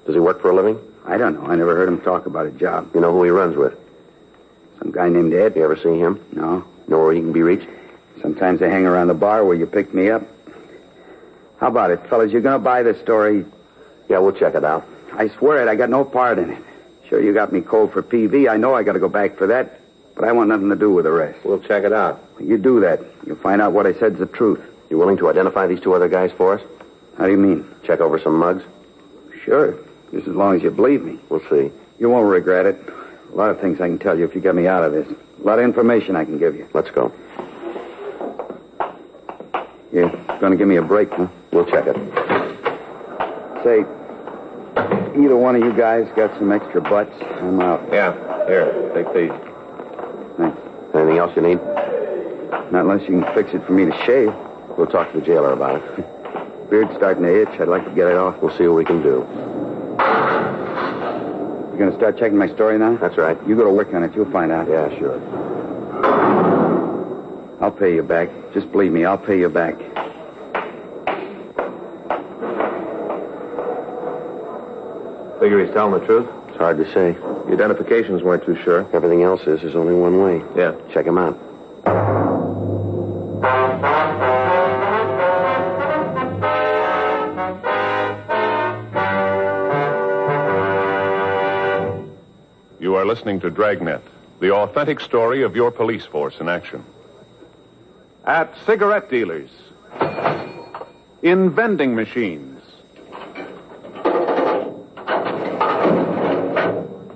Does he work for a living? I don't know. I never heard him talk about a job. You know who he runs with? Some guy named Ed. You ever see him? No. Know where he can be reached? Sometimes I hang around the bar where you picked me up. How about it, fellas? You going to buy this story? Yeah, we'll check it out. I swear it. I got no part in it. Sure, you got me cold for PV. I know I got to go back for that, but I want nothing to do with the rest. We'll check it out. You do that. You'll find out what I said's the truth. You willing to identify these two other guys for us? How do you mean? Check over some mugs? Sure, just as long as you believe me. We'll see. You won't regret it. A lot of things I can tell you if you get me out of this. A lot of information I can give you. Let's go. You're going to give me a break, huh? We'll check it. Say, either one of you guys got some extra butts? I'm out. Yeah. Here, take these. Thanks. Anything else you need? Not unless you can fix it for me to shave. We'll talk to the jailer about it. Beard's starting to itch. I'd like to get it off. We'll see what we can do. You going to start checking my story now? That's right. You go to work on it. You'll find out. Yeah, sure. I'll pay you back. Just believe me, I'll pay you back. Figure he's telling the truth? It's hard to say. The identifications weren't too sure. Everything else is. There's only one way. Yeah. Check him out. You are listening to Dragnet, the authentic story of your police force in action. At cigarette dealers, in vending machines,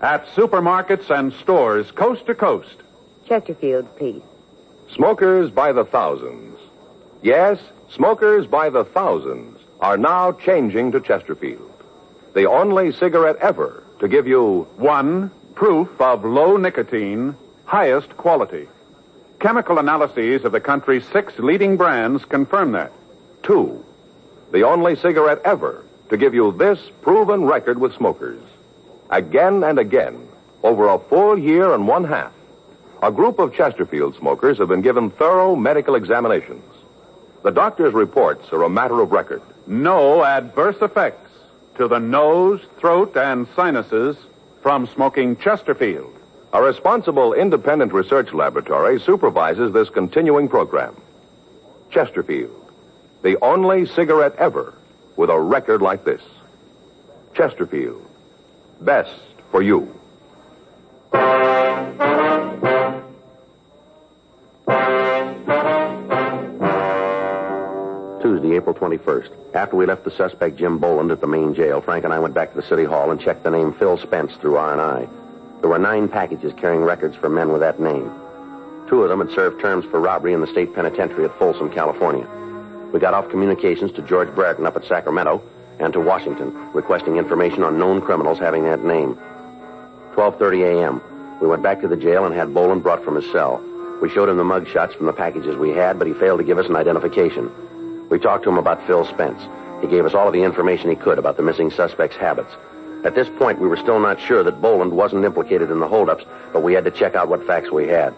at supermarkets and stores coast to coast. Chesterfield, please. Smokers by the thousands. Yes, smokers by the thousands are now changing to Chesterfield. The only cigarette ever to give you one, proof of low nicotine, highest quality. Chemical analyses of the country's 6 leading brands confirm that. 2, the only cigarette ever to give you this proven record with smokers. Again and again, over a full year and 1/2, a group of Chesterfield smokers have been given thorough medical examinations. The doctor's reports are a matter of record. No adverse effects to the nose, throat, and sinuses from smoking Chesterfield. A responsible independent research laboratory supervises this continuing program. Chesterfield, the only cigarette ever with a record like this. Chesterfield, best for you. Tuesday, April 21st. After we left the suspect, Jim Boland, at the main jail, Frank and I went back to the city hall and checked the name Phil Spence through R&I. There were 9 packages carrying records for men with that name. 2 of them had served terms for robbery in the state penitentiary at Folsom, California. We got off communications to George Brereton up at Sacramento and to Washington, requesting information on known criminals having that name. 12:30 a.m. We went back to the jail and had Boland brought from his cell. We showed him the mug shots from the packages we had, but he failed to give us an identification. We talked to him about Phil Spence. He gave us all of the information he could about the missing suspect's habits. At this point, we were still not sure that Boland wasn't implicated in the holdups, but we had to check out what facts we had.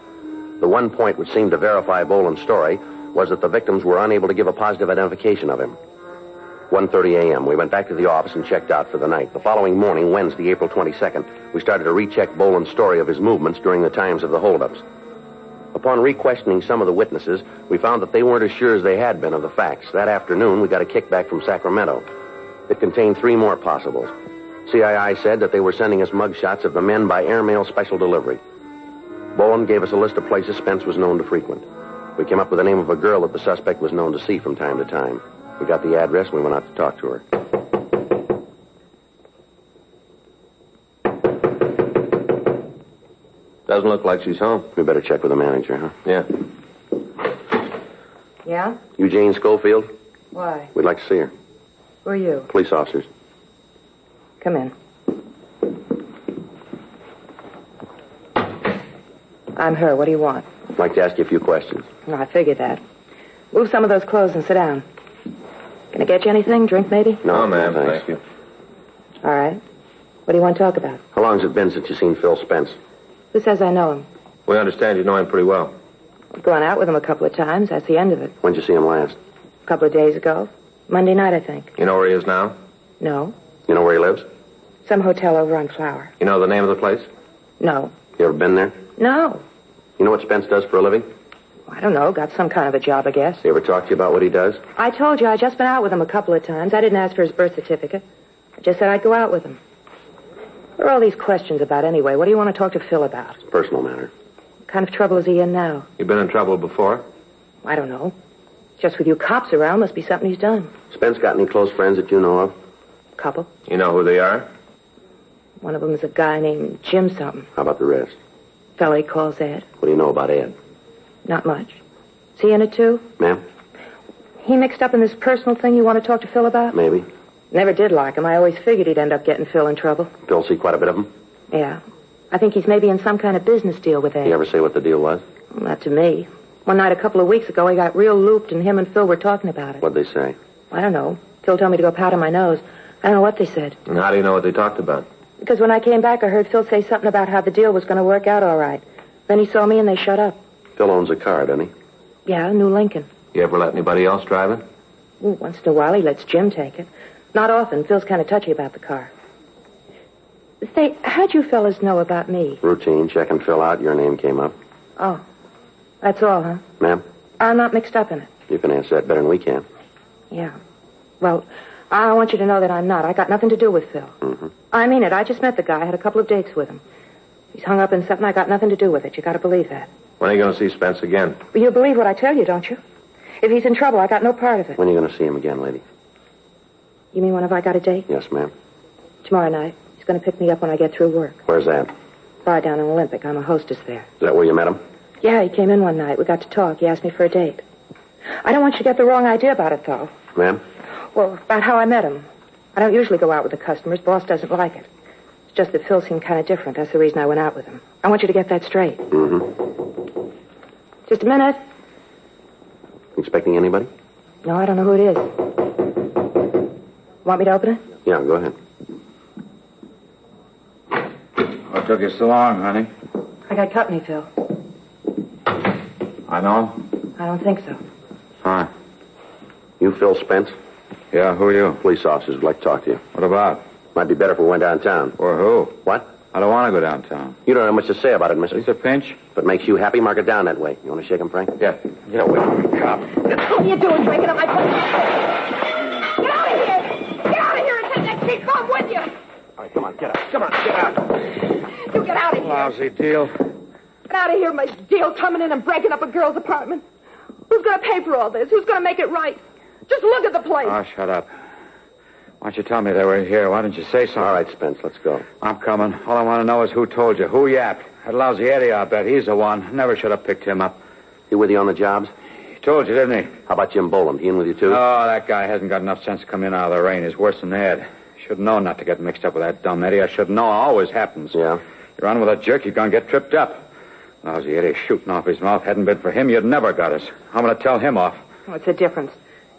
The one point which seemed to verify Boland's story was that the victims were unable to give a positive identification of him. 1:30 a.m., we went back to the office and checked out for the night. The following morning, Wednesday, April 22nd, we started to recheck Boland's story of his movements during the times of the holdups. Upon re-questioning some of the witnesses, we found that they weren't as sure as they had been of the facts. That afternoon, we got a kickback from Sacramento. It contained 3 more possibles. CII said that they were sending us mugshots of the men by airmail special delivery. Boland gave us a list of places Spence was known to frequent. We came up with the name of a girl that the suspect was known to see from time to time. We got the address and we went out to talk to her. Doesn't look like she's home. We better check with the manager, huh? Yeah. Yeah? You Jane Schofield? Why? We'd like to see her. Who are you? Police officers. Come in. I'm her. What do you want? I'd like to ask you a few questions. No, I figured that. Move some of those clothes and sit down. Can I get you anything? Drink, maybe? No, ma'am. Thank you. All right. What do you want to talk about? How long has it been since you've seen Phil Spence? Who says I know him? We understand you know him pretty well. I've gone out with him a couple of times. That's the end of it. When'd you see him last? A couple of days ago. Monday night, I think. You know where he is now? No. You know where he lives? Some hotel over on Flower. You know the name of the place? No. You ever been there? No. You know what Spence does for a living? I don't know. Got some kind of a job, I guess. He ever talk to you about what he does? I told you I'd just been out with him a couple of times. I didn't ask for his birth certificate. I just said I'd go out with him. What are all these questions about anyway? What do you want to talk to Phil about? It's a personal matter. What kind of trouble is he in now? You been in trouble before? I don't know. Just with you cops around, must be something he's done. Spence got any close friends that you know of? Couple. You know who they are? One of them is a guy named Jim something. How about the rest? Fellow he calls Ed. What do you know about Ed? Not much. Is he in it too? Ma'am? He mixed up in this personal thing you want to talk to Phil about? Maybe. Never did like him. I always figured he'd end up getting Phil in trouble. Phil see quite a bit of him? Yeah. I think he's maybe in some kind of business deal with Ed. You ever say what the deal was? Not to me. One night a couple of weeks ago, he got real looped, and him and Phil were talking about it. What'd they say? I don't know. Phil told me to go powder my nose. I don't know what they said. And how do you know what they talked about? Because when I came back, I heard Phil say something about how the deal was going to work out all right. Then he saw me, and they shut up. Phil owns a car, doesn't he? Yeah, a new Lincoln. You ever let anybody else drive it? Ooh, once in a while, he lets Jim take it. Not often. Phil's kind of touchy about the car. Say, how'd you fellas know about me? Routine. Checking Phil out. Your name came up. Oh, that's all, huh? Ma'am? I'm not mixed up in it. You can answer that better than we can. Yeah. Well, I want you to know that I'm not. I got nothing to do with Phil. Mm-hmm. I mean it. I just met the guy. I had a couple of dates with him. He's hung up in something. I got nothing to do with it. You got to believe that. When are you going to see Spence again? Well, you believe what I tell you, don't you? If he's in trouble, I got no part of it. When are you going to see him again, lady? You mean when have I got a date? Yes, ma'am. Tomorrow night. He's going to pick me up when I get through work. Where's that? Bar down in Olympic. I'm a hostess there. Is that where you met him? Yeah, he came in one night. We got to talk. He asked me for a date. I don't want you to get the wrong idea about it, though. Ma'am? Well, about how I met him. I don't usually go out with the customers. Boss doesn't like it. It's just that Phil seemed kind of different. That's the reason I went out with him. I want you to get that straight. Mm-hmm. Just a minute. Expecting anybody? No, I don't know who it is. Want me to open it? Yeah, go ahead. What took you so long, honey? I got company, Phil. I know. I don't think so. Hi. You Phil Spence? Yeah, who are you? Police officers would like to talk to you. What about? Might be better if we went downtown. Or who? What? I don't want to go downtown. You don't have much to say about it, mister. It's a pinch. If it makes you happy, mark it down that way. You want to shake him, Frank? Yeah. Get away from me, cop. What are you doing, breaking up my place? Get out of here! Get out of here and take that cheap bomb with you! All right, come on, get out. Come on, get out. You get out of here. Lousy deal. Get out of here, my deal coming in and breaking up a girl's apartment. Who's going to pay for all this? Who's going to make it right? Just look at the place. Oh, shut up. Why don't you tell me they were here? Why didn't you say something? All right, Spence, let's go. I'm coming. All I want to know is who told you. Who yapped? That lousy Eddie, I'll bet. He's the one. Never should have picked him up. He with you on the jobs? He told you, didn't he? How about Jim Boland? He in with you, too? Oh, that guy hasn't got enough sense to come in out of the rain. He's worse than Ed. Should have known not to get mixed up with that dumb Eddie. I should know. It always happens. Yeah? You're on with a jerk, you're going to get tripped up. Lousy Eddie shooting off his mouth. Hadn't been for him, you'd never got us. I'm going to tell him off. What's the difference?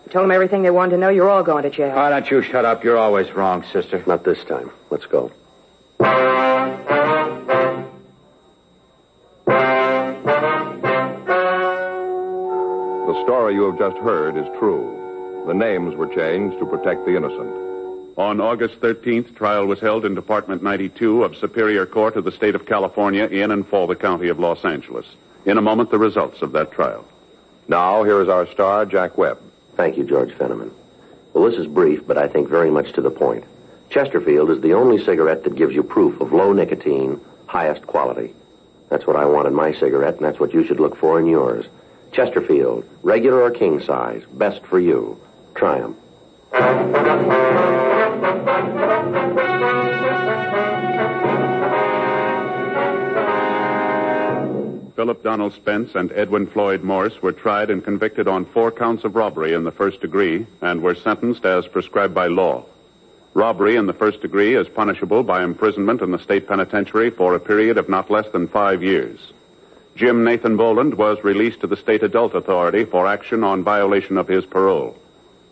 You told them everything they wanted to know. You're all going to jail. Why don't you shut up? You're always wrong, sister. Not this time. Let's go. The story you have just heard is true. The names were changed to protect the innocent. On August 13th, trial was held in Department 92 of Superior Court of the State of California in and for the County of Los Angeles. In a moment, the results of that trial. Now, here is our star, Jack Webb. Thank you, George Fenneman. Well, this is brief, but I think very much to the point. Chesterfield is the only cigarette that gives you proof of low nicotine, highest quality. That's what I want in my cigarette, and that's what you should look for in yours. Chesterfield, regular or king size, best for you. Try 'em. Philip Donald Spence and Edwin Floyd Morse were tried and convicted on 4 counts of robbery in the first degree and were sentenced as prescribed by law. Robbery in the first degree is punishable by imprisonment in the state penitentiary for a period of not less than 5 years. Jim Nathan Boland was released to the state adult authority for action on violation of his parole.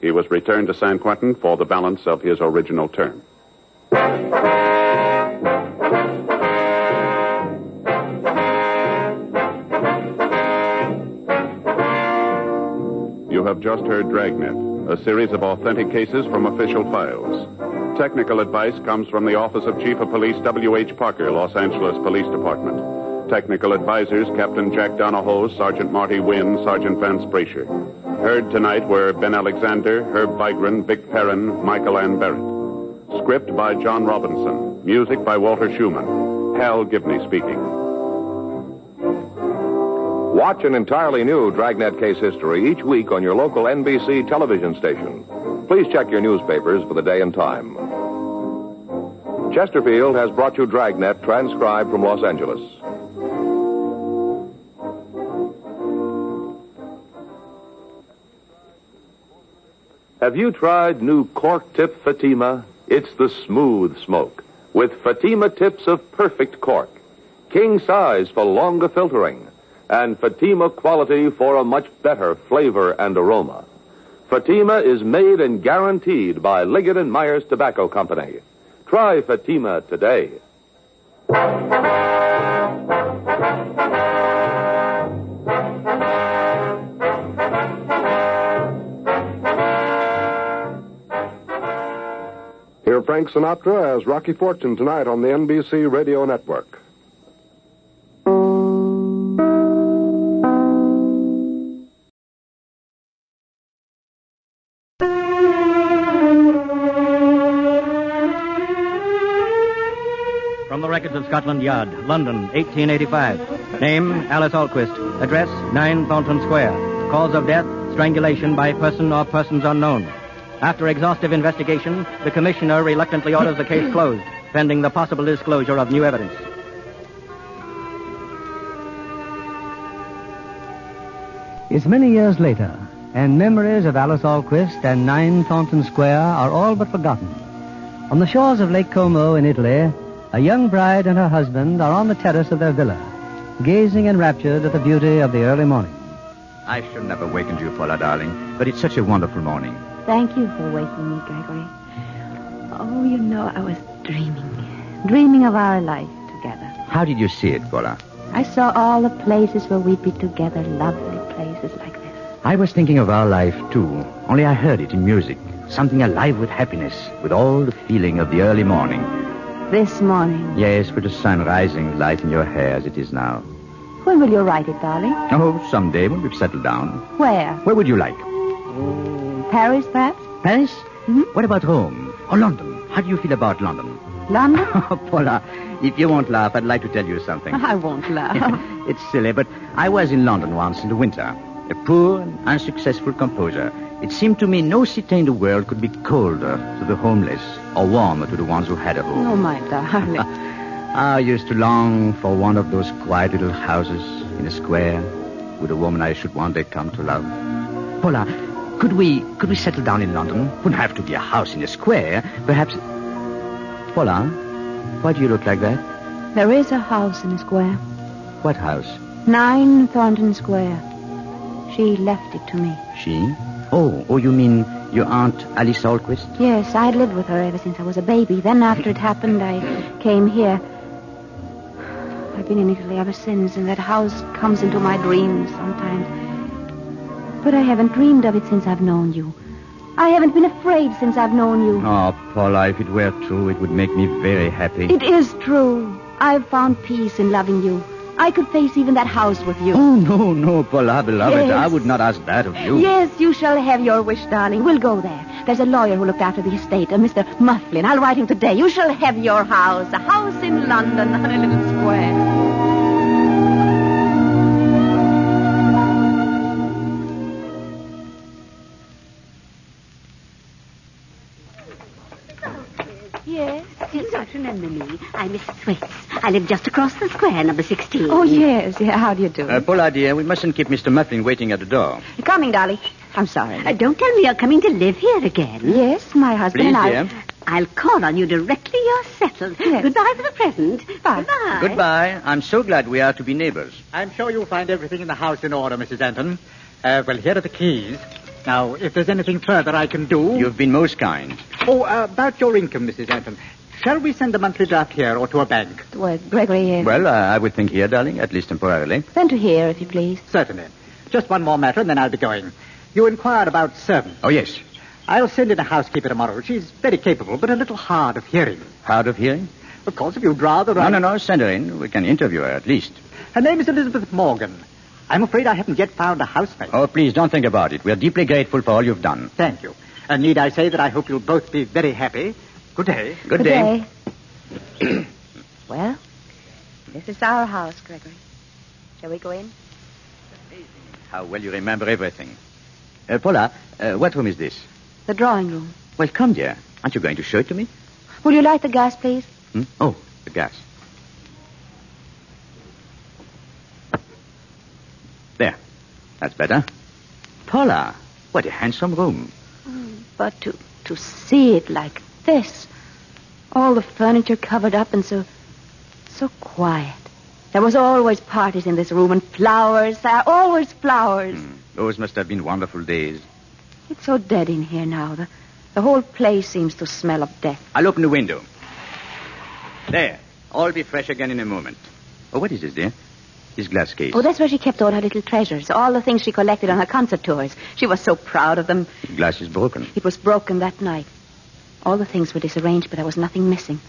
He was returned to San Quentin for the balance of his original term. You have just heard Dragnet, a series of authentic cases from official files. Technical advice comes from the Office of Chief of Police W.H. Parker, Los Angeles Police Department. Technical advisors, Captain Jack Donahoe, Sergeant Marty Wynn, Sergeant Vance Brasher. Heard tonight were Ben Alexander, Herb Vigran, Vic Perrin, Michael Ann Barrett. Script by John Robinson. Music by Walter Schumann. Hal Gibney speaking. Watch an entirely new Dragnet case history each week on your local NBC television station. Please check your newspapers for the day and time. Chesterfield has brought you Dragnet, transcribed from Los Angeles. Have you tried new cork tip Fatima? It's the smooth smoke with Fatima tips of perfect cork, king size for longer filtering, and Fatima quality for a much better flavor and aroma. Fatima is made and guaranteed by Liggett & Myers Tobacco Company. Try Fatima today. Hear Frank Sinatra as Rocky Fortune tonight on the NBC Radio Network. From the records of Scotland Yard, London, 1885. Name, Alice Alquist. Address, 9 Thornton Square. Cause of death, strangulation by person or persons unknown. After exhaustive investigation, the commissioner reluctantly orders the case closed, pending the possible disclosure of new evidence. It's many years later, and memories of Alice Alquist and 9 Thornton Square are all but forgotten. On the shores of Lake Como in Italy, a young bride and her husband are on the terrace of their villa, gazing enraptured at the beauty of the early morning. I should never wakened you, Paula, darling, but it's such a wonderful morning. Thank you for waking me, Gregory. Oh, you know, I was dreaming of our life together. How did you see it, Paula? I saw all the places where we'd be together, lovely places like this. I was thinking of our life, too, only I heard it in music. Something alive with happiness, with all the feeling of the early morning. This morning? Yes, with the sun rising light in your hair as it is now. When will you write it, darling? Oh, someday when we've settled down. Where? Where would you like? Paris, perhaps? Paris? Mm-hmm. What about Rome? Or London? How do you feel about London? London? Oh, Paula, if you won't laugh, I'd like to tell you something. I won't laugh. It's silly, but I was in London once in the winter. A poor and unsuccessful composer. It seemed to me no city in the world could be colder to the homeless or warmer to the ones who had a home. Oh, my darling. I used to long for one of those quiet little houses in a square with a woman I should one day come to love. Paula, could we settle down in London? Wouldn't have to be a house in a square. Perhaps... Paula, why do you look like that? There is a house in a square. What house? 9 Thornton Square. She left it to me. She? Oh, you mean your Aunt Alice Alquist? Yes, I'd lived with her ever since I was a baby. Then after it happened, I came here. I've been in Italy ever since, and that house comes into my dreams sometimes. But I haven't dreamed of it since I've known you. I haven't been afraid since I've known you. Oh, Paula, if it were true, it would make me very happy. It is true. I've found peace in loving you. I could face even that house with you. Oh, no, Paula, beloved. Yes. I would not ask that of you. Yes, you shall have your wish, darling. We'll go there. There's a lawyer who looked after the estate, a Mr. Mufflin. I'll write him today. You shall have your house, a house in London on a little square. Yes, remember me. I'm Mrs. Swaits. I live just across the square, number 16. Oh, yes. Yeah, how do you do? Paula, dear, we mustn't keep Mr. Mufflin waiting at the door. Coming, darling. I'm sorry. Don't tell me you're coming to live here again. Yes, my husband Please, and I... dear. I'll call on you directly you're settled. Yes. Goodbye for the present. Bye. Goodbye. Goodbye. I'm so glad we are to be neighbors. I'm sure you'll find everything in the house in order, Mrs. Anton. Well, here are the keys. Now, if there's anything further I can do... You've been most kind. Oh, about your income, Mrs. Anton. Shall we send the monthly draft here or to a bank? Well, Gregory... Well, I would think here, darling, at least temporarily. Then to here, if you please. Certainly. Just one more matter, and then I'll be going. You inquired about servants. Oh, yes. I'll send in a housekeeper tomorrow. She's very capable, but a little hard of hearing. Hard of hearing? Of course, if you'd rather... No, send her in. We can interview her, at least. Her name is Elizabeth Morgan. I'm afraid I haven't yet found a housemate. Oh, please, don't think about it. We're deeply grateful for all you've done. Thank you. And need I say that I hope you'll both be very happy. Good day. Good day. Well, this is our house, Gregory. Shall we go in? How well you remember everything. Paula, what room is this? The drawing room. Well, come, dear. Aren't you going to show it to me? Will you light the gas, please? Oh, the gas. There. That's better. Paula, what a handsome room. But to see it like this, all the furniture covered up and so quiet. There was always parties in this room and flowers. There are always flowers. Those must have been wonderful days. It's so dead in here now. The whole place seems to smell of death. I'll open the window. There. All be fresh again in a moment. Oh, what is this, dear? This glass case. Oh, that's where she kept all her little treasures, all the things she collected on her concert tours. She was so proud of them. The glass is broken. It was broken that night. All the things were disarranged, but there was nothing missing.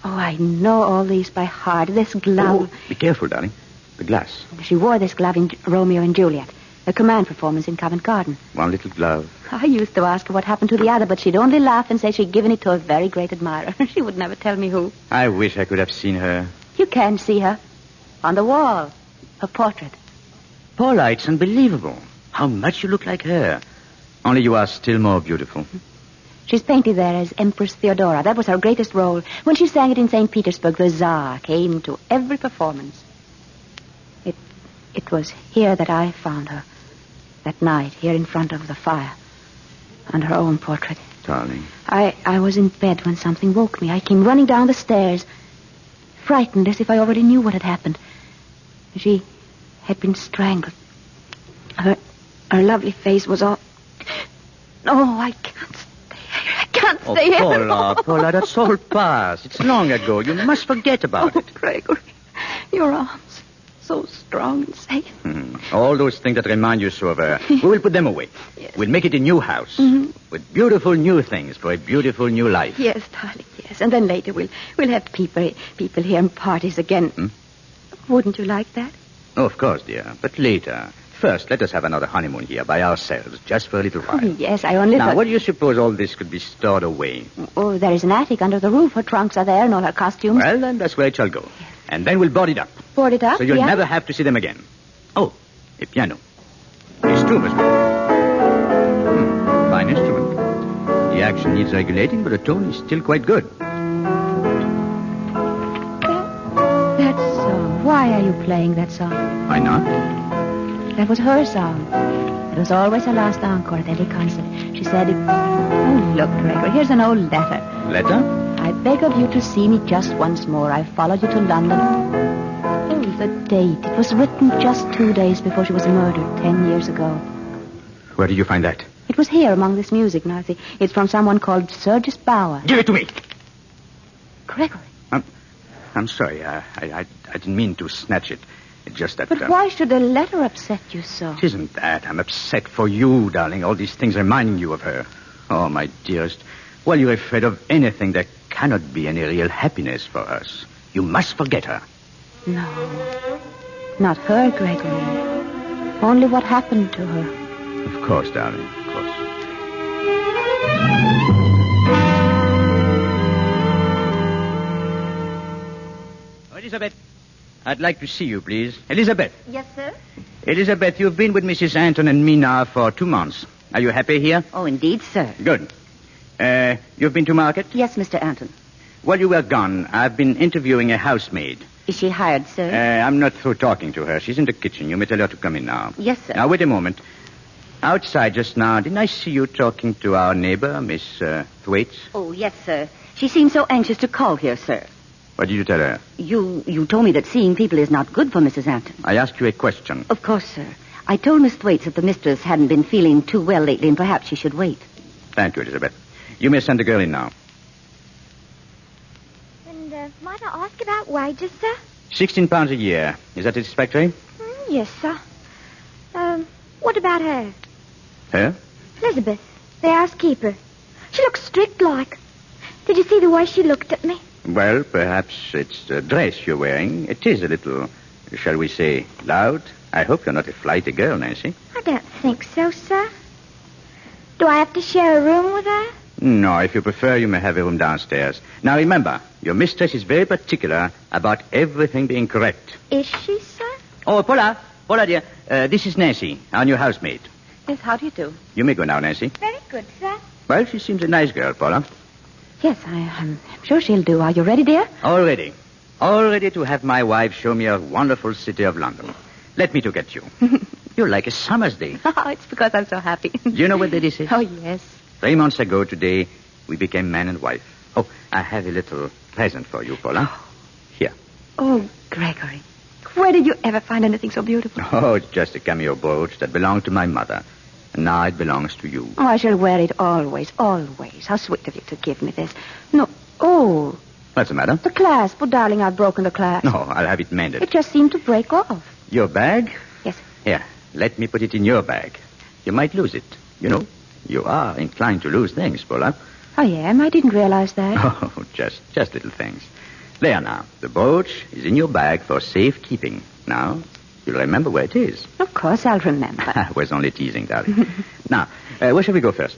Oh, I know all these by heart. This glove. Oh, be careful, darling. The glass. She wore this glove in Romeo and Juliet, a command performance in Covent Garden. One little glove. I used to ask her what happened to the other, but she'd only laugh and say she'd given it to a very great admirer. She would never tell me who. I wish I could have seen her. You can see her. On the wall. Her portrait. Paula, it's unbelievable. How much you look like her. Only you are still more beautiful. She's painted there as Empress Theodora. That was her greatest role. When she sang it in St. Petersburg, the Tsar came to every performance. It was here that I found her. That night, here in front of the fire. And her own portrait. Darling. I was in bed when something woke me. I came running down the stairs, frightened as if I already knew what had happened. She had been strangled. Her lovely face was all... Oh, I can't stay here. Paula, that's all past. It's long ago. You must forget about it. Gregory, your arms, so strong and safe. All those things that remind you so of her, we will put them away. Yes. We'll make it a new house with beautiful new things for a beautiful new life. Yes, darling, yes. And then later we'll have people here and parties again. Wouldn't you like that? Oh, of course, dear. But later. First, let us have another honeymoon here by ourselves, just for a little while. Yes, I only Now, thought... where do you suppose all this could be stored away? Oh, there is an attic under the roof. Her trunks are there and all her costumes. Well, then that's where it shall go. Yes. And then we'll board it up. Board it up? So you'll never have to see them again. Oh, a piano. This too must be. Fine instrument. The action needs regulating, but the tone is still quite good. That song. Why are you playing that song? Why not? That was her song. It was always her last encore at every concert. She said, Oh, look, Gregory, here's an old letter. Letter? I beg of you to see me just once more. I followed you to London. Oh, the date. It was written just 2 days before she was murdered 10 years ago. Where did you find that? It was here among this music. Now, see, it's from someone called Sergius Bauer. Give it to me. Gregory. I'm sorry. I didn't mean to snatch it. It's just that... But why should a letter upset you so? It isn't that. I'm upset for you, darling. All these things reminding you of her. Oh, my dearest. While you're afraid of anything, there cannot be any real happiness for us. You must forget her. No. Not her, Gregory. Only what happened to her. Of course, darling. Of course. Elizabeth. I'd like to see you, please. Elizabeth. Yes, sir? Elizabeth, you've been with Mrs. Anton and me now for 2 months. Are you happy here? Oh, indeed, sir. Good. You've been to market? Yes, Mr. Anton. While you were gone, I've been interviewing a housemaid. Is she hired, sir? I'm not through talking to her. She's in the kitchen. You may tell her to come in now. Yes, sir. Now, wait a moment. Outside just now, didn't I see you talking to our neighbor, Miss Thwaites? Oh, yes, sir. She seemed so anxious to call here, sir. What did you tell her? You told me that seeing people is not good for Mrs. Anton. I asked you a question. Of course, sir. I told Miss Thwaites that the mistress hadn't been feeling too well lately and perhaps she should wait. Thank you, Elizabeth. You may send the girl in now. And might I ask about wages, sir? £16 a year. Is that satisfactory? Yes, sir. What about her? Her? Elizabeth, the housekeeper. She looks strict like. Did you see the way she looked at me? Well, perhaps it's the dress you're wearing. It is a little, shall we say, loud. I hope you're not a flighty girl, Nancy. I don't think so, sir. Do I have to share a room with her? No, if you prefer, you may have a room downstairs. Now, remember, your mistress is very particular about everything being correct. Is she, sir? Oh, Paula, dear, this is Nancy, our new housemaid. Yes, how do you do? You may go now, Nancy. Very good, sir. Well, she seems a nice girl, Paula. Yes, I'm sure she'll do. Are you ready, dear? All ready. All ready to have my wife show me a wonderful city of London. Let me to get you. You're like a summer's day. Oh, it's because I'm so happy. Do you know what that is? Oh, yes. 3 months ago today, we became man and wife. Oh, I have a little present for you, Paula. Here. Oh, Gregory. Where did you ever find anything so beautiful? Oh, it's just a cameo brooch that belonged to my mother. And now it belongs to you. Oh, I shall wear it always, always. How sweet of you to give me this. No. Oh. What's the matter? The clasp. Oh, darling, I've broken the clasp. No, I'll have it mended. It just seemed to break off. Your bag? Yes. Here, let me put it in your bag. You might lose it. You know, you are inclined to lose things, Paula. I am. I didn't realize that. Oh, just little things. There now. The brooch is in your bag for safekeeping. Now, you'll remember where it is. Of course I'll remember. I was only teasing, darling. Now, where shall we go first?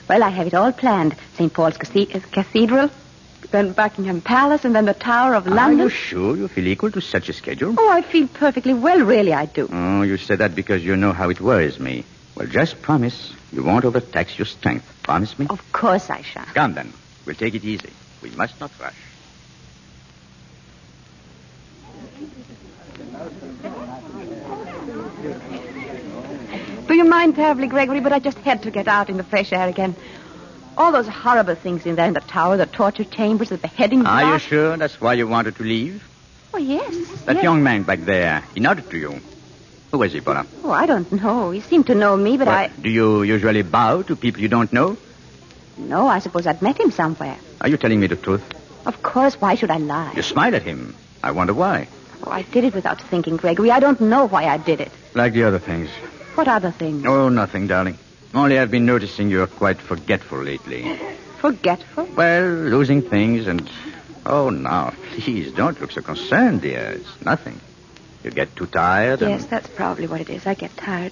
Well, I have it all planned. St. Paul's Cathedral, then Buckingham Palace, and then the Tower of London. Are you sure you feel equal to such a schedule? Oh, I feel perfectly well, really, I do. Oh, you said that because you know how it worries me. Well, just promise you won't overtax your strength. Promise me? Of course I shall. Come then. We'll take it easy. We must not rush. Do you mind terribly, Gregory, but I just had to get out in the fresh air again. All those horrible things in there in the tower, the torture chambers, the beheading block. Are you sure that's why you wanted to leave? Oh, yes. That yes. young man back there, he nodded to you. Who was he, Paula? Oh, I don't know. He seemed to know me, but Do you usually bow to people you don't know? No, I suppose I'd met him somewhere. Are you telling me the truth? Of course. Why should I lie? You smiled at him. I wonder why. Oh, I did it without thinking, Gregory. I don't know why I did it. Like the other things. What other things? Oh, nothing, darling. Only I've been noticing you're quite forgetful lately. Forgetful? Well, losing things and... Oh, now, please, don't look so concerned, dear. It's nothing. You get too tired Yes, that's probably what it is. I get tired.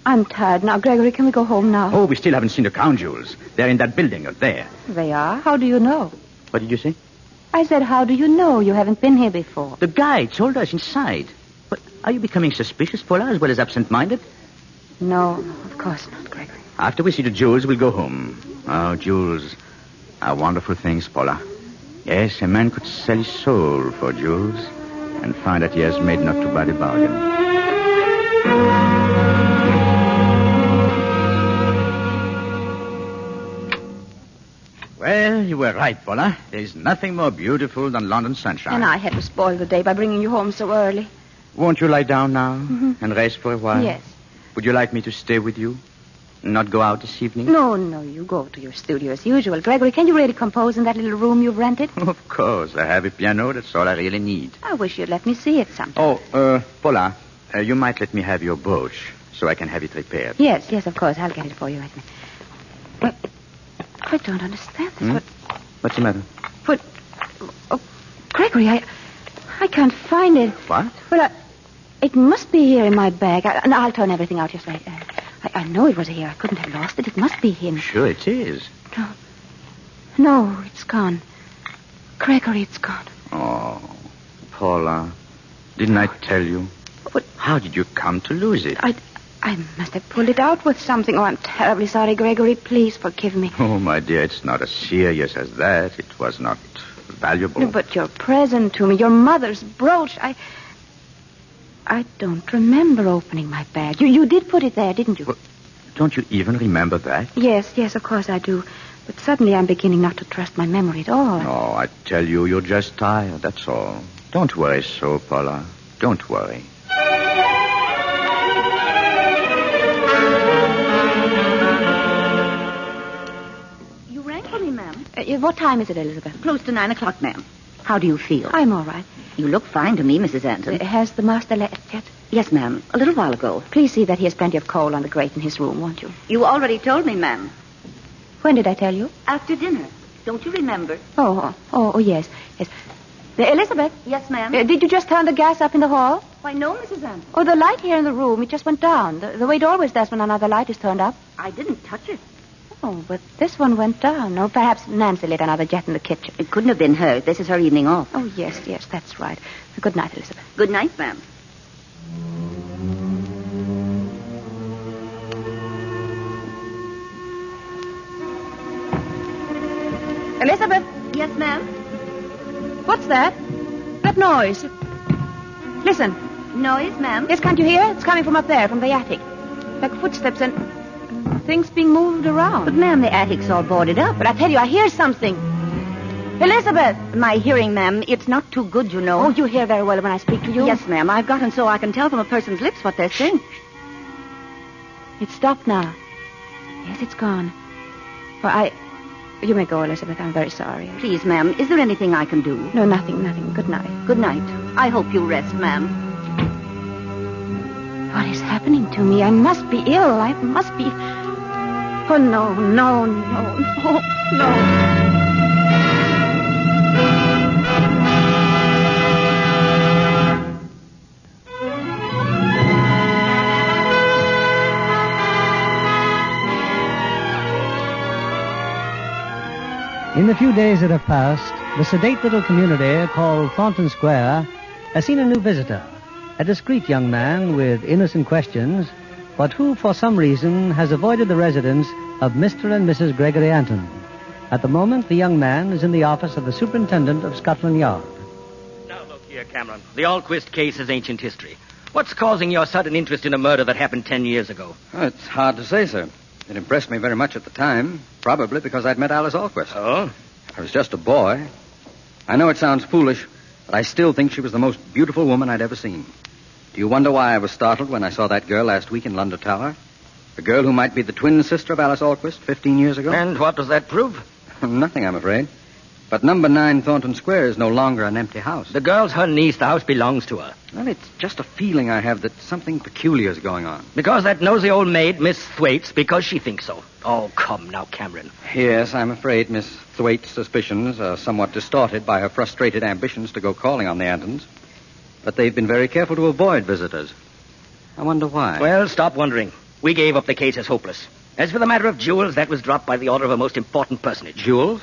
I'm tired now. Gregory, can we go home now? Oh, we still haven't seen the crown jewels. They're in that building up there. They are? How do you know? What did you say? I said, how do you know? You haven't been here before. The guide told us inside. But are you becoming suspicious, Paula, as well as absent-minded? No, of course not, Gregory. After we see the jewels, we'll go home. Oh, jewels are wonderful things, Paula. Yes, a man could sell his soul for jewels and find that he has made not too bad a bargain. Well, you were right, Paula. There's nothing more beautiful than London sunshine. And I had to spoil the day by bringing you home so early. Won't you lie down now and rest for a while? Yes. Would you like me to stay with you? Not go out this evening? No, you go to your studio as usual. Gregory, can you really compose in that little room you've rented? Of course. I have a piano. That's all I really need. I wish you'd let me see it sometime. Oh, Paula, you might let me have your brooch so I can have it repaired. Yes, of course. I'll get it for you. Well, I don't understand this. What's the matter? But, Gregory, I can't find it. What? Well, it must be here in my bag. I'll turn everything out just right. I know it was here. I couldn't have lost it. It must be him. Sure it is. No, it's gone. Gregory, it's gone. Oh, Paula, didn't I tell you? But how did you come to lose it? I must have pulled it out with something. Oh, I'm terribly sorry, Gregory. Please forgive me. Oh, my dear, it's not as serious as that. It was not valuable. No, but your present to me, your mother's brooch, I don't remember opening my bag. You did put it there, didn't you? Well, don't you even remember that? Yes, of course I do. But suddenly I'm beginning not to trust my memory at all. Oh, I tell you, you're just tired, that's all. Don't worry so, Paula. Don't worry. You rang for me, ma'am. What time is it, Elizabeth? Close to 9 o'clock, ma'am. How do you feel? I'm all right. You look fine to me, Mrs. Anton. Has the master left yet? Yes, ma'am. A little while ago. Please see that he has plenty of coal on the grate in his room, won't you? You already told me, ma'am. When did I tell you? After dinner. Don't you remember? Oh, yes. Elizabeth? Yes, ma'am. Did you just turn the gas up in the hall? Why, no, Mrs. Anton. Oh, the light here in the room, it just went down. The way it always does when another light is turned up. I didn't touch it. Oh, but this one went down. Or perhaps Nancy lit another jet in the kitchen. It couldn't have been her. This is her evening off. Oh, yes, that's right. Good night, Elizabeth. Good night, ma'am. Elizabeth? Yes, ma'am? What's that? That noise. Listen. Noise, ma'am? Yes, can't you hear? It's coming from up there, from the attic. Like footsteps and things being moved around. But, ma'am, the attic's all boarded up. But I tell you, I hear something. Elizabeth! My hearing, ma'am, it's not too good, you know. Oh, you hear very well when I speak to you? Yes, ma'am. I've gotten so I can tell from a person's lips what they're saying. It's stopped now. Yes, it's gone. Well, You may go, Elizabeth. I'm very sorry. Please, ma'am, is there anything I can do? No, nothing. Good night. Good night. I hope you rest, ma'am. What is happening to me? I must be ill. I must be... Oh, no. In the few days that have passed, the sedate little community called Thornton Square has seen a new visitor, a discreet young man with innocent questions, but who, for some reason, has avoided the residence of Mr. and Mrs. Gregory Anton. At the moment, the young man is in the office of the superintendent of Scotland Yard. Now, look here, Cameron. The Alquist case is ancient history. What's causing your sudden interest in a murder that happened 10 years ago? Oh, it's hard to say, sir. It impressed me very much at the time, probably because I'd met Alice Alquist. Oh? I was just a boy. I know it sounds foolish, but I still think she was the most beautiful woman I'd ever seen. Do you wonder why I was startled when I saw that girl last week in London Tower? The girl who might be the twin sister of Alice Alquist 15 years ago? And what does that prove? Nothing, I'm afraid. But number 9 Thornton Square is no longer an empty house. The girl's her niece. The house belongs to her. Well, it's just a feeling I have that something peculiar is going on. Because that nosy old maid, Miss Thwaites, because she thinks so. Oh, come now, Cameron. Yes, I'm afraid Miss Thwaites' suspicions are somewhat distorted by her frustrated ambitions to go calling on the Antons. But they've been very careful to avoid visitors. I wonder why. Well, stop wondering. We gave up the case as hopeless. As for the matter of jewels, that was dropped by the order of a most important personage. Jewels?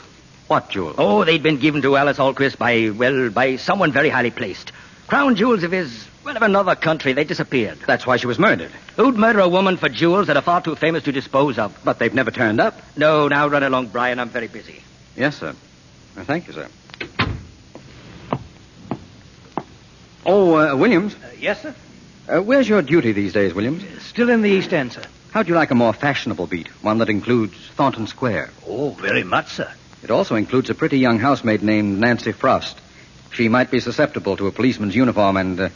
What jewels? Oh, they'd been given to Alice Alquist by someone very highly placed. Crown jewels of of another country. They disappeared. That's why she was murdered. Who'd murder a woman for jewels that are far too famous to dispose of? But they've never turned up. No, now run along, Brian. I'm very busy. Yes, sir. Well, thank you, sir. Oh, Williams. Yes, sir? Where's your duty these days, Williams? Still in the East End, sir. How'd you like a more fashionable beat? One that includes Thornton Square? Oh, very much, sir. It also includes a pretty young housemaid named Nancy Frost. She might be susceptible to a policeman's uniform, and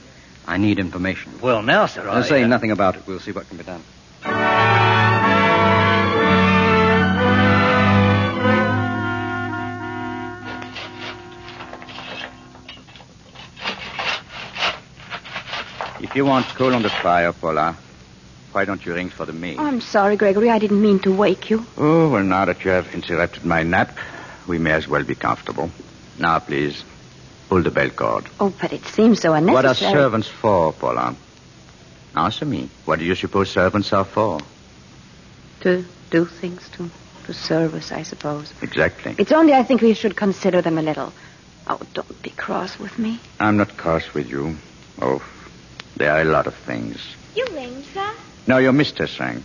I need information. Well, now, sir, Say nothing about it. We'll see what can be done. If you want coal on the fire, Paula, why don't you ring for the maid? Oh, I'm sorry, Gregory. I didn't mean to wake you. Oh, well, now that you have interrupted my nap, we may as well be comfortable. Now, please, pull the bell cord. Oh, but it seems so unnecessary. What are servants for, Paula? Answer me. What do you suppose servants are for? To do things, to serve us, I suppose. Exactly. It's only I think we should consider them a little. Oh, don't be cross with me. I'm not cross with you. Oh, there are a lot of things. You ring, sir? No, your mistress rang.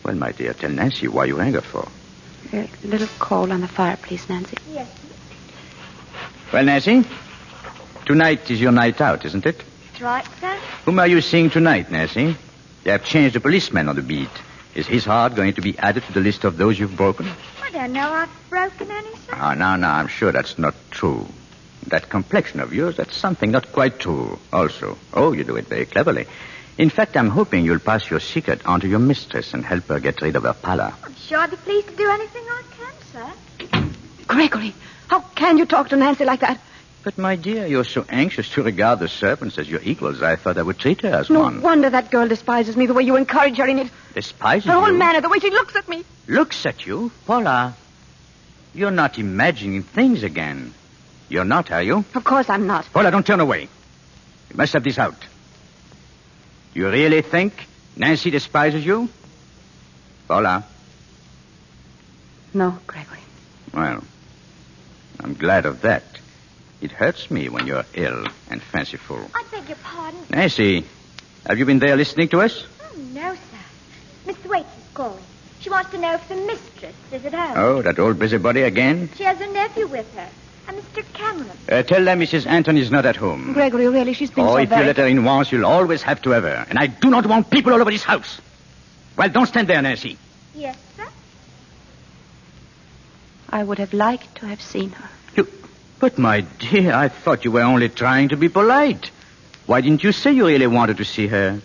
Well, my dear, tell Nancy why you rang her for. A little coal on the fire, please, Nancy. Yes. Well, Nancy, tonight is your night out, isn't it? That's right, sir. Whom are you seeing tonight, Nancy? They have changed the policeman on the beat. Is his heart going to be added to the list of those you've broken? I don't know I've broken any, sir. Oh, no, I'm sure that's not true. That complexion of yours, that's something not quite true also. Oh, you do it very cleverly. In fact, I'm hoping you'll pass your secret on to your mistress and help her get rid of her pallor. I'm sure I'd be pleased to do anything I can, sir. Gregory, how can you talk to Nancy like that? But, my dear, you're so anxious to regard the servants as your equals, I thought I would treat her as No one. wonder that girl despises me the way you encourage her in it. Despises Her whole you? manner, the way she looks at me. Looks at you? Paula, you're not imagining things again. You're not, are you? Of course I'm not. Paula, don't turn away. You must have this out. You really think Nancy despises you? Paula, No, Gregory. Well, I'm glad of that. It hurts me when you're ill and fanciful. I beg your pardon. Nancy, have you been there listening to us? Oh, no, sir. Miss Thwaites is calling. She wants to know if the mistress is at home. Oh, that old busybody again? She has her nephew with her, a Mr. Cameron. Tell them Mrs. Anton is not at home. Gregory, really, she's been so if you let her in once, you'll always have to have her. And I do not want people all over this house. Well, don't stand there, Nancy. Yes, sir? I would have liked to have seen her. But, my dear, I thought you were only trying to be polite. Why didn't you say you really wanted to see her?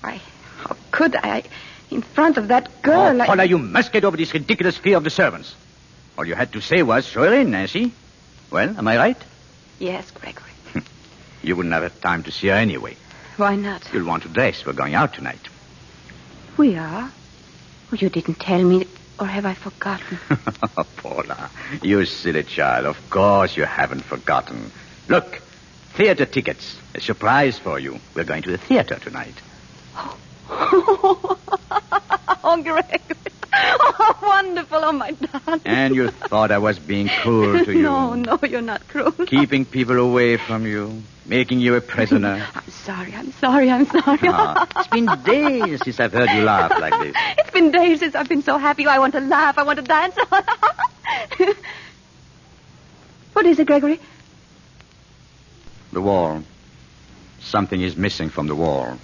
How could I? In front of that girl, Paula, you must get over this ridiculous fear of the servants. All you had to say was, show her in, Nancy. Well, am I right? Yes, Gregory. You wouldn't have had time to see her anyway. Why not? You'll want to dress. We're going out tonight. We are? Oh, you didn't tell me, or have I forgotten? Paula, you silly child. Of course you haven't forgotten. Look, theater tickets. A surprise for you. We're going to the theater tonight. Oh, Gregory. Oh, wonderful. Oh, my darling. And you thought I was being cruel to you. No, you're not cruel. Keeping people away from you. Making you a prisoner. I'm sorry. It's been days since I've heard you laugh like this. It's been days since I've been so happy. I want to laugh. I want to dance. What is it, Gregory? The wall. Something is missing from the wall.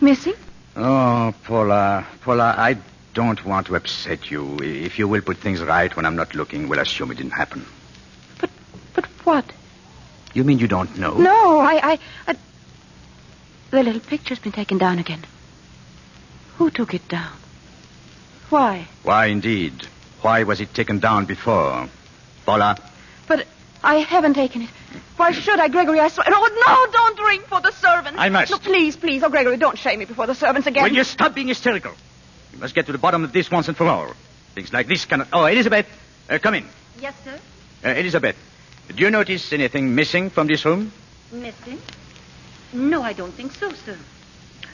Missing? Oh, Paula, I don't want to upset you. If you will put things right when I'm not looking, we'll assume it didn't happen. But what? You mean you don't know? No, I... The little picture's been taken down again. Who took it down? Why? Why, indeed. Why was it taken down before? Paula? But I haven't taken it. Why should I, Gregory? I swear... No, don't ring for the servants. I must. No, please. Oh, Gregory, don't shame me before the servants again. Will you stop being hysterical? You must get to the bottom of this once and for all. Things like this cannot... Oh, Elizabeth, come in. Yes, sir? Elizabeth, do you notice anything missing from this room? Missing? No, I don't think so, sir.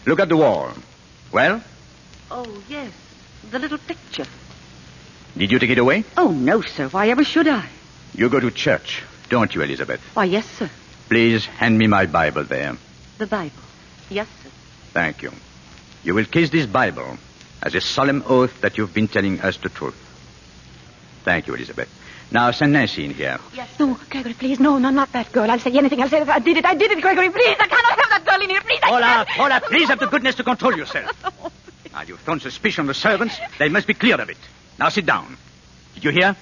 Look at the wall. Well? Oh, yes. The little picture. Did you take it away? Oh, no, sir. Why ever should I? You go to church, don't you, Elizabeth? Why, yes, sir. Please hand me my Bible there. The Bible. Yes, sir. Thank you. You will kiss this Bible as a solemn oath that you've been telling us the truth. Thank you, Elizabeth. Now, send Nancy in here. Yes. No, Gregory, please. No, not that girl. I'll say anything. I'll say that I did it, Gregory. Please, I cannot have that girl in here. Please, Paula, please have the goodness to control yourself. Now, you've thrown suspicion on the servants. They must be cleared of it. Now, sit down. Did you hear?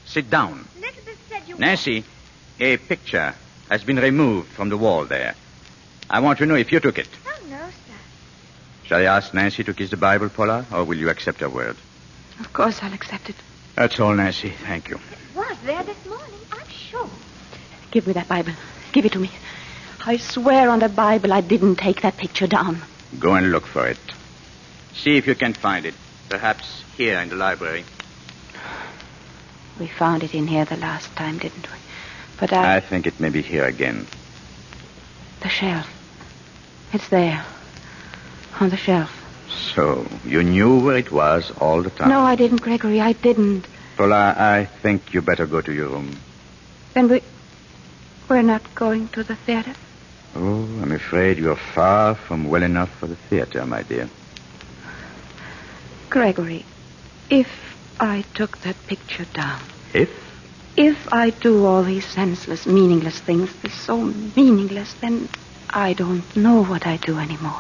Sit down. Elizabeth said you... Nancy, a picture has been removed from the wall there. I want to know if you took it. Oh, no, sir. Shall I ask Nancy to kiss the Bible, Paula, or will you accept her word? Of course I'll accept it. That's all, Nancy. Thank you. It was there this morning, I'm sure. Give me that Bible. Give it to me. I swear on that Bible I didn't take that picture down. Go and look for it. See if you can find it. Perhaps here in the library. We found it in here the last time, didn't we? But I think it may be here again. The shelf. It's there. On the shelf. So, you knew where it was all the time? No, I didn't, Gregory. I didn't. Paula, I think you better go to your room. Then we're not going to the theater? Oh, I'm afraid you're far from well enough for the theater, my dear. Gregory, if I took that picture down... If I do all these senseless, meaningless things, they're so meaningless, then I don't know what I do anymore.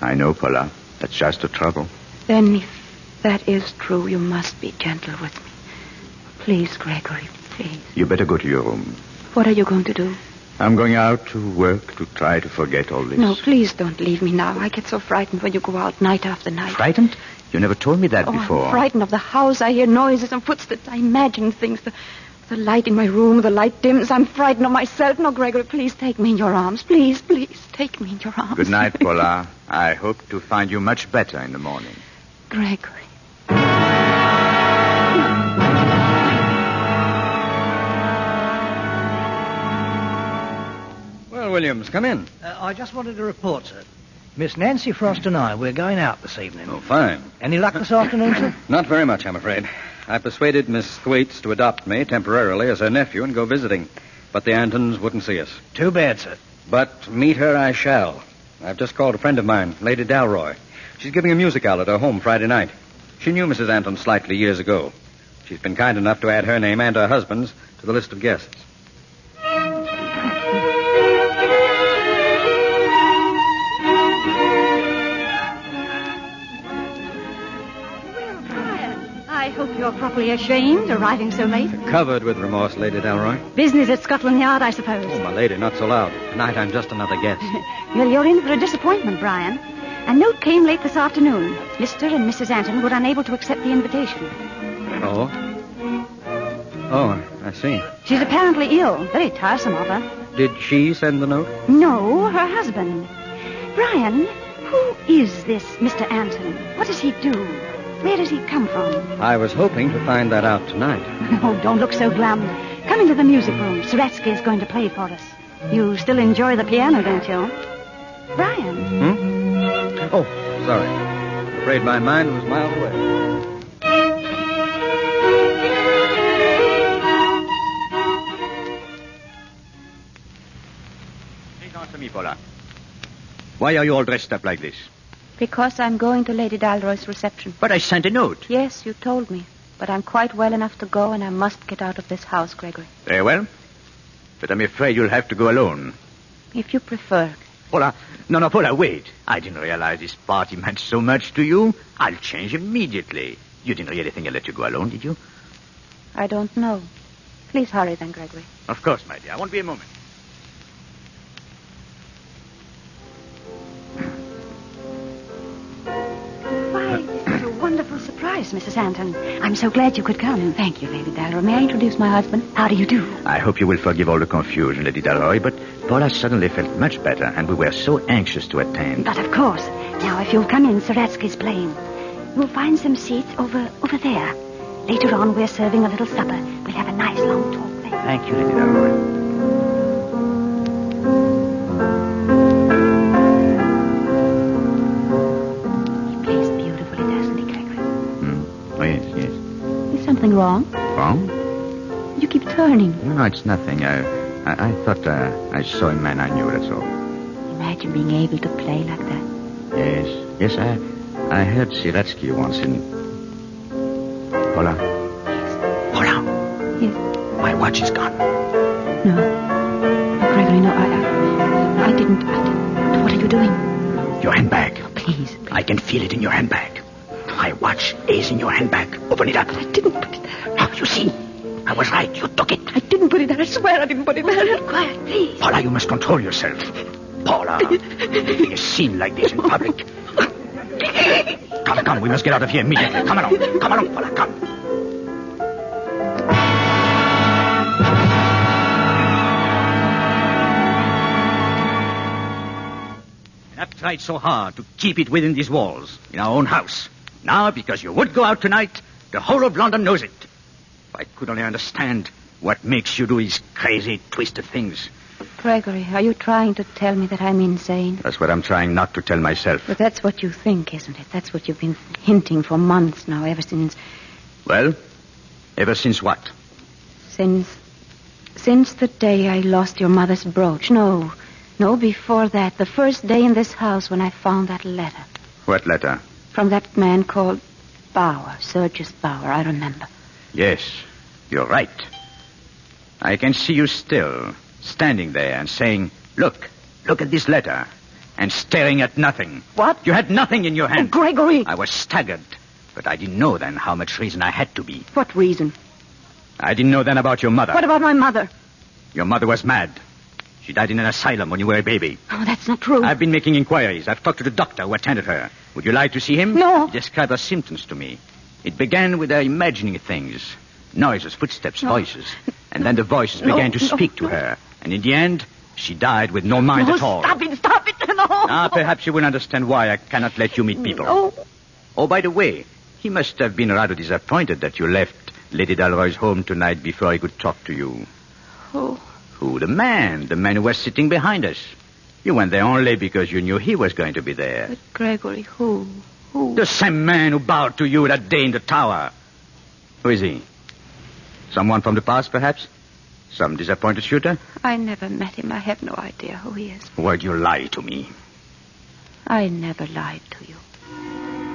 I know, Paula. That's just the trouble. Then if that is true, you must be gentle with me. Please, Gregory, please. You better go to your room. What are you going to do? I'm going out to work to try to forget all this. No, please don't leave me now. I get so frightened when you go out night after night. Frightened? You never told me that before. I'm frightened of the house. I hear noises and footsteps. I imagine things. The light in my room, the light dims. I'm frightened of myself. No, Gregory, please take me in your arms. Please, take me in your arms. Good night, Paula. I hope to find you much better in the morning. Gregory. Well, Williams, come in. I just wanted to report, sir. Miss Nancy Frost and I, we're going out this evening. Oh, fine. Any luck this afternoon, sir? Not very much, I'm afraid. I persuaded Miss Thwaites to adopt me temporarily as her nephew and go visiting. But the Antons wouldn't see us. Too bad, sir. But meet her I shall. I've just called a friend of mine, Lady Dalroy. She's giving a music out at her home Friday night. She knew Mrs. Anton slightly years ago. She's been kind enough to add her name and her husband's to the list of guests. I hope you're properly ashamed, arriving so late. Covered with remorse, Lady Dalroy. Business at Scotland Yard, I suppose. Oh, my lady, not so loud. Tonight I'm just another guest. Well, you're in for a disappointment, Brian. A note came late this afternoon. Mr. and Mrs. Anton were unable to accept the invitation. Oh? Oh, I see. She's apparently ill. Very tiresome of her. Did she send the note? No, her husband. Brian, who is this Mr. Anton? What does he do? Where does he come from? I was hoping to find that out tonight. Oh, don't look so glum. Come into the music room. Saretsky is going to play for us. You still enjoy the piano, don't you? Brian? Oh, sorry. I'm afraid my mind was miles away. Answer me, Paula. Why are you all dressed up like this? Because I'm going to Lady Dalroy's reception. But I sent a note. Yes, you told me. But I'm quite well enough to go, and I must get out of this house, Gregory. Very well. But I'm afraid you'll have to go alone. If you prefer. Paula, no, Paula, wait. I didn't realize this party meant so much to you. I'll change immediately. You didn't really think I'd let you go alone, did you? I don't know. Please hurry then, Gregory. Of course, my dear. I won't be a moment. Wonderful surprise, Mrs. Anton. I'm so glad you could come. Thank you, Lady Dalroy. May I introduce my husband? How do you do? I hope you will forgive all the confusion, Lady Dalroy, but Paula suddenly felt much better, and we were so anxious to attend. But of course. Now, if you'll come in, Saretsky's playing. We'll find some seats over there. Later on, we're serving a little supper. We'll have a nice long talk there. Thank you, Lady Dalroy. Something wrong? Wrong? You keep turning. No, it's nothing. I thought I saw a man I knew, that's all. Imagine being able to play like that. Yes, I heard Saretsky once in... Paula? Yes. Paula? Yes. My watch is gone. No. Gregory, no, I didn't. What are you doing? Your handbag. Oh, please. I can feel it in your handbag. My watch is in your handbag. Open it up. I didn't put it there. Oh, you see? I was right. You took it. I didn't put it there. I swear I didn't put it there. Quiet, please. Paula, you must control yourself. Paula, making a scene like this in public. Come, we must get out of here immediately. Come along, Paula, come. I've tried so hard to keep it within these walls, in our own house. Now, because you would go out tonight, the whole of London knows it. If I could only understand what makes you do these crazy, twisted things. Gregory, are you trying to tell me that I'm insane? That's what I'm trying not to tell myself. But that's what you think, isn't it? That's what you've been hinting for months now, ever since... Well, ever since what? Since the day I lost your mother's brooch. No, before that. The first day in this house when I found that letter. What letter? From that man called Bauer, Sergius Bauer, I remember. Yes, you're right. I can see you still, standing there and saying, look at this letter, and staring at nothing. What? You had nothing in your hand. Oh, Gregory! I was staggered, but I didn't know then how much reason I had to be. What reason? I didn't know then about your mother. What about my mother? Your mother was mad. She died in an asylum when you were a baby. Oh, that's not true. I've been making inquiries. I've talked to the doctor who attended her. Would you like to see him? No. He described her symptoms to me. It began with her imagining things. Noises, footsteps, voices. And then the voices began to speak to her. And in the end, she died with no mind at all. Stop it, no. Perhaps you will understand why I cannot let you meet people. Oh, by the way, he must have been rather disappointed that you left Lady Dalroy's home tonight before he could talk to you. Who? Who? The man who was sitting behind us. You went there only because you knew he was going to be there. But Gregory, who? The same man who bowed to you that day in the tower. Who is he? Someone from the past, perhaps? Some disappointed shooter? I never met him. I have no idea who he is. Why'd you lie to me? I never lied to you.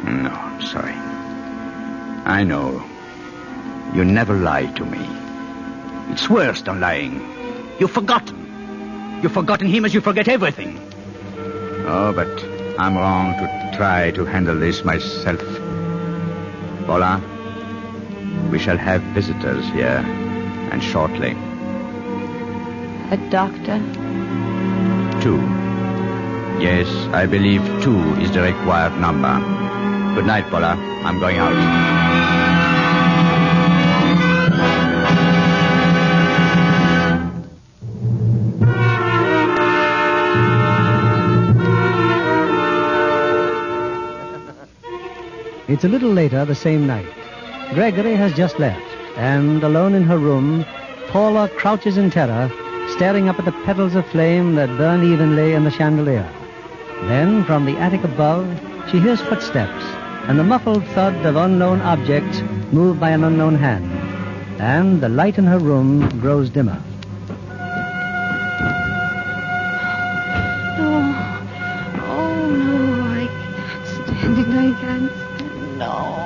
No, I'm sorry. I know. You never lied to me. It's worse than lying. You've forgotten. You've forgotten him as you forget everything. Oh, but I'm wrong to try to handle this myself. Paula, we shall have visitors here, and shortly. A doctor? 2. Yes, I believe 2 is the required number. Good night, Paula. I'm going out. It's a little later the same night. Gregory has just left, and alone in her room, Paula crouches in terror, staring up at the petals of flame that burn evenly in the chandelier. Then, from the attic above, she hears footsteps and the muffled thud of unknown objects moved by an unknown hand. And the light in her room grows dimmer. No. Oh, no, I can't stand it. I can't stand it. No.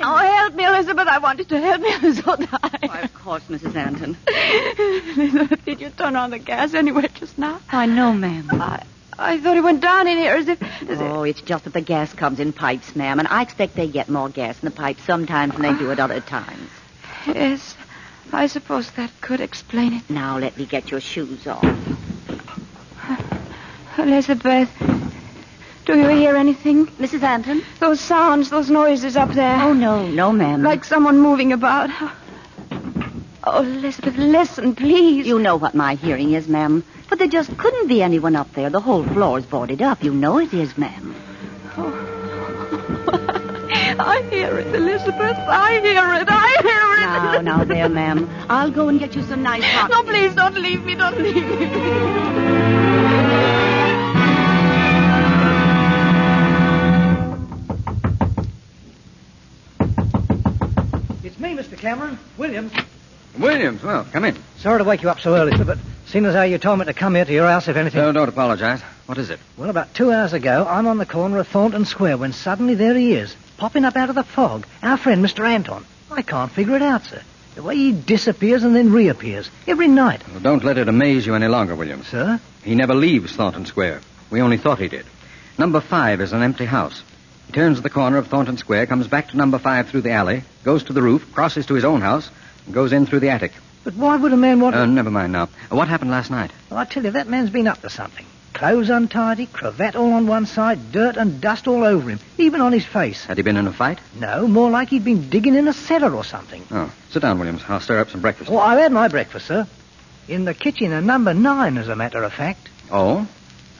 Oh, help me, Elizabeth. I wanted to help me. I'm so tired. Why, of course, Mrs. Anton. Elizabeth, did you turn on the gas anywhere just now? Why, no, ma'am. I thought it went down in here as if... It's just that the gas comes in pipes, ma'am, and I expect they get more gas in the pipes sometimes than they do at other times. Yes, I suppose that could explain it. Now let me get your shoes off. Elizabeth... Do you hear anything? Mrs. Anton? Those sounds, those noises up there. Oh, no, ma'am. Like someone moving about. Oh, Elizabeth, listen, please. You know what my hearing is, ma'am. But there just couldn't be anyone up there. The whole floor is boarded up. You know it is, ma'am. Oh. I hear it, Elizabeth. I hear it. Now, there, ma'am. I'll go and get you some nice hot... No, please, don't leave me. Don't leave me. Me, Mr. Cameron. Williams. Williams, well, come in. Sorry to wake you up so early, sir, but seeing as how you told me to come here to your house, if anything... No, don't apologize. What is it? Well, about 2 hours ago, I'm on the corner of Thornton Square when suddenly there he is, popping up out of the fog. Our friend, Mr. Anton. I can't figure it out, sir. The way he disappears and then reappears. Every night. Well, don't let it amaze you any longer, Williams. Sir? He never leaves Thornton Square. We only thought he did. Number 5 is an empty house. He turns the corner of Thornton Square, comes back to number 5 through the alley, goes to the roof, crosses to his own house, and goes in through the attic. But why would a man want... Never mind now. What happened last night? Well, I tell you, that man's been up to something. Clothes untidy, cravat all on one side, dirt and dust all over him, even on his face. Had he been in a fight? No, more like he'd been digging in a cellar or something. Oh, sit down, Williams. I'll stir up some breakfast. Oh, I've had my breakfast, sir. In the kitchen at number 9, as a matter of fact. Oh?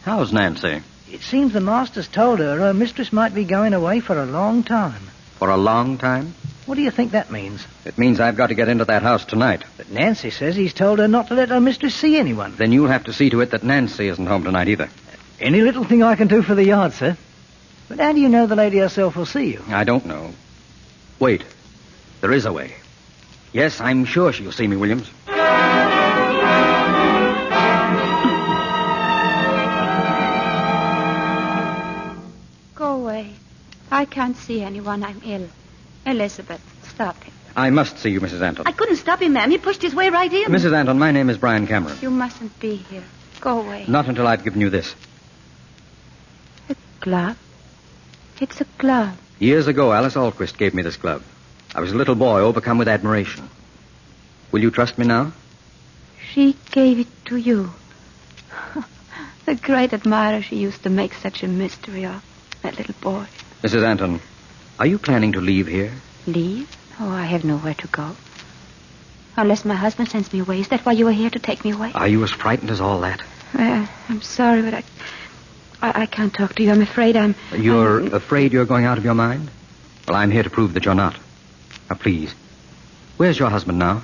How's Nancy? It seems the master's told her mistress might be going away for a long time. For a long time? What do you think that means? It means I've got to get into that house tonight. But Nancy says he's told her not to let her mistress see anyone. Then you'll have to see to it that Nancy isn't home tonight either. Any little thing I can do for the yard, sir. But how do you know the lady herself will see you? I don't know. Wait. There is a way. Yes, I'm sure she'll see me, Williams. Go away. I can't see anyone. I'm ill. Elizabeth, stop him. I must see you, Mrs. Anton. I couldn't stop him, ma'am. He pushed his way right in. Mrs. Anton, my name is Brian Cameron. You mustn't be here. Go away. Not until I've given you this. A glove? It's a glove. Years ago, Alice Alquist gave me this glove. I was a little boy overcome with admiration. Will you trust me now? She gave it to you. The great admirer she used to make such a mystery of. That little boy. Mrs. Anton, are you planning to leave here? Leave? Oh, I have nowhere to go. Unless my husband sends me away. Is that why you were here, to take me away? Are you as frightened as all that? I'm sorry, but I can't talk to you. I'm afraid You're afraid you're going out of your mind? Well, I'm here to prove that you're not. Now, please. Where's your husband now?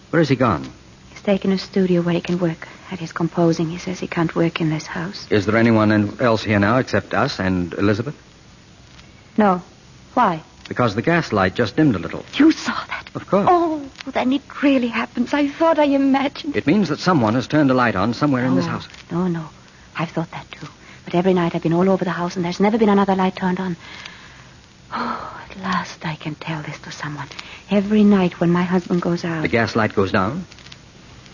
Where has he gone? He's taken a studio where he can work. At his composing, he says he can't work in this house. Is there anyone else here now except us and Elizabeth? No. Why? Because the gas light just dimmed a little. You saw that? Of course. Oh, then it really happens. I thought I imagined. It means that someone has turned a light on somewhere in this house. No. I've thought that, too. But every night I've been all over the house, and there's never been another light turned on. Oh, at last I can tell this to someone. Every night when my husband goes out. The gas light goes down?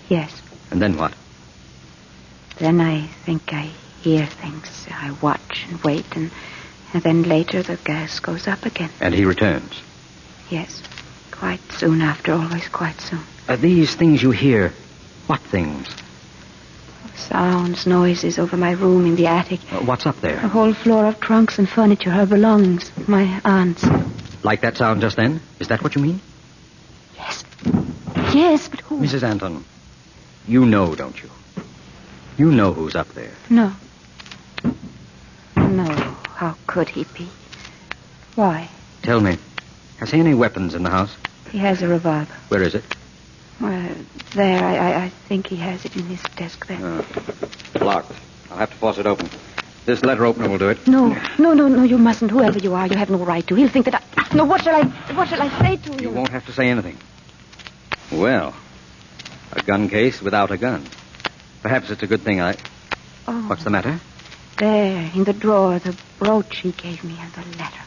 Yes. And then what? Then I think I hear things. I watch and wait, and then later the gas goes up again. And he returns? Yes. Quite soon after, always quite soon. Are these things you hear? What things? Sounds, noises over my room in the attic. What's up there? A whole floor of trunks and furniture, her belongings, my aunt's. Like that sound just then? Is that what you mean? Yes. Yes, but who? Mrs. Anton, you know, don't you? You know who's up there. No. No, how could he be? Why? Tell me, has he any weapons in the house? He has a revolver. Where is it? There, I think he has it in his desk there. Locked. I'll have to force it open. This letter opener will do it. No, you mustn't. Whoever you are, you have no right to. He'll think that I... No, what shall I say to him? You won't have to say anything. Well, a gun case without a gun. Perhaps it's a good thing Oh. What's the matter? There, in the drawer, the brooch he gave me and the letter.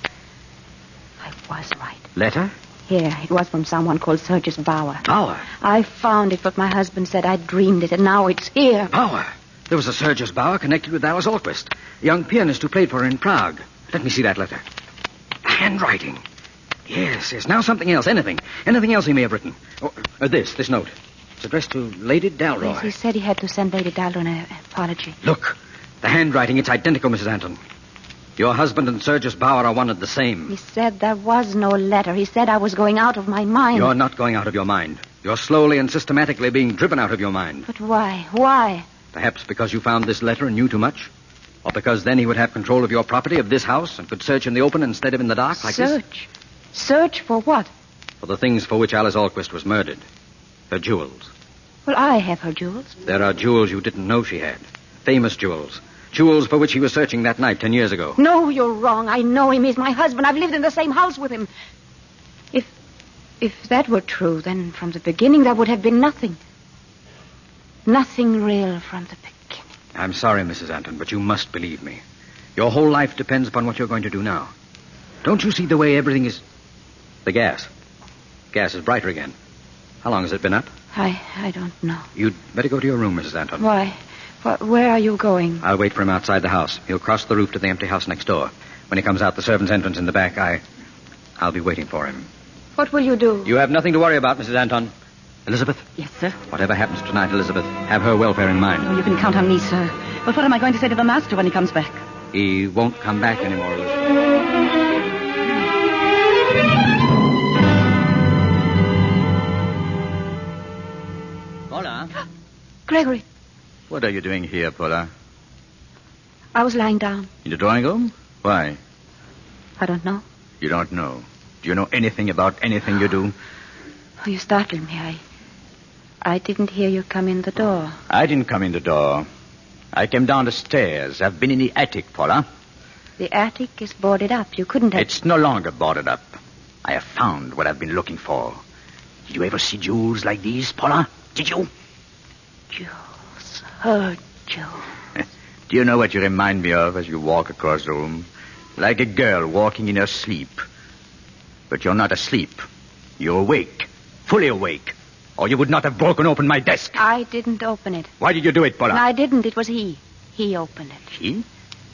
I was right. Letter? Here, it was from someone called Sergius Bauer. Bauer? I found it, but my husband said I dreamed it, and now it's here. Bauer? There was a Sergius Bauer connected with Alice Alquist, a young pianist who played for her in Prague. Let me see that letter. Handwriting. Yes. Now something else, anything else he may have written. This note. It's addressed to Lady Dalroy. Yes, he said he had to send Lady Dalroy an apology. Look, the handwriting, it's identical, Mrs. Anton. Your husband and Sergius Bauer are one and the same. He said there was no letter. He said I was going out of my mind. You're not going out of your mind. You're slowly and systematically being driven out of your mind. But why? Why? Perhaps because you found this letter and knew too much. Or because then he would have control of your property, of this house, and could search in the open instead of in the dark like this. Search? Search for what? For the things for which Alice Alquist was murdered. Her jewels. Well, I have her jewels. There are jewels you didn't know she had. Famous jewels. Jewels for which he was searching that night 10 years ago. No, you're wrong. I know him. He's my husband. I've lived in the same house with him. If that were true, then from the beginning there would have been nothing. Nothing real from the beginning. I'm sorry, Mrs. Anton, but you must believe me. Your whole life depends upon what you're going to do now. Don't you see the way everything is... The gas. Gas is brighter again. How long has it been up? I don't know. You'd better go to your room, Mrs. Anton. Why? Where are you going? I'll wait for him outside the house. He'll cross the roof to the empty house next door. When he comes out the servant's entrance in the back, I'll be waiting for him. What will you do? You have nothing to worry about, Mrs. Anton. Elizabeth? Yes, sir? Whatever happens tonight, Elizabeth, have her welfare in mind. Oh, you can count on me, sir. But what am I going to say to the master when he comes back? He won't come back anymore, Elizabeth. Paula? Gregory. What are you doing here, Paula? I was lying down. In the drawing room? Why? I don't know. You don't know. Do you know anything about anything you do? Oh, you startled me. I didn't hear you come in the door. I didn't come in the door. I came down the stairs. I've been in the attic, Paula. The attic is boarded up. You couldn't have... It's no longer boarded up. I have found what I've been looking for. Did you ever see jewels like these, Paula? Did you? Jewels. Her jewels. Do you know what you remind me of as you walk across the room? Like a girl walking in her sleep. But you're not asleep. You're awake. Fully awake. Or you would not have broken open my desk. I didn't open it. Why did you do it, Paula? No, I didn't. It was he. He opened it. He?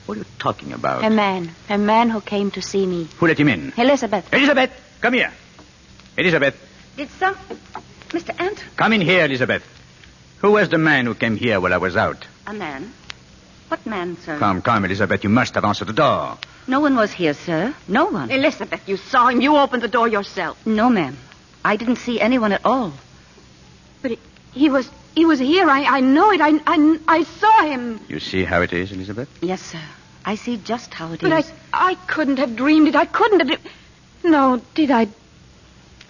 What are you talking about? A man who came to see me. Who let him in? Elizabeth. Elizabeth, come here. Elizabeth. Did some... Mr. Anton? Come in here, Elizabeth. Who was the man who came here while I was out? A man? What man, sir? Come, Elizabeth. You must have answered the door. No one was here, sir. No one. Elizabeth, you saw him. You opened the door yourself. No, ma'am. I didn't see anyone at all. But he was here. I know it. I saw him. You see how it is, Elizabeth? Yes, sir. I see just how it is. But I couldn't have dreamed it. I couldn't have... No, did I...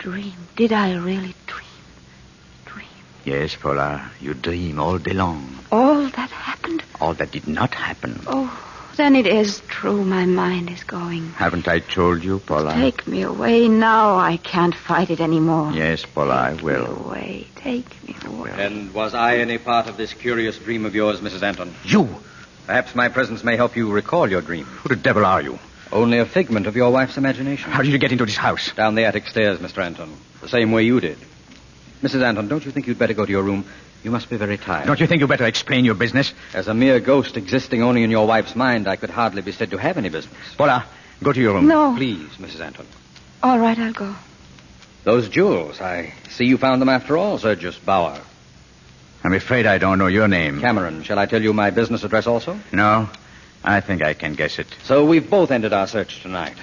dream? Did I really dream? Yes, Paula, you dream all day long. All that happened? All that did not happen. Oh, then it is true. My mind is going. Haven't I told you, Paula? Take me away now. I can't fight it anymore. Yes, Paula, I will. Take me away. Take me away. And was I any part of this curious dream of yours, Mrs. Anton? You? Perhaps my presence may help you recall your dream. Who the devil are you? Only a figment of your wife's imagination. How did you get into this house? Down the attic stairs, Mr. Anton. The same way you did. Mrs. Anton, don't you think you'd better go to your room? You must be very tired. Don't you think you better explain your business? As a mere ghost existing only in your wife's mind, I could hardly be said to have any business. Paula, go to your room. No. Please, Mrs. Anton. All right, I'll go. Those jewels, I see you found them after all, Sergius Bauer. I'm afraid I don't know your name. Cameron, shall I tell you my business address also? No, I think I can guess it. So we've both ended our search tonight.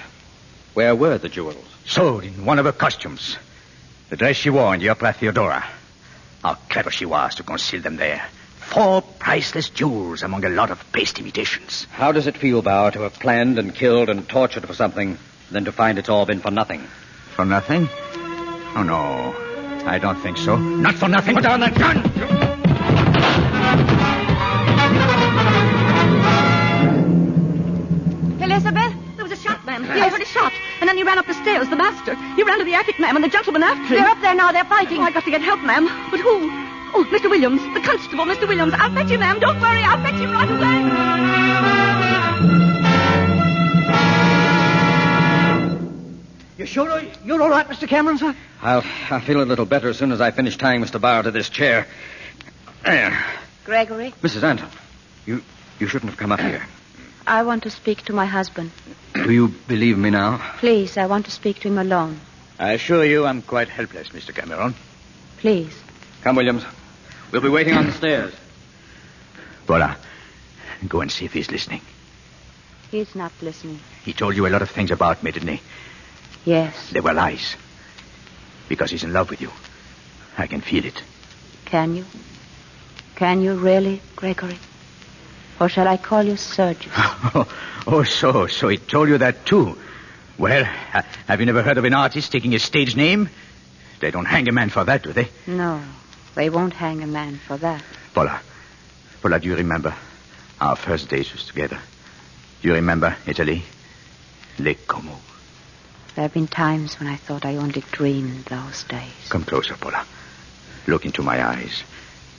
Where were the jewels? Sold in one of her costumes. The dress she wore in the Opera Theodora. How clever she was to conceal them there. 4 priceless jewels among a lot of paste imitations. How does it feel, Bauer, to have planned and killed and tortured for something, then to find it's all been for nothing? For nothing? Oh, no. I don't think so. Not for nothing. Put down that gun! Elizabeth, there was a shot, ma'am. Yes. I heard a shot. And then he ran up the stairs, the master. He ran to the attic, ma'am, and the gentleman after him. They're up there now. They're fighting. Oh, I got to get help, ma'am. But who? Oh, Mr. Williams. The constable, Mr. Williams. I'll fetch you, ma'am. Don't worry. I'll fetch you right away. You sure you're all right, Mr. Cameron, sir? I'll feel a little better as soon as I finish tying Mr. Bauer to this chair. There. Gregory, Mrs. Anton, you shouldn't have come up here. I want to speak to my husband. Do you believe me now? Please, I want to speak to him alone. I assure you I'm quite helpless, Mr. Cameron. Please. Come, Williams. We'll be waiting on the stairs. Paula, go and see if he's listening. He's not listening. He told you a lot of things about me, didn't he? Yes. They were lies. Because he's in love with you. I can feel it. Can you? Can you really, Gregory? Or shall I call you Sergius? So he told you that too. Well, have you never heard of an artist taking a stage name? They don't hang a man for that, do they? No, they won't hang a man for that. Paula, do you remember our first days together? Do you remember Italy? Lake Como. There have been times when I thought I only dreamed those days. Come closer, Paula. Look into my eyes.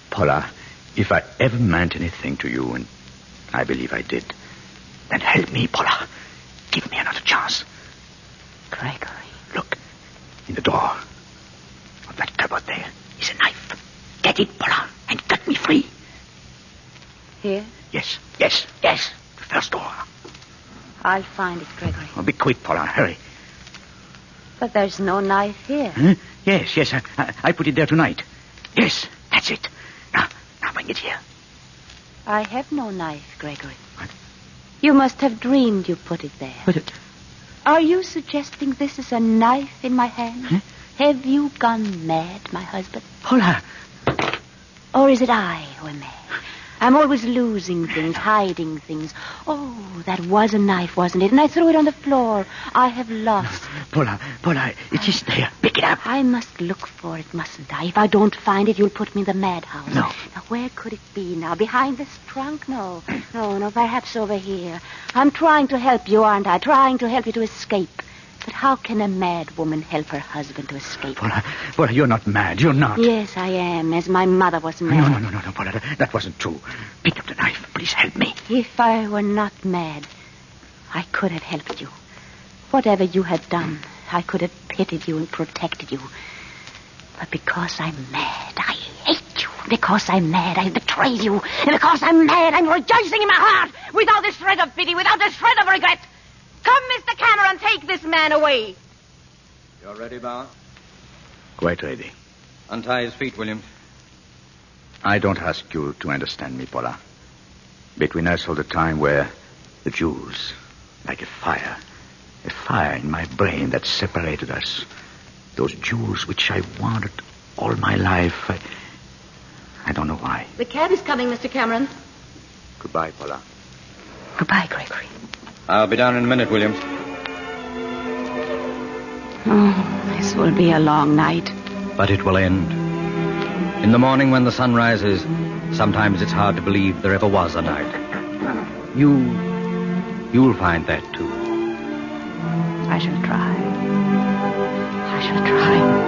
Paula, if I ever meant anything to you, and I believe I did, then help me, Paula. Give me another chance. Gregory. Look, in the door of that cupboard there is a knife. Get it, Paula, and cut me free. Here? Yes. The first door. I'll find it, Gregory. Oh, be quick, Paula. Hurry. But there's no knife here. Huh? Yes. I put it there tonight. Yes, that's it. Now bring it here. I have no knife, Gregory. What? You must have dreamed you put it there. Put it? Are you suggesting this is a knife in my hand? Huh? Have you gone mad, my husband? Paula. Or is it I who am mad? I'm always losing things, hiding things. Oh, that was a knife, wasn't it? And I threw it on the floor. I have lost. Paula, it is there. Pick it up. I must look for it, mustn't I? If I don't find it, you'll put me in the madhouse. No. Now, where could it be now? Behind this trunk? No, perhaps over here. I'm trying to help you, aren't I? Trying to help you to escape. But how can a mad woman help her husband to escape? Paula, you're not mad. You're not. Yes, I am, as my mother was mad. No, Paula, that wasn't true. Pick up the knife. Please help me. If I were not mad, I could have helped you. Whatever you had done, I could have pitied you and protected you. But because I'm mad, I hate you. Because I'm mad, I betray you. And because I'm mad, I'm rejoicing in my heart without a shred of pity, without a shred of regret. Come, Mr. Cameron, take this man away. You're ready, Bauer? Quite ready. Untie his feet, Williams. I don't ask you to understand me, Paula. Between us all the time were the Jews, like a fire in my brain that separated us. Those jewels which I wanted all my life. I don't know why. The cab is coming, Mr. Cameron. Goodbye, Paula. Goodbye, Gregory. I'll be down in a minute, Williams. Oh, this will be a long night. But it will end. In the morning when the sun rises, sometimes it's hard to believe there ever was a night. You'll find that too. I shall try. I shall try.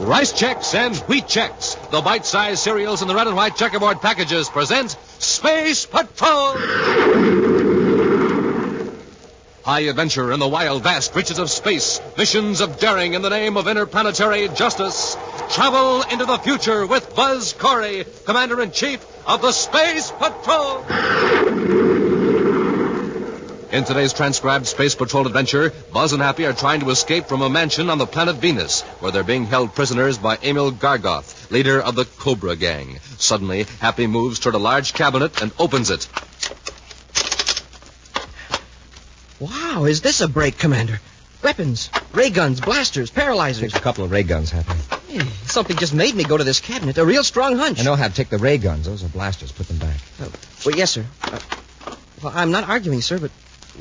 Rice Chex and Wheat Chex, the bite-sized cereals in the red and white checkerboard packages, present Space Patrol! High adventure in the wild, vast reaches of space. Missions of daring in the name of interplanetary justice. Travel into the future with Buzz Corey, Commander-in-Chief of the Space Patrol! In today's transcribed Space Patrol adventure, Buzz and Happy are trying to escape from a mansion on the planet Venus, where they're being held prisoners by Emil Gargoth, leader of the Cobra Gang. Suddenly, Happy moves toward a large cabinet and opens it. Wow, is this a break, Commander? Weapons, ray guns, blasters, paralyzers. Take a couple of ray guns, Happy. Something just made me go to this cabinet. A real strong hunch. I know how to take the ray guns. Those are blasters. Put them back. Well, yes, sir. Well, I'm not arguing, sir, but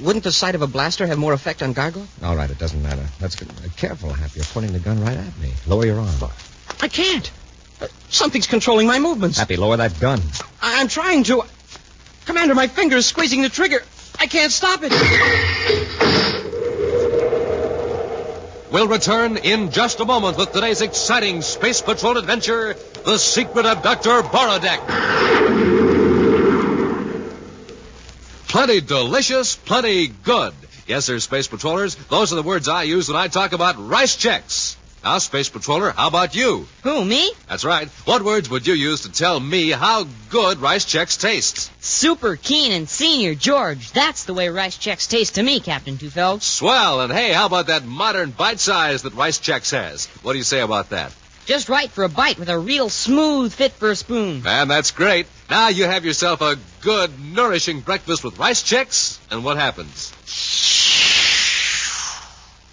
wouldn't the sight of a blaster have more effect on Gargoth? All right, it doesn't matter. Let's get careful, Happy. You're pointing the gun right at me. Lower your arm. I can't. Something's controlling my movements. Happy, lower that gun. I'm trying to. Commander, my finger is squeezing the trigger. I can't stop it. We'll return in just a moment with today's exciting Space Patrol adventure, The Secret of Dr. Borodek. Plenty delicious, plenty good. Yes, sir, Space Patrollers. Those are the words I use when I talk about Rice Chex. Now, Space Patroller, how about you? Who, me? That's right. What words would you use to tell me how good Rice Chex tastes? Super keen and senior, George. That's the way Rice Chex tastes to me, Captain Tufeld. Swell. And hey, how about that modern bite size that Rice Chex has? What do you say about that? Just right for a bite with a real smooth fit for a spoon. Man, that's great. Now you have yourself a good, nourishing breakfast with Rice Chex, and what happens?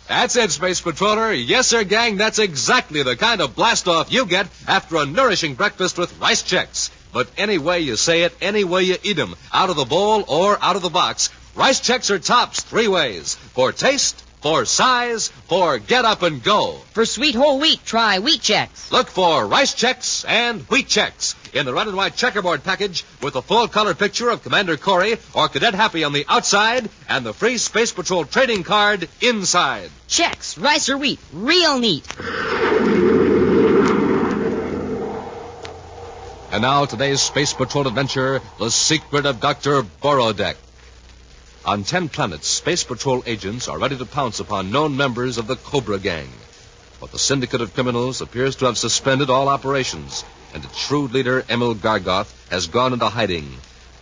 That's it, Space Patroller. Yes, sir, gang, that's exactly the kind of blast-off you get after a nourishing breakfast with Rice Chex. But any way you say it, any way you eat them, out of the bowl or out of the box, Rice Chex are tops 3 ways. For taste, for size, for get up and go. For sweet whole wheat, try Wheat Chex. Look for Rice Chex and Wheat Chex in the red and white checkerboard package with a full-color picture of Commander Corey or Cadet Happy on the outside and the free Space Patrol trading card inside. Chex, rice or wheat, real neat. And now today's Space Patrol adventure, The Secret of Dr. Borodek. On 10 planets, Space Patrol agents are ready to pounce upon known members of the Cobra Gang. But the syndicate of criminals appears to have suspended all operations, and its shrewd leader, Emil Gargoth, has gone into hiding.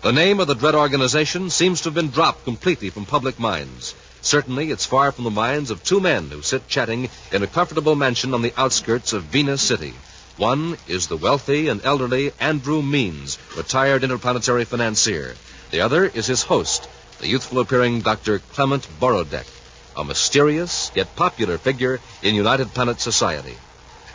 The name of the dread organization seems to have been dropped completely from public minds. Certainly, it's far from the minds of 2 men who sit chatting in a comfortable mansion on the outskirts of Venus City. One is the wealthy and elderly Andrew Means, retired interplanetary financier. The other is his host, the youthful-appearing Dr. Clement Borodek, a mysterious yet popular figure in United Planet society.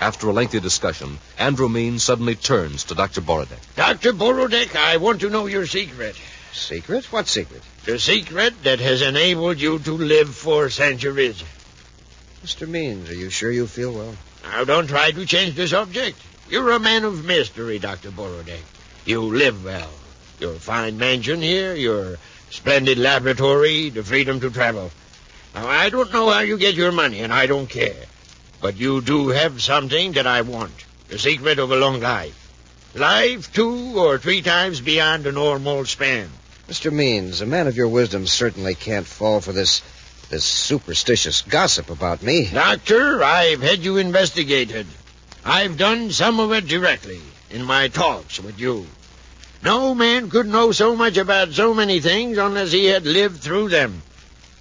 After a lengthy discussion, Andrew Means suddenly turns to Dr. Borodek. Dr. Borodek, I want to know your secret. Secret? What secret? The secret that has enabled you to live for centuries. Mr. Means, are you sure you feel well? Now, don't try to change the subject. You're a man of mystery, Dr. Borodek. You live well. Your fine mansion here, your splendid laboratory, the freedom to travel. Now, I don't know how you get your money, and I don't care. But you do have something that I want. The secret of a long life. Life 2 or 3 times beyond the normal span. Mr. Means, a man of your wisdom certainly can't fall for this superstitious gossip about me. Doctor, I've had you investigated. I've done some of it directly in my talks with you. No man could know so much about so many things unless he had lived through them.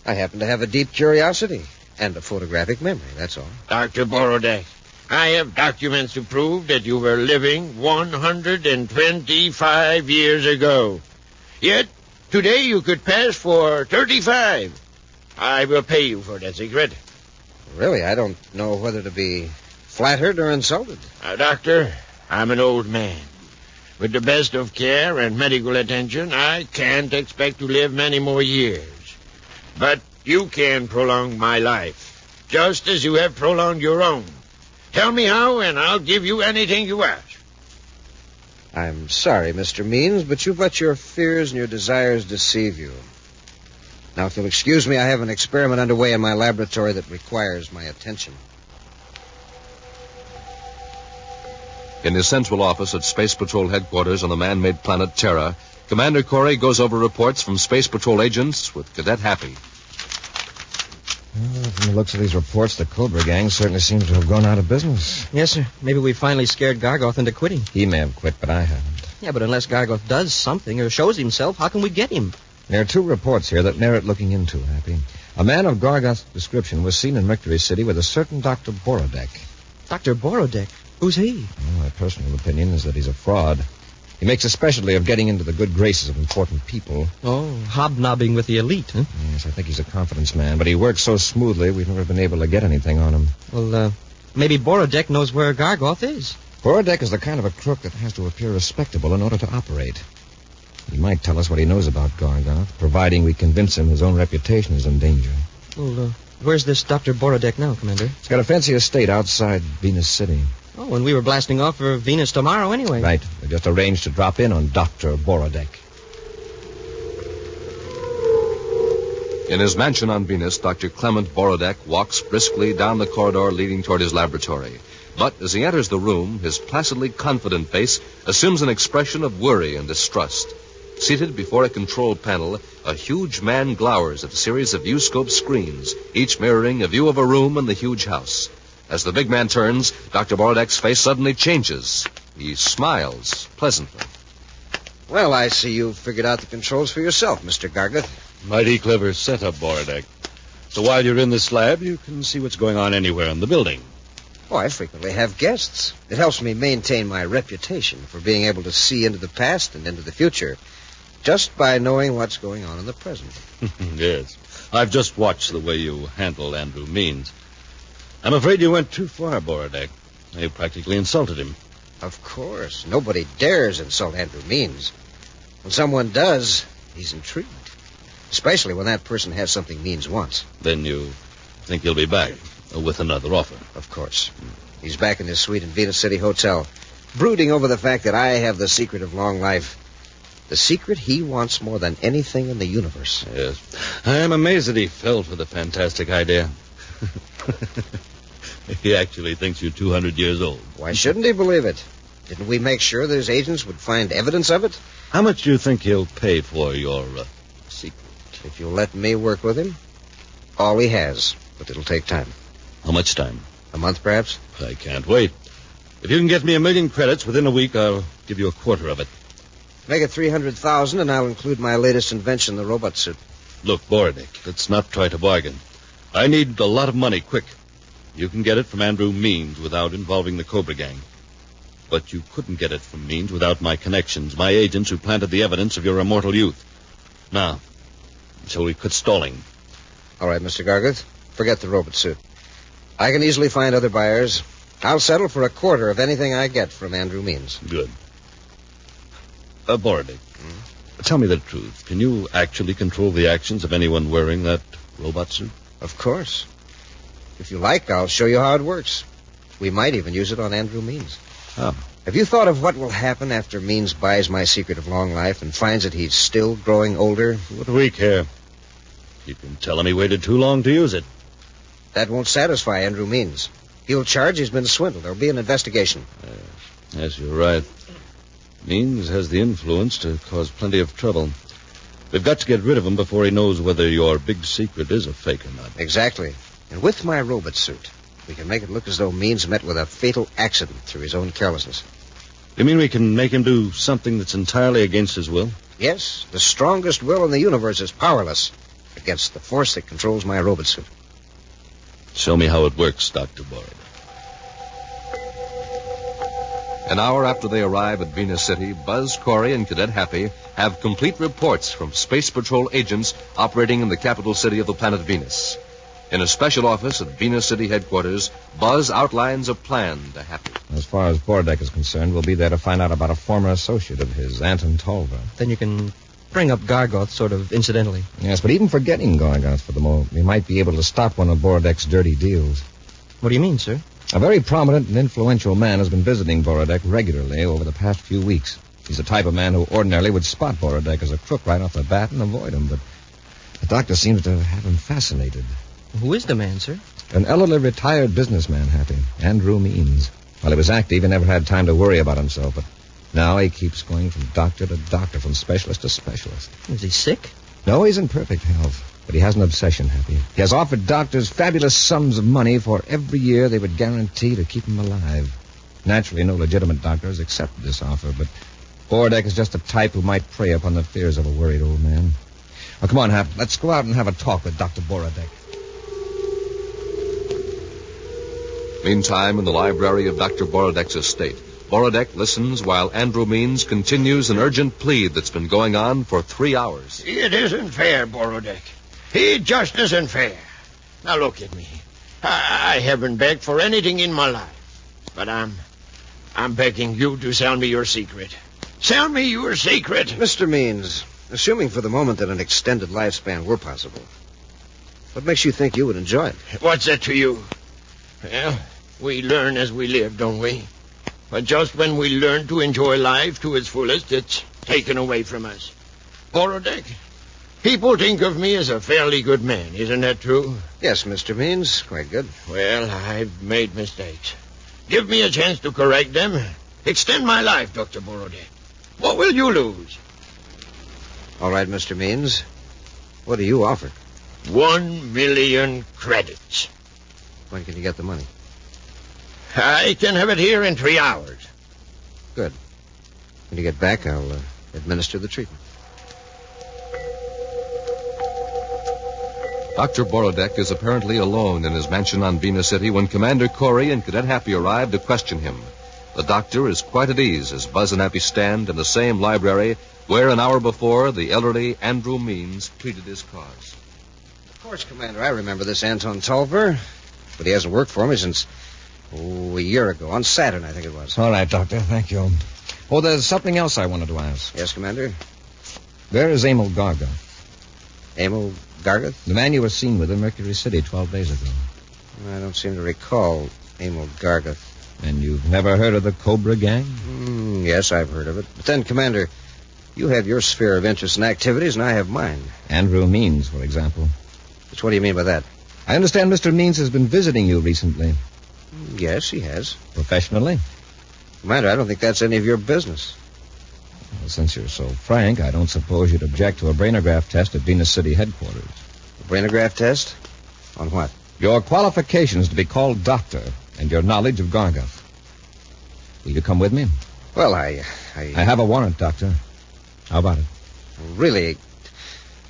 I happen to have a deep curiosity and a photographic memory, that's all. Dr. Borodek, I have documents to prove that you were living 125 years ago. Yet, today you could pass for 35. I will pay you for that secret. Really, I don't know whether to be flattered or insulted. Doctor, I'm an old man. With the best of care and medical attention, I can't expect to live many more years. But you can prolong my life, just as you have prolonged your own. Tell me how, and I'll give you anything you ask. I'm sorry, Mr. Means, but you've let your fears and your desires deceive you. Now, if you'll excuse me, I have an experiment underway in my laboratory that requires my attention. In his central office at Space Patrol headquarters on the man-made planet Terra, Commander Corey goes over reports from Space Patrol agents with Cadet Happy. Well, from the looks of these reports, the Cobra gang certainly seems to have gone out of business. Yes, sir. Maybe we finally scared Gargoth into quitting. He may have quit, but I haven't. Yeah, but unless Gargoth does something or shows himself, how can we get him? There are 2 reports here that merit looking into, Happy. A man of Gargoth's description was seen in Mercury City with a certain Dr. Borodek. Dr. Borodek? Who's he? Well, my personal opinion is that he's a fraud. He makes a specialty of getting into the good graces of important people. Oh, hobnobbing with the elite, huh? Yes, I think he's a confidence man, but he works so smoothly we've never been able to get anything on him. Well, maybe Borodek knows where Gargoth is. Borodek is the kind of a crook that has to appear respectable in order to operate. He might tell us what he knows about Gargoth, providing we convince him his own reputation is in danger. Well, where's this Dr. Borodek now, Commander? He's got a fancy estate outside Venus City. Oh, and we were blasting off for Venus tomorrow anyway. Right. We just arranged to drop in on Dr. Borodek. In his mansion on Venus, Dr. Clement Borodek walks briskly down the corridor leading toward his laboratory. But as he enters the room, his placidly confident face assumes an expression of worry and distrust. Seated before a control panel, a huge man glowers at a series of viewscope screens, each mirroring a view of a room in the huge house. As the big man turns, Dr. Borodek's face suddenly changes. He smiles pleasantly. Well, I see you've figured out the controls for yourself, Mr. Gargoth. Mighty clever setup, Borodek. So while you're in this lab, you can see what's going on anywhere in the building. Oh, I frequently have guests. It helps me maintain my reputation for being able to see into the past and into the future, just by knowing what's going on in the present. Yes. I've just watched the way you handle Andrew Means. I'm afraid you went too far, Borodek. You practically insulted him. Of course. Nobody dares insult Andrew Means. When someone does, he's intrigued. Especially when that person has something Means wants. Then you think he'll be back with another offer? Of course. He's back in his suite in Venus City Hotel, brooding over the fact that I have the secret of long life. The secret he wants more than anything in the universe. Yes. I am amazed that he fell for the fantastic idea. He actually thinks you're 200 years old. Why shouldn't he believe it? Didn't we make sure that his agents would find evidence of it? How much do you think he'll pay for your secret? If you'll let me work with him, all he has, but it'll take time. How much time? A month, perhaps? I can't wait. If you can get me 1 million credits within a week, I'll give you 1/4 of it. Make it 300,000, and I'll include my latest invention, the robot suit. Look, Borodek, let's not try to bargain. I need a lot of money, quick. You can get it from Andrew Means without involving the Cobra gang. But you couldn't get it from Means without my connections, my agents who planted the evidence of your immortal youth. Now, shall we quit stalling? All right, Mr. Gargoth, forget the robot suit. I can easily find other buyers. I'll settle for 1/4 of anything I get from Andrew Means. Good. Borodek, tell me the truth. Can you actually control the actions of anyone wearing that robot suit? Of course. If you like, I'll show you how it works. We might even use it on Andrew Means. How? Have you thought of what will happen after Means buys my secret of long life and finds that he's still growing older? What do we care? You can tell him he waited too long to use it. That won't satisfy Andrew Means. He'll charge he's been swindled. There'll be an investigation. Yes, you're right. Means has the influence to cause plenty of trouble. We've got to get rid of him before he knows whether your big secret is a fake or not. Exactly. And with my robot suit, we can make it look as though Means met with a fatal accident through his own carelessness. You mean we can make him do something that's entirely against his will? Yes. The strongest will in the universe is powerless against the force that controls my robot suit. Show me how it works, Dr. Borodek. An hour after they arrive at Venus City, Buzz, Corey, and Cadet Happy have complete reports from Space Patrol agents operating in the capital city of the planet Venus. In a special office at Venus City headquarters, Buzz outlines a plan to Happy. As far as Borodek is concerned, we'll be there to find out about a former associate of his, Anton Tolver. Then you can bring up Gargoth sort of incidentally. Yes, but even forgetting Gargoth for the moment, we might be able to stop one of Borodek's dirty deals. What do you mean, sir? A very prominent and influential man has been visiting Borodek regularly over the past few weeks. He's the type of man who ordinarily would spot Borodek as a crook right off the bat and avoid him, but the doctor seems to have him fascinated. Who is the man, sir? An elderly retired businessman, Happy. Andrew Means. While he was active, he never had time to worry about himself, but now he keeps going from doctor to doctor, from specialist to specialist. Is he sick? No, he's in perfect health, but he has an obsession, Happy. He has offered doctors fabulous sums of money for every year they would guarantee to keep him alive. Naturally, no legitimate doctors accepted this offer, but Borodek is just the type who might prey upon the fears of a worried old man. Well, come on, Hap. Let's go out and have a talk with Dr. Borodek. Meantime, in the library of Dr. Borodek's estate, Borodek listens while Andrew Means continues an urgent plea that's been going on for 3 hours. It isn't fair, Borodek. It just isn't fair. Now look at me. I haven't begged for anything in my life, but I'm begging you to sell me your secret. Sell me your secret. Mr. Means, assuming for the moment that an extended lifespan were possible, what makes you think you would enjoy it? What's that to you? Well, we learn as we live, don't we? But just when we learn to enjoy life to its fullest, it's taken away from us. Borodek, people think of me as a fairly good man, isn't that true? Yes, Mr. Means, quite good. Well, I've made mistakes. Give me a chance to correct them. Extend my life, Dr. Borodek. What will you lose? All right, Mr. Means. What do you offer? 1 million credits. When can you get the money? I can have it here in 3 hours. Good. When you get back, I'll administer the treatment. Dr. Borodek is apparently alone in his mansion on Venus City when Commander Corey and Cadet Happy arrive to question him. The doctor is quite at ease as Buzz and Happy stand in the same library where an hour before the elderly Andrew Means pleaded his cause. Of course, Commander, I remember this Anton Tolver, but he hasn't worked for me since, a year ago, on Saturn, I think it was. All right, Doctor, thank you. Oh, there's something else I wanted to ask. Yes, Commander? Where is Emil Gargoth? Emil Gargoth? The man you were seen with in Mercury City 12 days ago. I don't seem to recall Emil Gargoth. And you've never heard of the Cobra Gang? Yes, I've heard of it. But then, Commander, you have your sphere of interest and activities, and I have mine. Andrew Means, for example. Just what do you mean by that? I understand Mr. Means has been visiting you recently. Yes, he has. Professionally? Commander, I don't think that's any of your business. Well, since you're so frank, I don't suppose you'd object to a brainograph test at Venus City headquarters. A brainograph test? On what? Your qualifications to be called doctor and your knowledge of Gargoth. Will you come with me? Well, I have a warrant, Doctor. How about it? Really,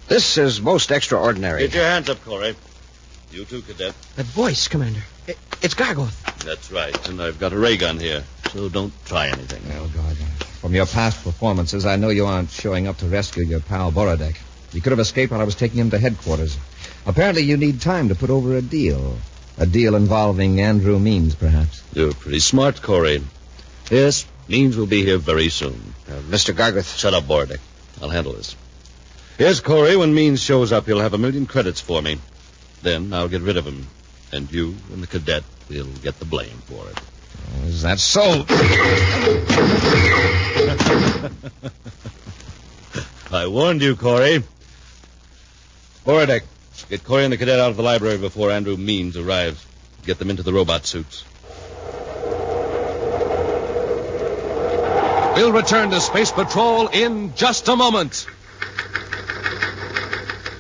this is most extraordinary. Get your hands up, Corey. You too, Cadet. That voice, Commander. It's Gargoth. That's right, and I've got a ray gun here, so don't try anything. Oh, God. From your past performances, I know you aren't showing up to rescue your pal Borodek. He could have escaped while I was taking him to headquarters. Apparently you need time to put over a deal. A deal involving Andrew Means, perhaps. You're pretty smart, Corey. Yes, Means will be here very soon. Mr. Gargoth. Shut up, Borodek. I'll handle this. Yes, Corey, when Means shows up, he'll have 1 million credits for me. Then I'll get rid of him. And you and the cadet will get the blame for it. Oh, is that so? I warned you, Corey. Borodek, get Corey and the cadet out of the library before Andrew Means arrives. Get them into the robot suits. We'll return to Space Patrol in just a moment.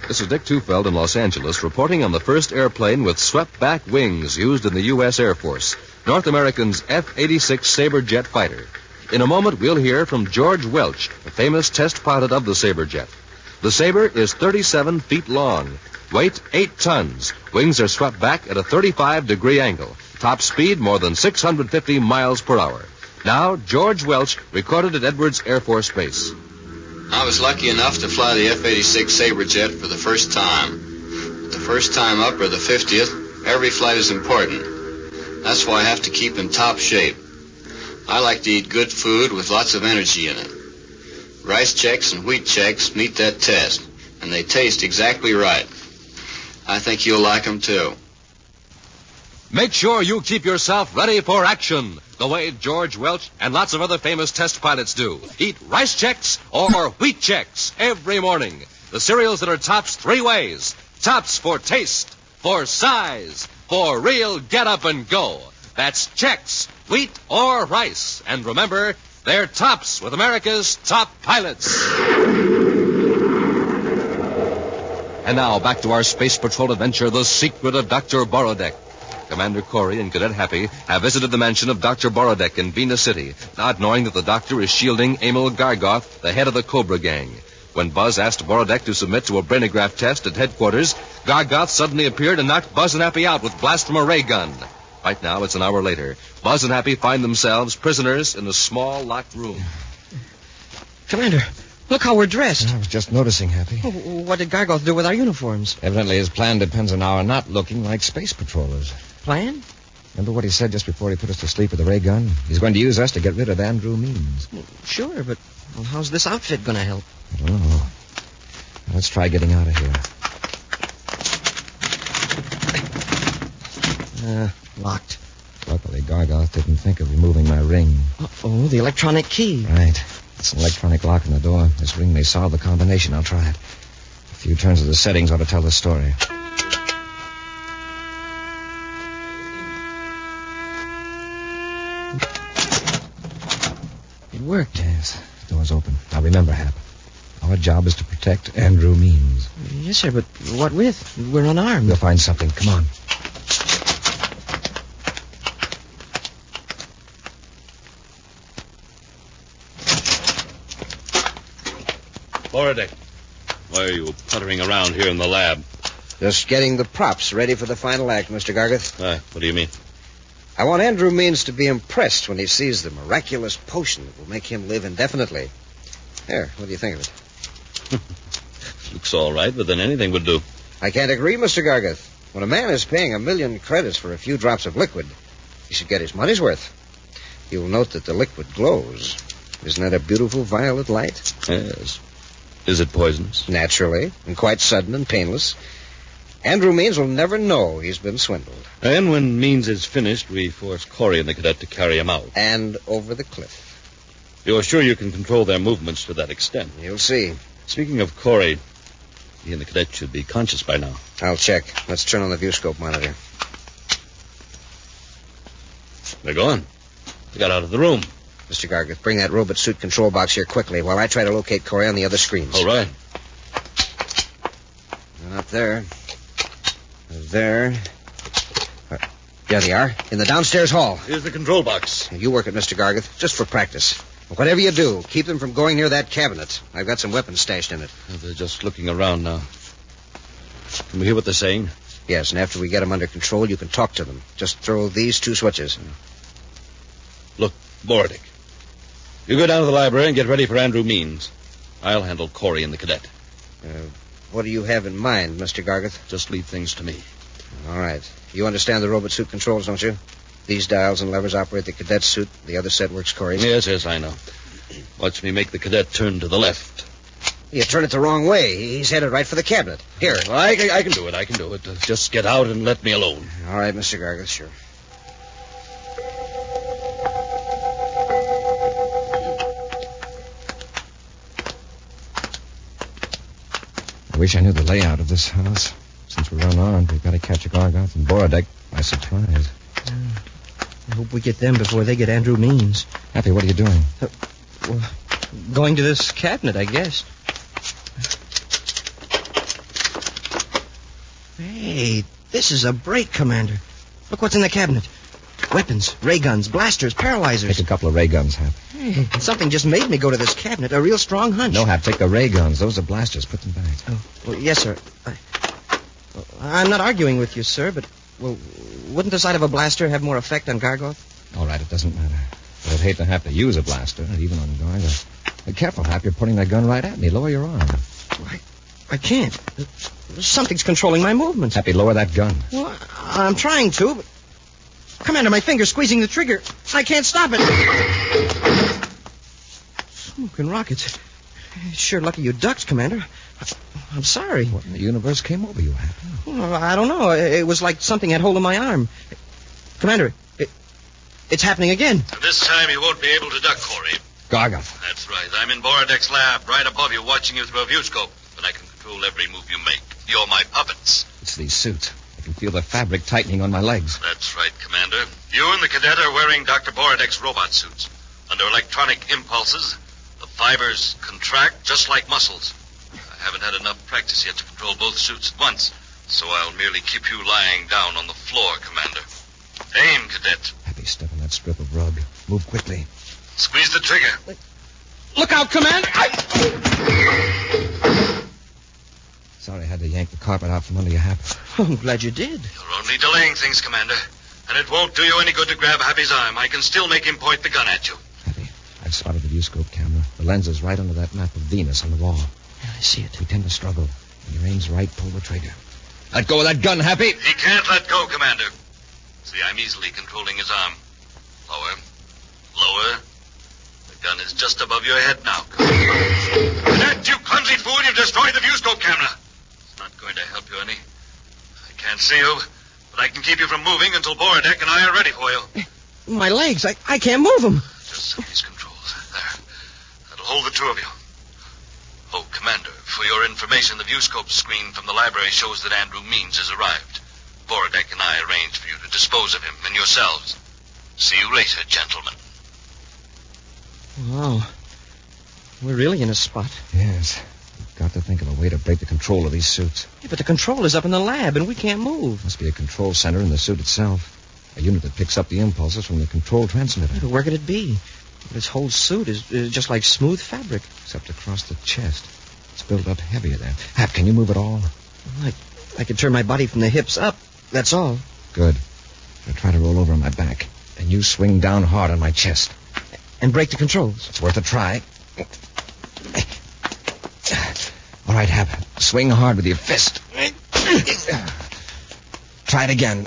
This is Dick Tufeld in Los Angeles reporting on the first airplane with swept-back wings used in the U.S. Air Force, North American's F-86 Sabre jet fighter. In a moment, we'll hear from George Welch, the famous test pilot of the Sabre jet. The Sabre is 37 feet long, weight 8 tons. Wings are swept back at a 35-degree angle. Top speed more than 650 miles per hour. Now, George Welch recorded at Edwards Air Force Base. I was lucky enough to fly the F-86 Sabre jet for the first time. The first time up or the 50th, every flight is important. That's why I have to keep in top shape. I like to eat good food with lots of energy in it. Rice Chex and Wheat Chex meet that test, and they taste exactly right. I think you'll like them, too. Make sure you keep yourself ready for action, the way George Welch and lots of other famous test pilots do. Eat Rice Chex or Wheat Chex every morning. The cereals that are tops 3 ways. Tops for taste, for size, for real get up and go. That's Chex, wheat or rice. And remember, they're tops with America's top pilots. And now back to our Space Patrol adventure, The Secret of Dr. Borodeck. Commander Corey and Cadet Happy have visited the mansion of Dr. Borodeck in Venus City, not knowing that the doctor is shielding Emil Gargoth, the head of the Cobra Gang. When Buzz asked Borodeck to submit to a brainograph test at headquarters, Gargoth suddenly appeared and knocked Buzz and Happy out with blast from a ray gun. Right now, it's an hour later. Buzz and Happy find themselves prisoners in a small, locked room. Commander, look how we're dressed. I was just noticing, Happy. Oh, what did Gargoth do with our uniforms? Evidently, his plan depends on our not looking like space patrollers. Plan? Remember what he said just before he put us to sleep with the ray gun? He's going to use us to get rid of Andrew Means. Well, sure, but how's this outfit going to help? I don't know. Let's try getting out of here. Locked. Luckily, Gargoth didn't think of removing my ring. Oh, the electronic key. Right. It's an electronic lock on the door. This ring may solve the combination. I'll try it. A few turns of the settings ought to tell the story. It worked. Yes. The door's open. Now remember, Hap. Our job is to protect Andrew Means. Yes, sir, but what with? We're unarmed. We'll find something. Come on. Borodeck, why are you puttering around here in the lab? Just getting the props ready for the final act, Mr. Gargoth. What do you mean? I want Andrew Means to be impressed when he sees the miraculous potion that will make him live indefinitely. There, what do you think of it? Looks all right, but then anything would do. I can't agree, Mr. Gargoth. When a man is paying 1 million credits for a few drops of liquid, he should get his money's worth. You'll note that the liquid glows. Isn't that a beautiful violet light? Yes. Is it poisonous? Naturally, and quite sudden and painless. Andrew Means will never know he's been swindled. And when Means is finished, we force Corey and the cadet to carry him out. And over the cliff. You're sure you can control their movements to that extent? You'll see. Speaking of Corey, he and the cadet should be conscious by now. I'll check. Let's turn on the viewscope monitor. They're gone. They got out of the room. Mr. Gargoth, bring that robot suit control box here quickly while I try to locate Corey on the other screens. All right. And up there. There. There they are, in the downstairs hall. Here's the control box. You work it, Mr. Gargoth, just for practice. Whatever you do, keep them from going near that cabinet. I've got some weapons stashed in it. They're just looking around now. Can we hear what they're saying? Yes, and after we get them under control, you can talk to them. Just throw these 2 switches. Look, Borodeck. You go down to the library and get ready for Andrew Means. I'll handle Corey and the cadet. What do you have in mind, Mr. Gargoth? Just leave things to me. All right. You understand the robot suit controls, don't you? These dials and levers operate the cadet suit. The other set works Corey's. Yes, I know. Watch me make the cadet turn to the left. You turn it the wrong way. He's headed right for the cabinet. Here. Well, I can do it. Just get out and let me alone. All right, Mr. Gargoth, sure. I wish I knew the layout of this house. Since we're unarmed, we've got to catch a Gargoth and Borodeck by surprise. I hope we get them before they get Andrew Means. Happy, what are you doing? Going to this cabinet, I guess. Hey, this is a break, Commander. Look what's in the cabinet. Weapons, ray guns, blasters, paralyzers. Take a couple of ray guns, Hap. Hey, something just made me go to this cabinet. A real strong hunch. No, Hap, take the ray guns. Those are blasters. Put them back. Oh, well, yes, sir. I'm not arguing with you, sir, but, wouldn't the sight of a blaster have more effect on Gargoth? All right, it doesn't matter. But I'd hate to have to use a blaster, even on Gargoth. Be careful, Hap. You're putting that gun right at me. Lower your arm. I can't. Something's controlling my movements. Happy, lower that gun. Well, I'm trying to, but... Commander, my finger's squeezing the trigger. I can't stop it. Smoking rockets. Sure lucky you ducked, Commander. I'm sorry. What in the universe came over you, Happy? Well, I don't know. It was like something had hold of my arm. Commander, it's happening again. This time you won't be able to duck, Corey. Gargoth. That's right. I'm in Borodeck's lab, right above you, watching you through a viewscope. But I can control every move you make. You're my puppets. It's these suits. I can feel the fabric tightening on my legs. That's right, Commander. You and the cadet are wearing Dr. Borodeck's robot suits. Under electronic impulses, the fibers contract just like muscles. I haven't had enough practice yet to control both suits at once, so I'll merely keep you lying down on the floor, Commander. Aim, cadet. Happy, step on that strip of rug. Move quickly. Squeeze the trigger. Look out, Commander! Sorry I had to yank the carpet out from under your Happy. Oh, I'm glad you did. You're only delaying things, Commander. And it won't do you any good to grab Happy's arm. I can still make him point the gun at you. Happy, I've spotted the viewscope camera. The lens is right under that map of Venus on the wall. Yeah, I see it. Pretend to struggle. When your aim's right, pull the trigger. Let go of that gun, Happy. He can't let go, Commander. See, I'm easily controlling his arm. Lower. Lower. The gun is just above your head now. Cadet, you clumsy fool, you've destroyed the viewscope camera. It's not going to help you any. I can't see you, but I can keep you from moving until Borodeck and I are ready for you. My legs, I can't move them. Just set these controls. There. That'll hold the two of you. Oh, Commander, for your information, the viewscope screen from the library shows that Andrew Means has arrived. Borodeck and I arranged for you to dispose of him and yourselves. See you later, gentlemen. Wow. We're really in a spot. Yes. We've got to think of a way to break the control of these suits. Yeah, but the control is up in the lab, and we can't move. Must be a control center in the suit itself. A unit that picks up the impulses from the control transmitter. Yeah, but where could it be? This whole suit is just like smooth fabric. Except across the chest. It's built up heavier there. Hap, can you move at all? I can turn my body from the hips up. That's all. Good. I'll try to roll over on my back. And you swing down hard on my chest. And break the controls. It's worth a try. All right, Hap. Swing hard with your fist. Try it again.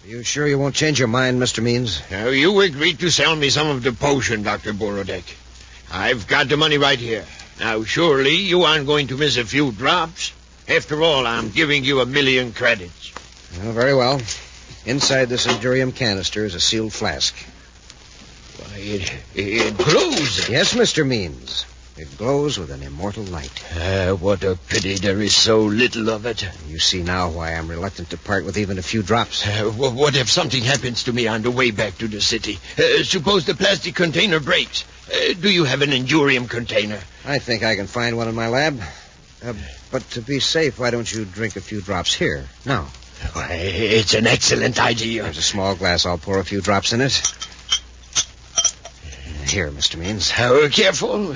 Are you sure you won't change your mind, Mr. Means? Now, you agreed to sell me some of the potion, Dr. Borodeck. I've got the money right here. Now, surely you aren't going to miss a few drops. After all, I'm giving you 1,000,000 credits. Well, very well. Inside this Endurium canister is a sealed flask. Why, it glows. Yes, Mr. Means. It glows with an immortal light. What a pity there is so little of it. You see now why I'm reluctant to part with even a few drops. What if something happens to me on the way back to the city? Suppose the plastic container breaks. Do you have an Endurium container? I think I can find one in my lab. But to be safe, why don't you drink a few drops here? Now. Why, it's an excellent idea. There's a small glass. I'll pour a few drops in it. Here, Mr. Means. Careful.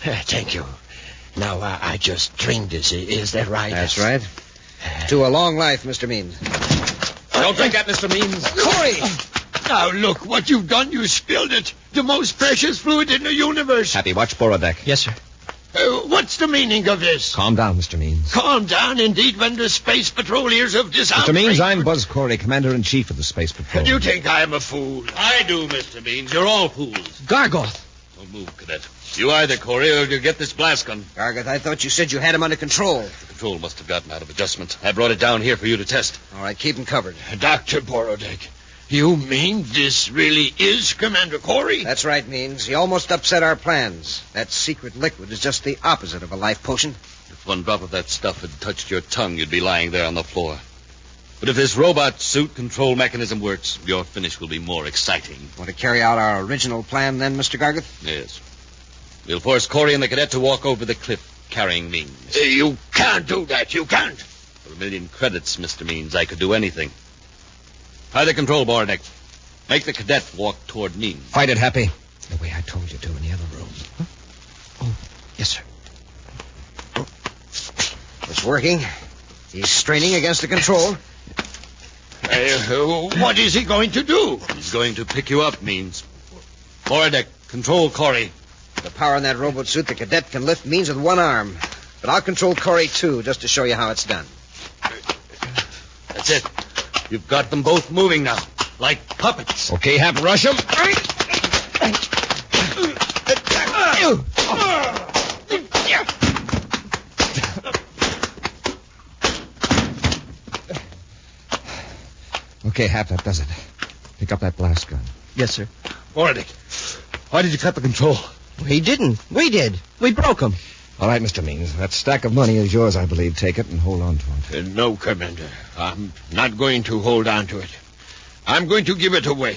Thank you. Now, I just drink this. Is that right? That's right. To a long life, Mr. Means. Don't drink that, Mr. Means. Corey! Now, look what you've done. You spilled it. The most precious fluid in the universe. Happy, watch Borodeck. Yes, sir. What's the meaning of this? Calm down, Mr. Means. Calm down, indeed, when the Space Patrolers of this Mr. Means, I'm Buzz Corey, Commander-in-Chief of the Space Patrol. Do you think I'm a fool? I do, Mr. Means. You're all fools. Gargoth. Don't move, Cadet. You either, Corey, or you'll get this blast gun. Gargoth, I thought you said you had him under control. The control must have gotten out of adjustment. I brought it down here for you to test. All right, keep him covered. Dr. Borodeck, you mean this really is Commander Corey? That's right, Means. He almost upset our plans. That secret liquid is just the opposite of a life potion. If one drop of that stuff had touched your tongue, you'd be lying there on the floor. But if this robot suit control mechanism works, your finish will be more exciting. Want to carry out our original plan then, Mr. Gargoth? Yes. We'll force Corey and the cadet to walk over the cliff carrying Means. You can't do that. You can't. For 1,000,000 credits, Mr. Means, I could do anything. Try the control, Borodeck. Make the cadet walk toward Means. Fight it, Happy. The way I told you to in the other room. Huh? Oh, yes, sir. Oh. It's working. He's straining against the control. What is he going to do? He's going to pick you up, Means. Borodeck, control Corey. The power in that robot suit, the cadet can lift Means with one arm. But I'll control Corey, too, just to show you how it's done. That's it. You've got them both moving now, like puppets. Okay, Hap, rush them. Okay, Hap, that does it. Pick up that blast gun. Yes, sir. Borodeck, why did you cut the control? He didn't. We did. We broke him. All right, Mr. Means. That stack of money is yours, I believe. Take it and hold on to it. No, Commander. I'm not going to hold on to it. I'm going to give it away.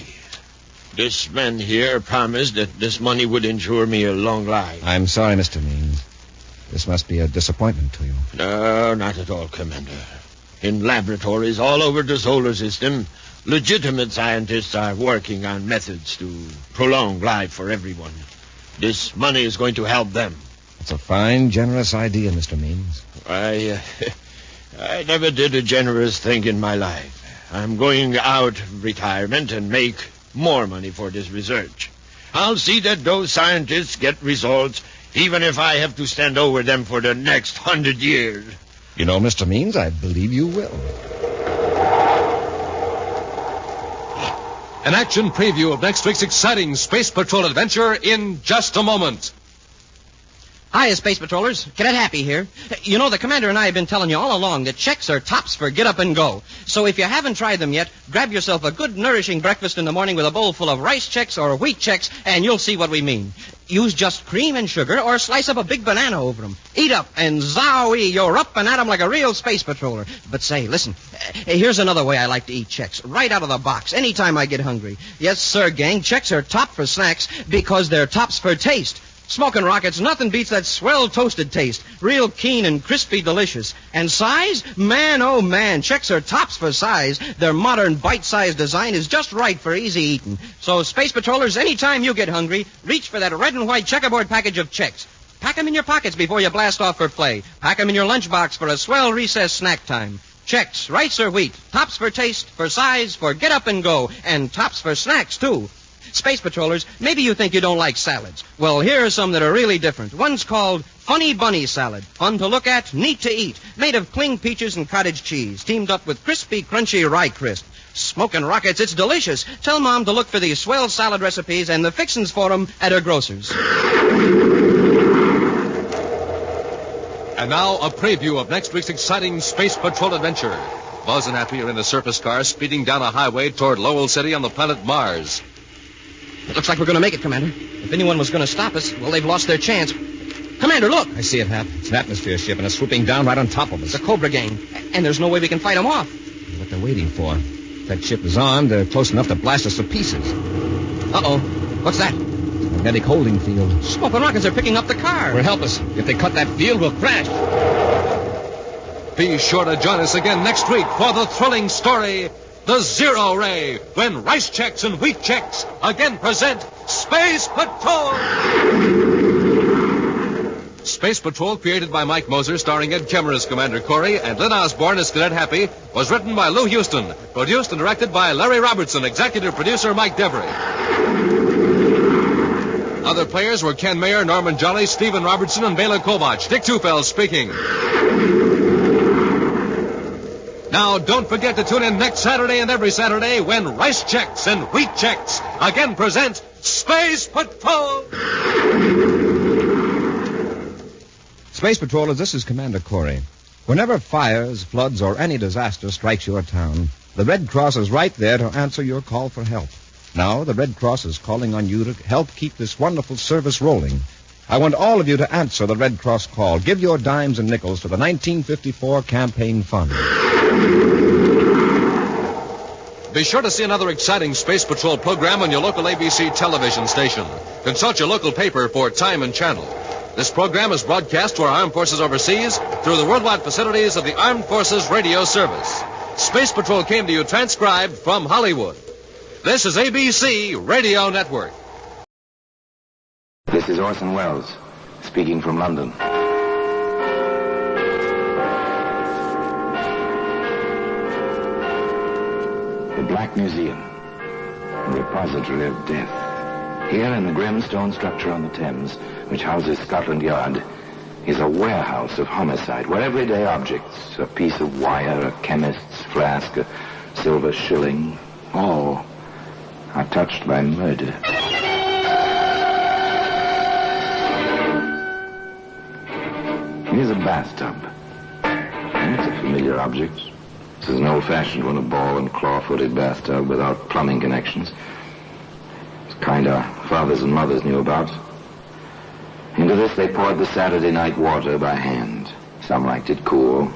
This man here promised that this money would ensure me a long life. I'm sorry, Mr. Means. This must be a disappointment to you. No, not at all, Commander. In laboratories all over the solar system, legitimate scientists are working on methods to prolong life for everyone. This money is going to help them. It's a fine, generous idea, Mr. Means. I never did a generous thing in my life. I'm going out of retirement and make more money for this research. I'll see that those scientists get results, even if I have to stand over them for the next 100 years. You know, Mr. Means, I believe you will. An action preview of next week's exciting Space Patrol adventure in just a moment. Hiya, Space Patrollers. Cadet Happy here. You know, the Commander and I have been telling you all along that checks are tops for get up and go. So if you haven't tried them yet, grab yourself a good, nourishing breakfast in the morning with a bowl full of rice checks or wheat checks, and you'll see what we mean. Use just cream and sugar or slice up a big banana over them. Eat up, and zowie, you're up and at 'em like a real Space Patroller. But say, listen, here's another way I like to eat checks, right out of the box, anytime I get hungry. Yes, sir, gang, checks are top for snacks because they're tops for taste. Smoking rockets, nothing beats that swell toasted taste. Real keen and crispy delicious. And size? Man, oh man, checks are tops for size. Their modern bite-sized design is just right for easy eating. So, Space Patrollers, anytime you get hungry, reach for that red and white checkerboard package of checks. Pack 'em in your pockets before you blast off for play. Pack 'em in your lunchbox for a swell recess snack time. Checks, rice or wheat, tops for taste, for size, for get up and go, and tops for snacks, too. Space Patrollers, maybe you think you don't like salads. Well, here are some that are really different. One's called Funny Bunny Salad. Fun to look at, neat to eat. Made of cling peaches and cottage cheese, teamed up with crispy, crunchy rye crisp. Smoking rockets, it's delicious. Tell Mom to look for these swell salad recipes and the fixins for them at her grocer's. And now, a preview of next week's exciting Space Patrol adventure. Buzz and Happy are in a surface car speeding down a highway toward Lowell City on the planet Mars. It looks like we're going to make it, Commander. If anyone was going to stop us, well, they've lost their chance. Commander, look! I see it, Hap. It's an atmosphere ship, and it's swooping down right on top of us. It's a Cobra gang, and there's no way we can fight them off. What they're waiting for. If that ship is armed, they're close enough to blast us to pieces. Uh-oh. What's that? Magnetic holding field. Smoking rockets are picking up the car. Will help us. If they cut that field, we'll crash. Be sure to join us again next week for the thrilling story, The Zero Ray, when rice checks and wheat checks again present Space Patrol! Space Patrol, created by Mike Moser, starring Ed Kemmer as Commander Corey and Lynn Osborne as Cadet Happy, was written by Lou Houston, produced and directed by Larry Robertson, executive producer Mike Devery. Other players were Ken Mayer, Norman Jolly, Stephen Robertson, and Bela Kobach. Dick Tufeld speaking. Now, don't forget to tune in next Saturday and every Saturday when Rice Checks and Wheat Checks again present Space Patrol! Space Patrollers, this is Commander Corey. Whenever fires, floods, or any disaster strikes your town, the Red Cross is right there to answer your call for help. Now, the Red Cross is calling on you to help keep this wonderful service rolling. I want all of you to answer the Red Cross call. Give your dimes and nickels to the 1954 Campaign Fund. Be sure to see another exciting Space Patrol program on your local ABC television station. Consult your local paper for time and channel. This program is broadcast to our armed forces overseas through the worldwide facilities of the Armed Forces Radio Service. Space Patrol came to you transcribed from Hollywood. This is ABC Radio Network. This is Orson Welles, speaking from London. The Black Museum, repository of death. Here in the grim stone structure on the Thames, which houses Scotland Yard, is a warehouse of homicide, where everyday objects, a piece of wire, a chemist's flask, a silver shilling, all are touched by murder. Here's a bathtub. It's a familiar object. This is an old-fashioned one, a ball and claw-footed bathtub without plumbing connections. It's the kind our fathers and mothers knew about. Into this they poured the Saturday night water by hand. Some liked it cool.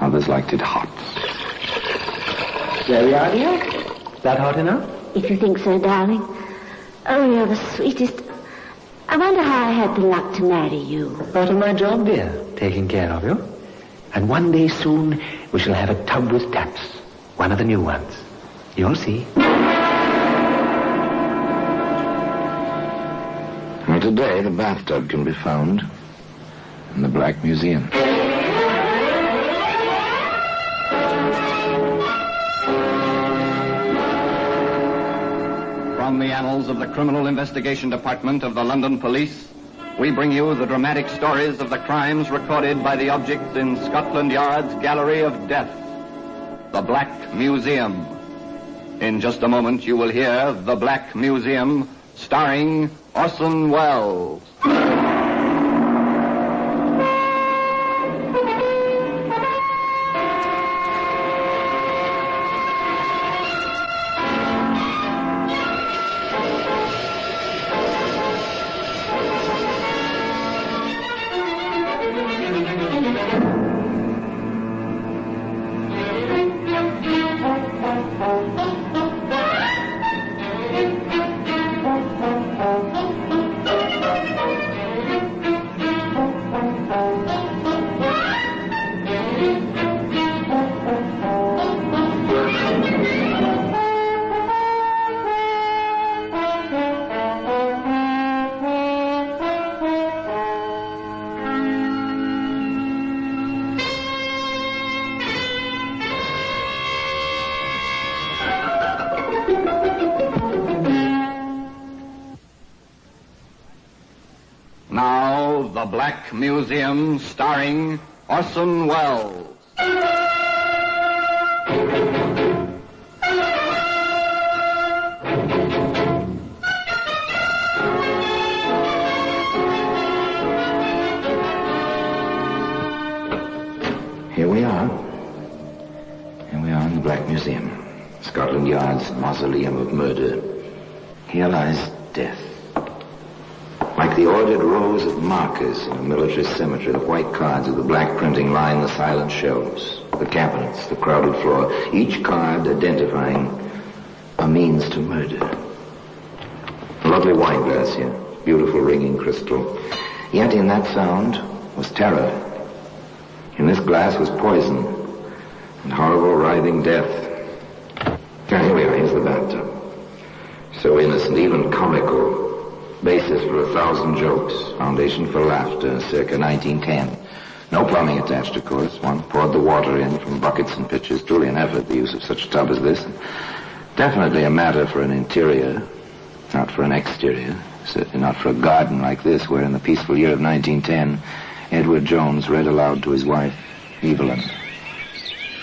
Others liked it hot. There we are, dear. That hot enough? If you think so, darling. Oh, you're the sweetest. I wonder how I had the luck to marry you. Part of my job, dear. Taking care of you. And one day soon, we shall have a tub with taps. One of the new ones. You'll see. Well, today the bathtub can be found in the Black Museum. From the annals of the Criminal Investigation Department of the London Police, we bring you the dramatic stories of the crimes recorded by the object in Scotland Yard's Gallery of Death, the Black Museum. In just a moment, you will hear The Black Museum, starring Orson Welles. Now, The Black Museum, starring Orson Welles. Here we are. Here we are in the Black Museum, Scotland Yard's mausoleum of murder. Here lies death. Like the ordered rows of markers in a military cemetery, the white cards of the black printing line the silent shelves, the cabinets, the crowded floor, each card identifying a means to murder. A lovely wine glass here, beautiful ringing crystal. Yet in that sound was terror. In this glass was poison and horrible writhing death. Now, here we are, here's the bathtub. So innocent, even comical. Basis for 1,000 jokes. Foundation for laughter, circa 1910. No plumbing attached, of course. One poured the water in from buckets and pitchers. Truly an effort, the use of such a tub as this. Definitely a matter for an interior, not for an exterior. Certainly not for a garden like this, where in the peaceful year of 1910, Edward Jones read aloud to his wife, Evelyn.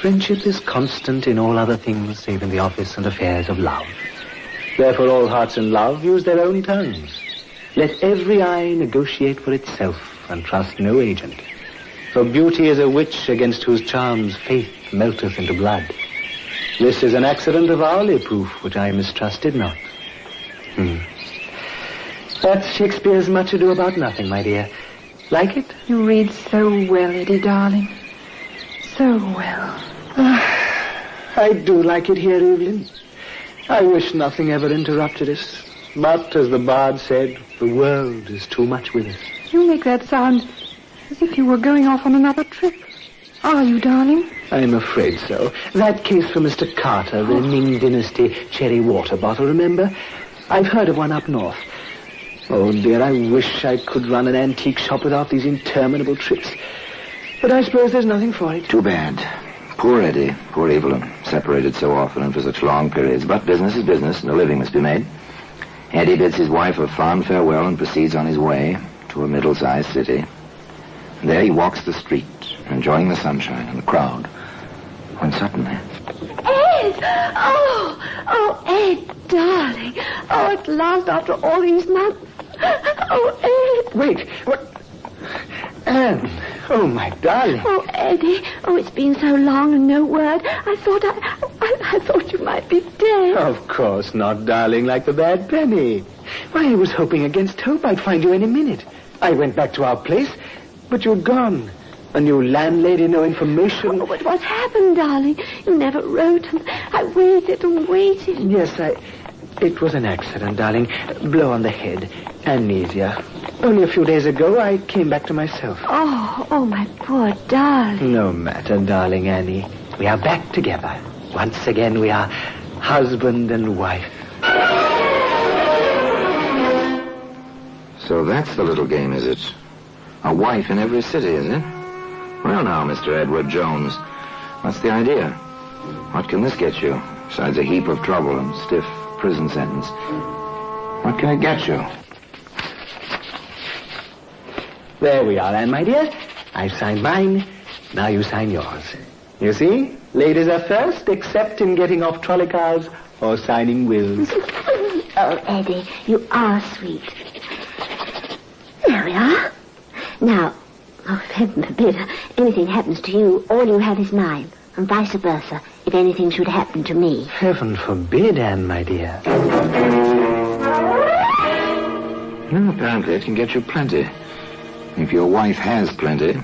Friendship is constant in all other things save in the office and affairs of love. Therefore all hearts in love use their own tongues. Let every eye negotiate for itself and trust no agent. For beauty is a witch against whose charms faith melteth into blood. This is an accident of hourly proof which I mistrusted not. That's Shakespeare's Much Ado About Nothing, my dear. Like it? You read so well, Eddie, darling. So well. I do like it here, Evelyn. I wish nothing ever interrupted us. But, as the bard said, the world is too much with us. You make that sound as if you were going off on another trip. Are you, darling? I'm afraid so. That case for Mr. Carter, the Ming Dynasty cherry water bottle, remember? I've heard of one up north. Oh, dear, I wish I could run an antique shop without these interminable trips. But I suppose there's nothing for it. Too bad. Poor Eddie, poor Evelyn, separated so often and for such long periods. But business is business, and a living must be made. Eddie bids his wife a fond farewell and proceeds on his way to a middle-sized city. And there he walks the street, enjoying the sunshine and the crowd, when suddenly... Ed! Oh, Ed, darling. Oh, at last, after all these months. Oh, Ed. Wait, what? Anne. Oh, my darling. Oh, Eddie. Oh, it's been so long and no word. I thought you might be dead. Of course not, darling, like the bad penny. Why, I was hoping against hope I'd find you any minute. I went back to our place, but you're gone. A new landlady, no information. Oh, but what happened, darling? You never wrote, and I waited and waited. Yes, it was an accident, darling. Blow on the head. Amnesia. Only a few days ago, I came back to myself. Oh, my poor darling. No matter, darling Annie. We are back together. Once again, we are husband and wife. So that's the little game, is it? A wife in every city, is it? Well, now, Mr. Edward Jones, what's the idea? What can this get you, besides a heap of trouble and stiff prison sentence? What can it get you? There we are, Anne, my dear. I've signed mine. Now you sign yours. You see? Ladies are first, except in getting off trolley cars or signing wills. Oh, Eddie, you are sweet. There we are. Now, heaven forbid, anything happens to you, all you have is mine, and vice versa, if anything should happen to me. Heaven forbid, Anne, my dear. Well, apparently it can get you plenty. If your wife has plenty,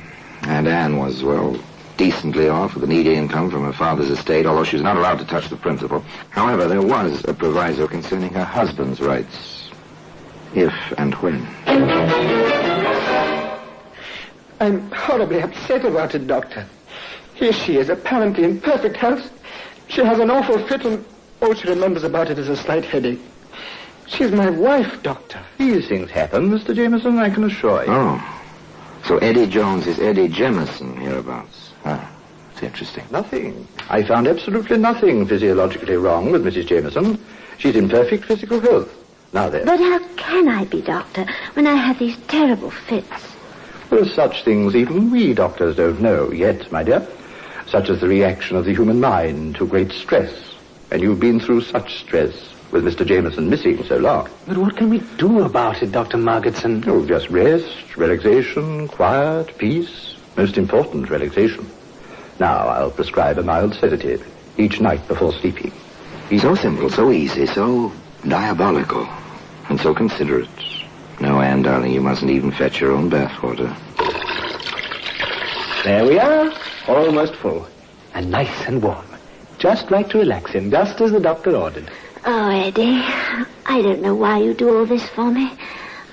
and Anne was, well, decently off with an easy income from her father's estate, although she was not allowed to touch the principal. However, there was a proviso concerning her husband's rights. If and when. I'm horribly upset about it, Doctor. Here she is, apparently in perfect health. She has an awful fit, and all she remembers about it is a slight headache. She's my wife, Doctor. These things happen, Mr. Jameson, I can assure you. Oh. So Eddie Jones is Eddie Jemison hereabouts. It's interesting. Nothing. I found absolutely nothing physiologically wrong with Mrs. Jameson. She's in perfect physical health. Now then. But how can I be, Doctor, when I have these terrible fits? Well, such things even we doctors don't know yet, my dear. Such as the reaction of the human mind to great stress. And you've been through such stress with Mr. Jameson missing so long. But what can we do about it, Dr. Margetson? Oh, just rest, relaxation, quiet, peace. Most important, relaxation. Now, I'll prescribe a mild sedative each night before sleeping. He's so simple, so easy, so diabolical, and so considerate. No, Anne, darling, you mustn't even fetch your own bathwater. There we are, almost full, and nice and warm. Just right to relax in, just as the doctor ordered. Oh, Eddie, I don't know why you do all this for me.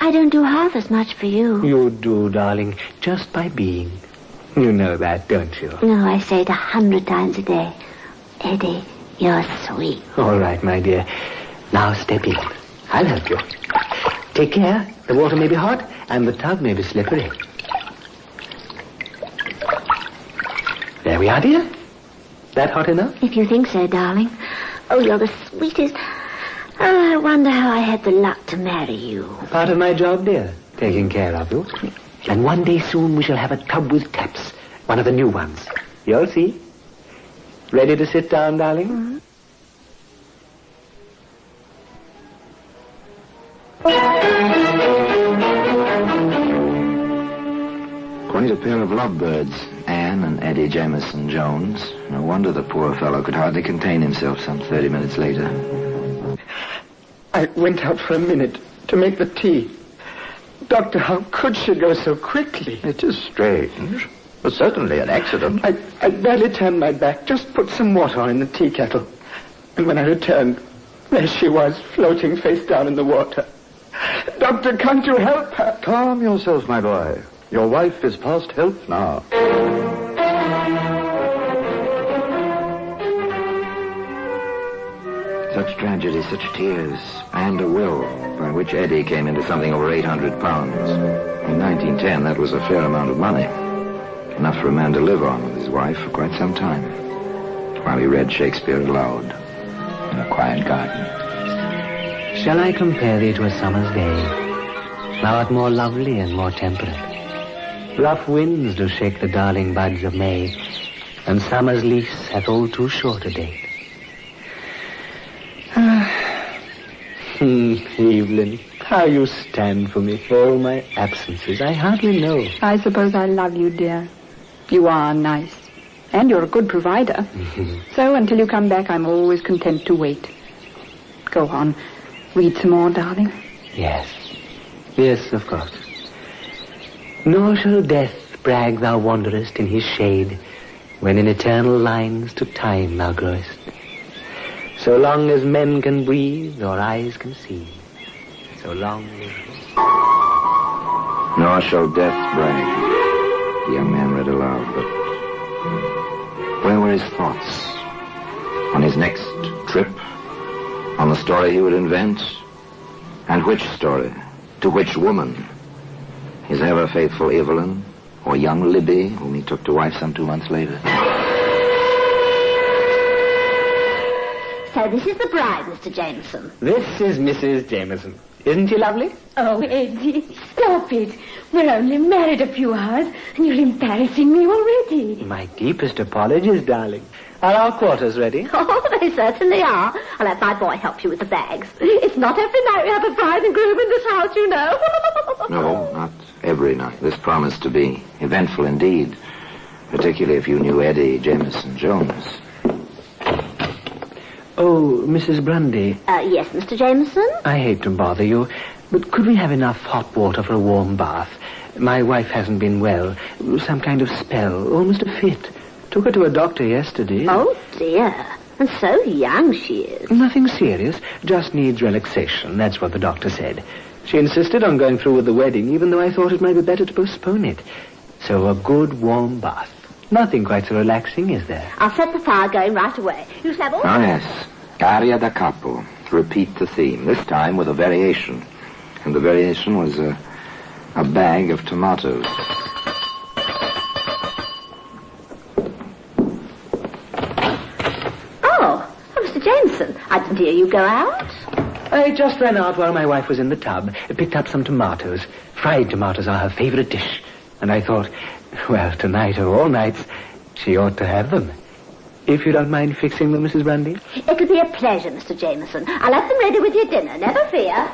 I don't do half as much for you. You do, darling, just by being. You know that, don't you? No, I say it 100 times a day. Eddie, you're sweet. All right, my dear. Now step in. I'll help you. Take care. The water may be hot, and the tub may be slippery. There we are, dear. That hot enough? If you think so, darling. Oh, you're the sweetest. Oh, I wonder how I had the luck to marry you. Part of my job, dear. Taking care of you. And one day soon we shall have a tub with taps. One of the new ones. You'll see. Ready to sit down, darling? Mm-hmm. Quite a pair of lovebirds, Anne and Eddie Jemison Jones. No wonder the poor fellow could hardly contain himself some 30 minutes later. I went out for a minute to make the tea. Doctor, how could she go so quickly? It is strange, but certainly an accident. I barely turned my back, just put some water on in the tea kettle. And when I returned, there she was, floating face down in the water. Doctor, can't you help her? Calm yourself, my boy. Your wife is past help now. Such tragedy, such tears, and a will by which Eddie came into something over 800 pounds. In 1910, that was a fair amount of money. Enough for a man to live on with his wife for quite some time, while he read Shakespeare aloud in a quiet garden. shall I compare thee to a summer's day? Thou art more lovely and more temperate. Rough winds do shake the darling buds of May, and summer's lease hath all too short a date. Evelyn, how you stand for me for all my absences, I hardly know. I suppose I love you, dear. You are nice. And you're a good provider. So until you come back, I'm always content to wait. Go on. Read some more, darling. Yes. Yes, of course. Nor shall death brag thou wanderest in his shade, when in eternal lines to time thou growest. So long as men can breathe or eyes can see, so long live. Nor shall death brag. The young man read aloud, but where were his thoughts? On his next trip? On the story he would invent? And which story? To which woman? His ever-faithful Evelyn? Or young Libby, whom he took to wife some 2 months later? So this is the bride, Mr. Jameson. This is Mrs. Jameson. Isn't she lovely? Oh, Eddie, stop it. We're only married a few hours, and you're embarrassing me already. My deepest apologies, darling. Are our quarters ready? Oh, they certainly are. I'll let my boy help you with the bags. It's not every night we have a bride and groom in this house, you know. No, not every night. This promised to be eventful indeed, particularly if you knew Eddie Jameson Jones. Oh, Mrs. Grundy. Yes, Mr. Jameson? I hate to bother you, but could we have enough hot water for a warm bath? My wife hasn't been well. Some kind of spell, almost a fit. Took her to a doctor yesterday. Oh, dear. And so young she is. Nothing serious. Just needs relaxation. That's what the doctor said. She insisted on going through with the wedding, even though I thought it might be better to postpone it. So a good warm bath. Nothing quite so relaxing, is there? I'll set the fire going right away. You shall have all... Ah, yes. Aria da capo. Repeat the theme, this time with a variation. And the variation was a bag of tomatoes. Oh, Mr. Jameson, I didn't hear you go out. I just ran out while my wife was in the tub, picked up some tomatoes. Fried tomatoes are her favorite dish. And I thought, well, tonight or all nights, she ought to have them. If you don't mind fixing them, Mrs. Grundy? It'll be a pleasure, Mr. Jameson. I'll have them ready with your dinner, never fear.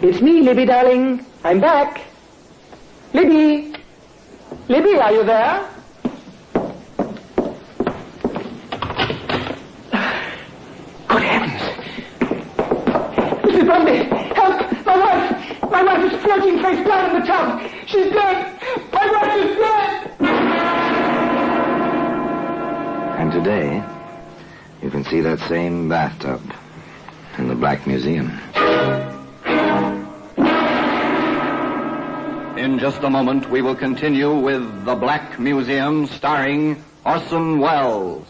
It's me, Libby, darling. I'm back. Libby! Libby, are you there? Good heavens. Mrs. Grundy, help! My wife! My wife is floating face down in the tub. She's dead! My wife is dead! And today, you can see that same bathtub in the Black Museum. In just a moment, we will continue with The Black Museum, starring Orson Welles.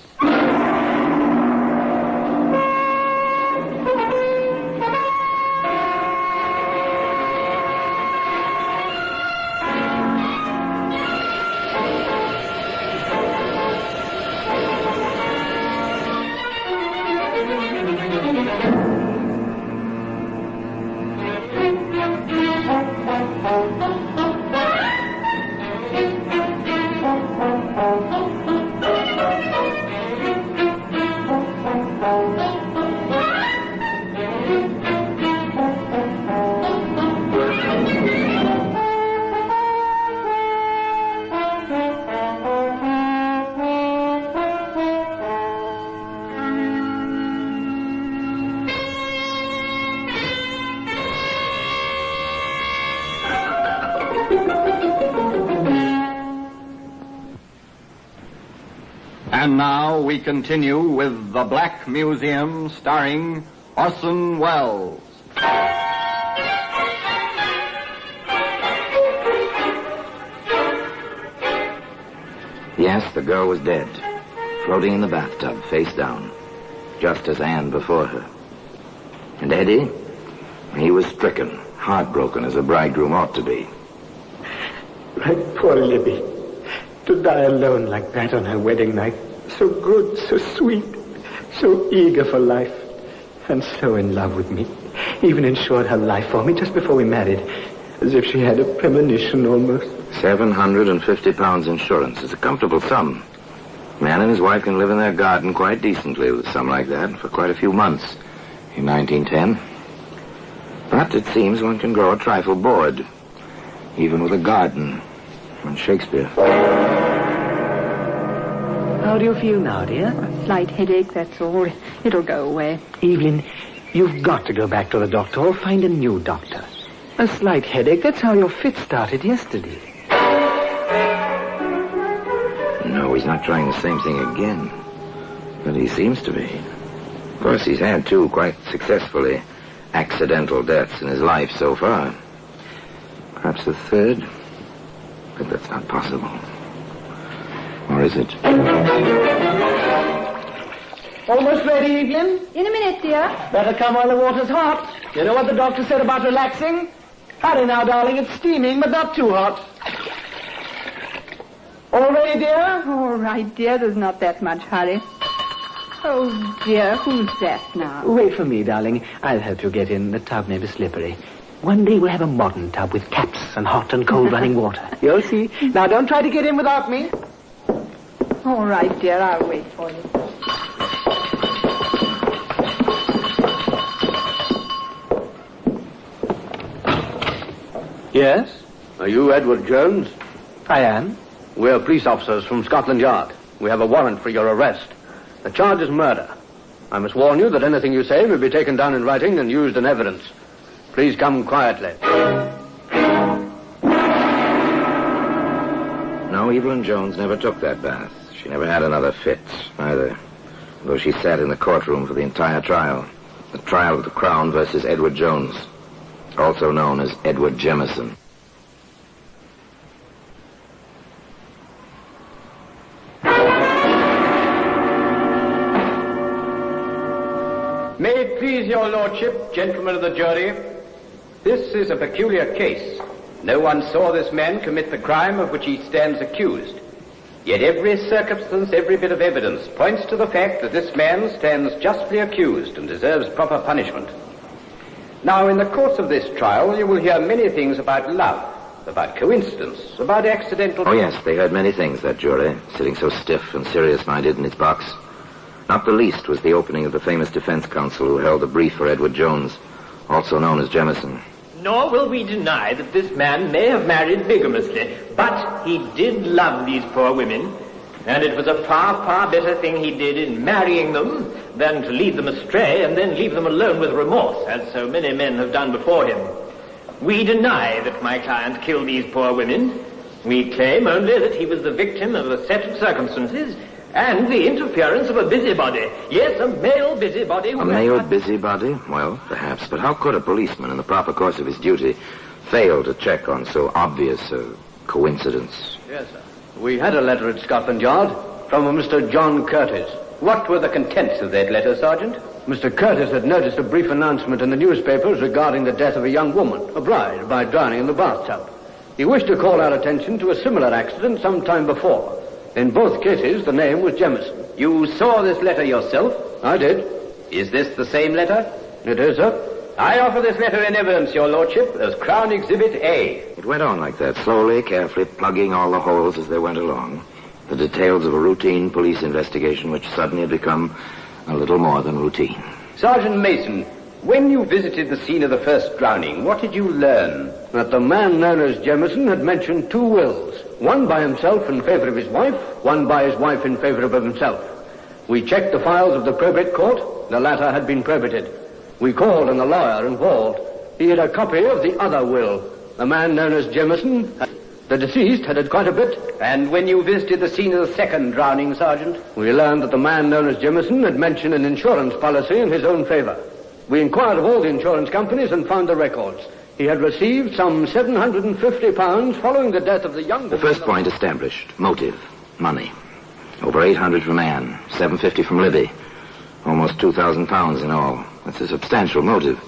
And now we continue with The Black Museum, starring Orson Welles. Yes, the girl was dead, floating in the bathtub, face down. just as Anne before her. And Eddie, he was stricken, heartbroken as a bridegroom ought to be. My poor Libby. To die alone like that on her wedding night. So good, so sweet, so eager for life, and so in love with me. Even insured her life for me just before we married, as if she had a premonition almost. £750 insurance is a comfortable sum. Man and his wife can live in their garden quite decently with a sum like that for quite a few months in 1910. But it seems one can grow a trifle bored, even with a garden and Shakespeare. How do you feel now, dear? A slight headache, that's all. It'll go away. Evelyn, you've got to go back to the doctor or find a new doctor. A slight headache, that's how your fit started yesterday. No, he's not trying the same thing again. But he seems to be. Of course, he's had two quite successfully accidental deaths in his life so far. Perhaps the third, but that's not possible. Or is it? Almost ready, Evelyn? In a minute, dear. Better come while the water's hot. You know what the doctor said about relaxing? Hurry now, darling. It's steaming, but not too hot. All ready, dear? All right, dear. There's not that much hurry. Oh, dear. Who's that now? Wait for me, darling. I'll help you get in. The tub may be slippery. One day we'll have a modern tub with taps and hot and cold running water. You'll see. Now, don't try to get in without me. All right, dear. I'll wait for you. Yes? Are you Edward Jones? I am. We're police officers from Scotland Yard. We have a warrant for your arrest. The charge is murder. I must warn you that anything you say may be taken down in writing and used in evidence. Please come quietly. No, Evelyn Jones never took that bath. She never had another fit, either. Though she sat in the courtroom for the entire trial. The trial of the Crown versus Edward Jones, also known as Edward Jemison. May it please your lordship, gentlemen of the jury, this is a peculiar case. No one saw this man commit the crime of which he stands accused. Yet every circumstance, every bit of evidence points to the fact that this man stands justly accused and deserves proper punishment. Now, in the course of this trial, you will hear many things about love, about coincidence, about accidental... Oh, yes, they heard many things, that jury, sitting so stiff and serious-minded in its box. Not the least was the opening of the famous defense counsel who held a brief for Edward Jones, also known as Jemison. Nor will we deny that this man may have married bigamously, but he did love these poor women, and it was a far, far better thing he did in marrying them than to lead them astray and then leave them alone with remorse, as so many men have done before him. We deny that my client killed these poor women. We claim only that he was the victim of a set of circumstances and the interference of a busybody. Yes, a male busybody. A male busybody? Well, perhaps. But how could a policeman, in the proper course of his duty, fail to check on so obvious a coincidence? Yes, sir. We had a letter at Scotland Yard from a Mr. John Curtis. What were the contents of that letter, Sergeant? Mr. Curtis had noticed a brief announcement in the newspapers regarding the death of a young woman, a bride, by drowning in the bathtub. He wished to call our attention to a similar accident some time before. In both cases, the name was Jemison. You saw this letter yourself? I did. Is this the same letter? It is, sir. I offer this letter in evidence, your lordship, as Crown Exhibit A. It went on like that, slowly, carefully, plugging all the holes as they went along. The details of a routine police investigation which suddenly had become a little more than routine. Sergeant Mason, when you visited the scene of the first drowning, what did you learn? That the man known as Jemison had mentioned two wills. One by himself in favor of his wife, one by his wife in favor of himself. We checked the files of the probate court. The latter had been probated. We called on the lawyer involved. He had a copy of the other will. The man known as Jemison, the deceased, had quite a bit. And when you visited the scene of the second drowning, Sergeant? We learned that the man known as Jemison had mentioned an insurance policy in his own favor. We inquired of all the insurance companies and found the records. He had received some £750 following the death of the young... The first point established. Motive. Money. Over 800 from Anne. 750 from Libby. Almost 2,000 pounds in all. That's a substantial motive.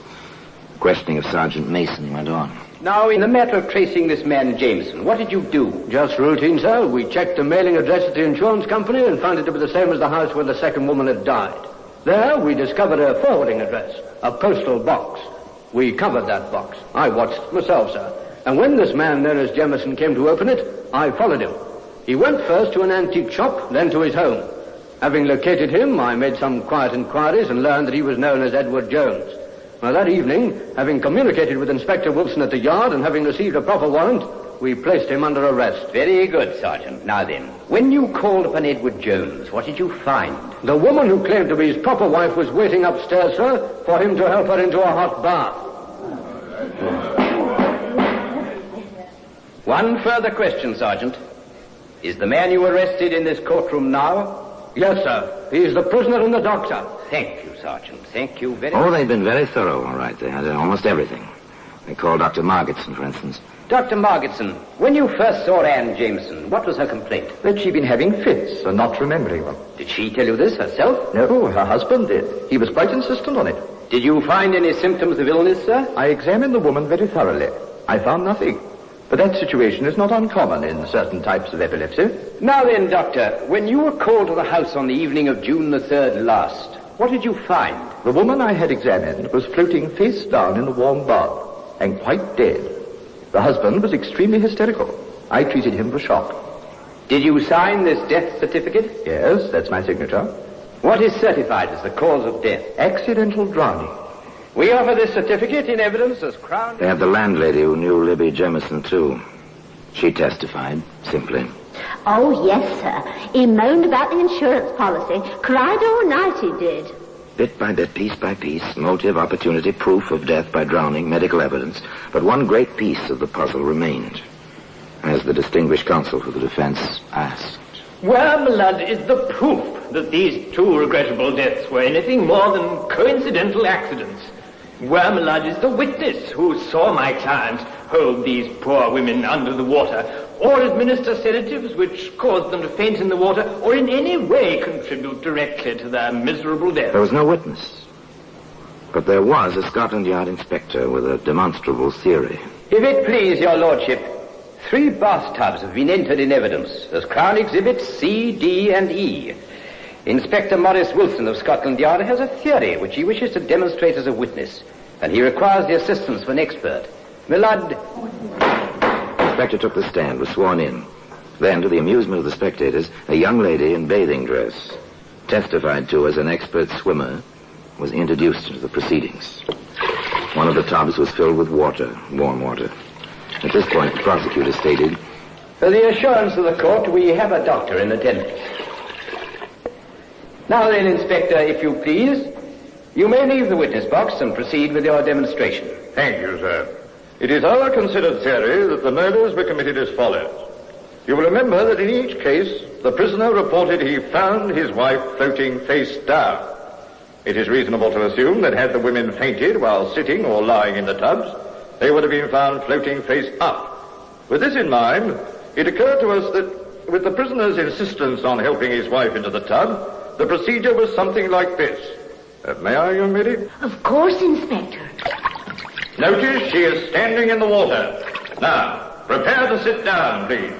Questioning of Sergeant Mason went on. Now, in the matter of tracing this man Jameson, what did you do? Just routine, sir. We checked the mailing address at the insurance company and found it to be the same as the house where the second woman had died. There, we discovered a forwarding address, a postal box. We covered that box. I watched it myself, sir. And when this man known as Jameson came to open it, I followed him. He went first to an antique shop, then to his home. Having located him, I made some quiet inquiries and learned that he was known as Edward Jones. Now, that evening, having communicated with Inspector Wilson at the yard and having received a proper warrant, we placed him under arrest. Very good, Sergeant. Now then, when you called upon Edward Jones, what did you find? The woman who claimed to be his proper wife was waiting upstairs, sir, for him to help her into a hot bath. One further question, Sergeant. Is the man you arrested in this courtroom now? Yes, sir. He is the prisoner in the dock, sir. Thank you, Sergeant. Thank you very Oh, much. they've been very thorough, all right. They had almost everything. They called Dr. Margetson, for instance. Dr. Margetson, when you first saw Anne Jameson, what was her complaint? That she'd been having fits and not remembering them. Did she tell you this herself? No, her husband did. He was quite insistent on it. Did you find any symptoms of illness, sir? I examined the woman very thoroughly. I found nothing. But that situation is not uncommon in certain types of epilepsy. Now then, Doctor, when you were called to the house on the evening of June the 3rd last, what did you find? The woman I had examined was floating face down in the warm bath and quite dead. The husband was extremely hysterical. I treated him for shock. Did you sign this death certificate? Yes, that's my signature. What is certified as the cause of death? Accidental drowning. We offer this certificate in evidence as Crown... They had the landlady who knew Libby Jemison, too. She testified, simply. Oh, yes, sir. He moaned about the insurance policy. Cried all night, he did. Bit by bit, piece by piece, motive, opportunity, proof of death by drowning, medical evidence. But one great piece of the puzzle remained, as the distinguished counsel for the defense asked. Where, my lad, is the proof that these two regrettable deaths were anything more than coincidental accidents? Where, my lad, is the witness who saw my client hold these poor women under the water, or administer sedatives which caused them to faint in the water, or in any way contribute directly to their miserable death? There was no witness. But there was a Scotland Yard inspector with a demonstrable theory. If it please your lordship, 3 bathtubs have been entered in evidence as Crown Exhibits C, D, and E. Inspector Maurice Wilson of Scotland Yard has a theory which he wishes to demonstrate as a witness, and he requires the assistance of an expert. My lord... The inspector took the stand, was sworn in. Then, to the amusement of the spectators, a young lady in bathing dress, testified to as an expert swimmer, was introduced into the proceedings. One of the tubs was filled with water, warm water. At this point, the prosecutor stated, For the assurance of the court, we have a doctor in attendance. Now then, Inspector, if you please, you may leave the witness box and proceed with your demonstration. Thank you, sir. It is our considered theory that the murders were committed as follows. You will remember that in each case, the prisoner reported he found his wife floating face down. It is reasonable to assume that had the women fainted while sitting or lying in the tubs, they would have been found floating face up. With this in mind, it occurred to us that with the prisoner's insistence on helping his wife into the tub, the procedure was something like this. May I, young lady? Of course, Inspector. Notice she is standing in the water. Now, prepare to sit down, please.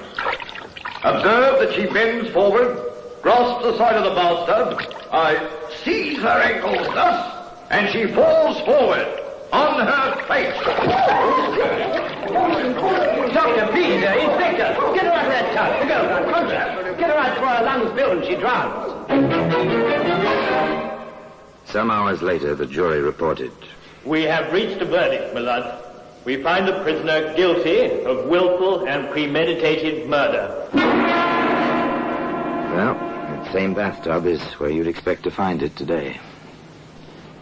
Observe that she bends forward, grasps the side of the bathtub. I seize her ankles thus, and she falls forward on her face. Doctor, please, Inspector, get her out of that tub. Go, Contra. Get her out before her lungs fill and she drowns. Some hours later, the jury reported. We have reached a verdict, my lord. We find the prisoner guilty of willful and premeditated murder. Well, that same bathtub is where you'd expect to find it today.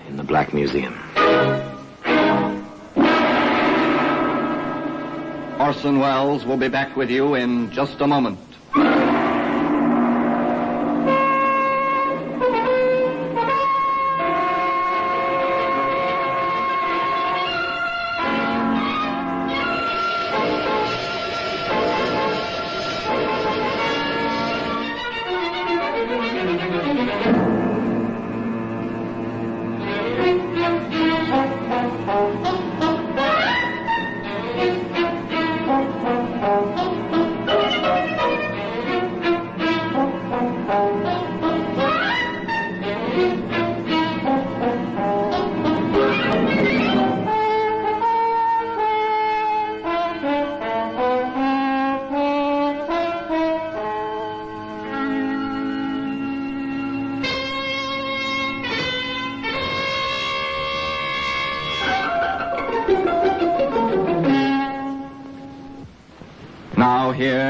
In the Black Museum. Orson Welles will be back with you in just a moment.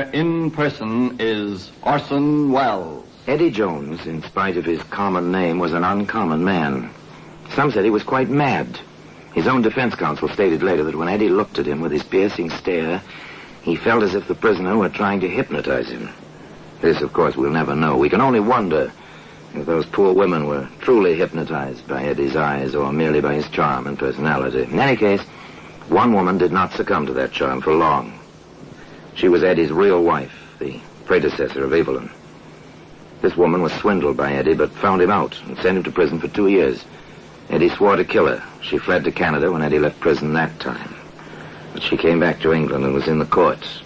here in person is Orson Welles. Eddie Jones, in spite of his common name, was an uncommon man. Some said he was quite mad. His own defense counsel stated later that when Eddie looked at him with his piercing stare, he felt as if the prisoner were trying to hypnotize him. This, of course, we'll never know. We can only wonder if those poor women were truly hypnotized by Eddie's eyes or merely by his charm and personality. In any case, one woman did not succumb to that charm for long. She was Eddie's real wife, the predecessor of Evelyn. This woman was swindled by Eddie, but found him out and sent him to prison for 2 years. Eddie swore to kill her. She fled to Canada when Eddie left prison that time. But she came back to England and was in the courts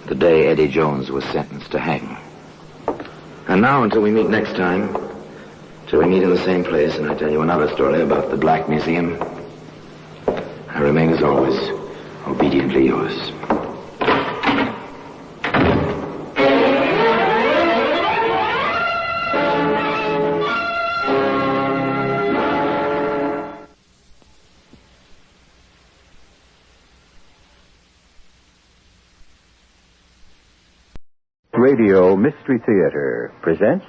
the day Eddie Jones was sentenced to hang. And now, until we meet next time, till we meet in the same place and I tell you another story about the Black Museum, I remain as always, obediently yours. Radio Mystery Theater presents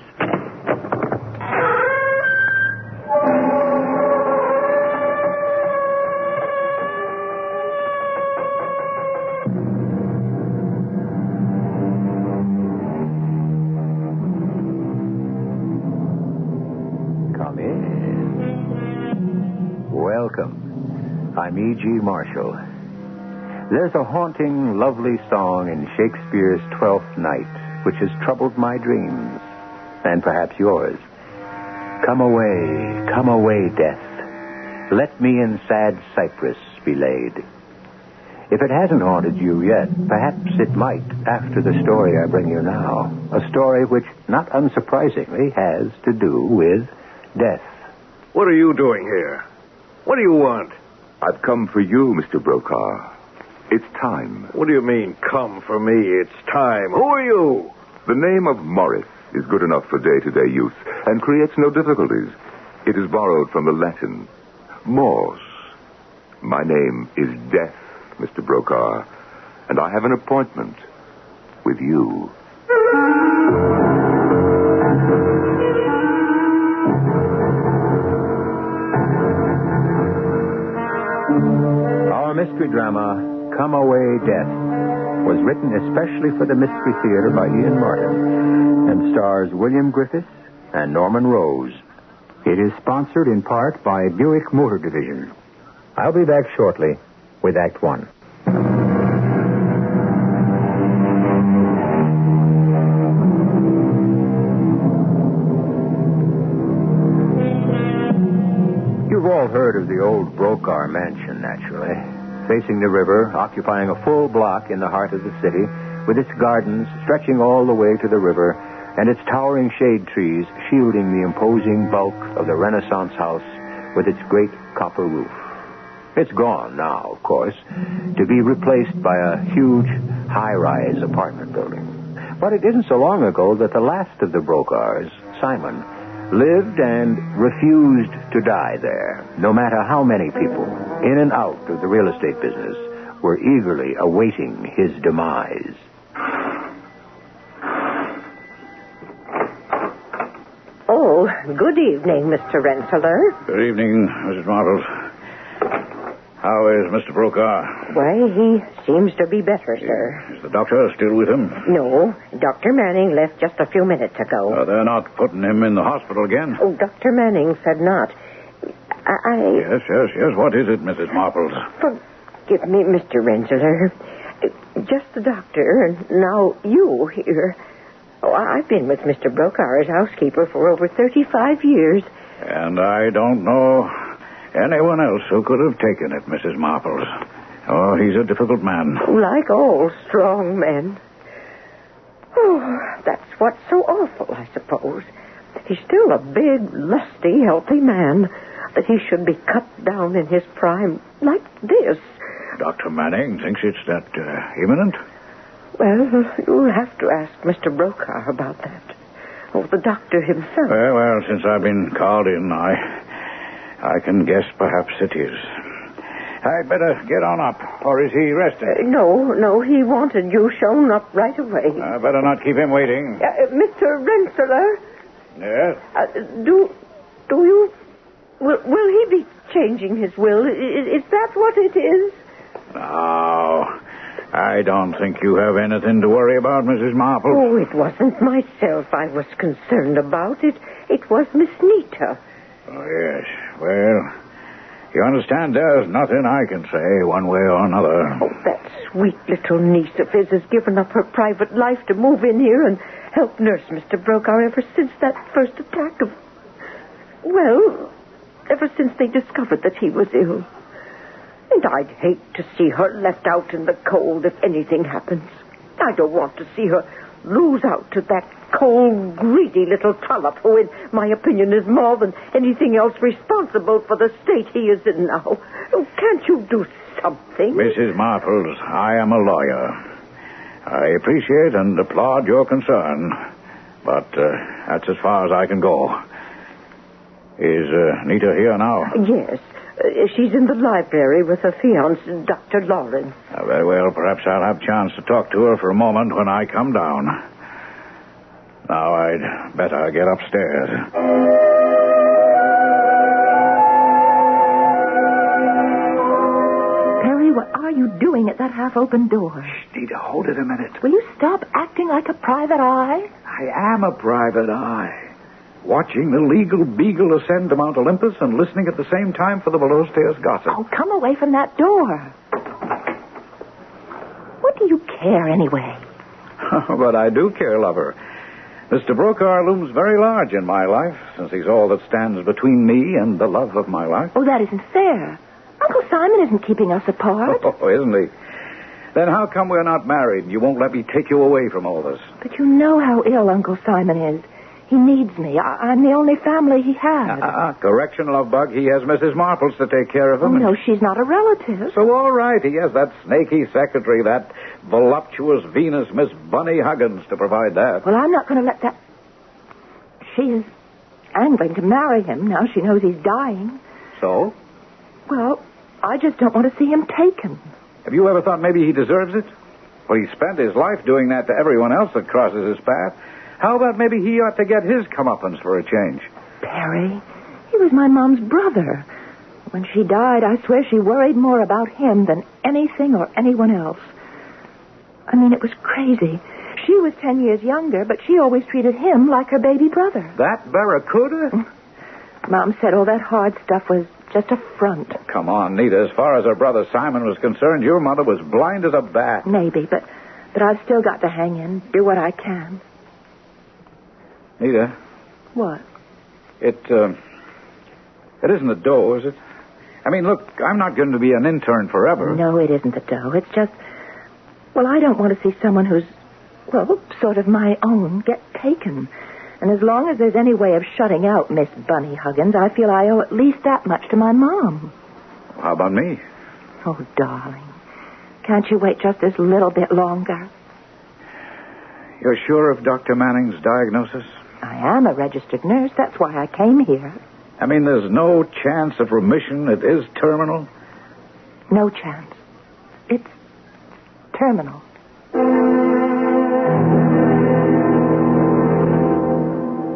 Come in. Welcome. I'm E.G. Marshall. There's a haunting, lovely song in Shakespeare's Twelfth Night which has troubled my dreams, and perhaps yours. Come away, death. Let me in sad cypress be laid. If it hasn't haunted you yet, perhaps it might after the story I bring you now. A story which, not unsurprisingly, has to do with death. What are you doing here? What do you want? I've come for you, Mr. Brokaw. It's time. What do you mean, come for me? It's time. Who are you? The name of Morris is good enough for day-to-day use and creates no difficulties. It is borrowed from the Latin, mors. My name is Death, Mr. Brokaw, and I have an appointment with you. Our mystery drama, Come Away, Death, was written especially for the Mystery Theater by Ian Martin and stars William Griffiths and Norman Rose. It is sponsored in part by Buick Motor Division. I'll be back shortly with Act One. You've all heard of the old Brokaw mansion, naturally. Facing the river, occupying a full block in the heart of the city, with its gardens stretching all the way to the river, and its towering shade trees shielding the imposing bulk of the Renaissance house with its great copper roof. It's gone now, of course, to be replaced by a huge, high-rise apartment building. But it isn't so long ago that the last of the Brokaws, Simon, lived and refused to die there, no matter how many people, in and out of the real estate business, were eagerly awaiting his demise. Oh, good evening, Mr. Rensselaer. Good evening, Mrs. Marbles. How is Mr. Brokaw? Why, he seems to be better, sir. Is the doctor still with him? No, Dr. Manning left just a few minutes ago. They're not putting him in the hospital again? Oh, Dr. Manning said not. Yes. What is it, Mrs. Marbles? Forgive me, Mr. Rensselaer. Just the doctor, and now you here. Oh, I've been with Mr. Brokaw as housekeeper for over 35 years. And I don't know anyone else who could have taken it, Mrs. Marbles. Oh, he's a difficult man. Like all strong men. Oh, that's what's so awful, I suppose. He's still a big, lusty, healthy man. That he should be cut down in his prime like this. Dr. Manning thinks it's that imminent? Well, you'll have to ask Mr. Brokaw about that. Oh, the doctor himself. Well, since I've been called in, I can guess perhaps it is. I'd better get on up. Or is he resting? No, he wanted you shown up right away. I better not keep him waiting. Mr. Rensselaer? Yes? Do you... Will he be changing his will? Is that what it is? No. I don't think you have anything to worry about, Mrs. Marple. Oh, it wasn't myself I was concerned about. It was Miss Nita. Oh, yes. Well, you understand, there's nothing I can say one way or another. Oh, that sweet little niece of his has given up her private life to move in here and help nurse Mr. Brokaw ever since that first attack of... Well, ever since they discovered that he was ill. And I'd hate to see her left out in the cold if anything happens. I don't want to see her lose out to that cold, greedy little trollop who, in my opinion, is more than anything else responsible for the state he is in now. Oh, can't you do something? Mrs. Marples, I am a lawyer. I appreciate and applaud your concern, but that's as far as I can go. Is Nita here now? Yes. She's in the library with her fiancé, Dr. Lawrence. Very well. Perhaps I'll have a chance to talk to her for a moment when I come down. Now I'd better get upstairs. Perry, what are you doing at that half-open door? Shh, Nita, hold it a minute. Will you stop acting like a private eye? I am a private eye. Watching the legal beagle ascend to Mount Olympus and listening at the same time for the below-stairs gossip. Oh, come away from that door. What do you care, anyway? But I do care, lover. Mr. Brokaw looms very large in my life, since he's all that stands between me and the love of my life. Oh, that isn't fair. Uncle Simon isn't keeping us apart. Oh, isn't he? Then how come we're not married and you won't let me take you away from all this? But you know how ill Uncle Simon is. He needs me. I'm the only family he has. Correction, love bug. He has Mrs. Marples to take care of him. Oh, no, she's not a relative. So, all right. He has that snaky secretary, that voluptuous Venus, Miss Bunny Huggins, to provide that. Well, I'm not going to let that... I'm going to marry him now she knows he's dying. So? Well, I just don't want to see him taken. Have you ever thought maybe he deserves it? Well, he spent his life doing that to everyone else that crosses his path. How about maybe he ought to get his comeuppance for a change? Perry, he was my mom's brother. When she died, I swear she worried more about him than anything or anyone else. I mean, it was crazy. She was 10 years younger, but she always treated him like her baby brother. That barracuda? Mom said all that hard stuff was just a front. Come on, Nita. As far as her brother Simon was concerned, your mother was blind as a bat. Maybe, but I've still got to hang in, do what I can. Nita. What? It isn't the dough, is it? I mean, look, I'm not going to be an intern forever. No, it isn't the dough. It's just... Well, I don't want to see someone who's, well, sort of my own get taken. And as long as there's any way of shutting out Miss Bunny Huggins, I feel I owe at least that much to my mom. How about me? Oh, darling. Can't you wait just this little bit longer? You're sure of Dr. Manning's diagnosis? I am a registered nurse. That's why I came here. I mean, there's no chance of remission. It is terminal? No chance. It's terminal.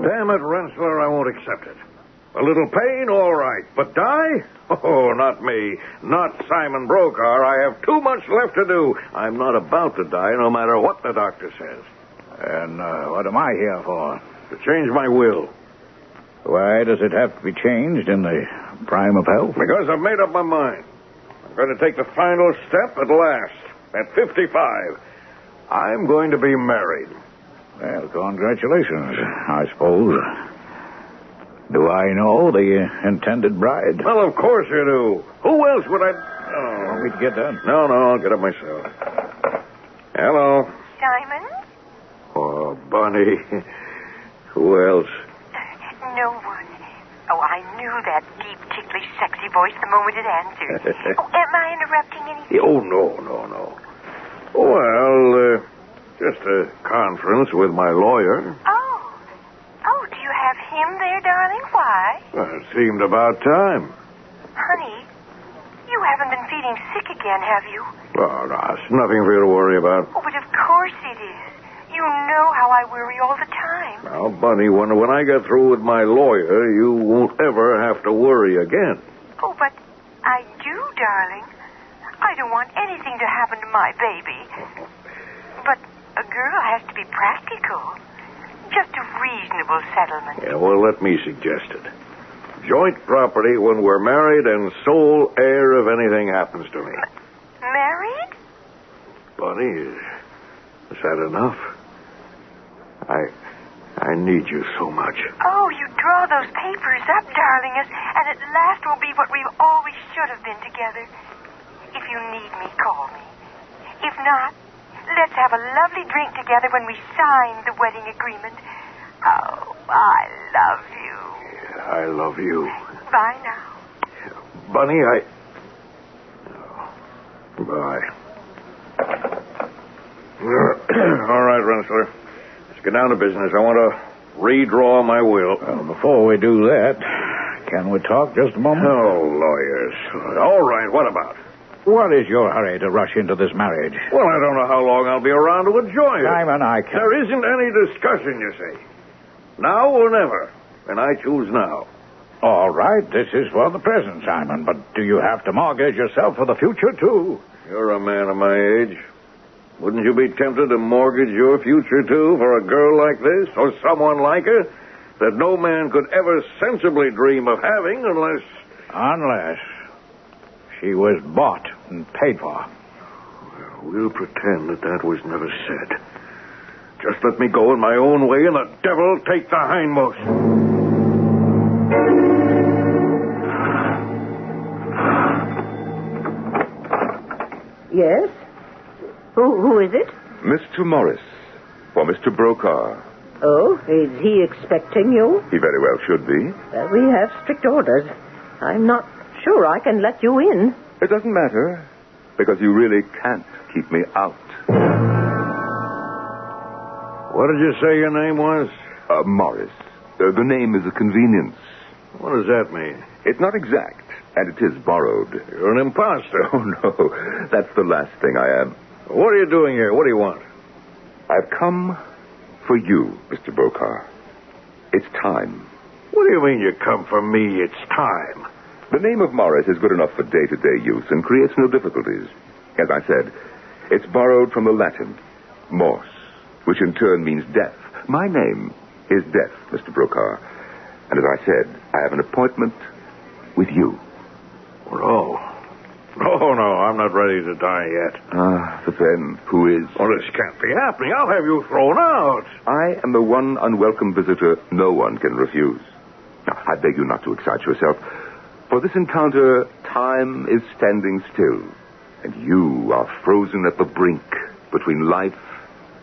Damn it, Rensselaer, I won't accept it. A little pain, all right. But die? Oh, not me. Not Simon Brokaw. I have too much left to do. I'm not about to die, no matter what the doctor says. And what am I here for? To change my will. Why does it have to be changed in the prime of health? Because I've made up my mind. I'm going to take the final step at last. At 55. I'm going to be married. Well, congratulations, I suppose. Do I know the intended bride? Well, of course you do. Who else would I... Oh. Want me to get done? No, I'll get up myself. Hello. Simon? Oh, Bunny. Who else? No one. Oh, I knew that deep, ticklish, sexy voice the moment it answered. Oh, am I interrupting anything? Oh, no. Well, just a conference with my lawyer. Oh, do you have him there, darling? Why? Well, it seemed about time. Honey, you haven't been feeling sick again, have you? Oh, no, it's nothing for you to worry about. Oh, but of course it is. You know how I worry all the time. Now, Bunny, when I get through with my lawyer, you won't ever have to worry again. Oh, but I do, darling. I don't want anything to happen to my baby. But a girl has to be practical. Just a reasonable settlement. Yeah, well, let me suggest it. Joint property when we're married and sole heir if anything happens to me. Married? Bunny, is that enough? I need you so much. Oh, you draw those papers up, darling, and at last we'll be what we always should have been together. If you need me, call me. If not, let's have a lovely drink together when we sign the wedding agreement. Oh, I love you. Yeah, I love you. Bye now. Bunny, Bye. All right, Rensselaer. Let's get down to business. I want to redraw my will. Well, before we do that, can we talk just a moment? Oh, lawyers. All right, what about? What is your hurry to rush into this marriage? Well, I don't know how long I'll be around to enjoy it. Simon, I can't. There isn't any discussion, you see. Now or never. And I choose now. All right, this is for the present, Simon. But do you have to mortgage yourself for the future, too? You're a man of my age. Wouldn't you be tempted to mortgage your future, too, for a girl like this, or someone like her, that no man could ever sensibly dream of having unless... Unless she was bought and paid for. Well, we'll pretend that was never said. Just let me go in my own way, and the devil take the hindmost. Yes? Who is it? Mr. Morris, for Mr. Brokaw. Oh, is he expecting you? He very well should be. We have strict orders. I'm not sure I can let you in. It doesn't matter, because you really can't keep me out. What did you say your name was? Morris. The name is a convenience. What does that mean? It's not exact, and it is borrowed. You're an imposter. Oh, no. That's the last thing I am. What are you doing here? What do you want? I've come for you, Mr. Brokaw. It's time. What do you mean you come for me? It's time. The name of Morris is good enough for day-to-day use and creates no difficulties. As I said, it's borrowed from the Latin, mors, which in turn means death. My name is Death, Mr. Brokaw. And as I said, I have an appointment with you. Oh. No, I'm not ready to die yet. But then, who is? Well, this can't be happening. I'll have you thrown out. I am the one unwelcome visitor no one can refuse. Now, I beg you not to excite yourself. For this encounter, time is standing still, and you are frozen at the brink between life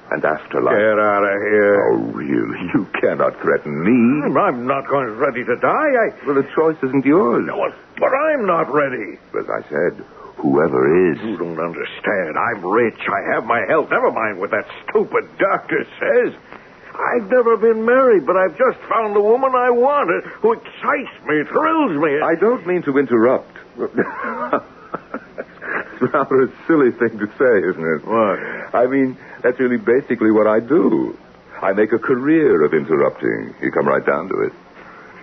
and afterlife. Get out of here. Oh, really? You cannot threaten me. I'm not going ready to die. Well, the choice isn't yours. No, but I'm not ready. As I said, whoever is. You don't understand. I'm rich. I have my health. Never mind what that stupid doctor says. I've never been married, but I've just found the woman I wanted, who excites me, thrills me. I don't mean to interrupt. It's rather a silly thing to say, isn't it? What? I mean, that's really basically what I do. I make a career of interrupting. You come right down to it.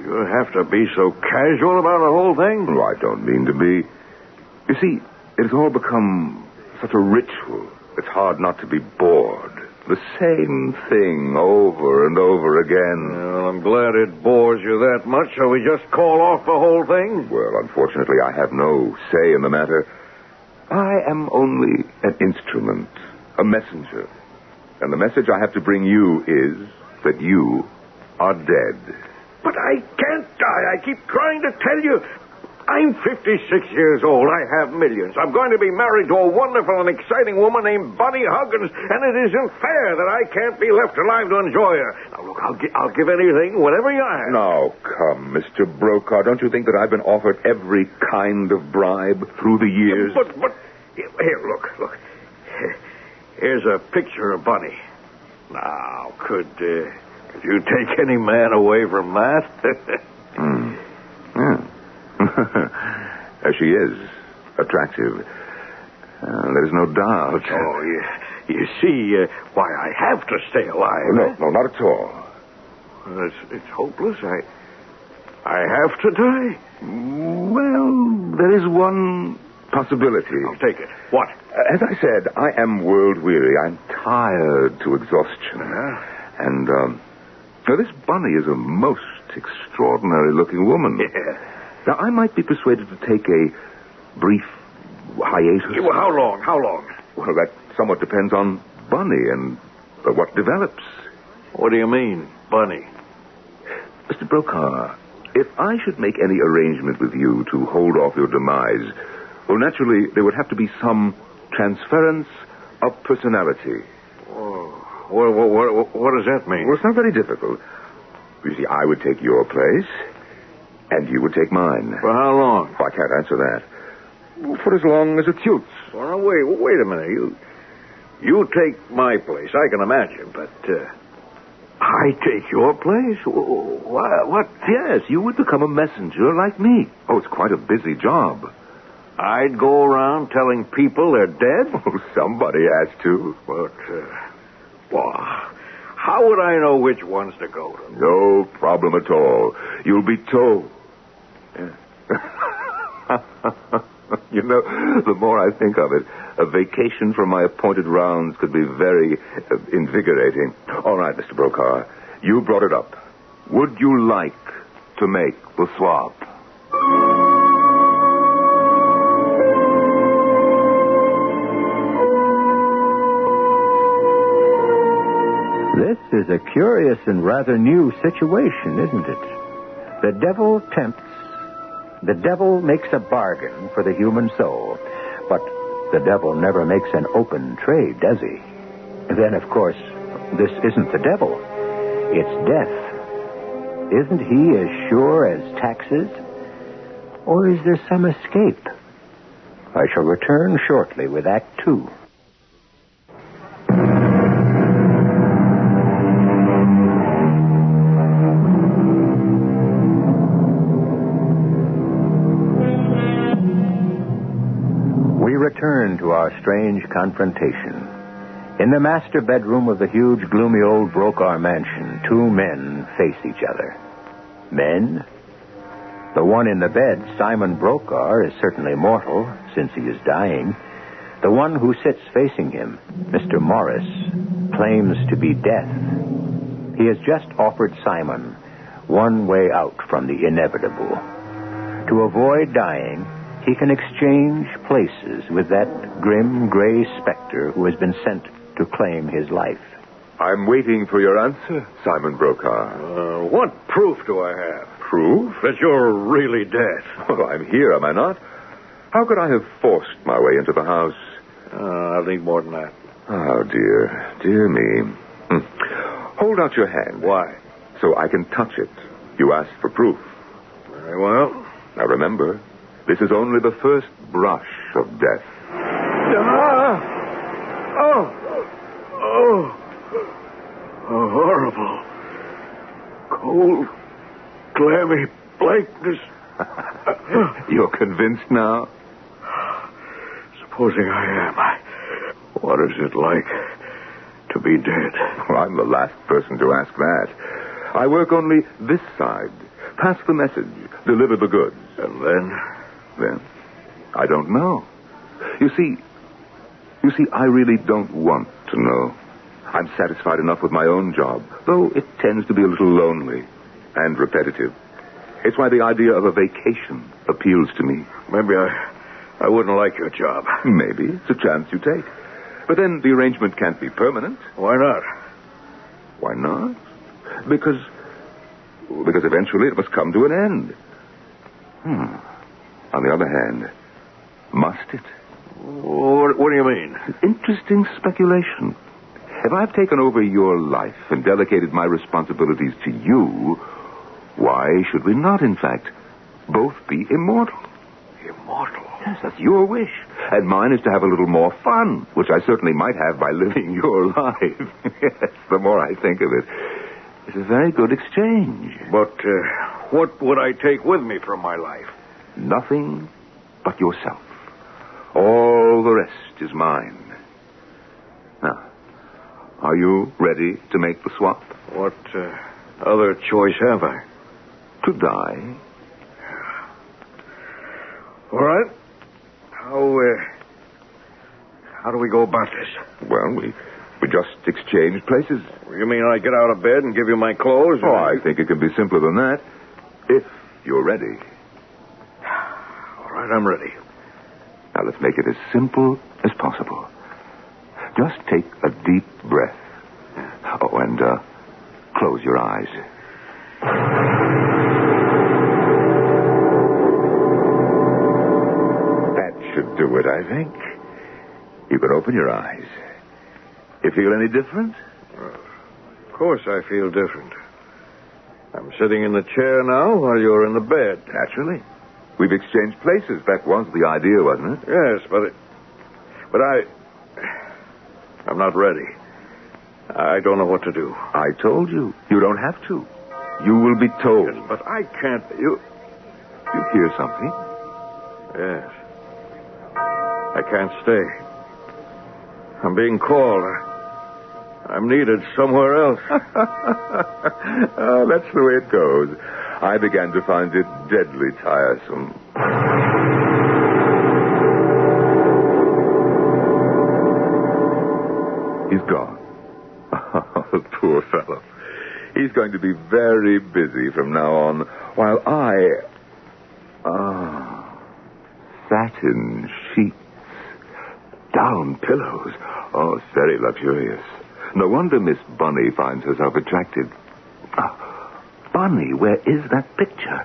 You have to be so casual about the whole thing? Oh, I don't mean to be. You see, it's all become such a ritual. It's hard not to be bored. The same thing over and over again. Well, I'm glad it bores you that much. Shall we just call off the whole thing? Well, unfortunately, I have no say in the matter. I am only an instrument, a messenger. And the message I have to bring you is that you are dead. But I can't die. I keep trying to tell you. I'm 56 years old. I have millions. I'm going to be married to a wonderful and exciting woman named Bunny Huggins, and it isn't fair that I can't be left alive to enjoy her. Now, look, I'll give anything, whatever you ask. Now, come, Mr. Brokaw. Don't you think that I've been offered every kind of bribe through the years? But, here, look. Here's a picture of Bunny. Now, could you take any man away from that? As she is. attractive. There's no doubt. Oh, you see why I have to stay alive. No, not at all. It's hopeless. I have to die. Well, there is one possibility. I'll take it. What? As I said, I am world-weary. I'm tired to exhaustion. And, now, this Bunny is a most extraordinary-looking woman. Yeah. Now, I might be persuaded to take a brief hiatus. Yeah, well, how long? How long? Well, that somewhat depends on Bunny and what develops. What do you mean, Bunny? Mr. Brokaw, if I should make any arrangement with you to hold off your demise, well, naturally, there would have to be some transference of personality. Oh, what does that mean? Well, it's not very difficult. You see, I would take your place, and you would take mine. For how long? Oh, I can't answer that. For as long as it suits. Well, wait a minute. You take my place, I can imagine, but I take your place? What? Yes, you would become a messenger like me. Oh, it's quite a busy job. I'd go around telling people they're dead? Oh, somebody has to. But, how would I know which ones to go to? No problem at all. You'll be told. Yeah. You know, the more I think of it, a vacation from my appointed rounds could be very invigorating. All right, Mr. Brokaw, you brought it up. Would you like to make the swap? This is a curious and rather new situation, isn't it? The devil tempts. The devil makes a bargain for the human soul. But the devil never makes an open trade, does he? Then, of course, this isn't the devil. It's death. Isn't he as sure as taxes? Or is there some escape? I shall return shortly with Act 2. Return to our strange confrontation. In the master bedroom of the huge, gloomy old Brokaw mansion, two men face each other. Men? The one in the bed, Simon Brokaw, is certainly mortal, since he is dying. The one who sits facing him, Mr. Morris, claims to be death. He has just offered Simon one way out from the inevitable. To avoid dying, he can exchange places with that grim, gray specter who has been sent to claim his life. I'm waiting for your answer, Simon Brokaw. What proof do I have? Proof? That you're really dead. Well, I'm here, am I not? How could I have forced my way into the house? I'll need more than that. Oh, dear me. Hold out your hand. Why? So I can touch it. You asked for proof. Very well. Now remember, this is only the first brush of death. Oh, horrible. Cold, clammy blankness. You're convinced now? Supposing I am. What is it like to be dead? Well, I'm the last person to ask that. I work only this side. Pass the message. Deliver the goods. And then? Then? I don't know. You see, I really don't want to know. I'm satisfied enough with my own job, though it tends to be a little lonely and repetitive. It's why the idea of a vacation appeals to me. Maybe I wouldn't like your job. Maybe. It's a chance you take. But then the arrangement can't be permanent. Why not? Why not? Because eventually it must come to an end. On the other hand, must it? What do you mean? Interesting speculation. If I've taken over your life and delegated my responsibilities to you, why should we not, in fact, both be immortal? Immortal? Yes, that's your wish. And mine is to have a little more fun, which I certainly might have by living your life. Yes, the more I think of it. It's a very good exchange. But what would I take with me from my life? Nothing but yourself. All the rest is mine. Now, are you ready to make the swap? What other choice have I? To die. All right. How do we go about this? Well, we just exchange places. You mean I get out of bed and give you my clothes? Oh, I think it can be simpler than that. If you're ready. All right, I'm ready. Now, let's make it as simple as possible. Just take a deep breath. Oh, and close your eyes. That should do it, I think. You can open your eyes. You feel any different? Of course I feel different. I'm sitting in the chair now while you're in the bed. Naturally. We've exchanged places. That was the idea, wasn't it? Yes, but I'm not ready. I don't know what to do. I told you. You don't have to. You will be told. Yes, but I can't. You hear something? Yes. I can't stay. I'm being called. I'm needed somewhere else. Oh, that's the way it goes. I began to find it deadly tiresome. He's gone. Oh, poor fellow. He's going to be very busy from now on, while satin sheets, down pillows. Oh, very luxurious. No wonder Miss Bunny finds herself attracted. Bunny, where is that picture?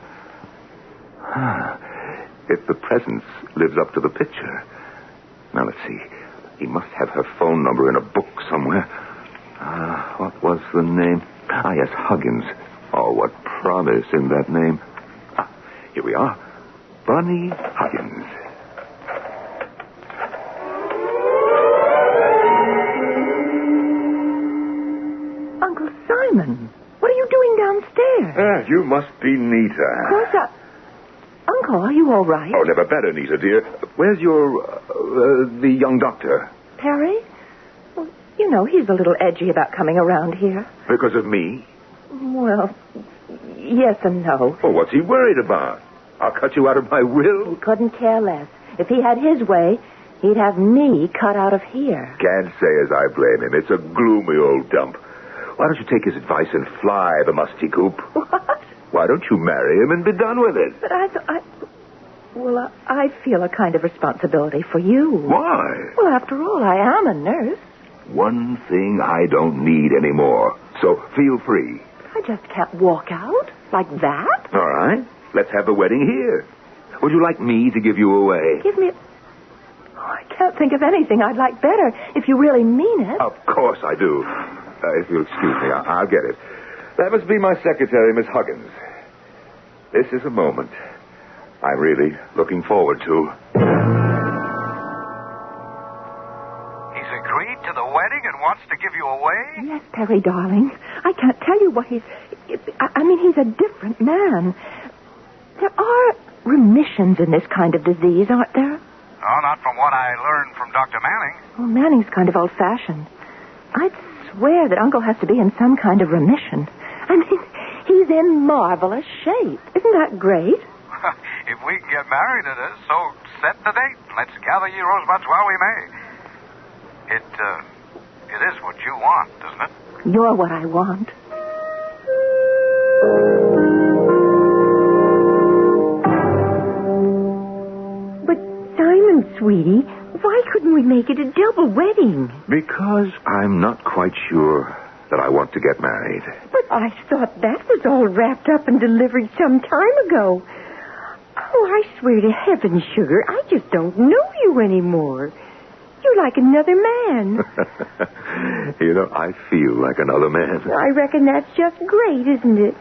If the presence lives up to the picture. Now, let's see. He must have her phone number in a book somewhere. What was the name? Yes, Huggins. Oh, what promise in that name. Here we are. Bunny Huggins. Uncle Simon, what are you doing downstairs? You must be Nita. Of course, Uncle, are you all right? Oh, never better, Nita, dear. Where's the young doctor? Perry? Well, you know, he's a little edgy about coming around here. Because of me? Well, yes and no. Oh, what's he worried about? I'll cut you out of my will? He couldn't care less. If he had his way, he'd have me cut out of here. Can't say as I blame him. It's a gloomy old dump. Why don't you take his advice and fly the musty coop? What? Why don't you marry him and be done with it? But I feel a kind of responsibility for you. Why? Well, after all, I am a nurse. One thing I don't need anymore. So feel free. I just can't walk out like that. All right. Let's have the wedding here. Would you like me to give you away? Give me... Oh, I can't think of anything I'd like better if you really mean it. Of course I do. If you'll excuse me, I'll get it. That must be my secretary, Miss Huggins. This is a moment I'm really looking forward to. He's agreed to the wedding and wants to give you away? Yes, Perry, darling. I can't tell you what he's... I mean, he's a different man. There are remissions in this kind of disease, aren't there? Oh, not from what I learned from Dr. Manning. Well, Manning's kind of old-fashioned. I'd swear that Uncle has to be in some kind of remission. I mean, he's in marvelous shape. Isn't that great? If we can get married at it, so set the date. Let's gather ye rosebuds while we may. It is what you want, isn't it? You're what I want. But, Simon, sweetie, why couldn't we make it a double wedding? Because I'm not quite sure that I want to get married. But I thought that was all wrapped up and delivered some time ago. Oh, I swear to heaven, sugar, I just don't know you anymore. You're like another man. You know, I feel like another man. I reckon that's just great, isn't it?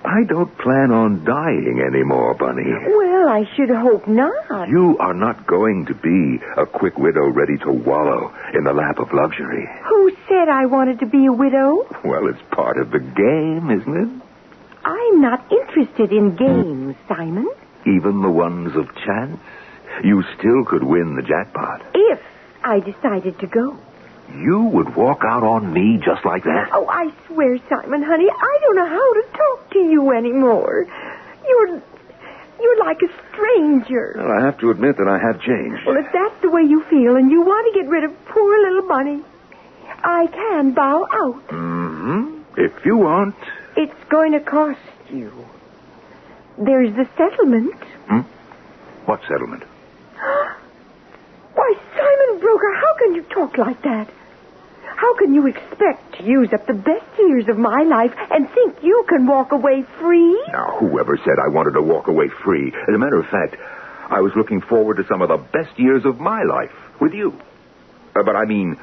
I don't plan on dying anymore, Bunny. Well, I should hope not. You are not going to be a quick widow ready to wallow in the lap of luxury. Who said I wanted to be a widow? Well, it's part of the game, isn't it? I'm not interested in games, Simon. Even the ones of chance? You still could win the jackpot. If I decided to go. You would walk out on me just like that? Oh, I swear, Simon, honey, I don't know how to talk to you anymore. You're like a stranger. Well, I have to admit that I have changed. Well, if that's the way you feel and you want to get rid of poor little Bunny, I can bow out. Mm-hmm. If you want. It's going to cost you. There's the settlement. What settlement? Why, Simon Broker, how can you talk like that? How can you expect to use up the best years of my life and think you can walk away free? Now, whoever said I wanted to walk away free? As a matter of fact, I was looking forward to some of the best years of my life with you. But I mean,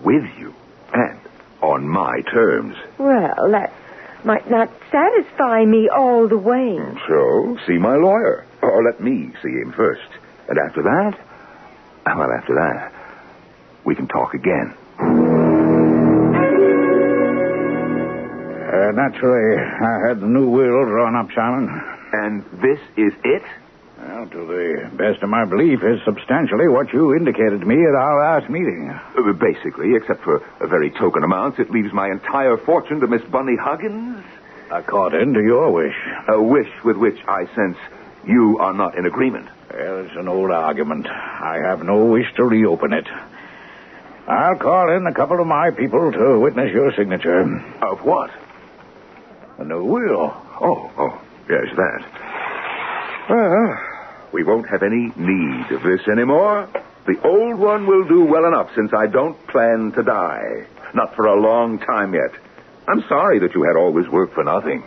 with you. And on my terms. Well, that might not satisfy me all the way. So, see my lawyer. Or let me see him first. And after that, we can talk again. Naturally, I had the new will drawn up, Simon. And this is it? Well, to the best of my belief, is substantially what you indicated to me at our last meeting. Basically, except for a very token amounts, it leaves my entire fortune to Miss Bunny Huggins. According to your wish. A wish with which I sense you are not in agreement. Well, it's an old argument. I have no wish to reopen it. I'll call in a couple of my people to witness your signature. Of what? A new will. Oh, yes, that. Well, we won't have any need of this anymore. The old one will do well enough since I don't plan to die. Not for a long time yet. I'm sorry that you had all this work for nothing.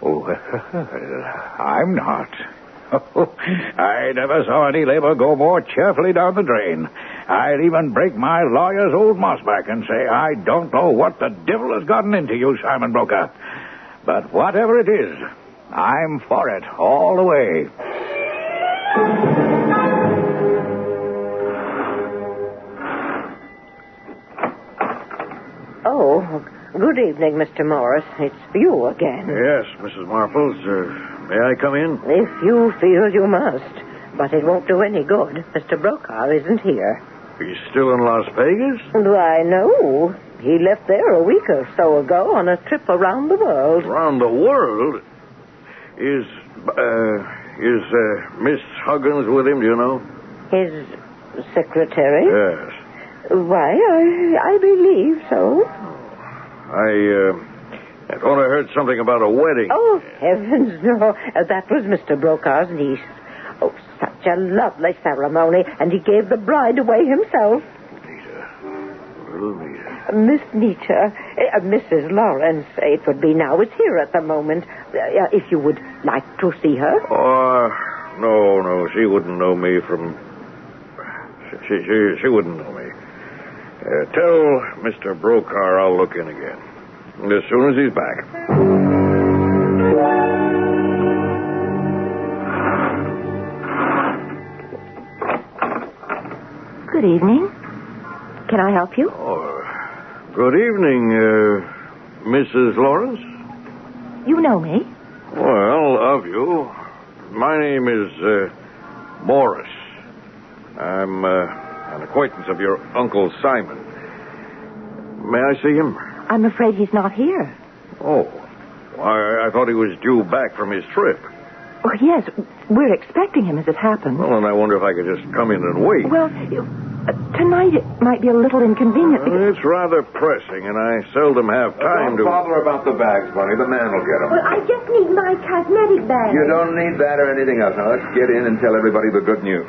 Oh, I'm not. I never saw any labor go more cheerfully down the drain. I'd even break my lawyer's old moss back and say, I don't know what the devil has gotten into you, Simon Broker. But whatever it is, I'm for it all the way. Oh, good evening, Mr. Morris. It's you again. Yes, Mrs. Marples. May I come in? If you feel you must. But it won't do any good. Mr. Brokaw isn't here. He's still in Las Vegas? Why, no. He left there a week or so ago on a trip around the world. Around the world? Is Miss Huggins with him, do you know? His secretary? Yes. Why, I believe so. I thought I heard something about a wedding. Oh, heavens, no. That was Mr. Brokaw's niece. Oh, such a lovely ceremony, and he gave the bride away himself. Little Nita. Miss Nita, Mrs. Lawrence, it would be now, is here at the moment. If you would like to see her. Oh, no, she wouldn't know me from... She wouldn't know me. Tell Mr. Brokaw I'll look in again. As soon as he's back. Good evening. Can I help you? Oh, good evening, Mrs. Lawrence. You know me. Well, of you. My name is Morris. I'm an acquaintance of your Uncle Simon. May I see him? I'm afraid he's not here. Oh. Why, I thought he was due back from his trip. Oh, yes. We're expecting him as it happens. Well, then I wonder if I could just come in and wait. Well, tonight it might be a little inconvenient. It's rather pressing, and I seldom have time Don't bother about the bags, Bunny. The man will get them. Well, I just need my cosmetic bag. You don't need that or anything else. Now, let's get in and tell everybody the good news.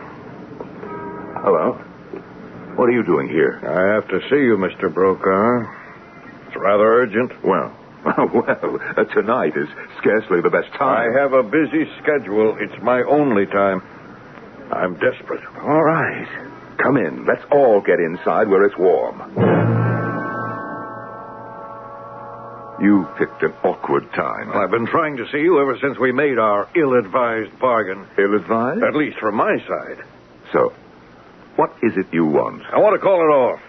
Hello. What are you doing here? I have to see you, Mr. Brokaw. It's rather urgent. Well, tonight is scarcely the best time. I have a busy schedule. It's my only time. I'm desperate. All right. Come in. Let's all get inside where it's warm. You picked an awkward time. I've been trying to see you ever since we made our ill-advised bargain. Ill-advised? At least from my side. So, what is it you want? I want to call it off.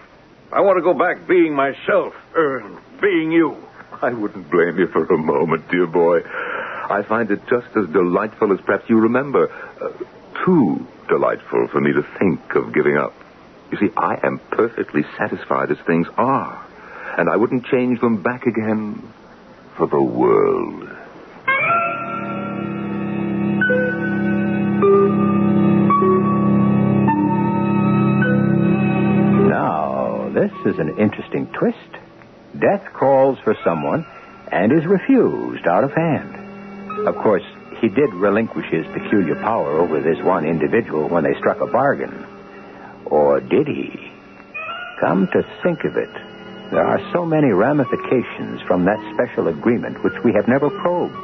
I want to go back being myself, being you. I wouldn't blame you for a moment, dear boy. I find it just as delightful as perhaps you remember. too delightful for me to think of giving up. You see, I am perfectly satisfied as things are, and I wouldn't change them back again for the world. Now, this is an interesting twist. Death calls for someone and is refused out of hand. Of course, he did relinquish his peculiar power over this one individual when they struck a bargain. Or did he? Come to think of it, there are so many ramifications from that special agreement which we have never probed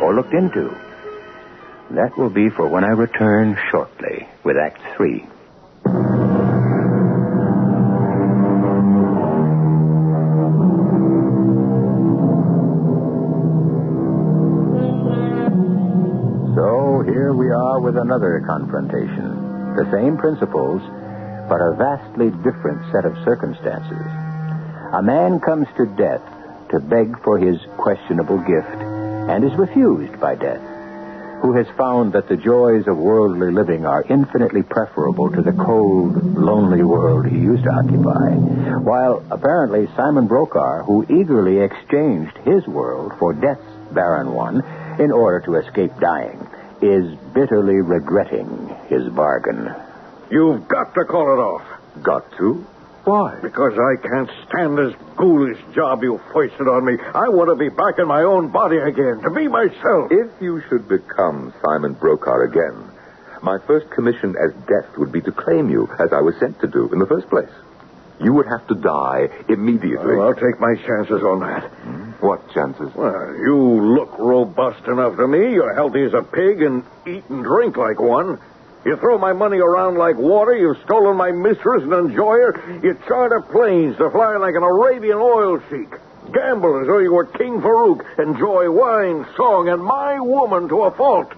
or looked into. That will be for when I return shortly with Act 3. So here we are with another confrontation. The same principles, but a vastly different set of circumstances. A man comes to death to beg for his questionable gift and is refused by death, who has found that the joys of worldly living are infinitely preferable to the cold, lonely world he used to occupy, while apparently Simon Brokaw, who eagerly exchanged his world for death's barren one in order to escape dying, is bitterly regretting his bargain. You've got to call it off. Got to? Why? Because I can't stand this ghoulish job you foisted on me. I want to be back in my own body again, to be myself. If you should become Simon Brokaw again, my first commission as death would be to claim you, as I was sent to do in the first place. You would have to die immediately. Well, I'll take my chances on that. What chances? Well, you look robust enough to me. You're healthy as a pig and eat and drink like one. You throw my money around like water. You've stolen my mistress and enjoy her. You charter planes to fly like an Arabian oil sheik. Gamble as though you were King Farouk. Enjoy wine, song, and my woman to a fault.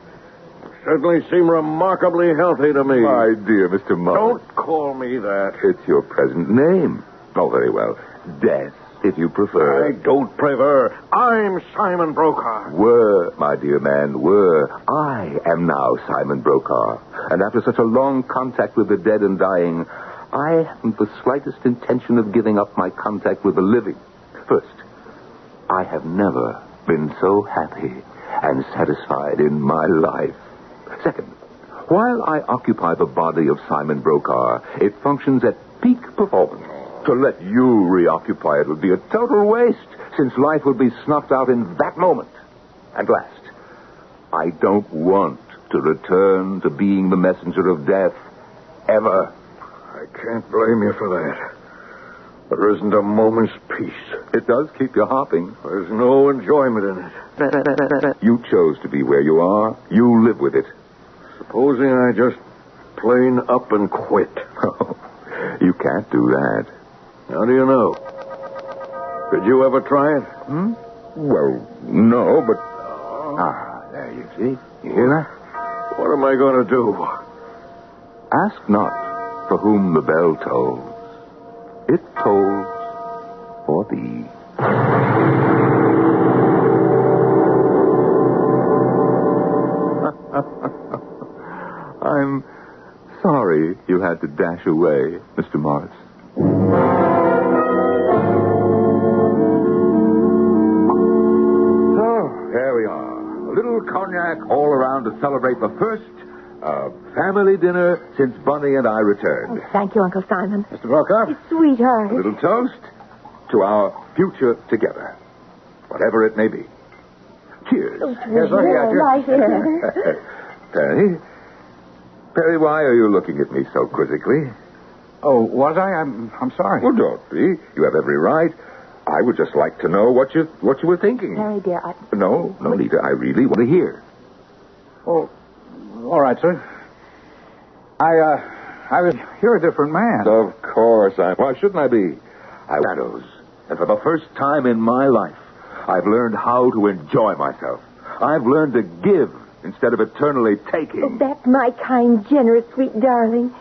You certainly seem remarkably healthy to me. My dear Mr. Morris. Don't call me that. It's your present name. Oh, very well. Death, if you prefer. I don't prefer. I'm Simon Brokaw. Were, my dear man, were. I am now Simon Brokaw. And after such a long contact with the dead and dying, I haven't the slightest intention of giving up my contact with the living. First, I have never been so happy and satisfied in my life. Second, while I occupy the body of Simon Brokaw, it functions at peak performance. To let you reoccupy it would be a total waste, since life would be snuffed out in that moment. And last, I don't want to return to being the messenger of death ever. I can't blame you for that. There isn't a moment's peace. It does keep you hopping. There's no enjoyment in it. You chose to be where you are. You live with it. Supposing I just plain up and quit. Oh, you can't do that. How do you know? Did you ever try it? Well, no, but... there you see. You hear that? What am I going to do? Ask not for whom the bell tolls. It tolls for thee. I'm sorry you had to dash away, Mr. Morris. So, here we are. A little cognac all around to celebrate the first family dinner since Bunny and I returned. Oh, thank you, Uncle Simon. Mr. Brokaw? Sweetheart. A little toast to our future together, whatever it may be. Cheers. Oh, here's right here. Perry, why are you looking at me so quizzically? Oh, was I? I'm sorry. Well, don't be. You have every right. I would just like to know what you were thinking. Perry, dear, No, Nita, I really want to hear. Oh, all right, sir. You're a different man. Of course why shouldn't I be? Shadows. And for the first time in my life, I've learned how to enjoy myself. I've learned to give instead of eternally taking. Oh, that's my kind, generous, sweet darling.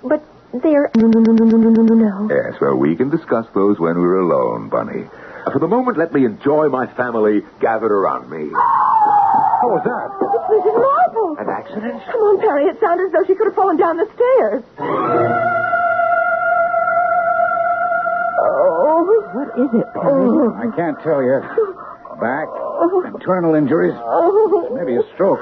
But there... No. Yes, well, we can discuss those when we're alone, Bunny. For the moment, let me enjoy my family gathered around me. What was that? It's Mrs. Marple. An accident? Come on, Perry. It sounded as though she could have fallen down the stairs. Oh. What is it, Perry? I can't tell you. Back, internal injuries, maybe a stroke.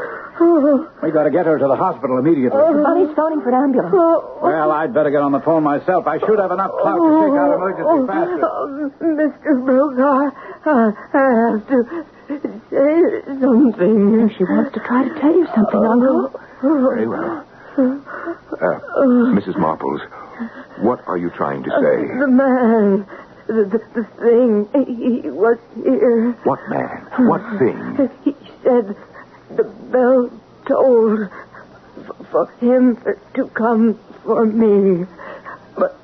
We got to get her to the hospital immediately. Bunny's phoning for an ambulance. Well, I'd better get on the phone myself. I should have enough clout to shake out emergency faster. Mr. Brokaw, I have to say something. She wants to try to tell you something, Uncle. Very well. Mrs. Marples, what are you trying to say? The man, the thing, he was here. What man? What thing? He said the bell tolled for him to come for me. But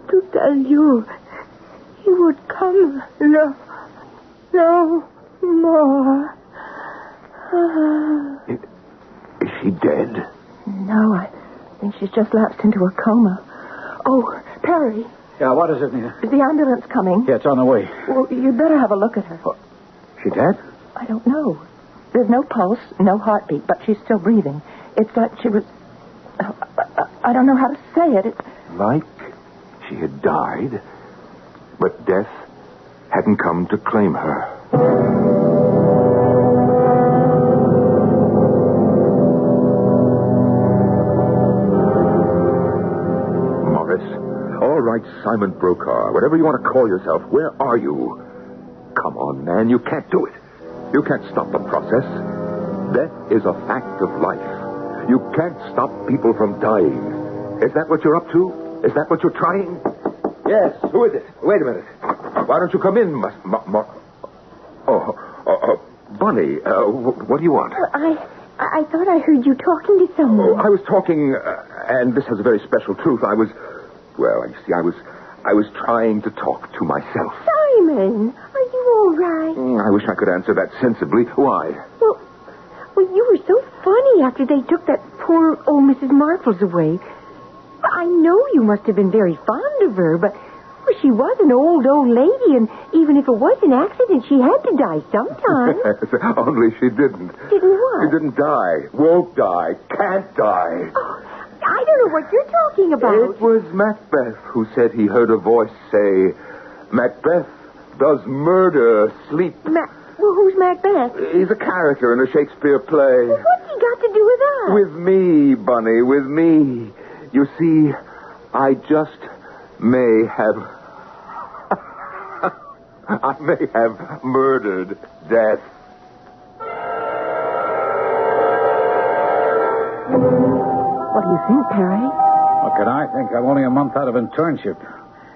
to tell you, he would come no more. Is she dead? No, I think she's just lapsed into a coma. Oh, Perry. Yeah, what is it, Nina? Is the ambulance coming? Yeah, it's on the way. Well, you'd better have a look at her. She dead? I don't know. There's no pulse, no heartbeat, but she's still breathing. It's like she was... I don't know how to say it. Like she had died, but death hadn't come to claim her. All right, Simon Brokaw, whatever you want to call yourself, where are you? Come on, man, you can't do it. You can't stop the process. Death is a fact of life. You can't stop people from dying. Is that what you're up to? Is that what you're trying? Yes, who is it? Wait a minute. Why don't you come in, Bunny, what do you want? I thought I heard you talking to someone. I was talking, and this has a very special truth. Well, you see, I was trying to talk to myself. Simon, are you all right? I wish I could answer that sensibly. Why? Well, you were so funny after they took that poor old Mrs. Marples away. I know you must have been very fond of her, but she was an old lady, and even if it was an accident, she had to die sometime. Yes, only she didn't. Didn't what? She didn't die. Won't die. Can't die. Oh, I don't know what you're talking about. It was Macbeth who said he heard a voice say, Macbeth, does murder sleep? Well, who's Macbeth? He's a character in a Shakespeare play. Well, what's he got to do with that? With me, Bunny, with me. You see, I just may have... I may have murdered Death. What do you think, Perry? What can I think? I'm only a month out of internship.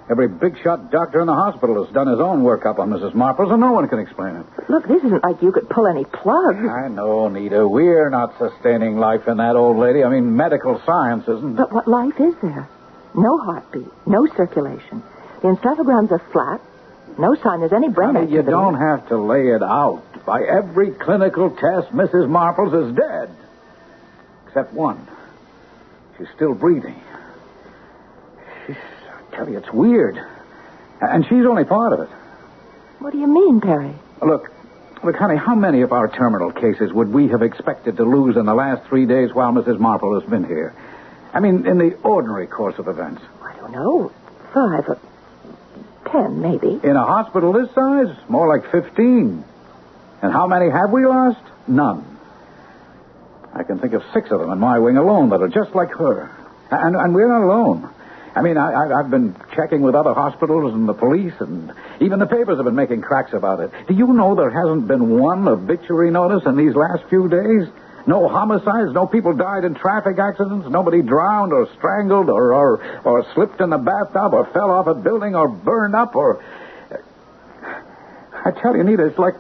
Every big-shot doctor in the hospital has done his own workup on Mrs. Marples, and no one can explain it. Look, this isn't like you could pull any plugs. I know, Nita. We're not sustaining life in that old lady. I mean, medical science isn't. But what life is there? No heartbeat, no circulation. The encephalograms are flat. No sign there's any brain activity. You don't have to lay it out. By every clinical test, Mrs. Marples is dead. Except one. She's still breathing. I tell you, it's weird. And she's only part of it. What do you mean, Perry? Look, honey, how many of our terminal cases would we have expected to lose in the last 3 days while Mrs. Marple has been here? I mean, in the ordinary course of events. I don't know. 5 or 10, maybe. In a hospital this size, more like 15. And how many have we lost? None. I can think of 6 of them in my wing alone that are just like her. And we're not alone. I mean, I've been checking with other hospitals and the police, and even the papers have been making cracks about it. Do you know there hasn't been one obituary notice in these last few days? No homicides, no people died in traffic accidents, nobody drowned or strangled or slipped in the bathtub or fell off a building or burned up or... I tell you, Nita, it's like...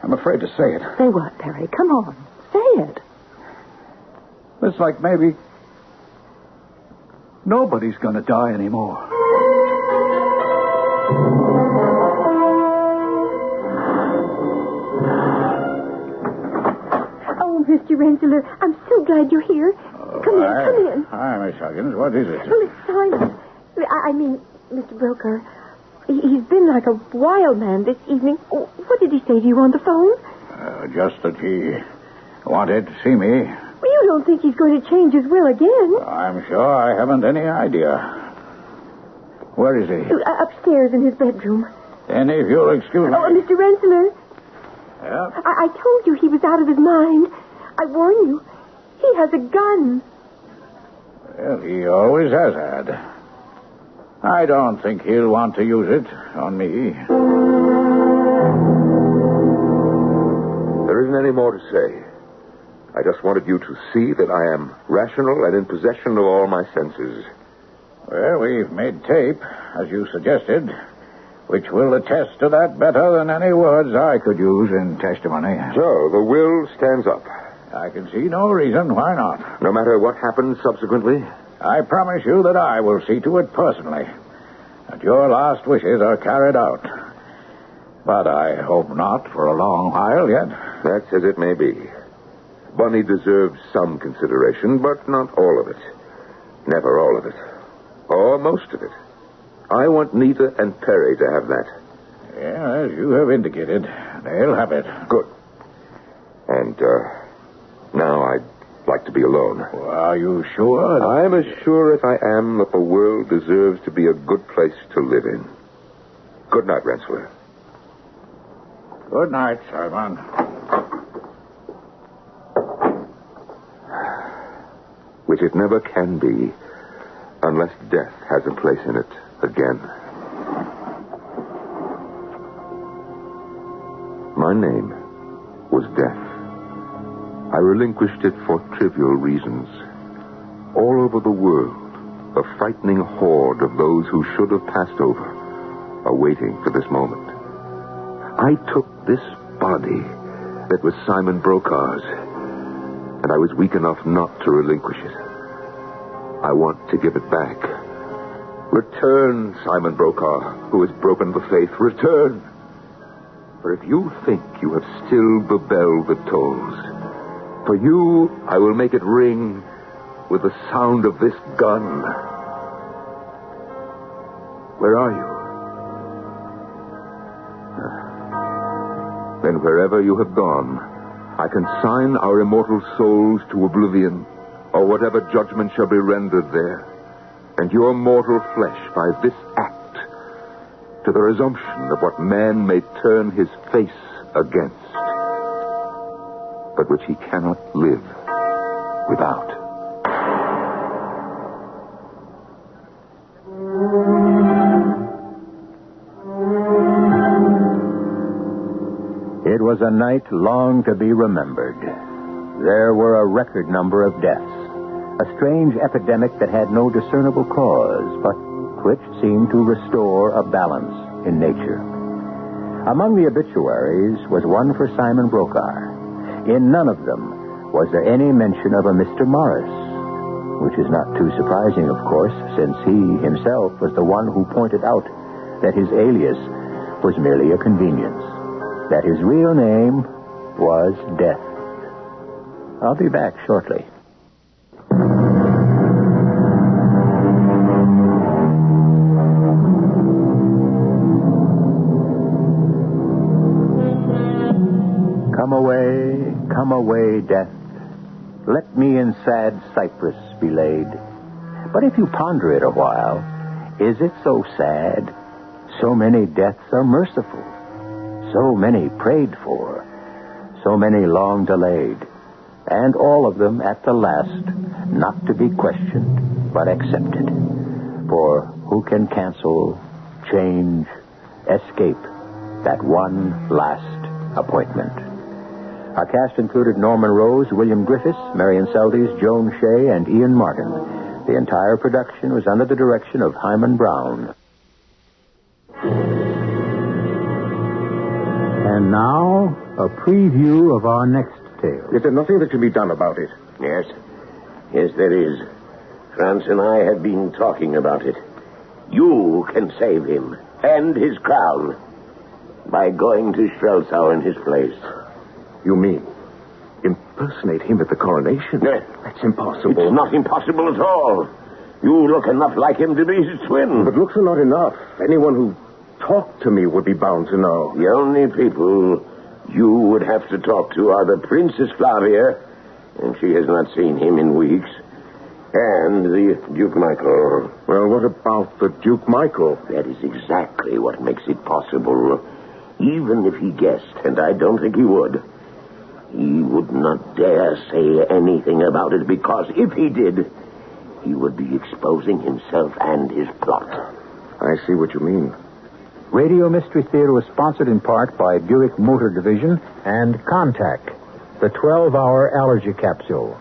I'm afraid to say it. Say what, Perry? Come on. Say it. It's like maybe nobody's going to die anymore. Oh, Mr. Rensselaer, I'm so glad you're here. Come in. Hi, Miss Huggins. What is it? Well, it's Simon. I mean, Mr. Broker. He's been like a wild man this evening. Oh, what did he say to you on the phone? Just that he wanted to see me. Well, you don't think he's going to change his will again? I'm sure I haven't any idea. Where is he? Upstairs in his bedroom. Then if you'll excuse me. Oh, Mr. Rensselaer. Yeah? I told you he was out of his mind. I warn you. He has a gun. Well, he always has had. I don't think he'll want to use it on me. There isn't any more to say. I just wanted you to see that I am rational and in possession of all my senses. Well, we've made tape, as you suggested, which will attest to that better than any words I could use in testimony. So, the will stands up. I can see no reason why not. No matter what happens subsequently? I promise you that I will see to it personally, that your last wishes are carried out. But I hope not for a long while yet. That's as it may be. Bunny deserves some consideration, but not all of it. Never all of it. Or most of it. I want Nita and Perry to have that. Yeah, as you have indicated, they'll have it. Good. And, now I'd like to be alone. Well, are you sure? I'm as sure as I am that the world deserves to be a good place to live in. Good night, Rensselaer. Good night, Simon. Which it never can be unless death has a place in it again. My name was Death. I relinquished it for trivial reasons. All over the world, a frightening horde of those who should have passed over are waiting for this moment. I took this body that was Simon Broka's, and I was weak enough not to relinquish it. I want to give it back. Return, Simon Brokaw, who has broken the faith. Return. For if you think you have stilled the bell that tolls, for you, I will make it ring with the sound of this gun. Where are you? Then wherever you have gone, I consign our immortal souls to oblivion, or whatever judgment shall be rendered there, and your mortal flesh by this act to the resumption of what man may turn his face against, but which he cannot live without. It was a night long to be remembered. There were a record number of deaths. A strange epidemic that had no discernible cause, but which seemed to restore a balance in nature. Among the obituaries was one for Simon Brokaw. In none of them was there any mention of a Mr. Morris, which is not too surprising, of course, since he himself was the one who pointed out that his alias was merely a convenience, that his real name was Death. I'll be back shortly. Come away, Death. Let me in sad Cyprus be laid. But if you ponder it a while, is it so sad? So many deaths are merciful. So many prayed for. So many long delayed. And all of them at the last, not to be questioned, but accepted. For who can cancel, change, escape that one last appointment? Our cast included Norman Rose, William Griffiths, Marion Seldes, Joan Shea, and Ian Martin. The entire production was under the direction of Hyman Brown. And now, a preview of our next tale. Is there nothing that can be done about it? Yes. Yes, there is. France and I have been talking about it. You can save him and his crown by going to Strelsau in his place. You mean impersonate him at the coronation? That's impossible. It's not impossible at all. You look enough like him to be his twin. But looks are not enough. Anyone who talked to me would be bound to know. The only people you would have to talk to are the Princess Flavia, and she has not seen him in weeks, and the Duke Michael. Well, what about the Duke Michael? That is exactly what makes it possible. Even if he guessed, and I don't think he would not dare say anything about it, because if he did, he would be exposing himself and his plot. I see what you mean. Radio Mystery Theater was sponsored in part by Buick Motor Division and Contact, the 12-hour allergy capsule.